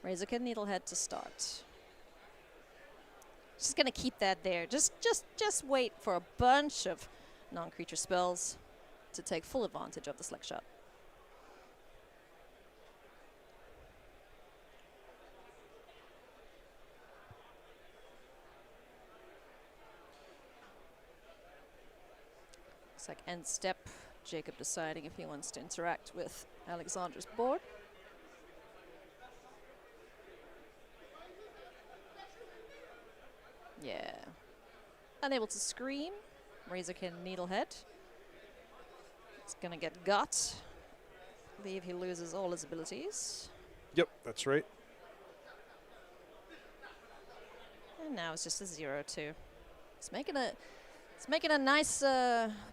Razorkin Needlehead to start. Just going to keep that there. Just wait for a bunch of non-creature spells to take full advantage of the Slick Shot. Looks like end step, Jacob deciding if he wants to interact with Alexander's board. Yeah. Unable to scream. Razorkin Needlehead. It's gonna get got. believe he loses all his abilities. Yep, that's right. And now it's just a 0-2. It's making a nice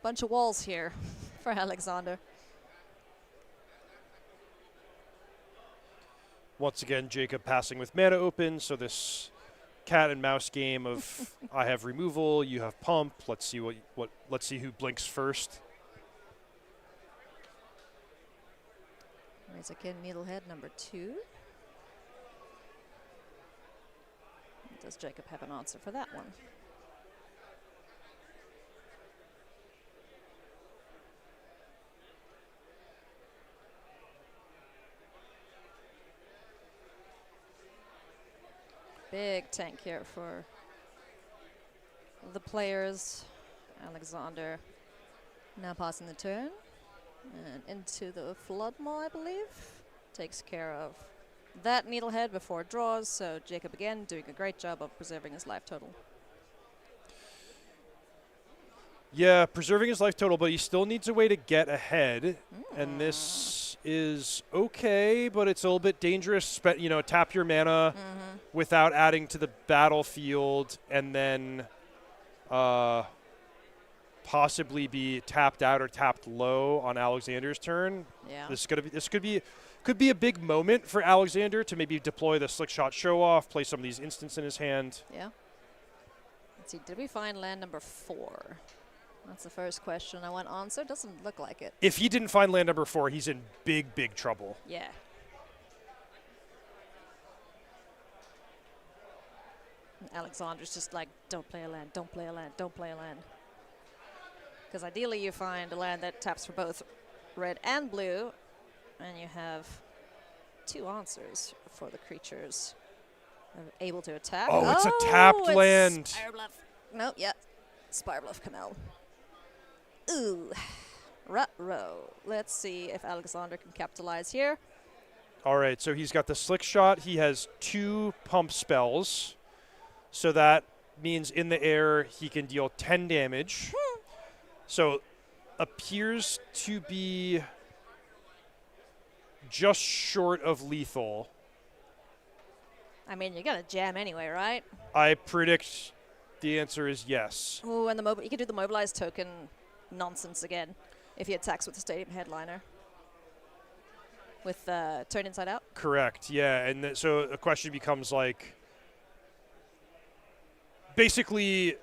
bunch of walls here for Alexander. Once again, Jacob passing with mana open, so this cat and mouse game of I have removal, you have pump. Let's see let's see who blinks first. Raise again, Needlehead number 2. Does Jacob have an answer for that one? Big tank here for the players. Alexander now passing the turn. And into the Floodmaw, I believe. Takes care of that Needlehead before it draws. So Jacob again doing a great job of preserving his life total. Yeah, preserving his life total, but he still needs a way to get ahead. And this is okay, but it's a little bit dangerous. Tap your mana without adding to the battlefield, and then possibly be tapped out or tapped low on Alexander's turn. Yeah. This could be a big moment for Alexander to maybe deploy the Slick Shot Show Off, play some of these instants in his hand. Yeah. Let's see, did we find land number 4? That's the first question I want answered. Doesn't look like it. If he didn't find land number 4, he's in big, big trouble. Yeah. And Alexander's just like, don't play a land, don't play a land, don't play a land. Because ideally you find a land that taps for both red and blue, and you have 2 answers for the creatures able to attack. Oh, it's a tapped land. Spire Bluff. Nope, yeah. Spire Bluff Canal. Ooh. Ruh-roh. Let's see if Alexander can capitalize here. All right, so he's got the Slick Shot. He has 2 pump spells. So that means in the air he can deal 10 damage. So appears to be just short of lethal. I mean, you're going to jam anyway, right? I predict the answer is yes. Ooh, and you can do the mobilized token nonsense again if he attacks with the Stadium Headliner. With turn inside out? Correct, yeah. And so the question becomes like, basically,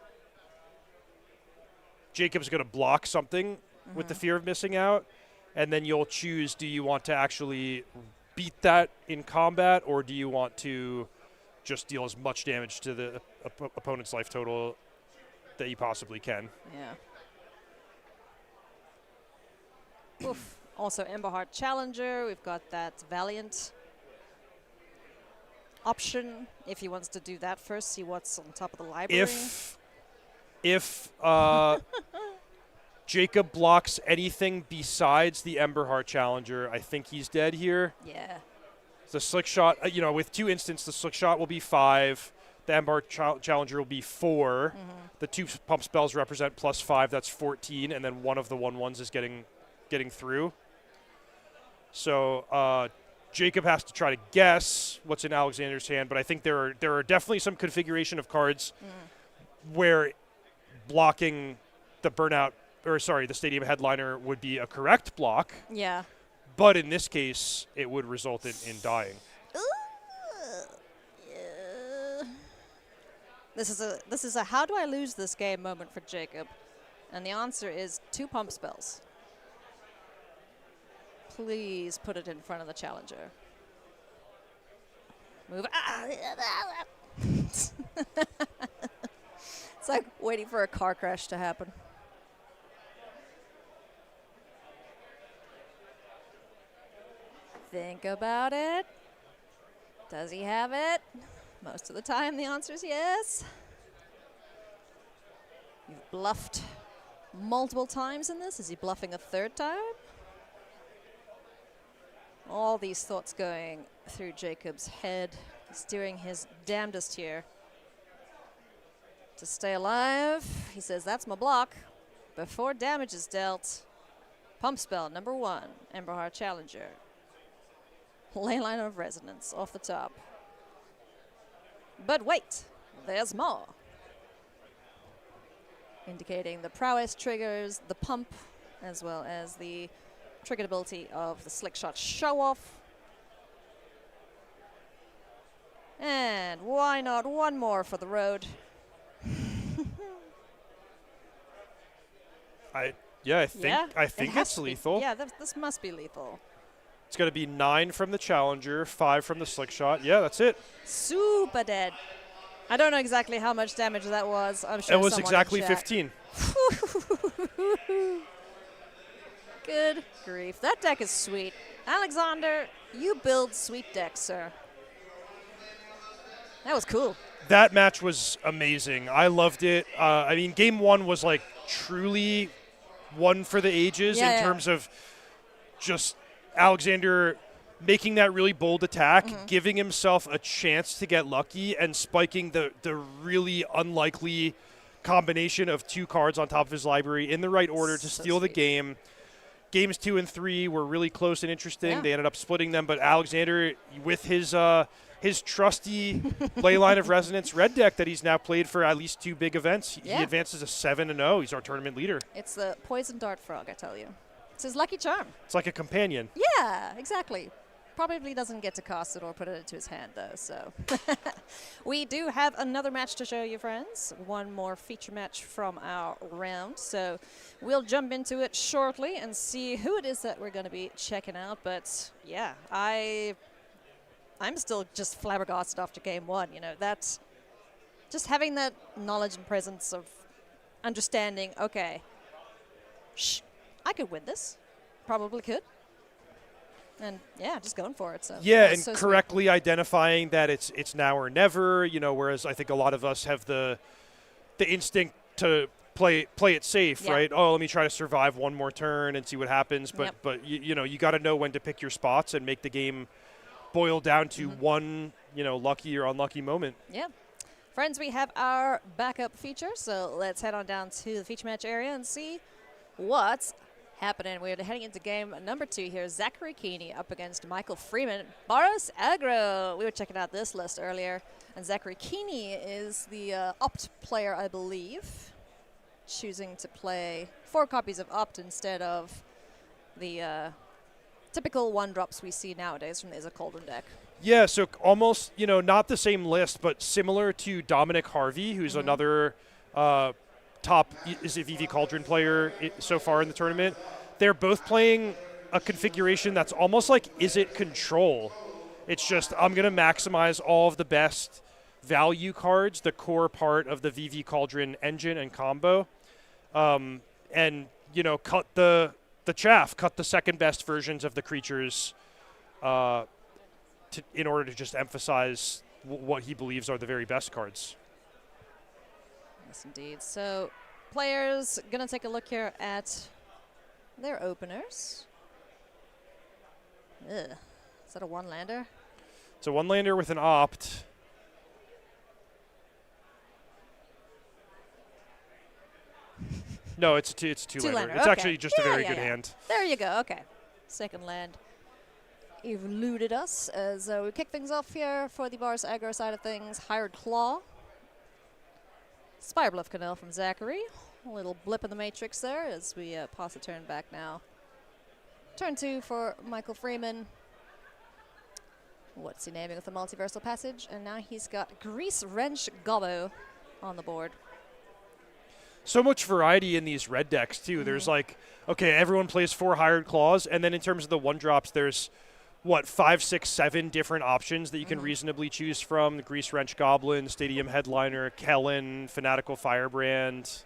Jacob's going to block something with the fear of missing out, and then you'll choose, do you want to actually beat that in combat, or do you want to just deal as much damage to the opponent's life total that you possibly can? Yeah. Oof. Also, Emberheart Challenger. We've got that Valiant option if he wants to do that first, see what's on top of the library. If Jacob blocks anything besides the Emberheart Challenger, I think he's dead here. Yeah. The Slick Shot, with 2 instants, the Slick Shot will be 5. The Emberheart Challenger will be 4. The 2 pump spells represent +5. That's 14, and then one of the 1/1s is getting through. So Jacob has to try to guess what's in Alexander's hand, but I think there are definitely some configuration of cards where blocking the Stadium Headliner would be a correct block. Yeah. But in this case, it would result in dying. Yeah. This is a how do I lose this game moment for Jacob, and the answer is 2 pump spells. Please put it in front of the challenger. Move. It's like waiting for a car crash to happen. Think about it. Does he have it? Most of the time, the answer is yes. You've bluffed multiple times in this. Is he bluffing a 3rd time? All these thoughts going through Jacob's head. He's doing his damnedest here to stay alive. He says, that's my block. Before damage is dealt. Pump spell number 1, Emberheart Challenger. Leyline of Resonance off the top. But wait, there's more. Indicating the prowess triggers, the pump, as well as the triggered ability of the Slick Shot Show Off. And why not one more for the road? I think Yeah, it's has to be. lethal. Yeah, this must be lethal. It's going to be 9 from the Challenger, 5 from the Slick Shot. Yeah, that's it. Super dead. I don't know exactly how much damage that was. I'm sure It was someone exactly in chat. 15. Good grief. That deck is sweet. Alexander, you build sweet decks, sir. That was cool. That match was amazing. I loved it. I mean, game 1 was like truly one for the ages in terms of just Alexander making that really bold attack, giving himself a chance to get lucky, and spiking the really unlikely combination of 2 cards on top of his library in the right order to steal the game. Games 2 and 3 were really close and interesting. Yeah. They ended up splitting them, but Alexander, with his trusty Leyline of Resonance red deck that he's now played for at least 2 big events, he advances to 7-0. He's our tournament leader. It's the Poison Dart Frog, I tell you. It's his lucky charm. It's like a companion. Yeah, exactly. Probably doesn't get to cast it or put it into his hand, though, so. We do have another match to show you, friends. One more feature match from our round. So we'll jump into it shortly and see who it is that we're going to be checking out. But, yeah, I'm still just flabbergasted after game 1. You know, that's just having that knowledge and presence of understanding, okay, I could win this. Probably could. And yeah, just going for it. So yeah, and so correctly identifying that it's now or never. You know, whereas I think a lot of us have the instinct to play it safe, right? Oh, let me try to survive one more turn and see what happens. But you know, you got to know when to pick your spots and make the game boil down to one, you know, lucky or unlucky moment. Yeah. Friends, we have our backup feature, so let's head on down to the feature match area and see what's happening. We're heading into game number 2 here. Zachary Keeney up against Michael Freeman. Boros Aggro. We were checking out this list earlier, and Zachary Keeney is the Opt player, I believe, choosing to play 4 copies of Opt instead of the typical 1-drops we see nowadays from the Izza Cauldron deck. Yeah, so almost, you know, not the same list, but similar to Dominic Harvey, who's another top VV Cauldron player so far in the tournament. They're both playing a configuration that's almost like Izzet Control. It's just, I'm going to maximize all of the best value cards, the core part of the VV Cauldron engine and combo, and, you know, cut the chaff, cut the second best versions of the creatures in order to just emphasize what he believes are the very best cards. Yes, indeed. So players going to take a look here at their openers. Ugh. Is that a 1-lander? It's a 1-lander with an Opt. No, it's a 2-lander. It's actually just a very good hand. There you go. Okay. Second land eluded us as we kick things off here for the Boros Aggro side of things. Hired Claw. Spirebluff Canal from Zachary. A little blip in the matrix there as we pass the turn back now. Turn 2 for Michael Freeman. What's he naming with the Multiversal Passage? And now he's got Grease Wrench Gobbo on the board. So much variety in these red decks, too. There's like, okay, everyone plays 4 Hired Claws, and then in terms of the 1-drops, there's, 5, 6, 7 different options that you can reasonably choose from. The Grease Wrench Goblin, Stadium Headliner, Kellen, Fanatical Firebrand.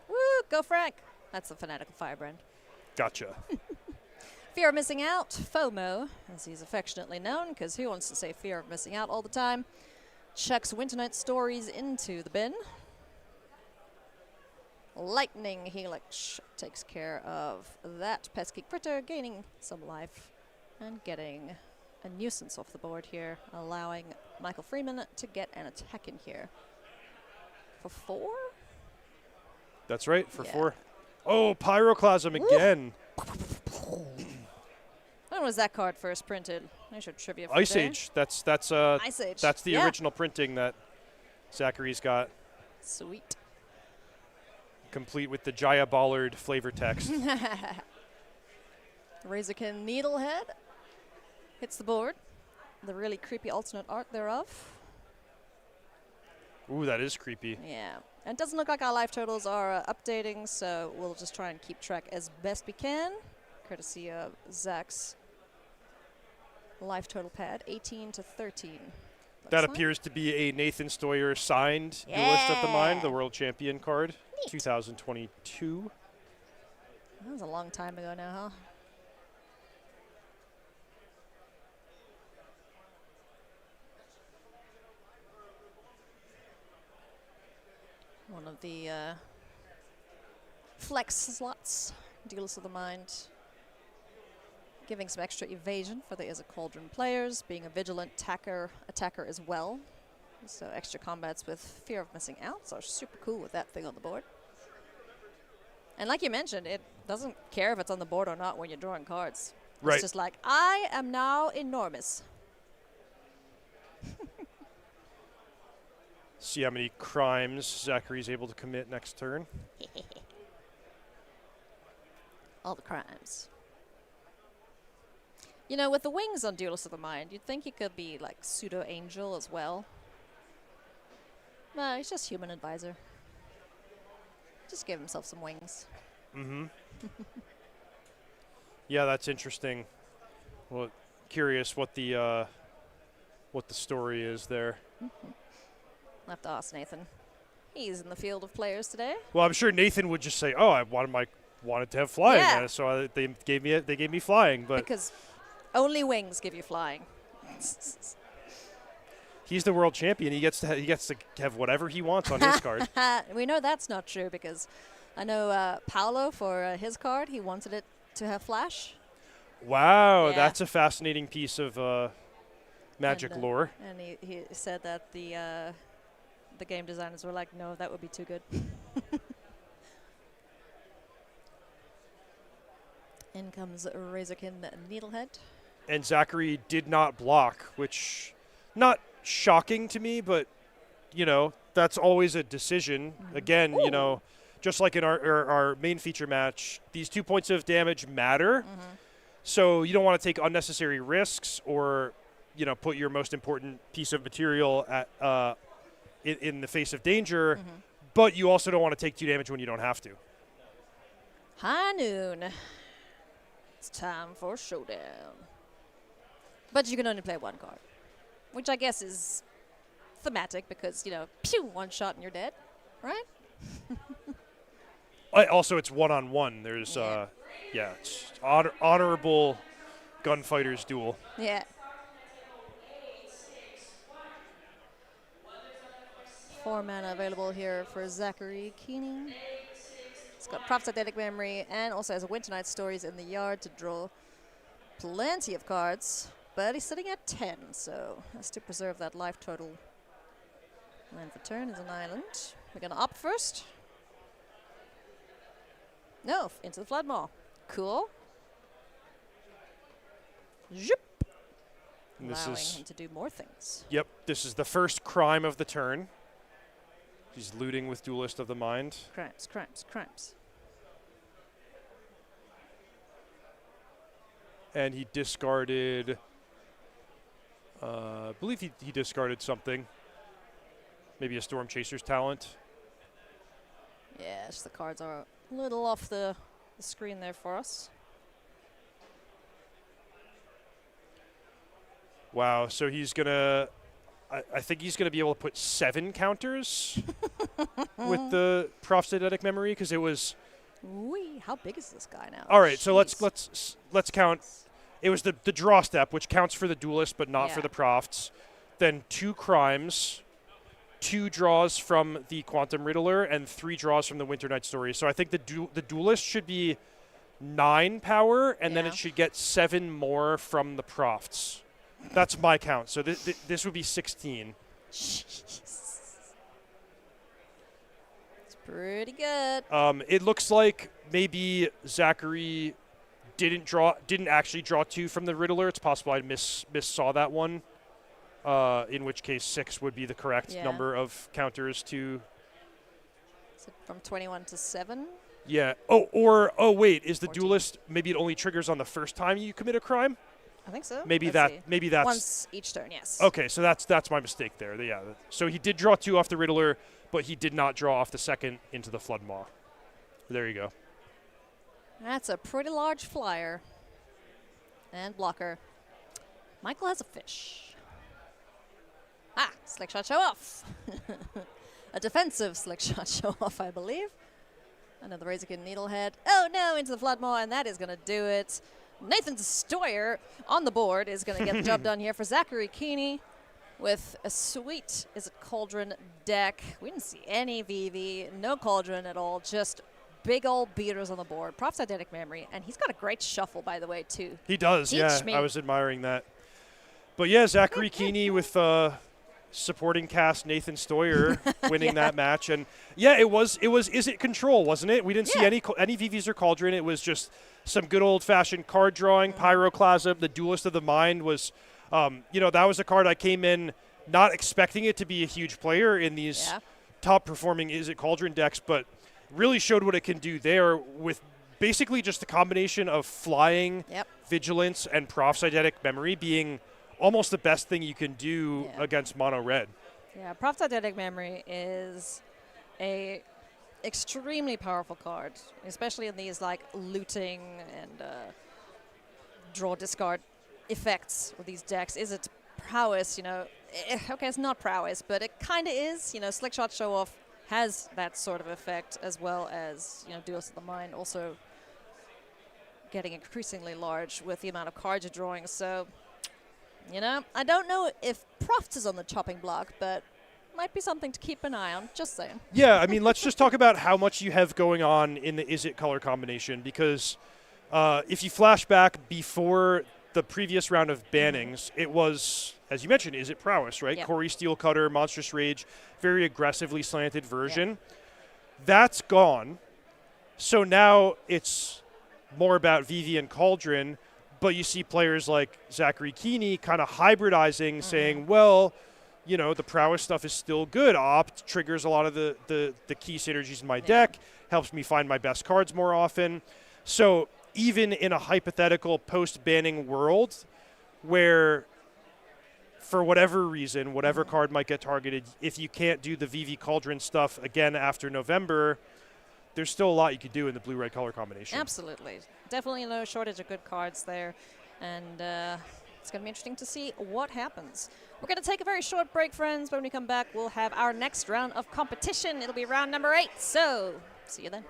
Woo, go Frank. That's the Fanatical Firebrand. Gotcha. Fear of Missing Out, FOMO, as he's affectionately known, because who wants to say fear of missing out all the time? Chucks Winternight Stories into the bin. Lightning Helix takes care of that pesky critter, gaining some life and getting a nuisance off the board here, allowing Michael Freeman to get an attack in here. For 4? That's right, for 4. Oh, Pyroclasm again. When was that card first printed? I should trivia for Ice today. Age. That's Ice Age. That's the Yeah. original printing that Zachary's got, Sweet. complete with the Jaya Ballard flavor text. Razorkin Needlehead hits the board. The really creepy alternate art thereof. Ooh, that is creepy. Yeah. And it doesn't look like our life totals are updating, so we'll just try and keep track as best we can, courtesy of Zach's life total pad, 18 to 13. That Looks like. appears to be a Nathan Stoyer signed Duelist of the Mind, the Yeah. world champion card, Neat. 2022. That was a long time ago now, huh? One of the flex slots, Duelist of the Mind. Giving some extra evasion for the Is a Cauldron players, being a vigilant attacker as well. So extra combats with fear of missing out, so super cool with that thing on the board. And like you mentioned, it doesn't care if it's on the board or not when you're drawing cards. Right. It's just like, I am now enormous. See how many crimes Zachary's able to commit next turn. All the crimes. You know, with the wings on Duelist of the Mind, you'd think he could be like pseudo-angel as well. No, he's just human advisor. Just give himself some wings. Mm-hmm. Yeah, that's interesting. Well, curious what the story is there. I'll have to ask Nathan. He's in the field of players today. Well, I'm sure Nathan would just say, "Oh, I wanted to have flying, Yeah. so they gave me flying." But Because only wings give you flying. he's the world champion. He gets to have whatever he wants on his card. We know that's not true because I know Paolo for his card, he wanted it to have flash. Wow, Yeah. that's a fascinating piece of magic And, lore. And he said that the game designers were like, no, that would be too good. In comes Razorkin Needlehead. And Zachary did not block, which not shocking to me, but that's always a decision. Again, just like in our main feature match, these 2 points of damage matter. So you don't want to take unnecessary risks or put your most important piece of material at in the face of danger, but you also don't want to take 2 damage when you don't have to. High noon. It's time for showdown. But you can only play 1 card, which I guess is thematic because, pew, 1 shot and you're dead, right? Also, it's one-on-one. There's, it's honorable gunfighters duel. Yeah. 4 mana available here for Zachary Keeney. He's got prophetic memory and also has a Winter Night Stories in the yard to draw plenty of cards. But he's sitting at 10, so has to preserve that life total. Land for turn is an island. We're going to opt first. No, into the Floodmaw. Cool. Zip. And this Allowing is him to do more things. Yep, this is the first crime of the turn. He's looting with Duelist of the Mind. Crimes, crimes, crimes. And he discarded, I believe he discarded something. Maybe a Storm Chaser's talent. Yes, the cards are a little off the screen there for us. Wow, so he's going to, I think he's going to be able to put 7 counters with the prosthetic memory because it was. Wee, how big is this guy now? All right, so Jeez. let's count. It was the draw step, which counts for the Duelist but not for Yeah. the Profts. Then 2 crimes, 2 draws from the Quantum Riddler, and 3 draws from the Winter Night Story. So I think the Duelist should be 9 power, and then Yeah. it should get 7 more from the Profts. That's my count. So this would be 16. It's pretty good. It looks like maybe Zachary didn't actually draw 2 from the Riddler. It's possible I saw that one. In which case 6 would be the correct number of counters to. So from 21 to 7. Yeah. Oh wait, is the 14. duelist maybe it only triggers on the first time you commit a crime? I think so. Maybe Let's see. that's once each turn. Yes. Okay, so that's my mistake there. Yeah. So he did draw 2 off the Riddler, but he did not draw off the second into the Flood Maw. There you go. That's a pretty large flyer. And blocker. Michael has a fish. Ah, slick shot show off. A defensive slick shot show off, I believe. Another Razorkin Needlehead. Oh no, into the Flood Maw, and that is going to do it. Nathan Stoyer on the board is going to get the job done here for Zachary Keeney with a sweet, is it Cauldron deck. We didn't see any VV, no Cauldron at all, just big old beaters on the board. Props Eidetic Memory, and he's got a great shuffle, by the way, too. He does, Teach me. I was admiring that. But yeah, Zachary Keeney with supporting cast Nathan Stoyer winning that match. And yeah, it was Is It Control, wasn't it? We didn't see any VVs or Cauldron. It was just some good old-fashioned card drawing, Pyroclasm. The Duelist of the Mind was, that was a card I came in not expecting it to be a huge player in these top-performing Is It Cauldron decks, but really showed what it can do there with basically just a combination of flying, vigilance, and Prof's Eidetic Memory being almost the best thing you can do against mono red. Yeah, Prof's Eidetic Memory is a extremely powerful card, especially in these like looting and draw discard effects with these decks. Is it prowess? Okay, it's not prowess, but it kind of is. Slick Shot Show Off has that sort of effect, as well as Duelist of the Mind also getting increasingly large with the amount of cards you're drawing. So, I don't know if Proft is on the chopping block, but might be something to keep an eye on. Just saying. Yeah, I mean, let's just talk about how much you have going on in the Is It color combination, because if you flash back before the previous round of bannings, it was, as you mentioned, Is It Prowess, right? Yep. Corey Steel Cutter, Monstrous Rage, very aggressively slanted version. Yep. That's gone. So now it's more about VV and Cauldron, but you see players like Zachary Keeney kind of hybridizing, saying, well, the prowess stuff is still good. Opt triggers a lot of the key synergies in my deck, helps me find my best cards more often. So even in a hypothetical post-banning world where, for whatever reason, whatever card might get targeted, if you can't do the VV Cauldron stuff again after November, there's still a lot you could do in the blue-red color combination. Absolutely. Definitely no shortage of good cards there. And it's going to be interesting to see what happens. We're going to take a very short break, friends. When we come back, we'll have our next round of competition. It'll be round number 8. So, see you then.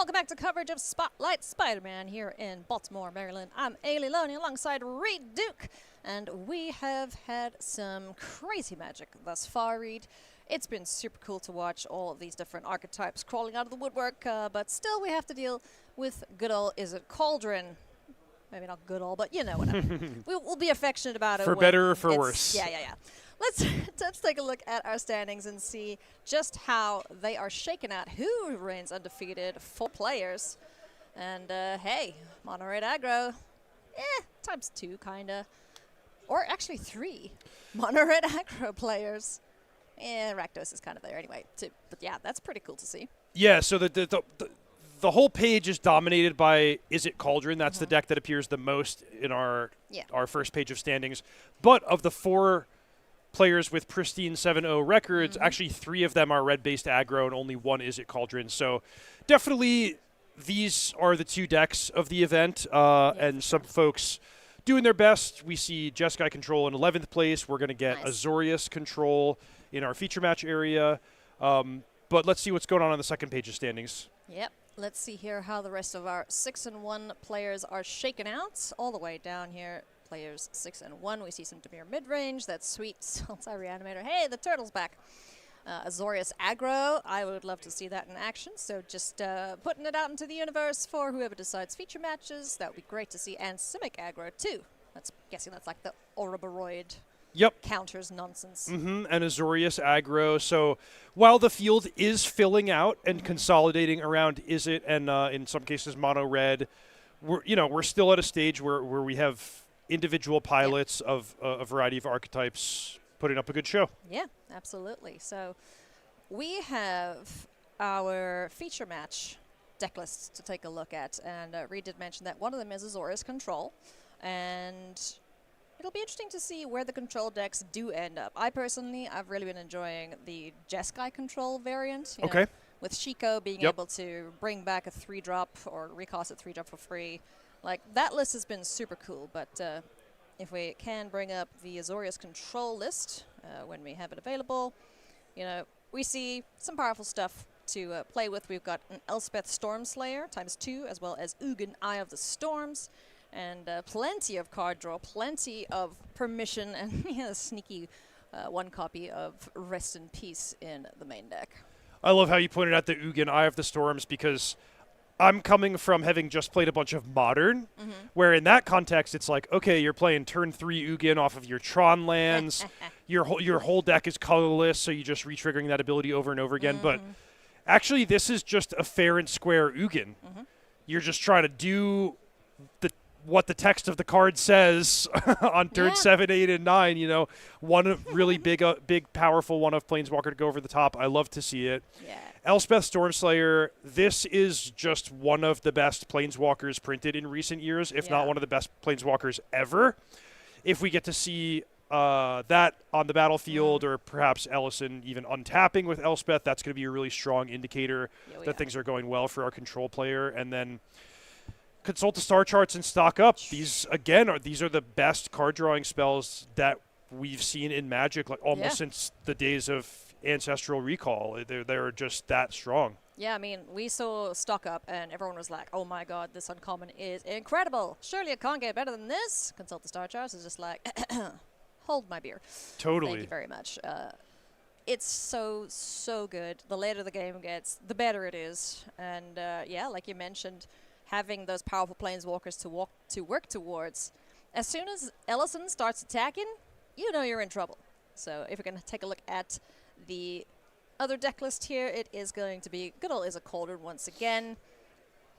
welcome back to coverage of Spotlight Spider-Man here in Baltimore, Maryland. I'm Ailey Loney alongside Reed Duke, and we have had some crazy magic thus far, Reed. It's been super cool to watch all of these different archetypes crawling out of the woodwork, but still we have to deal with good old Is It Cauldron. Maybe not good old, but you know what I mean. We'll be affectionate about it. For better or for worse. Yeah. Let's take a look at our standings and see just how they are shaken out. Who remains undefeated? 4 players. And, hey, Mono Red Aggro, times 2, kind of. Or actually 3 Mono Red Aggro players. Rakdos is kind of there anyway, too. But, yeah, that's pretty cool to see. Yeah, so the whole page is dominated by Is It Cauldron. That's the deck that appears the most in our first page of standings. But of the 4 players with pristine 7-0 records, actually 3 of them are red-based aggro and only 1 Is It Cauldron. So definitely these are the 2 decks of the event, and some folks doing their best. We see Jeskai Control in 11th place. We're going to get Azorius Control in our feature match area. But let's see what's going on the second page of standings. Yep. Let's see here how the rest of our 6-1 players are shaken out. All the way down here, players 6-1. We see some Demir mid-range. That's sweet. Sultai Reanimator. Hey, the turtle's back. Azorius aggro. I would love to see that in action. So just putting it out into the universe for whoever decides feature matches. That would be great to see. And Simic aggro, too. Guessing that's like the Ouroboros counters nonsense. And Azorius aggro. So while the field is filling out and consolidating around Is It and in some cases mono red, we're still at a stage where we have individual pilots of a variety of archetypes putting up a good show. Yeah, absolutely. So we have our feature match deck lists to take a look at, and Reed did mention that one of them is Azorius Control, and it'll be interesting to see where the control decks do end up. I've really been enjoying the Jeskai Control variant. You know, with Shiko being able to bring back a 3-drop or recast a 3-drop for free. Like, that list has been super cool, but if we can bring up the Azorius Control list when we have it available, we see some powerful stuff to play with. We've got an Elspeth Stormslayer ×2, as well as Ugin Eye of the Storms, and plenty of card draw, plenty of permission, and a sneaky 1 copy of Rest in Peace in the main deck. I love how you pointed out the Ugin Eye of the Storms, because I'm coming from having just played a bunch of Modern, where in that context it's like, okay, you're playing turn 3 Ugin off of your Tron lands, your whole deck is colorless, so you're just re-triggering that ability over and over again. But actually, this is just a fair and square Ugin. You're just trying to do what the text of the card says on turn 7, 8, and 9. One really big, powerful one of Planeswalker to go over the top. I love to see it. Yeah. Elspeth Stormslayer, this is just one of the best Planeswalkers printed in recent years, if not one of the best Planeswalkers ever. If we get to see that on the battlefield, or perhaps Ellison even untapping with Elspeth, that's going to be a really strong indicator that things are going well for our control player. And then consult the star charts and stock up. These are the best card drawing spells that we've seen in Magic, like almost since the days of Ancestral Recall. They're just that strong. Yeah, I mean, we saw stock up and everyone was like, oh my god, this uncommon is incredible. Surely it can't get better than this. Consult the star charts is just like, hold my beer. Totally. Thank you very much. It's so good. The later the game gets, the better it is. And like you mentioned, having those powerful planeswalkers to work towards. As soon as Ellison starts attacking, you're in trouble. So if we're going to take a look at the other deck list here, it is going to be good old Is It Cauldron once again.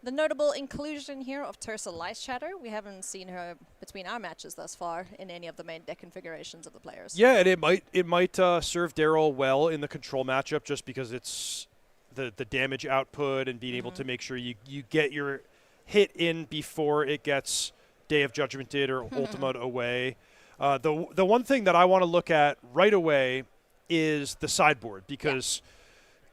The notable inclusion here of Tersa Lice Chatter. We haven't seen her between our matches thus far in any of the main deck configurations of the players. Yeah, and it might serve Daryl well in the control matchup, just because it's the damage output and being able to make sure you get your hit in before it gets Day of Judgmented or Ultimate away. The one thing that I want to look at right away is the sideboard, because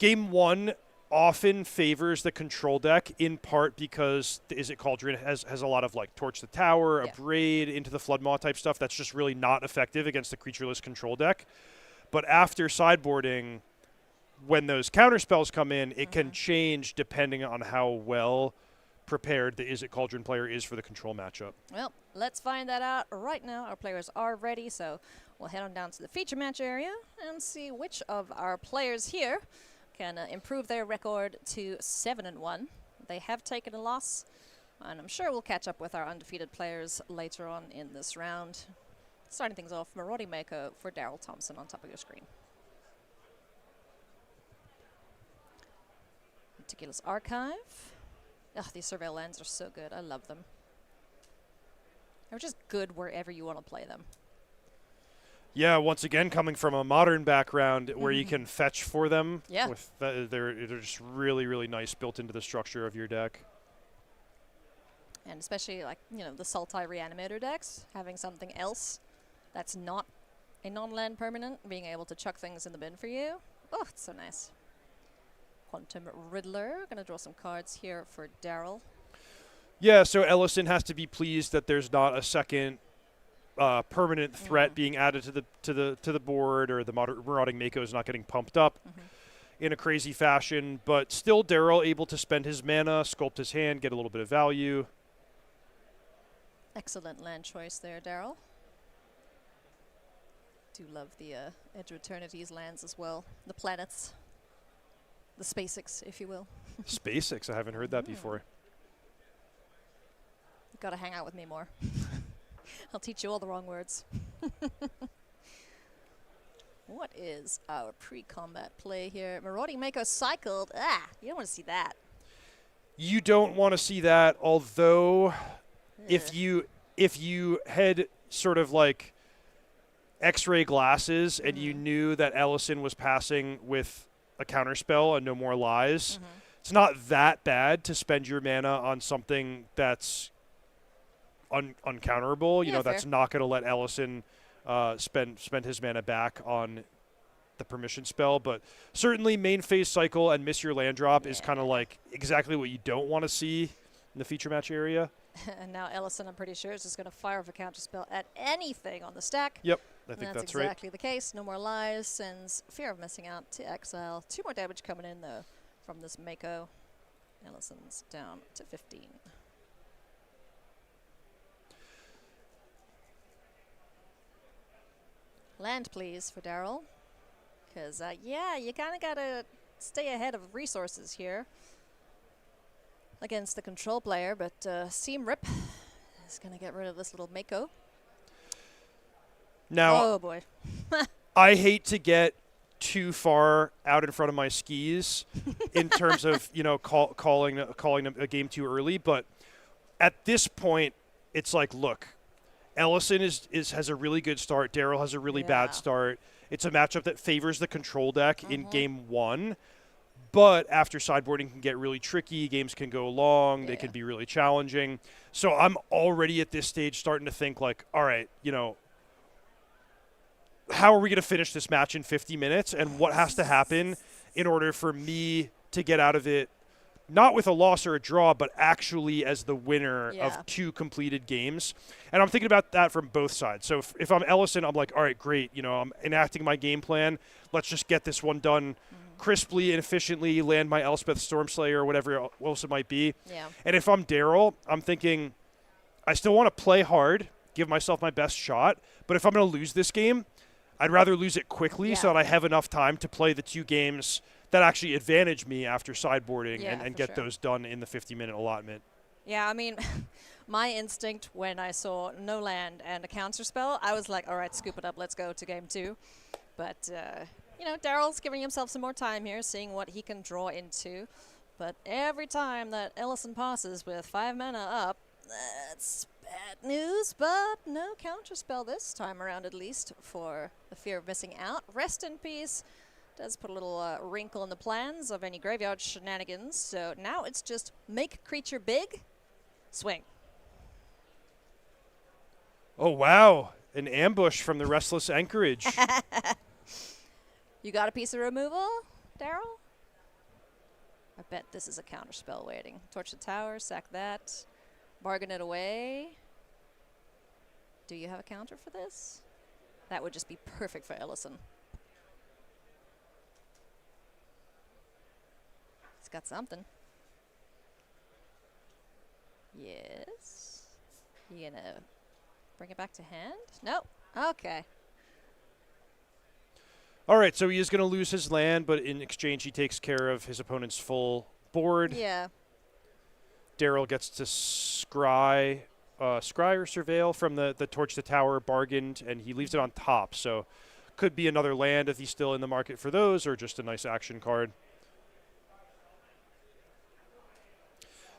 Game 1 often favors the control deck, in part because the Is It Cauldron has a lot of like Torch the Tower, Abrade, Into the Floodmaw type stuff that's just really not effective against the creatureless control deck. But after sideboarding, when those counter spells come in, it can change depending on how well prepared the Izzet Cauldron player is for the control matchup. Well, let's find that out right now. Our players are ready, so we'll head on down to the feature match area and see which of our players here can improve their record to 7-1. They have taken a loss, and I'm sure we'll catch up with our undefeated players later on in this round. Starting things off, Marauding Mako for Daryl Thompson on top of your screen. Meticulous Archive. Ugh, these surveil lands are so good. I love them. They're just good wherever you want to play them. Yeah, once again, coming from a modern background where you can fetch for them. Yeah. With they're just really, really nice built into the structure of your deck. And especially, like, you know, the Sultai Reanimator decks, having something else that's not a non-land permanent, being able to chuck things in the bin for you. Oh, it's so nice. Quantum Riddler. Going to draw some cards here for Daryl. Yeah, so Ellison has to be pleased that there's not a second permanent threat being added to the board, or the Marauding Mako is not getting pumped up in a crazy fashion. But still, Daryl able to spend his mana, sculpt his hand, get a little bit of value. Excellent land choice there, Daryl. Do love the Edge of Eternity's lands as well. The planets. The SpaceX, if you will. SpaceX, I haven't heard that before. You've got to hang out with me more. I'll teach you all the wrong words. What is our pre-combat play here? Marauding Mako cycled. Ah, you don't want to see that. You don't want to see that, although if you had sort of like X-ray glasses and you knew that Ellison was passing with a counterspell and No More Lies, it's not that bad to spend your mana on something that's uncounterable. You know, that's not going to let Ellison spend his mana back on the permission spell. But certainly main phase cycle and miss your land drop is kind of like exactly what you don't want to see in the feature match area. And now Ellison, I'm pretty sure, is just going to fire off a counterspell at anything on the stack. Yep, I think that's right. That's exactly the case. No More Lies sends Fear of Missing Out to exile. 2 more damage coming in, though, from this Mako. Ellison's down to 15. Land, please, for Daryl. Because, yeah, you kind of got to stay ahead of resources here against the control player, but Seam Rip is going to get rid of this little Mako. Now, oh boy. I hate to get too far out in front of my skis in terms of, you know, calling a game too early, but at this point, it's like, look, Ellison has a really good start. Daryl has a really bad start. It's a matchup that favors the control deck in game 1. But after sideboarding can get really tricky, games can go long, they can be really challenging. So I'm already at this stage starting to think like, all right, you know, how are we going to finish this match in 50 minutes? And what has to happen in order for me to get out of it, not with a loss or a draw, but actually as the winner of 2 completed games? And I'm thinking about that from both sides. So if I'm Ellison, I'm like, all right, great. You know, I'm enacting my game plan. Let's just get this one done crisply and efficiently, land my Elspeth Stormslayer or whatever else it might be. Yeah. And if I'm Daryl, I'm thinking I still want to play hard, give myself my best shot. But if I'm going to lose this game, I'd rather lose it quickly so that I have enough time to play the 2 games that actually advantage me after sideboarding and get those done in the 50-minute allotment. Yeah, I mean, my instinct when I saw no land and a counter spell, I was like, all right, scoop it up, let's go to game 2. But, you know, Daryl's giving himself some more time here, seeing what he can draw into. But every time that Ellison passes with 5 mana up, that's bad news, but no counterspell this time around, at least, for the Fear of Missing Out. Rest in peace does put a little wrinkle in the plans of any graveyard shenanigans. So now it's just make creature big, swing. Oh, wow. An ambush from the Restless Anchorage. You got a piece of removal, Daryl? I bet this is a counterspell waiting. Torch the tower, sack that, bargain it away. Do you have a counter for this? That would just be perfect for Ellison. got something. Yes. You gonna bring it back to hand? Nope. Okay. All right, so he is going to lose his land, but in exchange he takes care of his opponent's full board. Yeah. Daryl gets to scry or surveil from the Torch the Tower bargained, and he leaves it on top. So could be another land if he's still in the market for those, or just a nice action card.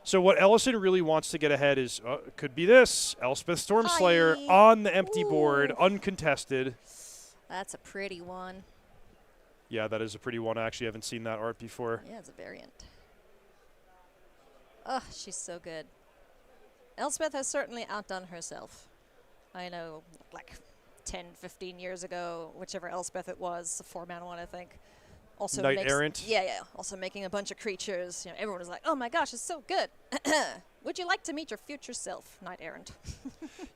So what Ellison really wants to get ahead is, could be this, Elspeth Stormslayer Hi. on the empty board, uncontested. That's a pretty one. Yeah, that is a pretty one. I actually haven't seen that art before. Yeah, it's a variant. Oh, she's so good. Elspeth has certainly outdone herself. I know, like 10, 15 years ago, whichever Elspeth it was, a 4-mana one, I think. Also Knight makes, Errant. Yeah. Also making a bunch of creatures. You know, everyone was like, "Oh my gosh, it's so good." Would you like to meet your future self, Knight Errant?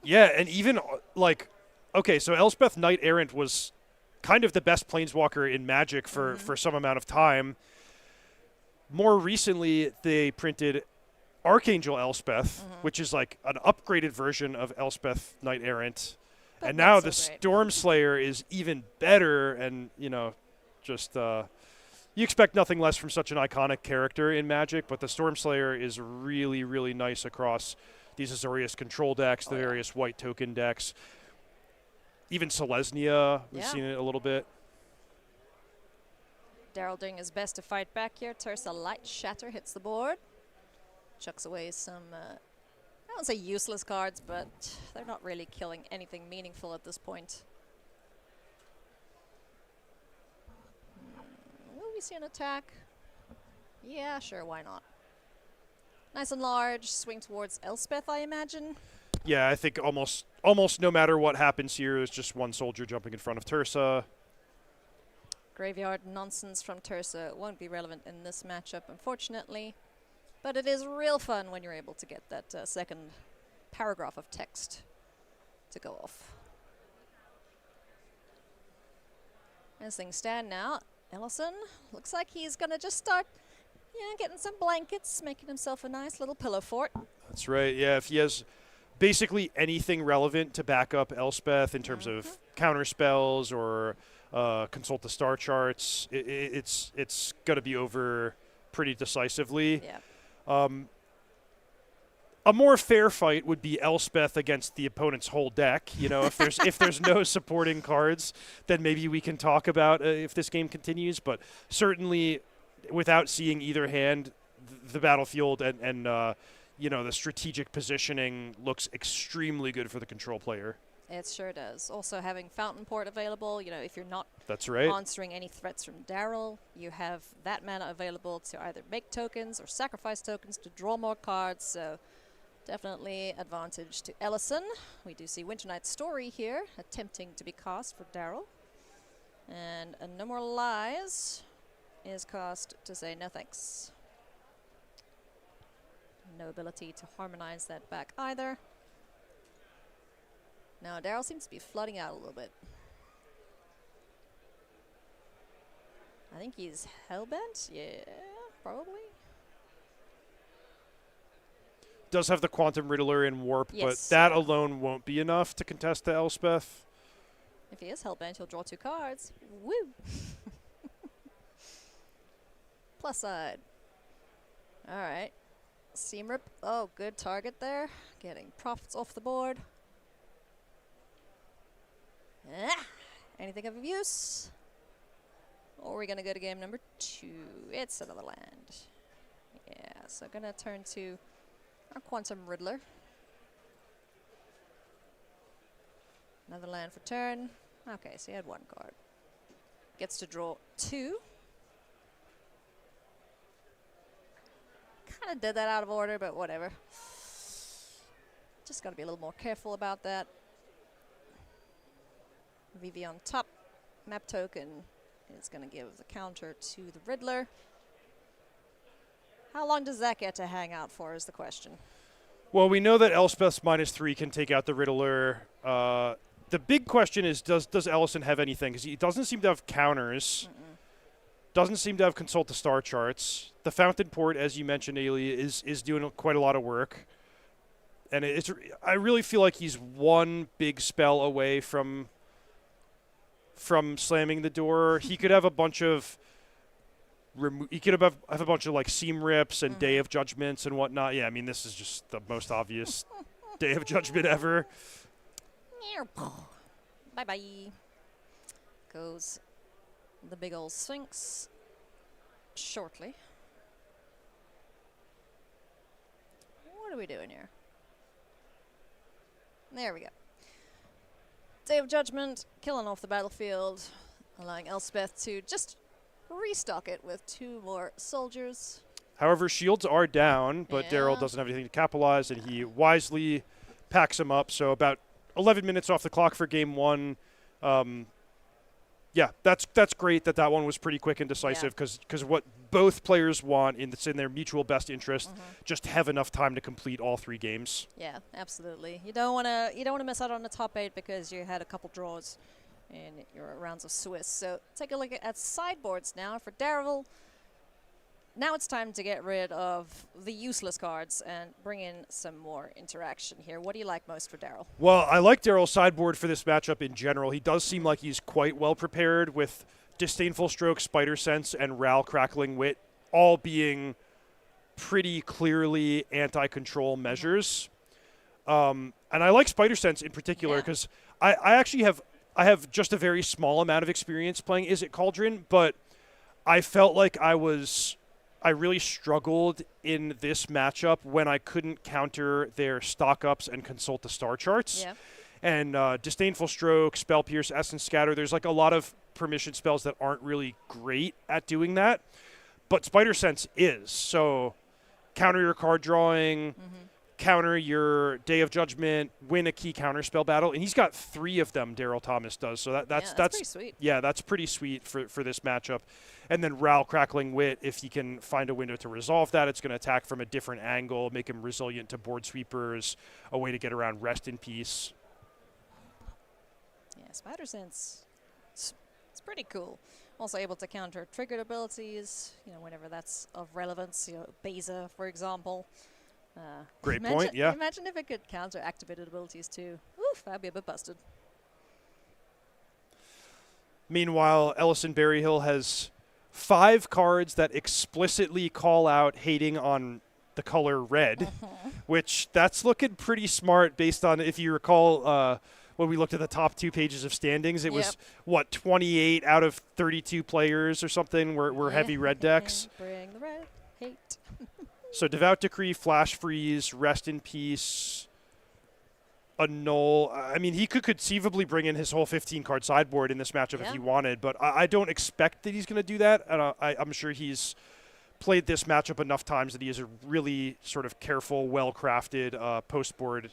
Yeah, and even like, okay, so Elspeth Knight Errant was kind of the best planeswalker in Magic for some amount of time. More recently, they printed Archangel Elspeth, which is like an upgraded version of Elspeth Knight Errant. But And not now so the great. Stormslayer is even better, and, you know, just you expect nothing less from such an iconic character in Magic, but the Stormslayer is really, really nice across these Azorius control decks, the various white token decks. Even Selesnya, we've seen it a little bit. Daryl doing his best to fight back here. Tersa Light Shatter hits the board. Chucks away some, I don't say useless cards, but they're not really killing anything meaningful at this point. Will we see an attack? Yeah, sure, why not? Nice and large, swing towards Elspeth, I imagine. Yeah, I think almost no matter what happens here, there's just one soldier jumping in front of Tersa. Graveyard nonsense from Tersa won't be relevant in this matchup, unfortunately. But it is real fun when you're able to get that second paragraph of text to go off. As things stand now, Ellison looks like he's going to just start getting some blankets, making himself a nice little pillow fort. That's right. Yeah, if he has basically anything relevant to back up Elspeth in terms of counter spells or consult the star charts, it's going to be over pretty decisively. Yeah. A more fair fight would be Elspeth against the opponent's whole deck. You know, if there's no supporting cards, then maybe we can talk about if this game continues. But certainly, without seeing either hand, the battlefield and the strategic positioning looks extremely good for the control player. It sure does. Also having Fountain Port available, if you're not That's right. answering any threats from Daryl, you have that mana available to either make tokens or sacrifice tokens to draw more cards, so definitely advantage to Ellison. We do see Winter Knight's Story here, attempting to be cast for Daryl. And a No More Lies is cast to say no thanks. No ability to harmonize that back either. Now, Daryl seems to be flooding out a little bit. I think he's hellbent. Yeah, probably. Does have the Quantum Riddler in Warp, Yes, but that yeah. alone won't be enough to contest the Elspeth. If he is hellbent, he'll draw 2 cards. Woo! Plus side. All right. Seam Rip. Oh, good target there. Getting profits off the board. Anything of use? Or are we going to go to game number 2? It's another land. Yeah, so going to turn to our Quantum Riddler. Another land for turn. Okay, so he had 1 card. Gets to draw 2. Kind of did that out of order, but whatever. Just got to be a little more careful about that. VV on top. Map token is going to give the counter to the Riddler. How long does that get to hang out for is the question. Well, we know that Elspeth's -3 can take out the Riddler. The big question is, does Ellison have anything? Because he doesn't seem to have counters. doesn't seem to have consult the star charts. The fountain port, as you mentioned, Ailey, is doing quite a lot of work. And I really feel like he's one big spell away from slamming the door. He could have a bunch of he could have a bunch of like seam rips and Day of Judgments and whatnot. Yeah, I mean, this is just the most obvious Day of Judgment ever. Bye-bye. Goes the big old Sphinx shortly. What are we doing here? There we go. Day of Judgment, killing off the battlefield, allowing Elspeth to just restock it with 2 more soldiers. However, shields are down, but Yeah. Daryl doesn't have anything to capitalize, and he wisely packs them up. So about 11 minutes off the clock for game 1. Yeah, that's great that one was pretty quick and decisive because what both players want it's in their mutual best interest, just have enough time to complete all 3 games. Yeah, absolutely. You don't want to miss out on the top 8 because you had a couple draws in your rounds of Swiss. So take a look at sideboards now for Daryl. Now it's time to get rid of the useless cards and bring in some more interaction here. What do you like most for Daryl? Well, I like Daryl's sideboard for this matchup in general. He does seem like he's quite well prepared with Disdainful Stroke, Spider Sense, and Ral Crackling Wit all being pretty clearly anti-control measures. And I like Spider Sense in particular because I actually have just a very small amount of experience playing Izzet Cauldron, but I felt like I really struggled in this matchup when I couldn't counter their stock ups and consult the star charts. Yeah. And Disdainful Stroke, Spell Pierce, Essence Scatter, there's like a lot of permission spells that aren't really great at doing that. But Spider Sense is. So counter your card drawing, counter your Day of Judgment, win a key counter spell battle. And he's got 3 of them, Daryl Thomas does. So that's pretty sweet. Yeah, that's pretty sweet for this matchup. And then Ral Crackling Wit, if he can find a window to resolve that, it's going to attack from a different angle, make him resilient to board sweepers, a way to get around Rest in Peace. Yeah, Spider Sense. It's pretty cool. Also able to counter triggered abilities, whenever that's of relevance. Beza, for example. Great point, yeah. Imagine if it could counter activated abilities too. Oof, that'd be a bit busted. Meanwhile, Ellison Berryhill has 5 cards that explicitly call out hating on the color red, which that's looking pretty smart based on, if you recall, when we looked at the top 2 pages of standings, it was, 28 out of 32 players or something were heavy red decks. Bring the red hate. So Devout Decree, Flash Freeze, Rest in Peace, Annul. I mean, he could conceivably bring in his whole 15-card sideboard in this matchup if he wanted, but I don't expect that he's going to do that. And I'm sure he's played this matchup enough times that he has a really sort of careful, well-crafted post-board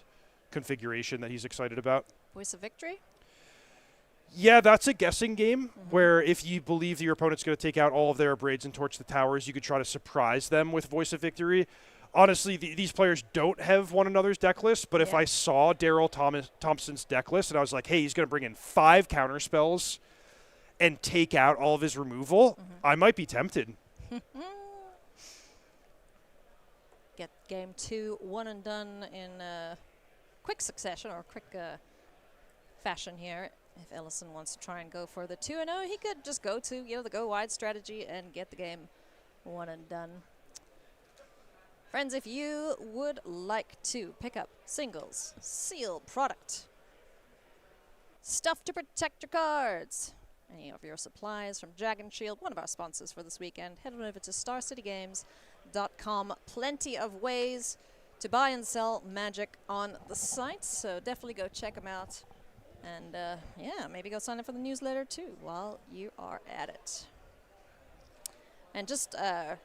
configuration that he's excited about. Voice of Victory? Yeah, that's a guessing game where if you believe that your opponent's going to take out all of their Braids and torch the towers, you could try to surprise them with Voice of Victory. Honestly, these players don't have one another's deck list, but if I saw Daryl Thompson's deck list and I was like, hey, he's going to bring in 5 counter spells and take out all of his removal, I might be tempted. Get game 2 one and done in quick succession or quick fashion here. If Ellison wants to try and go for the 2-0, he could just go to the go wide strategy and get the game one and done. Friends, if you would like to pick up singles, sealed product, stuff to protect your cards, any of your supplies from Dragon Shield, one of our sponsors for this weekend, head on over to starcitygames.com. Plenty of ways to buy and sell Magic on the site, so definitely go check them out. And maybe go sign up for the newsletter too while you are at it. And just a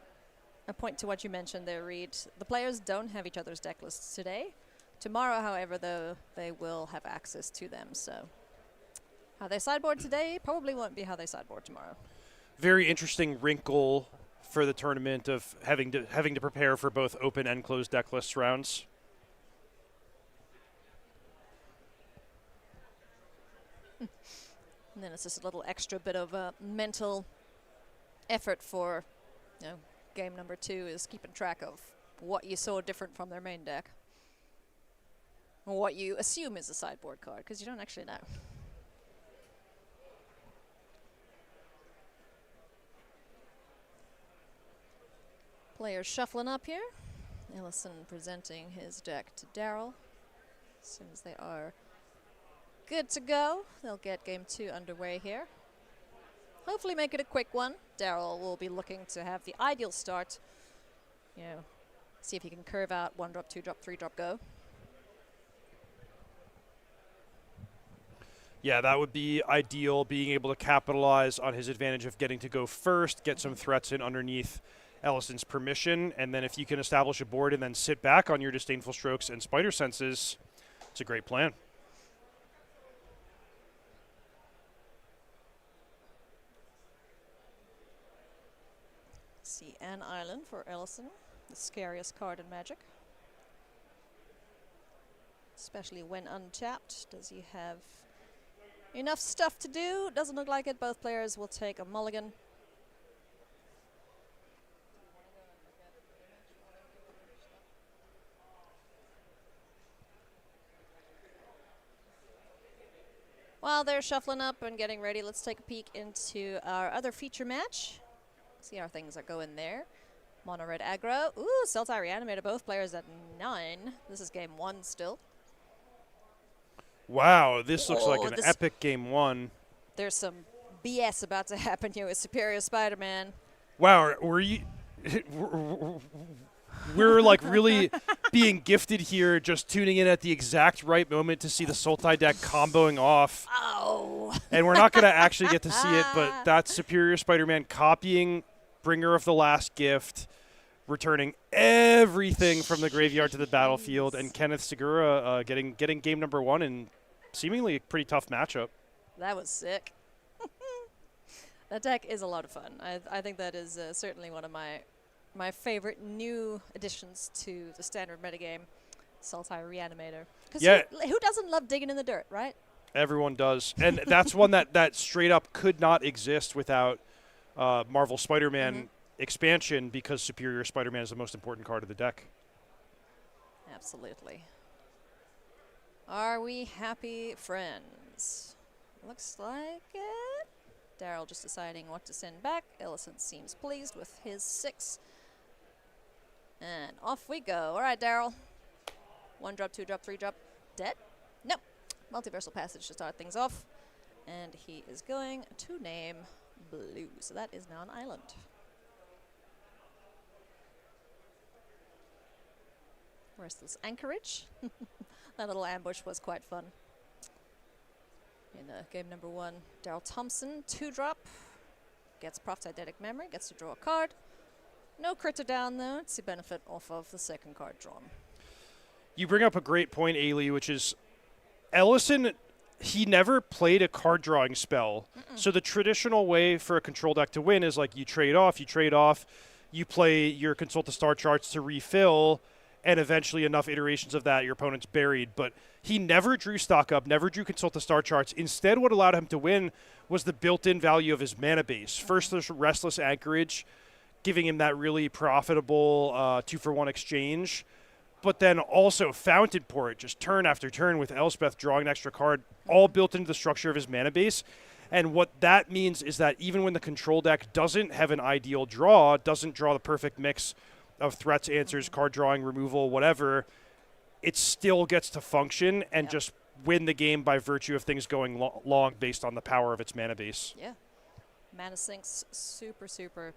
point to what you mentioned there, Reed. The players don't have each other's deck lists today. Tomorrow, however, though, they will have access to them. So how they sideboard today probably won't be how they sideboard tomorrow. Very interesting wrinkle for the tournament of having to prepare for both open and closed deck lists rounds. And then it's just a little extra bit of mental effort for, game number 2 is keeping track of what you saw different from their main deck. Or what you assume is a sideboard card, because you don't actually know. Players shuffling up here. Ellison presenting his deck to Daryl. As soon as they are good to go, they'll get game 2 underway here. Hopefully make it a quick one. Daryl will be looking to have the ideal start. See if he can curve out 1 drop, 2 drop, 3 drop, go. Yeah, that would be ideal, being able to capitalize on his advantage of getting to go first, get some threats in underneath Ellison's permission, and then if you can establish a board and then sit back on your Disdainful Strokes and Spider Senses, it's a great plan. See an island for Ellison, the scariest card in Magic. Especially when untapped. Does he have enough stuff to do? Doesn't look like it. Both players will take a mulligan. While they're shuffling up and getting ready, let's take a peek into our other feature match. See how things are going there. Mono red aggro. Ooh, Sultai Reanimator, both players at 9. This is game 1 still. Wow, this looks like an epic game 1. There's some BS about to happen here with Superior Spider-Man. Wow, we're like really being gifted here, just tuning in at the exact right moment to see the Sultai deck comboing off. Oh. And we're not going to actually get to see it, but that's Superior Spider-Man copying Bringer of the Last Gift, returning everything from the graveyard to the battlefield, and Kenneth Segura getting game number 1 in seemingly a pretty tough matchup. That was sick. That deck is a lot of fun. I think that is certainly one of my favorite new additions to the standard metagame, Sultai Reanimator. Because who doesn't love digging in the dirt, right? Everyone does. And that's one that straight up could not exist without Marvel Spider-Man expansion, because Superior Spider-Man is the most important card of the deck. Absolutely. Are we happy, friends? Looks like it. Daryl just deciding what to send back. Ellison seems pleased with his 6. And off we go. All right, Daryl. 1 drop, 2 drop, 3 drop. Dead? Nope. Multiversal Passage to start things off. And he is going to name Blue. So that is now an island. Restless Anchorage. That little ambush was quite fun. In game number 1, Daryl Thompson, 2 drop. Gets Prophetic Memory, gets to draw a card. No critter down though. It's the benefit off of the second card drawn. You bring up a great point, Ailey, which is Ellison, he never played a card drawing spell. So the traditional way for a control deck to win is like you trade off, you play your Consult the Star Charts to refill, and eventually enough iterations of that, your opponent's buried. But he never drew stock up, never drew Consult the Star Charts. Instead, what allowed him to win was the built-in value of his mana base. First, there's Restless Anchorage, giving him that really profitable 2-for-1 exchange. But then also Fountain Port, just turn after turn with Elspeth drawing an extra card, all built into the structure of his mana base. And what that means is that even when the control deck doesn't have an ideal draw, doesn't draw the perfect mix of threats, answers, card drawing, removal, whatever, it still gets to function and just win the game by virtue of things going long based on the power of its mana base. Yeah. Mana sinks super, super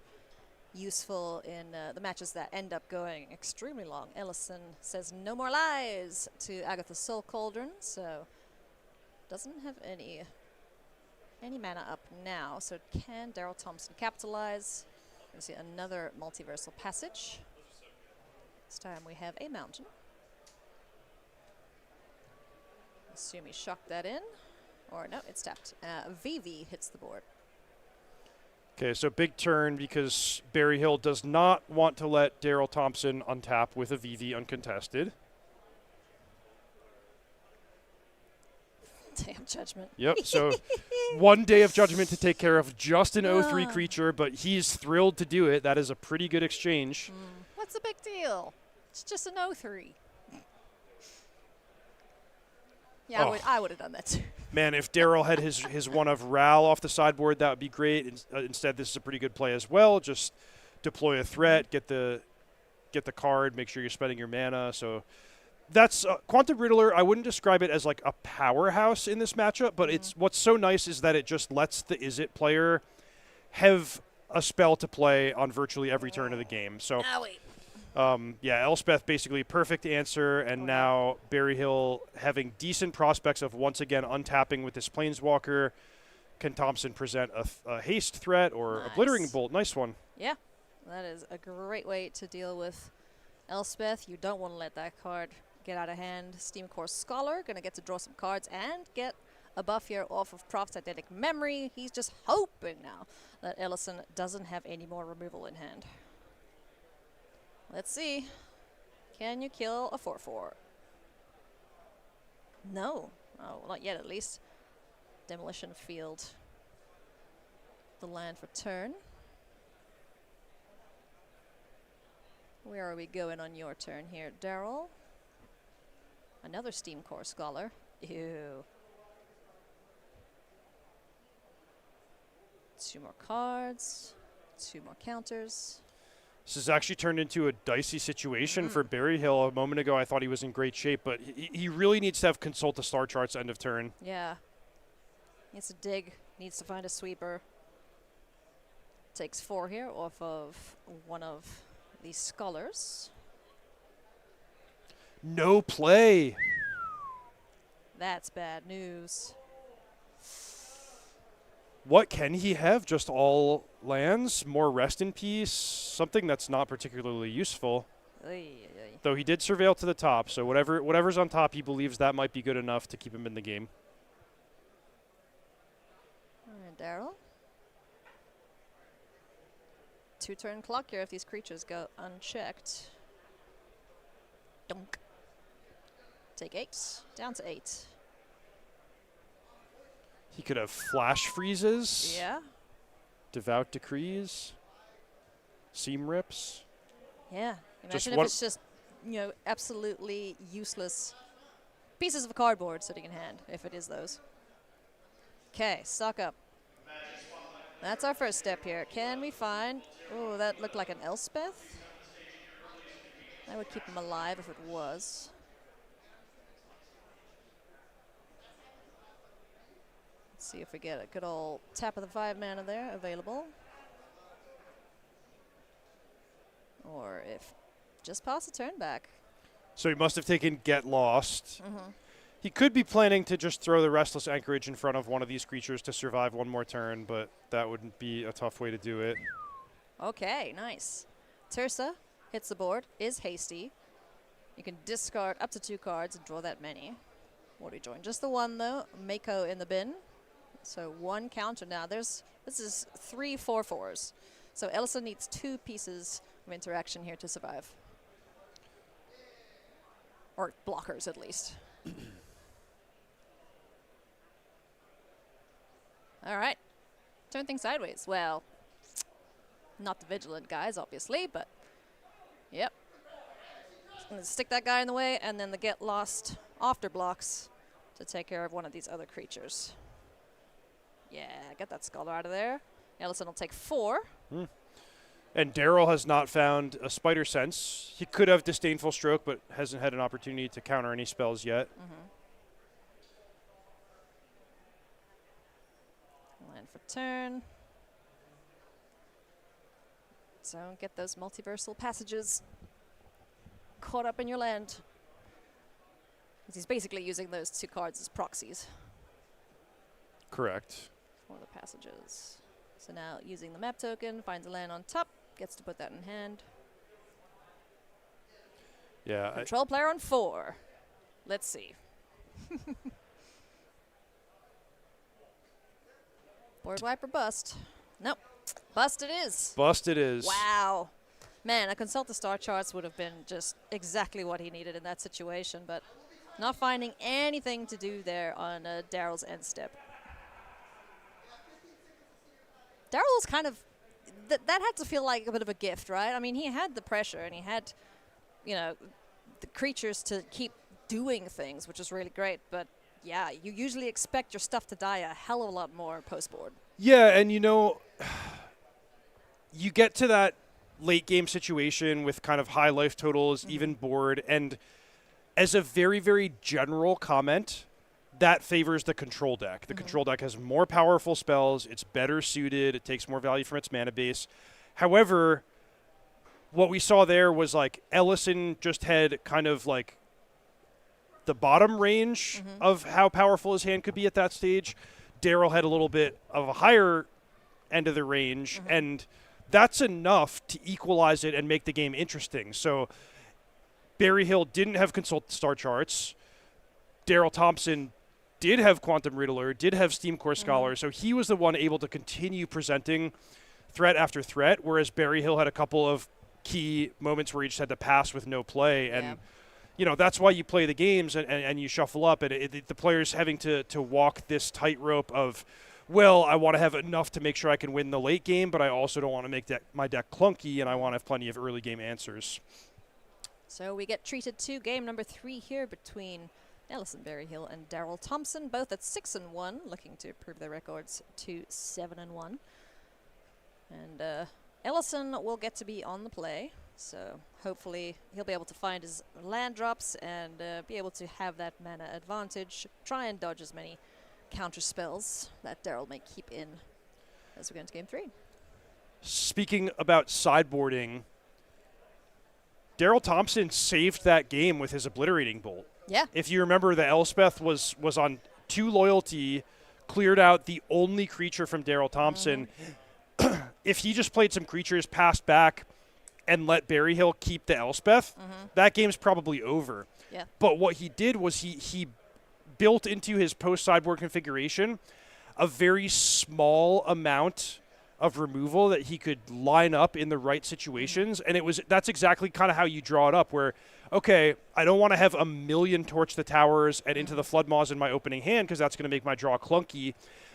useful in the matches that end up going extremely long. Ellison says no more lies to Agatha's Soul Cauldron, so doesn't have any mana up now. So can Daryl Thompson capitalize? We'll see another Multiversal Passage. This time we have a mountain. Assume he shocked that in. Or no, it's tapped. VV hits the board. Okay, so big turn because Barry Hill does not want to let Daryl Thompson untap with a VV uncontested. Damn, Judgment. Yep, so 1 day of Judgment to take care of just an 0-3 creature, but he's thrilled to do it. That is a pretty good exchange. What's the big deal? It's just an 0-3. Yeah, Oh. I would have done that too. Man, if Daryl had his one of Ral off the sideboard, that would be great. Instead, this is a pretty good play as well. Just deploy a threat, get the card, make sure you're spending your mana. So that's Quantum Riddler. I wouldn't describe it as like a powerhouse in this matchup, but it's what's so nice is that it just lets the Izzet player have a spell to play on virtually every turn of the game. So Wait. yeah, Elspeth basically perfect answer, and now Berryhill having decent prospects of once again untapping with this Planeswalker. Can Thompson present a haste threat or Nice. Obliterating Bolt? Nice one. Yeah, that is a great way to deal with Elspeth. You don't want to let that card get out of hand. Steam Core Scholar, going to get to draw some cards and get a buff here off of Prophet's Eidetic Memory. He's just hoping now that Ellison doesn't have any more removal in hand. Let's see. Can you kill a 4/4? No. Oh, not yet at least. Demolition Field. The land for turn. Where are we going on your turn here, Daryl? Another Steam Core Scholar. Ew. 2 more cards. 2 more counters. This has actually turned into a dicey situation for Berryhill. A moment ago, I thought he was in great shape, but he really needs to have consult the star charts end of turn. Yeah. Needs to dig. Needs to find a sweeper. Takes 4 here off of one of these scholars. No play. That's bad news. What can he have? Just all lands? More Rest in Peace? Something that's not particularly useful. Oy, oy, oy. Though he did surveil to the top, so whatever's on top, he believes that might be good enough to keep him in the game. All right, Daryl. 2-turn clock here if these creatures go unchecked. Dunk. Take 8. Down to 8. He could have Flash Freezes, Yeah. Devout Decrees, Seam Rips. Yeah. Just Imagine if one- it's just, absolutely useless pieces of cardboard sitting in hand, if it is those. Okay, stock up. That's our first step here. Can we find... Oh, that looked like an Elspeth. I would keep him alive if it was. Let's see if we get a good old tap of the 5 mana there available. Or if just pass the turn back. So he must have taken Get Lost. He could be planning to just throw the Restless Anchorage in front of one of these creatures to survive one more turn, but that wouldn't be a tough way to do it. Okay, nice. Tersa hits the board, is hasty. You can discard up to 2 cards and draw that many. What do we join? Just the 1 though. Mako in the bin. So 1 counter now. This is 3 4/4s. So Ellison needs 2 pieces of interaction here to survive. Or blockers at least. All right. Turn things sideways. Well, not the vigilant guys, obviously, but yep. Just gonna stick that guy in the way, and then the get lost after blocks to take care of one of these other creatures. Yeah, get that Scholar out of there. Ellison will take 4. And Daryl has not found a Spider Sense. He could have Disdainful Stroke, but hasn't had an opportunity to counter any spells yet. Land for turn. So get those multiversal passages caught up in your land. 'Cause he's basically using those 2 cards as proxies Correct. for the passages. So now using the map token, finds a land on top, gets to put that in hand. Yeah. Control player on 4. Let's see. Board wiper bust. Nope. Bust it is. Bust it is. Wow. Man, a consult the star charts would have been just exactly what he needed in that situation, but Not finding anything to do there on Daryl's end step. Daryl's kind of, that had to feel like a bit of a gift, right? I mean, he had the pressure and he had, the creatures to keep doing things, which is really great. But yeah, you usually expect your stuff to die a hell of a lot more post-board. Yeah, and you get to that late game situation with kind of high life totals, even board, and as a very, very general comment, that favors the control deck. The control deck has more powerful spells, it's better suited, it takes more value from its mana base. However, what we saw there was like Ellison just had kind of like the bottom range of how powerful his hand could be at that stage. Daryl had a little bit of a higher end of the range, and that's enough to equalize it and make the game interesting. So Barry Hill didn't have Consult Star Charts. Daryl Thompson did have Quantum Riddler, did have Steam Core Scholar, so he was the one able to continue presenting threat after threat, whereas Barry Hill had a couple of key moments where he just had to pass with no play. And, that's why you play the games and you shuffle up. And the players having to walk this tightrope of, well, I want to have enough to make sure I can win the late game, but I also don't want to make my deck clunky, and I want to have plenty of early game answers. So we get treated to game number 3 here between Ellison Berryhill and Daryl Thompson, both at 6-1, looking to improve their records to 7-1. And Ellison will get to be on the play, so hopefully he'll be able to find his land drops and be able to have that mana advantage, try and dodge as many counter spells that Daryl may keep in as we go into game 3. Speaking about sideboarding, Daryl Thompson saved that game with his Obliterating Bolt. Yeah. If you remember, the Elspeth was on 2 loyalty, cleared out the only creature from Daryl Thompson. If he just played some creatures, passed back, and let Barry Hill keep the Elspeth, that game's probably over. Yeah. But what he did was he built into his post-sideboard configuration a very small amount of removal that he could line up in the right situations, and that's exactly kind of how you draw it up, where, okay, I don't want to have a million Torch the Towers and Into the Flood Maws in my opening hand because that's going to make my draw clunky,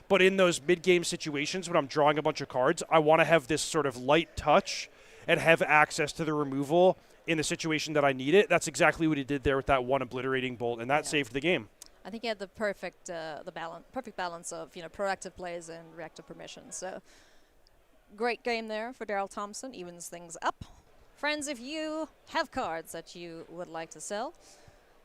but in those mid-game situations when I'm drawing a bunch of cards, I want to have this sort of light touch and have access to the removal in the situation that I need it. That's exactly what he did there with that one Obliterating Bolt, and that saved the game. I think he had the perfect balance of proactive plays and reactive permissions. So great game there for Daryl Thompson, evens things up. Friends, if you have cards that you would like to sell,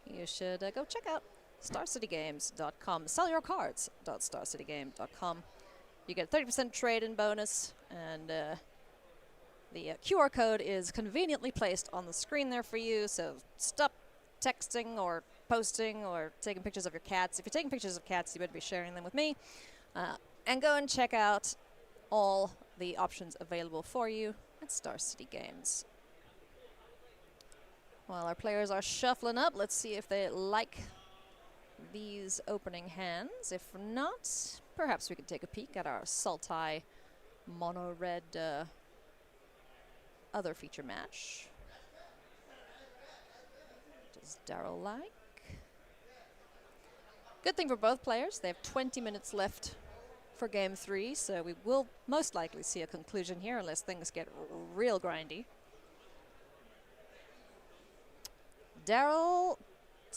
you should go check out StarCityGames.com. SellYourCards.StarCityGame.com. You get a 30% trade-in bonus, and the QR code is conveniently placed on the screen there for you, so stop texting or posting or taking pictures of your cats. If you're taking pictures of cats, you better be sharing them with me. And go and check out all the options available for you at Star City Games. While our players are shuffling up, let's see if they like these opening hands. If not, perhaps we could take a peek at our Sultai Mono Red other feature match. What does Daryl like? Good thing for both players, they have 20 minutes left for game 3, so we will most likely see a conclusion here unless things get real grindy. Daryl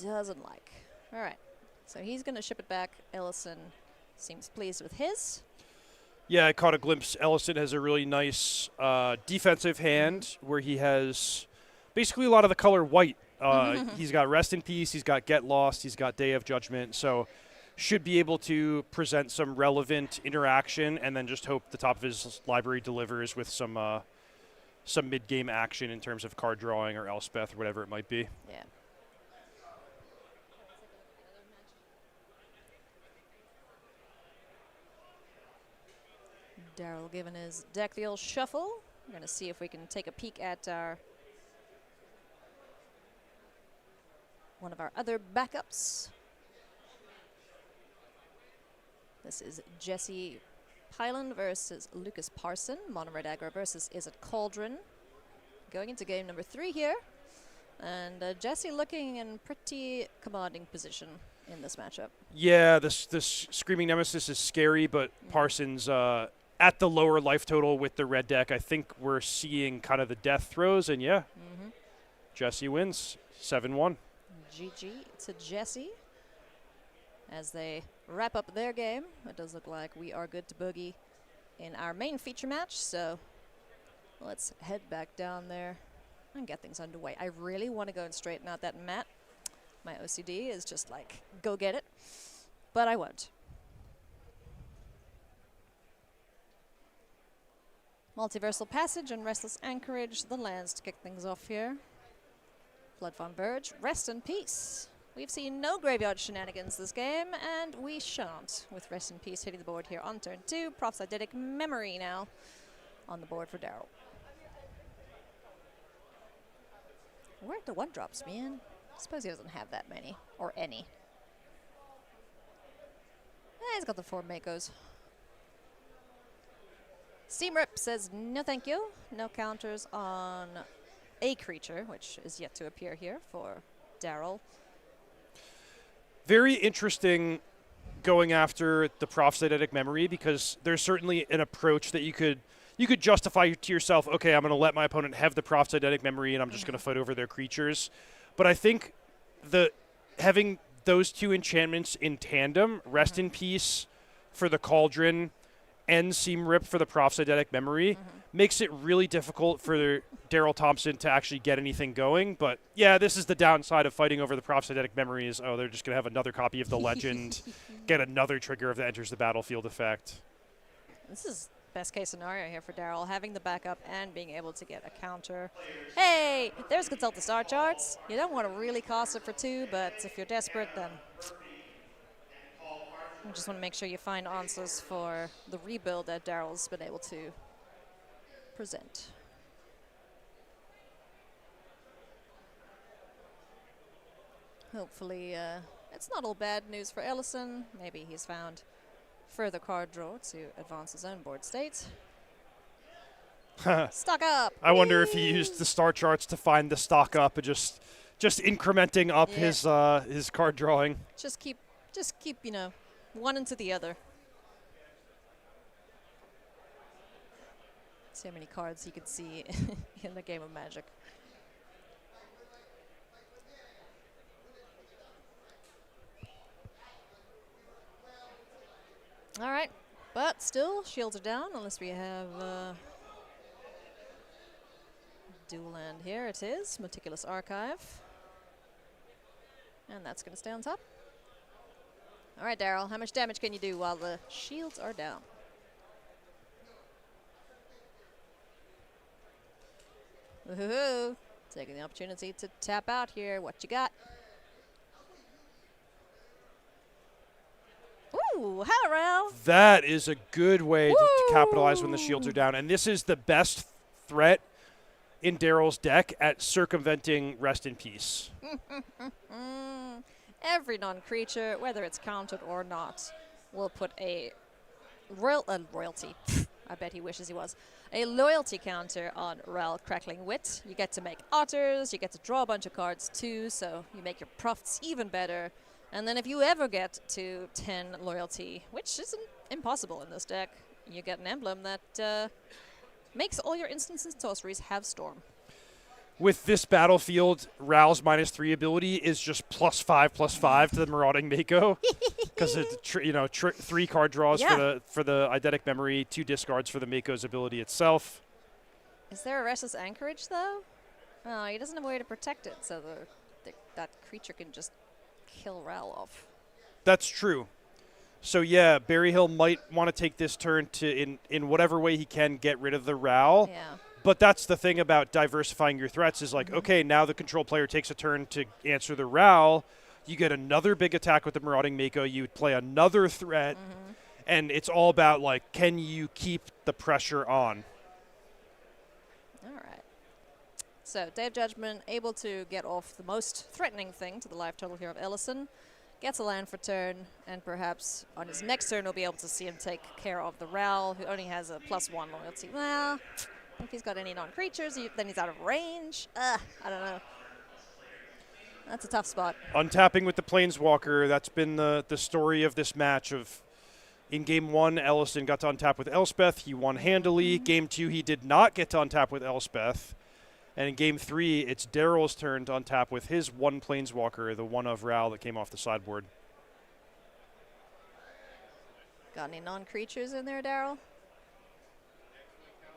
doesn't like. All right, so he's going to ship it back. Ellison seems pleased with his. Yeah, I caught a glimpse. Ellison has a really nice defensive hand where he has basically a lot of the color white. He's got Rest in Peace, he's got Get Lost, he's got Day of Judgment, so should be able to present some relevant interaction and then just hope the top of his library delivers with some mid-game action in terms of card drawing or Elspeth or whatever it might be. Yeah. Daryl giving his deck the old shuffle. We're going to see if we can take a peek at one of our other backups. This is Jesse Hyland versus Lucas Parson. Mono Red Aggro versus Izzet Cauldron. Going into game number 3 here. And Jesse looking in pretty commanding position in this matchup. Yeah, this Screaming Nemesis is scary, but Parsons at the lower life total with the red deck, I think we're seeing kind of the death throws, and yeah, Jesse wins 7-1. GG to Jesse. As they wrap up their game, it does look like we are good to boogie in our main feature match, so let's head back down there and get things underway. I really want to go and straighten out that mat. My OCD is just like, go get it, but I won't. Multiversal Passage and Restless Anchorage, the lands to kick things off here. Bloodfawn Verge, rest in peace. We've seen no graveyard shenanigans this game, and we shan't, with rest in peace hitting the board here on turn 2. Prop's Eidetic Memory now on the board for Daryl. Where are the 1-drops, man? I suppose he doesn't have that many, or any. He's got the 4 Makos. Steamrip says no thank you. No counters on a creature, which is yet to appear here for Daryl. Very interesting going after the Prop's Eidetic Memory, because there's certainly an approach that you could justify to yourself, okay, I'm going to let my opponent have the Prop's Eidetic Memory and I'm just going to fight over their creatures. But I think having those 2 enchantments in tandem, Rest in Peace for the Cauldron and Seam Rip for the Prop's Eidetic Memory, makes it really difficult for Daryl Thompson to actually get anything going. But yeah, this is the downside of fighting over the Prop's Eidetic Memory is, oh, they're just going to have another copy of the Legend, get another trigger of the Enters the Battlefield effect. This is best case scenario here for Daryl, having the backup and being able to get a counter. Hey, there's Consult the Star Charts. You don't want to really cost it for 2, but if you're desperate, then you just want to make sure you find answers for the rebuild that Daryl's been able to present. Hopefully, it's not all bad news for Ellison. Maybe he's found further card draw to advance his own board state. Stock up! I wonder if he used the Star Charts to find the stock up and just incrementing up his card drawing. Just keep, you know, one into the other. See how many cards you could see in the game of Magic. All right, but still, shields are down unless we have dual land here. It is Meticulous Archive, and that's going to stay on top. All right, Daryl, how much damage can you do while the shields are down? Woohoo! Taking the opportunity to tap out here. What you got? Ooh, hello. That is a good way to capitalize when the shields are down. And this is the best threat in Daryl's deck at circumventing Rest in Peace. Every non-creature, whether it's countered or not, will put a royalty. I bet he wishes he was. A loyalty counter on Ral Crackling Wit. You get to make otters, you get to draw a bunch of cards too, so you make your profits even better. And then if you ever get to 10 loyalty, which isn't impossible in this deck, you get an emblem that makes all your instants and sorceries have Storm. With this battlefield, Ral's -3 ability is just +5/+5 to the Marauding Mako, because it's 3 card draws for the Eidetic Memory, 2 discards for the Mako's ability itself. Is there a Restless Anchorage though? Oh, he doesn't have a way to protect it, so that creature can just kill Ral off. That's true. So yeah, Berryhill might want to take this turn to in whatever way he can get rid of the Ral. Yeah. But that's the thing about diversifying your threats is like, okay, now the control player takes a turn to answer the Ral. You get another big attack with the Marauding Mako. You play another threat. And it's all about, like, can you keep the pressure on? All right. So Day of Judgment able to get off the most threatening thing to the life total here of Ellison. Gets a land for turn, and perhaps on his next turn we'll be able to see him take care of the Ral, who only has a +1 loyalty. Well, if he's got any non-creatures, then he's out of range. I don't know. That's a tough spot. Untapping with the Planeswalker, that's been the story of this match. Of in Game 1, Ellison got to untap with Elspeth. He won handily. Game 2, he did not get to untap with Elspeth. And in Game 3, it's Daryl's turn to untap with his one Planeswalker, the one of Ral that came off the sideboard. Got any non-creatures in there, Daryl?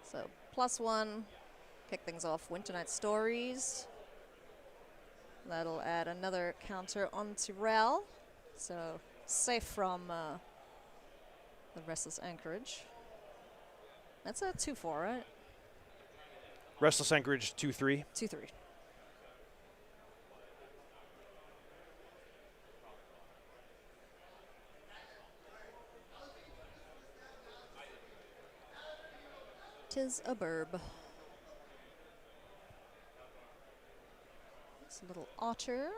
So +1, kick things off. Winter Night Stories. That'll add another counter onto Ral. So safe from the Restless Anchorage. That's a 2/4, right? Restless Anchorage 2/3. 2/3. Tis a burb. This little otter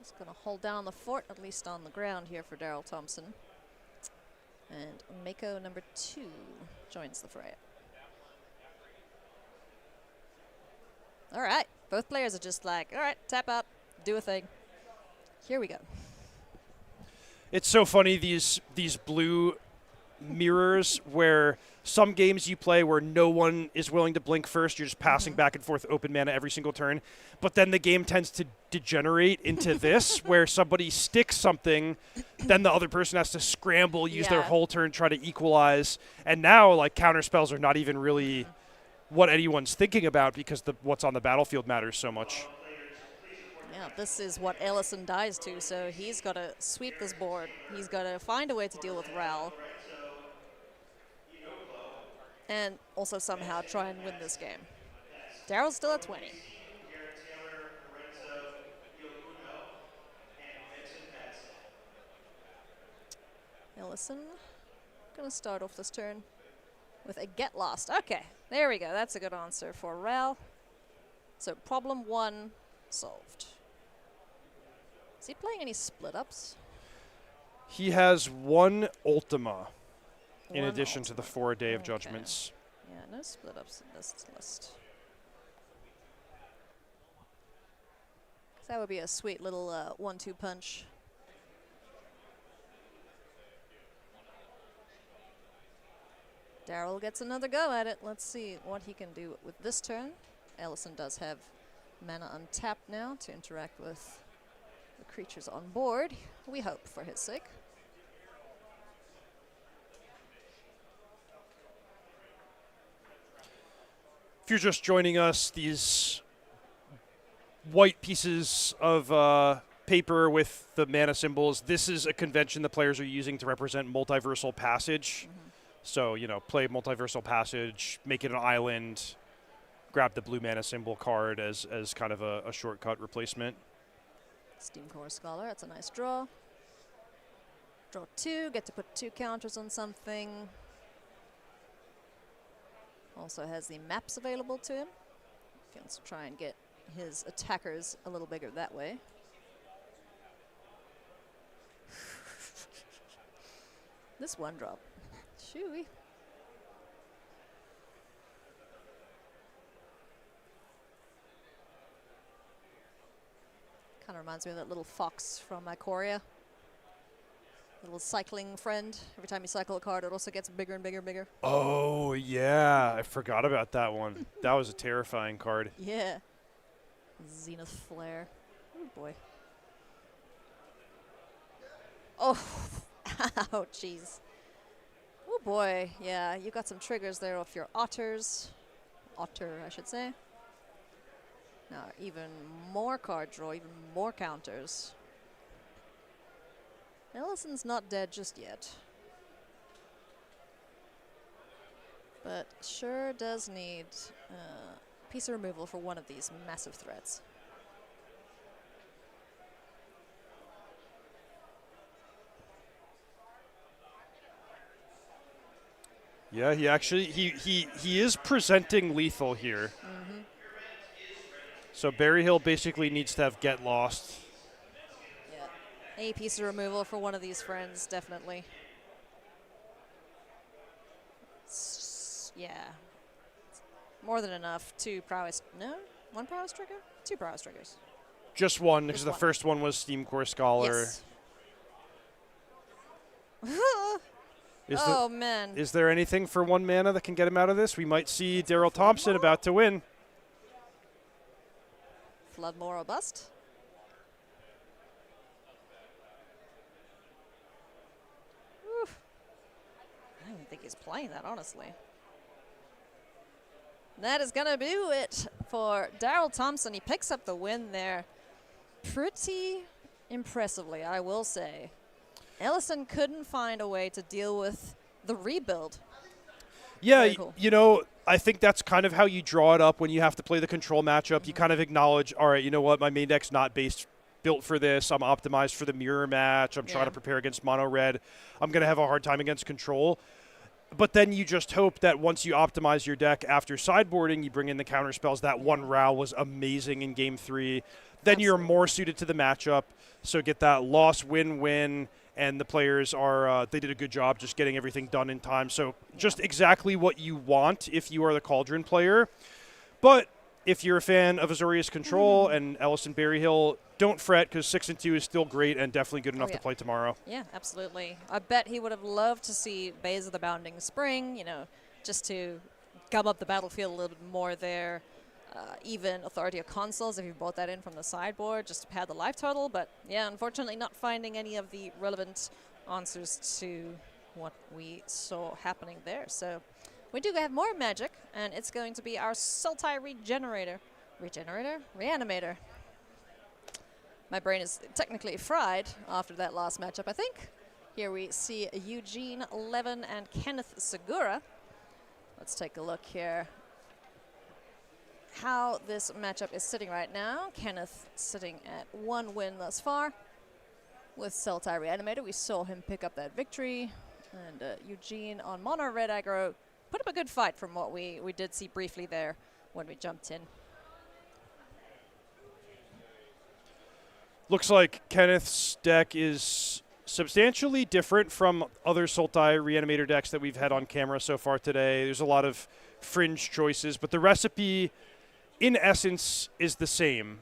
is going to hold down the fort, at least on the ground here for Daryl Thompson. And Mako number 2 joins the fray. All right, both players are just like, all right, tap out, do a thing. Here we go. It's so funny, these blue mirrors where some games you play where no one is willing to blink first, you're just passing back and forth open mana every single turn, but then the game tends to degenerate into this where somebody sticks something, then the other person has to scramble, use their whole turn, try to equalize, and now like counter spells are not even really what anyone's thinking about because what's on the battlefield matters so much. Yeah, this is what Ellison dies to, so he's got to sweep this board. He's got to find a way to deal with Ral. And also somehow try and win this game. Daryl's still at 20. Ellison gonna start off this turn with a get lost. Okay, there we go. That's a good answer for Ral. So problem 1 solved. Is he playing any split ups? He has one Ultima. In One addition to the 4 Day of Okay. Judgments. Yeah, no split ups in this list. 'Cause that would be a sweet little 1-2 punch. Daryl gets another go at it. Let's see what he can do with this turn. Ellison does have mana untapped now to interact with the creatures on board. We hope for his sake. If you're just joining us, these white pieces of paper with the mana symbols, this is a convention the players are using to represent multiversal passage. So, you know, play multiversal passage, make it an island, grab the blue mana symbol card as kind of a shortcut replacement. Steamcore Scholar, that's a nice draw. Draw 2, get to put 2 counters on something. Also has the maps available to him. Can also try and get his attackers a little bigger that way. This one drop. Shooey. Kind of reminds me of that little fox from Ikoria. Little cycling friend. Every time you cycle a card, it also gets bigger and bigger and bigger. Oh, yeah. I forgot about that one. That was a terrifying card. Yeah. Zenith Flare. Oh, boy. Oh. Oh, jeez. Oh, boy. Yeah, you got some triggers there off your otters. Otter, I should say. Now, even more card draw, even more counters. Ellison's not dead just yet. But sure does need piece of removal for one of these massive threats. Yeah, he actually he is presenting lethal here. So Berry Hill basically needs to have Get Lost. Yeah. A piece of removal for one of these friends, definitely. Yeah. More than enough. 2 prowess. No? 1 prowess trigger? 2 prowess triggers. Just one, because the first one was Steam Core Scholar. Yes. Is Man. Is there anything for 1 mana that can get him out of this? We might see Daryl Thompson about to win. Flood more robust. Oof. I don't even think he's playing that, honestly. That is going to do it for Daryl Thompson. He picks up the win there pretty impressively, I will say. Ellison couldn't find a way to deal with the rebuild. Yeah, Very cool. you know, I think that's kind of how you draw it up when you have to play the control matchup. You kind of acknowledge, all right, you know what, my main deck's not built for this. I'm optimized for the mirror match. I'm trying to prepare against mono red. I'm going to have a hard time against control. But then you just hope that once you optimize your deck after sideboarding, you bring in the counter spells. That one Rao was amazing in game 3. Then you're more suited to the matchup. So get that loss, win-win. And the players are, they did a good job just getting everything done in time. So just exactly what you want if you are the Cauldron player. But if you're a fan of Azorius Control and Ellison Berryhill, don't fret, because 6-2 is still great and definitely good enough to play tomorrow. Yeah, absolutely. I bet he would have loved to see Bays of the Bounding Spring, you know, just to gum up the battlefield a little bit more there. Even Authority of Consuls, if you brought that in from the sideboard, just to pad the life total. But yeah, unfortunately not finding any of the relevant answers to what we saw happening there. So we do have more magic, and it's going to be our Sultai Reanimator. My brain is technically fried after that last matchup, I think. Here we see Eugene Levin and Kenneth Segura. Let's take a look here. How this matchup is sitting right now. Kenneth sitting at 1 win thus far. With Sultai Reanimator, we saw him pick up that victory. And Eugene on mono red aggro put up a good fight from what we did see briefly there when we jumped in. Looks like Kenneth's deck is substantially different from other Sultai Reanimator decks that we've had on camera so far today. There's a lot of fringe choices, but the recipe in essence is the same.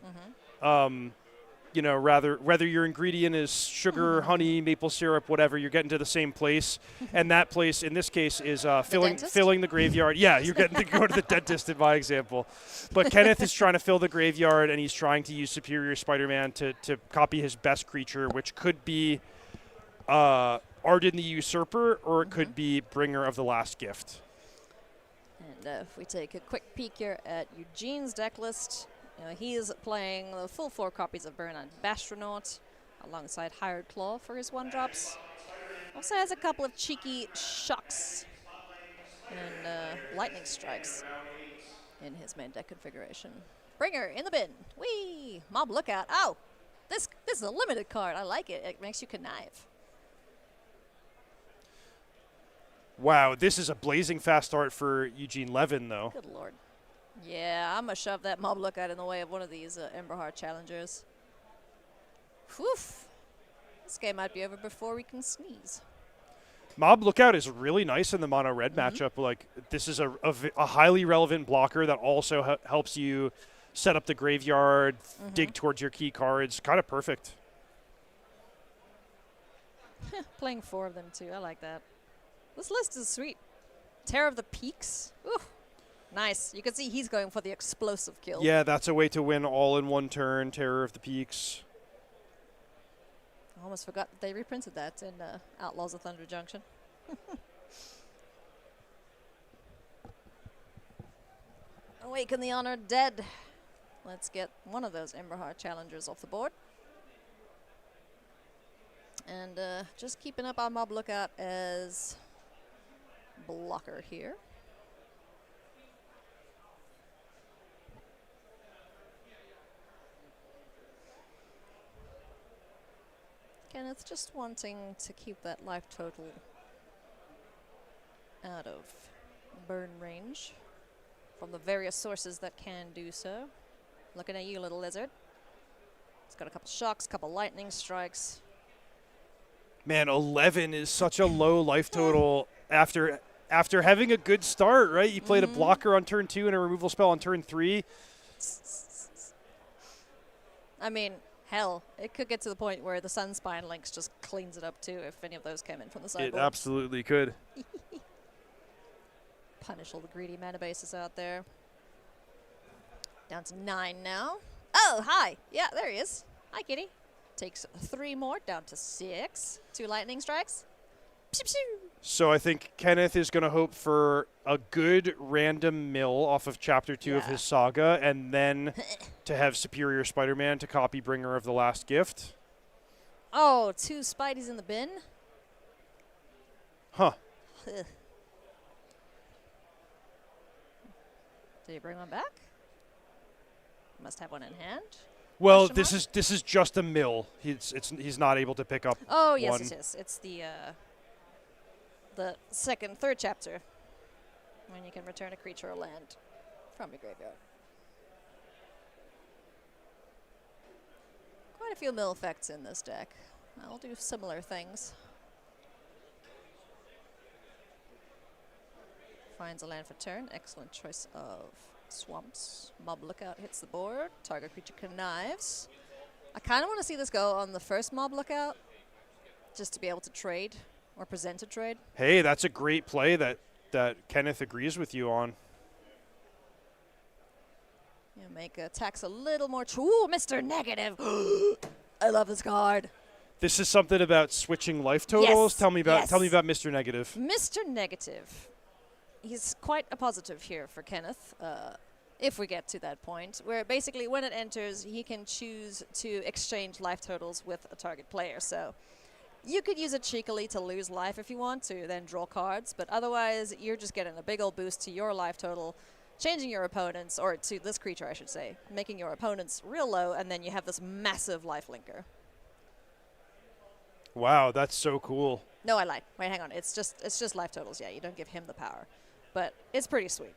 You know, whether your ingredient is sugar, honey, maple syrup, whatever, you're getting to the same place. And that place, in this case, is filling the graveyard. Yeah, you're getting to go to the dentist in my example. But Kenneth is trying to fill the graveyard, and he's trying to use Superior Spider-Man to copy his best creature, which could be Arden the Usurper, or it could be Bringer of the Last Gift. And if we take a quick peek here at Eugene's deck list, you know, he is playing the full 4 copies of Burnout Bastronaut alongside Hired Claw for his 1-drops. Also has a couple of cheeky Shocks and Lightning Strikes in his main deck configuration. Bringer in the bin. Whee! Mob Lookout. Oh! This is a limited card. I like it. It makes you connive. Wow, this is a blazing fast start for Eugene Levin, though. Good lord. Yeah, I'm going to shove that Mob Lookout in the way of one of these Emberheart challengers. Whew. This game might be over before we can sneeze. Mob Lookout is really nice in the mono red matchup. Like, this is a highly relevant blocker that also helps you set up the graveyard, dig towards your key cards. Kind of perfect. Playing 4 of them, too. I like that. This list is sweet. Terror of the Peaks. Ooh, nice. You can see he's going for the explosive kill. Yeah, that's a way to win all in one turn, Terror of the Peaks. I almost forgot that they reprinted that in Outlaws of Thunder Junction. Awaken the Honored Dead. Let's get one of those Emberheart challengers off the board. And just keeping up our Mob Lookout as blocker here. Kenneth just wanting to keep that life total out of burn range from the various sources that can do so. Looking at you, little lizard. It's got a couple shocks, couple lightning strikes. Man, 11 is such a low life total after having a good start, right? You played a blocker on turn 2 and a removal spell on turn 3. I mean, hell, it could get to the point where the Sunspine Lynx just cleans it up too if any of those came in from the It sideboard. absolutely could. Punish all the greedy mana bases out there. Down to 9 now. Oh, hi. Yeah, there he is. Hi, kitty. Takes 3 more, down to 6. 2 lightning strikes. Pew, pew. So I think Kenneth is going to hope for a good random mill off of Chapter 2 of Yeah. his saga, and then to have Superior Spider-Man to copy Bringer of the Last Gift. Oh, 2 Spideys in the bin. Huh. Ugh. Did you bring one back? Must have one in hand. Well, Question this is just a mill. He's not able to pick up Oh, yes, one. it is. It's the second, third chapter when you can return a creature or land from your graveyard. Quite a few mill effects in this deck. I'll do similar things. Finds a land for turn. Excellent choice of swamps. Mob Lookout hits the board. Target creature connives. I kind of want to see this go on the first Mob Lookout, just to be able to trade or present a trade. Hey, that's a great play that Kenneth agrees with you on. You make attacks a little more. Ooh, Mr. Negative. I love this card. This is something about switching life totals. Yes, Tell me about yes. Mr. Negative. Mr. Negative. He's quite a positive here for Kenneth, if we get to that point, where basically when it enters, he can choose to exchange life totals with a target player. So you could use it cheekily to lose life if you want to, then draw cards, but otherwise you're just getting a big old boost to your life total, changing your opponents, or to this creature I should say, making your opponents real low, and then you have this massive life linker. Wow, that's so cool. No, I lied. Wait, hang on. It's just life totals. Yeah, you don't give him the power, but it's pretty sweet.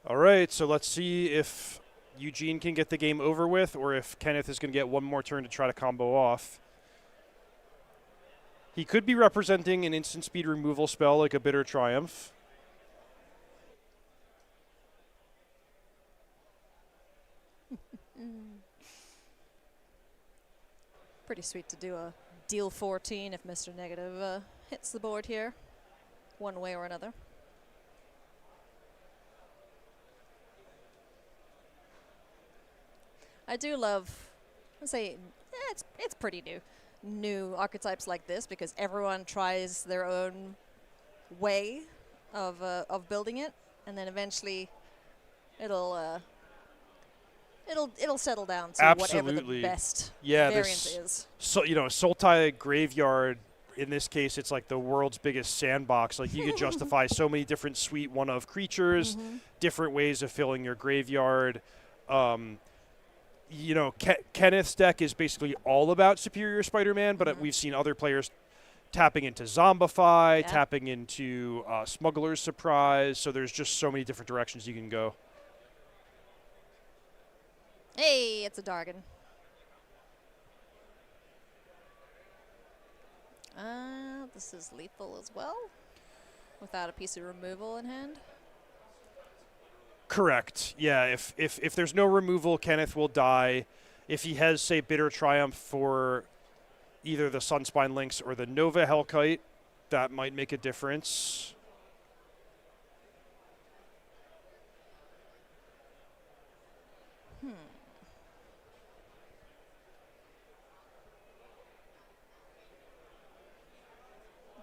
All right, so let's see if Eugene can get the game over with, or if Kenneth is going to get one more turn to try to combo off. He could be representing an instant speed removal spell like a Bitter Triumph. Pretty sweet to do a deal 14 if Mr. Negative hits the board here, one way or another. I do love, I'd say, it's pretty new archetypes like this, because everyone tries their own way of building it, and then eventually it'll settle down to whatever Absolutely. the best Yeah, variant is. So Sultai Graveyard. In this case, it's like the world's biggest sandbox. Like you could justify so many different sweet one-of creatures, different ways of filling your graveyard. Kenneth's deck is basically all about Superior Spider-Man, but we've seen other players tapping into Zombify, tapping into Smuggler's Surprise. So there's just so many different directions you can go. Hey, it's a Dargon. This is lethal as well, without a piece of removal in hand. Correct. Yeah, if there's no removal, Kenneth will die. If he has, say, Bitter Triumph for either the Sunspine Lynx or the Nova Hellkite, that might make a difference.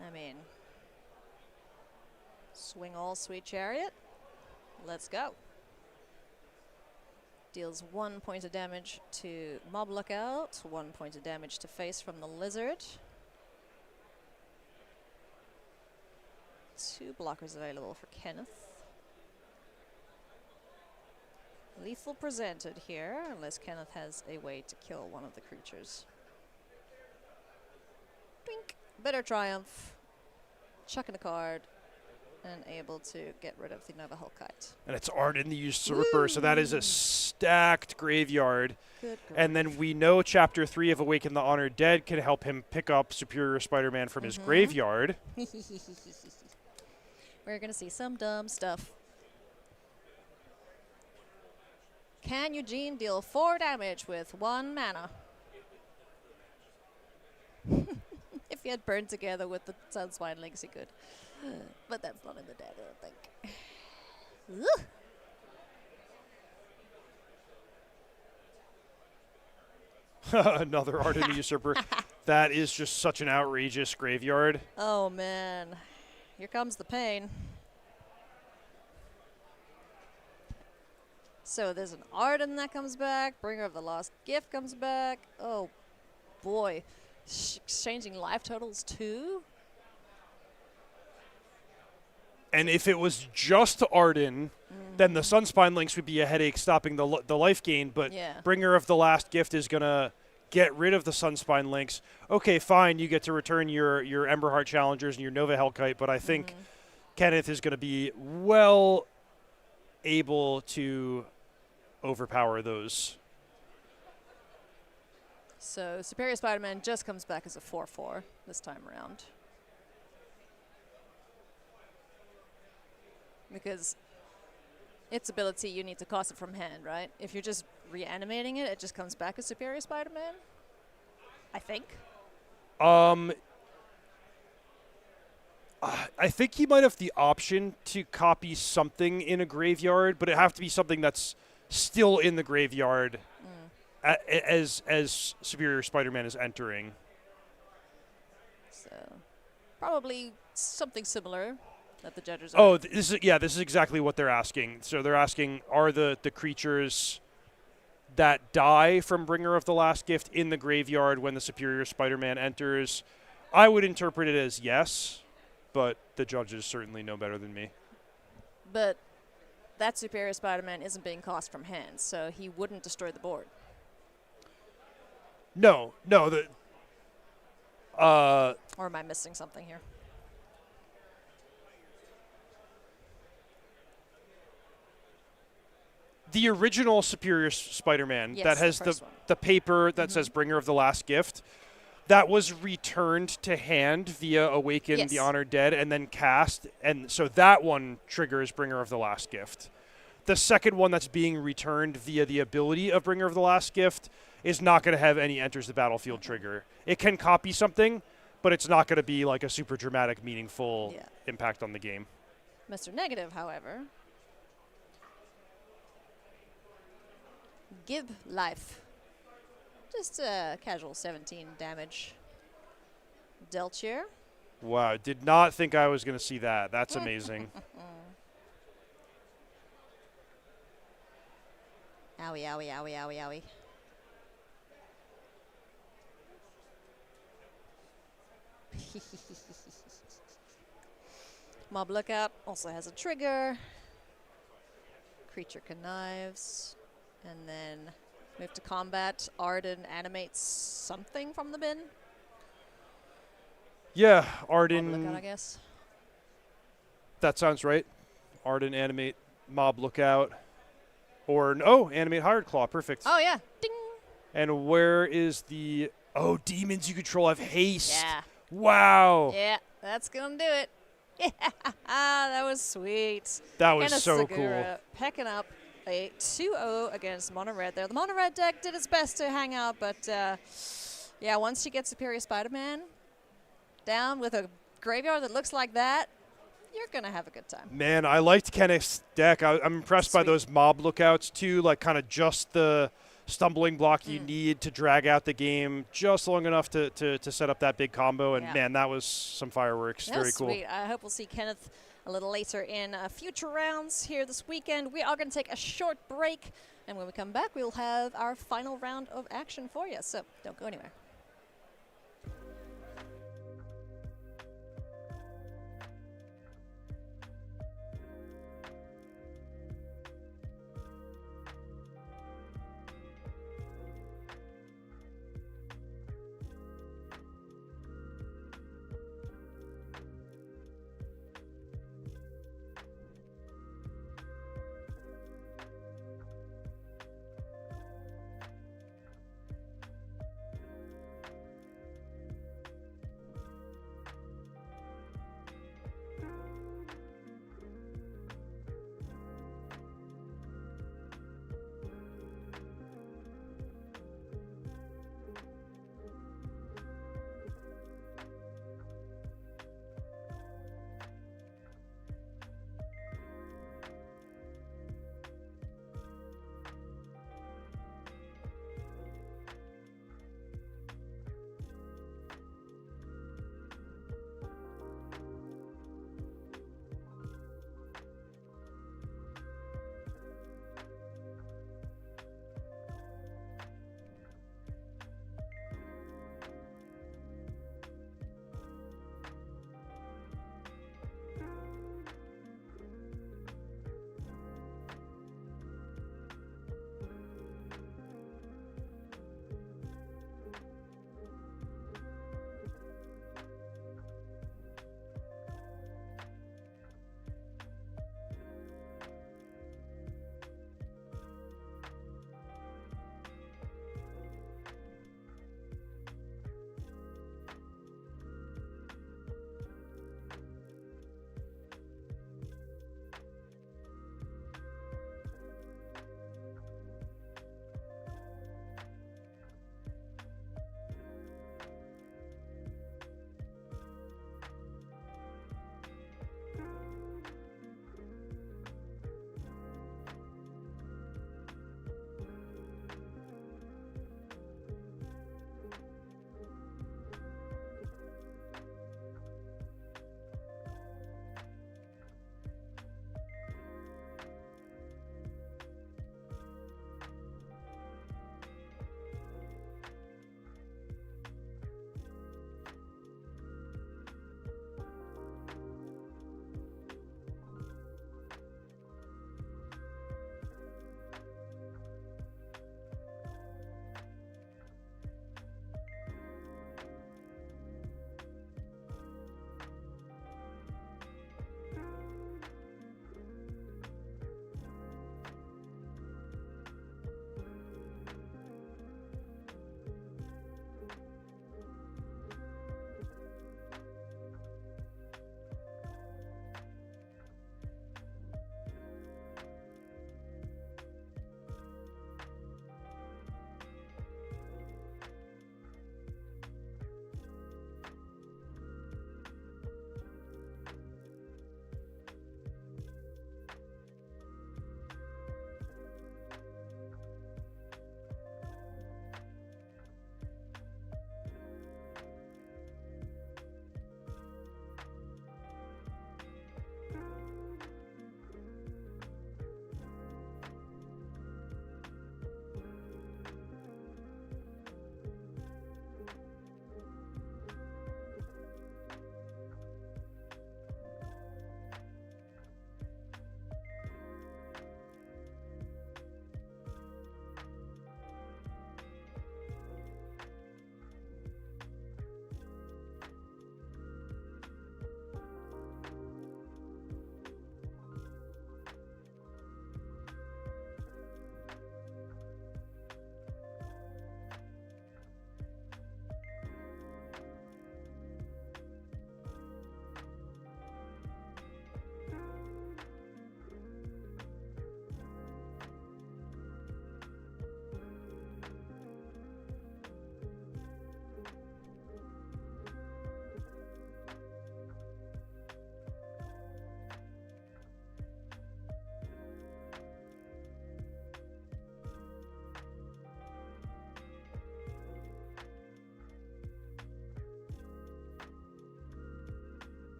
I mean, swing all, Sweet Chariot. Let's go. Deals 1 point of damage to Mob Lookout, 1 point of damage to face from the Lizard. 2 blockers available for Kenneth. Lethal presented here, unless Kenneth has a way to kill one of the creatures. Twink. Bitter Triumph. Chucking a card. And able to get rid of the Nova Hellkite. And it's Arden the Usurper, so that is a stacked graveyard. Good And then we know Chapter 3 of Awaken the Honored Dead can help him pick up Superior Spider-Man from his graveyard. We're going to see some dumb stuff. Can Eugene deal 4 damage with 1 mana? If he had burned together with the Sunswine Links, he could. But that's not in the deck, I don't think. Another Arden Usurper. That is just such an outrageous graveyard. Oh, man. Here comes the pain. So there's an Arden that comes back. Bringer of the Lost Gift comes back. Oh, boy. Exchanging life totals, too? And if it was just Arden, then the Sunspine Links would be a headache stopping the life gain. But Yeah. Bringer of the Last Gift is going to get rid of the Sunspine Links. Okay, fine, you get to return your Emberheart Challengers and your Nova Hellkite, but I think Kenneth is going to be well able to overpower those. So Superior Spider-Man just comes back as a 4/4 this time around. Because its ability, you need to cast it from hand, right? If you're just reanimating it, it just comes back as Superior Spider-Man, I think. I think he might have the option to copy something in a graveyard, but it have to be something that's still in the graveyard as Superior Spider-Man is entering. So probably something similar that the judges are. Oh, this is exactly what they're asking. So they're asking, are the creatures that die from Bringer of the Last Gift in the graveyard when the Superior Spider-Man enters? I would interpret it as yes, but the judges certainly know better than me. But that Superior Spider-Man isn't being cast from hand, so he wouldn't destroy the board. No. Or am I missing something here? The original Superior Spider-Man Yes, that the has first one. the paper that says Bringer of the Last Gift, that was returned to hand via Awaken Yes. the Honored Dead and then cast, and so that one triggers Bringer of the Last Gift. The second one that's being returned via the ability of Bringer of the Last Gift is not going to have any enters the battlefield trigger. It can copy something, but it's not going to be like a super dramatic, meaningful Yeah. impact on the game. Mr. Negative, however, give life. Just a casual 17 damage dealt here. Wow, did not think I was going to see that. That's amazing. Owie, owie, owie, owie, owie. Mob Lookout also has a trigger. Creature Connives. And then move to combat. Arden animates something from the bin. Yeah, Mob Arden. Lookout, I guess. That sounds right. Arden, animate, Mob Lookout. Or, no, animate Hired Claw. Perfect. Oh, yeah. Ding. And where is the... Oh, demons you control have haste. Yeah. Wow. Yeah, that's going to do it. Yeah, that was sweet. That was Kenneth so Segura cool. picking up a 2-0 against Mono Red there. The Mono Red deck did its best to hang out, but yeah, once you get Superior Spider-Man down with a graveyard that looks like that, you're going to have a good time. Man, I liked Kenneth's deck. I'm impressed by Sweet. those Mob Lookouts, too. Like, kind of just the stumbling block you need to drag out the game just long enough to set up that big combo. And, Yeah. man, that was some fireworks. That Very was cool. sweet. I hope we'll see Kenneth a little later in future rounds here this weekend. We are going to take a short break, and when we come back, we'll have our final round of action for you. So don't go anywhere.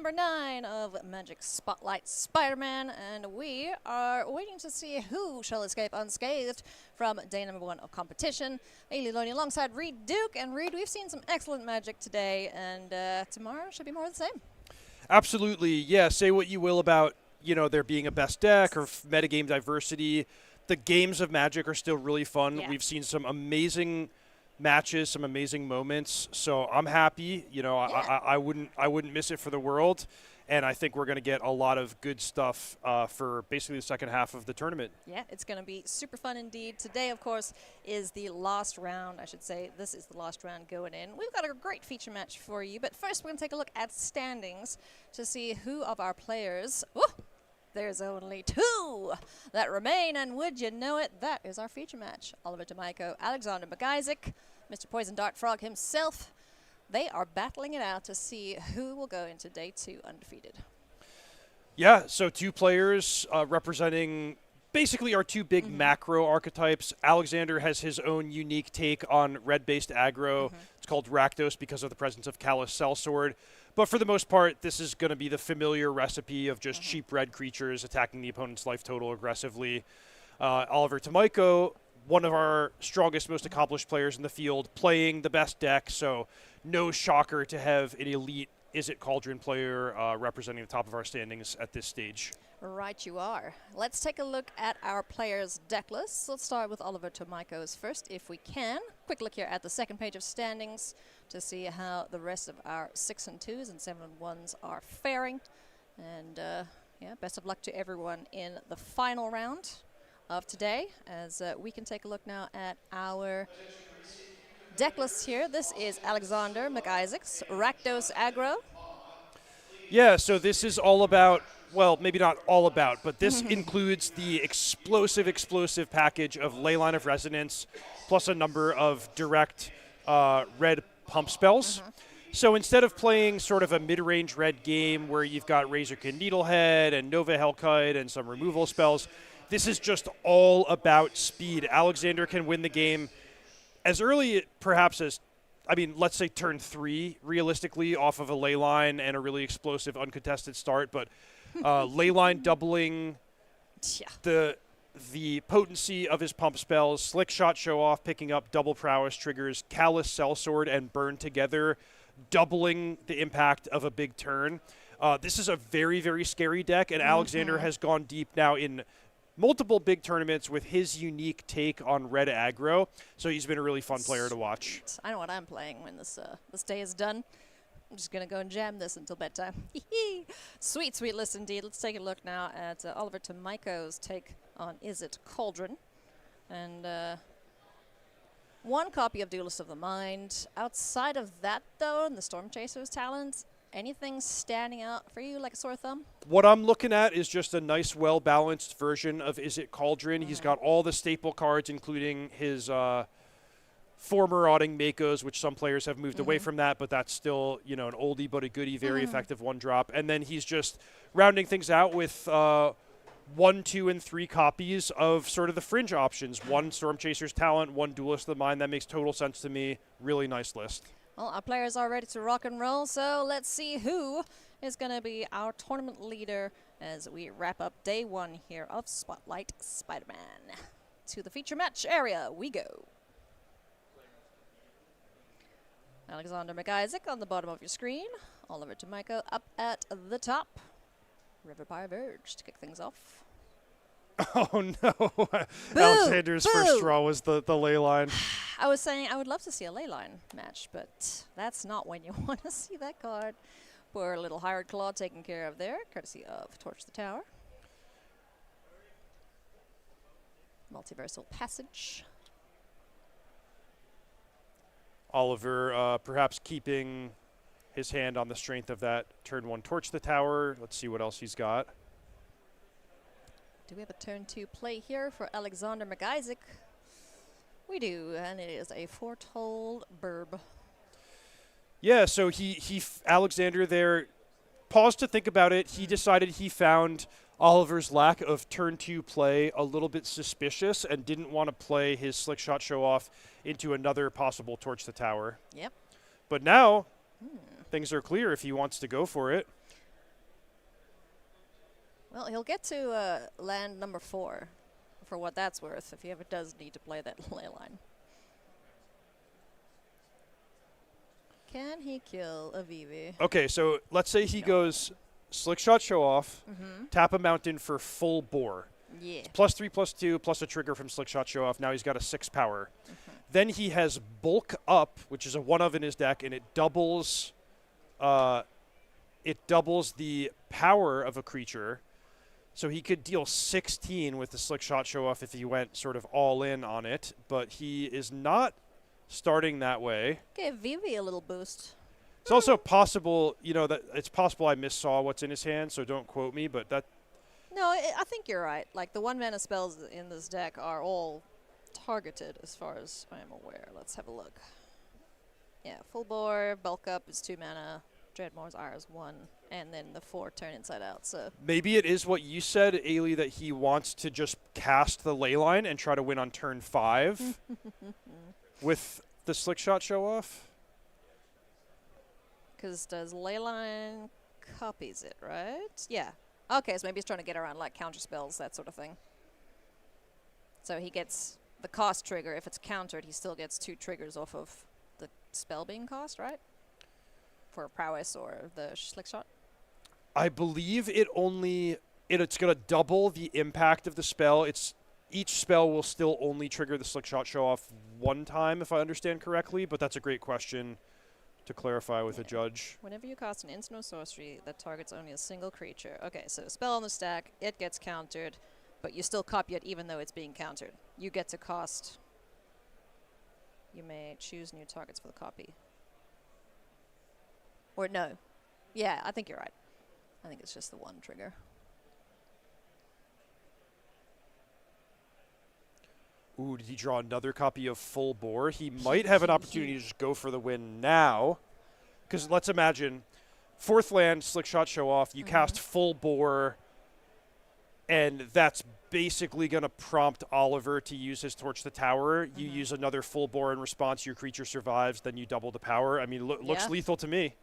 number 9 of Magic Spotlight Spider-Man, and we are waiting to see who shall escape unscathed from day number 1 of competition. Ailey Loney alongside Reed Duke, and Reed, we've seen some excellent Magic today, and tomorrow should be more of the same. Absolutely, yeah. Say what you will about, there being a best deck or metagame diversity. The games of Magic are still really fun. Yeah. We've seen some amazing matches, some amazing moments. So I'm happy. I wouldn't miss it for the world. And I think we're going to get a lot of good stuff for basically the second half of the tournament. Yeah, it's going to be super fun indeed. Today, of course, is the last round. I should say this is the last round going in. We've got a great feature match for you. But first, we're going to take a look at standings to see who of our players... There's only 2 that remain, and would you know it, that is our feature match. Oliver Tomiko, Alexander McIsaac, Mr. Poison Dart Frog himself. They are battling it out to see who will go into day 2 undefeated. Yeah, so 2 players representing basically our 2 big macro archetypes. Alexander has his own unique take on red-based aggro. It's called Rakdos because of the presence of Callous Sellsword. But for the most part, this is going to be the familiar recipe of just cheap red creatures attacking the opponent's life total aggressively. Oliver Tomiko, one of our strongest, most accomplished players in the field, playing the best deck, so no shocker to have an elite Izzet Cauldron player representing the top of our standings at this stage. Right you are. Let's take a look at our players' deck lists. Let's start with Oliver Tomiko's first, if we can. Quick look here at the second page of standings to see how the rest of our 6 and 2s and 7 and 1s are faring. And yeah, best of luck to everyone in the final round of today, as we can take a look now at our deck list here. This is Alexander McIsaac's Rakdos Aggro. Yeah, so this is all about, well, maybe not all about, but this includes the explosive package of Leyline of Resonance plus a number of direct red pump spells. So instead of playing sort of a mid-range red game where you've got Razorkin Needlehead and Nova Hellkite and some removal spells, this is just all about speed. Alexander can win the game as early perhaps as, let's say turn 3, realistically, off of a Leyline and a really explosive uncontested start. But Leyline doubling the potency of his pump spells, Slick Shot Show Off picking up double prowess triggers, Callous Sellsword and Burn together, doubling the impact of a big turn. This is a very, very scary deck, and Alexander has gone deep now in multiple big tournaments with his unique take on red aggro. So he's been a really fun player to watch. I know what I'm playing when this day is done. I'm just going to go and jam this until bedtime. Sweet, sweet list indeed. Let's take a look now at Oliver Tomiko's take on Izzet Cauldron. And 1 copy of Duelist of the Mind. Outside of that, though, and the Storm Chaser's talents, anything standing out for you like a sore thumb? What I'm looking at is just a nice, well-balanced version of Izzet Cauldron. He's got all the staple cards, including his four Marauding Makos, which some players have moved away from that, but that's still, an oldie but a goodie, very effective 1-drop. And then he's just rounding things out with 1, 2, and 3 copies of sort of the fringe options. 1 Storm Chaser's Talent, 1 Duelist of the Mind. That makes total sense to me. Really nice list. Well, our players are ready to rock and roll, so let's see who is going to be our tournament leader as we wrap up day 1 here of Spotlight Spider-Man. To the feature match area we go. Alexander McIsaac on the bottom of your screen. Oliver Tomiko up at the top. Riverpire Verge to kick things off. Oh, no. Alexander's first draw was the Leyline. I was saying I would love to see a Leyline match, but that's not when you want to see that card. Poor little Hired Claw taken care of there, courtesy of Torch the Tower. Multiversal Passage. Oliver perhaps keeping his hand on the strength of that turn 1 Torch the Tower. Let's see what else he's got. Do we have a turn 2 play here for Alexander McIsaac? We do, and it is a Foretold Burb. Yeah, so Alexander there paused to think about it. He decided he found Oliver's lack of turn 2 play a little bit suspicious and didn't want to play his Slick Shot Show Off into another possible Torch the Tower. Yep. But now things are clear if he wants to go for it. Well, he'll get to land number 4, for what that's worth, if he ever does need to play that ley line. Can he kill a Vivi? Okay, so let's say he goes Slick Shot Show Off, tap a mountain for full bore. Yeah. +3/+2 plus a trigger from Slick Shot Show Off. Now he's got a 6 power. Then he has Bulk Up, which is a 1 of in his deck, and it doubles the power of a creature. So he could deal 16 with the Slick Shot Show Off if he went sort of all in on it, but he is not starting that way. Give Vivi a little boost. It's also possible, that it's possible I missaw what's in his hand, so don't quote me, but that. No, I think you're right. Like, the 1-mana spells in this deck are all targeted as far as I am aware. Let's have a look. Yeah, Full Bore, Bulk Up is 2 mana, Dreadmore's Ire is 1, and then the 4 turn inside out. So Maybe it is what you said, Ailey, that he wants to just cast the ley line and try to win on turn 5 with the Slick Shot Show Off. because does Leyline copies it, right? Yeah. Okay, so maybe he's trying to get around like counter spells, that sort of thing. So he gets the cost trigger. If it's countered, he still gets 2 triggers off of the spell being cost, right? For prowess or the Slick Shot. I believe it's going to double the impact of the spell. Each spell will still only trigger the Slick Shot Show Off 1 time, if I understand correctly, but that's a great question to clarify with a judge. Whenever you cast an instant or sorcery that targets only a single creature. Okay, so spell on the stack, it gets countered, but you still copy it even though it's being countered. You get to cast. You may choose new targets for the copy. Or no. Yeah, I think you're right. I think it's just the 1 trigger. Ooh, did he draw another copy of Full Bore? He might have an opportunity to just go for the win now. Because let's imagine, 4th land, Slick Shot Show Off, you cast Full Bore, and that's basically going to prompt Oliver to use his Torch the Tower. You use another Full Bore in response, your creature survives, then you double the power. I mean, looks lethal to me.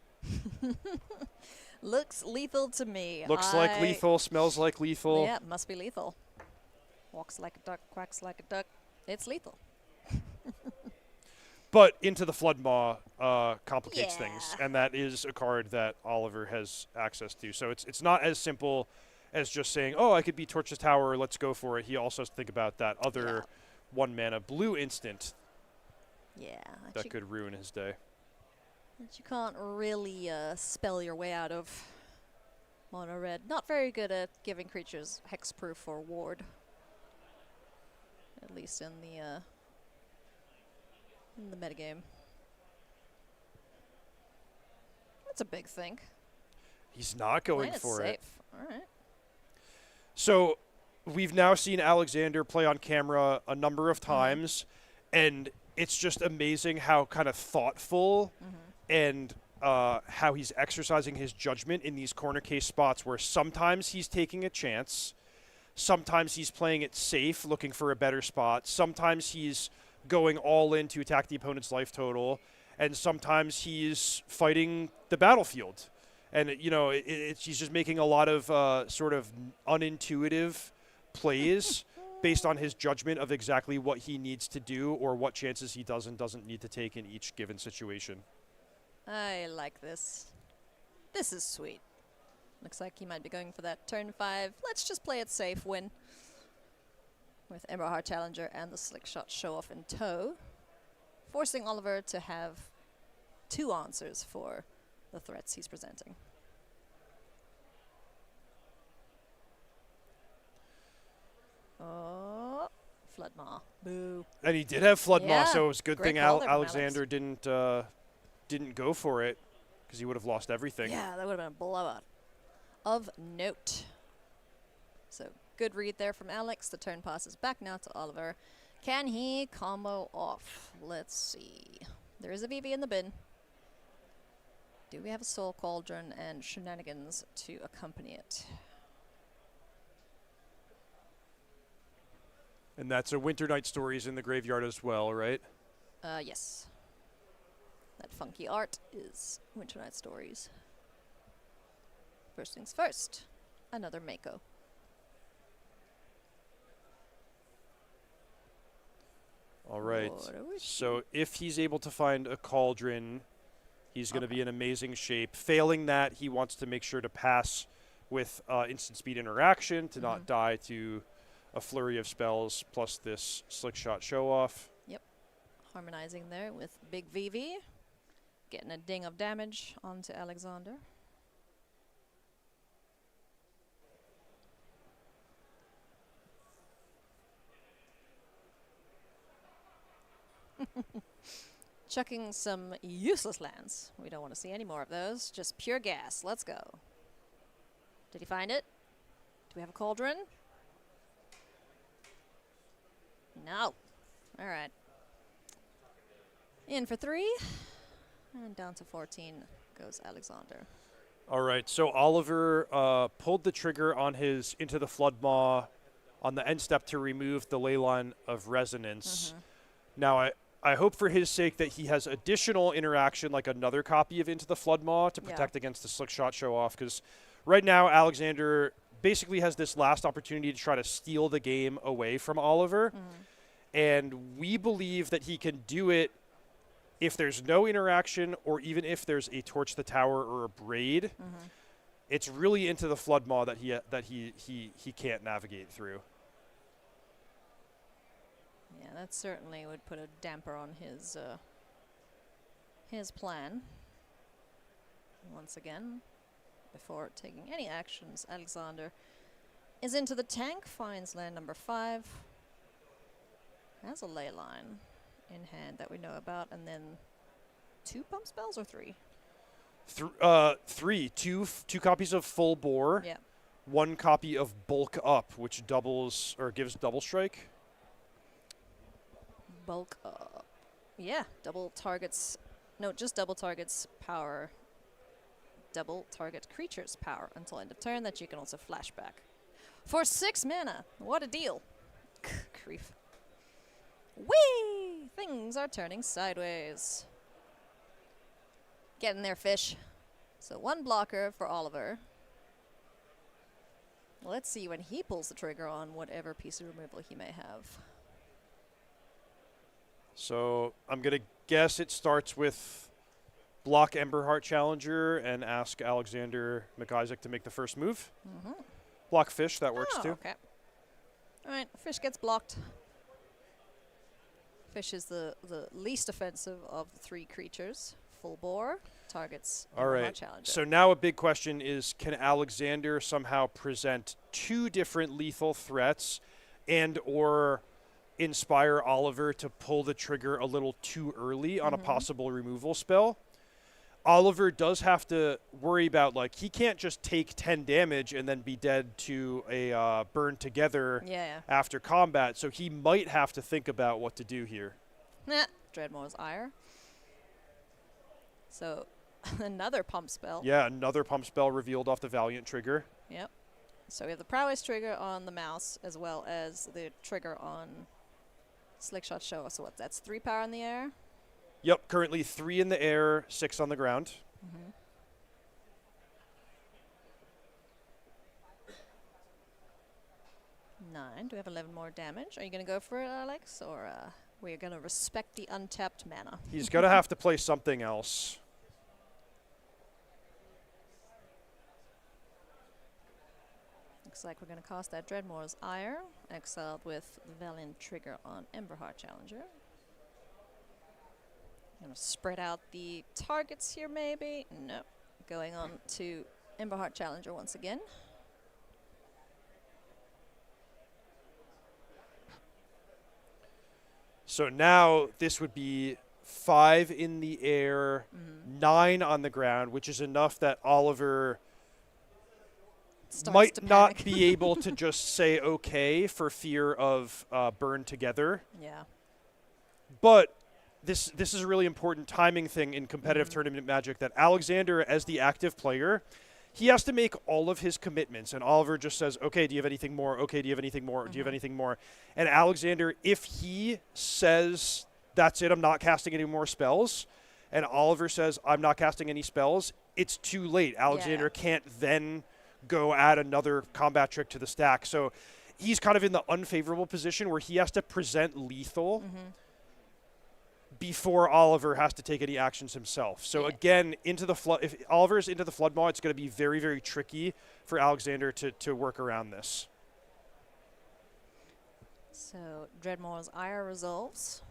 Looks lethal to me. Looks like lethal, smells like lethal. Yeah, must be lethal. Walks like a duck, quacks like a duck. It's lethal. But Into the Floodmaw complicates Yeah. things, and that is a card that Oliver has access to. So it's not as simple as just saying, oh, I could be Torch the Tower, let's go for it. He also has to think about that other 1-mana blue instant Yeah. that could ruin his day. That you can't really spell your way out of. Mono red. Not very good at giving creatures hexproof or ward. At least in the metagame. That's a big thing. He's not going Mine is for safe. it. All right. So we've now seen Alexander play on camera a number of times, and it's just amazing how kind of thoughtful and how he's exercising his judgment in these corner case spots where sometimes he's taking a chance, sometimes he's playing it safe, looking for a better spot, sometimes he's going all in to attack the opponent's life total, and sometimes he's fighting the battlefield. And, he's just making a lot of sort of unintuitive plays based on his judgment of exactly what he needs to do or what chances he does and doesn't need to take in each given situation. I like this. This is sweet. Looks like he might be going for that turn 5. Let's just play it safe win. With Emberheart Challenger and the Slick Shot Show Off in tow. Forcing Oliver to have 2 answers for the threats he's presenting. Oh, Floodmaw. Boo. And he did have Floodmaw, Yeah, so it was a good great thing call there from Alexander didn't go for it because he would have lost everything. Yeah, that would have been a blowout. Of note. So, good read there from Alex. The turn passes back now to Oliver. Can he combo off? Let's see. There is a VV in the bin. Do we have a Soul Cauldron and Shenanigans to accompany it? And that's a Winter Night Stories in the graveyard as well, right? Yes. That funky art is Winter Night Stories. First things first, another Mako. All right. What do we So if he's able to find a cauldron, he's going to be in amazing shape. Failing that, he wants to make sure to pass with instant speed interaction to not die to a flurry of spells plus this slick shot show off. Yep. Harmonizing there with Big VV. Getting a ding of damage onto Alexander. Chucking some useless lands. We don't want to see any more of those. Just pure gas. Let's go. Did he find it? Do we have a cauldron? No. All right. In for 3. And down to 14 goes Alexander. All right, so Oliver pulled the trigger on his Into the Floodmaw on the end step to remove the Leyline of Resonance. Now, I hope for his sake that he has additional interaction, like another copy of Into the Floodmaw to protect against the slick shot show off, because right now Alexander basically has this last opportunity to try to steal the game away from Oliver, and we believe that he can do it if there's no interaction or even if there's a Torch the Tower or a Braid. It's really Into the Floodmaw that he can't navigate through. Yeah, that certainly would put a damper on his plan. Once again, before taking any actions, Alexander is into the tank, finds land number 5, has a ley line in hand that we know about, and then 2 pump spells or 3? 3. Two copies of Full Bore. Yeah. 1 copy of Bulk Up, which doubles or gives double strike. Bulk up. Yeah, double targets. No, just double targets power. Double target creature's power until end of turn that you can also flashback. For 6 mana. What a deal. Grief. Whee! Things are turning sideways. Get in there, fish. So 1 blocker for Oliver. Let's see when he pulls the trigger on whatever piece of removal he may have. So I'm going to guess it starts with block Emberheart Challenger and ask Alexander McIsaac to make the first move. Block fish, that works too. Okay. All right, fish gets blocked. Fish is the least offensive of the 3 creatures. Full Bore targets All right. Challenger. So now a big question is, can Alexander somehow present 2 different lethal threats and or inspire Oliver to pull the trigger a little too early on a possible removal spell? Oliver does have to worry about, like, he can't just take 10 damage and then be dead to a burn together after combat, so he might have to think about what to do here. Dreadmore's Ire. So another pump spell. Yeah, another pump spell revealed off the Valiant trigger. Yep. So we have the Prowess trigger on the mouse as well as the trigger on Slickshot Show. So what, that's 3 power in the air? Yep, currently 3 in the air, 6 on the ground. 9. Do we have 11 more damage? Are you going to go for it, Alex? Or we're going to respect the untapped mana? He's going to have to play something else. Looks like we're going to cast that Dreadmore's Ire, exiled with the Valiant trigger on Emberheart Challenger. Going to spread out the targets here, maybe? No. Going on to Emberheart Challenger once again. So now this would be 5 in the air, 9 on the ground, which is enough that Oliver might not be able to just say okay for fear of burn together. Yeah. But this is a really important timing thing in competitive tournament Magic, that Alexander, as the active player, he has to make all of his commitments, and Oliver just says, okay, do you have anything more? Okay, do you have anything more? Do you have anything more? And Alexander, if he says, that's it, I'm not casting any more spells, and Oliver says, I'm not casting any spells, it's too late. Alexander can't then go add another combat trick to the stack. So he's kind of in the unfavorable position where he has to present lethal before Oliver has to take any actions himself. So again, into the flood. If Oliver is into the flood maw, it's going to be very, very tricky for Alexander to work around this. So Dreadmaw's ire resolves.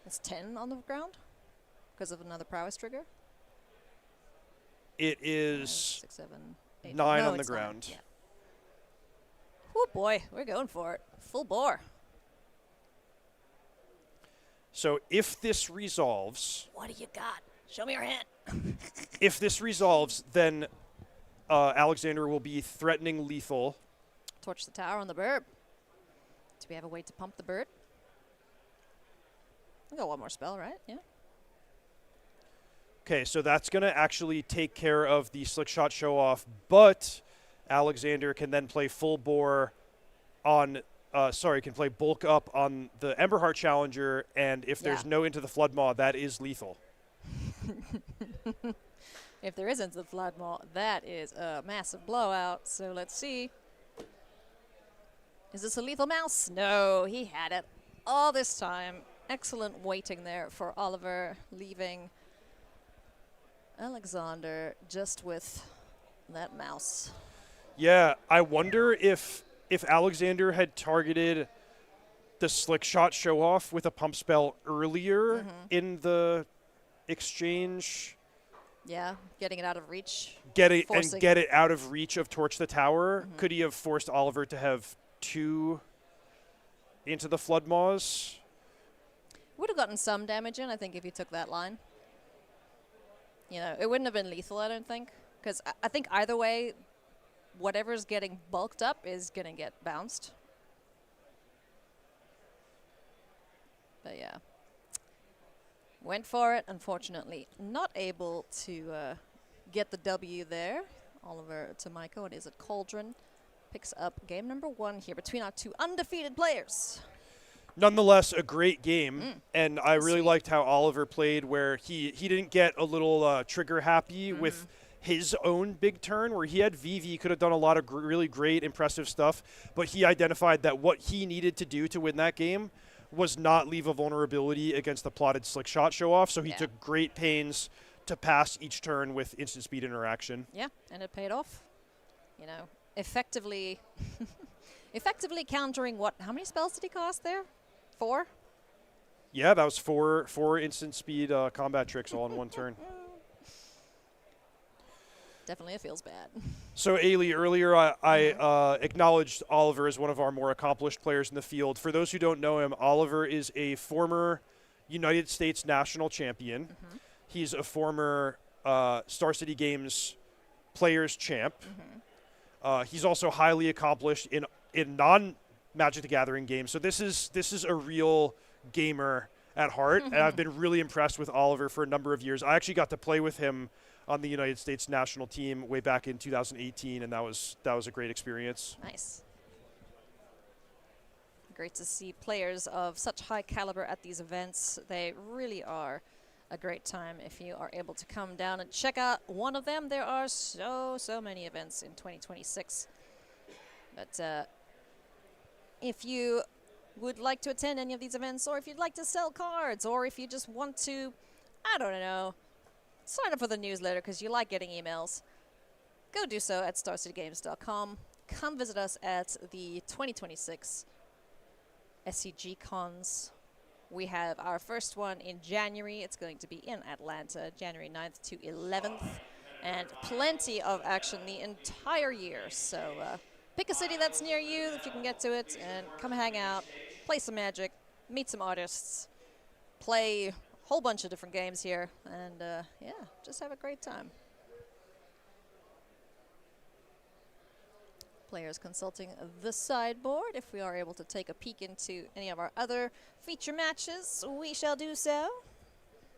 It's 10 on the ground because of another prowess trigger. It is 6, 7, 8. 9 No, on the it's 9. ground. Yeah. Oh boy, we're going for it. Full bore. So if this resolves, What do you got? Show me your hand. if this resolves, then Alexander will be threatening lethal. Torch the tower on the bird. Do we have a way to pump the bird? We got one more spell, right? Yeah. Okay, so that's going to actually take care of the slick shot show off, but Alexander can then play full bore on, can play bulk up on the Emberheart Challenger, and if there's no Into the Flood Maw, that is lethal. If there isn't the flood maw, that is a massive blowout. So let's see. Is this a lethal mouse? No, he had it all this time. Excellent waiting there for Oliver, leaving Alexander just with that mouse. Yeah, I wonder if Alexander had targeted the slick shot show off with a pump spell earlier in the exchange. Yeah, getting it out of reach. Get it out of reach of Torch the Tower. Could he have forced Oliver to have 2 Into the Flood Maws? Would have gotten some damage in, I think, if you took that line. You know, it wouldn't have been lethal, I don't think. Because I think either way, whatever's getting bulked up is going to get bounced. But yeah. Went for it, unfortunately. Not able to get the W there. Oliver to Maiko, it is at Cauldron. Picks up game number 1 here between our 2 undefeated players. Nonetheless, a great game, and I really Sweet. liked how Oliver played, where he didn't get a little trigger happy with his own big turn, where he had VV, could have done a lot of really great, impressive stuff, but he identified that what he needed to do to win that game was not leave a vulnerability against the plotted slick shot show off, so he took great pains to pass each turn with instant speed interaction. Yeah, and it paid off. You know, effectively effectively countering what? How many spells did he cast there? 4? Yeah, that was four instant speed combat tricks all in one turn. Definitely it feels bad. So, Ailey, earlier I acknowledged Oliver as one of our more accomplished players in the field. For those who don't know him, Oliver is a former United States national champion. He's a former Star City Games players champ. He's also highly accomplished in non-Magic the Gathering games. So this is a real gamer at heart, and I've been really impressed with Oliver for a number of years. I actually got to play with him on the United States national team way back in 2018, and that was a great experience. Nice. Great to see players of such high caliber at these events. They really are a great time if you are able to come down and check out one of them. There are so many events in 2026. But if you would like to attend any of these events, or if you'd like to sell cards, or if you just want to, I don't know, sign up for the newsletter because you like getting emails, go do so at starcitygames.com. Come visit us at the 2026 SCG cons. We have our first one in January. It's going to be in Atlanta, January 9th to 11th, and plenty of action the entire year. So pick a city that's near you if you can get to it, and come hang out, play some Magic, meet some artists, play a whole bunch of different games here, and yeah, just have a great time. Players consulting the sideboard. If we are able to take a peek into any of our other feature matches, we shall do so.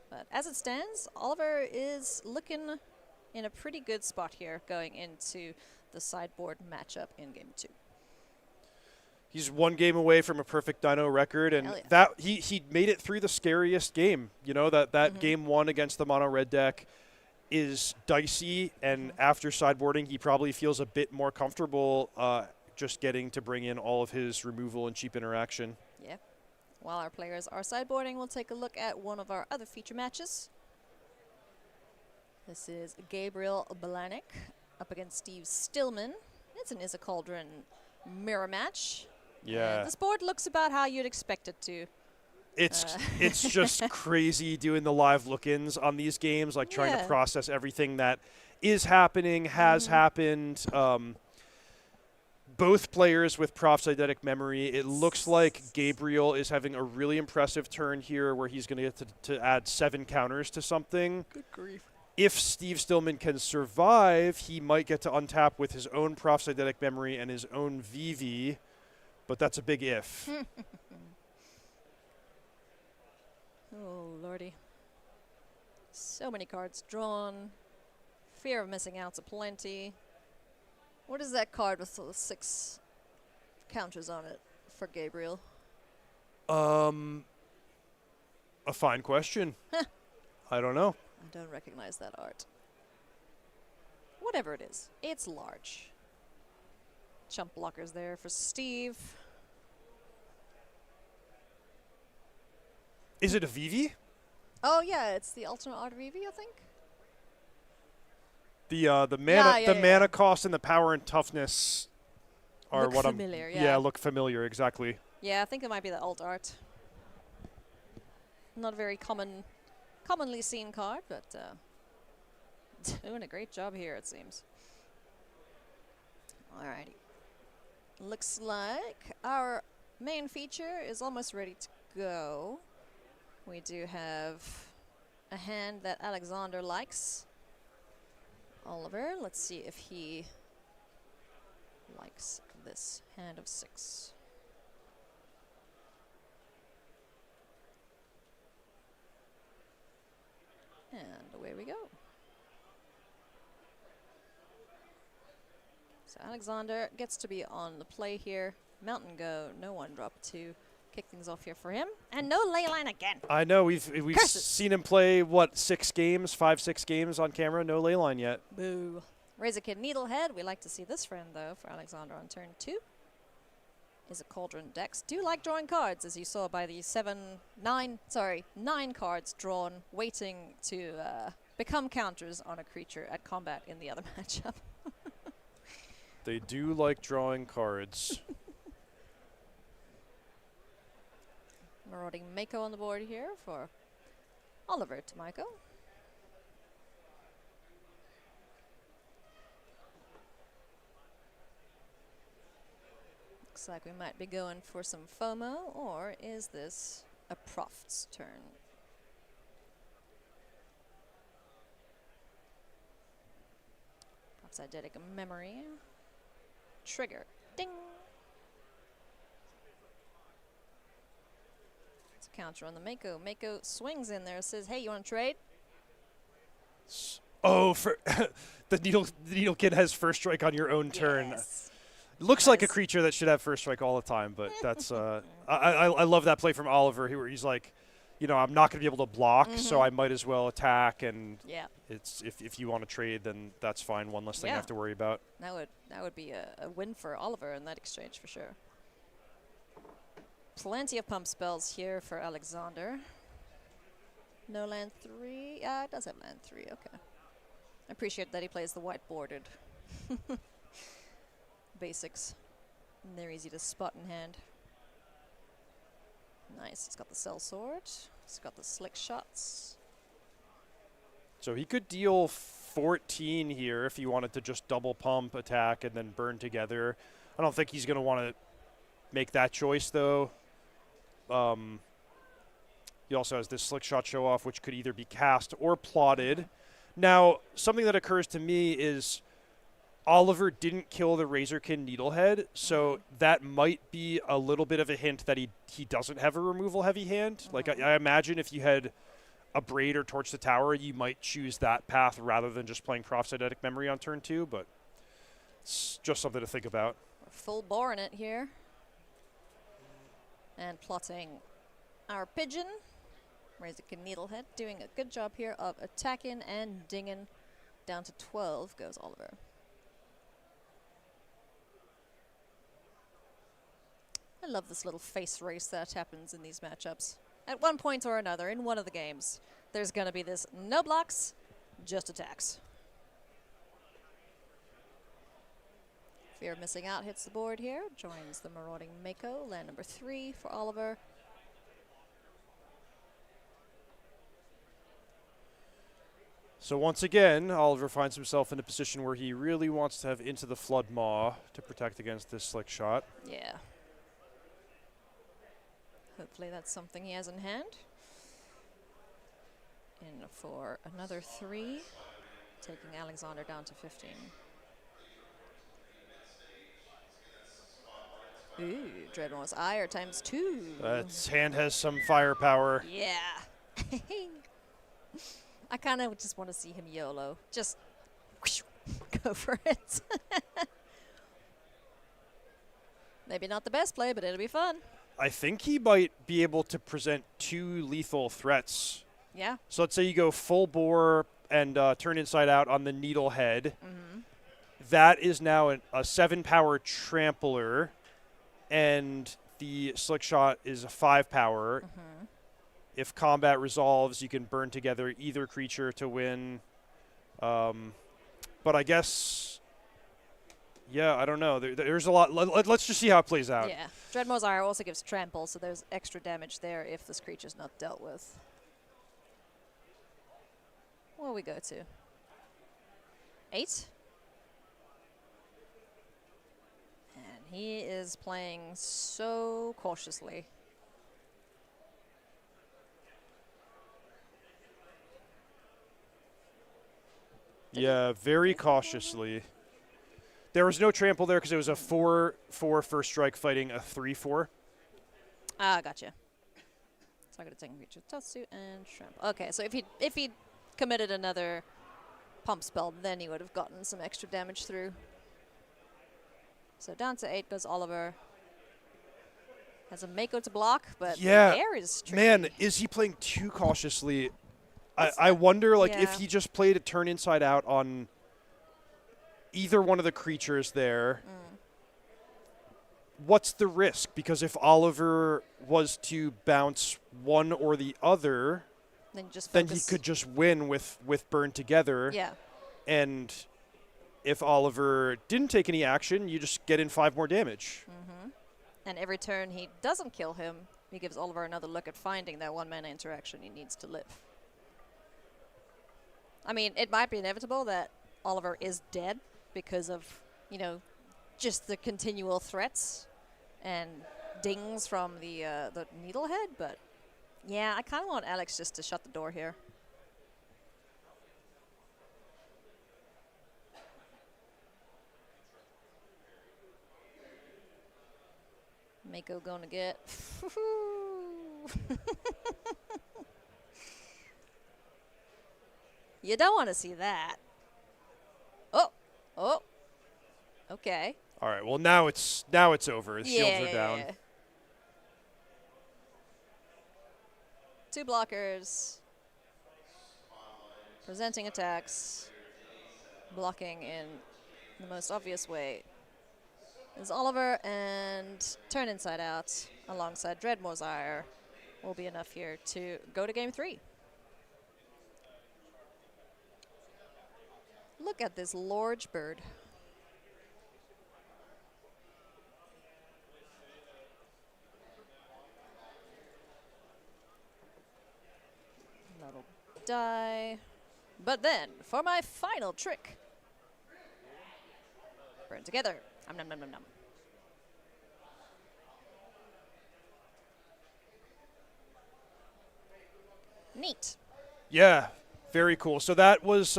But as it stands, Oliver is looking in a pretty good spot here going into the sideboard matchup in Game 2. He's one game away from a perfect Dino record, and that he made it through the scariest game. You know, that Game 1 against the mono red deck is dicey, and after sideboarding, he probably feels a bit more comfortable just getting to bring in all of his removal and cheap interaction. Yeah. While our players are sideboarding, we'll take a look at one of our other feature matches. This is Gabriel Balanik up against Steve Stillman. It's an Is a Cauldron mirror match. Yeah. This board looks about how you'd expect it to. It's just crazy doing the live look-ins on these games, like trying to process everything that is happening, has happened. Both players with Prof's eidetic memory. It looks like Gabriel is having a really impressive turn here where he's going to get to add 7 counters to something. Good grief. If Steve Stillman can survive, he might get to untap with his own Prof's eidetic memory and his own VV, but that's a big if. Oh, lordy. So many cards drawn. Fear of missing out's aplenty. What is that card with the 6 counters on it for Gabriel? A fine question. I don't know. I don't recognize that art. Whatever it is, it's large. Chump blockers there for Steve. Is it a VV? Oh yeah, it's the alternate art VV, I think. The mana cost and the power and toughness are look what familiar, I'm. Yeah, look familiar exactly. Yeah, I think it might be the alt art. Not a very commonly seen card, but doing a great job here, it seems. Alrighty. Looks like our main feature is almost ready to go. We do have a hand that Alexander likes. Oliver, let's see if he likes this hand of 6. And away we go. So Alexander gets to be on the play here. Mountain go, no 1-drop to kick things off here for him. And no ley line again. I know, we've seen him play, what, 6 games, 5-6 games on camera, no ley line yet. Boo. Razor Kid Needlehead. We like to see this friend, though, for Alexander on turn 2. Is a Cauldron decks. Do like drawing cards, as you saw by the 9 cards drawn, waiting to become counters on a creature at combat in the other matchup. They do like drawing cards. Marauding Mako on the board here for Oliver to Michael. Looks like we might be going for some FOMO, or is this a Prof's turn? Prof's eidetic memory. Trigger. Ding! It's a counter on the Mako. Mako swings in there, says, hey, you want to trade? Oh, for the needle kid has first strike on your own turn. Yes. Looks like a creature that should have first strike all the time, but that's I love that play from Oliver where he's like, you know, I'm not going to be able to block, so I might as well attack. And it's if you want to trade, then that's fine. One less thing I have to worry about. That would be a win for Oliver in that exchange for sure. Plenty of pump spells here for Alexander. No land 3. Yeah, it does have land 3. Okay. I appreciate that he plays the white bordered basics. And they're easy to spot in hand. Nice. He's got the cell sword. He's got the slick shots. So he could deal 14 here if he wanted to just double pump, attack, and then burn together. I don't think he's going to want to make that choice, though. He also has this slick shot show off, which could either be cast or plotted. Now, something that occurs to me is Oliver didn't kill the Razorkin Needlehead, so that might be a little bit of a hint that he doesn't have a removal heavy hand. Like, I imagine if you had a Braid or Torch the Tower, you might choose that path rather than just playing Prof's eidetic memory on turn 2, but it's just something to think about. We're full bore in it here. And plotting our Pigeon. Razorkin Needlehead doing a good job here of attacking and dinging. Down to 12 goes Oliver. I love this little face race that happens in these matchups. At one point or another, in one of the games, there's going to be this no blocks, just attacks. Fear of missing out hits the board here. Joins the marauding Mako. Land number 3 for Oliver. So once again, Oliver finds himself in a position where he really wants to have Into the Flood Maw to protect against this slick shot. Yeah. Hopefully that's something he has in hand. In for another 3, taking Alexander down to 15. Ooh, Dreadmore's Ire times 2. Its hand has some firepower. Yeah. I kind of just want to see him YOLO. Just whoosh, go for it. Maybe not the best play, but it'll be fun. I think he might be able to present 2 lethal threats. Yeah. So let's say you go full bore and turn inside out on the Needlehead. Mm-hmm. That is now a 7-power trampler, and the slick shot is a 5-power. Mm-hmm. If combat resolves, you can burn together either creature to win. But I guess, yeah, I don't know. There's a lot. Let's just see how it plays out. Yeah. Dreadmore's Ire also gives trample, so there's extra damage there if this creature's not dealt with. What will we go to? 8? And he is playing so cautiously. Yeah, very cautiously. There was no trample there because it was a 4/4 first strike fighting a 3/4. Ah, gotcha. So I got to take creature Tatsu and trample. Okay, so if he committed another pump spell, then he would have gotten some extra damage through. So down to 8 goes Oliver. Has a Mako to block, but Yeah, the air is tricky. man, is he playing too cautiously? I wonder, like, if yeah. he just played a turn inside out on either one of the creatures there, what's the risk? Because if Oliver was to bounce one or the other, Then, just then he focus- could just win with Burn Together. Yeah. And if Oliver didn't take any action, you just get in 5 more damage. And every turn he doesn't kill him, he gives Oliver another look at finding that 1-mana interaction he needs to live. I mean, it might be inevitable that Oliver is dead because of, you know, just the continual threats and dings from the Needlehead, but yeah, I kind of want Alex just to shut the door here. Mako gonna get. You don't want to see that. Oh. Okay. All right, well, now it's over. The shields are down. Yeah. 2 blockers. Presenting attacks. Blocking in the most obvious way is Oliver, and turn inside out alongside Dreadmore's Ire will be enough here to go to game 3. Look at this large bird. That'll die. But then, for my final trick. Burn together. Nom nom nom nom nom. Neat. Yeah, very cool. So that was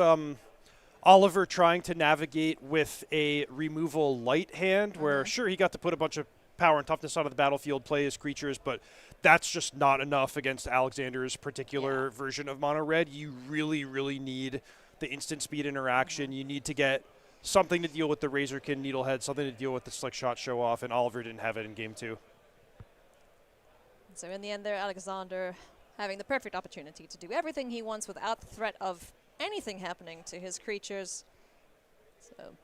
Oliver trying to navigate with a removal light hand, where sure, he got to put a bunch of power and toughness onto the battlefield, play his creatures, but that's just not enough against Alexander's particular version of mono red. You really, really need the instant speed interaction. You need to get something to deal with the Razorkin Needlehead, something to deal with the Slick Shot show off, and Oliver didn't have it in game 2. So in the end there, Alexander having the perfect opportunity to do everything he wants without the threat of anything happening to his creatures. So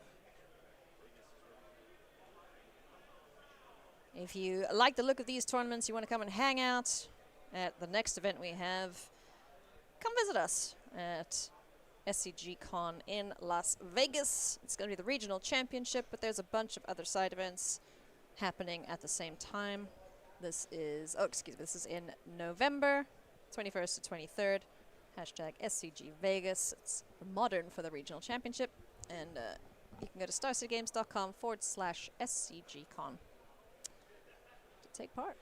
If you like the look of these tournaments, you want to come and hang out at the next event we have, come visit us at SCG Con in Las Vegas. It's going to be the regional championship, but there's a bunch of other side events happening at the same time. This is, this is in November 21st to 23rd. Hashtag SCG Vegas. It's modern for the regional championship. And you can go to starcitygames.com/SCGCon to take part.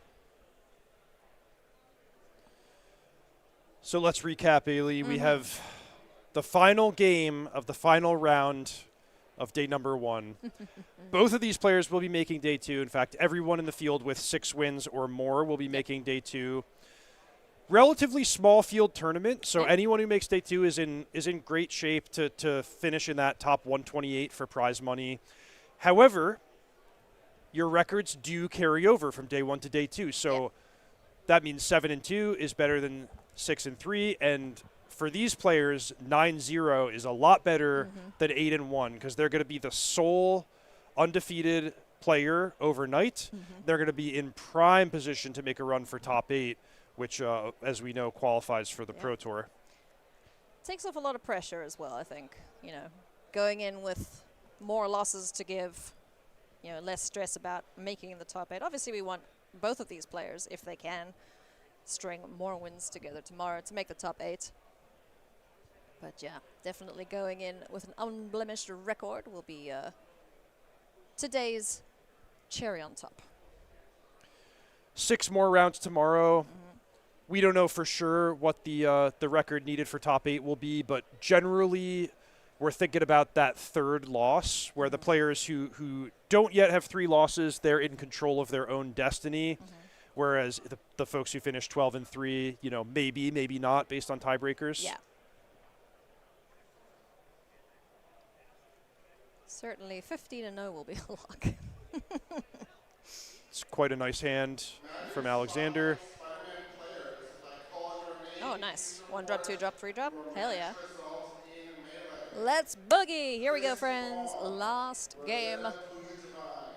So let's recap, Ailey. We have the final game of the final round of day number 1. Both of these players will be making day 2. In fact, everyone in the field with 6 wins or more will be making day 2. Relatively small field tournament, so anyone who makes day 2 is in great shape to finish in that top 128 for prize money. However, your records do carry over from day 1 to day 2, so that means 7-2 is better than 6-3, and for these players, 9-0 is a lot better than 8-1 because they're going to be the sole undefeated player overnight. They're going to be in prime position to make a run for top 8, which, as we know, qualifies for the Pro Tour. Takes off a lot of pressure as well, I think. You know, going in with more losses to give, you know, less stress about making the top 8. Obviously, we want both of these players, if they can, string more wins together tomorrow to make the top 8. But yeah, definitely going in with an unblemished record will be today's cherry on top. 6 more rounds tomorrow. We don't know for sure what the record needed for top 8 will be, but generally we're thinking about that third loss where the players who don't yet have 3 losses, they're in control of their own destiny, whereas the folks who finish 12-3, you know, maybe not based on tiebreakers. Yeah. Certainly 15-0 will be a lock. It's quite a nice hand from Alexander. Oh, nice. 1 drop, 2 drop, 3 drop. Hell yeah. Let's boogie. Here we go, friends. Last game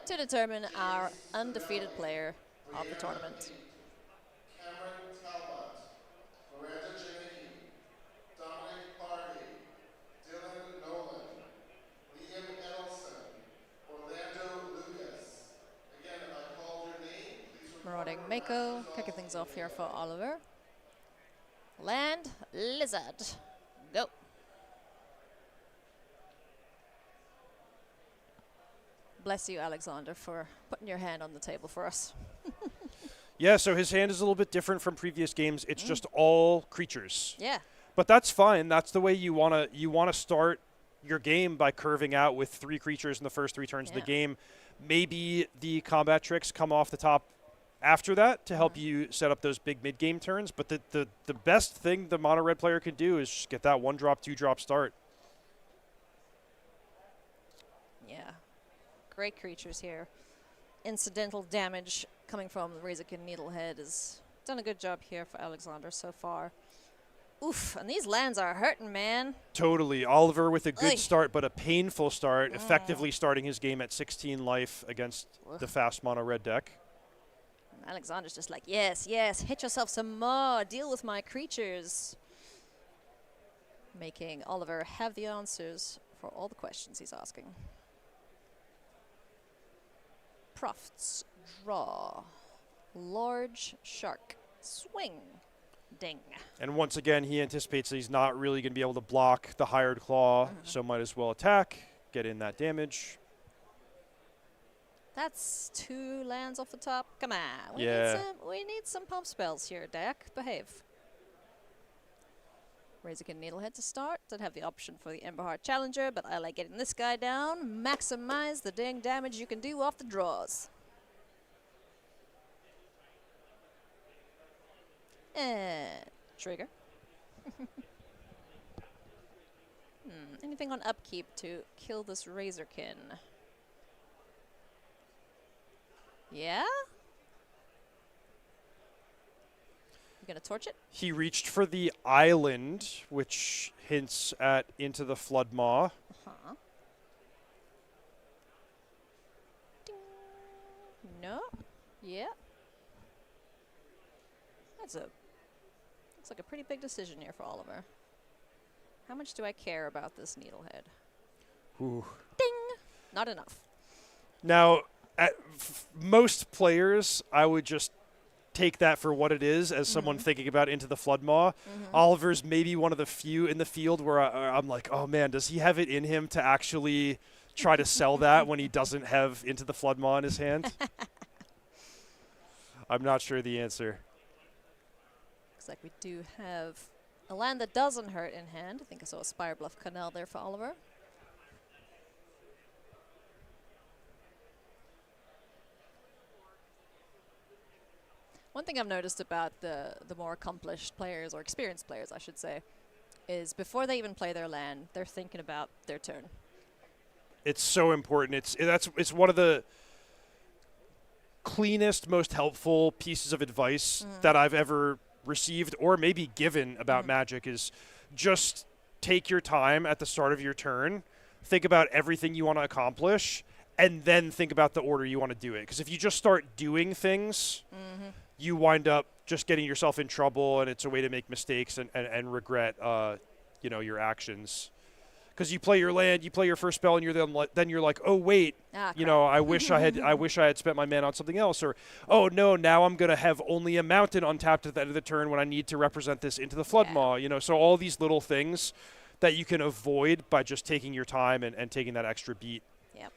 to determine our undefeated player of the tournament. Marauding Mako, kicking things off here for Oliver. Land Lizard. Go. Bless you, Alexander, for putting your hand on the table for us. Yeah, so his hand is a little bit different from previous games. It's just all creatures. Yeah. But that's fine. That's the way you want to start your game, by curving out with 3 creatures in the first 3 turns of the game. Maybe the combat tricks come off the top after that to help you set up those big mid-game turns. But the best thing the mono red player can do is just get that 1 drop, 2 drop start. Yeah. Great creatures here. Incidental damage coming from the Razorkin Needlehead has done a good job here for Alexander so far. Oof, and these lands are hurting, man. Totally. Oliver with a good start, but a painful start, effectively starting his game at 16 life against the fast mono red deck. Alexander's just like, yes, yes, hit yourself some more. Deal with my creatures. Making Oliver have the answers for all the questions he's asking. Profts, draw, large shark, swing, ding. And once again, he anticipates that he's not really going to be able to block the hired claw, so might as well attack, get in that damage. That's 2 lands off the top. Come on. We need some pump spells here, deck. Behave. Razorkin Needlehead to start. Don't have the option for the Emberheart Challenger, but I like getting this guy down. Maximize the dang damage you can do off the draws. And trigger. Anything on upkeep to kill this Razorkin? Yeah? You gonna torch it? He reached for the island, which hints at Into the Flood Maw. Ding. No. Yeah. Looks like a pretty big decision here for Oliver. How much do I care about this needlehead? Ooh. Ding! Not enough. Now, most players, I would just take that for what it is as someone thinking about Into the Floodmaw. Oliver's maybe one of the few in the field where I'm like, oh man, does he have it in him to actually try to sell that when he doesn't have Into the Floodmaw in his hand? I'm not sure the answer. Looks like we do have a land that doesn't hurt in hand. I think I saw a Spire Bluff Canal there for Oliver. One thing I've noticed about the more accomplished players, or experienced players, I should say, is before they even play their land, they're thinking about their turn. It's so important. It's one of the cleanest, most helpful pieces of advice that I've ever received or maybe given about Magic is just take your time at the start of your turn, think about everything you want to accomplish, and then think about the order you want to do it. Because if you just start doing things, you wind up just getting yourself in trouble, and it's a way to make mistakes and regret, your actions. Because you play your land, you play your first spell, and then you're like, oh wait, I wish I had spent my mana on something else, or oh no, now I'm gonna have only a mountain untapped at the end of the turn when I need to represent this Into the Floodmaw. So all these little things that you can avoid by just taking your time and taking that extra beat. Yep.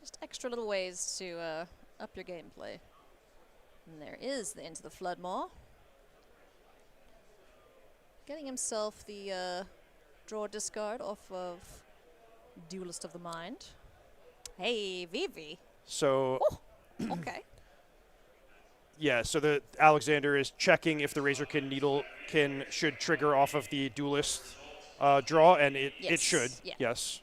Just extra little ways to up your gameplay. And there is the Into the Floodmaw. Getting himself the draw discard off of Duelist of the Mind. Hey, Vivi. So, Okay. yeah, so the Alexander is checking if the Razorkin Needlekin should trigger off of the Duelist draw, and it should, yes.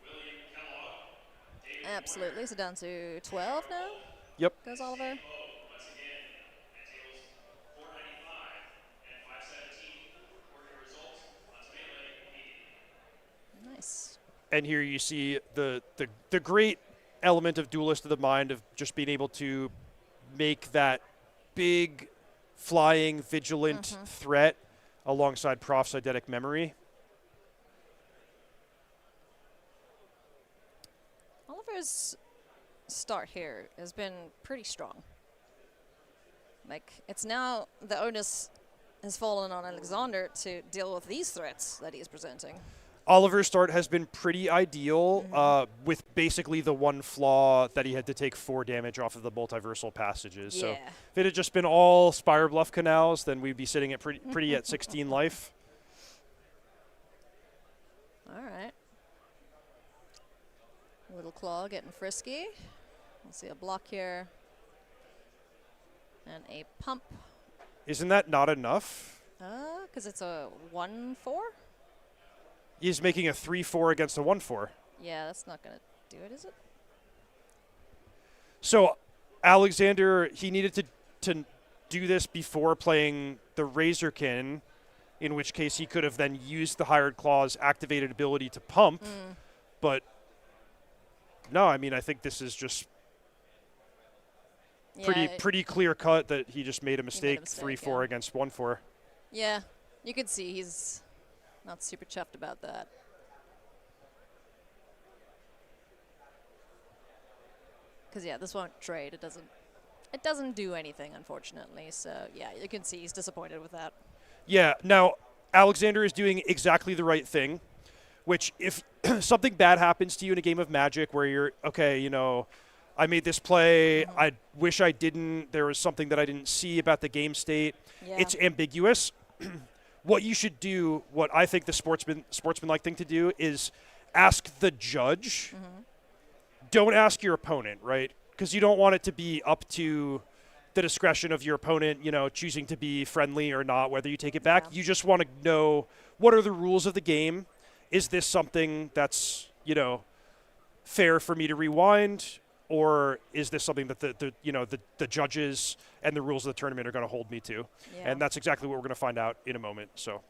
Absolutely. So down to 12 now. Yep. Goes Oliver. Nice. And here you see the great element of Duelist of the Mind of just being able to make that big, flying, vigilant threat alongside Prof's Eidetic Memory. Oliver's start here has been pretty strong. Like, it's now the onus has fallen on Alexander to deal with these threats that he's presenting. Oliver's start has been pretty ideal, with basically the one flaw that he had to take 4 damage off of the multiversal passages. Yeah. So if it had just been all Spire Bluff Canals, then we'd be sitting at pretty at 16 life. All right. Little Claw getting frisky. We'll see a block here. And a pump. Isn't that not enough? Because it's a 1/4? He's making a 3/4 against a 1/4. Yeah, that's not going to do it, is it? So Alexander, he needed to do this before playing the Razorkin, in which case he could have then used the Hired Claw's activated ability to pump. But no, I mean, I think this is just pretty clear cut that he just made a mistake, 3/4 against 1/4. Yeah, you could see he's not super chuffed about that. Because yeah, this won't trade. It doesn't do anything, unfortunately. So yeah, you can see he's disappointed with that. Yeah. Now Alexander is doing exactly the right thing, which if something bad happens to you in a game of Magic where you're okay, I made this play. I wish I didn't. There was something that I didn't see about the game state. Yeah. It's ambiguous. What you should do, what I think the sportsmanlike thing to do, is ask the judge. Don't ask your opponent, right? Because you don't want it to be up to the discretion of your opponent, choosing to be friendly or not, whether you take it back. Yeah. You just want to know what are the rules of the game. Is this something that's, fair for me to rewind? Or is this something that the judges and the rules of the tournament are going to hold me to? Yeah. And that's exactly what we're going to find out in a moment. So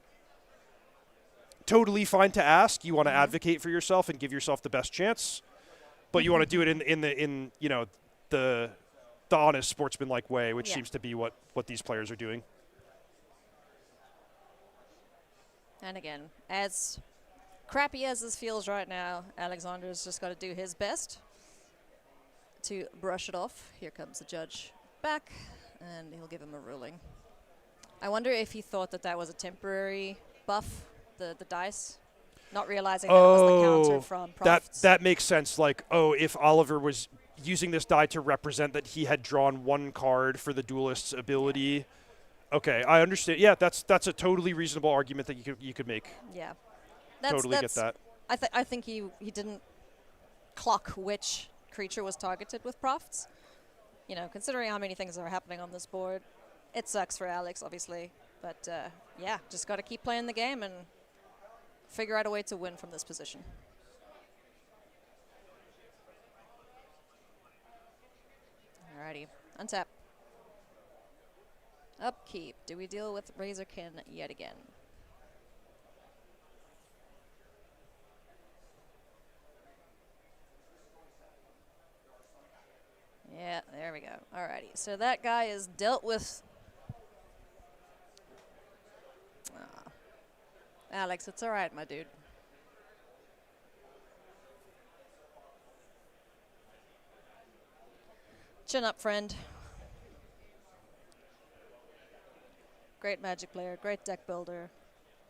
totally fine to ask. You want to advocate for yourself and give yourself the best chance. but you want to do it in you know the honest sportsmanlike way, which Yeah. seems to be what these players are doing. And again, as crappy as this feels right now, Alexander's just got to do his best to brush it off. Here comes the judge back, and he'll give him a ruling. I wonder if he thought that was a temporary buff, the dice, not realizing that it was the counter from Profts. that makes sense. Like, if Oliver was using this die to represent that he had drawn one card for the duelist's ability. Okay, I understand. Yeah, that's a totally reasonable argument that you could make. Yeah. Totally get that. I think he didn't clock which creature was targeted with Profts. You know, considering how many things are happening on this board, it sucks for Alex, obviously. But, yeah, just got to keep playing the game and figure out a way to win from this position. Alrighty, untap. Upkeep. Do we deal with Razorkin yet again? Yeah, there we go. Alrighty, so that guy is dealt with. Alex, it's alright, my dude. Chin up, friend. Great Magic player, great deck builder,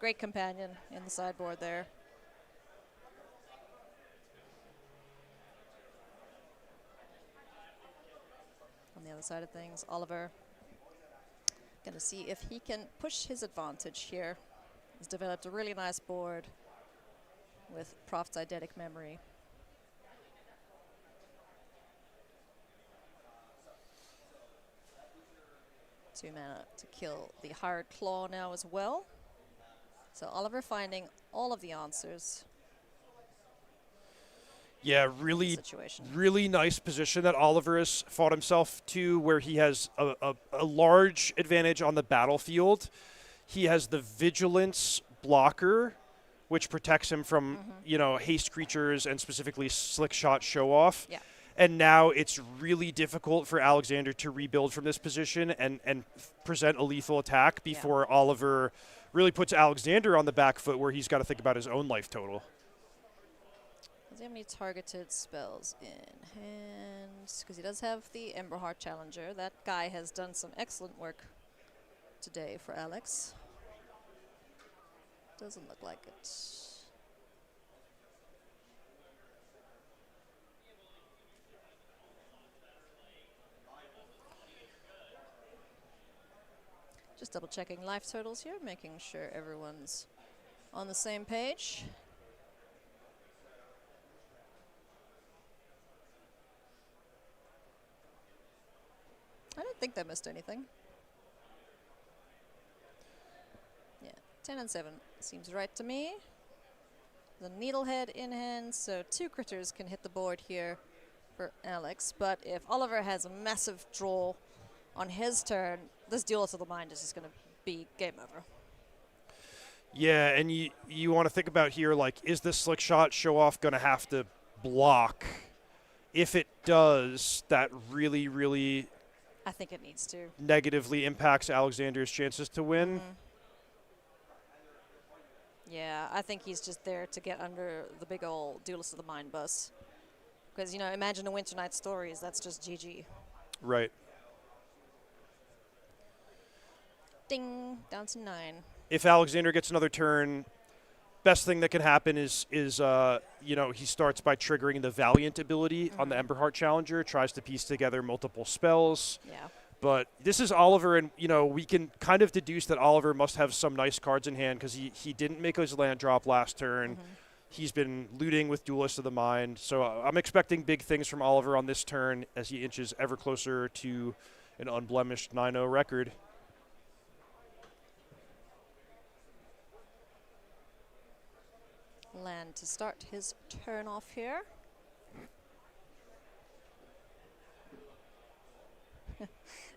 great companion in the sideboard there. On the other side of things, Oliver going to see if he can push his advantage here. He's developed a really nice board with Prof's Eidetic Memory. Two mana to kill the Hired Claw now as well. So Oliver finding all of the answers. Yeah, really, Situation. really nice position that Oliver has fought himself to, where he has a large advantage on the battlefield. He has the Vigilance blocker, which protects him from, haste creatures and specifically Slick Shot Show Off. Yeah. And now it's really difficult for Alexander to rebuild from this position and present a lethal attack before Oliver really puts Alexander on the back foot, where he's got to think about his own life total. Does he have any targeted spells in hand? Because he does have the Emberheart Challenger. That guy has done some excellent work today for Alex. Doesn't look like it. Just double checking life totals here, making sure everyone's on the same page. I don't think they missed anything. Yeah, 10 and 7 seems right to me. The Needlehead in hand, so 2 critters can hit the board here for Alex. But if Oliver has a massive draw on his turn, this Duelist of the Mind is just going to be game over. Yeah, and you want to think about here, like, is the Slick Shot Show Off going to have to block? If it does, that really, really I think it needs to. negatively impacts Alexander's chances to win. Yeah, I think he's just there to get under the big old Duelist of the Mind bus. Because, imagine a Winter Night Stories, that's just GG. Right. Ding, down to 9. If Alexander gets another turn, best thing that can happen is he starts by triggering the Valiant ability on the Emberheart Challenger, tries to piece together multiple spells. Yeah. But this is Oliver, and, we can kind of deduce that Oliver must have some nice cards in hand, because he didn't make his land drop last turn. He's been looting with Duelist of the Mind. So I'm expecting big things from Oliver on this turn as he inches ever closer to an unblemished 9-0 record. Land to start his turn off here.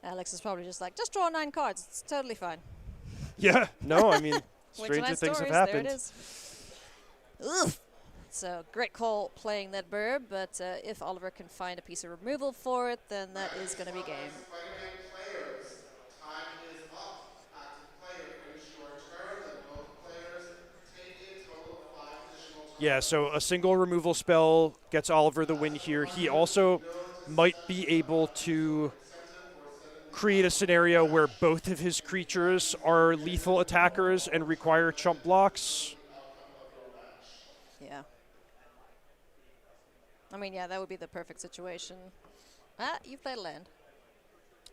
Alex is probably just like, just draw 9 cards. It's totally fine. Yeah, no, I mean, Winter stranger Night things have Stories, happened. There it is. Ugh. So great call playing that bird, but if Oliver can find a piece of removal for it, then that is going to be game. Spider-Man players, time is up. Active player, finish your turn. Then both players take a total of 5 additional turns. Yeah, so a single removal spell gets Oliver the win here. He also might be able to create a scenario where both of his creatures are lethal attackers and require chump blocks. Yeah. I mean, yeah, that would be the perfect situation. Ah, you played land.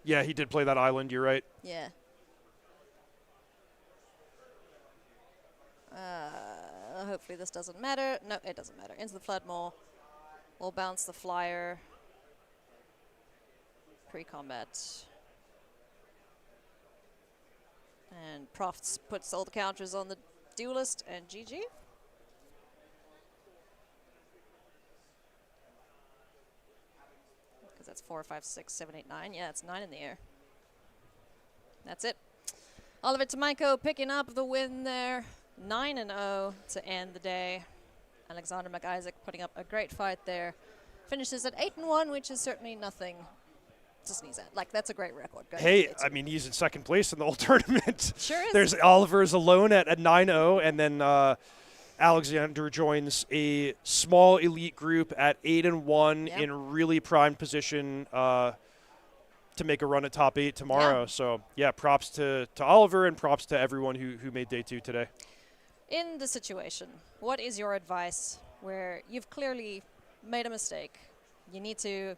Yeah, he did play that island, you're right. Yeah. Hopefully this doesn't matter. No, it doesn't matter. Into the Floodmaw. We'll bounce the flyer. Pre-combat. And Profts puts all the counters on the duelist and GG. Because that's 4, 5, 6, 7, 8, 9. Yeah, it's 9 in the air. That's it. Oliver Tomaiko picking up the win there. 9-0 to end the day. Alexander McIsaac putting up a great fight there. Finishes at 8-1, which is certainly nothing to sneeze at. Like, that's a great record. Hey, I mean, he's in second place in the whole tournament. Sure is. There's Oliver's alone at 9-0, and then Alexander joins a small elite group at 8-1 Yep. in really prime position to make a run at top 8 tomorrow. Yeah. So, yeah, props to Oliver and props to everyone who made day 2 today. In the situation, what is your advice where you've clearly made a mistake? You need to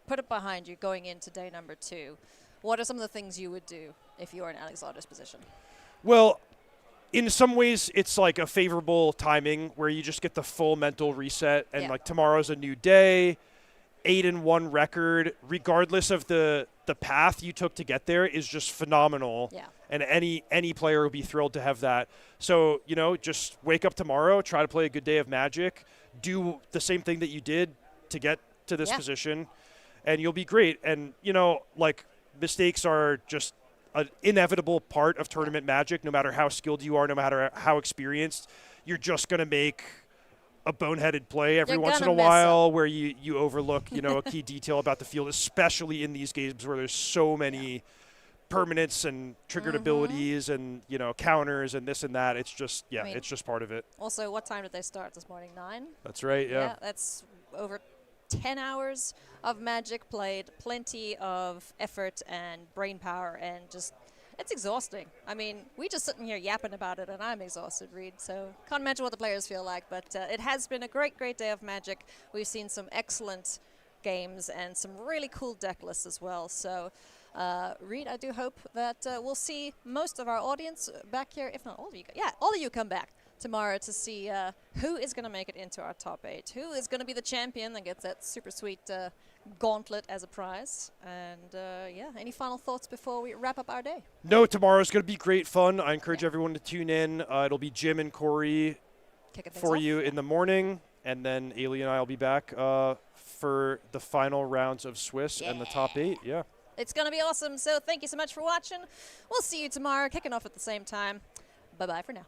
put it behind you going into day number 2. What are some of the things you would do if you were in Alexander's position? Well, in some ways, it's like a favorable timing where you just get the full mental reset, and Yeah. like tomorrow's a new day. 8-1 record, regardless of the path you took to get there, is just phenomenal. Yeah. And any player would be thrilled to have that. So, you know, just wake up tomorrow, try to play a good day of Magic, do the same thing that you did to get to this Yeah. position, and you'll be great. And, you know, like, mistakes are just an inevitable part of tournament Magic. No matter how skilled you are, no matter how experienced, you're just going to make a boneheaded play every You're once in a gonna mess while where you overlook, you know, a key detail about the field, especially in these games where there's so many permanents and triggered abilities and, you know, counters and this and that. It's just, yeah, I mean, it's just part of it. Also, what time did they start this morning? 9? That's right, yeah. That's over 10 hours of Magic played, plenty of effort and brain power, and just, it's exhausting. I mean, we just sitting here yapping about it, and I'm exhausted, Reed, so can't imagine what the players feel like, but it has been a great, great day of Magic. We've seen some excellent games and some really cool deck lists as well, so Reed, I do hope that we'll see most of our audience back here, if not all of you. Yeah, all of you come back tomorrow to see who is going to make it into our top 8, who is going to be the champion that gets that super sweet gauntlet as a prize. And yeah, any final thoughts before we wrap up our day? No, tomorrow's going to be great fun. I encourage everyone to tune in. It'll be Jim and Corey Kicking things for off. you in the morning, and then Ailey and I will be back for the final rounds of Swiss and the top 8. Yeah. It's going to be awesome. So thank you so much for watching. We'll see you tomorrow, kicking off at the same time. Bye-bye for now.